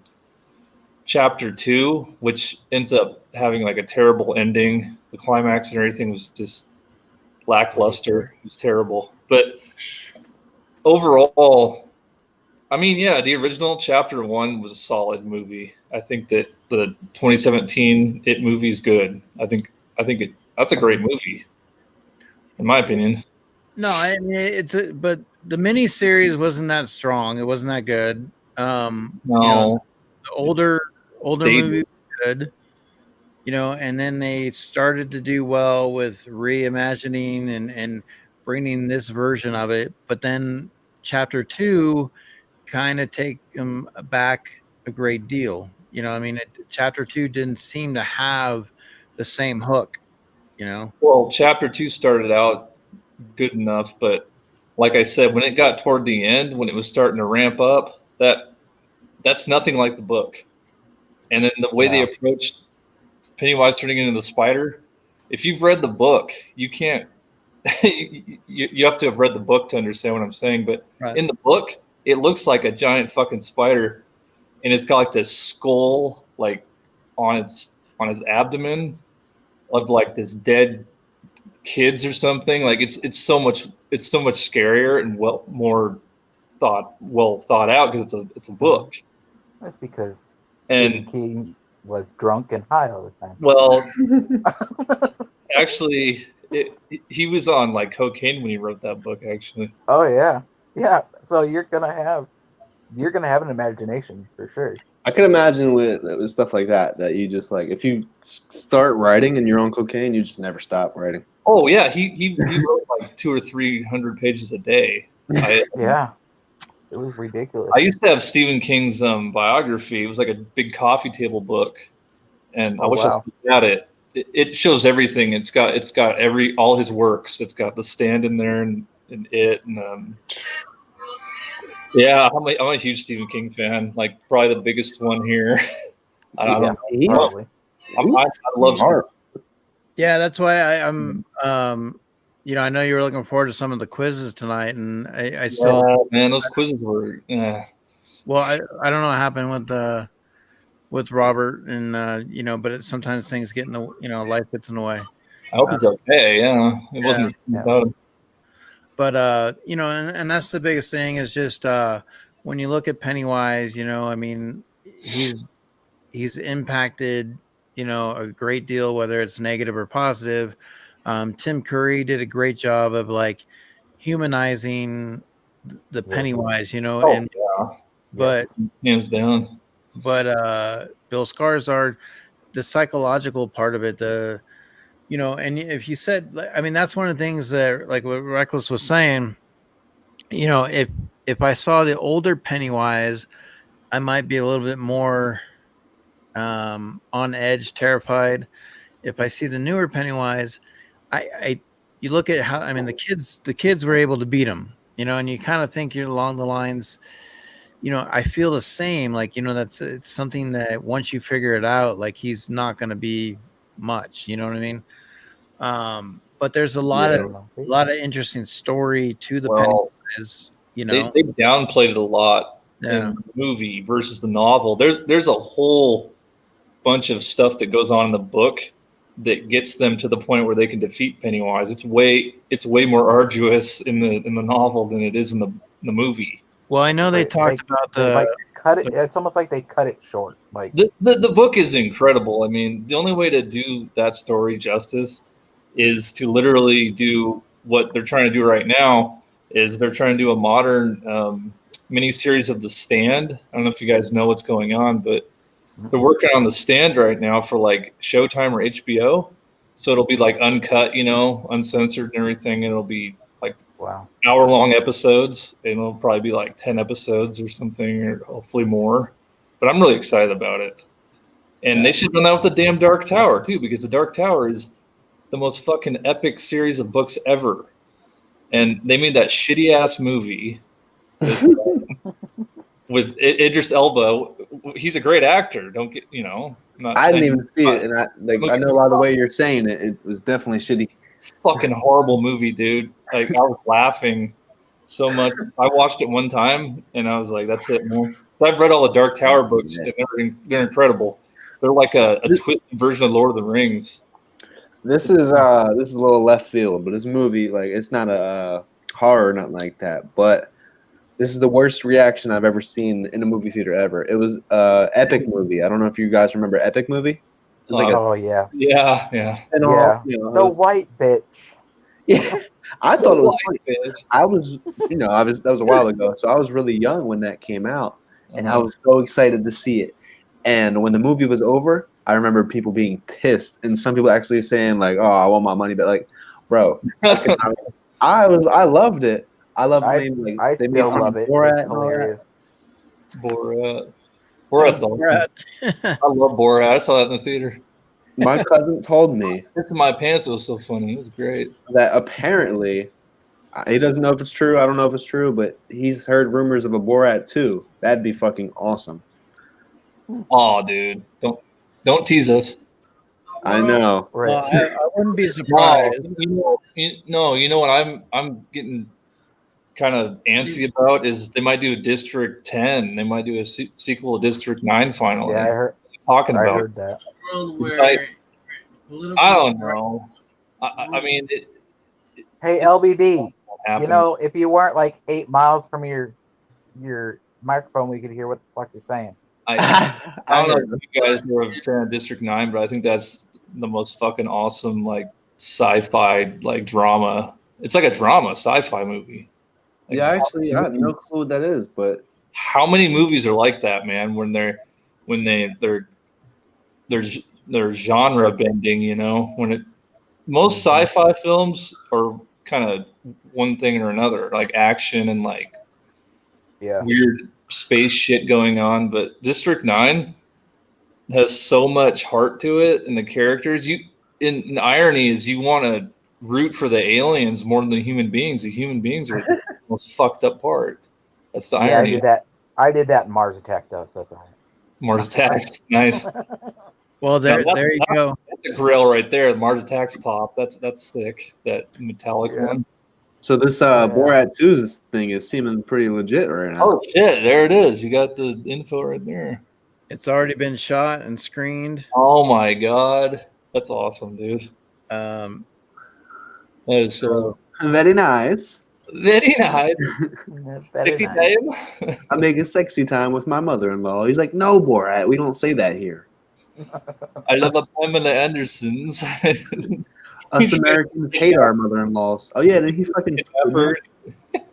W: chapter 2, which ends up having like a terrible ending. The climax and everything was just lackluster. It was terrible. But overall, I mean, yeah, the original chapter 1 was a solid movie. I think that the 2017 It movie is good. I think that's a great movie, in my opinion.
A: No, I mean but the miniseries wasn't that strong. It wasn't that good.
W: No,
A: the older
W: stable.
A: movie was good. And then they started to do well with reimagining and bringing this version of it. But then chapter 2 kind of take them back a great deal. Chapter 2 didn't seem to have the same hook.
W: Well, chapter 2 started out good enough, but like I said, when it got toward the end, when it was starting to ramp up, that's nothing like the book. And then the way they approached Pennywise turning into the spider, if you've read the book, you can't. you have to have read the book to understand what I'm saying. But in the book, it looks like a giant fucking spider, and it's got like this skull like on his abdomen of like this dead kids or something. Like it's so much scarier and well thought out because it's a book.
M: That's because
W: And
M: King was drunk and high all the time.
W: Well, actually, he was on like cocaine when he wrote that book. Actually.
M: Oh yeah, yeah. So you're gonna have an imagination for sure.
R: I can imagine with stuff like that you just like if you start writing and you're on cocaine, you just never stop writing.
W: Oh yeah, he wrote like 200 or 300 pages a day.
M: Yeah, it was ridiculous.
W: I used to have Stephen King's biography. It was like a big coffee table book, and I wish I still had it. It shows everything. It's got all his works. It's got The Stand in there and it and yeah, I'm a huge Stephen King fan. Like probably the biggest one here. I don't know. I love
R: art.
A: Yeah, that's why I'm. I know you were looking forward to some of the quizzes tonight, and I still.
W: Man, those quizzes were.
A: Well, I don't know what happened with Robert, and but sometimes things get in the life gets in the way.
W: I hope he's okay. Yeah, it wasn't.
A: But and that's the biggest thing is just when you look at Pennywise, I mean, he's impacted a great deal, whether it's negative or positive. Tim Curry did a great job of like humanizing the Pennywise, but
W: hands down.
A: But Bill Skarsgård, the psychological part of it, and if you said, I mean, that's one of the things that, like what Reckless was saying, if I saw the older Pennywise, I might be a little bit more on edge, terrified. If I see the newer Pennywise, you look at how, I mean, the kids were able to beat him, and you kind of think you're along the lines, I feel the same, like, it's something that once you figure it out, like he's not going to be much, you know what I mean? But there's a lot of interesting story to the Pennywise,
W: They downplayed it a lot in the movie versus the novel. There's a whole bunch of stuff that goes on in the book that gets them to the point where they can defeat Pennywise. It's way more arduous in the novel than it is in the movie.
A: Well, I know they talked about
M: cut it. It's almost like they cut it short. Like
W: the book is incredible. I mean, the only way to do that story justice is to literally do what they're trying to do right now. Is they're trying to do a modern miniseries of The Stand. I don't know if you guys know what's going on, but they're working on The Stand right now for like Showtime or HBO. So it'll be like uncut, uncensored and everything. And it'll be like hour-long episodes. And it'll probably be like 10 episodes or something, or hopefully more. But I'm really excited about it. And they should have done that with the damn Dark Tower too, because the Dark Tower is the most fucking epic series of books ever. And they made that shitty ass movie with Idris Elba. He's a great actor. Don't get,
R: I didn't even see it, and I know by the way you're saying it, it was definitely shitty.
W: Fucking horrible movie, dude. Like I was laughing so much. I watched it one time, and I was like, "That's it, man." So I've read all the Dark Tower books, and they're incredible. They're like a twisted version of Lord of the Rings.
R: This is a little left field, but this movie, like, it's not a horror or nothing like that. But this is the worst reaction I've ever seen in a movie theater ever. It was Epic Movie. I don't know if you guys remember Epic Movie.
W: Yeah.
M: The white bitch.
R: Yeah, I thought it was funny. That was a while ago, so I was really young when that came out, and I was so excited to see it. And when the movie was over, I remember people being pissed, and some people actually saying like, "Oh, I want my money back." Like, bro, I loved it. I loved it.
M: I still love it.
R: Borat,
M: it's hilarious.
W: Borat's awesome. I love Borat. I saw that in the theater.
R: My cousin told me
W: "It's in my pants." It was so funny. It was great.
R: That apparently He doesn't know if it's true. I don't know if it's true, but he's heard rumors of a Borat 2. That'd be fucking awesome.
W: Oh, dude, don't tease us.
R: I know.
A: I wouldn't be surprised.
W: No, you know what I'm getting kind of antsy about is they might do a District 10. They might do a sequel to District 9 finally.
M: Yeah, I heard.
W: Talking
M: I
W: about
M: heard that.
W: Like, I don't know. I mean,
M: Hey, LBD,
W: happen.
M: you know, if you weren't like 8 miles from your microphone, we could hear what the fuck you're saying.
W: I don't know if you guys are a fan of District 9, but I think that's the most fucking awesome like sci-fi like drama. It's like a drama sci-fi movie. Like,
R: Yeah, actually, I have no clue what that is, but
W: how many movies are like that, man? When they're genre bending, you know. Most sci-fi films are kind of one thing or another, like action and like weird space shit going on. But District 9 has so much heart to it, and the characters. The irony is, you want to root for the aliens more than the human beings. The human beings are the most fucked up part. That's the irony.
M: I did that in Mars Attack, though. So that's all right.
W: Mars Attacks, nice.
A: Well, there you go.
W: That's a grill right there. The Mars Attacks pop. That's sick. That metallic one.
R: So this Borat 2's thing is seeming pretty legit right now.
W: Oh shit! There it is. You got the info right there.
A: It's already been shot and screened.
W: Oh my god, that's awesome, dude. That is so
R: very nice.
W: Very nice. Sexy time.
R: I'm making sexy time with my mother-in-law. He's like, no, Borat, we don't say that here.
W: I love a Pamela Anderson's.
R: Us Americans hate our mother-in-laws. Oh yeah, did he fucking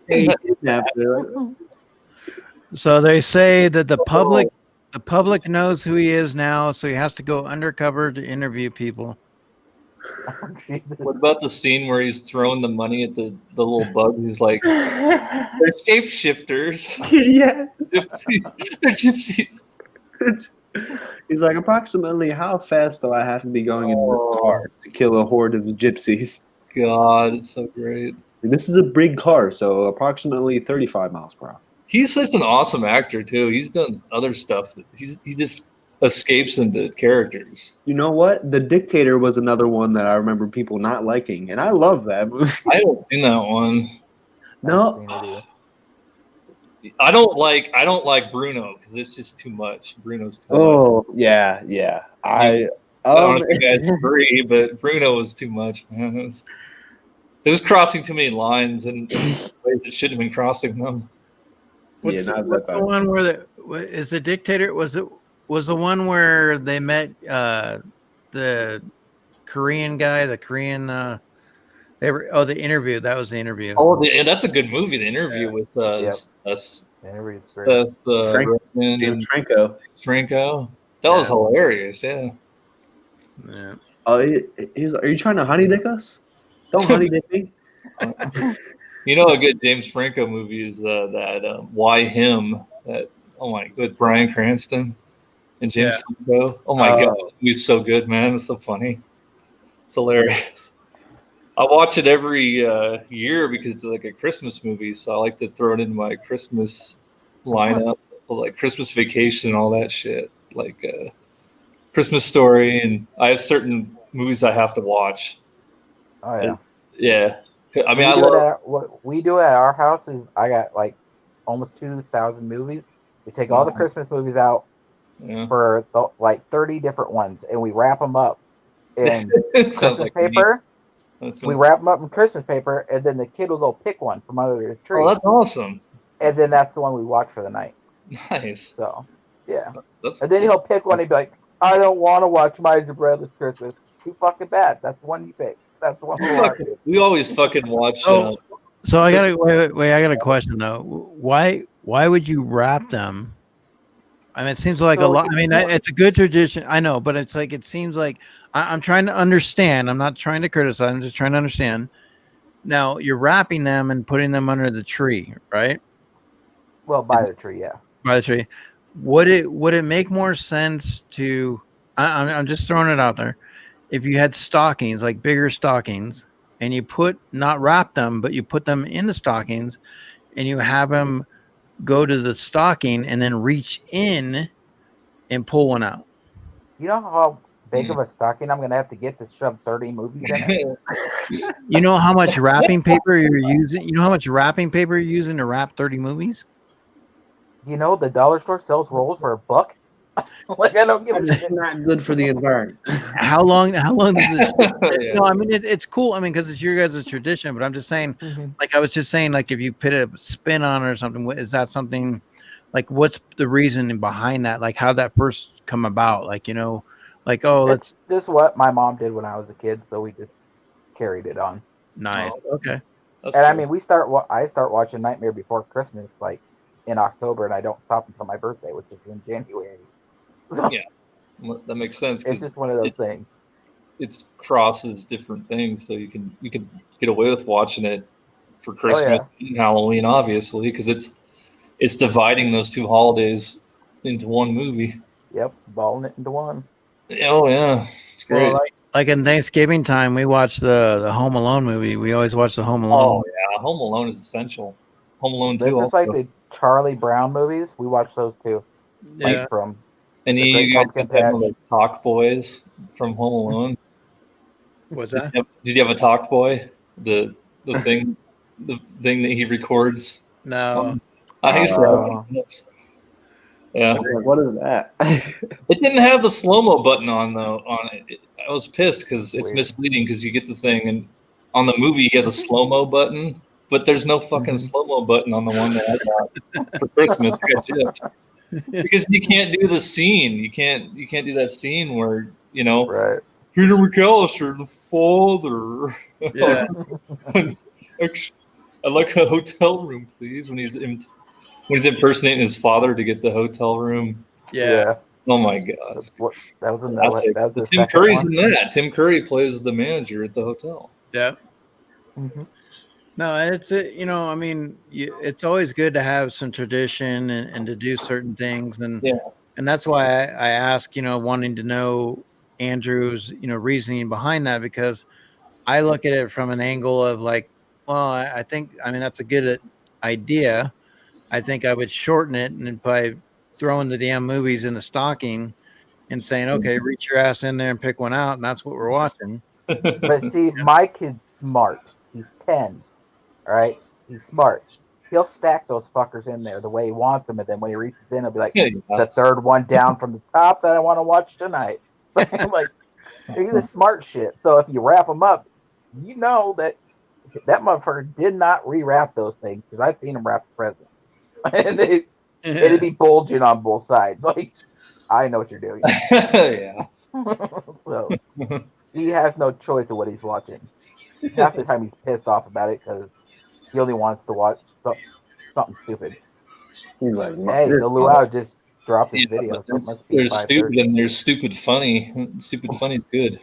R: kidnapped her?
A: So they say that the public knows who he is now, so he has to go undercover to interview people.
W: What about the scene where he's throwing the money at the little bug? He's like, they're shapeshifters.
R: Yeah.
W: They're gypsies.
R: He's like, approximately how fast do I have to be going in this car to kill a horde of gypsies?
W: God, it's so great.
R: This is a big car, so approximately 35 miles per hour.
W: He's such an awesome actor too. He's done other stuff. He just escapes into characters.
R: You know what? The Dictator was another one that I remember people not liking, and I love that movie.
W: I haven't seen that one.
R: No.
W: I don't like Bruno because it's just too much. Bruno's too much.
R: Oh yeah. I
W: don't know if you guys agree, but Bruno was too much, man. It was crossing too many lines and ways it shouldn't have been crossing them.
A: What's the one where is the Dictator? Was the one where they met the Korean guy, the Korean the interview. That was the interview.
W: Oh, that's a good movie. The interview with
R: James
W: Franco. That was hilarious. Yeah.
R: Oh, he's like, are you trying to honey dick us? Don't honey dick me.
W: You know, a good James Franco movie is that Why Him? With Bryan Cranston and James Franco. Oh my god, he's so good, man. It's so funny. It's hilarious. I watch it every year because it's like a Christmas movie, so I like to throw it into my Christmas lineup, like Christmas Vacation, all that shit, like Christmas Story, and I have certain movies I have to watch.
M: Oh yeah.
W: Yeah. I mean,
M: what we do at our house is I got like almost 2,000 movies. We take all the Christmas movies out for like 30 different ones, and we wrap them up in Christmas paper. We wrap them up in Christmas paper, and then the kid will go pick one from under the tree.
W: Oh, that's awesome!
M: And then that's the one we watch for the night.
W: Nice.
M: So, yeah.
W: That's
M: and then he'll pick one. He'd be like, "I don't want to watch Miser Brothers Christmas. Too fucking bad. That's the one you pick. That's the one we watch."
W: We always fucking watch.
A: So I got wait. I got a question though. Why would you wrap them? I mean, it seems like a lot. I mean, it's a good tradition. I know, but it's like it seems like I'm trying to understand. I'm not trying to criticize. I'm just trying to understand. Now you're wrapping them and putting them under the tree, right?
M: Well, by the tree, yeah.
A: By the tree. Would it make more sense to? I'm just throwing it out there. If you had stockings, like bigger stockings, and you not wrap them, but you put them in the stockings, and you have them go to the stocking and then reach in and pull one out.
M: You know how big of a stocking I'm gonna have to get to shove 30 movies in it?
A: You know how much wrapping paper you're using? You know how much wrapping paper you're using to wrap 30 movies?
M: You know the dollar store sells rolls for $1. Like I don't give a shit.
R: Not good for the environment.
A: How long does it?
W: Yeah.
A: No, I mean it's cool. I mean, because it's your guys' tradition. But I'm just saying, like I was just saying, like if you put a spin on it or something, is that something? Like, what's the reason behind that? Like, how that first come about? Like, like let's.
M: This is what my mom did when I was a kid, so we just carried it on.
A: Nice. Okay.
M: And I mean, I start watching Nightmare Before Christmas like in October, and I don't stop until my birthday, which is in January. So
W: Yeah, that makes sense.
M: it's just one of those things.
W: It crosses different things, so you can get away with watching it for Christmas and Halloween, obviously, because it's dividing those two holidays into one movie.
M: Yep, balling it into one.
W: Oh yeah, it's great.
A: Well, like in Thanksgiving time, we watch the Home Alone movie. We always watch the Home Alone.
W: Oh yeah, Home Alone is essential. Home Alone 2
M: It's
W: also.
M: like the Charlie Brown movies. We watch those too.
A: Yeah.
M: Like from
W: And
M: The
W: you
M: Great
W: guys
M: Pumpkin
W: just had
M: Patch.
W: one of those talk boys from Home Alone.
A: What's that?
W: Did you have a talk boy? The thing, the thing that he records.
A: No.
W: I used to have it. Yeah.
R: What is that?
W: It didn't have the slow mo button on it. I was pissed because it's misleading because you get the thing and on the movie he has a slow mo button, but there's no fucking slow mo button on the one that I got for Christmas. I got chipped. Because you can't do the scene. You can't do that scene where
M: right.
W: Peter McAllister, the father.
A: Yeah.
W: I'd like a hotel room, please. When he's impersonating his father to get the hotel room.
A: Yeah.
W: Oh my god.
M: That was
W: Classic.
M: that was the
W: Tim
M: second
W: Curry's
M: one.
W: in that. Tim Curry plays the manager at the hotel.
A: Yeah. No, it's I mean, it's always good to have some tradition and to do certain things, and that's why I ask, wanting to know Andrew's, reasoning behind that, because I look at it from an angle of like, well, I think, I mean, that's a good idea. I think I would shorten it and by throwing the damn movies in the stocking and saying, okay, reach your ass in there and pick one out, and that's what we're watching.
M: But see, my kid's smart. He's 10. All right, he's smart. He'll stack those fuckers in there the way he wants them, and then when he reaches in, he'll be like, the third one down from the top that I want to watch tonight. Like, he's a smart shit. So if you wrap them up, you know that motherfucker did not rewrap those things, because I've seen him wrap the present, and it'd be bulging on both sides. Like, I know what you're doing.
W: Yeah.
M: So he has no choice of what he's watching. Half the time he's pissed off about it because he only wants to watch something stupid.
R: He's like,
M: hey, the Luau just dropped his video. So it must be
W: There's
M: 5:30.
W: stupid and there's stupid funny. Stupid funny's good.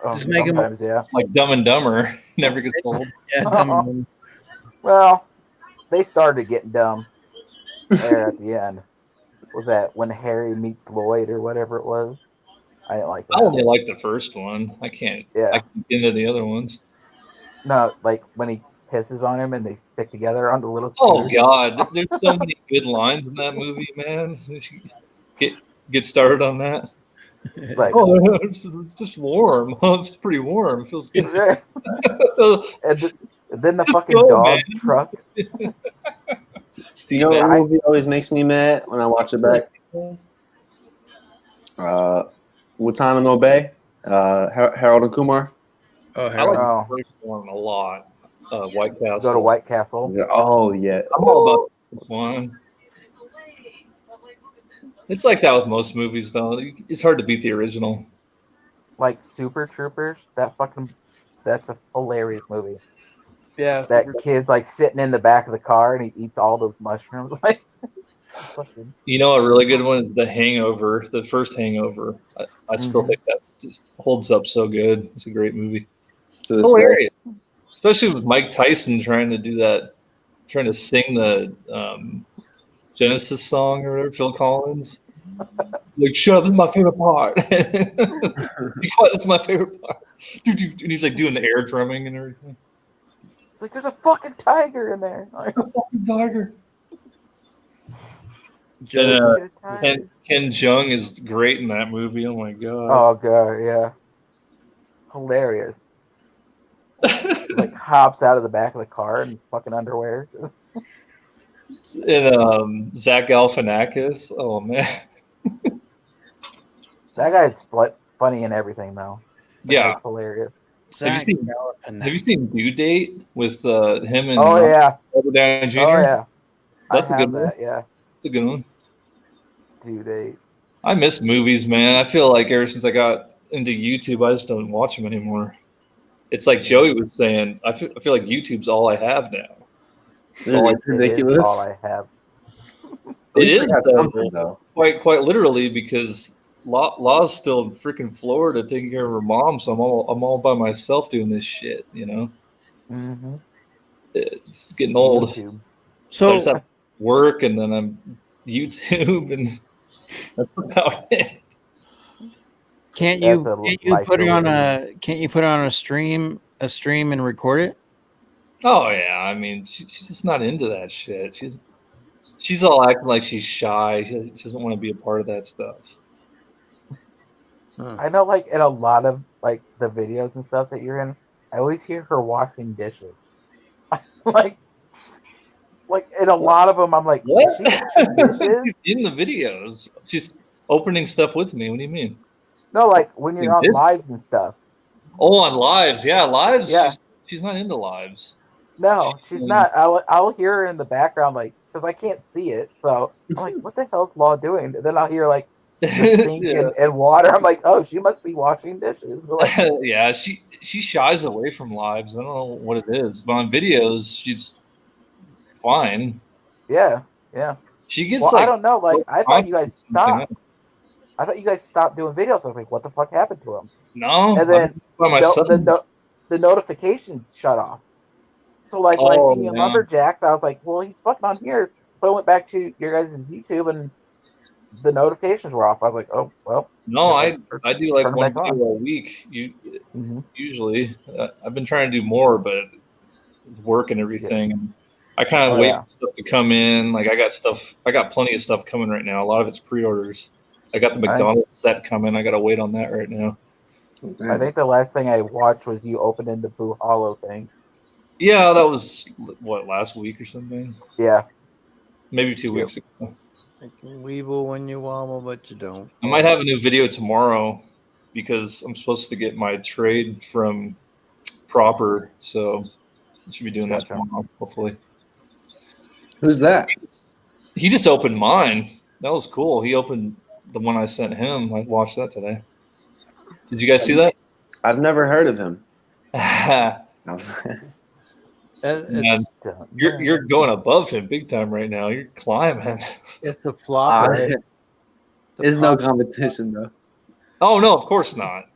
M: Oh,
A: Just make him
W: like Dumb and Dumber. Never gets old.
A: Yeah, Dumb and Dumber.
M: Well, they started getting dumb there at the end. Was that when Harry meets Lloyd or whatever it was? I didn't like that.
W: I only like the first one. I can't get into the other ones.
M: No, like when he pisses on him and they stick together on the little
W: Oh
M: scooter.
W: god, there's so many good lines in that movie, man. Get started on that.
M: Like,
W: it's just warm. It's pretty warm. It feels good.
M: and then the
W: Just
M: fucking
W: go,
M: dog
W: man.
M: truck.
R: You know what movie always makes me mad when I watch it back? Watanabe Bay, Harold and Kumar.
A: Oh,
W: I like the first one a lot. White Castle.
M: Go to White Castle.
R: Yeah, oh yeah.
W: I'm all about this one. It's like that with most movies, though. It's hard to beat the original.
M: Like Super Troopers. That's a hilarious movie.
A: Yeah.
M: That kid's like sitting in the back of the car and he eats all those mushrooms. Like,
W: You know, a really good one is The Hangover, the first Hangover. I still think that just holds up so good. It's a great movie. Hilarious. Especially with Mike Tyson trying to sing the Genesis song or whatever, Phil Collins. Like, shut up, this is my favorite part. Because it's my favorite part. And he's like doing the air drumming and everything.
M: It's like there's a fucking tiger in there. Like,
W: Fucking tiger.
M: Joe,
W: And Ken Jeong is great in that movie. Oh my god.
M: oh god, yeah, hilarious. Like hops out of the back of the car in fucking underwear.
W: And Zach Galifianakis. Oh man.
M: That guy's funny in everything though. That
W: Yeah.
M: guy's hilarious.
W: Have you seen Due Date with him and
M: Oh yeah.
W: Robert Downey Jr.?
M: Oh yeah.
W: That's a good one.
M: That, yeah.
W: It's a good one.
M: Due Date.
W: I miss movies, man. I feel like ever since I got into YouTube, I just don't watch them anymore. It's like Joey was saying. I feel like YouTube's all I have now. It's all
R: ridiculous.
M: It is all I have.
W: It is though. Quite literally, because Law's still in freaking Florida taking care of her mom, so I'm all by myself doing this shit. You know,
M: Mm-hmm.
W: it's getting old.
M: YouTube.
W: So I just have work, and then I'm YouTube, and that's about it.
A: Can't you put it on a stream and record it?
W: Oh yeah, I mean she's just not into that shit. She's all acting like she's shy. She doesn't want to be a part of that stuff.
M: I know, like in a lot of like the videos and stuff that you're in, I always hear her washing dishes. like in a lot of them, I'm like,
W: What?
M: Is she washing dishes?
W: She's in the videos. She's opening stuff with me. What do you mean?
M: No, like when you're on lives and stuff.
W: Oh, on lives, yeah, lives.
M: Yeah.
W: She's not into lives.
M: No, she's not. I'll hear her in the background, like, because I can't see it. So I'm like, what the hell's Law doing? And then I'll hear like the sink and water. I'm like, oh, she must be washing dishes. Like,
W: Yeah, she shies away from lives. I don't know what it is, but on videos, she's fine.
M: yeah.
W: She gets
M: Well,
W: like,
M: I don't know. Like, I thought you guys
W: something
M: stopped. I thought you guys stopped doing videos. I was like, what the fuck happened to them?
W: No,
M: And then
W: by myself.
M: the notifications shut off. So like when I seen you in
W: yeah.
M: Lumberjacks, I was like, well, he's fucking on here. So I went back to your guys' YouTube and the notifications were off. I was like, oh well.
W: No, I do like
M: turn it
W: one
M: back
W: video
M: on.
W: a week. Usually, I've been trying to do more, but with work and everything, and I kind of wait for stuff to come in. Like I got plenty of stuff coming right now. A lot of it's pre-orders. I got the McDonald's set coming. I got to wait on that right now.
M: I think the last thing I watched was you opening the Boo Hollow thing.
W: Yeah, that was what, last week or something.
M: Yeah,
W: maybe 2 weeks ago.
A: You can weeble when you wobble, but you don't.
W: I might have a new video tomorrow because I'm supposed to get my trade from Proper, so I should be doing that tomorrow, hopefully.
R: Who's that?
W: He just opened mine. That was cool. He opened the one I sent him. I watched that today. Did you guys see that?
R: I've never heard of him.
W: Man, you're going above him big time right now. You're climbing.
A: It's a flop.
R: There's no competition though.
W: Oh no, of course not.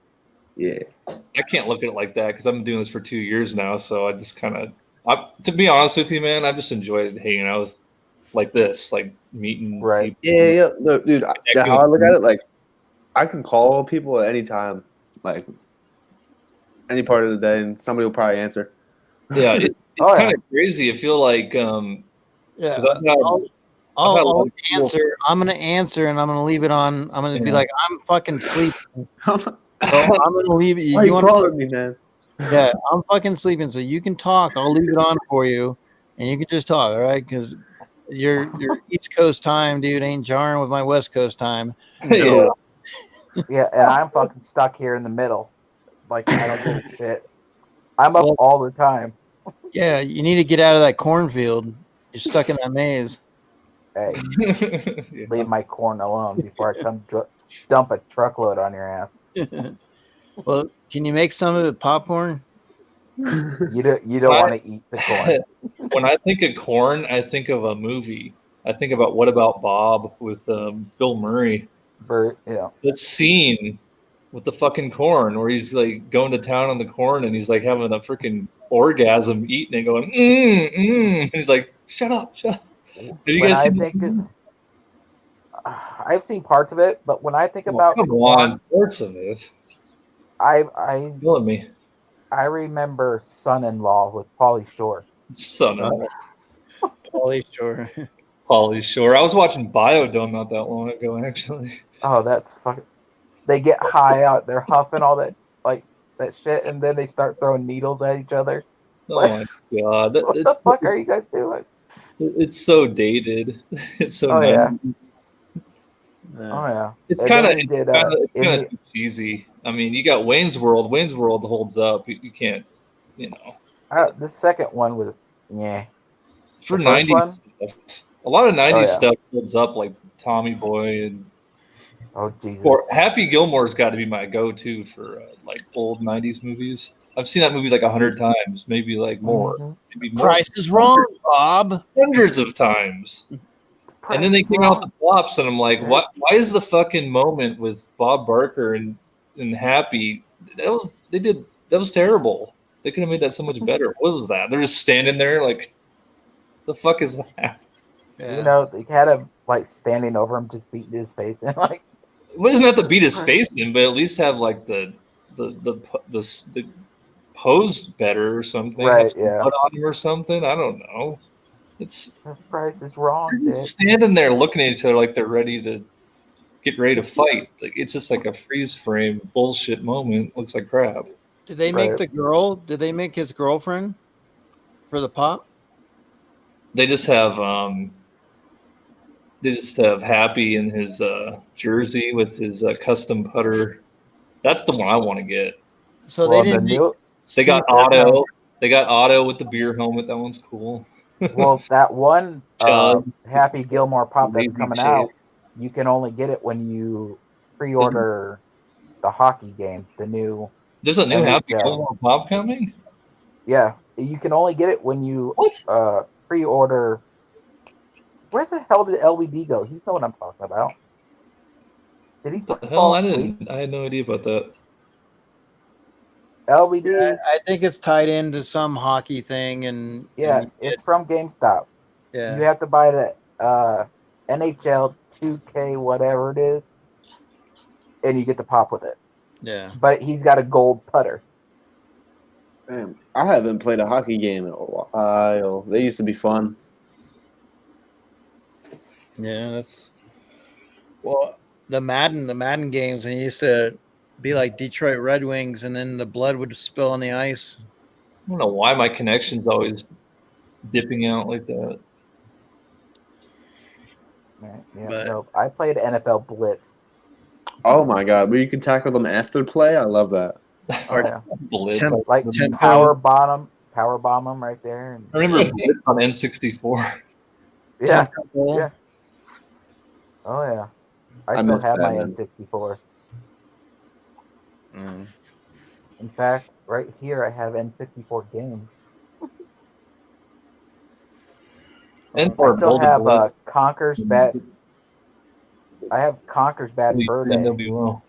R: Yeah,
W: I can't look at it like that because I've been doing this for 2 years now. So I just kind of, to be honest with you, man, I've just enjoyed hanging out with like this, like meeting.
M: Right.
W: People.
R: Yeah. Look, dude, how I look at it, like I can call people at any time, like any part of the day, and somebody will probably answer.
W: Yeah, it's kind of crazy. I feel like,
A: yeah,
W: I'll
A: answer. I'm gonna answer, and I'm gonna leave it on. I'm gonna be like, I'm fucking sleeping. So I'm gonna leave it.
R: Why you
A: wanna
R: calling me, man?
A: Yeah, I'm fucking sleeping. So you can talk. I'll leave it on for you, and you can just talk. All right, because your East Coast time, dude, ain't jarring with my West Coast time. So,
M: Yeah, and I'm fucking stuck here in the middle. Like I don't give a shit. I'm up all the time.
A: yeah, you need to get out of that cornfield. You're stuck in that maze.
M: Hey, leave my corn alone before I come dump a truckload on your ass.
A: Well, can you make some of it popcorn?
M: You don't want to eat the corn.
W: When I think of corn, I think of a movie. I think about What About Bob with Bill Murray. That scene with the fucking corn where he's like going to town on the corn and he's like having a freaking orgasm eating it, going and he's like, shut up. Have you guys seen?
M: I've seen parts of it, but when I think about
W: come on, parts of it. Killing me.
M: I remember Son-in-Law with Pauly Shore.
W: Son-in-law.
A: Pauly Shore.
W: Pauly Shore. I was watching Biodome not that long ago, actually.
M: Oh, that's fucking. They get high out. They're huffing all that that shit, and then they start throwing needles at each other.
W: Oh my god.
M: What the fuck are you guys doing?
W: It's so dated. It's so
M: Oh yeah.
W: 90s.
M: Oh yeah.
W: It's
M: And
W: kind
M: then
W: of
M: we did,
W: too cheesy. I mean, you got Wayne's World. Wayne's World holds up. You can't, you know.
M: the second one was yeah.
W: For
M: The first
W: 90s
M: one?
W: stuff, a lot of 90s
M: Oh, yeah.
W: stuff holds up, like Tommy Boy and
M: Jesus.
W: or Happy Gilmore's got to be my go-to for like old 90s movies. I've seen that movie like 100 times, maybe like more.
M: Mm-hmm.
W: Maybe more.
A: Price is wrong, Bob.
W: Hundreds of times. And then they came out with the flops, and I'm like, what? Why is the fucking moment with Bob Barker and Happy? That was terrible. They could have made that so much better. What was that? They're just standing there like, the fuck is that?
A: Yeah.
M: You know, they had him like standing over him, just beating his face, and like.
W: Well, doesn't have to beat his face in, but at least have like the pose better or something.
M: Right,
W: Have some
M: yeah.
W: blood on him or something. I don't know. It's
M: This Price is wrong,
W: they're
M: dude.
W: just standing there looking at each other like they're ready to fight. Like it's just like a freeze frame bullshit moment. Looks like crap.
A: Did they make the girl? Did they make his girlfriend for the pop?
W: They just have Happy in his jersey with his custom putter. That's the one I want to get.
A: So they didn't.
W: They got Otto. They got Otto with the beer helmet. That one's cool.
M: Well, that one
W: Chug.
M: Happy Gilmore pop that's
W: Lazy
M: coming
W: Chase.
M: out, you can only get it when you pre-order the hockey game, the new.
W: There's a new
M: NHL.
W: Happy Gilmore pop coming.
M: Yeah, you can only get it when you pre-order. Where the hell did LBD go? He's know what I'm talking about. Did he
W: What the
M: fall
W: hell?
M: asleep?
W: I had no idea about that.
M: LBD.
A: Yeah, I think it's tied into some hockey thing, and
M: Yeah, it's from GameStop.
A: Yeah.
M: You have to buy the NHL 2K whatever it is, and you get the pop with it.
A: Yeah.
M: But he's got a gold putter.
R: Damn, I haven't played a hockey game in a while. They used to be fun.
A: Yeah, that's well the Madden games when you used to be like Detroit Red Wings and then the blood would spill on the ice.
W: I don't know why my connection's always dipping out like that.
M: Yeah,
A: But-
M: no, I played NFL Blitz.
R: Oh my god, where you can tackle them after play? I love that.
M: Oh, yeah.
W: Blitz.
M: Like
W: Tempo.
M: power bomb them right there. And,
W: I remember Blitz on N64.
M: yeah,
A: Tempo.
M: yeah. Oh yeah, I
R: I
M: still
R: miss
M: have my
R: that, man.
M: N64.
A: Mm.
M: In fact, right here I have N64 games.
W: And
M: I
W: for
M: still
W: Golden
M: have
W: Blitz.
M: Conker's Bad. I have Conker's Bad Fur Day.
W: NWO.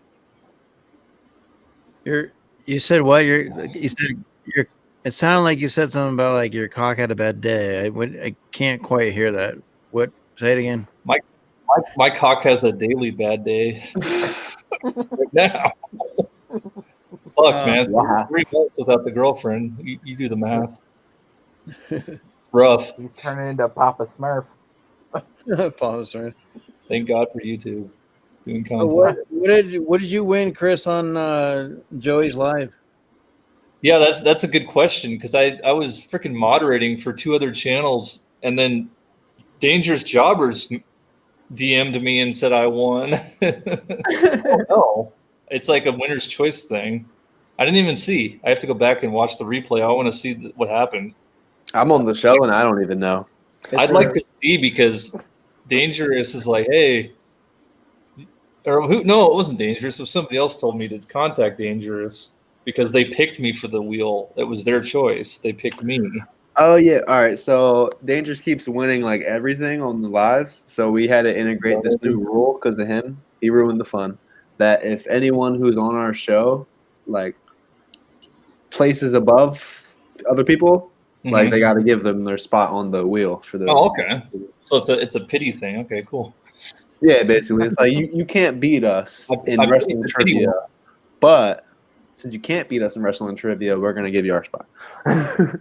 A: You said what? You said your. It sounded like you said something about like your cock had a bad day. I can't quite hear that. What? Say it again.
W: My cock has a daily bad day. Right now. Fuck, man.
R: wow.
W: 3 months without the girlfriend. You do the math. It's rough.
M: He's turning into Papa Smurf.
A: Pause, right?
W: Thank God for YouTube. Doing
A: So
W: content.
A: what did you win, Chris, on Joey's live?
W: Yeah, that's a good question because I was freaking moderating for 2 other channels and then Dangerous Jobbers DM'd me and said I won. No, it's like a winner's choice thing. I didn't even see. I have to go back and watch the replay. I want to see what happened.
R: I'm on the show and I don't even know.
W: I'd like to see because Dangerous is like, hey, or who? No, it wasn't Dangerous. It was somebody else told me to contact Dangerous because they picked me for the wheel. It was their choice. They picked me.
R: Oh yeah, all right. So Dangerous keeps winning like everything on the lives. So we had to integrate this new rule because of him. He ruined the fun. That if anyone who's on our show, like, places above other people, like they got to give them their spot on the wheel for the.
W: Oh, okay. So it's a pity thing. Okay, cool.
R: Yeah, basically, it's like you can't beat us in
W: I've
R: wrestling
W: beat the pity
R: trivia,
W: one.
R: but since you can't beat us in wrestling trivia, we're gonna give you our spot.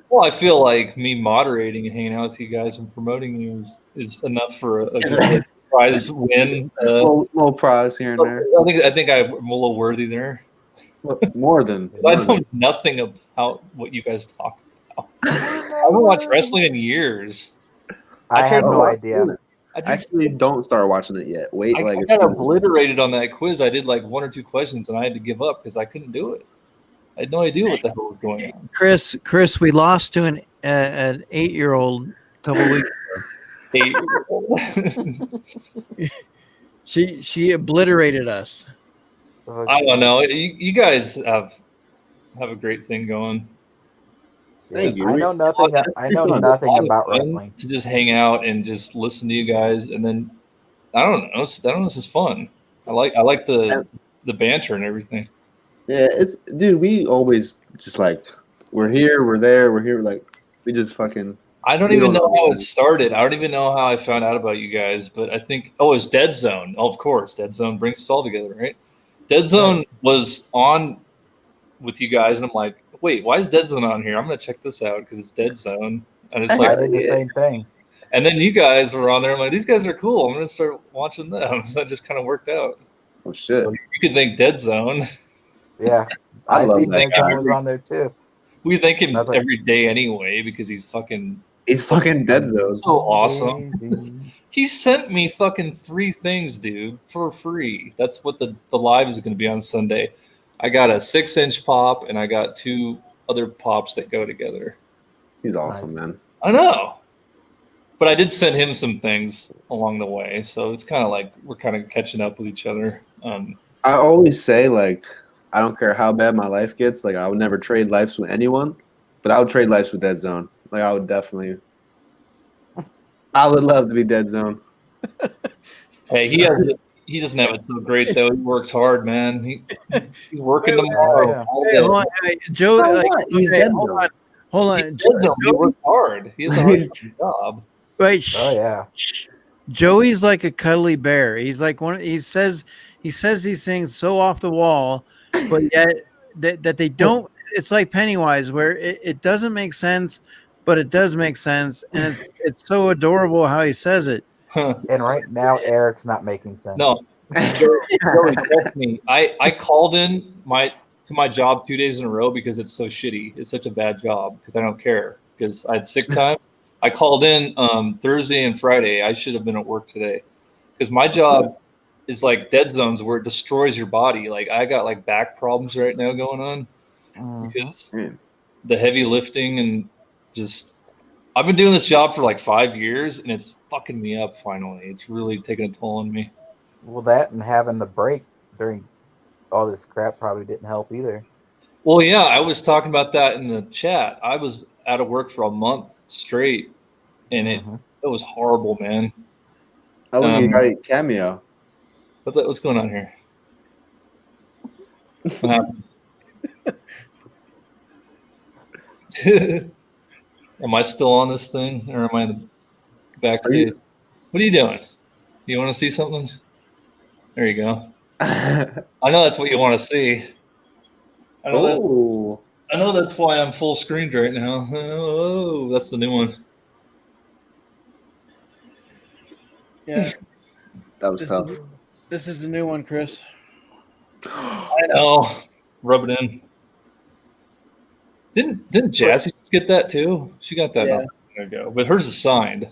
W: Well, I feel like me moderating and hanging out with you guys and promoting you is enough for a good prize win.
R: Little prize here and there.
W: I think I'm a little worthy there.
R: More than.
W: I know nothing about what you guys talk about. I haven't watched wrestling in years.
J: I have no idea.
R: I actually don't start watching it yet. Wait,
W: I got obliterated on that quiz. I did like 1 or 2 questions and I had to give up because I couldn't do it. I had no idea what the hell was going on.
A: Chris, we lost to an 8-year-old a couple weeks ago.
W: 8-year-old.
A: She obliterated us.
W: I don't know. You guys have a great thing going.
R: Thank you.
M: I know nothing. I know nothing about wrestling.
W: To just hang out and just listen to you guys, and then I don't know. This is fun. I like the banter and everything.
R: Yeah, dude. We always just like we're here, we're there, we're here. Like we just fucking.
W: I don't even know how it started. I don't even know how I found out about you guys, but I think it's Dead Zone. Oh, of course, Dead Zone brings us all together, right? Dead Zone was on with you guys, and I'm like, wait, why is Dead Zone on here? I'm gonna check this out because it's Dead Zone, and it's like
M: I did the same thing.
W: And then you guys were on there. I'm like, these guys are cool. I'm gonna start watching them. So that just kind of worked out.
R: Oh shit!
W: So you could thank Dead Zone.
J: Yeah,
W: I
J: I
W: love
J: see
W: that
J: Dead
W: guy.
J: Zone was on there too.
W: We thank him every day anyway because he's fucking
R: Dead Zone.
W: So awesome. He sent me fucking 3 things, dude, for free. That's what the live is going to be on Sunday. I got a 6-inch pop and I got 2 other pops that go together.
R: He's awesome, man.
W: I know. But I did send him some things along the way. So it's kind of like we're kind of catching up with each other.
R: I always say, like, I don't care how bad my life gets. Like, I would never trade lives with anyone, but I would trade lives with Dead Zone. Like, I would definitely. I would love to be Dead Zone.
W: Hey, he doesn't have it so great though. He works hard, man. He's working tomorrow.
A: Hey, hold on, hey, Joe, hold on.
W: He works hard. He has a hard job.
A: Right.
J: Oh yeah.
A: Joey's like a cuddly bear. He's like he says these things so off the wall, but yet that they don't. It's like Pennywise, where it doesn't make sense, but it does make sense, and it's so adorable how he says it.
J: And right now, Eric's not making sense.
W: No, Joey, trust me. I called in to my job 2 days in a row because it's so shitty. It's such a bad job because I don't care because I had sick time. I called in Thursday and Friday. I should have been at work today because my job is like Dead Zones where it destroys your body. Like I got like back problems right now going on because the heavy lifting and just I've been doing this job for like 5 years and it's fucking me up finally. It's really taking a toll on me.
J: Well, that and having the break during all this crap probably didn't help either.
W: Well, yeah, I was talking about that in the chat. I was out of work for a month straight, and it was horrible, man.
R: Oh, you got a cameo.
W: What's going on here? What happened? Am I still on this thing, or am I in the backstage? What are you doing? You want to see something? There you go. I know that's what you want to see. I know that's why I'm full screened right now. Oh, that's the new one.
A: Yeah,
R: that was tough.
A: This is the new one, Chris.
W: I know. Rub it in. Didn't Jazzy just get that too? She got that not long ago, but hers is signed.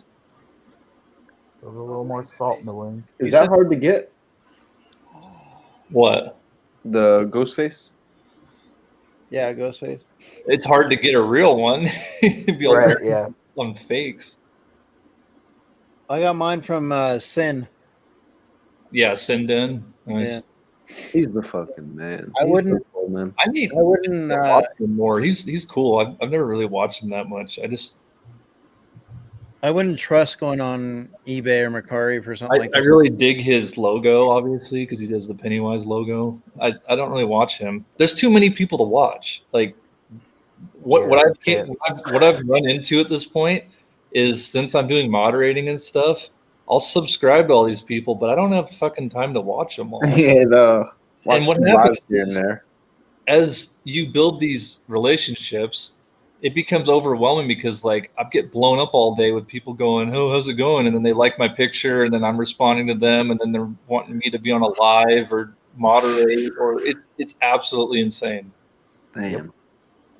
J: There's a little more salt in the wound.
R: Is that hard to get?
W: What?
R: The Ghostface?
A: Yeah, Ghostface.
W: It's hard to get a real one.
J: Right, yeah.
W: On fakes.
A: I got mine from Sin.
W: Yeah, Sinden. Nice.
A: Yeah.
R: He's the fucking man.
A: I wouldn't.
R: Cool, man.
W: I wouldn't watch him more. He's cool. I've never really watched him that much.
A: I wouldn't trust going on eBay or Mercari for something like that.
W: I really dig his logo, obviously, because he does the Pennywise logo. I don't really watch him. There's too many people to watch. Like what I've run into at this point is since I'm doing moderating and stuff, I'll subscribe to all these people, but I don't have fucking time to watch them all.
R: Yeah, no.
W: And what happens
R: here and there.
W: as you build these relationships, it becomes overwhelming because like I get blown up all day with people going, "Oh, how's it going?" And then they like my picture, and then I'm responding to them, and then they're wanting me to be on a live or moderate, or it's absolutely insane.
R: Damn.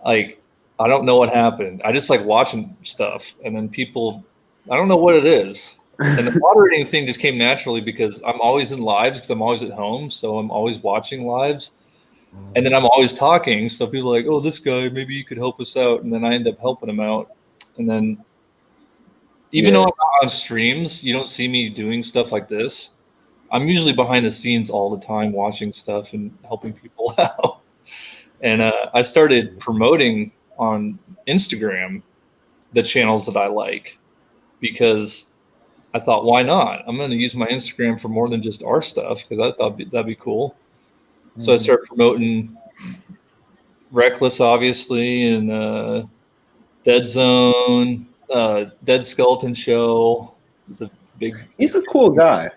W: Like I don't know what happened. I just like watching stuff, and then people, I don't know what it is. And the moderating thing just came naturally because I'm always in lives because I'm always at home, so I'm always watching lives. And then I'm always talking, so people are like, "Oh, this guy, maybe you could help us out," and then I end up helping him out. And then, even though I'm not on streams, you don't see me doing stuff like this. I'm usually behind the scenes all the time, watching stuff and helping people out. And I started promoting on Instagram the channels that I like because I thought, why not? I'm going to use my Instagram for more than just our stuff because I thought that'd be cool. So I started promoting Reckless, obviously, and Dead Zone, Dead Skeleton Show. He's a
R: He's a cool guy.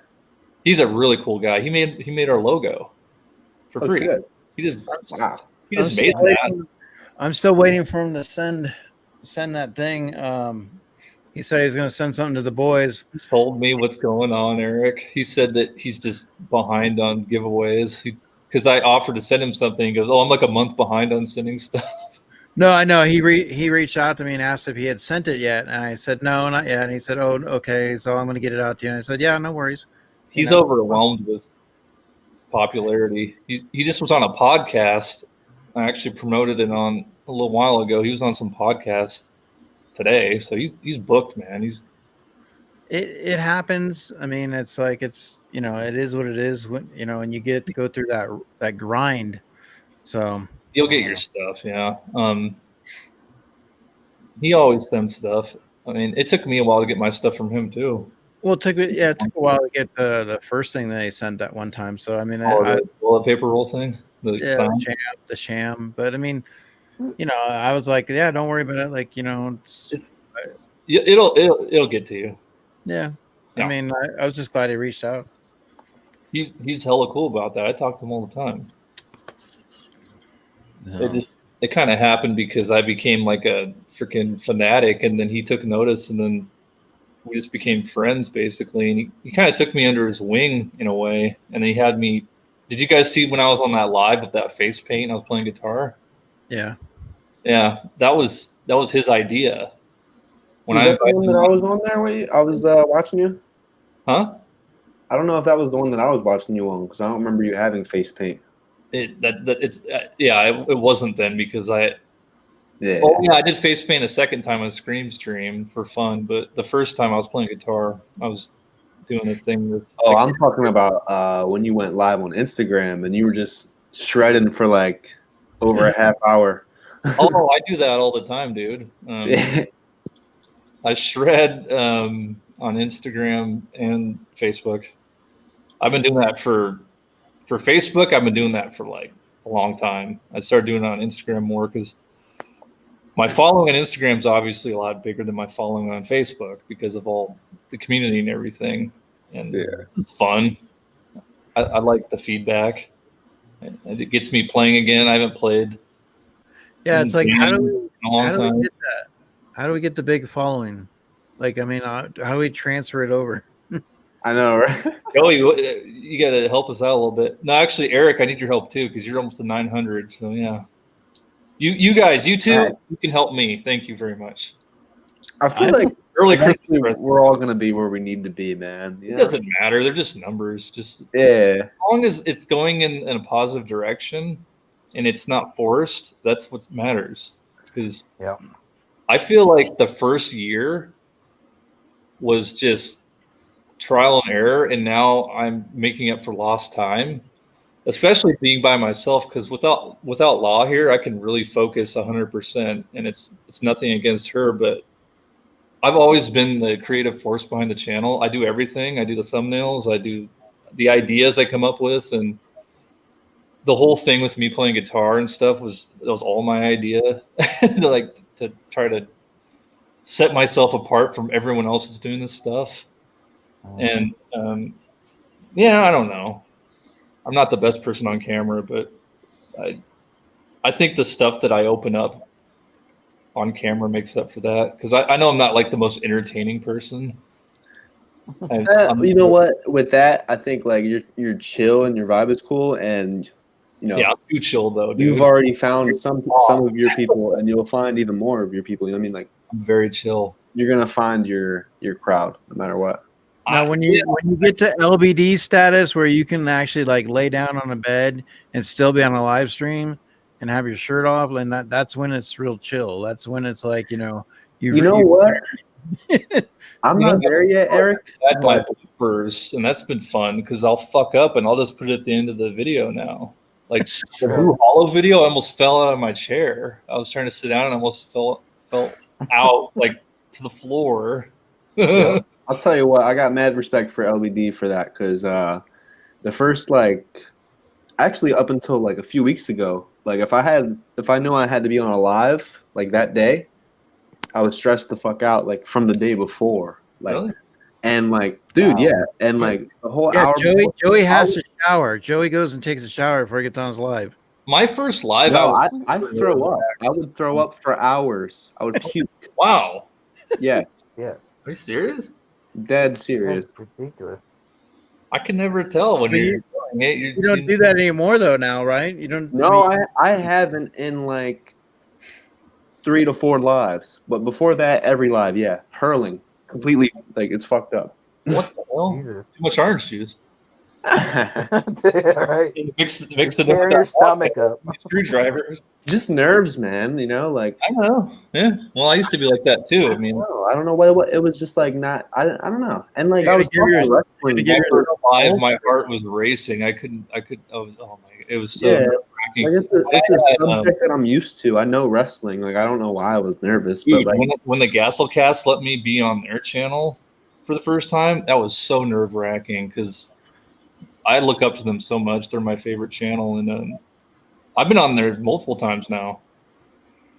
W: He's a really cool guy. He made our logo for free.
R: Shit.
W: He just
R: wow.
W: He just
A: I'm
W: made
A: still
W: that.
A: waiting- I'm still waiting for him to send that thing. He said he was going to send something to the boys.
W: He told me what's going on, Eric. He said that he's just behind on giveaways. Because I offered to send him something. He goes, "Oh, I'm like a month behind on sending stuff."
A: No, I know. He reached out to me and asked if he had sent it yet. And I said, no, not yet. And he said, oh, okay. So I'm going to get it out to you. And I said, yeah, no worries.
W: He's overwhelmed with popularity. He just was on a podcast. I actually promoted it on a little while ago. He was on some podcast today. So he's booked, man.
A: It happens. I mean, it's like, it's, you know, it is what it is when, you know, and you get to go through that grind. So
W: You'll get your stuff. Yeah. He always sends stuff. I mean, it took me a while to get my stuff from him too.
A: well, it took a while to get the first thing that he sent that one time. So I mean,
W: The toilet paper roll thing.
A: The sham. But I mean, you know, I was like, yeah, don't worry about it. Like, you know,
W: it'll get to you.
A: Yeah.
W: Yeah.
A: I mean, I was just glad he reached out.
W: He's hella cool about that. I talk to him all the time.
A: No.
W: It kind of happened because I became like a freaking fanatic, and then he took notice, and then we just became friends basically. And he kind of took me under his wing in a way, and he had me. Did you guys see when I was on that live with that face paint? I was playing guitar.
A: Yeah.
W: Yeah, that was his idea.
R: Was that the one that I was on there when I was watching you?
W: Huh?
R: I don't know if that was the one that I was watching you on because I don't remember you having face paint.
W: It wasn't then because I did face paint a second time on Scream Stream for fun, but the first time I was playing guitar, I was doing a thing with.
R: Oh, I'm talking about when you went live on Instagram and you were just shredding for like over a half hour.
W: Oh, I do that all the time, dude. I shred on Instagram and Facebook. I've been doing that for Facebook. I've been doing that for like a long time. I started doing it on Instagram more because my following on Instagram is obviously a lot bigger than my following on Facebook because of all the community and everything. And it's fun. I like the feedback. And it gets me playing again. I haven't played.
A: Yeah, it's like how do
W: we
A: get that? How do we get the big following? Like, I mean, how do we transfer it over?
R: I know, right?
W: Joey, you got to help us out a little bit. No, actually, Eric, I need your help too because you're almost to 900. So yeah, you guys, you two, you can help me. Thank you very much.
R: I feel like
W: early
R: eventually
W: Christmas.
R: we're all gonna be where we need to be, man.
W: It doesn't matter. They're just numbers. Just
R: yeah.
W: As long as it's going in a positive direction and it's not forced, that's what matters. Because I feel like the first year was just trial and error, and now I'm making up for lost time, especially being by myself. Because without Law here, I can really focus 100%, and it's nothing against her, but I've always been the creative force behind the channel. I do everything. I do the thumbnails. I do the ideas I come up with, and the whole thing with me playing guitar and stuff was all my idea. to try to set myself apart from everyone else that's doing this stuff. And I don't know. I'm not the best person on camera, but I think the stuff that I open up on camera makes up for that, because I know I'm not like the most entertaining person.
R: You know what? With that, I think like you're chill and your vibe is cool, and you know,
W: yeah, I'm too chill though, dude.
R: you've already found some of your people, and you'll find even more of your people. You know what I mean? Like
W: I'm very chill.
R: You're gonna find your crowd no matter what.
A: Now, when you get to LBD status where you can actually like lay down on a bed and still be on a live stream and have your shirt off, and that's when it's real chill. That's when it's like, you know,
R: You know what? I'm not there yet, Eric.
W: Had my bloopers, and that's been fun because I'll fuck up and I'll just put it at the end of the video now. Like the Blue Hollow video, I almost fell out of my chair. I was trying to sit down and I almost fell out like to the floor.
R: Yeah. I'll tell you what, I got mad respect for LBD for that, because the first actually up until like a few weeks ago, like if I knew I had to be on a live like that day, I was stressed the fuck out like from the day before. Like
W: Really?
R: and like dude, yeah. And like the whole hour
A: Joey has to shower. Joey goes and takes a shower before he gets on his live.
W: My first live
R: I throw up. I would throw up for hours. I would puke.
W: Wow.
R: Yes.
M: Yeah.
W: Are you serious?
R: Dead serious.
M: That's ridiculous.
W: I can never tell when you're doing it.
A: You don't do that anymore though now, right? You don't.
R: No, I haven't in like 3 to 4 lives. But before that, every live, yeah. Hurling. Completely like it's fucked up.
W: What the hell?
M: Jesus.
W: Too much orange juice.
M: Right.
W: Mix it
M: Tear your stomach up.
W: Screwdrivers.
R: Just nerves, man. You know, like
W: I know. Yeah. Well, I used to be like that too. I mean,
R: I don't know what it was. Just like not. I don't know. And like I was
W: live, my heart was racing. I could. Oh my! It was so nerve-wracking.
R: Like it's a subject that I'm used to. I know wrestling. Like I don't know why I was nervous,
W: dude,
R: but like
W: when the Gasselcast let me be on their channel for the first time, that was so nerve-wracking because I look up to them so much. They're my favorite channel, and I've been on there multiple times now.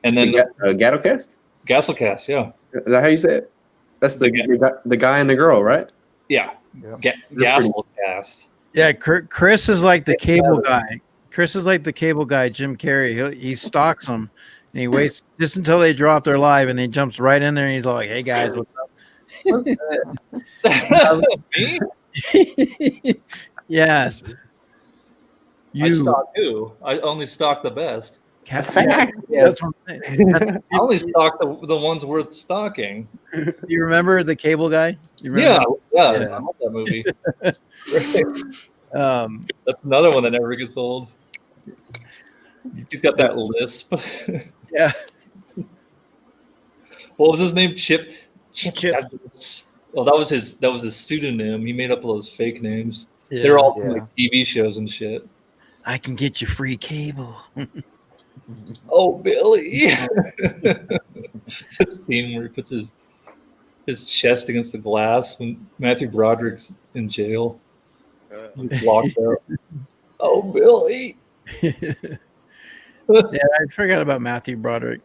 W: And then
R: Gatocast?
W: Gasselcast, yeah.
R: Is that how you say it? That's the guy and the girl, right?
W: Yeah. Gasselcast.
A: Yeah, Chris is like the cable guy. Chris is like the cable guy, Jim Carrey. He stalks them, and he waits just until they drop their live, and he jumps right in there, and he's like, "Hey guys, what's up?"
W: Me?
A: Yes.
W: I stalk who? I only stalk the best.
A: Yeah,
R: yes.
A: that's what I'm saying.
W: I only stalk the ones worth stalking.
A: You remember the cable guy? You remember
W: Yeah. I love that movie. That's another one that never gets old. He's got that lisp.
A: Yeah.
W: What was his name? Chip. Douglas. Oh, that was his pseudonym. He made up all those fake names.
A: Yeah.
W: They're all from, like TV shows and shit.
A: I can get you free cable.
W: Oh, Billy. That scene where he puts his chest against the glass when Matthew Broderick's in jail. He's locked up. Oh, Billy.
A: Yeah, I forgot about Matthew Broderick,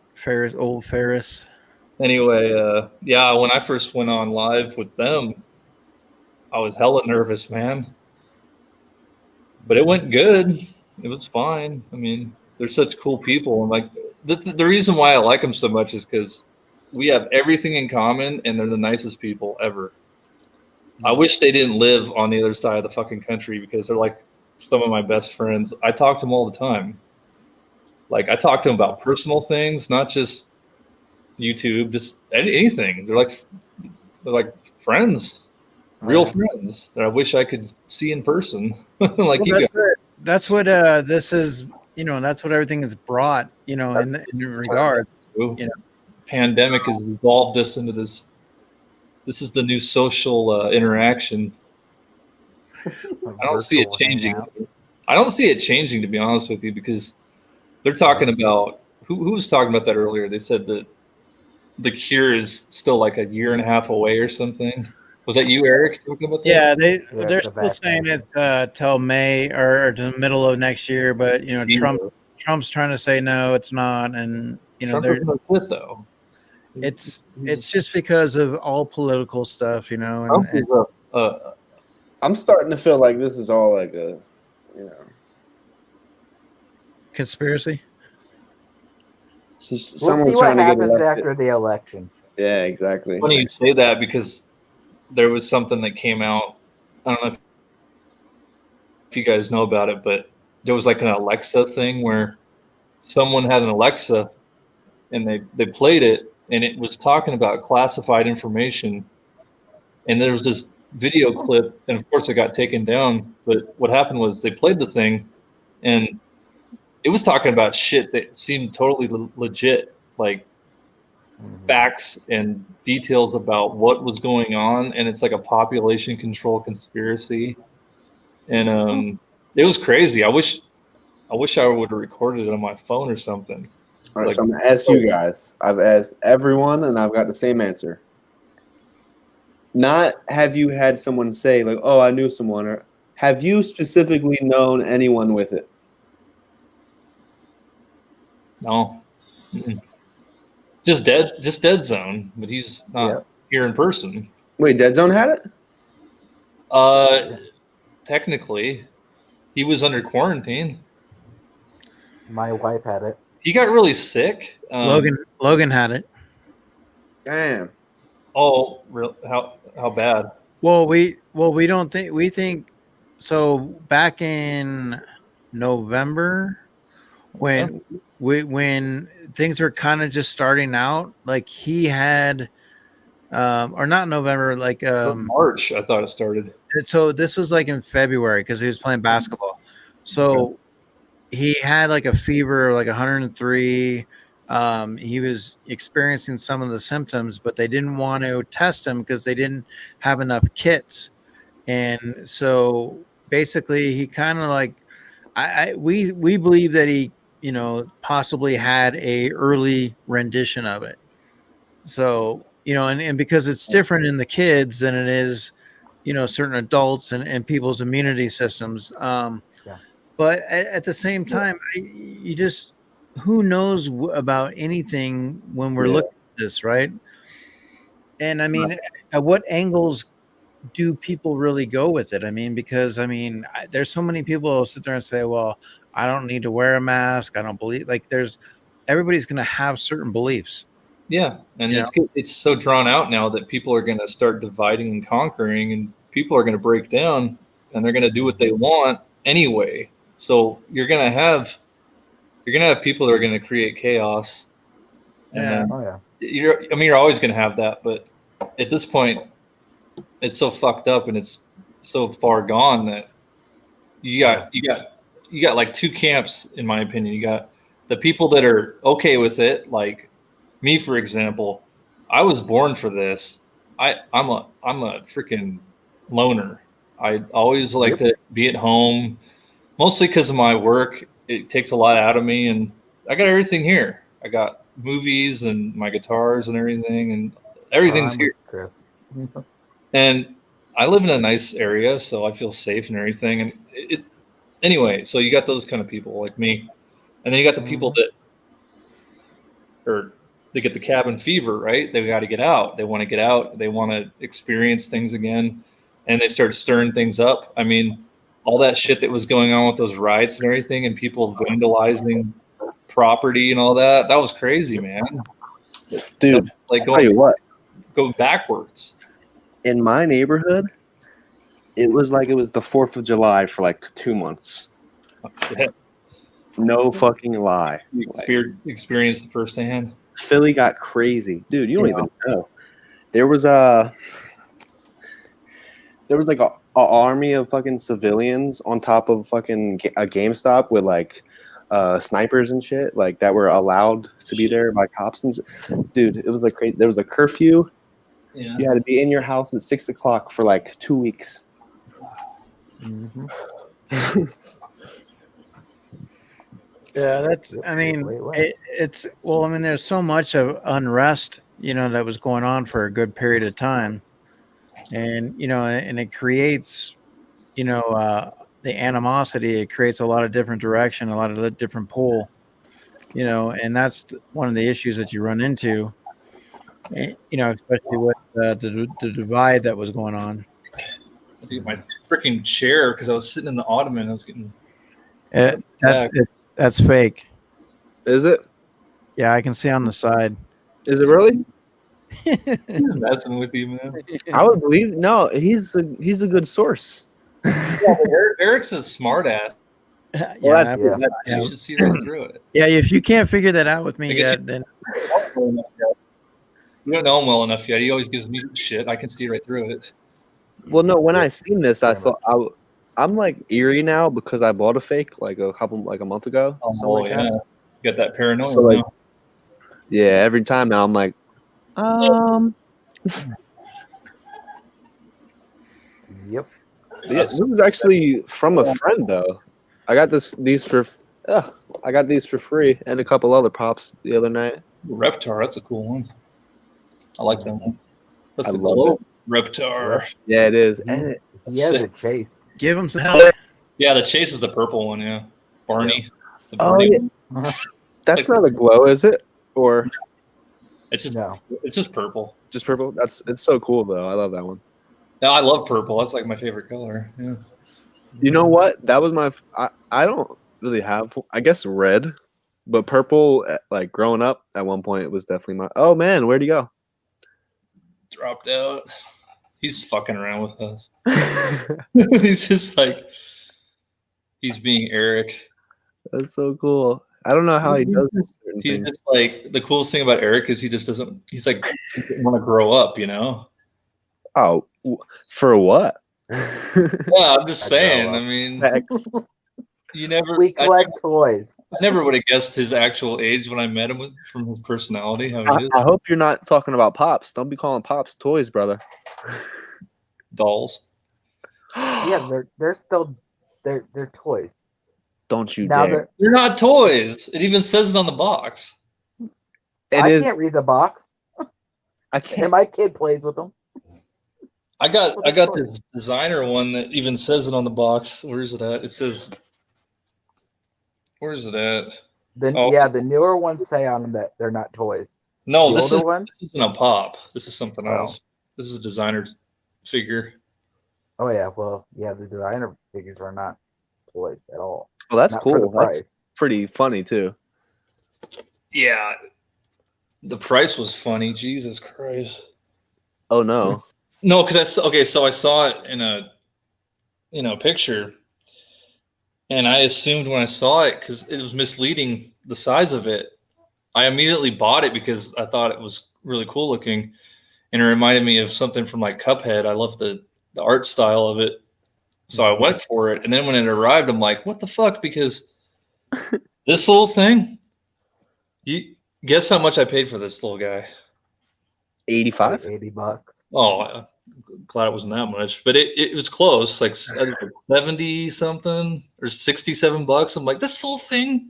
A: old Ferris.
W: Anyway, when I first went on live with them, I was hella nervous, man. But it went good. It was fine. I mean, they're such cool people, and like the reason why I like them so much is because we have everything in common, and they're the nicest people ever. I wish they didn't live on the other side of the fucking country because they're like some of my best friends. I talk to them all the time. Like I talk to them about personal things, not just YouTube, just anything. They're like friends, real friends that I wish I could see in person. Like you guys.
A: That's what this is. You know, that's what everything is brought. You know, in regard.
W: You know, pandemic has evolved us into this. This is the new social interaction. I don't see it changing. I don't see it changing, to be honest with you, because they're talking about who was talking about that earlier. They said that the cure is still like a year and a half away or something. Was that you, Eric, talking about that?
A: Yeah, they're still saying it's till May or to the middle of next year, but you know, Trump's trying to say no, it's not, and you know,
W: they're gonna quit though.
A: It's just because of all political stuff, you know. And
R: I'm starting to feel like this is all like a, you know,
A: conspiracy.
M: We'll
R: Someone's
M: see what
R: trying to get
M: happens
R: elected.
M: after the election.
R: Yeah, exactly.
W: Funny you say that because there was something that came out. I don't know if you guys know about it, but there was like an Alexa thing where someone had an Alexa and they played it and it was talking about classified information. And there was this video clip, and of course it got taken down. But what happened was they played the thing and it was talking about shit that seemed totally legit, like facts and details about what was going on. And it's like a population control conspiracy. And it was crazy. I wish I would have recorded it on my phone or something.
R: All right,
W: Like,
R: so I'm gonna ask you guys. I've asked everyone, and I've got the same answer. Not have you had someone say like, "Oh, I knew someone," or have you specifically known anyone with it?
W: no. Mm-mm. Just dead zone, but he's not here in person.
R: Wait, Dead Zone had it?
W: Technically, he was under quarantine.
M: My wife had it.
W: He got really sick.
A: Logan had it.
R: Damn.
W: Oh, how bad?
A: Well, we don't think we think so. Back in November, when when things were kind of just starting out, like he had, or not November, like
W: March. I thought it started.
A: So this was like in February because he was playing basketball. So he had like a fever, like 103. He was experiencing some of the symptoms, but they didn't want to test him because they didn't have enough kits. And so basically he kind of like, we believe that he, possibly had a early rendition of it. So, and because it's different in the kids than it is, certain adults and people's immunity systems. But at the same time, you just, who knows about anything when we're looking at this, right? And I mean, at what angles do people really go with it? I mean, because there's so many people who sit there and say, well, I don't need to wear a mask. I don't believe, like, everybody's going to have certain beliefs.
W: Yeah, and it's so drawn out now that people are going to start dividing and conquering, and people are going to break down, and they're going to do what they want anyway. So you're going to have people that are going to create chaos. And you're always going to have that, but at this point, it's so fucked up and it's so far gone that you got like two camps, in my opinion. You got the people that are okay with it, like me, for example. I was born for this. I'm a freaking loner. I always like to be at home, mostly because of my work. It takes a lot out of me, and I got everything here. I got movies and my guitars and everything, and everything's here. And I live in a nice area, so I feel safe and everything. And anyway, so you got those kind of people like me, and then you got the people that they get the cabin fever, right? They got to get out. They want to get out. They want to experience things again, and they start stirring things up. I mean, all that shit that was going on with those riots and everything, and people vandalizing property and all that. That was crazy, man.
R: Dude,
W: like
R: tell you what,
W: go backwards.
R: In my neighborhood, it was like it was the 4th of July for like 2 months. No fucking lie.
W: You experienced firsthand.
R: Philly got crazy, dude. You don't even know. There was like a army of fucking civilians on top of fucking a GameStop with like snipers and shit, like that were allowed to be there by cops. And dude, it was like crazy. There was a curfew.
W: Yeah.
R: You had to be in your house at 6 o'clock for like 2 weeks.
A: Yeah, that's, I mean, it's, well, I mean, there's so much of unrest, that was going on for a good period of time. And, and it creates, the animosity. It creates a lot of different direction, a lot of different pull, and that's one of the issues that you run into, especially with the divide that was going on.
W: I had to get my freaking chair because I was sitting in the ottoman. I was getting
A: That's fake.
R: Is it?
A: Yeah, I can see on the side.
R: Is it really?
W: Messing with you, man.
R: I would believe. No, he's a good source.
W: Yeah, but Eric's a smart ass.
A: Yeah,
W: You should see right through it.
A: Yeah, if you can't figure that out with me
W: I guess
A: yet, then
W: you don't know him well enough yet. He always gives me shit. I can see right through it.
R: Well, no, when I seen this, I thought I'm like eerie now because I bought a fake like a month ago. something
W: Oh,
R: like
W: yeah.
R: that.
W: You got that paranoia.
R: So like,
W: now.
R: yeah, every time now I'm like,
M: Yep.
R: Yeah, this is actually from a friend though. I got these for free and a couple other pops the other night.
W: Reptar, that's a cool one. I like that one. That's
R: I
W: the
R: love
W: glow Reptar.
R: Yeah, it is.
M: He,
R: And it,
M: he has a chase.
A: give him some help.
W: Yeah, the chase is the purple one. Yeah, Barney. The
R: oh
W: Barney
R: yeah,
W: one.
R: that's not a glow, is it? Or
W: It's just purple.
R: just purple? It's so cool though. I love that one.
W: No, I love purple. That's like my favorite color. Yeah.
R: You know what? That was my. I don't really have. I guess red, but purple. Like growing up, at one point, it was definitely my. Oh man, where'd he go?
W: Dropped out. He's fucking around with us. He's just like he's being Eric.
R: That's so cool. I don't know how he does this.
W: He's just like the coolest thing about Eric is he just doesn't. He's like want to grow up, you know.
R: Oh, for what?
W: Yeah, I'm just saying. I mean, you never.
M: We collect toys.
W: I never would have guessed his actual age when I met him from his personality. How he is.
R: I hope you're not talking about pops. Don't be calling pops toys, brother.
W: Dolls.
M: Yeah, they're still they're toys.
R: Don't you
M: Now
R: dare.
W: They're not toys. It even says it on the box.
M: I can't read the box.
R: I can't.
M: And my kid plays with them.
W: I got this designer one that even says it on the box. Where is it at? It says. Where is it at?
M: The newer ones say on them that they're not toys.
W: No,
M: The
W: this
M: older ones?
W: isn't a pop. This is something
M: Oh.
W: else. This is a designer figure.
M: Oh yeah, well, yeah, the designer figures are not toys at all.
R: Well, that's
M: Not for the
R: cool. That's
M: price.
R: pretty funny too.
W: Yeah, the price was funny. Jesus Christ.
R: Oh no.
W: No, because so I saw it in a picture, and I assumed when I saw it because it was misleading the size of it. I immediately bought it because I thought it was really cool looking, and it reminded me of something from like Cuphead. I love the art style of it, so I went for it. And then when it arrived, I'm like, "What the fuck?" Because this little thing. You guess how much I paid for this little guy?
R: 85?
M: $80.
W: Oh, I'm glad it wasn't that much, but it was close, like 70 something or $67. I'm like, this little thing.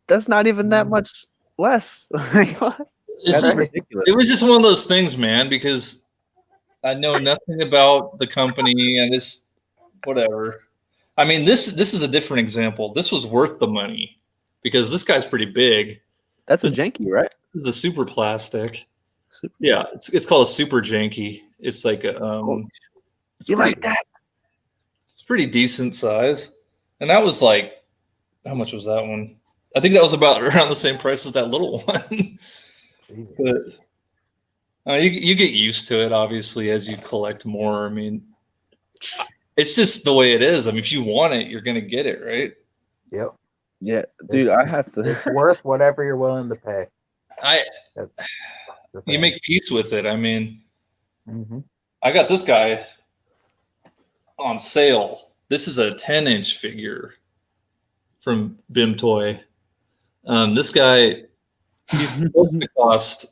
R: That's not even that much less. That's ridiculous.
W: It was just one of those things, man, because I know nothing about the company and this, whatever. I mean, this is a different example. This was worth the money because this guy's pretty big.
R: That's a janky, right?
W: This is a super plastic. Yeah, it's called a super janky. It's like a
R: you like that?
W: It's pretty decent size, and that was like, how much was that one? I think that was about around the same price as that little one. But you get used to it, obviously, as you collect more. I mean, it's just the way it is. I mean, if you want it, you're gonna get it, right?
M: Yep.
R: Yeah, dude, I have to.
M: It's worth whatever you're willing to pay.
W: You make peace with it. I mean,
M: Mm-hmm.
W: I got this guy on sale. This is a 10-inch figure from Bim Toy. This guy, he's supposed to cost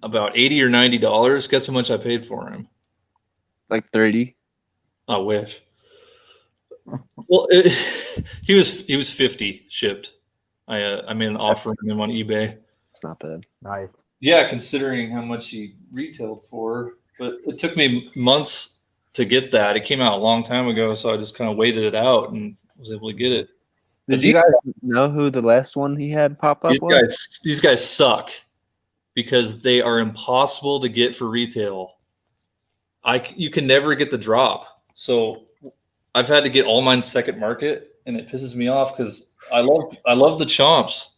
W: about $80 or $90. Guess how much I paid for him?
R: Like 30.
W: I wish. Well, he was 50 shipped. I made an offer on him on eBay.
R: It's not bad.
M: Nice.
W: Yeah, considering how much he retailed for, but it took me months to get that. It came out a long time ago, so I just kind of waited it out and was able to get it.
R: Did you guys know who the last one he had pop up was?
W: These guys suck because they are impossible to get for retail. You can never get the drop. So I've had to get all mine second market, and it pisses me off because I love the chomps.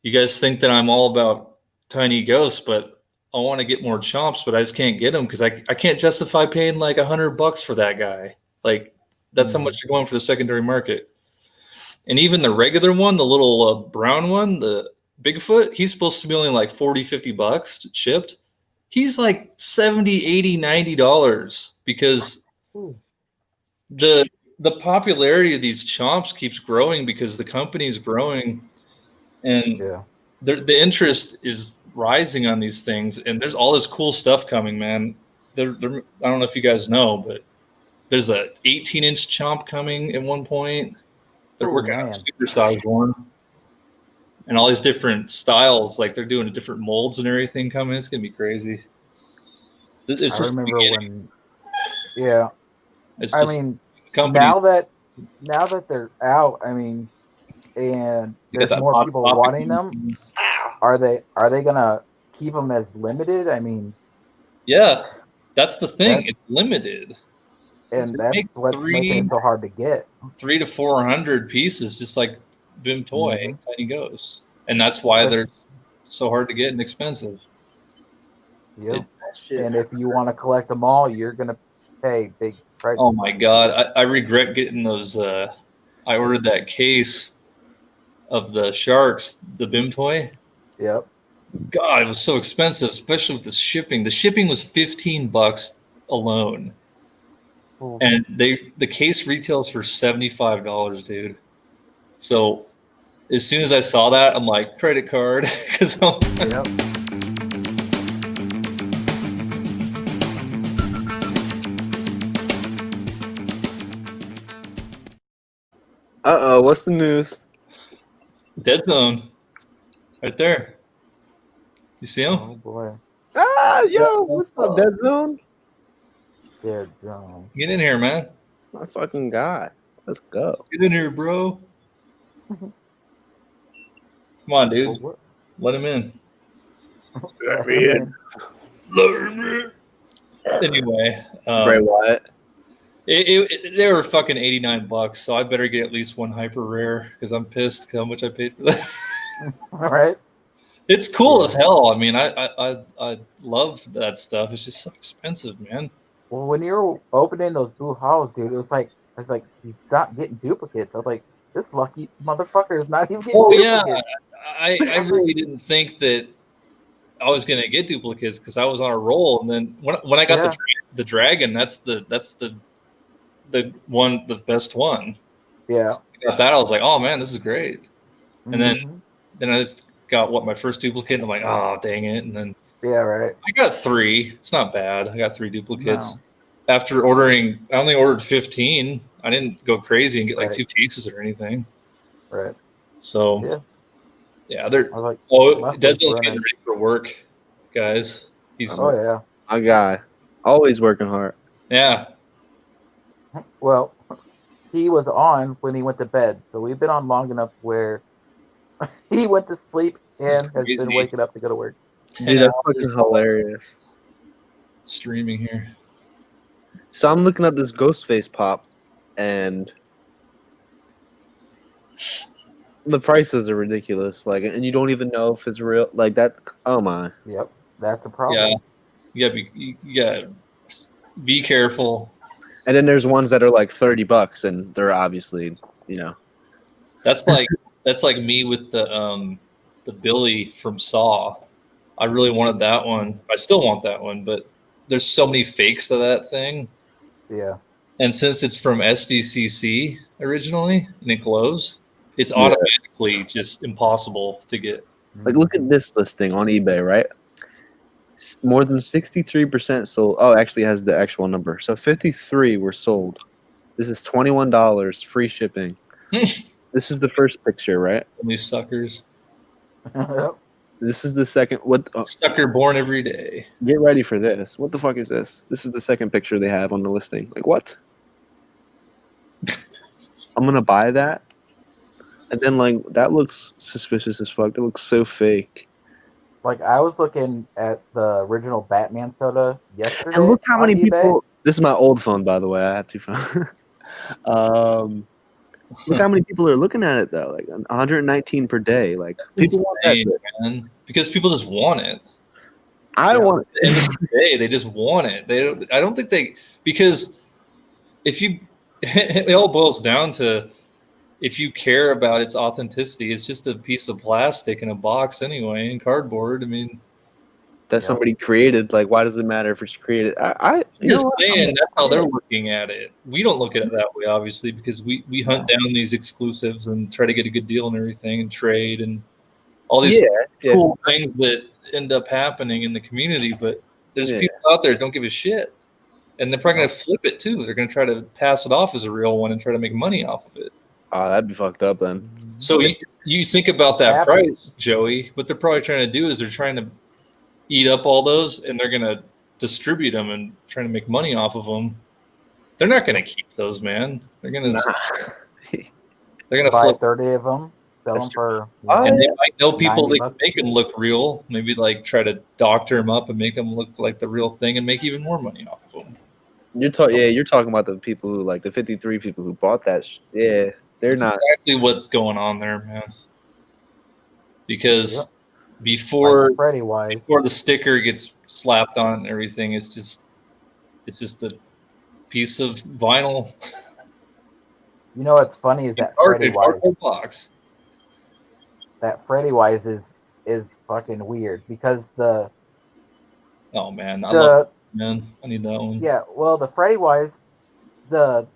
W: you guys think that I'm all about tiny ghosts, but I want to get more chomps, but I just can't get them because I can't justify paying like $100 for that guy. Like that's how much you're going for the secondary market. And even the regular one, the little brown one, the Bigfoot, he's supposed to be only like $40-$50 shipped. He's like $70, $80, $90 because the popularity of these chomps keeps growing because the company is growing, and the interest is rising on these things. And there's all this cool stuff coming, man. I don't know if you guys know, but there's a 18-inch chomp coming at one point. They're working on a supersized one, and all these different styles. Like they're doing different molds and everything coming. It's gonna be crazy. It's
M: I
W: just
M: remember when, yeah.
W: It's
M: I
W: just
M: mean,
W: company.
M: now that they're out, I mean, and
W: You got
M: there's
W: that
M: more
W: Hot
M: people
W: Topic.
M: wanting them. Are they gonna keep them as limited? I mean,
W: Yeah, that's the thing. It's limited.
M: and
W: They
M: that's
W: make
M: what's making it so hard to get.
W: 300 to 400 pieces, just like Bim Toy, Tiny Ghosts, and that's why they're so hard to get and expensive.
M: Yep. And if you want to collect them all, you're gonna pay big price.
W: Oh my god, I regret getting those. I ordered that case of the sharks, the Bim Toy.
M: Yep.
W: God, it was so expensive, especially with the shipping. The shipping was $15 alone. And the case retails for $75, dude. So as soon as I saw that, I'm like, credit card, because
M: yep.
R: What's the news?
W: Dead Zone, right there. You see him?
M: Oh boy.
R: Yo, what's up, Dead Zone?
M: Dead Zone.
W: Get in here, man.
R: My fucking god. Let's go.
W: Get in here, bro. Come on, dude. Let him in.
R: Let me in.
W: Let him in. Anyway,
R: Bray Wyatt.
W: They were fucking $89, so I better get at least one hyper rare because I'm pissed how much I paid for that.
M: All right.
W: It's cool as hell. I mean, I love that stuff. It's just so expensive, man.
M: Well, when you were opening those blue halls, dude, it was like you stopped getting duplicates. I was like, this lucky motherfucker is not even getting duplicates.
W: Yeah, I really didn't think that I was gonna get duplicates because I was on a roll, and then when I got the dragon, that's the best one.
M: Yeah.
W: So I got that. I was like, oh man, this is great. And then I just got my first duplicate. And I'm like, oh dang it. And then
M: yeah, right.
W: I got 3. It's not bad. I got 3 duplicates. No. After ordering, I only ordered 15. I didn't go crazy and get like 2 cases or anything.
M: Right.
W: So yeah, they're
M: like,
W: Dead Zone's getting ready for work, guys. He's
R: my guy. Always working hard.
W: Yeah.
M: Well, he was on when he went to bed, so we've been on long enough where he went to sleep and has been waking up to go to work.
R: Dude, that's fucking hilarious.
W: Streaming here.
R: So I'm looking at this Ghostface pop, and the prices are ridiculous. Like, and you don't even know if it's real. Like that. Oh my.
M: Yep, that's the problem.
W: Yeah, you gotta be careful.
R: And then there's ones that are like $30, and they're obviously, you know.
W: That's like me with the Billy from Saw. I really wanted that one. I still want that one, but there's so many fakes to that thing.
M: Yeah.
W: And since it's from SDCC originally and it closed, it's automatically just impossible to get.
R: Like, look at this listing on eBay, right? More than 63% sold. Oh, actually it has the actual number. So 53 were sold. This is $21, free shipping. This is the first picture, right?
W: These suckers.
M: Yep.
R: This is the second.
W: Sucker born every day.
R: Get ready for this. What the fuck is this? This is the second picture they have on the listing. Like, what? I'm gonna buy that. And then, like, that looks suspicious as fuck. It looks so fake.
M: Like, I was looking at the original Batman soda yesterday.
R: And look how many
M: eBay.
R: people. This is my old phone, by the way. I had 2 phones. Look how many people are looking at it though. Like 119 per day. Like people want that
W: Insane,
R: shit.
W: man. Because people just want it.
R: I want
W: At the end of the day, they just want it. I don't think they, because if you, it all boils down to, if you care about its authenticity, it's just a piece of plastic in a box anyway, in cardboard. I mean,
R: that somebody created. Like, why does it matter if it's created?
W: I'm just saying that's how they're looking at it. We don't look at it that way, obviously, because we hunt down these exclusives and try to get a good deal and everything and trade and all these cool things that end up happening in the community. But there's people out there that don't give a shit. And they're probably going to flip it too. They're going to try to pass it off as a real one and try to make money off of it.
R: Oh, that'd be fucked up then.
W: So you think about that price, Joey. What they're probably trying to do is they're trying to eat up all those, and they're going to distribute them and trying to make money off of them. They're not going to keep those, man. They're going to
M: buy
W: flip
M: 30 of them, sell them for.
W: And they might know people that
M: $90
W: can make them look real. Maybe like try to doctor them up and make them look like the real thing and make even more money off of them.
R: You're talking about the people who like the 53 people who bought that. They're
W: That's
R: not
W: exactly what's going on there, man. Because before the sticker gets slapped on and everything, it's just a piece of vinyl.
M: You know what's funny is that
W: cardboard box.
M: That PENNYWISE is fucking weird because the.
W: Oh man, I love it, man. I need that one.
M: Yeah, well, the PENNYWISE, the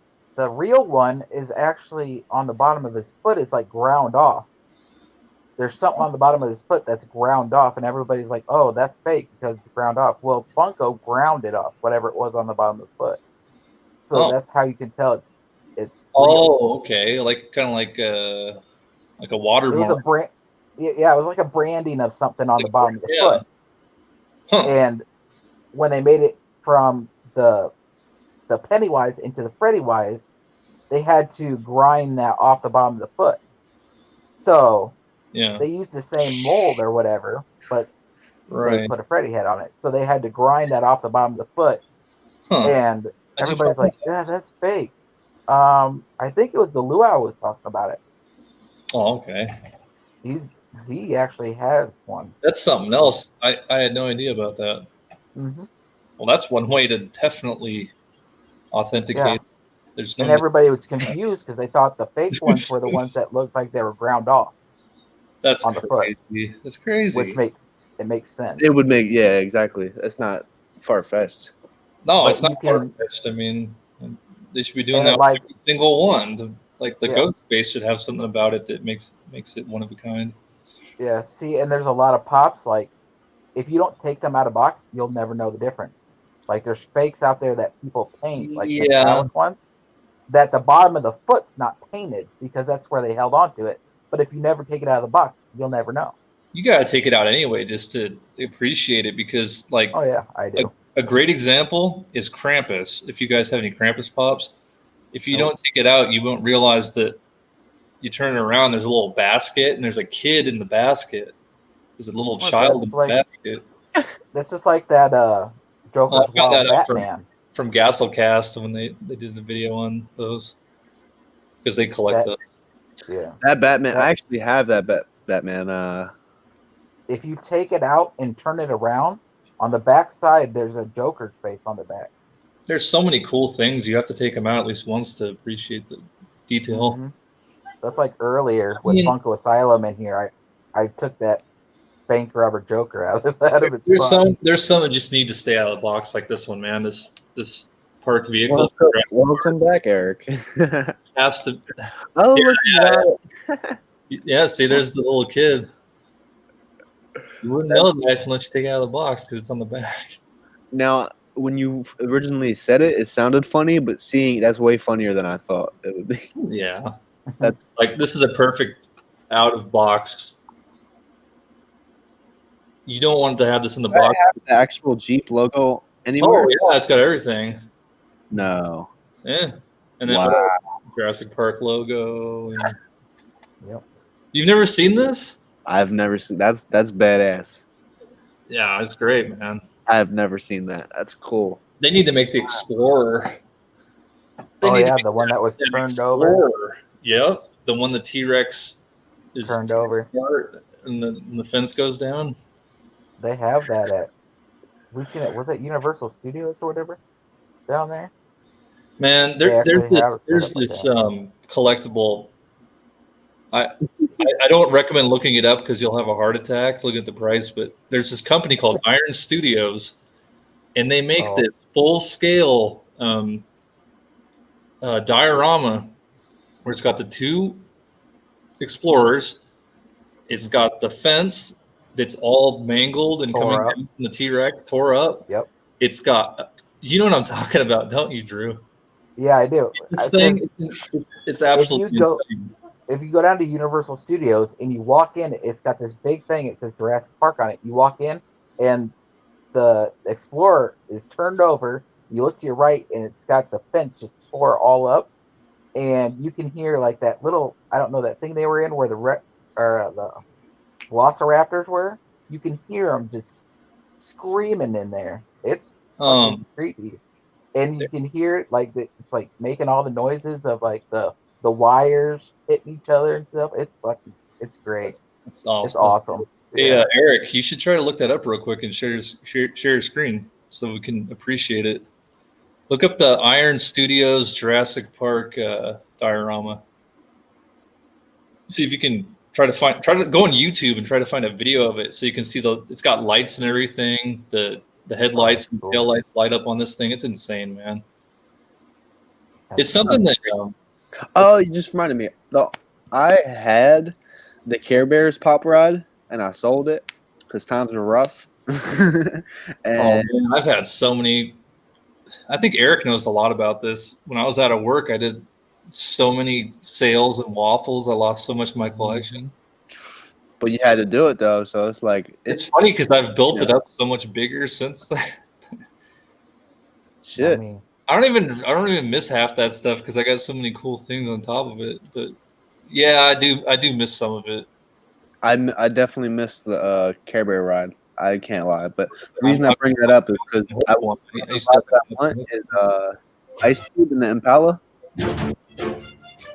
M: real one is actually on the bottom of his foot. It's like ground off. There's something on the bottom of his foot that's ground off, and everybody's like, "Oh, that's fake because it's ground off." Well, Funko ground it off, whatever it was on the bottom of the foot. So that's how you can tell it's.
W: Oh, okay, like kind of like a watermark.
M: It was yeah, it was like a branding of something on the bottom of the foot. And when they made it from the PENNYWISE into the PENNYWISE, they had to grind that off the bottom of the foot. So they used the same mold or whatever, but they put a Freddy head on it. So they had to grind that off the bottom of the foot. And everybody's like, "Yeah, that's fake." I think it was the Luau was talking about it.
W: Oh, okay.
M: He actually has one.
W: That's something else. I had no idea about that.
M: Mm-hmm.
W: Well, that's one way to definitely authenticate.
M: Yeah.
W: There's no
M: and everybody was confused because they thought the fake ones were the ones that looked like they were ground off.
W: That's
M: on the
W: crazy.
M: foot.
W: That's crazy.
M: Which makes sense.
R: It would make exactly. That's not far fetched.
W: No,
R: But
W: it's not
R: you can-
W: far fetched. I mean, they should be doing
M: And
W: that
M: like-
W: with every single one. Like the
M: Yeah.
W: ghost space should have something about it that makes it one of a kind.
M: Yeah, see, and there's a lot of pops, like, if you don't take them out of box, you'll never know the difference. Like, there's fakes out there that people paint, like the metallic ones, that the bottom of the foot's not painted because that's where they held on to it. But if you never take it out of the box, you'll never know.
W: You got to take it out anyway just to appreciate it because, like,
M: oh yeah, I do.
W: A great example is Krampus. If you guys have any Krampus pops, if you don't take it out, you won't realize that you turn it around, there's a little basket, and there's a kid in the basket. There's a little child in the basket.
M: That's just like that Joker's
W: I found that out
M: Batman.
W: from Gasselcast when they did the video on those because they collect those.
M: Yeah.
R: That Batman. I actually have that Batman.
M: If you take it out and turn it around, on the back side, there's a Joker's face on the back.
W: There's so many cool things. You have to take them out at least once to appreciate the detail.
M: Mm-hmm. That's like earlier with Funko Asylum in here. I took that bank robber Joker out of its box.
W: There's some that just need to stay out of the box, like this one, man. This parked vehicle.
R: Welcome back, Eric.
W: Has to.
R: Oh, look at
W: yeah, see, there's the little kid. You wouldn't know that unless you take it out of the box because it's on the back.
R: Now, when you originally said it, it sounded funny, but seeing that's way funnier than I thought it would be.
W: Yeah,
R: that's
W: like this is a perfect out of box. You don't want to have this in the box.
R: Have the actual Jeep logo anywhere?
W: Oh yeah, it's got everything.
R: No.
W: Yeah, and then Jurassic Park logo. And...
M: Yep.
W: You've never seen this?
R: I've never seen. That's badass.
W: Yeah, it's great, man.
R: I've never seen that. That's cool.
W: They need to make the Explorer.
M: Oh yeah, the one that was turned over.
W: Yep, the one the T-Rex is
M: Turned over.
W: and the fence goes down.
M: They have that at. We've seen it. Was it Universal Studios or whatever down there?
W: Man,
M: They actually have it set
W: there's
M: up like
W: this
M: that.
W: collectible. I don't recommend looking it up because you'll have a heart attack. Look at the price, but there's this company called Iron Studios, and they make this full scale diorama where it's got the two explorers. It's got the fence that's all mangled and coming down from the T-Rex, tore up.
M: Yep.
W: It's got, you know what I'm talking about, don't you, Drew?
M: Yeah, I do.
W: This thing, it's absolutely insane.
M: If you go down to Universal Studios and you walk in, it's got this big thing. It says Jurassic Park on it. You walk in, and the Explorer is turned over. You look to your right, and it's got the fence just tore all up. And you can hear like that little, I don't know, that thing they were in where the Velociraptors were. You can hear them just screaming in there. It's fucking creepy. And you can hear like it's like making all the noises of like the wires hitting each other and stuff. It's great.
W: It's awesome.
M: It's awesome.
W: Hey, Eric, you should try to look that up real quick and share your screen so we can appreciate it. Look up the Iron Studios Jurassic Park diorama. See if you can try to go on YouTube and try to find a video of it so you can see it's got lights and everything. The headlights and tail lights light up on this thing. It's insane, man. It's something that.
R: Oh, you just reminded me. I had the Care Bears pop rod and I sold it because times were rough.
W: Man, I've had so many. I think Eric knows a lot about this. When I was out of work, I did so many sales and waffles. I lost so much of my collection.
R: But you had to do it though, so it's like
W: it's funny because I've built it up so much bigger since then.
R: Shit.
W: I don't even miss half that stuff because I got so many cool things on top of it. But yeah, I do miss some of it.
R: I definitely miss the Care Bear ride. I can't lie, but the reason I bring that up is because I want is Ice Cube and the Impala.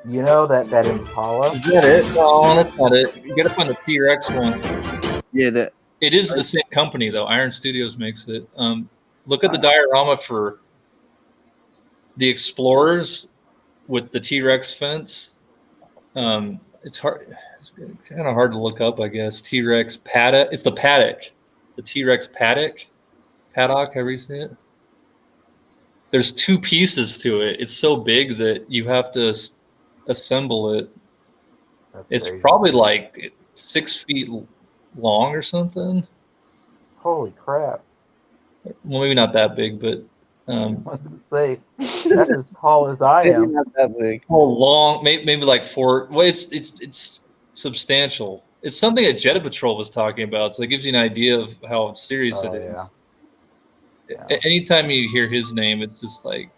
M: You know that Impala?
W: Is that it? No, that's not it. You gotta find the T-Rex one.
R: Yeah,
W: it is the same company though. Iron Studios makes it. Look at the diorama for the Explorers with the T-Rex fence. It's hard. It's kind of hard to look up, I guess. T-Rex paddock. It's the paddock. The T-Rex paddock. Paddock. Have you seen it? There's two pieces to it. It's so big that you have to assemble it. It's probably like 6 feet long or something.
M: Holy crap!
W: Well, maybe not that big, but
M: that's as tall as I am.
R: Not that big.
W: Oh, long, maybe like 4. Well, it's substantial. It's something that Jetta Patrol was talking about, so it gives you an idea of how serious it is. Yeah. Anytime you hear his name, it's just like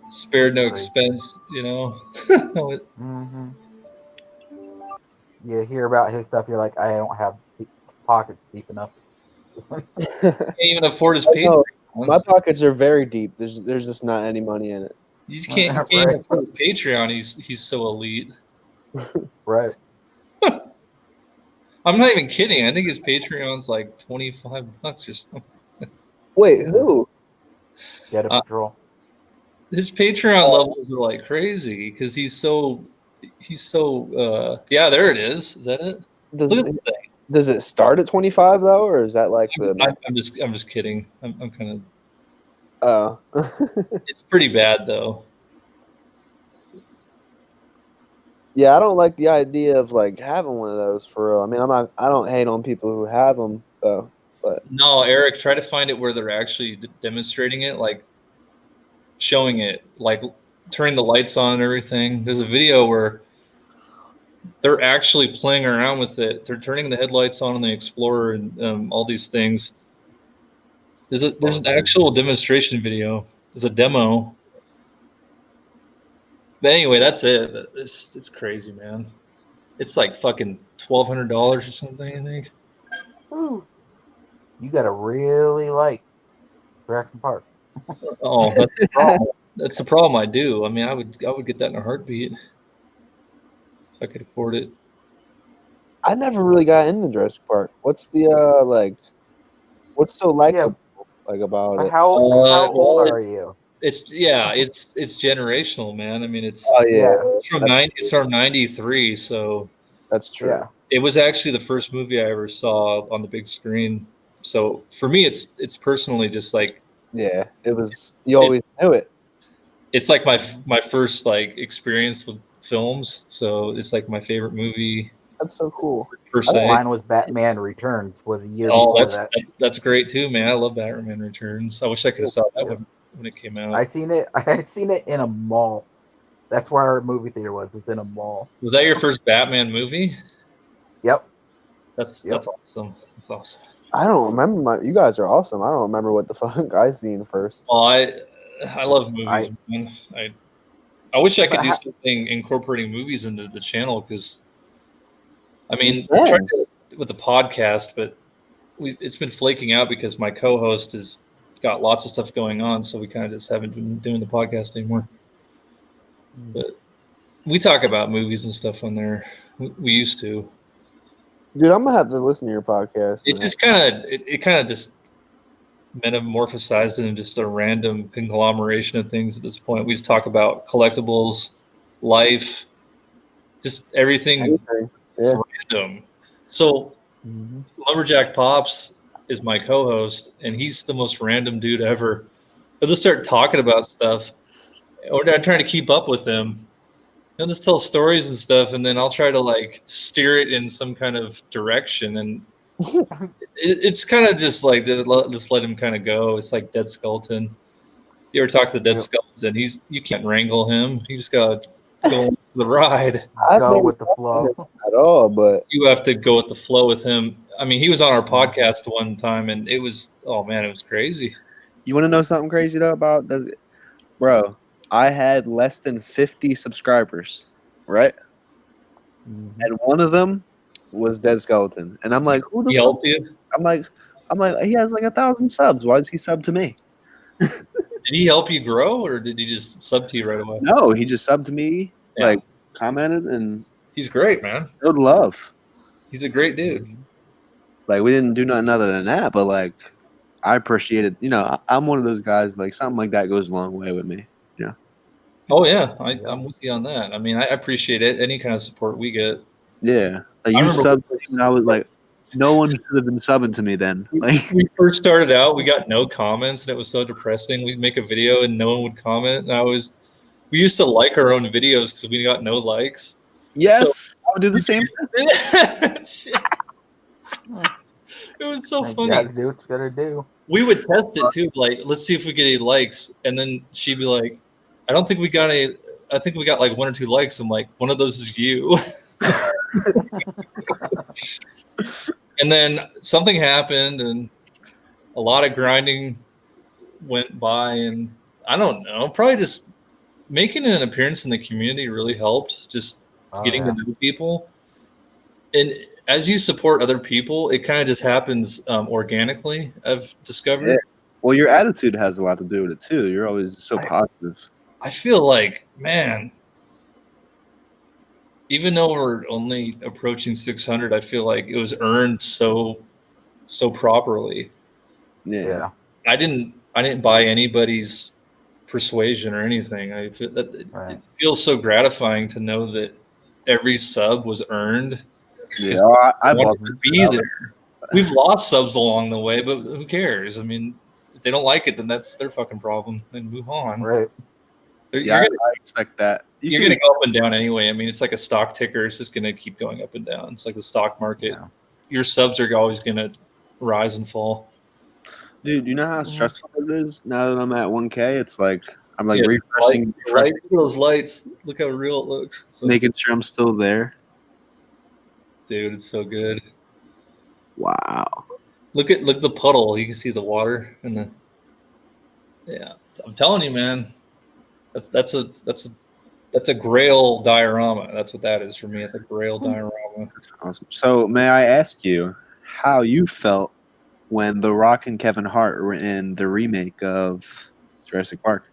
W: spared no expense, you know.
M: Mm-hmm. You hear about his stuff, you're like, I don't have pockets deep enough.
W: Can't even afford his Patreon.
R: My pockets are very deep. There's just not any money in it.
W: You just can't even afford his Patreon. He's so elite.
M: Right.
W: I'm not even kidding. I think his Patreon's like $25 or something.
R: Wait, who?
M: Jetta Patrol.
W: His Patreon levels are like crazy because he's so yeah, there it is. Is that it? Look at this thing.
R: Does it start at 25 though, or is that like the?
W: I'm just kidding. I'm kind of. It's pretty bad though.
R: Yeah, I don't like the idea of like having one of those for real. I mean, I don't hate on people who have them though, but
W: no, Eric, try to find it where they're actually demonstrating it, like showing it, like turning the lights on and everything. There's a video where they're actually playing around with it. They're turning the headlights on the Explorer and all these things. There's an actual demonstration video. There's a demo. But anyway, that's it. It's crazy, man. It's like fucking $1,200 or something, I think.
M: Ooh. You gotta really like Jurassic Park.
W: Oh, that's the problem. That's the problem. I do. I mean, I would get that in a heartbeat if I could afford it.
R: I never really got into Jurassic Park. What's the what's so likable about it?
J: How
W: well,
J: old are
W: it's-
J: you?
W: It's it's generational, man. I mean, it's
R: Oh yeah,
W: it's from it's from '93, so
R: that's true.
J: Yeah.
W: it was actually the first movie I ever saw on the big screen. So for me, it's personally just like
R: Yeah, it was. You always knew it.
W: it's like my first like experience with films. So it's like my favorite movie
R: That's so cool.
W: per se.
J: Mine was Batman Returns. Was a year
W: Oh,
J: before that.
W: that's great too, man. I love Batman Returns. I wish I could have saw that when it came out.
J: I seen it in a mall. That's where our movie theater was. It's in a mall.
W: Was that your first Batman movie?
J: Yep.
W: That's awesome. That's awesome.
R: I don't remember. You guys are awesome. I don't remember what the fuck I seen first.
W: Well, I love movies, man. I wish I could do something incorporating movies into the channel because, I mean, I tried to with the podcast, but it's been flaking out because my co-host has got lots of stuff going on, so we kind of just haven't been doing the podcast anymore. But we talk about movies and stuff on there. We used to.
R: Dude, I'm gonna have to listen to your podcast.
W: It just kind of just metamorphosized into just a random conglomeration of things at this point. We just talk about collectibles, life, just everything random. So Lumberjack Pops is my co-host, and he's the most random dude ever. He'll just start talking about stuff, or I'm trying to keep up with him. He'll just tell stories and stuff, and then I'll try to like steer it in some kind of direction, and it's kind of just like just let him kind of go. It's like Dead Skeleton. You ever talk to Dead Skeleton? You can't wrangle him. You just gotta go with the ride.
J: Go with the flow
R: at all, but
W: you have to go with the flow with him. I mean, he was on our podcast one time, and it was it was crazy.
R: You want to know something crazy though about bro? I had less than 50 subscribers, right? And one of them was Dead Skeleton, and I'm like, who the fuck?
W: Helped you?
R: I'm like, he has like 1,000 subs. Why does he sub to me?
W: Did he help you grow, or did he just sub to you right away?
R: No, he just subbed to me, like commented, and
W: he's great, man.
R: Showed love.
W: He's a great dude.
R: Like we didn't do nothing other than that, but like I appreciate it. You know, I'm one of those guys. Like something like that goes a long way with me. You know.
W: Oh yeah, I'm with you on that. I mean, I appreciate it. Any kind of support we get.
R: Yeah, like you subbed to me when I was like, no one should have been subbing to me then. Like
W: we first started out, we got no comments, and it was so depressing. We'd make a video and no one would comment. And we used to like our own videos because we got no likes.
R: Yes,
W: so,
R: I would do the same thing.
W: It was so funny.
J: Gotta do what you gotta do.
W: We would test it too, like let's see if we get any likes, and then she'd be like, "I don't think we got any. I think we got like 1 or 2 likes." I'm like, "One of those is you." And then something happened, and a lot of grinding went by, and I don't know, probably just making an appearance in the community really helped. Just getting to know people, and as you support other people, it kind of just happens organically. I've discovered.
R: Yeah. Well, your attitude has a lot to do with it too. You're always so positive.
W: I feel like, man, even though we're only approaching 600, I feel like it was earned so properly.
R: Yeah.
W: I didn't buy anybody's persuasion or anything. I feel that it feels so gratifying to know that every sub was earned.
R: Yeah, I love
W: to be there. We've lost subs along the way, but who cares? I mean, if they don't like it, then that's their fucking problem. Then move on.
J: Right.
R: Yeah, I expect that.
W: You're going to go up and down anyway. I mean, it's like a stock ticker. It's just going to keep going up and down. It's like the stock market. Yeah. Your subs are always going to rise and fall.
R: Dude, you know how stressful it is now that I'm at 1K? It's like I'm like refreshing.
W: Look at those lights. Look how real it looks. So,
R: making sure I'm still there.
W: Dude, it's so good.
R: Wow.
W: Look the puddle. You can see the water and the. Yeah, I'm telling you, man. That's a Grail diorama. That's what that is for me. It's a Grail diorama.
R: That's awesome. So, may I ask you how you felt when The Rock and Kevin Hart were in the remake of Jurassic Park?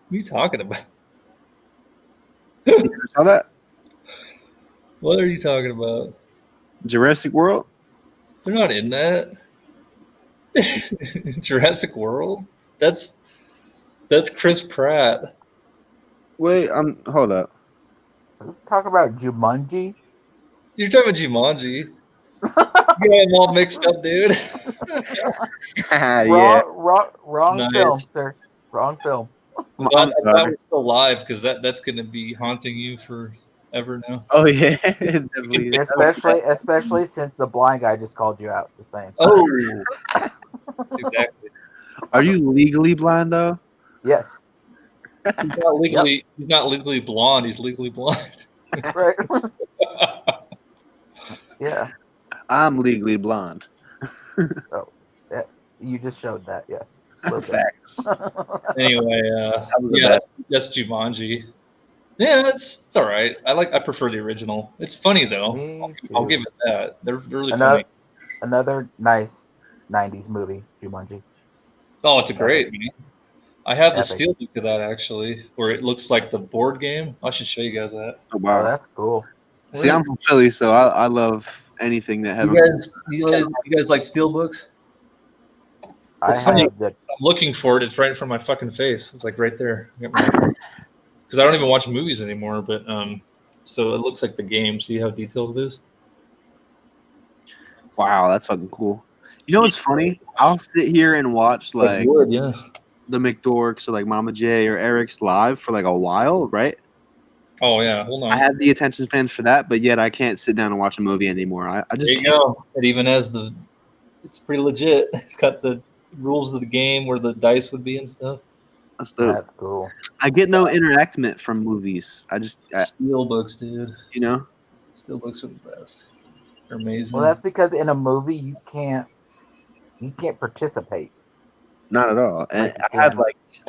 W: What are you talking about?
R: You ever saw that?
W: What are you talking about?
R: Jurassic World?
W: They're not in that. Jurassic World? That's Chris Pratt.
R: Wait, hold up.
M: Talk about Jumanji.
W: You're talking about Jumanji. You got them all mixed up, dude.
R: Yeah.
M: Wrong
W: Nice.
M: film, sir. Wrong film.
W: I'm glad we're still live because that's going to be haunting you forever now.
R: Oh yeah, it definitely is.
M: Especially since the blind guy just called you out. The same.
W: Oh, exactly.
R: Are you legally blind though?
M: Yes.
W: He's not legally. He's not legally blonde. He's legally blind.
M: Right. Yeah.
R: I'm legally blonde.
M: Oh, yeah. You just showed that. Yeah.
R: Facts.
W: Anyway, yeah, that's Jumanji. Yeah, it's all right. I prefer the original. It's funny though. I'll give it that. They're really funny.
M: Another nice '90s movie, Jumanji.
W: Oh, it's a great, man. I have the
M: Epic.
W: steelbook of that actually, where it looks like the board game. I should show you guys that.
R: Oh wow,
M: that's cool.
R: See, I'm from Philly, so I love anything that has.
W: You guys like steelbooks? It's funny. I'm looking for it. It's right in front of my fucking face. It's like right there. Because I don't even watch movies anymore. But so it looks like the game. See how detailed it is?
R: Wow, that's fucking cool. You know what's funny? I'll sit here and watch like the McDorks or like Mama J or Eric's live for like a while, right?
W: Oh yeah, hold on.
R: I had the attention span for that, but yet I can't sit down and watch a movie anymore. I just
W: there you go. It even has it's pretty legit. It's got the rules of the game where the dice would be and stuff.
R: That's dope.
M: That's cool.
R: I get no interactment from movies.
W: Steelbooks, dude.
R: You know,
W: steelbooks are the best. They're amazing.
M: Well, that's because in a movie you can't participate.
R: Not at all. And I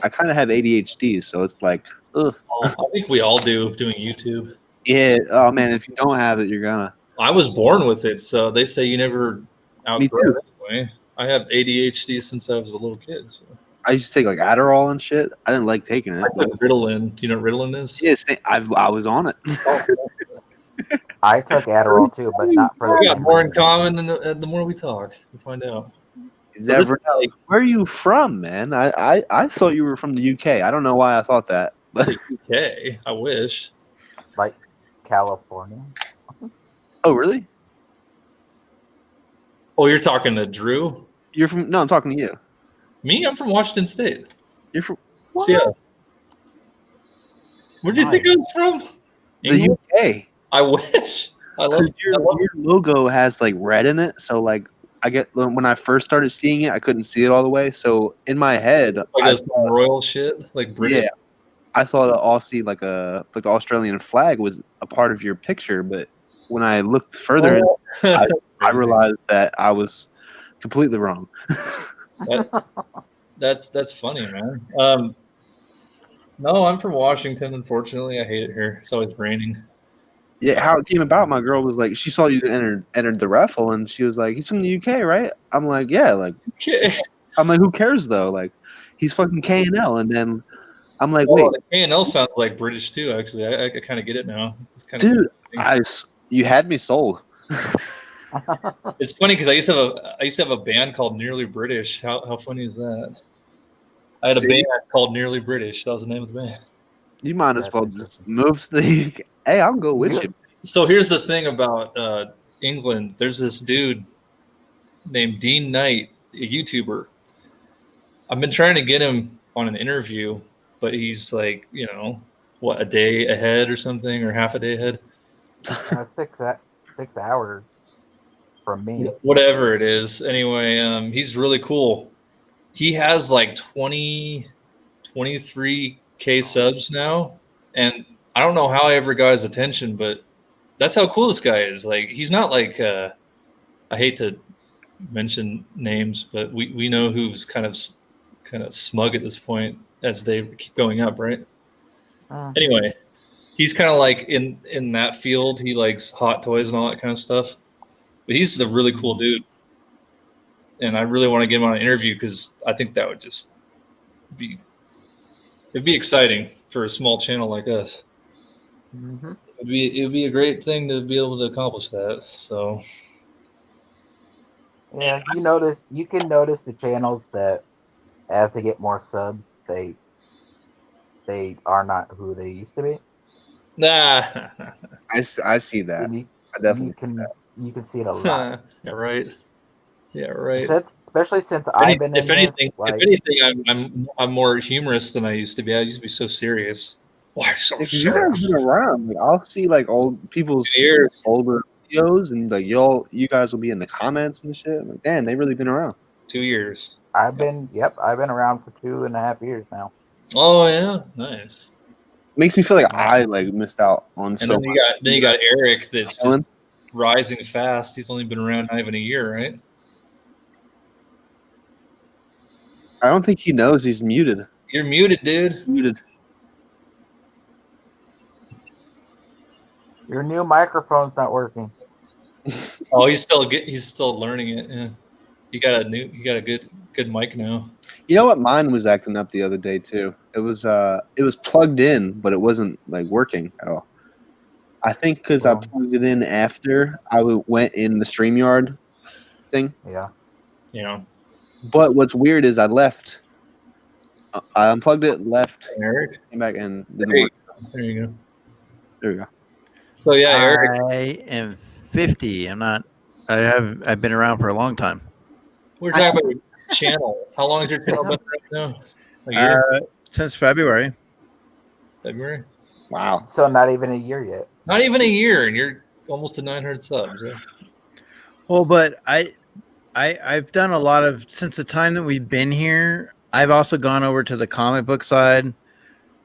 R: kind of have ADHD, so it's like, ugh.
W: I think we all do doing YouTube.
R: Yeah. Oh man, if you don't have it, you're gonna.
W: I was born with it, so they say you never outgrow it anyway. I have ADHD since I was a little kid. So.
R: I used to take like Adderall and shit. I didn't like taking it.
W: I took Ritalin. Do you know what Ritalin is?
R: Yes, I was on it.
M: I took Adderall too, but not for
W: We
M: the
W: got more in common than the more we talk. We'll find out.
R: Never know. Where are you from, man? I thought you were from the UK. I don't know why I thought that. But
W: the UK, I wish.
M: Like California.
R: Oh, really?
W: Oh, you're talking to Drew?
R: You're from? No, I'm talking to you.
W: Me? I'm from Washington State.
R: You're from?
W: What? Yeah. Where do you think I was from?
R: The UK.
W: I wish. I love
R: your logo has like red in it, so like I get when I first started seeing it, I couldn't see it all the way. So in my head,
W: like royal shit, like British.
R: Yeah, I thought the Aussie, like the Australian flag, was a part of your picture. But when I looked further, I realized that I was completely wrong.
W: That's funny, man. No, I'm from Washington. Unfortunately, I hate it here. It's always raining.
R: Yeah, how it came about, my girl was like, she saw you entered the raffle, and she was like, "He's from the UK, right?" I'm like, "Yeah." Like, I'm like, "Who cares though? Like, he's fucking K&L." And then I'm like, "Wait,
W: the K&L sounds like British too." Actually, I kind of get it now. It's kind
R: dude, you had me sold.
W: It's funny because I used to have a band called Nearly British. How funny is that? I had a band called Nearly British. That was the name of the band.
R: You might as well just move to the UK. Hey, I'll go with you.
W: So here's the thing about England. There's this dude named Dean Knight, a YouTuber. I've been trying to get him on an interview, but he's like, a day ahead or something, or half a day ahead.
M: 6 hours from me.
W: Whatever it is. Anyway, he's really cool. He has like 23K subs now, and I don't know how I ever got his attention, but that's how cool this guy is. Like, he's not like I hate to mention names, but we know who's kind of smug at this point as they keep going up, right? Anyway, he's kind of like in that field. He likes hot toys and all that kind of stuff. But he's a really cool dude, and I really want to get him on an interview because I think that would just be It'd be exciting for a small channel like us.
J: Mm-hmm.
W: It'd be a great thing to be able to accomplish that. So
J: Yeah, you can notice the channels that as they get more subs, they are not who they used to be.
W: nah.
R: I see that.
J: And
R: I definitely
J: you can see it a lot.
W: Yeah, right. Yeah, right.
J: Especially since I've been
W: If
J: in
W: anything,
J: this, like,
W: I'm more humorous than I used to be. I used to be so serious. Why so
R: Because you guys
W: serious?
R: been around. Like I'll see like old people's
W: Years.
R: older videos, and like you guys will be in the comments and shit. I'm like, damn, they really been around.
W: 2 years.
J: I've been around for 2.5 years now.
W: Oh yeah, nice.
R: Makes me feel like I like missed out on
W: And
R: so
W: then
R: much.
W: you got Eric that's
R: Chilling.
W: just rising fast. He's only been around not even a year, right?
R: I don't think he knows he's muted.
W: You're muted, dude.
R: Muted.
J: Your new microphone's not working.
W: Oh, he's still learning it. Yeah. You got a good mic now.
R: You know what? Mine was acting up the other day too. It was plugged in, but it wasn't like working at all. I think because I plugged it in after I went in the StreamYard thing.
J: Yeah.
W: Yeah.
R: But what's weird is I left. I unplugged it, left,
W: Eric,
R: came back, and
W: there
R: didn't work.
W: There you go.
R: There we go.
W: So yeah, Eric.
S: I am 50. I've been around for a long time.
W: We're talking about your channel. How long has your channel been around now? A year?
S: Since February.
W: February?
R: Wow.
J: So not even a year yet.
W: Not even a year, and you're almost to 900 subs. Yeah.
S: Well, but I've done a lot of, since the time that we've been here, I've also gone over to the comic book side.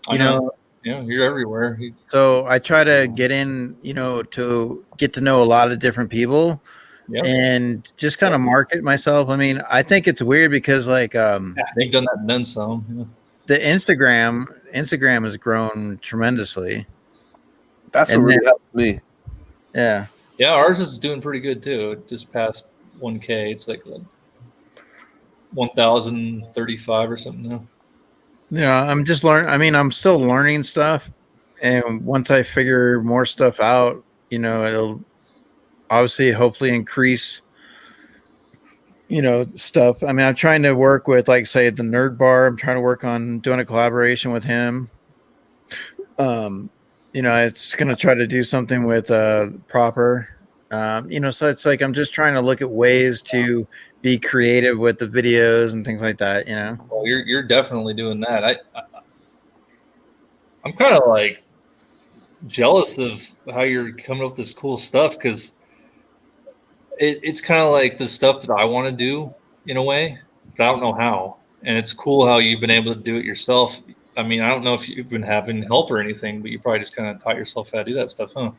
W: I know. Yeah, you're everywhere.
S: So I try to get in, to get to know a lot of different people.
W: Yep.
S: And just kind of market myself. I mean, I think it's weird because like
W: they've done that and then some. Yeah.
S: The Instagram has grown tremendously.
R: That's what really helped me.
S: Yeah.
W: Yeah, ours is doing pretty good too. It just passed 1K. It's like 1,035 or something now.
S: Yeah, I'm just learning. I mean, I'm still learning stuff, and once I figure more stuff out, it'll obviously hopefully increase stuff. I mean, I'm trying to work with, like, say, the Nerd Bar. I'm trying to work on doing a collaboration with him. It's going to try to do something with Proper. So it's like I'm just trying to look at ways to be creative with the videos and things like that.
W: Well, you're definitely doing that. I'm kind of like jealous of how you're coming up with this cool stuff, because it's kind of like the stuff that I want to do in a way, but I don't know how. And it's cool how you've been able to do it yourself. I mean, I don't know if you've been having help or anything, but you probably just kind of taught yourself how to do that stuff, huh?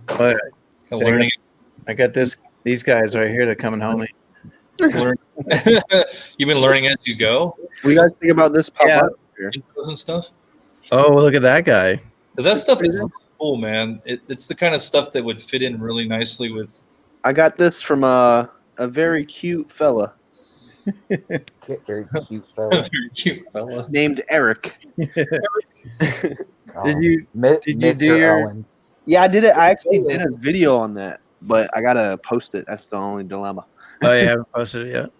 S: But I got these guys right here that come and help me.
W: You've been learning as you go.
R: What do you guys think about this pop up here?
W: Intros and stuff.
S: Oh, look at that guy!
W: Because that stuff is really cool, man. It's the kind of stuff that would fit in really nicely with.
R: I got this from a very cute fella.
J: Very cute fella.
W: Very cute fella.
R: Named Eric.
S: Did you do your?
J: Owens.
R: Yeah, I did it. I actually did a video on that, but I gotta post it. That's the only dilemma.
S: Oh, you haven't posted it yet.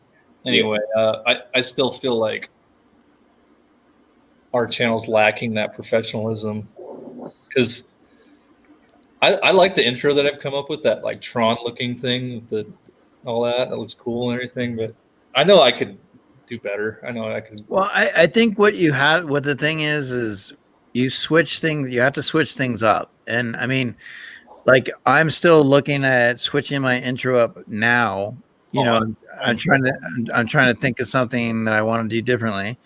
W: Anyway, I still feel like our channel's lacking that professionalism, because I like the intro that I've come up with, that like Tron looking thing, all that looks cool and everything, but I know I could do better. I know I could.
S: Well, I think what the thing is you switch things. You have to switch things up, and I mean, like, I'm still looking at switching my intro up now. I'm trying to think of something that I want to do differently,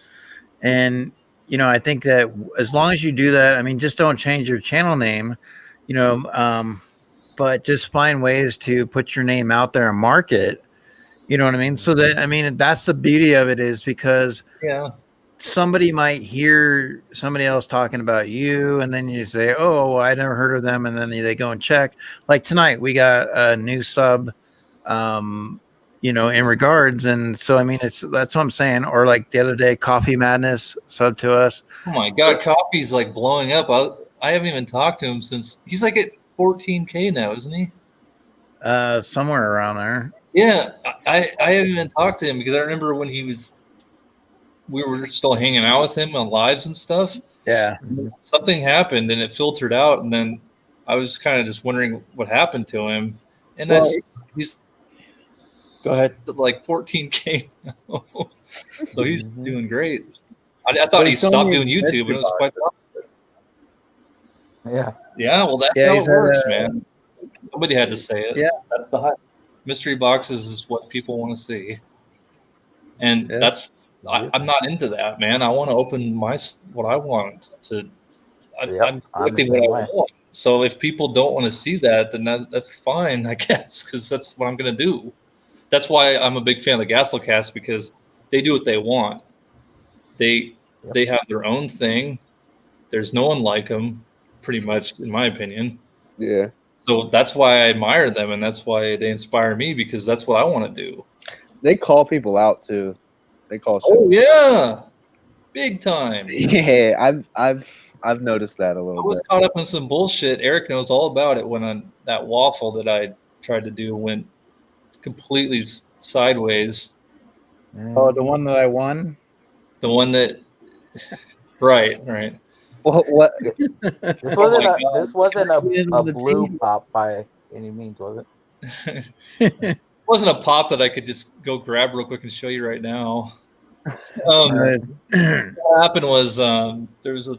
S: and I think that as long as you do that, I mean, just don't change your channel name, but just find ways to put your name out there and market. You know what I mean? So that, I mean, that's the beauty of it, is because somebody might hear somebody else talking about you, and then you say, "Oh, I never heard of them," and then they go and check. Like tonight, we got a new sub. in regards. And so, I mean, that's what I'm saying. Or like the other day, Coffee Madness sub to us.
W: Oh my God, Coffee's like blowing up. I haven't even talked to him since he's like at 14K now, isn't he?
S: Somewhere around there.
W: Yeah, I haven't even talked to him because I remember when we were still hanging out with him on lives and stuff.
S: Yeah.
W: Something happened and it filtered out, and then I was kind of just wondering what happened to him. And he's
F: go ahead,
W: like 14K now. So he's doing great. I thought he stopped doing YouTube, and it was quite the opposite.
M: Yeah.
W: Yeah, well, that's how it works, man. Somebody had to say it.
S: Yeah,
W: that's the hype. Mystery boxes is what people want to see, and I'm not into that, man. I want to open what I want to. I'm collecting what I want. So if people don't want to see that, then that's fine, I guess, because that's what I'm going to do. That's why I'm a big fan of the Gasolcast, because they do what they want. They have their own thing. There's no one like them, pretty much, in my opinion.
R: Yeah.
W: So that's why I admire them, and that's why they inspire me, because that's what I want to do.
R: They call people out too. They call.
W: Oh yeah, big time.
R: Yeah, I've noticed that a little
W: I was
R: bit.
W: caught up in some bullshit. Eric knows all about it when that waffle that I tried to do went completely sideways.
S: Oh, the one that I won?
W: The one that, right.
R: What?
M: This wasn't a blue pop by any means, was it?
W: It wasn't a pop that I could just go grab real quick and show you right now. What happened was there was a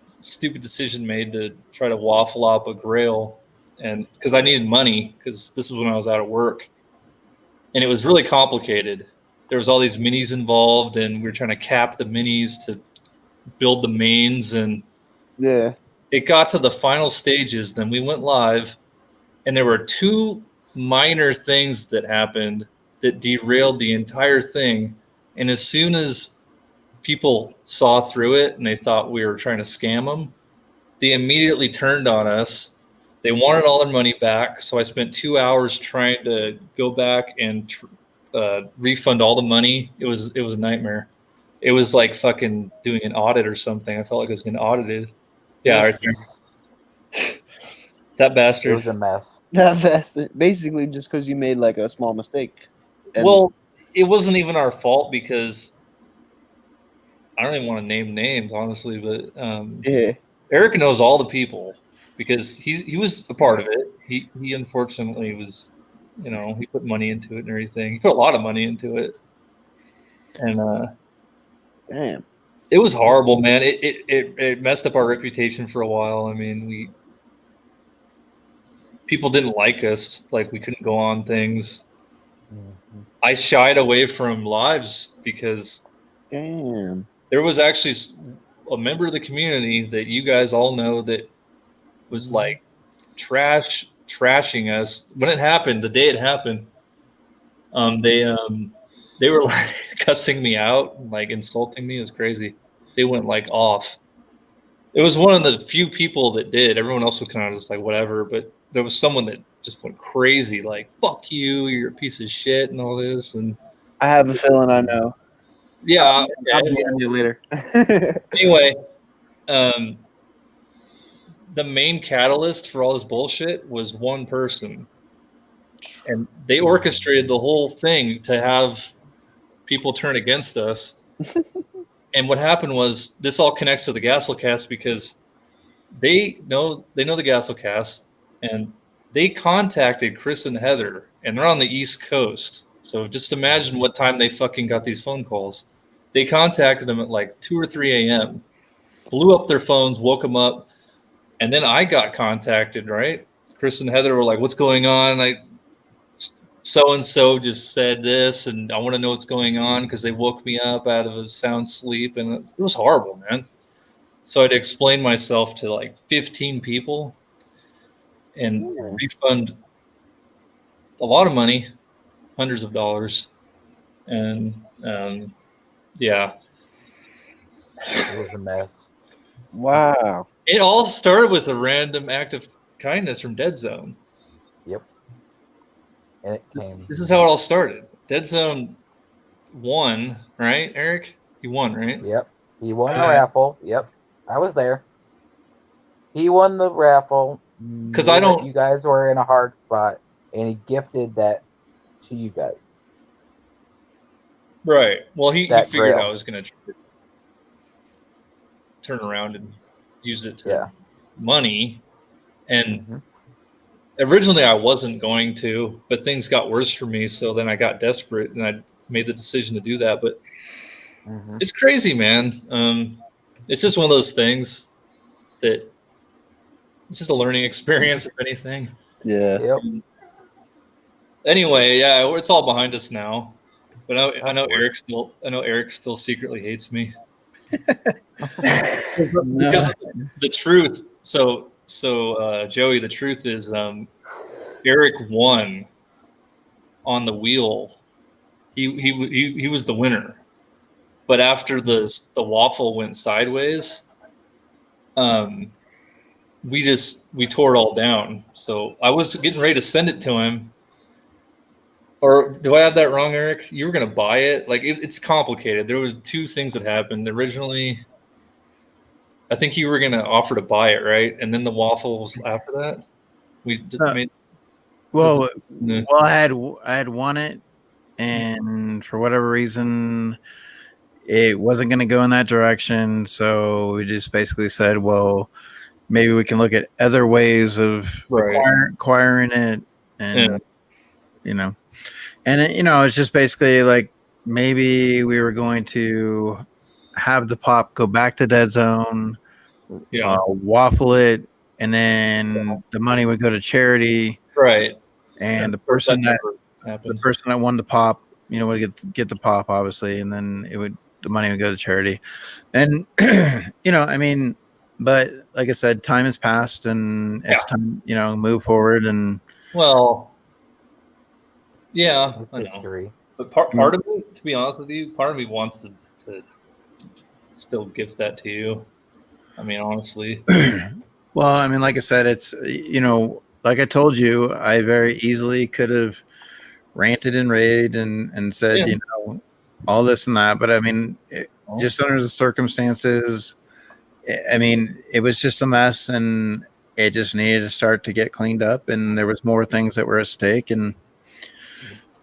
W: stupid decision made to try to waffle up a grail, and because I needed money, because this was when I was out of work, and it was really complicated. There was all these minis involved, and we were trying to cap the minis to build the mains, and
R: yeah,
W: it got to the final stages. Then we went live, and there were two minor things that happened that derailed the entire thing. And as soon as people saw through it and they thought we were trying to scam them, they immediately turned on us. They wanted all their money back. So I spent 2 hours trying to go back and refund all the money. It was a nightmare. It was like fucking doing an audit or something. I felt like I was getting audited. Yeah, right there. That bastard.
M: It was a mess.
R: That bastard. Basically, just because you made like a small mistake.
W: Well, it wasn't even our fault, because I don't even want to name names, honestly, but
R: yeah,
W: Eric knows all the people because he was a part of it. He unfortunately was, he put money into it and everything. He put a lot of money into it, and
R: damn,
W: it was horrible, man. It messed up our reputation for a while. I mean, people didn't like us. Like, we couldn't go on things.
M: Mm-hmm.
W: I shied away from lives because
R: damn,
W: there was actually a member of the community that you guys all know that was like trashing us when it happened. The day it happened, they were like cussing me out, like insulting me. It was crazy. They went like off. It was one of the few people that did. Everyone else was kind of just like whatever, but there was someone that just went crazy, like "fuck you, you're a piece of shit" and all this. And
R: I have a feeling I know.
W: Yeah,
R: I'll DM you later.
W: Anyway, the main catalyst for all this bullshit was one person, and they orchestrated the whole thing to have people turn against us. And what happened was, this all connects to the Gasolcast, because they know the Gasolcast, and they contacted Chris and Heather, and they're on the East Coast. So just imagine what time they fucking got these phone calls. They contacted them at like 2 or 3 a.m., blew up their phones, woke them up, and then I got contacted, right? Chris and Heather were like, "What's going on? So-and-so just said this, and I want to know what's going on," because they woke me up out of a sound sleep, and it was horrible, man. So I had to explain myself to like 15 people and refund a lot of money, hundreds of dollars. And yeah.
M: It was a mess.
R: Wow.
W: It all started with a random act of kindness from Dead Zone.
M: Yep. and it came.
W: This is how it all started. Dead Zone won, right, Eric? You won, right?
M: Yep. He won the raffle. Yep. I was there. He won the raffle.
W: Because I don't.
M: You guys were in a hard spot, and he gifted that to you guys.
W: Right. Well, he
M: That
W: figured
M: grill.
W: I was going to turn around and use it to money. And originally I wasn't going to, but things got worse for me. So then I got desperate and I made the decision to do that. But it's crazy, man. It's just one of those things that it's just a learning experience, if anything.
R: Yeah.
M: Yep.
W: Anyway, yeah, it's all behind us now. But I know Eric still secretly hates me. Because the truth. So Joey, the truth is Eric won on the wheel. He was the winner. But after the waffle went sideways, we tore it all down. So I was getting ready to send it to him. Or do I have that wrong, Eric? You were gonna buy it. Like it's complicated. There was two things that happened originally. I think you were gonna offer to buy it, right? And then the waffles after that. We just made.
S: Well, I had won it, and for whatever reason, it wasn't going to go in that direction. So we just basically said, well, maybe we can look at other ways of acquiring it, and it's just basically like maybe we were going to have the pop go back to Dead Zone, waffle it, and then the money would go to charity,
W: right?
S: And the person that won the pop, would get the pop, obviously, and then the money would go to charity. And but like I said, time has passed, and it's time, move forward. And
W: well, yeah, I know. But part of me, to be honest with you, part of me wants to still gift that to you. I mean, honestly.
S: Well, I mean, like I said, it's like I told you, I very easily could have ranted and raved and said, all this and that. But I mean, just under the circumstances, I mean, it was just a mess, and it just needed to start to get cleaned up. And there was more things that were at stake, and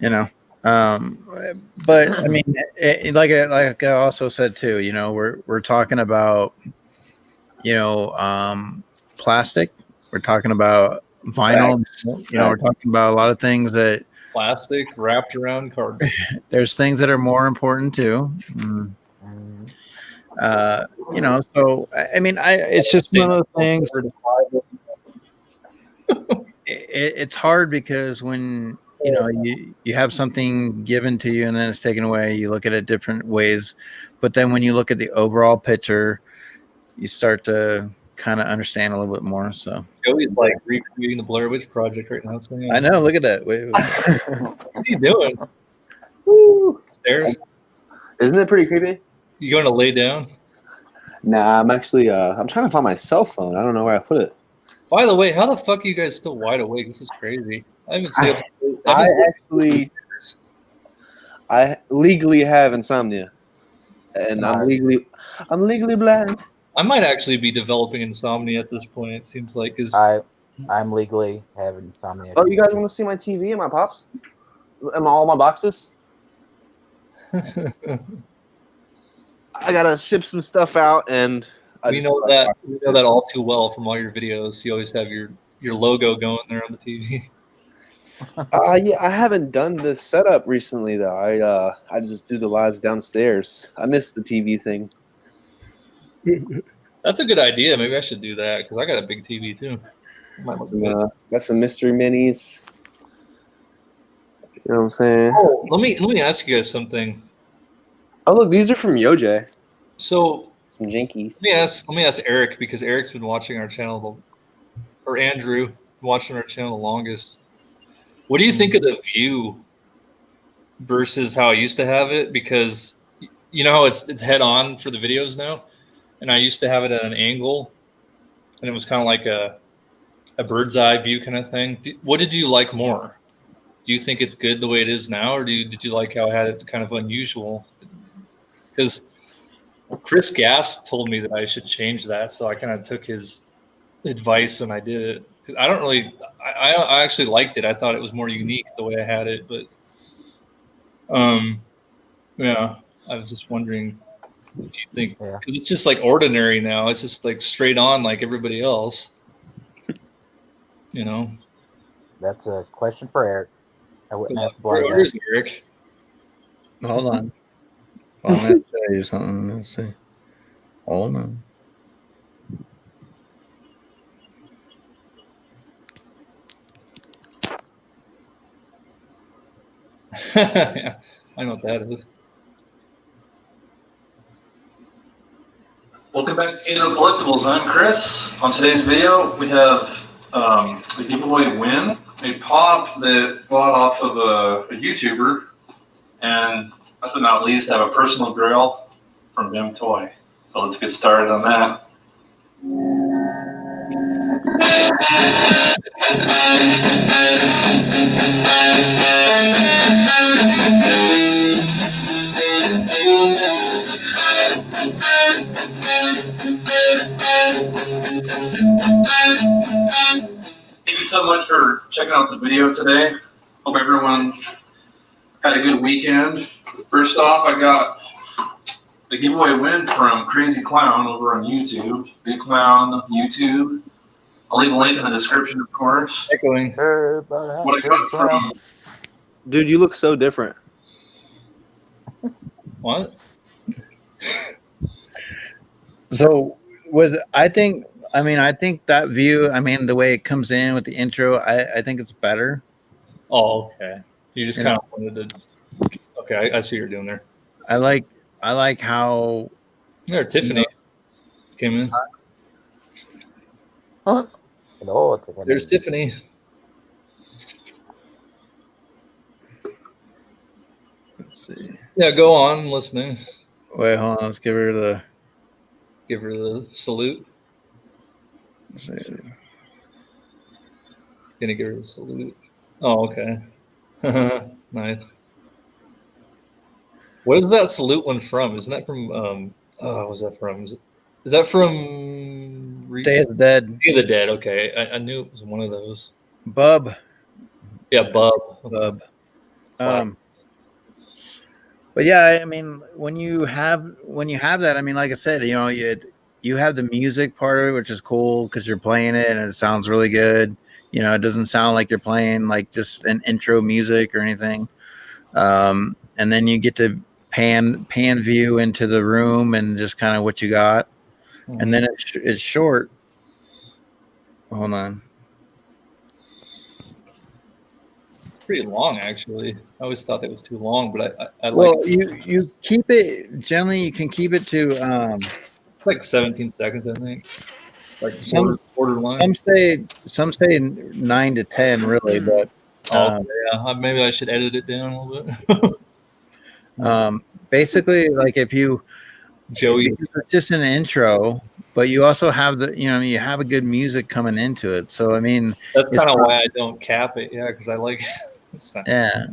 S: but I mean, like I also said too, we're talking about, plastic. We're talking about vinyl. We're talking about a lot of things that
W: plastic wrapped around cardboard.
S: There's things that are more important too. So I mean, it's just one of those things. It's hard because when you have something given to you and then it's taken away, you look at it different ways. But then when you look at the overall picture, you start to kind of understand a little bit more. So
W: Joey's like recreating the Blair Witch Project right now.
S: I know. Look at that. Wait.
W: What are you doing?
R: Woo.
W: Stairs?
R: Isn't it pretty creepy?
W: You going to lay down?
R: Nah, I'm actually I'm trying to find my cell phone. I don't know where I put it.
W: By the way, how the fuck are you guys still wide awake? This is crazy.
R: I legally have insomnia, and I'm legally blind.
W: I might actually be developing insomnia at this point. It seems like
M: I'm legally having insomnia.
R: Oh, you guys want to see my TV and my pops and all my boxes? I gotta ship some stuff out, and
W: we know that all too well from all your videos. You always have your logo going there on the TV.
R: Yeah, I haven't done this setup recently though. I just do the lives downstairs. I miss the TV thing.
W: That's a good idea. Maybe I should do that because I got a big TV too.
R: Got some mystery minis. You know what I'm saying?
W: Oh, let me ask you guys something.
R: Oh, look, these are from Yoj.
W: So
R: some Jinkies.
W: Let me ask Eric, because Eric's been watching our channel, or Andrew watching our channel the longest. What do you think of the view versus how I used to have it? Because you know how it's head on for the videos now, and I used to have it at an angle, and it was kind of like a bird's eye view kind of thing. What did you like more? Do you think it's good the way it is now, or did you like how I had it kind of unusual? Because Chris Gass told me that I should change that, so I kind of took his advice and I did it. I don't really. I actually liked it. I thought it was more unique the way I had it, but yeah. I was just wondering if you think, because it's just like ordinary now. It's just like straight on like everybody else. You know.
M: That's a question for Eric. I wouldn't have to
W: Where
M: blame
W: is Eric?
S: Hold on. Well, I'm going to tell you something. Let's see. Hold on.
W: Yeah, I know what that is.
C: Welcome back to Kano Collectibles. I'm Chris. On today's video, we have a giveaway win, a pop that bought off of a YouTuber, and last but not least, I have a personal grail from Bim Toy. So let's get started on that. Thank you so much for checking out the video today. Hope everyone had a good weekend. First off, I got the giveaway win from Crazy Clown over on YouTube. Crazy Clown YouTube. I'll leave a link in the description, of course.
W: Echoing.
C: What I got from
R: Dude, you look so different.
W: What?
S: So I think that view, the way it comes in with the intro, I think it's better.
W: Oh, okay. You just
S: You
W: kind
S: know?
W: of wanted to. Okay, I see what you're doing there.
S: I like how
W: There, Tiffany came in.
M: Huh? Hello, Tiffany.
W: There's Tiffany.
S: Let's see.
W: Yeah, go on. I'm listening.
S: Wait, hold on. Let's give her the
W: salute.
S: Let's see.
W: Gonna give her the salute. Oh, okay. Nice. What is that salute one from? Isn't that from what was that from? Is that from
S: Day of the Dead?
W: Day of the Dead, okay. I knew it was one of those.
S: Bub.
W: Yeah, Bub.
S: Bub. But yeah, when you have that, like I said, you have the music part of it, which is cool because you're playing it and it sounds really good. It doesn't sound like you're playing like just an intro music or anything. And then you get to pan view into the room and just kind of what you got. And then it's short. Hold on.
W: Pretty long, actually. I always thought that was too long, but I
S: Well,
W: like
S: you keep it generally. You can keep it to
W: like 17 seconds, I think. Like
S: some
W: borderline.
S: say 9 to 10, really, but
W: yeah, maybe I should edit it down a little bit.
S: Basically, like if
W: Joey,
S: it's just an intro, but you also have you have a good music coming into it. So
W: that's kind of why I don't cap it. Yeah, because I like.
S: Yeah,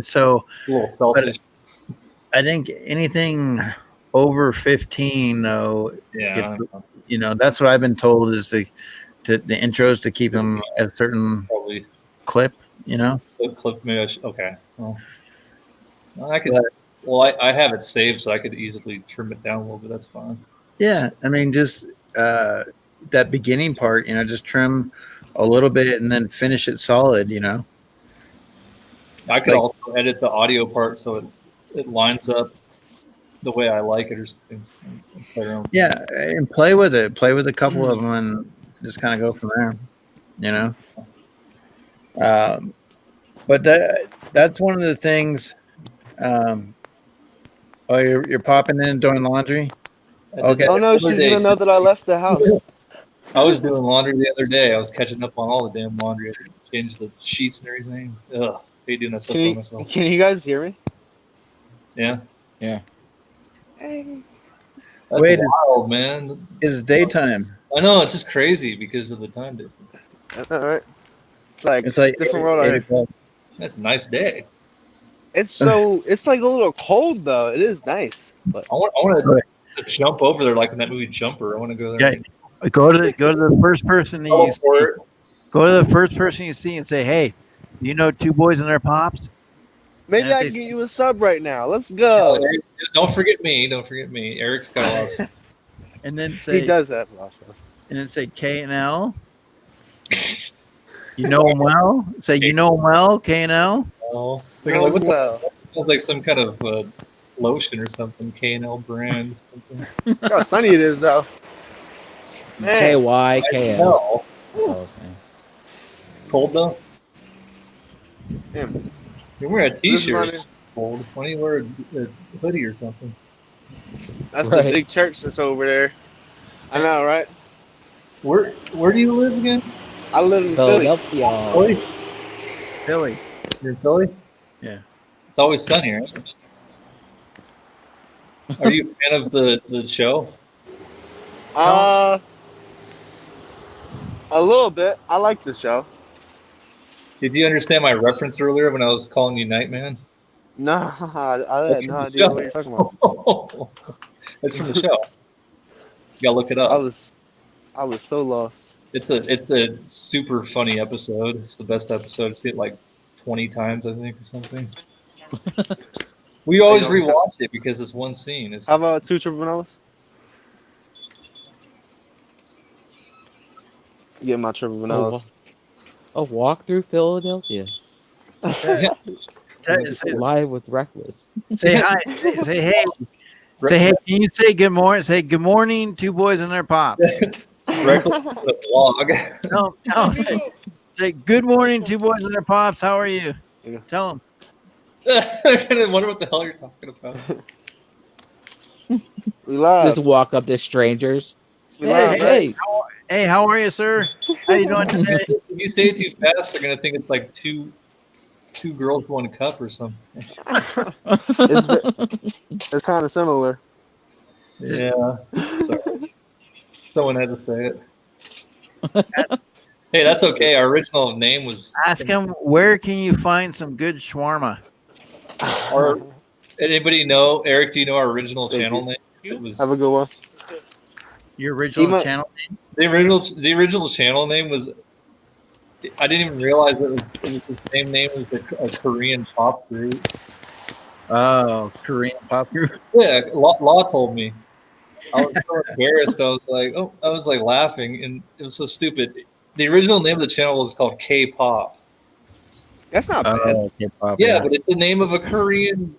S: so
W: a little selfish.
S: I think anything over 15, though.
W: Yeah,
S: that's what I've been told is the intros to keep them at a certain clip.
W: Clip. Maybe I should. Okay. Well, I could. Well, I have it saved, so I could easily trim it down a little bit. That's fine.
S: Yeah, just that beginning part, just trim a little bit and then finish it solid.
W: I could also edit the audio part so it lines up the way I like it or something.
S: Yeah, and play with it. Play with a couple of them and just kind of go from there. But that's one of the things. You're popping in and doing laundry? Okay.
D: Oh no, she's gonna know that I left the house.
W: I was doing laundry the other day. I was catching up on all the damn laundry. I changed the sheets and everything. Ugh, I hate doing that stuff by myself.
D: Can you guys hear me?
W: Yeah.
M: Yeah.
W: That's wild, man.
S: It's daytime.
W: I know, it's just crazy because of the time difference.
D: All right. It's like
S: different
D: world.
W: That's a nice day.
D: It's like a little cold though. It is nice, but
W: I want to jump over there like in that movie Jumper. I want to go there.
S: Yeah, go to the first person that you see. Go to the first person you see and say, "Hey, you know two boys and their pops?"
D: maybe
S: And
D: I
S: if
D: can
S: they
D: get you a sub right now. Let's go.
W: Don't forget me. Don't forget me. Eric's got a lot of stuff.
S: and then
D: He
S: say
D: does have a lot of stuff.
S: and then say K and L. You know him well. Say you know him well. K and L.
W: Oh, they're like, what the sounds like some kind of lotion or something. K&L brand. Something.
D: Look how sunny it is though. Man.
M: KYKL.
W: Cold though.
D: Damn.
W: You wear a t-shirt.
D: This is
W: Cold. Why don't you wear a hoodie or something?
D: That's the big church that's over there. I know, right?
W: Where do you live again?
D: I live in
M: Philadelphia.
W: Philly?
S: Philly.
W: You're in Philly?
S: Yeah.
W: It's always sunny, right? Are you a fan of the show?
D: A little bit. I like the show.
W: Did you understand my reference earlier when I was calling you Nightman?
D: No, I had no idea what you're talking about.
W: It's from the show. You gotta look it up.
D: I was so lost.
W: It's a super funny episode. It's the best episode. I've seen it like 20 times, I think, or something. We always rewatch it because it's one scene.
D: How about 2 triple bananas? Get my triple bananas.
M: A walk through Philadelphia. Live with Reckless.
S: Say hi. Say hey. Say hey. Can you say good morning? Say good morning, two boys and their pops.
W: Reckless the vlog.
S: No. Say good morning, two boys and their pops. How are you? Tell them.
W: I wonder what the hell you're talking about.
D: We live.
M: Just walk up to strangers.
S: Hey, how are you, sir? How you doing today?
W: If you say it too fast, they're gonna think it's like two girls, one cup or something.
D: It's kind of similar.
W: Yeah. Sorry. Someone had to say it. Hey, that's okay. Our original name was.
S: Ask him where can you find some good shawarma.
W: Or anybody know, Eric? Do you know our original channel name? It was
D: Have a good one.
S: Your original channel name?
W: The original channel name was. I didn't even realize it was the same name as a Korean pop group.
S: Oh, Korean pop group.
W: Yeah, Law told me. I was so embarrassed. I was like laughing, and it was so stupid. The original name of the channel was called K-pop.
D: That's not bad.
S: K-pop,
W: Yeah, but it's the name of a Korean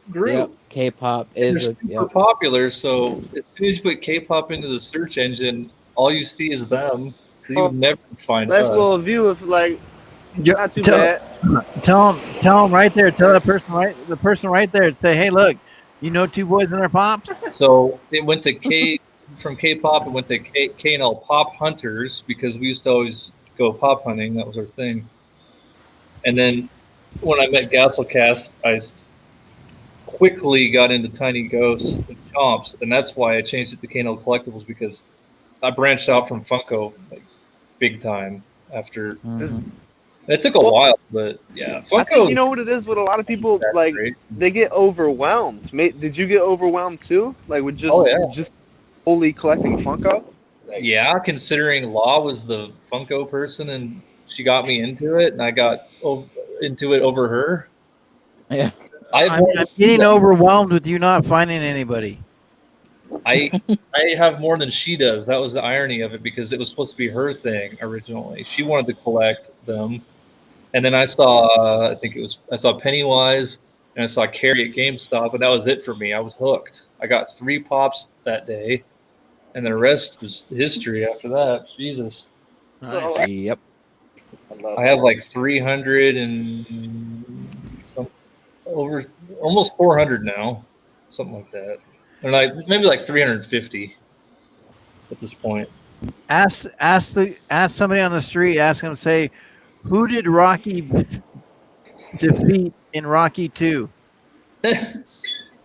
W: group.
M: Yep, K-pop
W: They're
M: is
W: super popular. So as soon as you put K-pop into the search engine, all you see is them. So you would never find
D: Nice
W: us.
D: little view of like not too bad.
S: Tell him right there. Tell that person the person right there. Say, hey, look, you know two boys and their pops.
W: So it went to from K-pop. It went to K&L Pop Hunters because we used to always go pop hunting. That was our thing. And then when I met Gasselcast, I quickly got into Tiny Ghosts and Chomps, and that's why I changed it to K&L Collectibles because I branched out from Funko like big time after. It took a while, but yeah, Funko.
D: I think you know what it is with a lot of people, like they get overwhelmed. Did you get overwhelmed too? Like with just wholly collecting Funko?
W: Yeah, considering Law was the Funko person and she got me into it, and I got into it over her.
M: Yeah,
S: I'm getting overwhelmed with you not finding anybody.
W: I have more than she does. That was the irony of it because it was supposed to be her thing originally. She wanted to collect them, and then I saw Pennywise and I saw Carrie at GameStop, and that was it for me. I was hooked. I got 3 pops that day, and the rest was history after that. Jesus.
S: Nice.
M: Yep.
W: I have like 300 and some over almost 400 now, something like that. Or like maybe like 350 at this point.
S: Ask somebody on the street. Ask them, say, who did Rocky defeat in Rocky 2?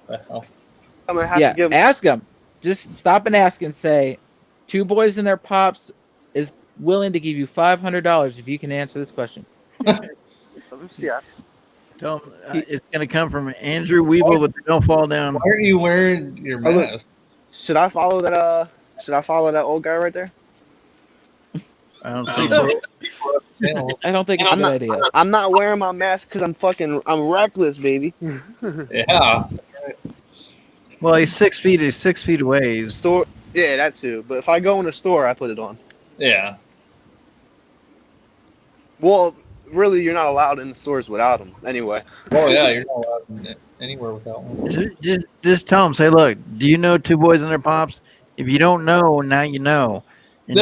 M: Ask them. Just stop and ask and say, two boys and their pops is willing to give you $500 if you can answer this question.
D: Let me see.
S: Don't. It's gonna come from Andrew Weeble, but don't fall down.
W: Why are you wearing your
D: Oh, look.
W: mask?
D: Should I follow that? Should I follow that old guy right there?
S: I don't
W: see
S: see.
M: I don't think it's a good idea.
D: I'm not wearing my mask because I'm reckless, baby.
W: Yeah.
S: Well, he's 6 feet. He's 6 feet away.
D: Store. Yeah, that too. But if I go in a store, I put it on.
W: Yeah.
D: Well, really, you're not allowed in the stores without them. Anyway.
W: Oh yeah, you're not allowed anywhere without one.
S: Just tell him. Say, look. Do you know Two Boys and Their Pops? If you don't know, now you know. And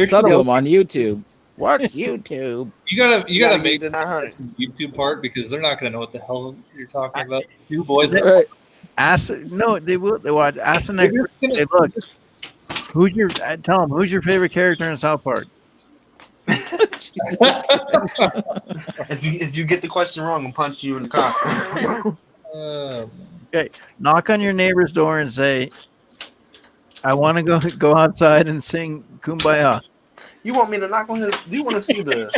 M: Sub them on YouTube. What's YouTube?
W: You gotta make
D: the 900
W: YouTube part because they're not gonna know what the hell you're talking about. Two boys.
M: Right.
S: Ask. No, they will. They will. Ask the next. Say, look. Who's your? Tell them who's your favorite character in South Park.
D: If you get the question wrong, I'll punch you in the cock.
S: Okay. Knock on your neighbor's door and say, "I want to go outside and sing Kumbaya."
D: You want me to knock on his? Do you want to see the?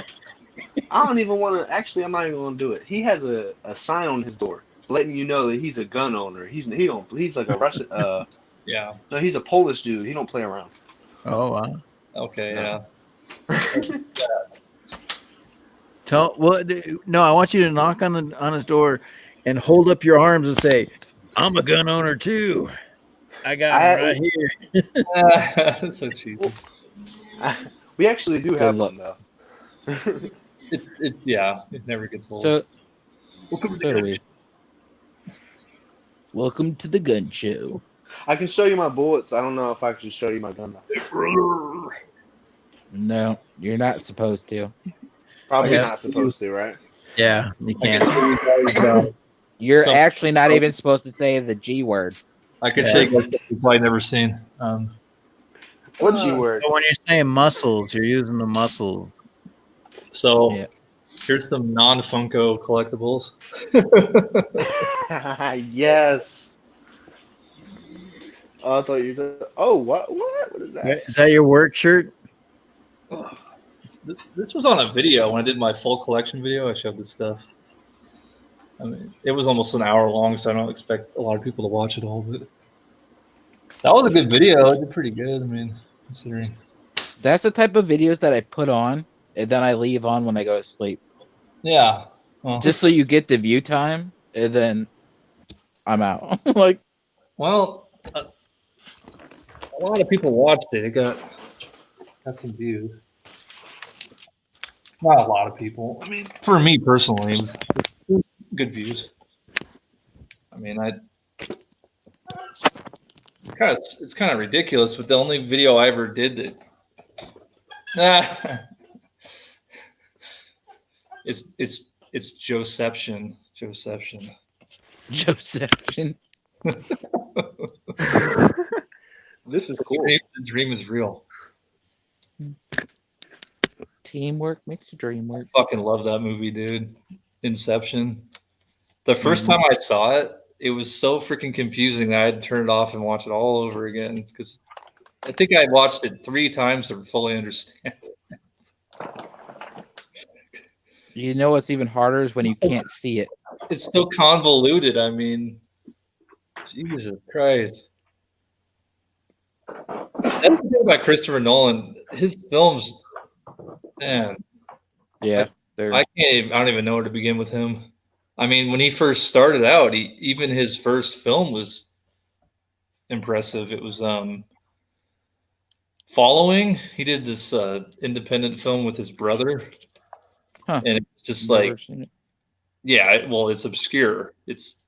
D: I don't even want to. Actually, I'm not even going to do it. He has a sign on his door letting you know that he's a gun owner. He's like a Russian.
W: Yeah.
D: No, he's a Polish dude. He don't play around.
S: Oh wow.
W: Okay. Yeah.
S: No, I want you to knock on his door and hold up your arms and say, "I'm a gun owner too. I got him right here."
W: That's so cheap.
D: We actually do have one though.
W: It's yeah. It never gets old.
M: So,
W: welcome
M: welcome to the gun show.
D: I can show you my bullets. I don't know if I can show you my gun.
M: No, you're not supposed to.
D: Probably not supposed to, right?
S: Yeah, you can't.
M: You're actually not even supposed to say the G word.
W: I could say you've probably never seen.
D: What G word?
S: So when you're saying muscles, you're using the muscles.
W: So here's some non-Funko collectibles.
D: Yes. Oh, I thought you did. Oh, what? What is that?
S: Is that your work shirt?
W: This was on a video when I did my full collection video. I showed this stuff. I mean, it was almost an hour long, so I don't expect a lot of people to watch it all. But that was a good video. It did pretty good. I mean, considering.
M: That's the type of videos that I put on and then I leave on when I go to sleep.
W: Yeah. Well,
M: just so you get the view time, and then I'm out. Like,
W: well, a lot of people watched it. It got some views. Not a lot of people. I mean, for me personally, it was good views. I mean, it's kind of ridiculous, but the only video I ever did that it's Joeception.
D: This is cool.
W: The dream is real.
M: Teamwork makes the dream work.
W: Fucking love that movie, dude. Inception. The first time I saw it, it was so freaking confusing that I had to turn it off and watch it all over again because I think I watched it 3 times to fully understand it.
M: You know what's even harder is when you can't see it.
W: It's so convoluted. I mean, Jesus Christ. That's the thing about Christopher Nolan. His films, man.
M: Yeah.
W: I don't even know where to begin with him. I mean, when he first started out, even his first film was impressive. It was Following. He did this independent film with his brother.
M: Huh.
W: And it's just like, yeah, well, it's obscure. It's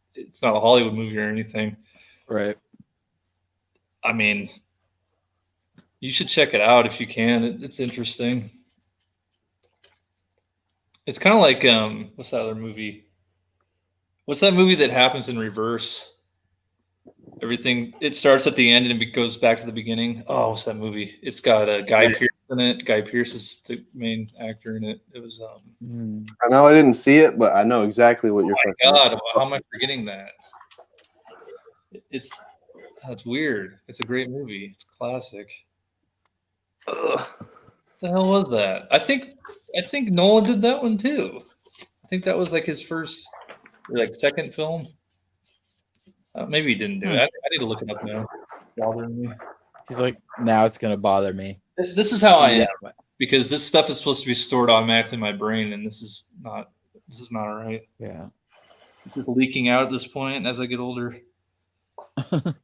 W: not a Hollywood movie or anything.
M: Right.
W: I mean, you should check it out if you can. It's interesting. It's kind of like what's that other movie? What's that movie that happens in reverse? Everything, it starts at the end and it goes back to the beginning. Oh, what's that movie? It's got Guy Pearce in it. Guy Pearce is the main actor in it. It was
R: I know I didn't see it, but I know exactly what you're
W: oh my God, how am I forgetting that? That's weird. It's a great movie. It's classic. Ugh. The hell was that? I think Nolan did that one too. I think that was like his first, or like second film. Maybe he didn't do it. I need to look it up now. It's bothering me.
M: He's like, now it's gonna bother me.
W: This is how I
M: Yeah.
W: am, because this stuff is supposed to be stored automatically in my brain, and this is not all right.
M: Yeah.
W: It's just leaking out at this point as I get older.
M: Well,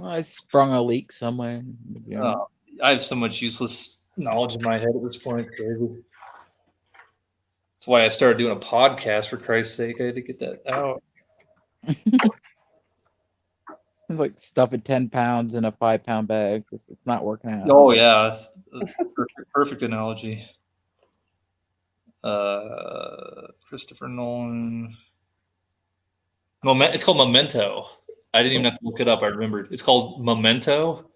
M: I sprung a leak somewhere.
W: Oh, I have so much useless knowledge in my head at this point. It's crazy. That's why I started doing a podcast, for Christ's sake. I had to get that out.
M: It's like stuffing 10 pounds in a 5-pound bag. It's not working out.
W: Oh yeah, that's perfect analogy. Christopher Nolan. It's called Memento. I didn't even have to look it up. I remembered. It's called Memento,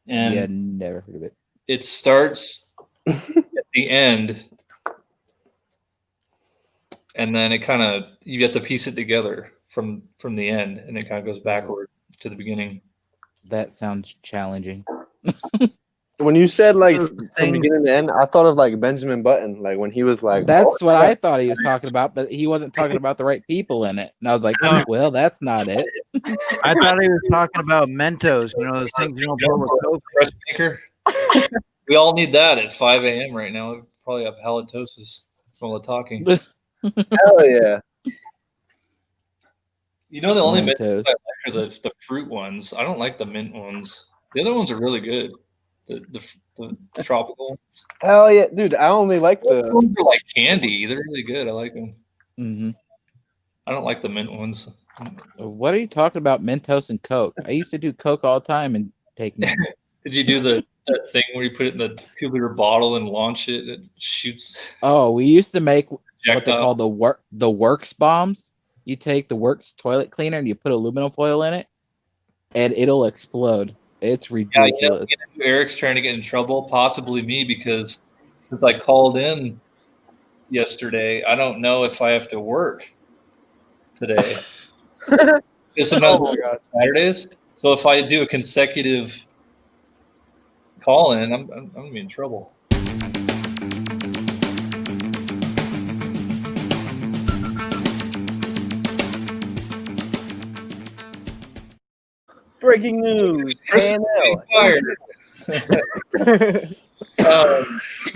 W: and
M: yeah, never heard of it.
W: It starts at the end, and then it kind of you have to piece it together from the end, and it kind of goes backward to the beginning.
M: That sounds challenging.
R: When you said like from beginning to end, I thought of like Benjamin Button, like when he was like.
M: That's what I thought he was talking about, but he wasn't talking about the right people in it. And I was like, well, that's not it.
S: I thought he was talking about Mentos. You know those things you don't put with Coke.
W: Fresh maker. We all need that at 5 a.m. right now. We probably have halitosis from all the talking.
R: Hell yeah!
W: You know the only
M: Mentos.
W: Mentos I like are the fruit ones. I don't like the mint ones. The other ones are really good. The tropical ones.
R: Hell yeah, dude! I only like
W: Those ones are like candy. They're really good. I like them.
M: Mm-hmm.
W: I don't like the mint ones.
M: What are you talking about, Mentos and Coke? I used to do Coke all the time and take mint.
W: Did you do that thing where you put it in the 2-liter bottle and launch it? It shoots.
M: Oh, we used to make what they
W: Projectile.
M: call the Works bombs. You take the Works toilet cleaner and you put aluminum foil in it, and it'll explode. It's ridiculous.
W: Eric's trying to get in trouble, possibly me, because since I called in yesterday, I don't know if I have to work today. Because sometimes
R: Oh my God.
W: Saturdays. So if I do a consecutive call in, I'm gonna be in trouble.
R: Breaking news.
W: Chris is
R: KNL.
W: fired.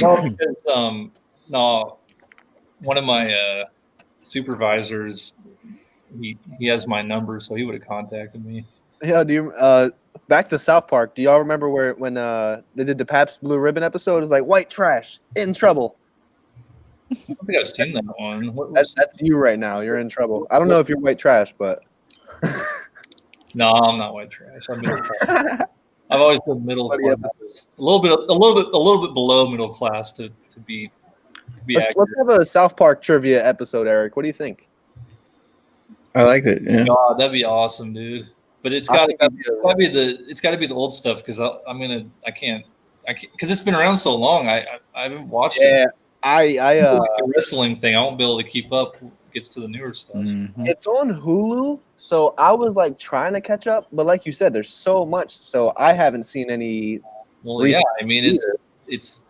W: No, because no, one of my supervisors, he has my number, so he would have contacted me.
R: Yeah, do you back to South Park? Do y'all remember when they did the Pabst Blue Ribbon episode? It was like white trash in trouble.
W: I don't think I've seen that one.
R: That's you right now. You're in trouble. I don't know if you're white trash, but
W: No, I'm not white trash. I'm middle class. I've always been middle class. A little bit below middle class to be
R: let's
W: accurate.
R: have a South Park trivia episode, Eric. What do you think?
A: I like it. Yeah.
W: God, that'd be awesome, dude. But it's got to be the old stuff, because I can't because it's been around so long. I haven't watched it.
R: Yeah, I
W: like the wrestling thing. I won't be able to keep up. When it gets to the newer stuff.
M: Mm-hmm.
R: It's on Hulu, so I was like trying to catch up, but like you said, there's so much, so I haven't seen any.
W: Well, yeah, I mean it's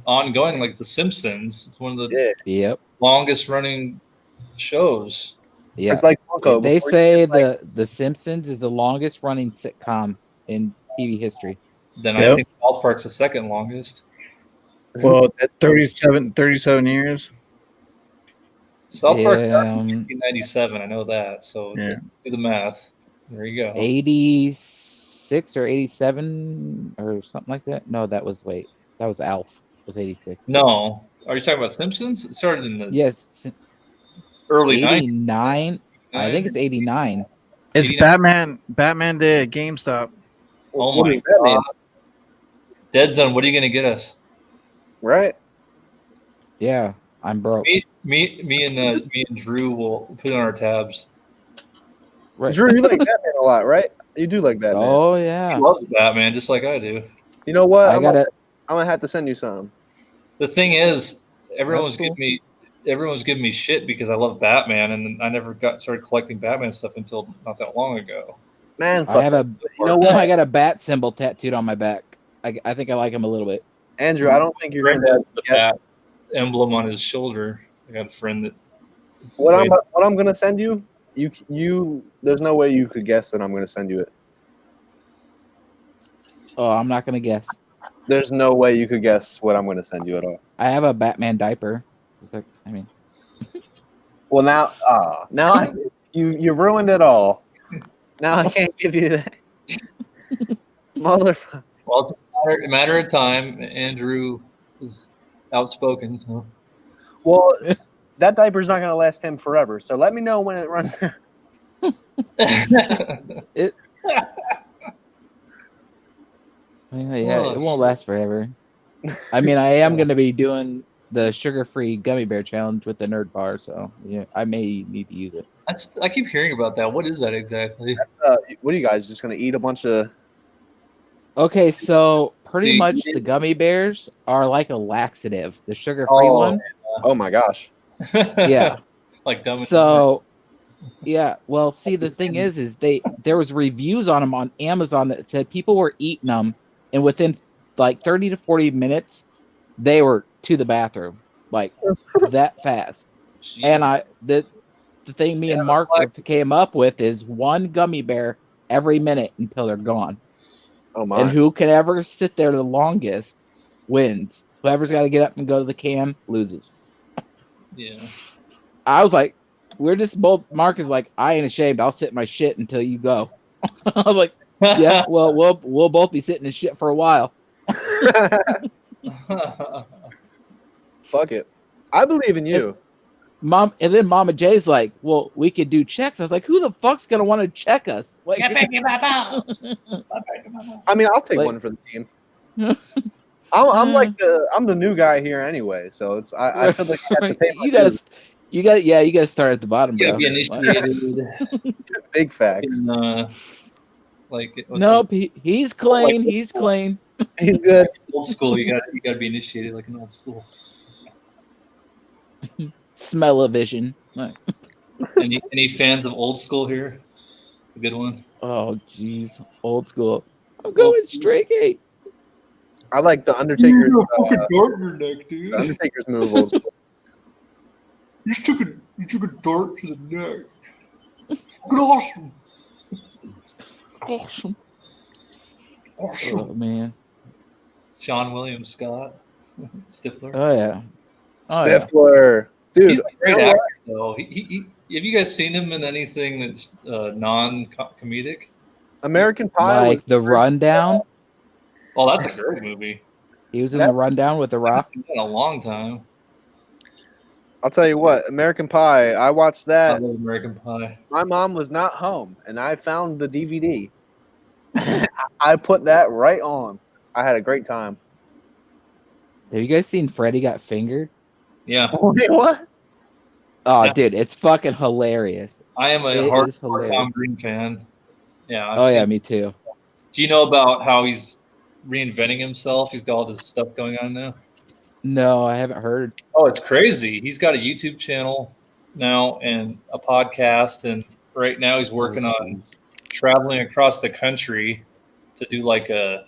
W: ongoing, like The Simpsons. It's one of the longest running shows.
M: Yeah,
R: it's like Funko.
M: They say the Simpsons is the longest running sitcom in TV history.
W: Then I think South Park's the second longest.
A: Well, 37 years.
W: South Park started in 1997. I know that. So
A: Yeah.
W: do the math. There you go.
M: 86 or 87 or something like that. No, that was Alf. It was 86.
W: No, are you talking about Simpsons? It started in the
M: early
W: early 90s.
M: 89. I think it's 89.
A: It's Batman Day at GameStop.
W: Oh my God. Dead Zone, what are you going to get us?
R: Right?
M: Yeah, I'm broke.
W: Me and Drew will put it on our tabs.
M: Right.
R: Drew, you like Batman a lot, right? You do like Batman.
M: Oh yeah.
W: He loves Batman just like I do.
R: You know what?
M: I'm
R: gonna have to send you some.
W: The thing is, everyone's giving me shit because I love Batman, and I never started collecting Batman stuff until not that long ago.
R: Man,
M: I have you know what? I got a bat symbol tattooed on my back. I think I like him a little bit.
R: Andrew, I don't think you're
W: Friend
R: gonna
W: has the
R: guess
W: bat emblem on his shoulder. I got a friend that.
R: what I'm gonna send you. You there's no way you could guess that I'm gonna send you it.
M: Oh, I'm not gonna guess.
R: There's no way you could guess what I'm gonna send you at all.
M: I have a Batman diaper. It's like, I mean,
R: Well, now you ruined it all. Now I can't give you that. Motherfucker.
W: Well, it's a matter of time. Andrew is outspoken. So.
R: Well, that diaper's not gonna last him forever. So let me know when it runs out.
M: it. Yeah, it won't last forever. I mean, I am going to be doing the sugar-free gummy bear challenge with the Nerd Bar, so yeah, I may need to use it.
W: I keep hearing about that. What is that exactly?
R: What are you guys just gonna eat a bunch of?
M: Okay, so pretty much the gummy bears are like a laxative. The sugar-free ones.
R: Oh my gosh.
M: Yeah.
W: Like gummy.
M: So, yeah. Well, see, the thing is there was reviews on them on Amazon that said people were eating them, and within like 30 to 40 minutes, they were to the bathroom, like that fast.
W: Jeez.
M: And the thing me and Mark came up with is one gummy bear every minute until they're gone.
R: Oh my!
M: And who can ever sit there the longest wins. Whoever's got to get up and go to the can loses.
W: Yeah.
M: I was like, we're just both. Mark is like, I ain't ashamed. I'll sit in my shit until you go. I was like, yeah, well, we'll both be sitting in shit for a while.
R: Fuck it. I believe in you.
M: And then Mama Jay's like, well, we could do checks. I was like, who the fuck's gonna want to check us? Like,
R: I mean, I'll take one for the team. I'm the new guy here anyway, so it's I feel like I have to pay my dues.
M: you gotta start at the bottom, bro.
W: Be initiated.
R: Big facts.
M: Nope, he's clean. He's clean.
R: He's good.
W: Old school. You gotta be initiated like an old school.
M: Smell-o-vision.
W: Any fans of old school here? It's a good one.
M: Oh, jeez, old school. I'm going straight gate.
R: I like the Undertaker's.
W: Dart in your neck, dude.
R: The Undertaker's move. Old school.
W: You took a dart to the neck. Fucking awesome.
M: Awesome. Oh man.
W: Sean William Scott. Stifler.
M: Oh yeah.
R: Stifler.
M: Yeah.
R: Dude,
W: he's a great actor though. He have you guys seen him in anything that's non-comedic?
R: American Pie.
M: Like The Rundown.
W: Oh, that's a great movie.
M: He was in The Rundown with The Rock.
W: It's been a long time.
R: I'll tell you what, American Pie. I watched that.
W: I love American Pie.
R: My mom was not home, and I found the DVD. I put that right on. I had a great time.
M: Have you guys seen Freddy Got Fingered?
W: Yeah.
R: Wait, what?
M: Oh,
W: Yeah.
M: dude, it's fucking hilarious.
W: I am a
M: It
W: hard
M: is hilarious.
W: Tom Green fan. Yeah.
M: Oh yeah, me too.
W: Do you know about how he's reinventing himself? He's got all this stuff going on now.
M: No, I haven't heard.
W: Oh, it's crazy. He's got a YouTube channel now and a podcast, and right now he's working on
M: traveling
W: across the country to do like a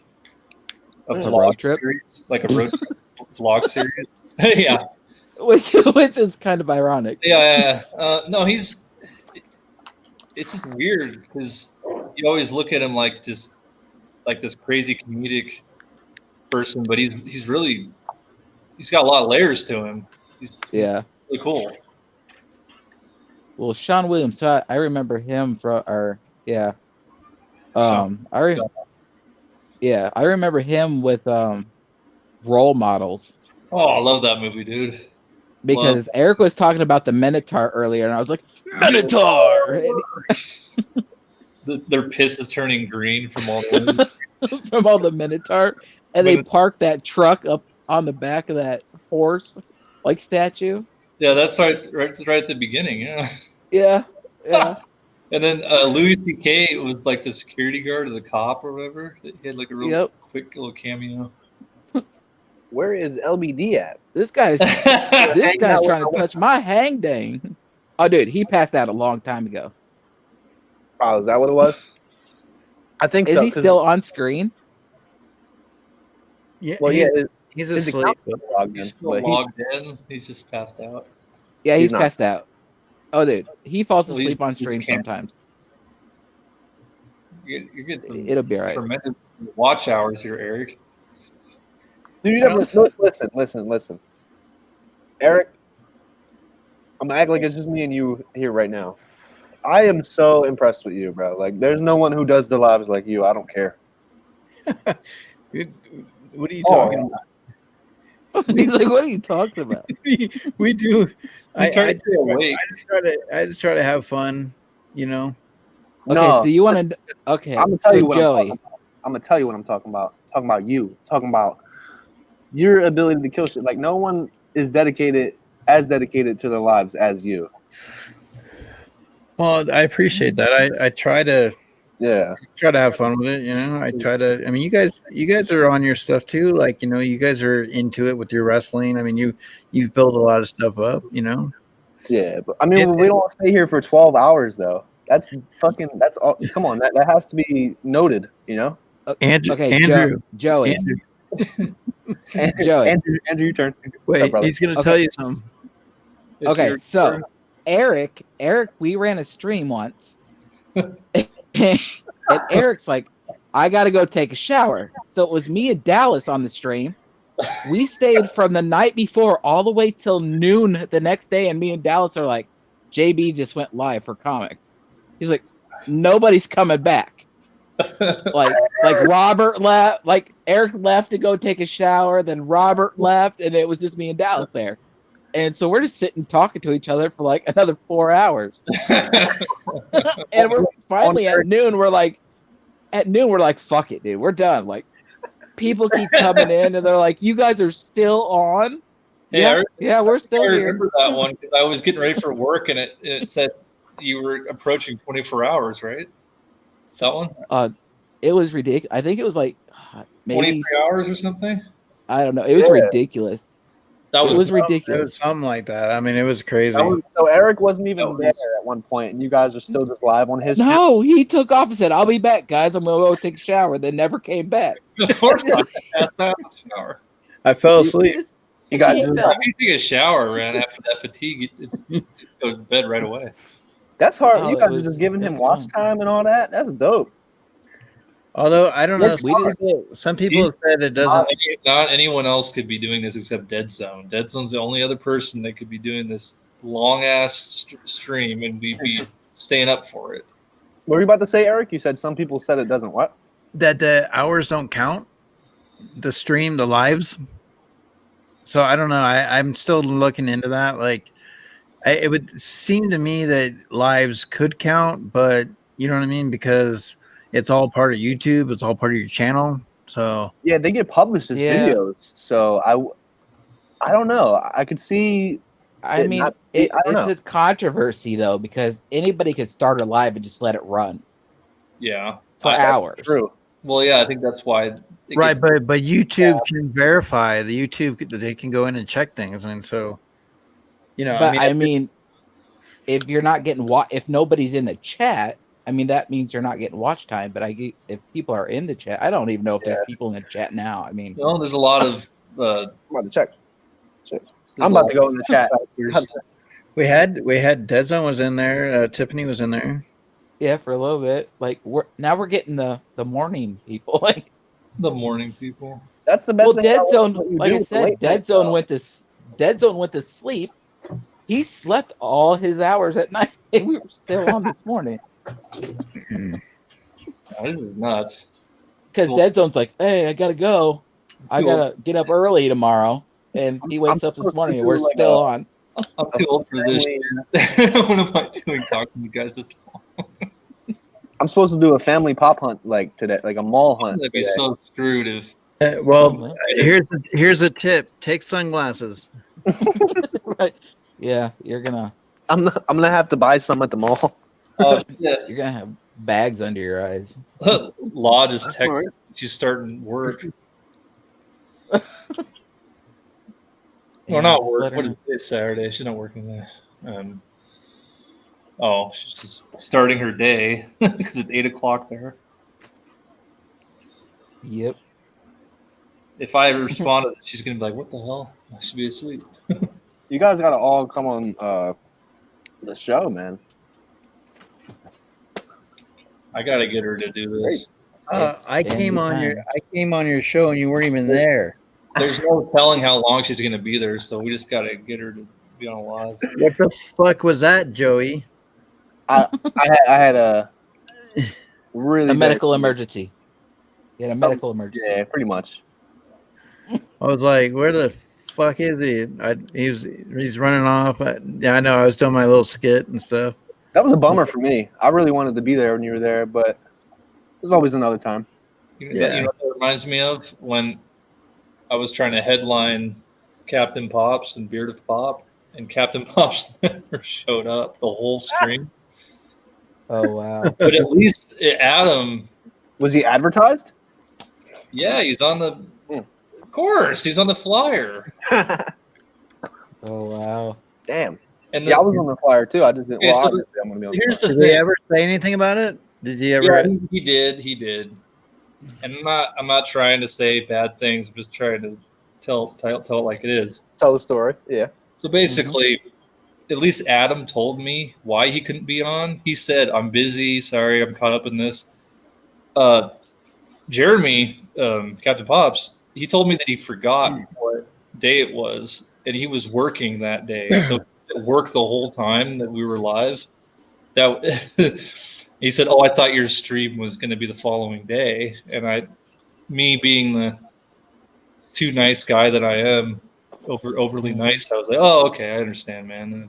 W: vlog
M: road trip?
W: series, like a road trip vlog series. Yeah,
M: Which is kind of ironic.
W: yeah. No, it's just weird because you always look at him like this crazy comedic person, but he's got a lot of layers to him. He's really cool.
M: Well, Sean Williams, so I remember him from I remember him with Role Models.
W: Oh, I love that movie, dude.
M: Because Eric was talking about the Minotaur earlier, and I was like, Minotaur!
W: Their piss is turning green from all the
M: From all the Minotaur. And they parked that truck up on the back of that horse, like statue.
W: Yeah, that's right at the beginning, yeah.
M: Yeah.
W: And then Louis C.K. was like the security guard or the cop or whatever. He had like a real quick little cameo.
R: Where is LBD at?
M: This guy's trying to touch my hang dang. Oh, dude, he passed out a long time ago.
R: Oh, is that what it was? I think
M: is
R: so.
M: Is he still on screen?
S: Yeah.
R: Well,
S: He's
R: His
S: asleep.
R: account's still logged in,
W: He's still
R: but
W: logged in. He's just passed out.
M: Yeah, he's
R: not.
M: passed out. Oh, dude, he falls
W: Well,
M: asleep on
W: he's
M: stream
W: camping.
M: sometimes.
W: You're getting some
M: It'll be all right.
W: tremendous watch hours here, Eric.
R: Dude, you never listen. Eric, I'm gonna act like it's just me and you here right now. I am so impressed with you, bro. Like, there's no one who does the lives like you. I don't care.
S: What are you talking about?
M: He's like, what are you talking about?
S: We do. I
W: trying to stay awake.
S: I just try to have fun, you know.
M: Okay,
R: No,
M: so you want to? Okay,
R: I'm gonna tell
M: so
R: you what
M: Joey,
R: I'm gonna tell you what I'm talking about. Talking about you. Talking about your ability to kill shit. Like, no one is dedicated to their lives as you.
S: Well, I appreciate that. I try to
R: Yeah.
S: have fun with it, you know. I try to. I mean, you guys are on your stuff too. Like, you know, you guys are into it with your wrestling. I mean, you've built a lot of stuff up, you know.
R: Yeah, but I mean, we don't stay here for 12 hours though. That's all. Come on, that has to be noted, you know.
S: Andrew,
M: okay,
S: Andrew,
M: Joey,
S: Andrew.
M: Joey.
R: Andrew, your turn.
S: Wait,
R: What's up, brother?
S: he's gonna
M: Okay.
S: tell you something.
M: Okay, so Eric, we ran a stream once, and Eric's like, I gotta go take a shower. So it was me and Dallas on the stream. We stayed from the night before all the way till noon the next day, and me and Dallas are like, JB just went live for comics. He's like, nobody's coming back. like Robert left, like Eric left to go take a shower, then Robert left, and it was just me and Dallas there. And so we're just sitting talking to each other for like another 4 hours. And we're finally at noon, we're like, fuck it, dude. We're done. Like, people keep coming in and they're like, you guys are still on?
W: Hey,
M: yeah, we're still
W: I
M: here.
W: remember that one because I was getting ready for work and it said you were approaching 24 hours, right? That one?
M: It was ridiculous. I think it was like maybe
W: 23 hours or something.
M: I don't know. It was ridiculous.
W: That
M: it was
S: It
M: ridiculous.
S: was something like that. I mean, it was crazy.
R: So Eric wasn't even there at one point, and you guys are still just live on his.
M: No, he took off and said, "I'll be back, guys. I'm gonna go take a shower." Then never came back.
W: Of course not. That's not a shower.
S: I fell asleep.
R: You got
W: If you take a shower, man, after that fatigue, it's go to bed right away.
R: That's hard.
M: Oh,
R: you
M: it
R: guys
M: was-
R: are just giving him
M: that's
R: watch
M: fine.
R: time and all that. That's dope.
S: Although I don't know,
M: We
S: some people have said it doesn't.
W: Not anyone else could be doing this except Dead Zone. Dead Zone's the only other person that could be doing this long ass stream, and we'd be staying up for it.
R: What were you about to say, Eric? You said some people said it doesn't. What?
S: That the hours don't count, the stream, the lives. So I don't know. I'm still looking into that. Like, it would seem to me that lives could count, but you know what I mean, because it's all part of YouTube. It's all part of your channel. So
R: Yeah, they get published as videos. So I don't know. I could see.
M: I mean,
R: I don't
M: it's
R: know.
M: a controversy though, because anybody could start a live and just let it run
W: Yeah,
M: for hours.
R: True.
W: Well, yeah, I think that's why. It
S: right,
W: gets-
S: but YouTube can verify. The YouTube, they can go in and check things. I mean, so you know.
M: But I mean, if you're not getting if nobody's in the chat, I mean, that means you're not getting watch time. But if people are in the chat, I don't even know if there's people in the chat now. I mean,
W: well, there's a lot of.
R: I'm about to check. I'm about to go in the chat.
S: we had Dead Zone was in there. Tiffany was in there.
M: yeah, for a little bit. Like we're getting the morning people. Like
W: the morning people.
R: That's the best.
M: well,
R: thing
M: Dead
R: about
M: Zone,
R: what you
M: like
R: do
M: I
R: with the
M: said,
R: late
M: Dead
R: night
M: Zone
R: stuff.
M: went to sleep. He slept all his hours at night. And we were still on this morning.
W: Oh, this is nuts.
M: Because
W: Well-
M: Dead Zone's like, hey, I gotta go. I gotta get up early tomorrow. And he wakes up this morning and we're still on.
W: I'm too old for this. What am I doing talking to you guys this long?
R: I'm supposed to do a family pop hunt like today, like a mall hunt.
W: I'd be
R: today.
W: so screwed if.
S: Well, here's a tip: take sunglasses.
M: Right. Yeah, you're gonna.
R: I'm gonna have to buy some at the mall.
W: Oh yeah,
M: You're gonna have bags under your eyes.
W: Law just
R: That's
W: texted.
R: all right.
W: She's starting work.
M: Yeah,
W: Or not
M: just
W: work.
M: let her
W: What
M: know.
W: is it? It's Saturday. She's not working there. Oh, she's just starting her day because it's 8 o'clock there.
M: Yep.
W: if I responded, she's gonna be like, "What the hell? I should be asleep."
R: You guys gotta all come on the show, man.
W: I gotta get her to do this.
S: I came on your show and you weren't even there.
W: There's no telling how long she's gonna be there, so we just gotta get her to be on live.
S: What the fuck was that, Joey?
R: I had a really
M: A medical
R: bad-
M: emergency. Yeah, a medical emergency.
R: Yeah, pretty much.
S: I was like, where the fuck is he? He's running off. Yeah, I know. I was doing my little skit and stuff.
R: That was a bummer for me. I really wanted to be there when you were there, but there's always another time.
W: You know what that reminds me of? When I was trying to headline Captain Pops and Beard of Pop, and Captain Pops never showed up the whole stream.
M: Oh wow!
W: But at least Adam,
R: was he advertised?
W: Yeah, he's on the. Of course, he's on the flyer.
M: Oh wow!
R: Damn.
W: And
R: I was on the flyer too. I just didn't.
W: Okay,
R: Well,
W: so
R: obviously I'm gonna be on
W: here's
R: the
W: the
R: flyer.
W: thing.
S: Did he ever say anything about it? Did he ever?
W: Yeah, he did. And I'm not trying to say bad things. I'm just trying to tell it like it is.
R: Tell the story. Yeah.
W: So basically, at least Adam told me why he couldn't be on. He said, "I'm busy. Sorry, I'm caught up in this." Jeremy, Captain Pops, he told me that he forgot what day it was, and he was working that day. So he worked the whole time that we were live. He said, "Oh, I thought your stream was going to be the following day," and me being the too nice guy that I am, overly nice, I was like, "Oh, okay, I understand, man.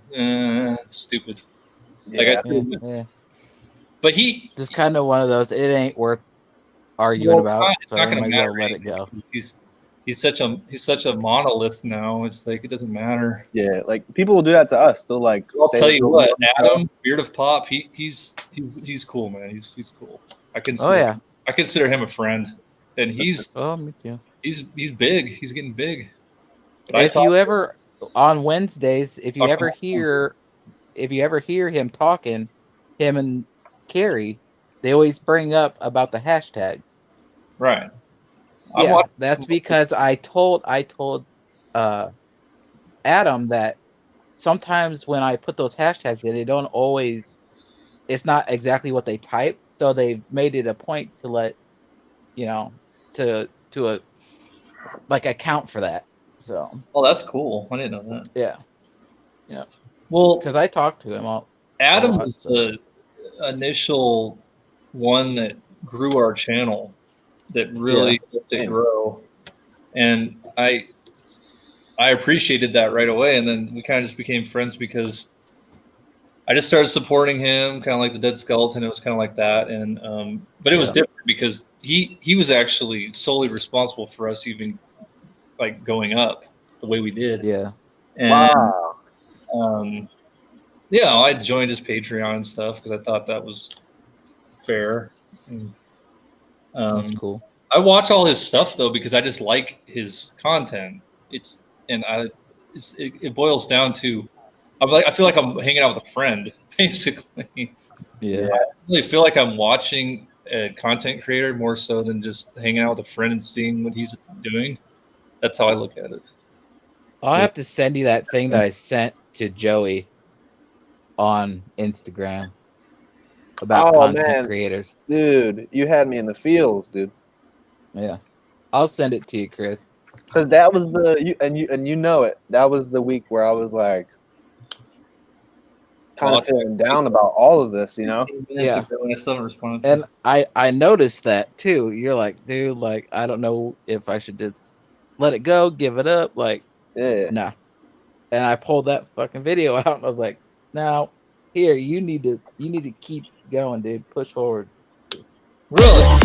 W: Stupid."
M: Yeah.
W: But he
M: just kind of one of those. It ain't worth arguing about.
W: It's
M: So
W: not
M: I
W: going to
M: might as well
W: matter.
M: let it go.
W: He's such a monolith now. It's like it doesn't matter.
R: Yeah, like people will do that to us. They'll like.
W: I'll
R: say
W: tell you
R: something
W: what,
R: about-
W: Adam, Beard of Pop, he's cool, man. He's cool. I consider him a friend, and he's
M: me too.
W: He's big. He's getting big.
M: If you ever on Wednesdays, if you ever hear him talking, him and Carrie, they always bring up about the hashtags.
W: Right.
M: Yeah, that's because I told Adam that sometimes when I put those hashtags in, they don't always. It's not exactly what they type, so they've made it a point to let to account for that. So.
W: Oh, that's cool. I didn't know that.
M: Yeah.
W: Well,
M: because I talked to him.
W: Adam was the initial one that grew our channel, that really helped it grow, and I appreciated that right away. And then we kind of just became friends because I just started supporting him, kind of like the Dead Skeleton. It was kind of like that, and but it was different because he was actually solely responsible for us even like going up the way we did.
M: Yeah.
W: And,
R: wow.
W: I joined his Patreon and stuff because I thought that was fair. And,
M: that's cool.
W: I watch all his stuff though because I just like his content. It boils down to I feel like I'm hanging out with a friend basically.
M: Yeah.
W: I really feel like I'm watching a content creator more so than just hanging out with a friend and seeing what he's doing. That's how I look at it.
M: I'll have to send you that thing that I sent to Joey on Instagram about content creators.
R: Dude, you had me in the feels, dude.
M: Yeah, I'll send it to you, Chris.
R: Because that was you know it. That was the week where I was like, kind of feeling down about all of this,
M: Yeah.
W: When I still haven't responded.
M: And I noticed that too. You're like, dude, like I don't know if I should just let it go, give it up, like nah. And I pulled that fucking video out and I was like, now here, you need to keep going, dude. Push forward.
W: Really?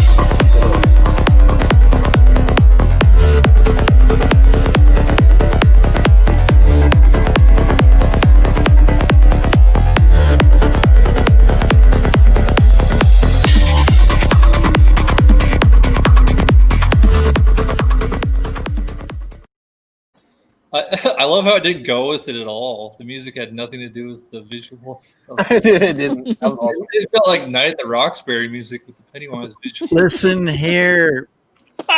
W: I love how it didn't go with it at all. The music had nothing to do with the visual.
R: It didn't. That was awesome.
W: It felt like Night at the Roxbury music with the Pennywise visual.
S: Listen here.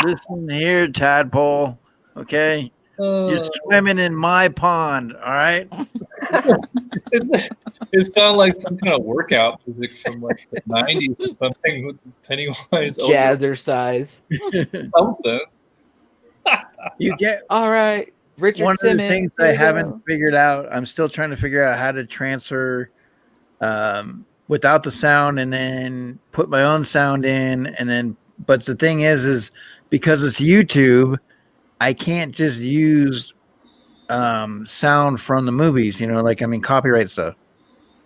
S: Listen here, tadpole. Okay, you're swimming in my pond. All right.
W: It sounded like some kind of workout music from like the 90s or something with Pennywise.
M: Jazzercise.
W: Something.
S: You get
M: all right. Richard
S: one of the
M: Simmons,
S: things
M: here
S: I
M: we
S: haven't
M: go.
S: figured out. I'm still trying to figure out how to transfer without the sound and then put my own sound in and then. But the thing is because it's YouTube, I can't just use sound from the movies. Like copyright stuff.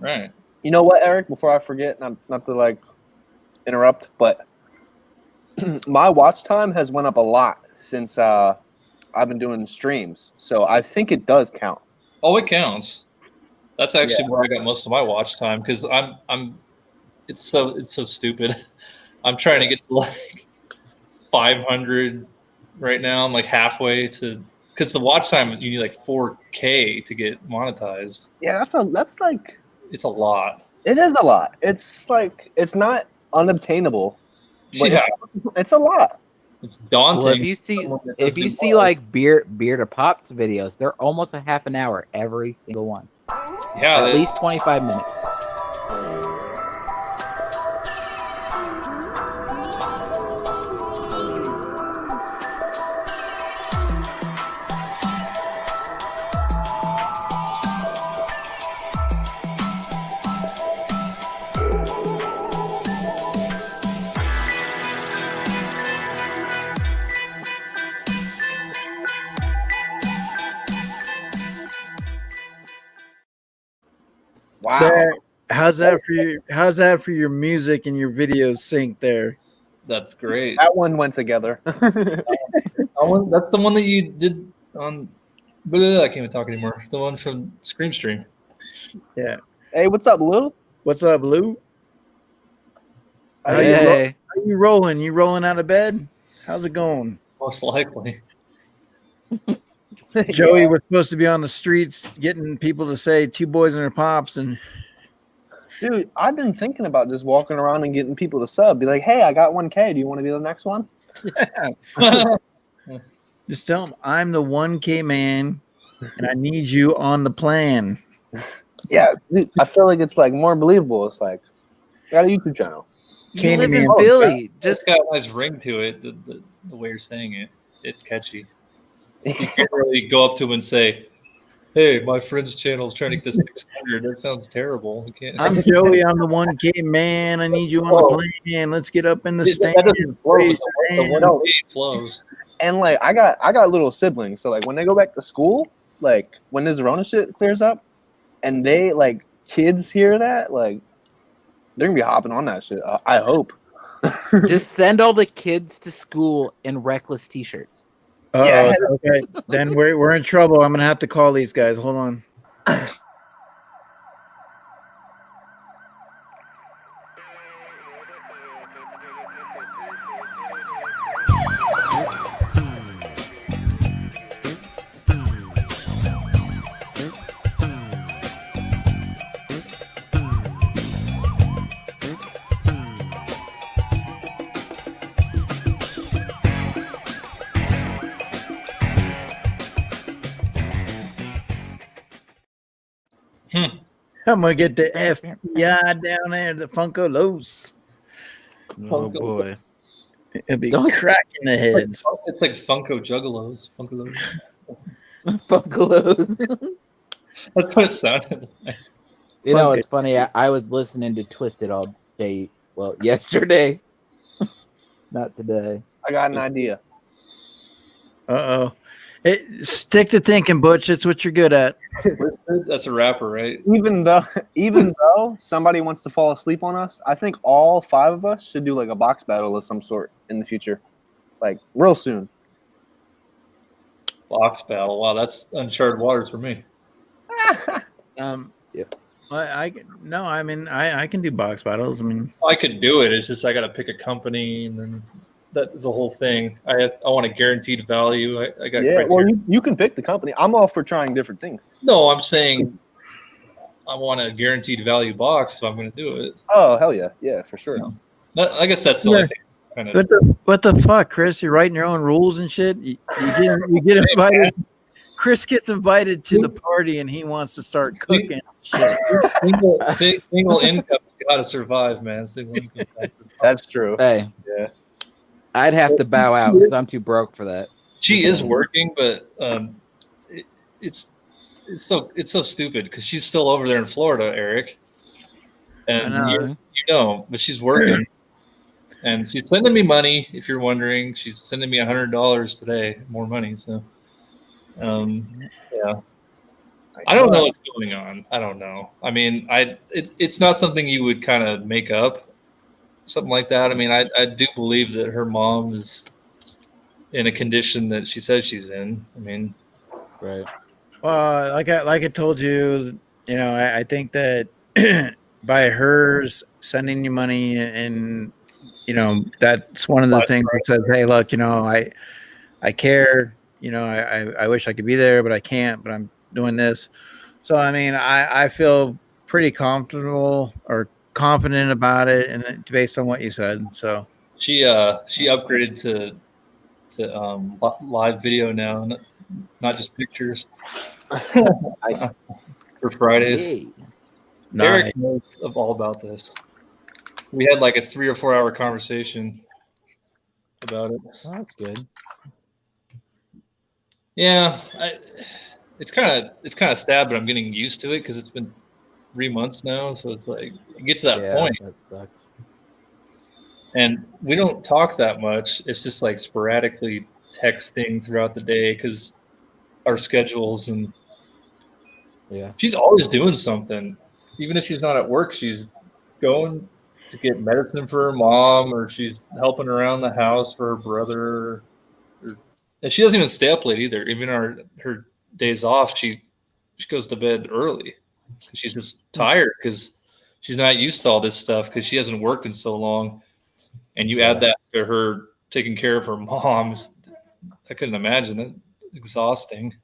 W: Right.
D: You know what, Eric? Before I forget, not to like interrupt, but my watch time has went up a lot since I've been doing streams. So I think it does count.
W: Oh, it counts. That's actually where I got most of my watch time because it's so stupid. I'm trying to get to like 500 right now. I'm like halfway to because the watch time you need like 4K to get monetized.
D: Yeah, that's like
W: it's a lot.
D: It is a lot. It's like it's not unobtainable. But
W: Yeah,
D: it's a lot.
W: It's daunting.
M: Well, if you see like Beer to Pops videos, they're almost a half an hour every single one.
W: Yeah,
M: at least 25 minutes.
D: Wow.
S: How's that for your music and your videos sync there?
W: That's great.
D: That one went together.
W: That's the one that you did on. I can't even talk anymore. The one from Scream Stream.
S: Yeah.
D: Hey, what's up, Lou?
S: What's up, Lou? How you rolling? You rolling out of bed? How's it going?
W: Most likely.
S: Joey was supposed to be on the streets getting people to say two boys and their pops, and
D: dude, I've been thinking about just walking around and getting people to sub. Be like, hey, I got 1K. Do you want to be the next one?
S: Yeah. Just tell them I'm the 1K man, and I need you on the plan.
D: Yeah, dude, I feel like it's like more believable. It's like I got a YouTube channel.
M: You live in Philly.
W: Just got a nice ring to it. The way you're saying it, it's catchy. You can't really go up to him and say, "Hey, my friend's channel is trying to get to 600." That sounds terrible. You can't.
S: I'm Joey. I'm the 1K man. I need you on the plan. Let's get up in the stand.
W: That doesn't flow. The 1K flows.
D: And like I got little siblings, so like when they go back to school, like when this Rona shit clears up, and they like kids hear that, like they're gonna be hopping on that shit. I hope.
M: Just send all the kids to school in reckless t-shirts.
S: Yeah. Okay. Then we're in trouble. I'm gonna have to call these guys. Hold on. I'm gonna get the FBI down there, the Funko Los.
D: Oh boy,
S: it'll be cracking the heads.
W: It's like Funko Juggalos. Funko
M: Funkalos.
W: That's what it sounded like.
M: You know, it's funny. I was listening to Twisted all day. Well, yesterday, not today.
D: I got an idea.
S: Stick to thinking, Butch. That's what you're good at.
W: That's a rapper, right?
D: Even though somebody wants to fall asleep on us, I think all 5 of us should do like a box battle of some sort in the future, like real soon.
W: Box battle. Wow, that's uncharted waters for me.
S: Yeah. I can do box battles. I mean,
W: I could do it. It's just I got to pick a company, and then that is the whole thing. I want a guaranteed value. I got
D: yeah.
W: criteria.
D: Well, you can pick the company. I'm all for trying different things.
W: No, I'm saying I want a guaranteed value box if I'm going to do it.
D: Oh hell yeah, yeah for sure.
W: I guess that's the only thing kind of.
S: What the fuck, Chris? You're writing your own rules and shit. You get invited. Chris gets invited to the party and he wants to start cooking shit.
W: Single income's got to survive, man. Single income.
D: That's true.
M: Hey,
D: yeah,
M: I'd have to bow out because I'm too broke for that.
W: She is working, but it's so stupid because she's still over there in Florida, Eric. And you know, but she's working, and she's sending me money. If you're wondering, she's sending me $100 today, more money. So, yeah, I don't know what's going on. I don't know. I mean, it's not something you would kind of make up, something like that. I mean, I do believe that her mom is in a condition that she says she's in. I mean,
M: right.
S: Well, like I told you, you know, I think that by her sending you money, and you know, that's one of the things that says, hey, look, you know, I care, you know, I wish I could be there, but I can't, but I'm doing this. So I mean, I feel pretty comfortable or confident about it, and based on what you said. So
W: she upgraded to live video now, not just pictures.
D: Nice.
W: For Fridays.
M: Hey.
W: Eric knows all about this. We had like a 3 or 4 hour conversation about it.
M: Oh, that's good.
W: Yeah, it's kind of sad, but I'm getting used to it because it's been 3 months now. So it's like you get to that point.
M: That sucks.
W: And we don't talk that much. It's just like sporadically texting throughout the day because our schedules, and she's always doing something. Even if she's not at work, she's going to get medicine for her mom, or she's helping around the house for her brother. And she doesn't even stay up late either. Even her days off, she goes to bed early. She's just tired because she's not used to all this stuff because she hasn't worked in so long. And you add that to her taking care of her mom. I couldn't imagine it. Exhausting.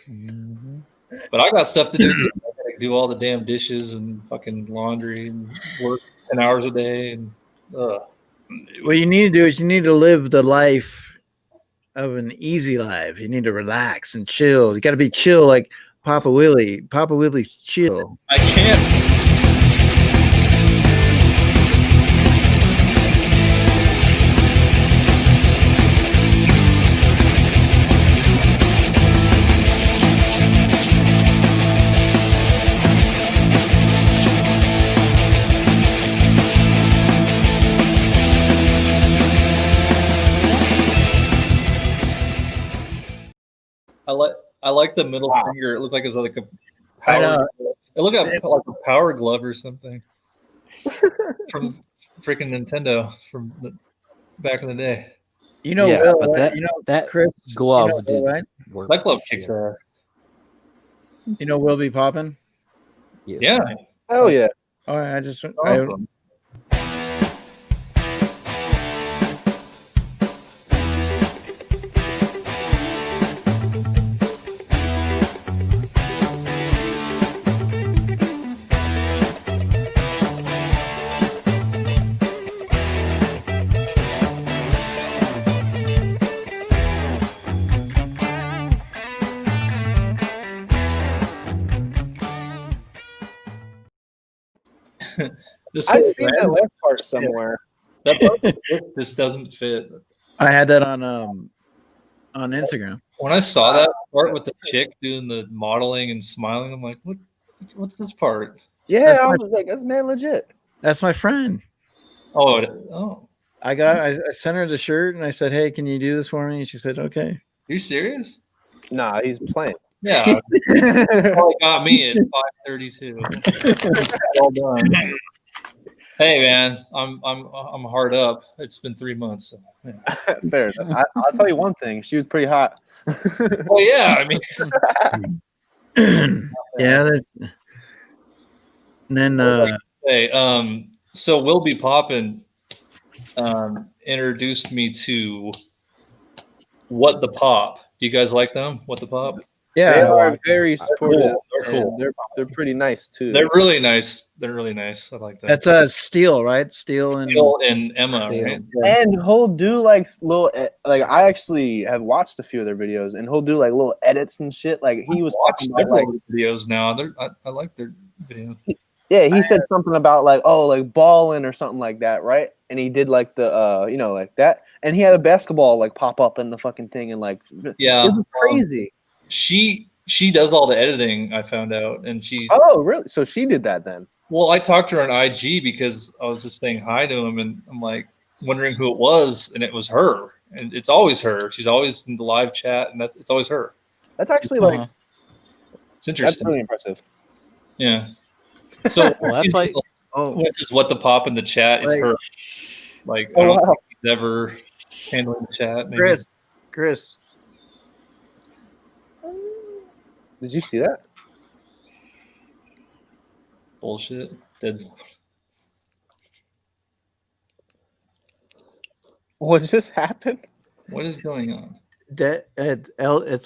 M: Mm-hmm.
W: But I got stuff to do too. I gotta do all the damn dishes and fucking laundry and work 10 hours a day. And
S: what you need to do is you need to live the life of an easy life. You need to relax and chill. You got to be chill like Papa Willie. Papa Willie's chill.
W: I can't. I like the middle finger. It looked like it was like a power. It looked like a power glove or something from freaking Nintendo from back in the day.
S: You know,
M: yeah,
S: Will,
M: but that,
S: you know,
M: that
S: Chris,
M: glove
S: you know,
M: did
S: right?
M: work.
W: That glove kicks ass.
S: You know, Will be popping.
W: Yeah.
D: Hell yeah.
S: All right, I just
W: Awesome.
D: I've seen that last part somewhere.
W: That part just doesn't fit.
S: I had that on Instagram.
W: When I saw that part with the chick doing the modeling and smiling, I'm like, what's this part?
D: Yeah, I was like, that's man legit.
S: That's my friend.
W: Oh.
S: I sent her the shirt and I said, hey, can you do this for me? And she said, okay.
W: Are you serious?
D: Nah, he's playing.
W: Yeah. Probably got me at 5:32. Well done. Hey man, I'm hard up. It's been 3 months. So, yeah.
D: Fair enough. I'll tell you one thing. She was pretty hot.
W: Well, yeah. I mean,
S: yeah. And then
W: so Will Be Poppin' introduced me to What the Pop. Do you guys like them? What the Pop?
R: They
S: Yeah.
R: are very supportive.
W: They're cool.
R: And they're pretty nice too.
W: They're really nice. They're really nice. I like that.
S: That's Steel, right? Steel and
W: Phil and Emma, right?
R: And he'll do like little, like I actually have watched a few of their videos, and he'll do like little edits and shit. Like he was
W: Watch
R: talking about like,
W: several videos now. I like their videos.
R: yeah, he said something about like, oh, like balling or something like that, right? And he did like the you know, like that, and he had a basketball like pop up in the fucking thing, and like,
W: Yeah,
R: it was crazy.
W: She does all the editing. I found out, and she.
R: Oh, really? So she did that then?
W: Well, I talked to her on IG because I was just saying hi to him, and I'm like wondering who it was, and it was her. And it's always her. She's always in the live chat, and it's always her.
R: That's actually like,
W: it's interesting.
R: That's really impressive.
W: Yeah. So
M: Well, that's like,
W: this is what the pop in the chat. It's
S: Like-
W: her. Like
R: Oh,
W: I don't
R: wow.
W: think he's ever handling the chat. Maybe.
S: Chris.
R: Did you see that?
W: Bullshit. Dead.
R: What just happened?
W: What is going on?
S: It's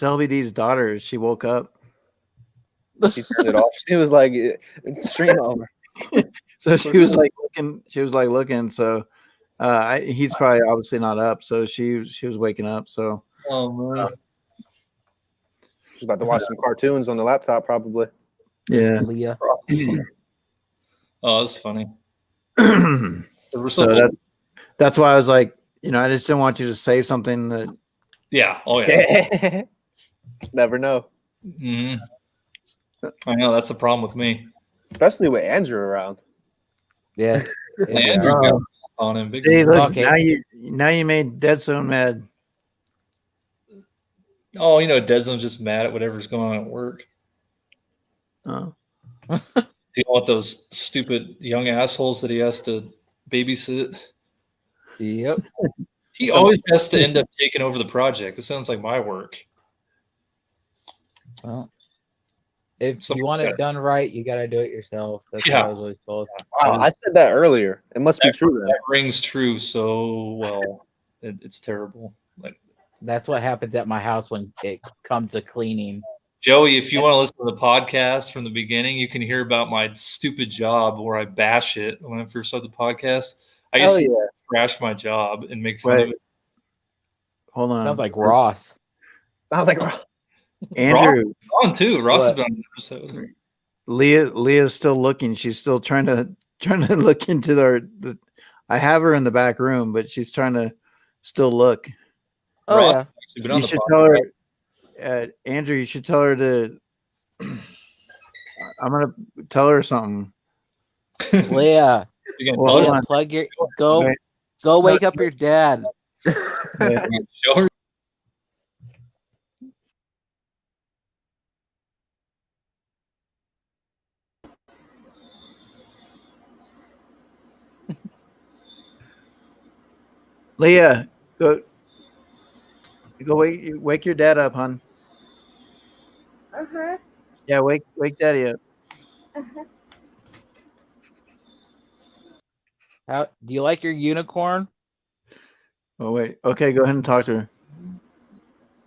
S: LBD's daughter. She woke up.
R: She turned it off. She was like, stream over.
S: So she was like looking. She was like looking. So he's probably obviously not up. So she was waking up. So
W: Oh man.
R: She's about to watch some cartoons on the laptop, probably.
S: yeah.
M: Leah.
W: Oh, that's funny.
S: So that's why I was like, I just didn't want you to say something that.
W: Yeah. Oh yeah.
R: Never know.
W: Mhm. I know that's the problem with me.
R: Especially with Andrew around.
M: Yeah.
W: Andrew got on him big
S: See,
W: time.
S: look,
M: Okay.
S: now you made Dead Zone mad.
W: Oh, Dead Zone's just mad at whatever's going on at work.
S: Oh.
W: Dealing with those stupid young assholes that he has to babysit.
M: Yep.
W: He always has to end up taking over the project. It sounds like my work.
M: Well, if
W: Something
M: you want
W: better.
M: it done right, you got to do it yourself. That's
W: Yeah.
M: what I was always told.
R: Wow, I said that earlier. It must be true then.
W: That rings true so well. It's terrible. Like
M: That's what happens at my house when it comes to cleaning.
W: Joey, if you want to listen to the podcast from the beginning, you can hear about my stupid job where I bash it when I first started the podcast. I used to trash my job and make fun of it.
S: Hold on.
M: Sounds like Ross.
R: Sounds like Ross.
S: Andrew.
W: Ross is on too. Ross has
S: What?
W: been on the episode.
S: Leah's still looking. She's still trying to look into the. I have her in the back room, but she's trying to still look.
M: Oh,
W: Ross
M: yeah.
W: has actually been on
S: You
W: the
S: should
W: podcast.
S: tell her, Andrew. You should tell her to. I'm gonna tell her something.
M: Leah,
W: You
S: Well, hold
M: Leah,
S: on.
M: plug your go.
S: Wait.
M: Go wake up your dad.
S: Wait.
W: Show her.
S: Leah, go wake your dad up, hon.
K: Uh-huh.
S: Yeah, wake daddy up.
K: Uh-huh.
M: How do you like your unicorn?
S: Oh wait. Okay, go ahead and talk to her.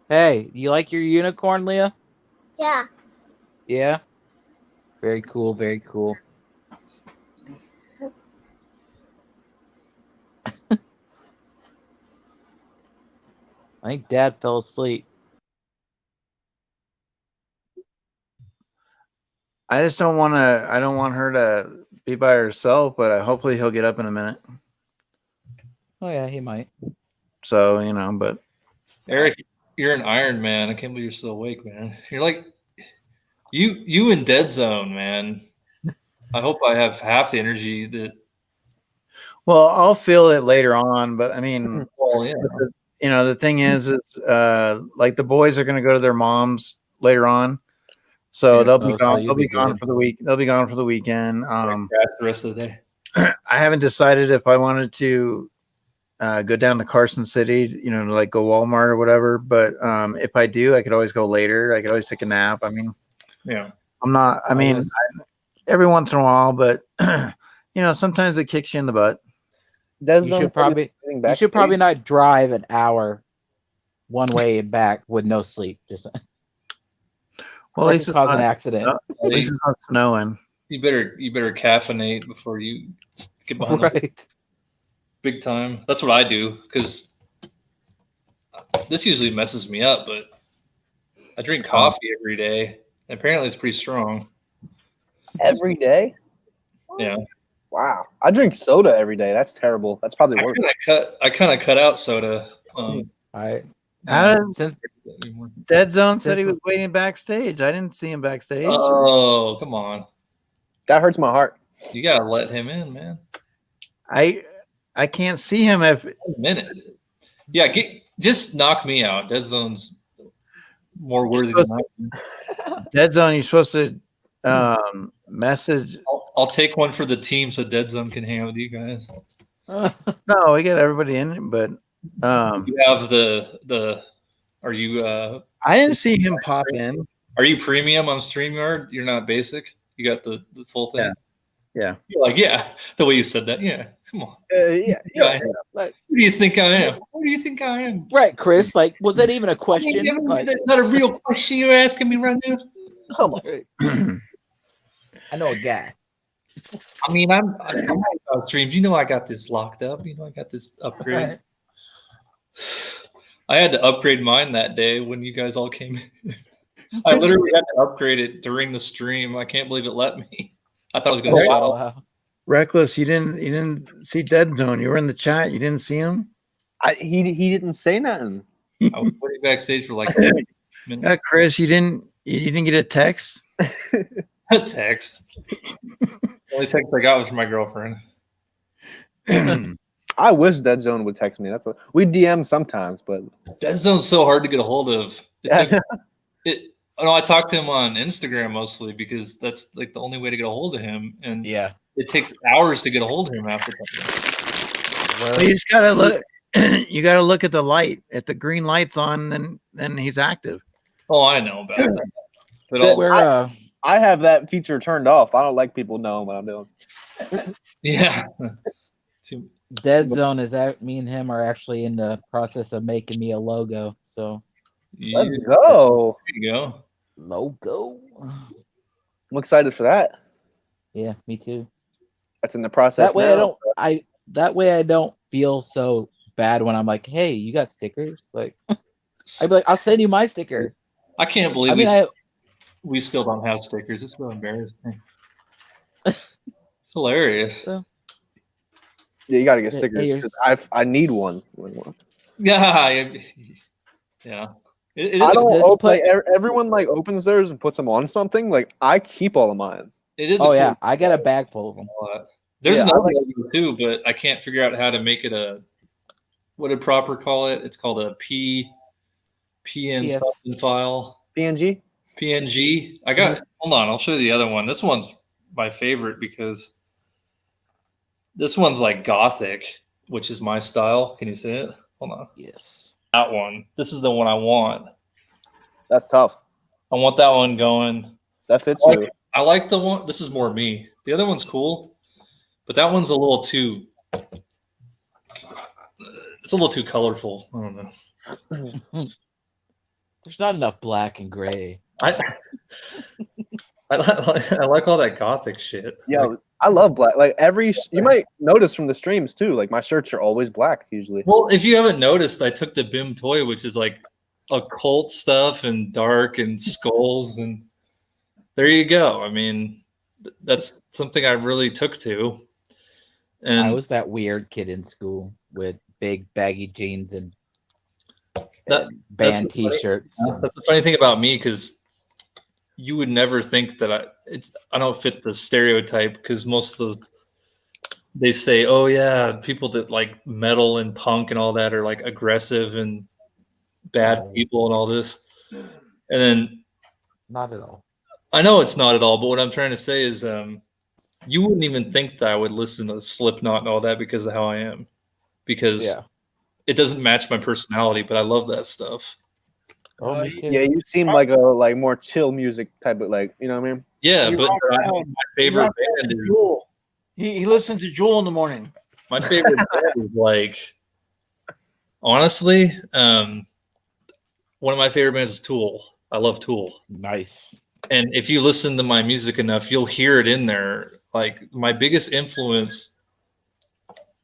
M: Hey, do you like your unicorn, Leah?
K: Yeah.
M: Yeah. Very cool. Very cool. I think Dad fell asleep.
S: I just don't want to. I don't want her to be by herself, but hopefully he'll get up in a minute.
M: Oh yeah, he might.
S: So but
W: Eric, you're an Iron Man. I can't believe you're still awake, man. You're like you in Dead Zone, man. I hope I have half the energy that.
S: well, I'll feel it later on. But I mean,
W: Well, yeah.
S: the thing is like the boys are going to go to their moms later on, so they'll be
M: Oh, so
S: gone.
M: you'll
S: They'll be
M: be
S: gone
M: good.
S: for the week. They'll be gone for the weekend.
W: Crash the rest of the day.
S: I haven't decided if I wanted to go down to Carson City, to like go Walmart or whatever. But if I do, I could always go later. I could always take a nap. I mean,
W: Yeah.
S: I'm not. I mean, every once in a while, but sometimes it kicks you in the butt.
M: You should probably not drive an hour one way and back with no sleep. Just
S: Well,
M: That
S: at least
M: could
S: it's
M: cause an
S: not,
M: accident.
S: at least it's not snowing.
W: You better caffeinate before you get behind the
M: Right.
W: big time. That's what I do because this usually messes me up, but I drink coffee every day. Apparently, it's pretty strong.
D: Every day?
W: Yeah.
D: Wow. I drink soda every day. That's terrible. That's probably worse.
W: I kind of cut out soda.
S: How did
W: Since
S: Dead Zone said he was waiting backstage? I didn't see him backstage.
W: Oh, come on.
D: That hurts my heart.
W: You gotta let him in, man.
S: I can't see him if
W: a minute. Yeah, just knock me out. Dead Zone's more worthy than I.
S: Dead Zone, you're supposed to message.
W: I'll take one for the team so Dead Zone can hang out with you guys.
S: No, we got everybody in, but
W: you have the. Are you?
S: I didn't see him pop in.
W: Are you premium on StreamYard? You're not basic. You got the full thing.
S: Yeah.
W: You're like, yeah. The way you said that, yeah. Come on.
D: Yeah.
M: Like,
W: who do you think I am? Who do you think I am?
M: Right, Chris. Like, was that even a question? Like,
W: that's not a real question you're asking me right now.
D: Come on.
M: I know a guy.
W: I mean, I'm on streams. You know, I got this locked up. You know, I got this upgrade.
M: Right.
W: I had to upgrade mine that day when you guys all came in. I literally had to upgrade it during the stream. I can't believe it let me. I thought I was going to shut off.
S: Reckless, you didn't see Dead Zone. You were in the chat. You didn't see him.
D: He didn't say nothing.
W: I was waiting backstage for like 10 minutes.
S: Chris, you didn't get a text.
W: A text. The only text I got was from my girlfriend.
D: I wish Dead Zone would text me. That's what we DM sometimes, but
W: Dead Zone's so hard to get a hold of. I talked to him on Instagram mostly because that's like the only way to get a hold of him, and it takes hours to get a hold of him after that.
S: Well, you just gotta look. You gotta look at the light. If the green light's on, then he's active.
W: Oh, I know about that. But
D: I have that feature turned off. I don't like people knowing what I'm doing.
W: Yeah.
M: Dead Zone is out. Me and him are actually in the process of making me a logo. So
D: let's go.
W: There you go.
M: Logo.
D: I'm excited for that.
M: Yeah, me too.
D: That's in the process.
M: That way that way I don't feel so bad when I'm like, hey, you got stickers? Like I'd be like, I'll send you my sticker.
W: I can't believe we still don't have stickers. It's so embarrassing. It's hilarious.
D: Yeah, you gotta get stickers. 'Cause I need one.
W: Yeah. Yeah. It is
D: I don't open, everyone like opens theirs and puts them on something. Like I keep all of mine.
W: It is.
M: Oh yeah, I got a bag full of them.
W: There's another logo too, but I can't figure out how to make it what did Proper call it? It's called a PN something file.
D: PNG.
W: PNG. I got. Hold on, I'll show you the other one. This one's my favorite because this one's like gothic, which is my style. Can you see it? Hold on.
M: Yes.
W: That one. This is the one I want.
D: That's tough.
W: I want that one going.
D: That fits you.
W: I like the one. This is more me. The other one's cool, but that one's a little too. It's a little too colorful. I don't know.
M: There's not enough black and gray.
W: I like all that gothic shit.
D: Yeah, I love black. Like you might notice from the streams too. Like my shirts are always black usually.
W: Well, if you haven't noticed, I took the BIM toy, which is like occult stuff and dark and skulls, and there you go. I mean, that's something I really took to. And
M: I was that weird kid in school with big baggy jeans and
W: that's
M: band T-shirts.
W: That's the funny thing about me, because you would never think that I don't fit the stereotype, because most of those, they say, oh yeah, people that like metal and punk and all that are like aggressive and bad people and all this. And then
M: not at all.
W: I know it's not at all, but what I'm trying to say is you wouldn't even think that I would listen to Slipknot and all that because of how I am. Because it doesn't match my personality, but I love that stuff.
M: Oh,
D: yeah, you seem like a more chill music type of, like, you know what I mean?
W: Yeah, but my favorite band is
A: Jewel. He listens to Jewel in the morning.
W: My favorite band is like, honestly, one of my favorite bands is Tool. I love Tool.
M: Nice.
W: And if you listen to my music enough, you'll hear it in there. Like my biggest influence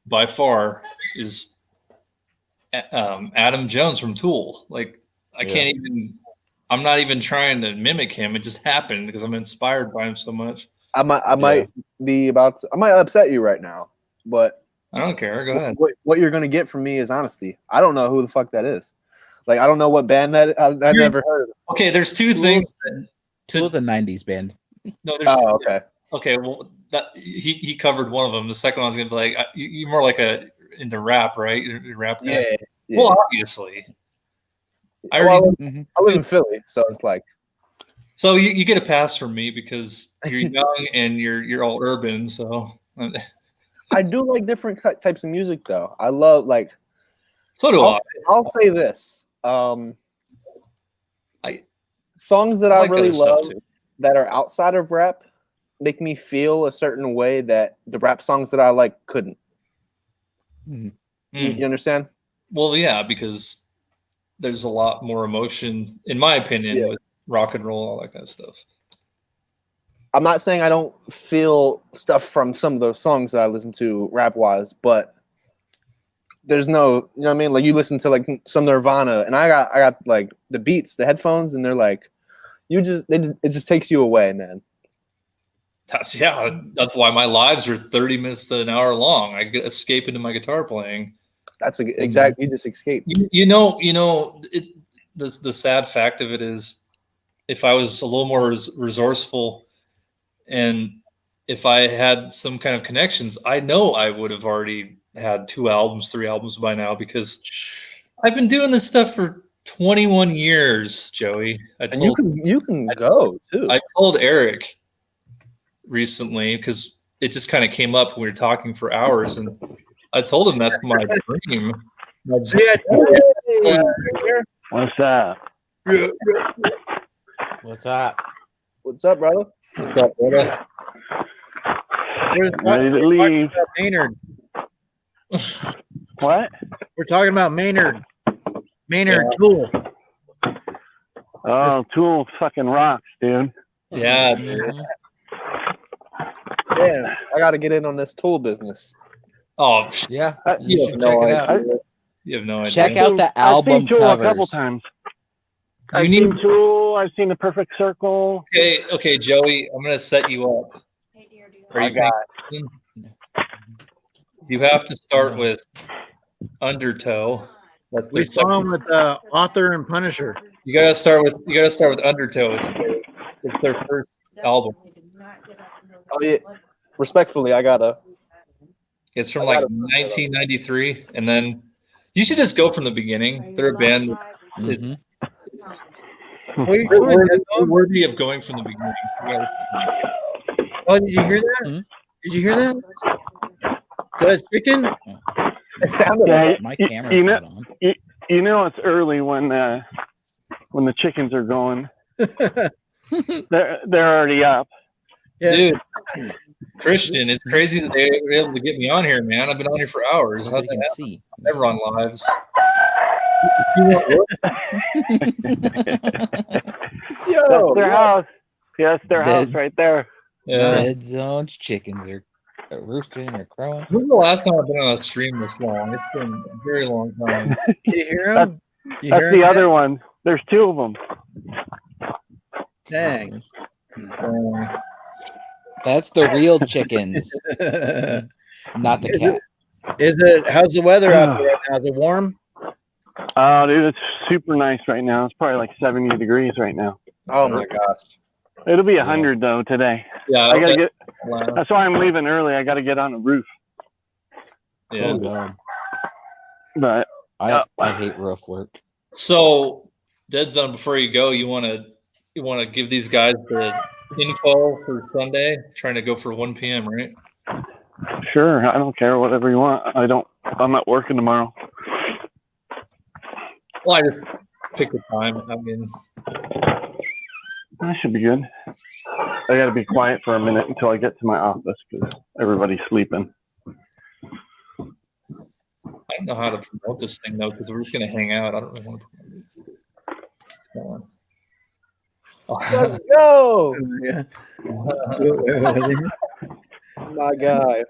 W: by far is Adam Jones from Tool. Like I can't even. I'm not even trying to mimic him. It just happened because I'm inspired by him so much.
D: I might I might upset you right now, but
W: I don't care. Go ahead.
D: What you're gonna get from me is honesty. I don't know who the fuck that is. Like I don't know what band that I never heard.
W: Okay, there's two things.
M: Tool's a '90s band.
W: No, there's.
D: Oh, okay.
W: Okay, well, that he covered one of them. The second one was gonna be like you're more like into rap, right? You're rap guy.
D: Yeah.
W: Well, obviously.
D: I live in Philly, so it's like.
W: So you get a pass from me because you're young and you're all urban. So
D: I do like different types of music, though. I love like.
W: So do I.
D: I'll say this: songs that I
W: like
D: really
W: other stuff,
D: love
W: too.
D: that are outside of rap make me feel a certain way that the rap songs that I like couldn't. You understand?
W: Well, yeah, because there's a lot more emotion, in my opinion, with rock and roll, all that kind of stuff.
D: I'm not saying I don't feel stuff from some of those songs that I listen to rap wise, but there's no, you know what I mean? Like you listen to like some Nirvana, and I got like the beats, the headphones, and they're like, it just takes you away, man.
W: That's why my lives are 30 minutes to an hour long. I escape into my guitar playing.
D: That's exactly. You just escape.
W: You know. It's the sad fact of it is, if I was a little more resourceful, and if I had some kind of connections, I know I would have already had 2 albums, 3 albums by now, because I've been doing this stuff for 21 years, Joey.
D: And you can go too.
W: I told Eric recently because it just kind of came up when we were talking for hours, and I told him that's my dream.
I: What's up?
M: What's up?
D: What's up, brother?
W: What's up, brother?
I: Ready to leave.
A: Maynard.
I: What?
A: We're talking about Maynard. Maynard
W: Yeah.
A: Tool.
I: Oh, Tool fucking rocks, dude.
W: Yeah, dude.
D: Damn, I got to get in on this Tool business.
W: Oh,
M: yeah.
W: You have no idea. You have no idea.
M: Check out the album
I: I've seen Tool
M: covers.
I: a couple times.
W: You
I: I've
W: need-
I: seen Tool. I've seen The Perfect Circle.
W: Okay, Joey, I'm gonna set you up. Are you paying attention? You have to start with Undertow. That's
A: We
W: their
A: saw him with Author and Punisher.
W: You gotta start with Undertow. It's their first album.
D: Oh yeah, respectfully, I gotta.
W: It's from like 1993, and then you should just go from the beginning. They're a band that's worthy of going from the beginning.
A: Oh, did you hear that? Did you hear that? That chicken?
I: Yeah,
M: My
I: you-
M: camera's
I: you know,
M: not on.
I: you know it's early when the chickens are going. they're already up.
W: Dude, Christian, it's crazy that they were able to get me on here, man. I've been on here for hours. How'd that happen? I'm never on lives.
I: That's their house. Yeah, that's their house
M: Dead.
I: right there.
W: Yeah.
M: Dead zones, chickens are roosting or crowing.
W: When's the last time I've been on a stream this long? It's been a very long time.
A: You hear
I: That's,
A: him? You
I: that's
A: hear
I: the
A: him?
I: other one. There's 2 of them.
A: Dang.
M: That's the real chickens, not the cat.
A: Is it? How's the weather out there right now? Is it warm?
I: Oh, dude, it's super nice right now. It's probably like 70 degrees right now.
D: Oh my gosh.
I: It'll be 100 though today.
W: Yeah,
I: I gotta get.
W: Wow.
I: That's why I'm leaving early. I gotta get on the roof.
W: Yeah.
M: Oh god,
I: But
M: I hate roof work.
W: So, Dead Zone, before you go, you wanna give these guys the info for Sunday? Trying to go for 1 p.m., right?
I: sure, I don't care. Whatever you want. I'm not working tomorrow.
W: Well, I just picked the time. I mean,
I: That should be good. I gotta be quiet for a minute until I get to my office because everybody's sleeping.
W: I don't know how to promote this thing though, because we're just gonna hang out. I don't really want to promote it.
D: Let's go.
S: Yeah.
D: My guy.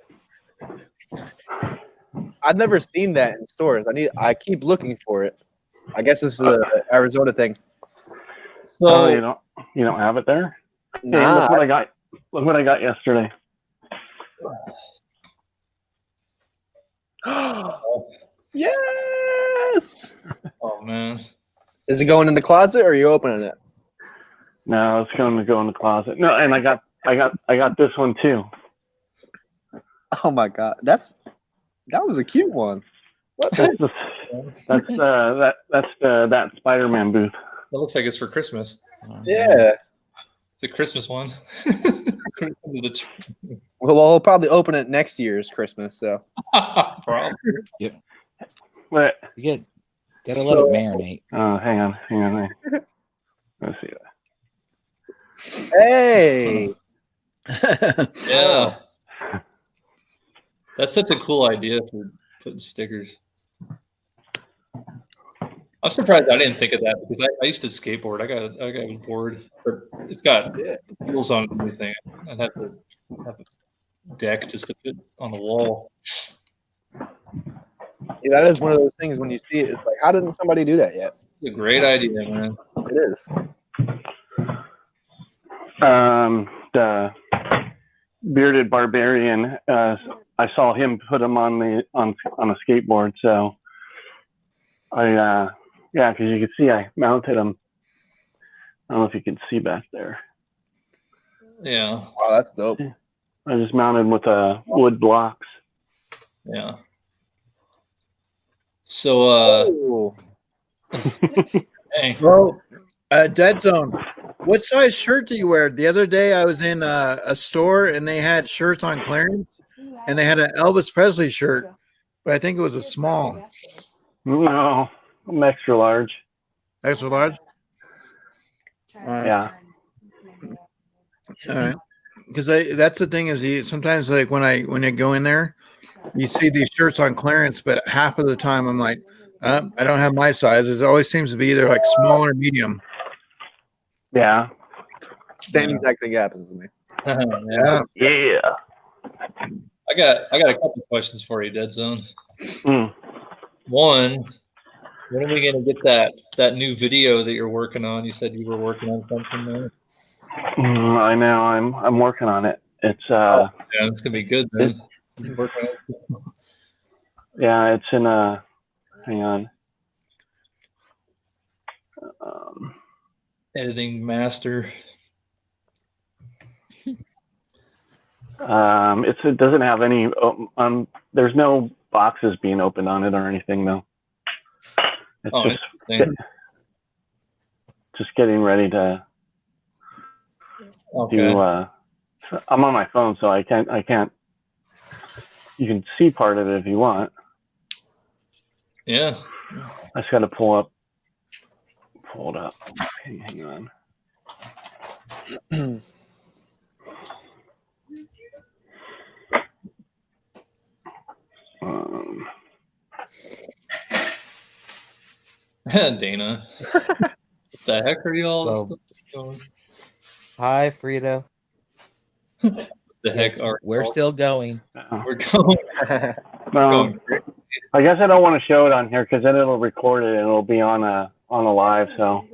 D: I've never seen that in stores. I keep looking for it. I guess this is an Arizona thing.
E: Oh, you don't have it there? Hey,
D: Nah.
E: look what I got. Look what I got yesterday.
D: Yes.
W: Oh man.
D: Is it going in the closet or are you opening it?
E: No, it's going to go in the closet. No, and I got this one too.
D: Oh my god, that was a cute one. What?
W: That's
E: that Spider-Man booth.
W: That looks like it's for Christmas.
D: Yeah.
W: It's a Christmas one.
D: Well, we'll probably open it next year's Christmas. So.
W: Probably.
M: Yep.
E: But
M: you gotta let it marinate.
E: Oh, hang on. Let's see.
D: Hey.
W: Yeah. That's such a cool idea for putting stickers. I'm surprised I didn't think of that because I used to skateboard. I got a board. It's got wheels on everything. I'd have to have a deck just to put on the wall.
D: Yeah, that is one of those things when you see it, it's like, how didn't somebody do that yet?
W: It's a great idea, man.
D: It is.
E: The bearded barbarian. I saw him put him on a skateboard. So because you can see I mounted him. I don't know if you can see back there.
W: Yeah.
D: Wow, that's dope.
E: I just mounted with wood blocks.
W: Yeah. So dang.
S: Well, Dead Zone, what size shirt do you wear? The other day I was in a store and they had shirts on clearance and they had an Elvis Presley shirt, but I think it was a small.
E: No, I'm extra large.
S: Extra large?
E: Yeah.
S: All right. Because that's the thing is sometimes like when I go in there, you see these shirts on clearance, but half of the time I'm like, I don't have my sizes. It always seems to be either like small or medium.
E: Yeah.
D: Same exact thing happens to me.
E: Yeah.
W: I got a couple questions for you, Dead Zone. One, when are we gonna get that new video that you're working on? You said you were working on something there.
E: I know. I'm working on it. It's
W: yeah, it's gonna be good then.
E: Yeah, it's in hang on.
W: Editing master.
E: It doesn't have any. There's no boxes being opened on it or anything though. It's just getting ready to do. I'm on my phone, so I can't. You can see part of it if you want.
W: Yeah.
E: I just got to pull it up. Okay, hang on.
W: Dana. What the heck are you all going?
M: Hi, Frito.
W: The heck are
M: we're still going.
W: We're going.
E: I guess I don't want to show it on here because then it'll record it and it'll be on a live. So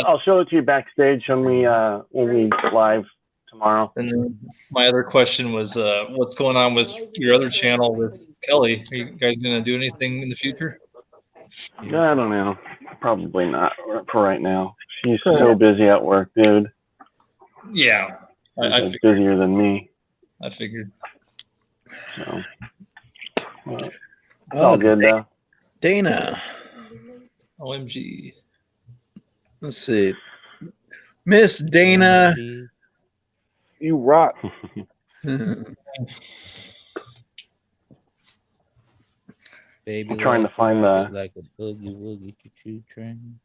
E: I'll show it to you backstage when we live tomorrow.
W: And then my other question was, what's going on with your other channel with Kelly? Are you guys gonna do anything in the future?
E: Yeah, I don't know. Probably not for right now. She's so busy at work, dude.
W: Yeah, I
E: She's busier than me.
W: I figured.
E: So, it's all good though.
S: Dana.
W: OMG.
S: Let's see. Miss Dana.
D: You rock.
M: Baby,
E: I'm trying to find the
M: like a boogie woogie choo train.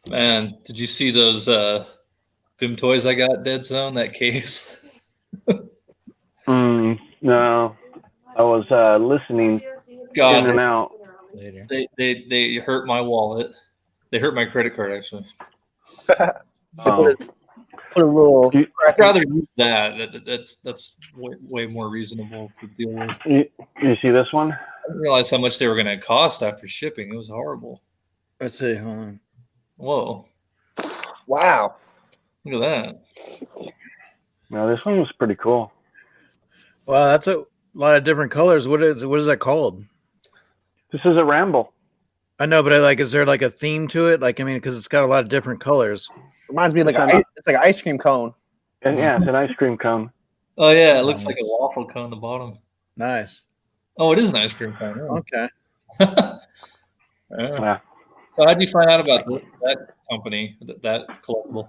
W: Man, did you see those BIM toys I got, Dead Zone? That case.
E: No, I was listening
W: God,
E: in and out.
W: They hurt my wallet. They hurt my credit card actually.
D: Put a little.
W: I'd rather use that. That's way more reasonable to deal with.
E: You see this one?
W: I didn't realize how much they were going to cost after shipping. It was horrible.
S: Let's see. Hold on.
W: Whoa!
D: Wow!
W: Look at that.
E: No, this one was pretty cool.
S: Wow, that's a lot of different colors. What is that called?
E: This is a Ramble.
S: I know, but is there like a theme to it? Like, I mean, because it's got a lot of different colors.
D: Reminds me of it's like an ice cream cone.
E: And yeah, it's an ice cream cone.
W: Oh yeah, it looks like a waffle cone on the bottom.
S: Nice.
W: Oh, it is an ice cream cone. Oh.
S: Okay.
W: Yeah. So how'd you find out about that company, that collectible?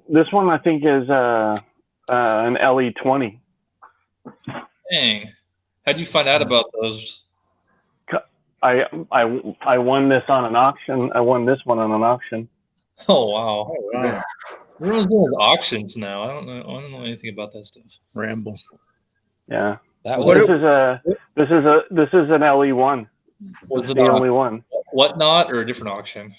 E: This one I think is an LE20.
W: Dang. How'd you find out about those?
E: I won this on an auction. I won this one on an auction.
W: Oh wow. Oh, wow. Everyone's doing auctions now. I don't know anything about that stuff.
S: Rambles.
E: Yeah.
M: That was
E: this is an LE1.
W: Was it
E: the only one?
W: Whatnot or a different auction?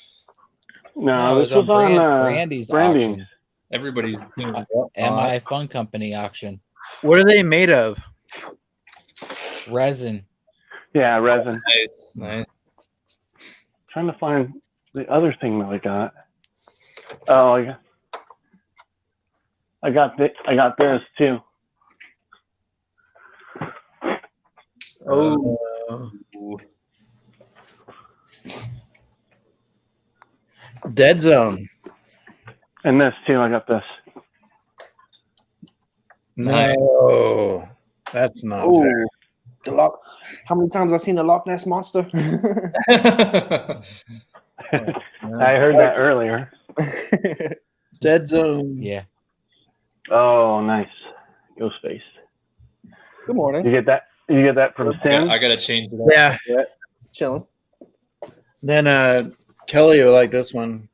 E: No, this was on
M: Brandy's auction.
W: Everybody's doing
M: MI Fun Company auction.
S: What are they made of?
M: Resin.
E: Yeah, resin.
W: Nice.
E: Trying to find the other thing that I got. Oh, I got this too.
S: Oh. Dead Zone.
E: And this too. I got this.
S: No, that's not fair.
D: The Loch. How many times I've seen the Loch Ness monster?
E: I heard that earlier.
S: Dead Zone.
M: Yeah.
E: Oh, nice. Ghostface.
D: Good morning.
E: You get that? You get that from Sam?
W: I gotta change it up.
S: Yeah.
D: Chilling.
S: Then Kelly will like this one.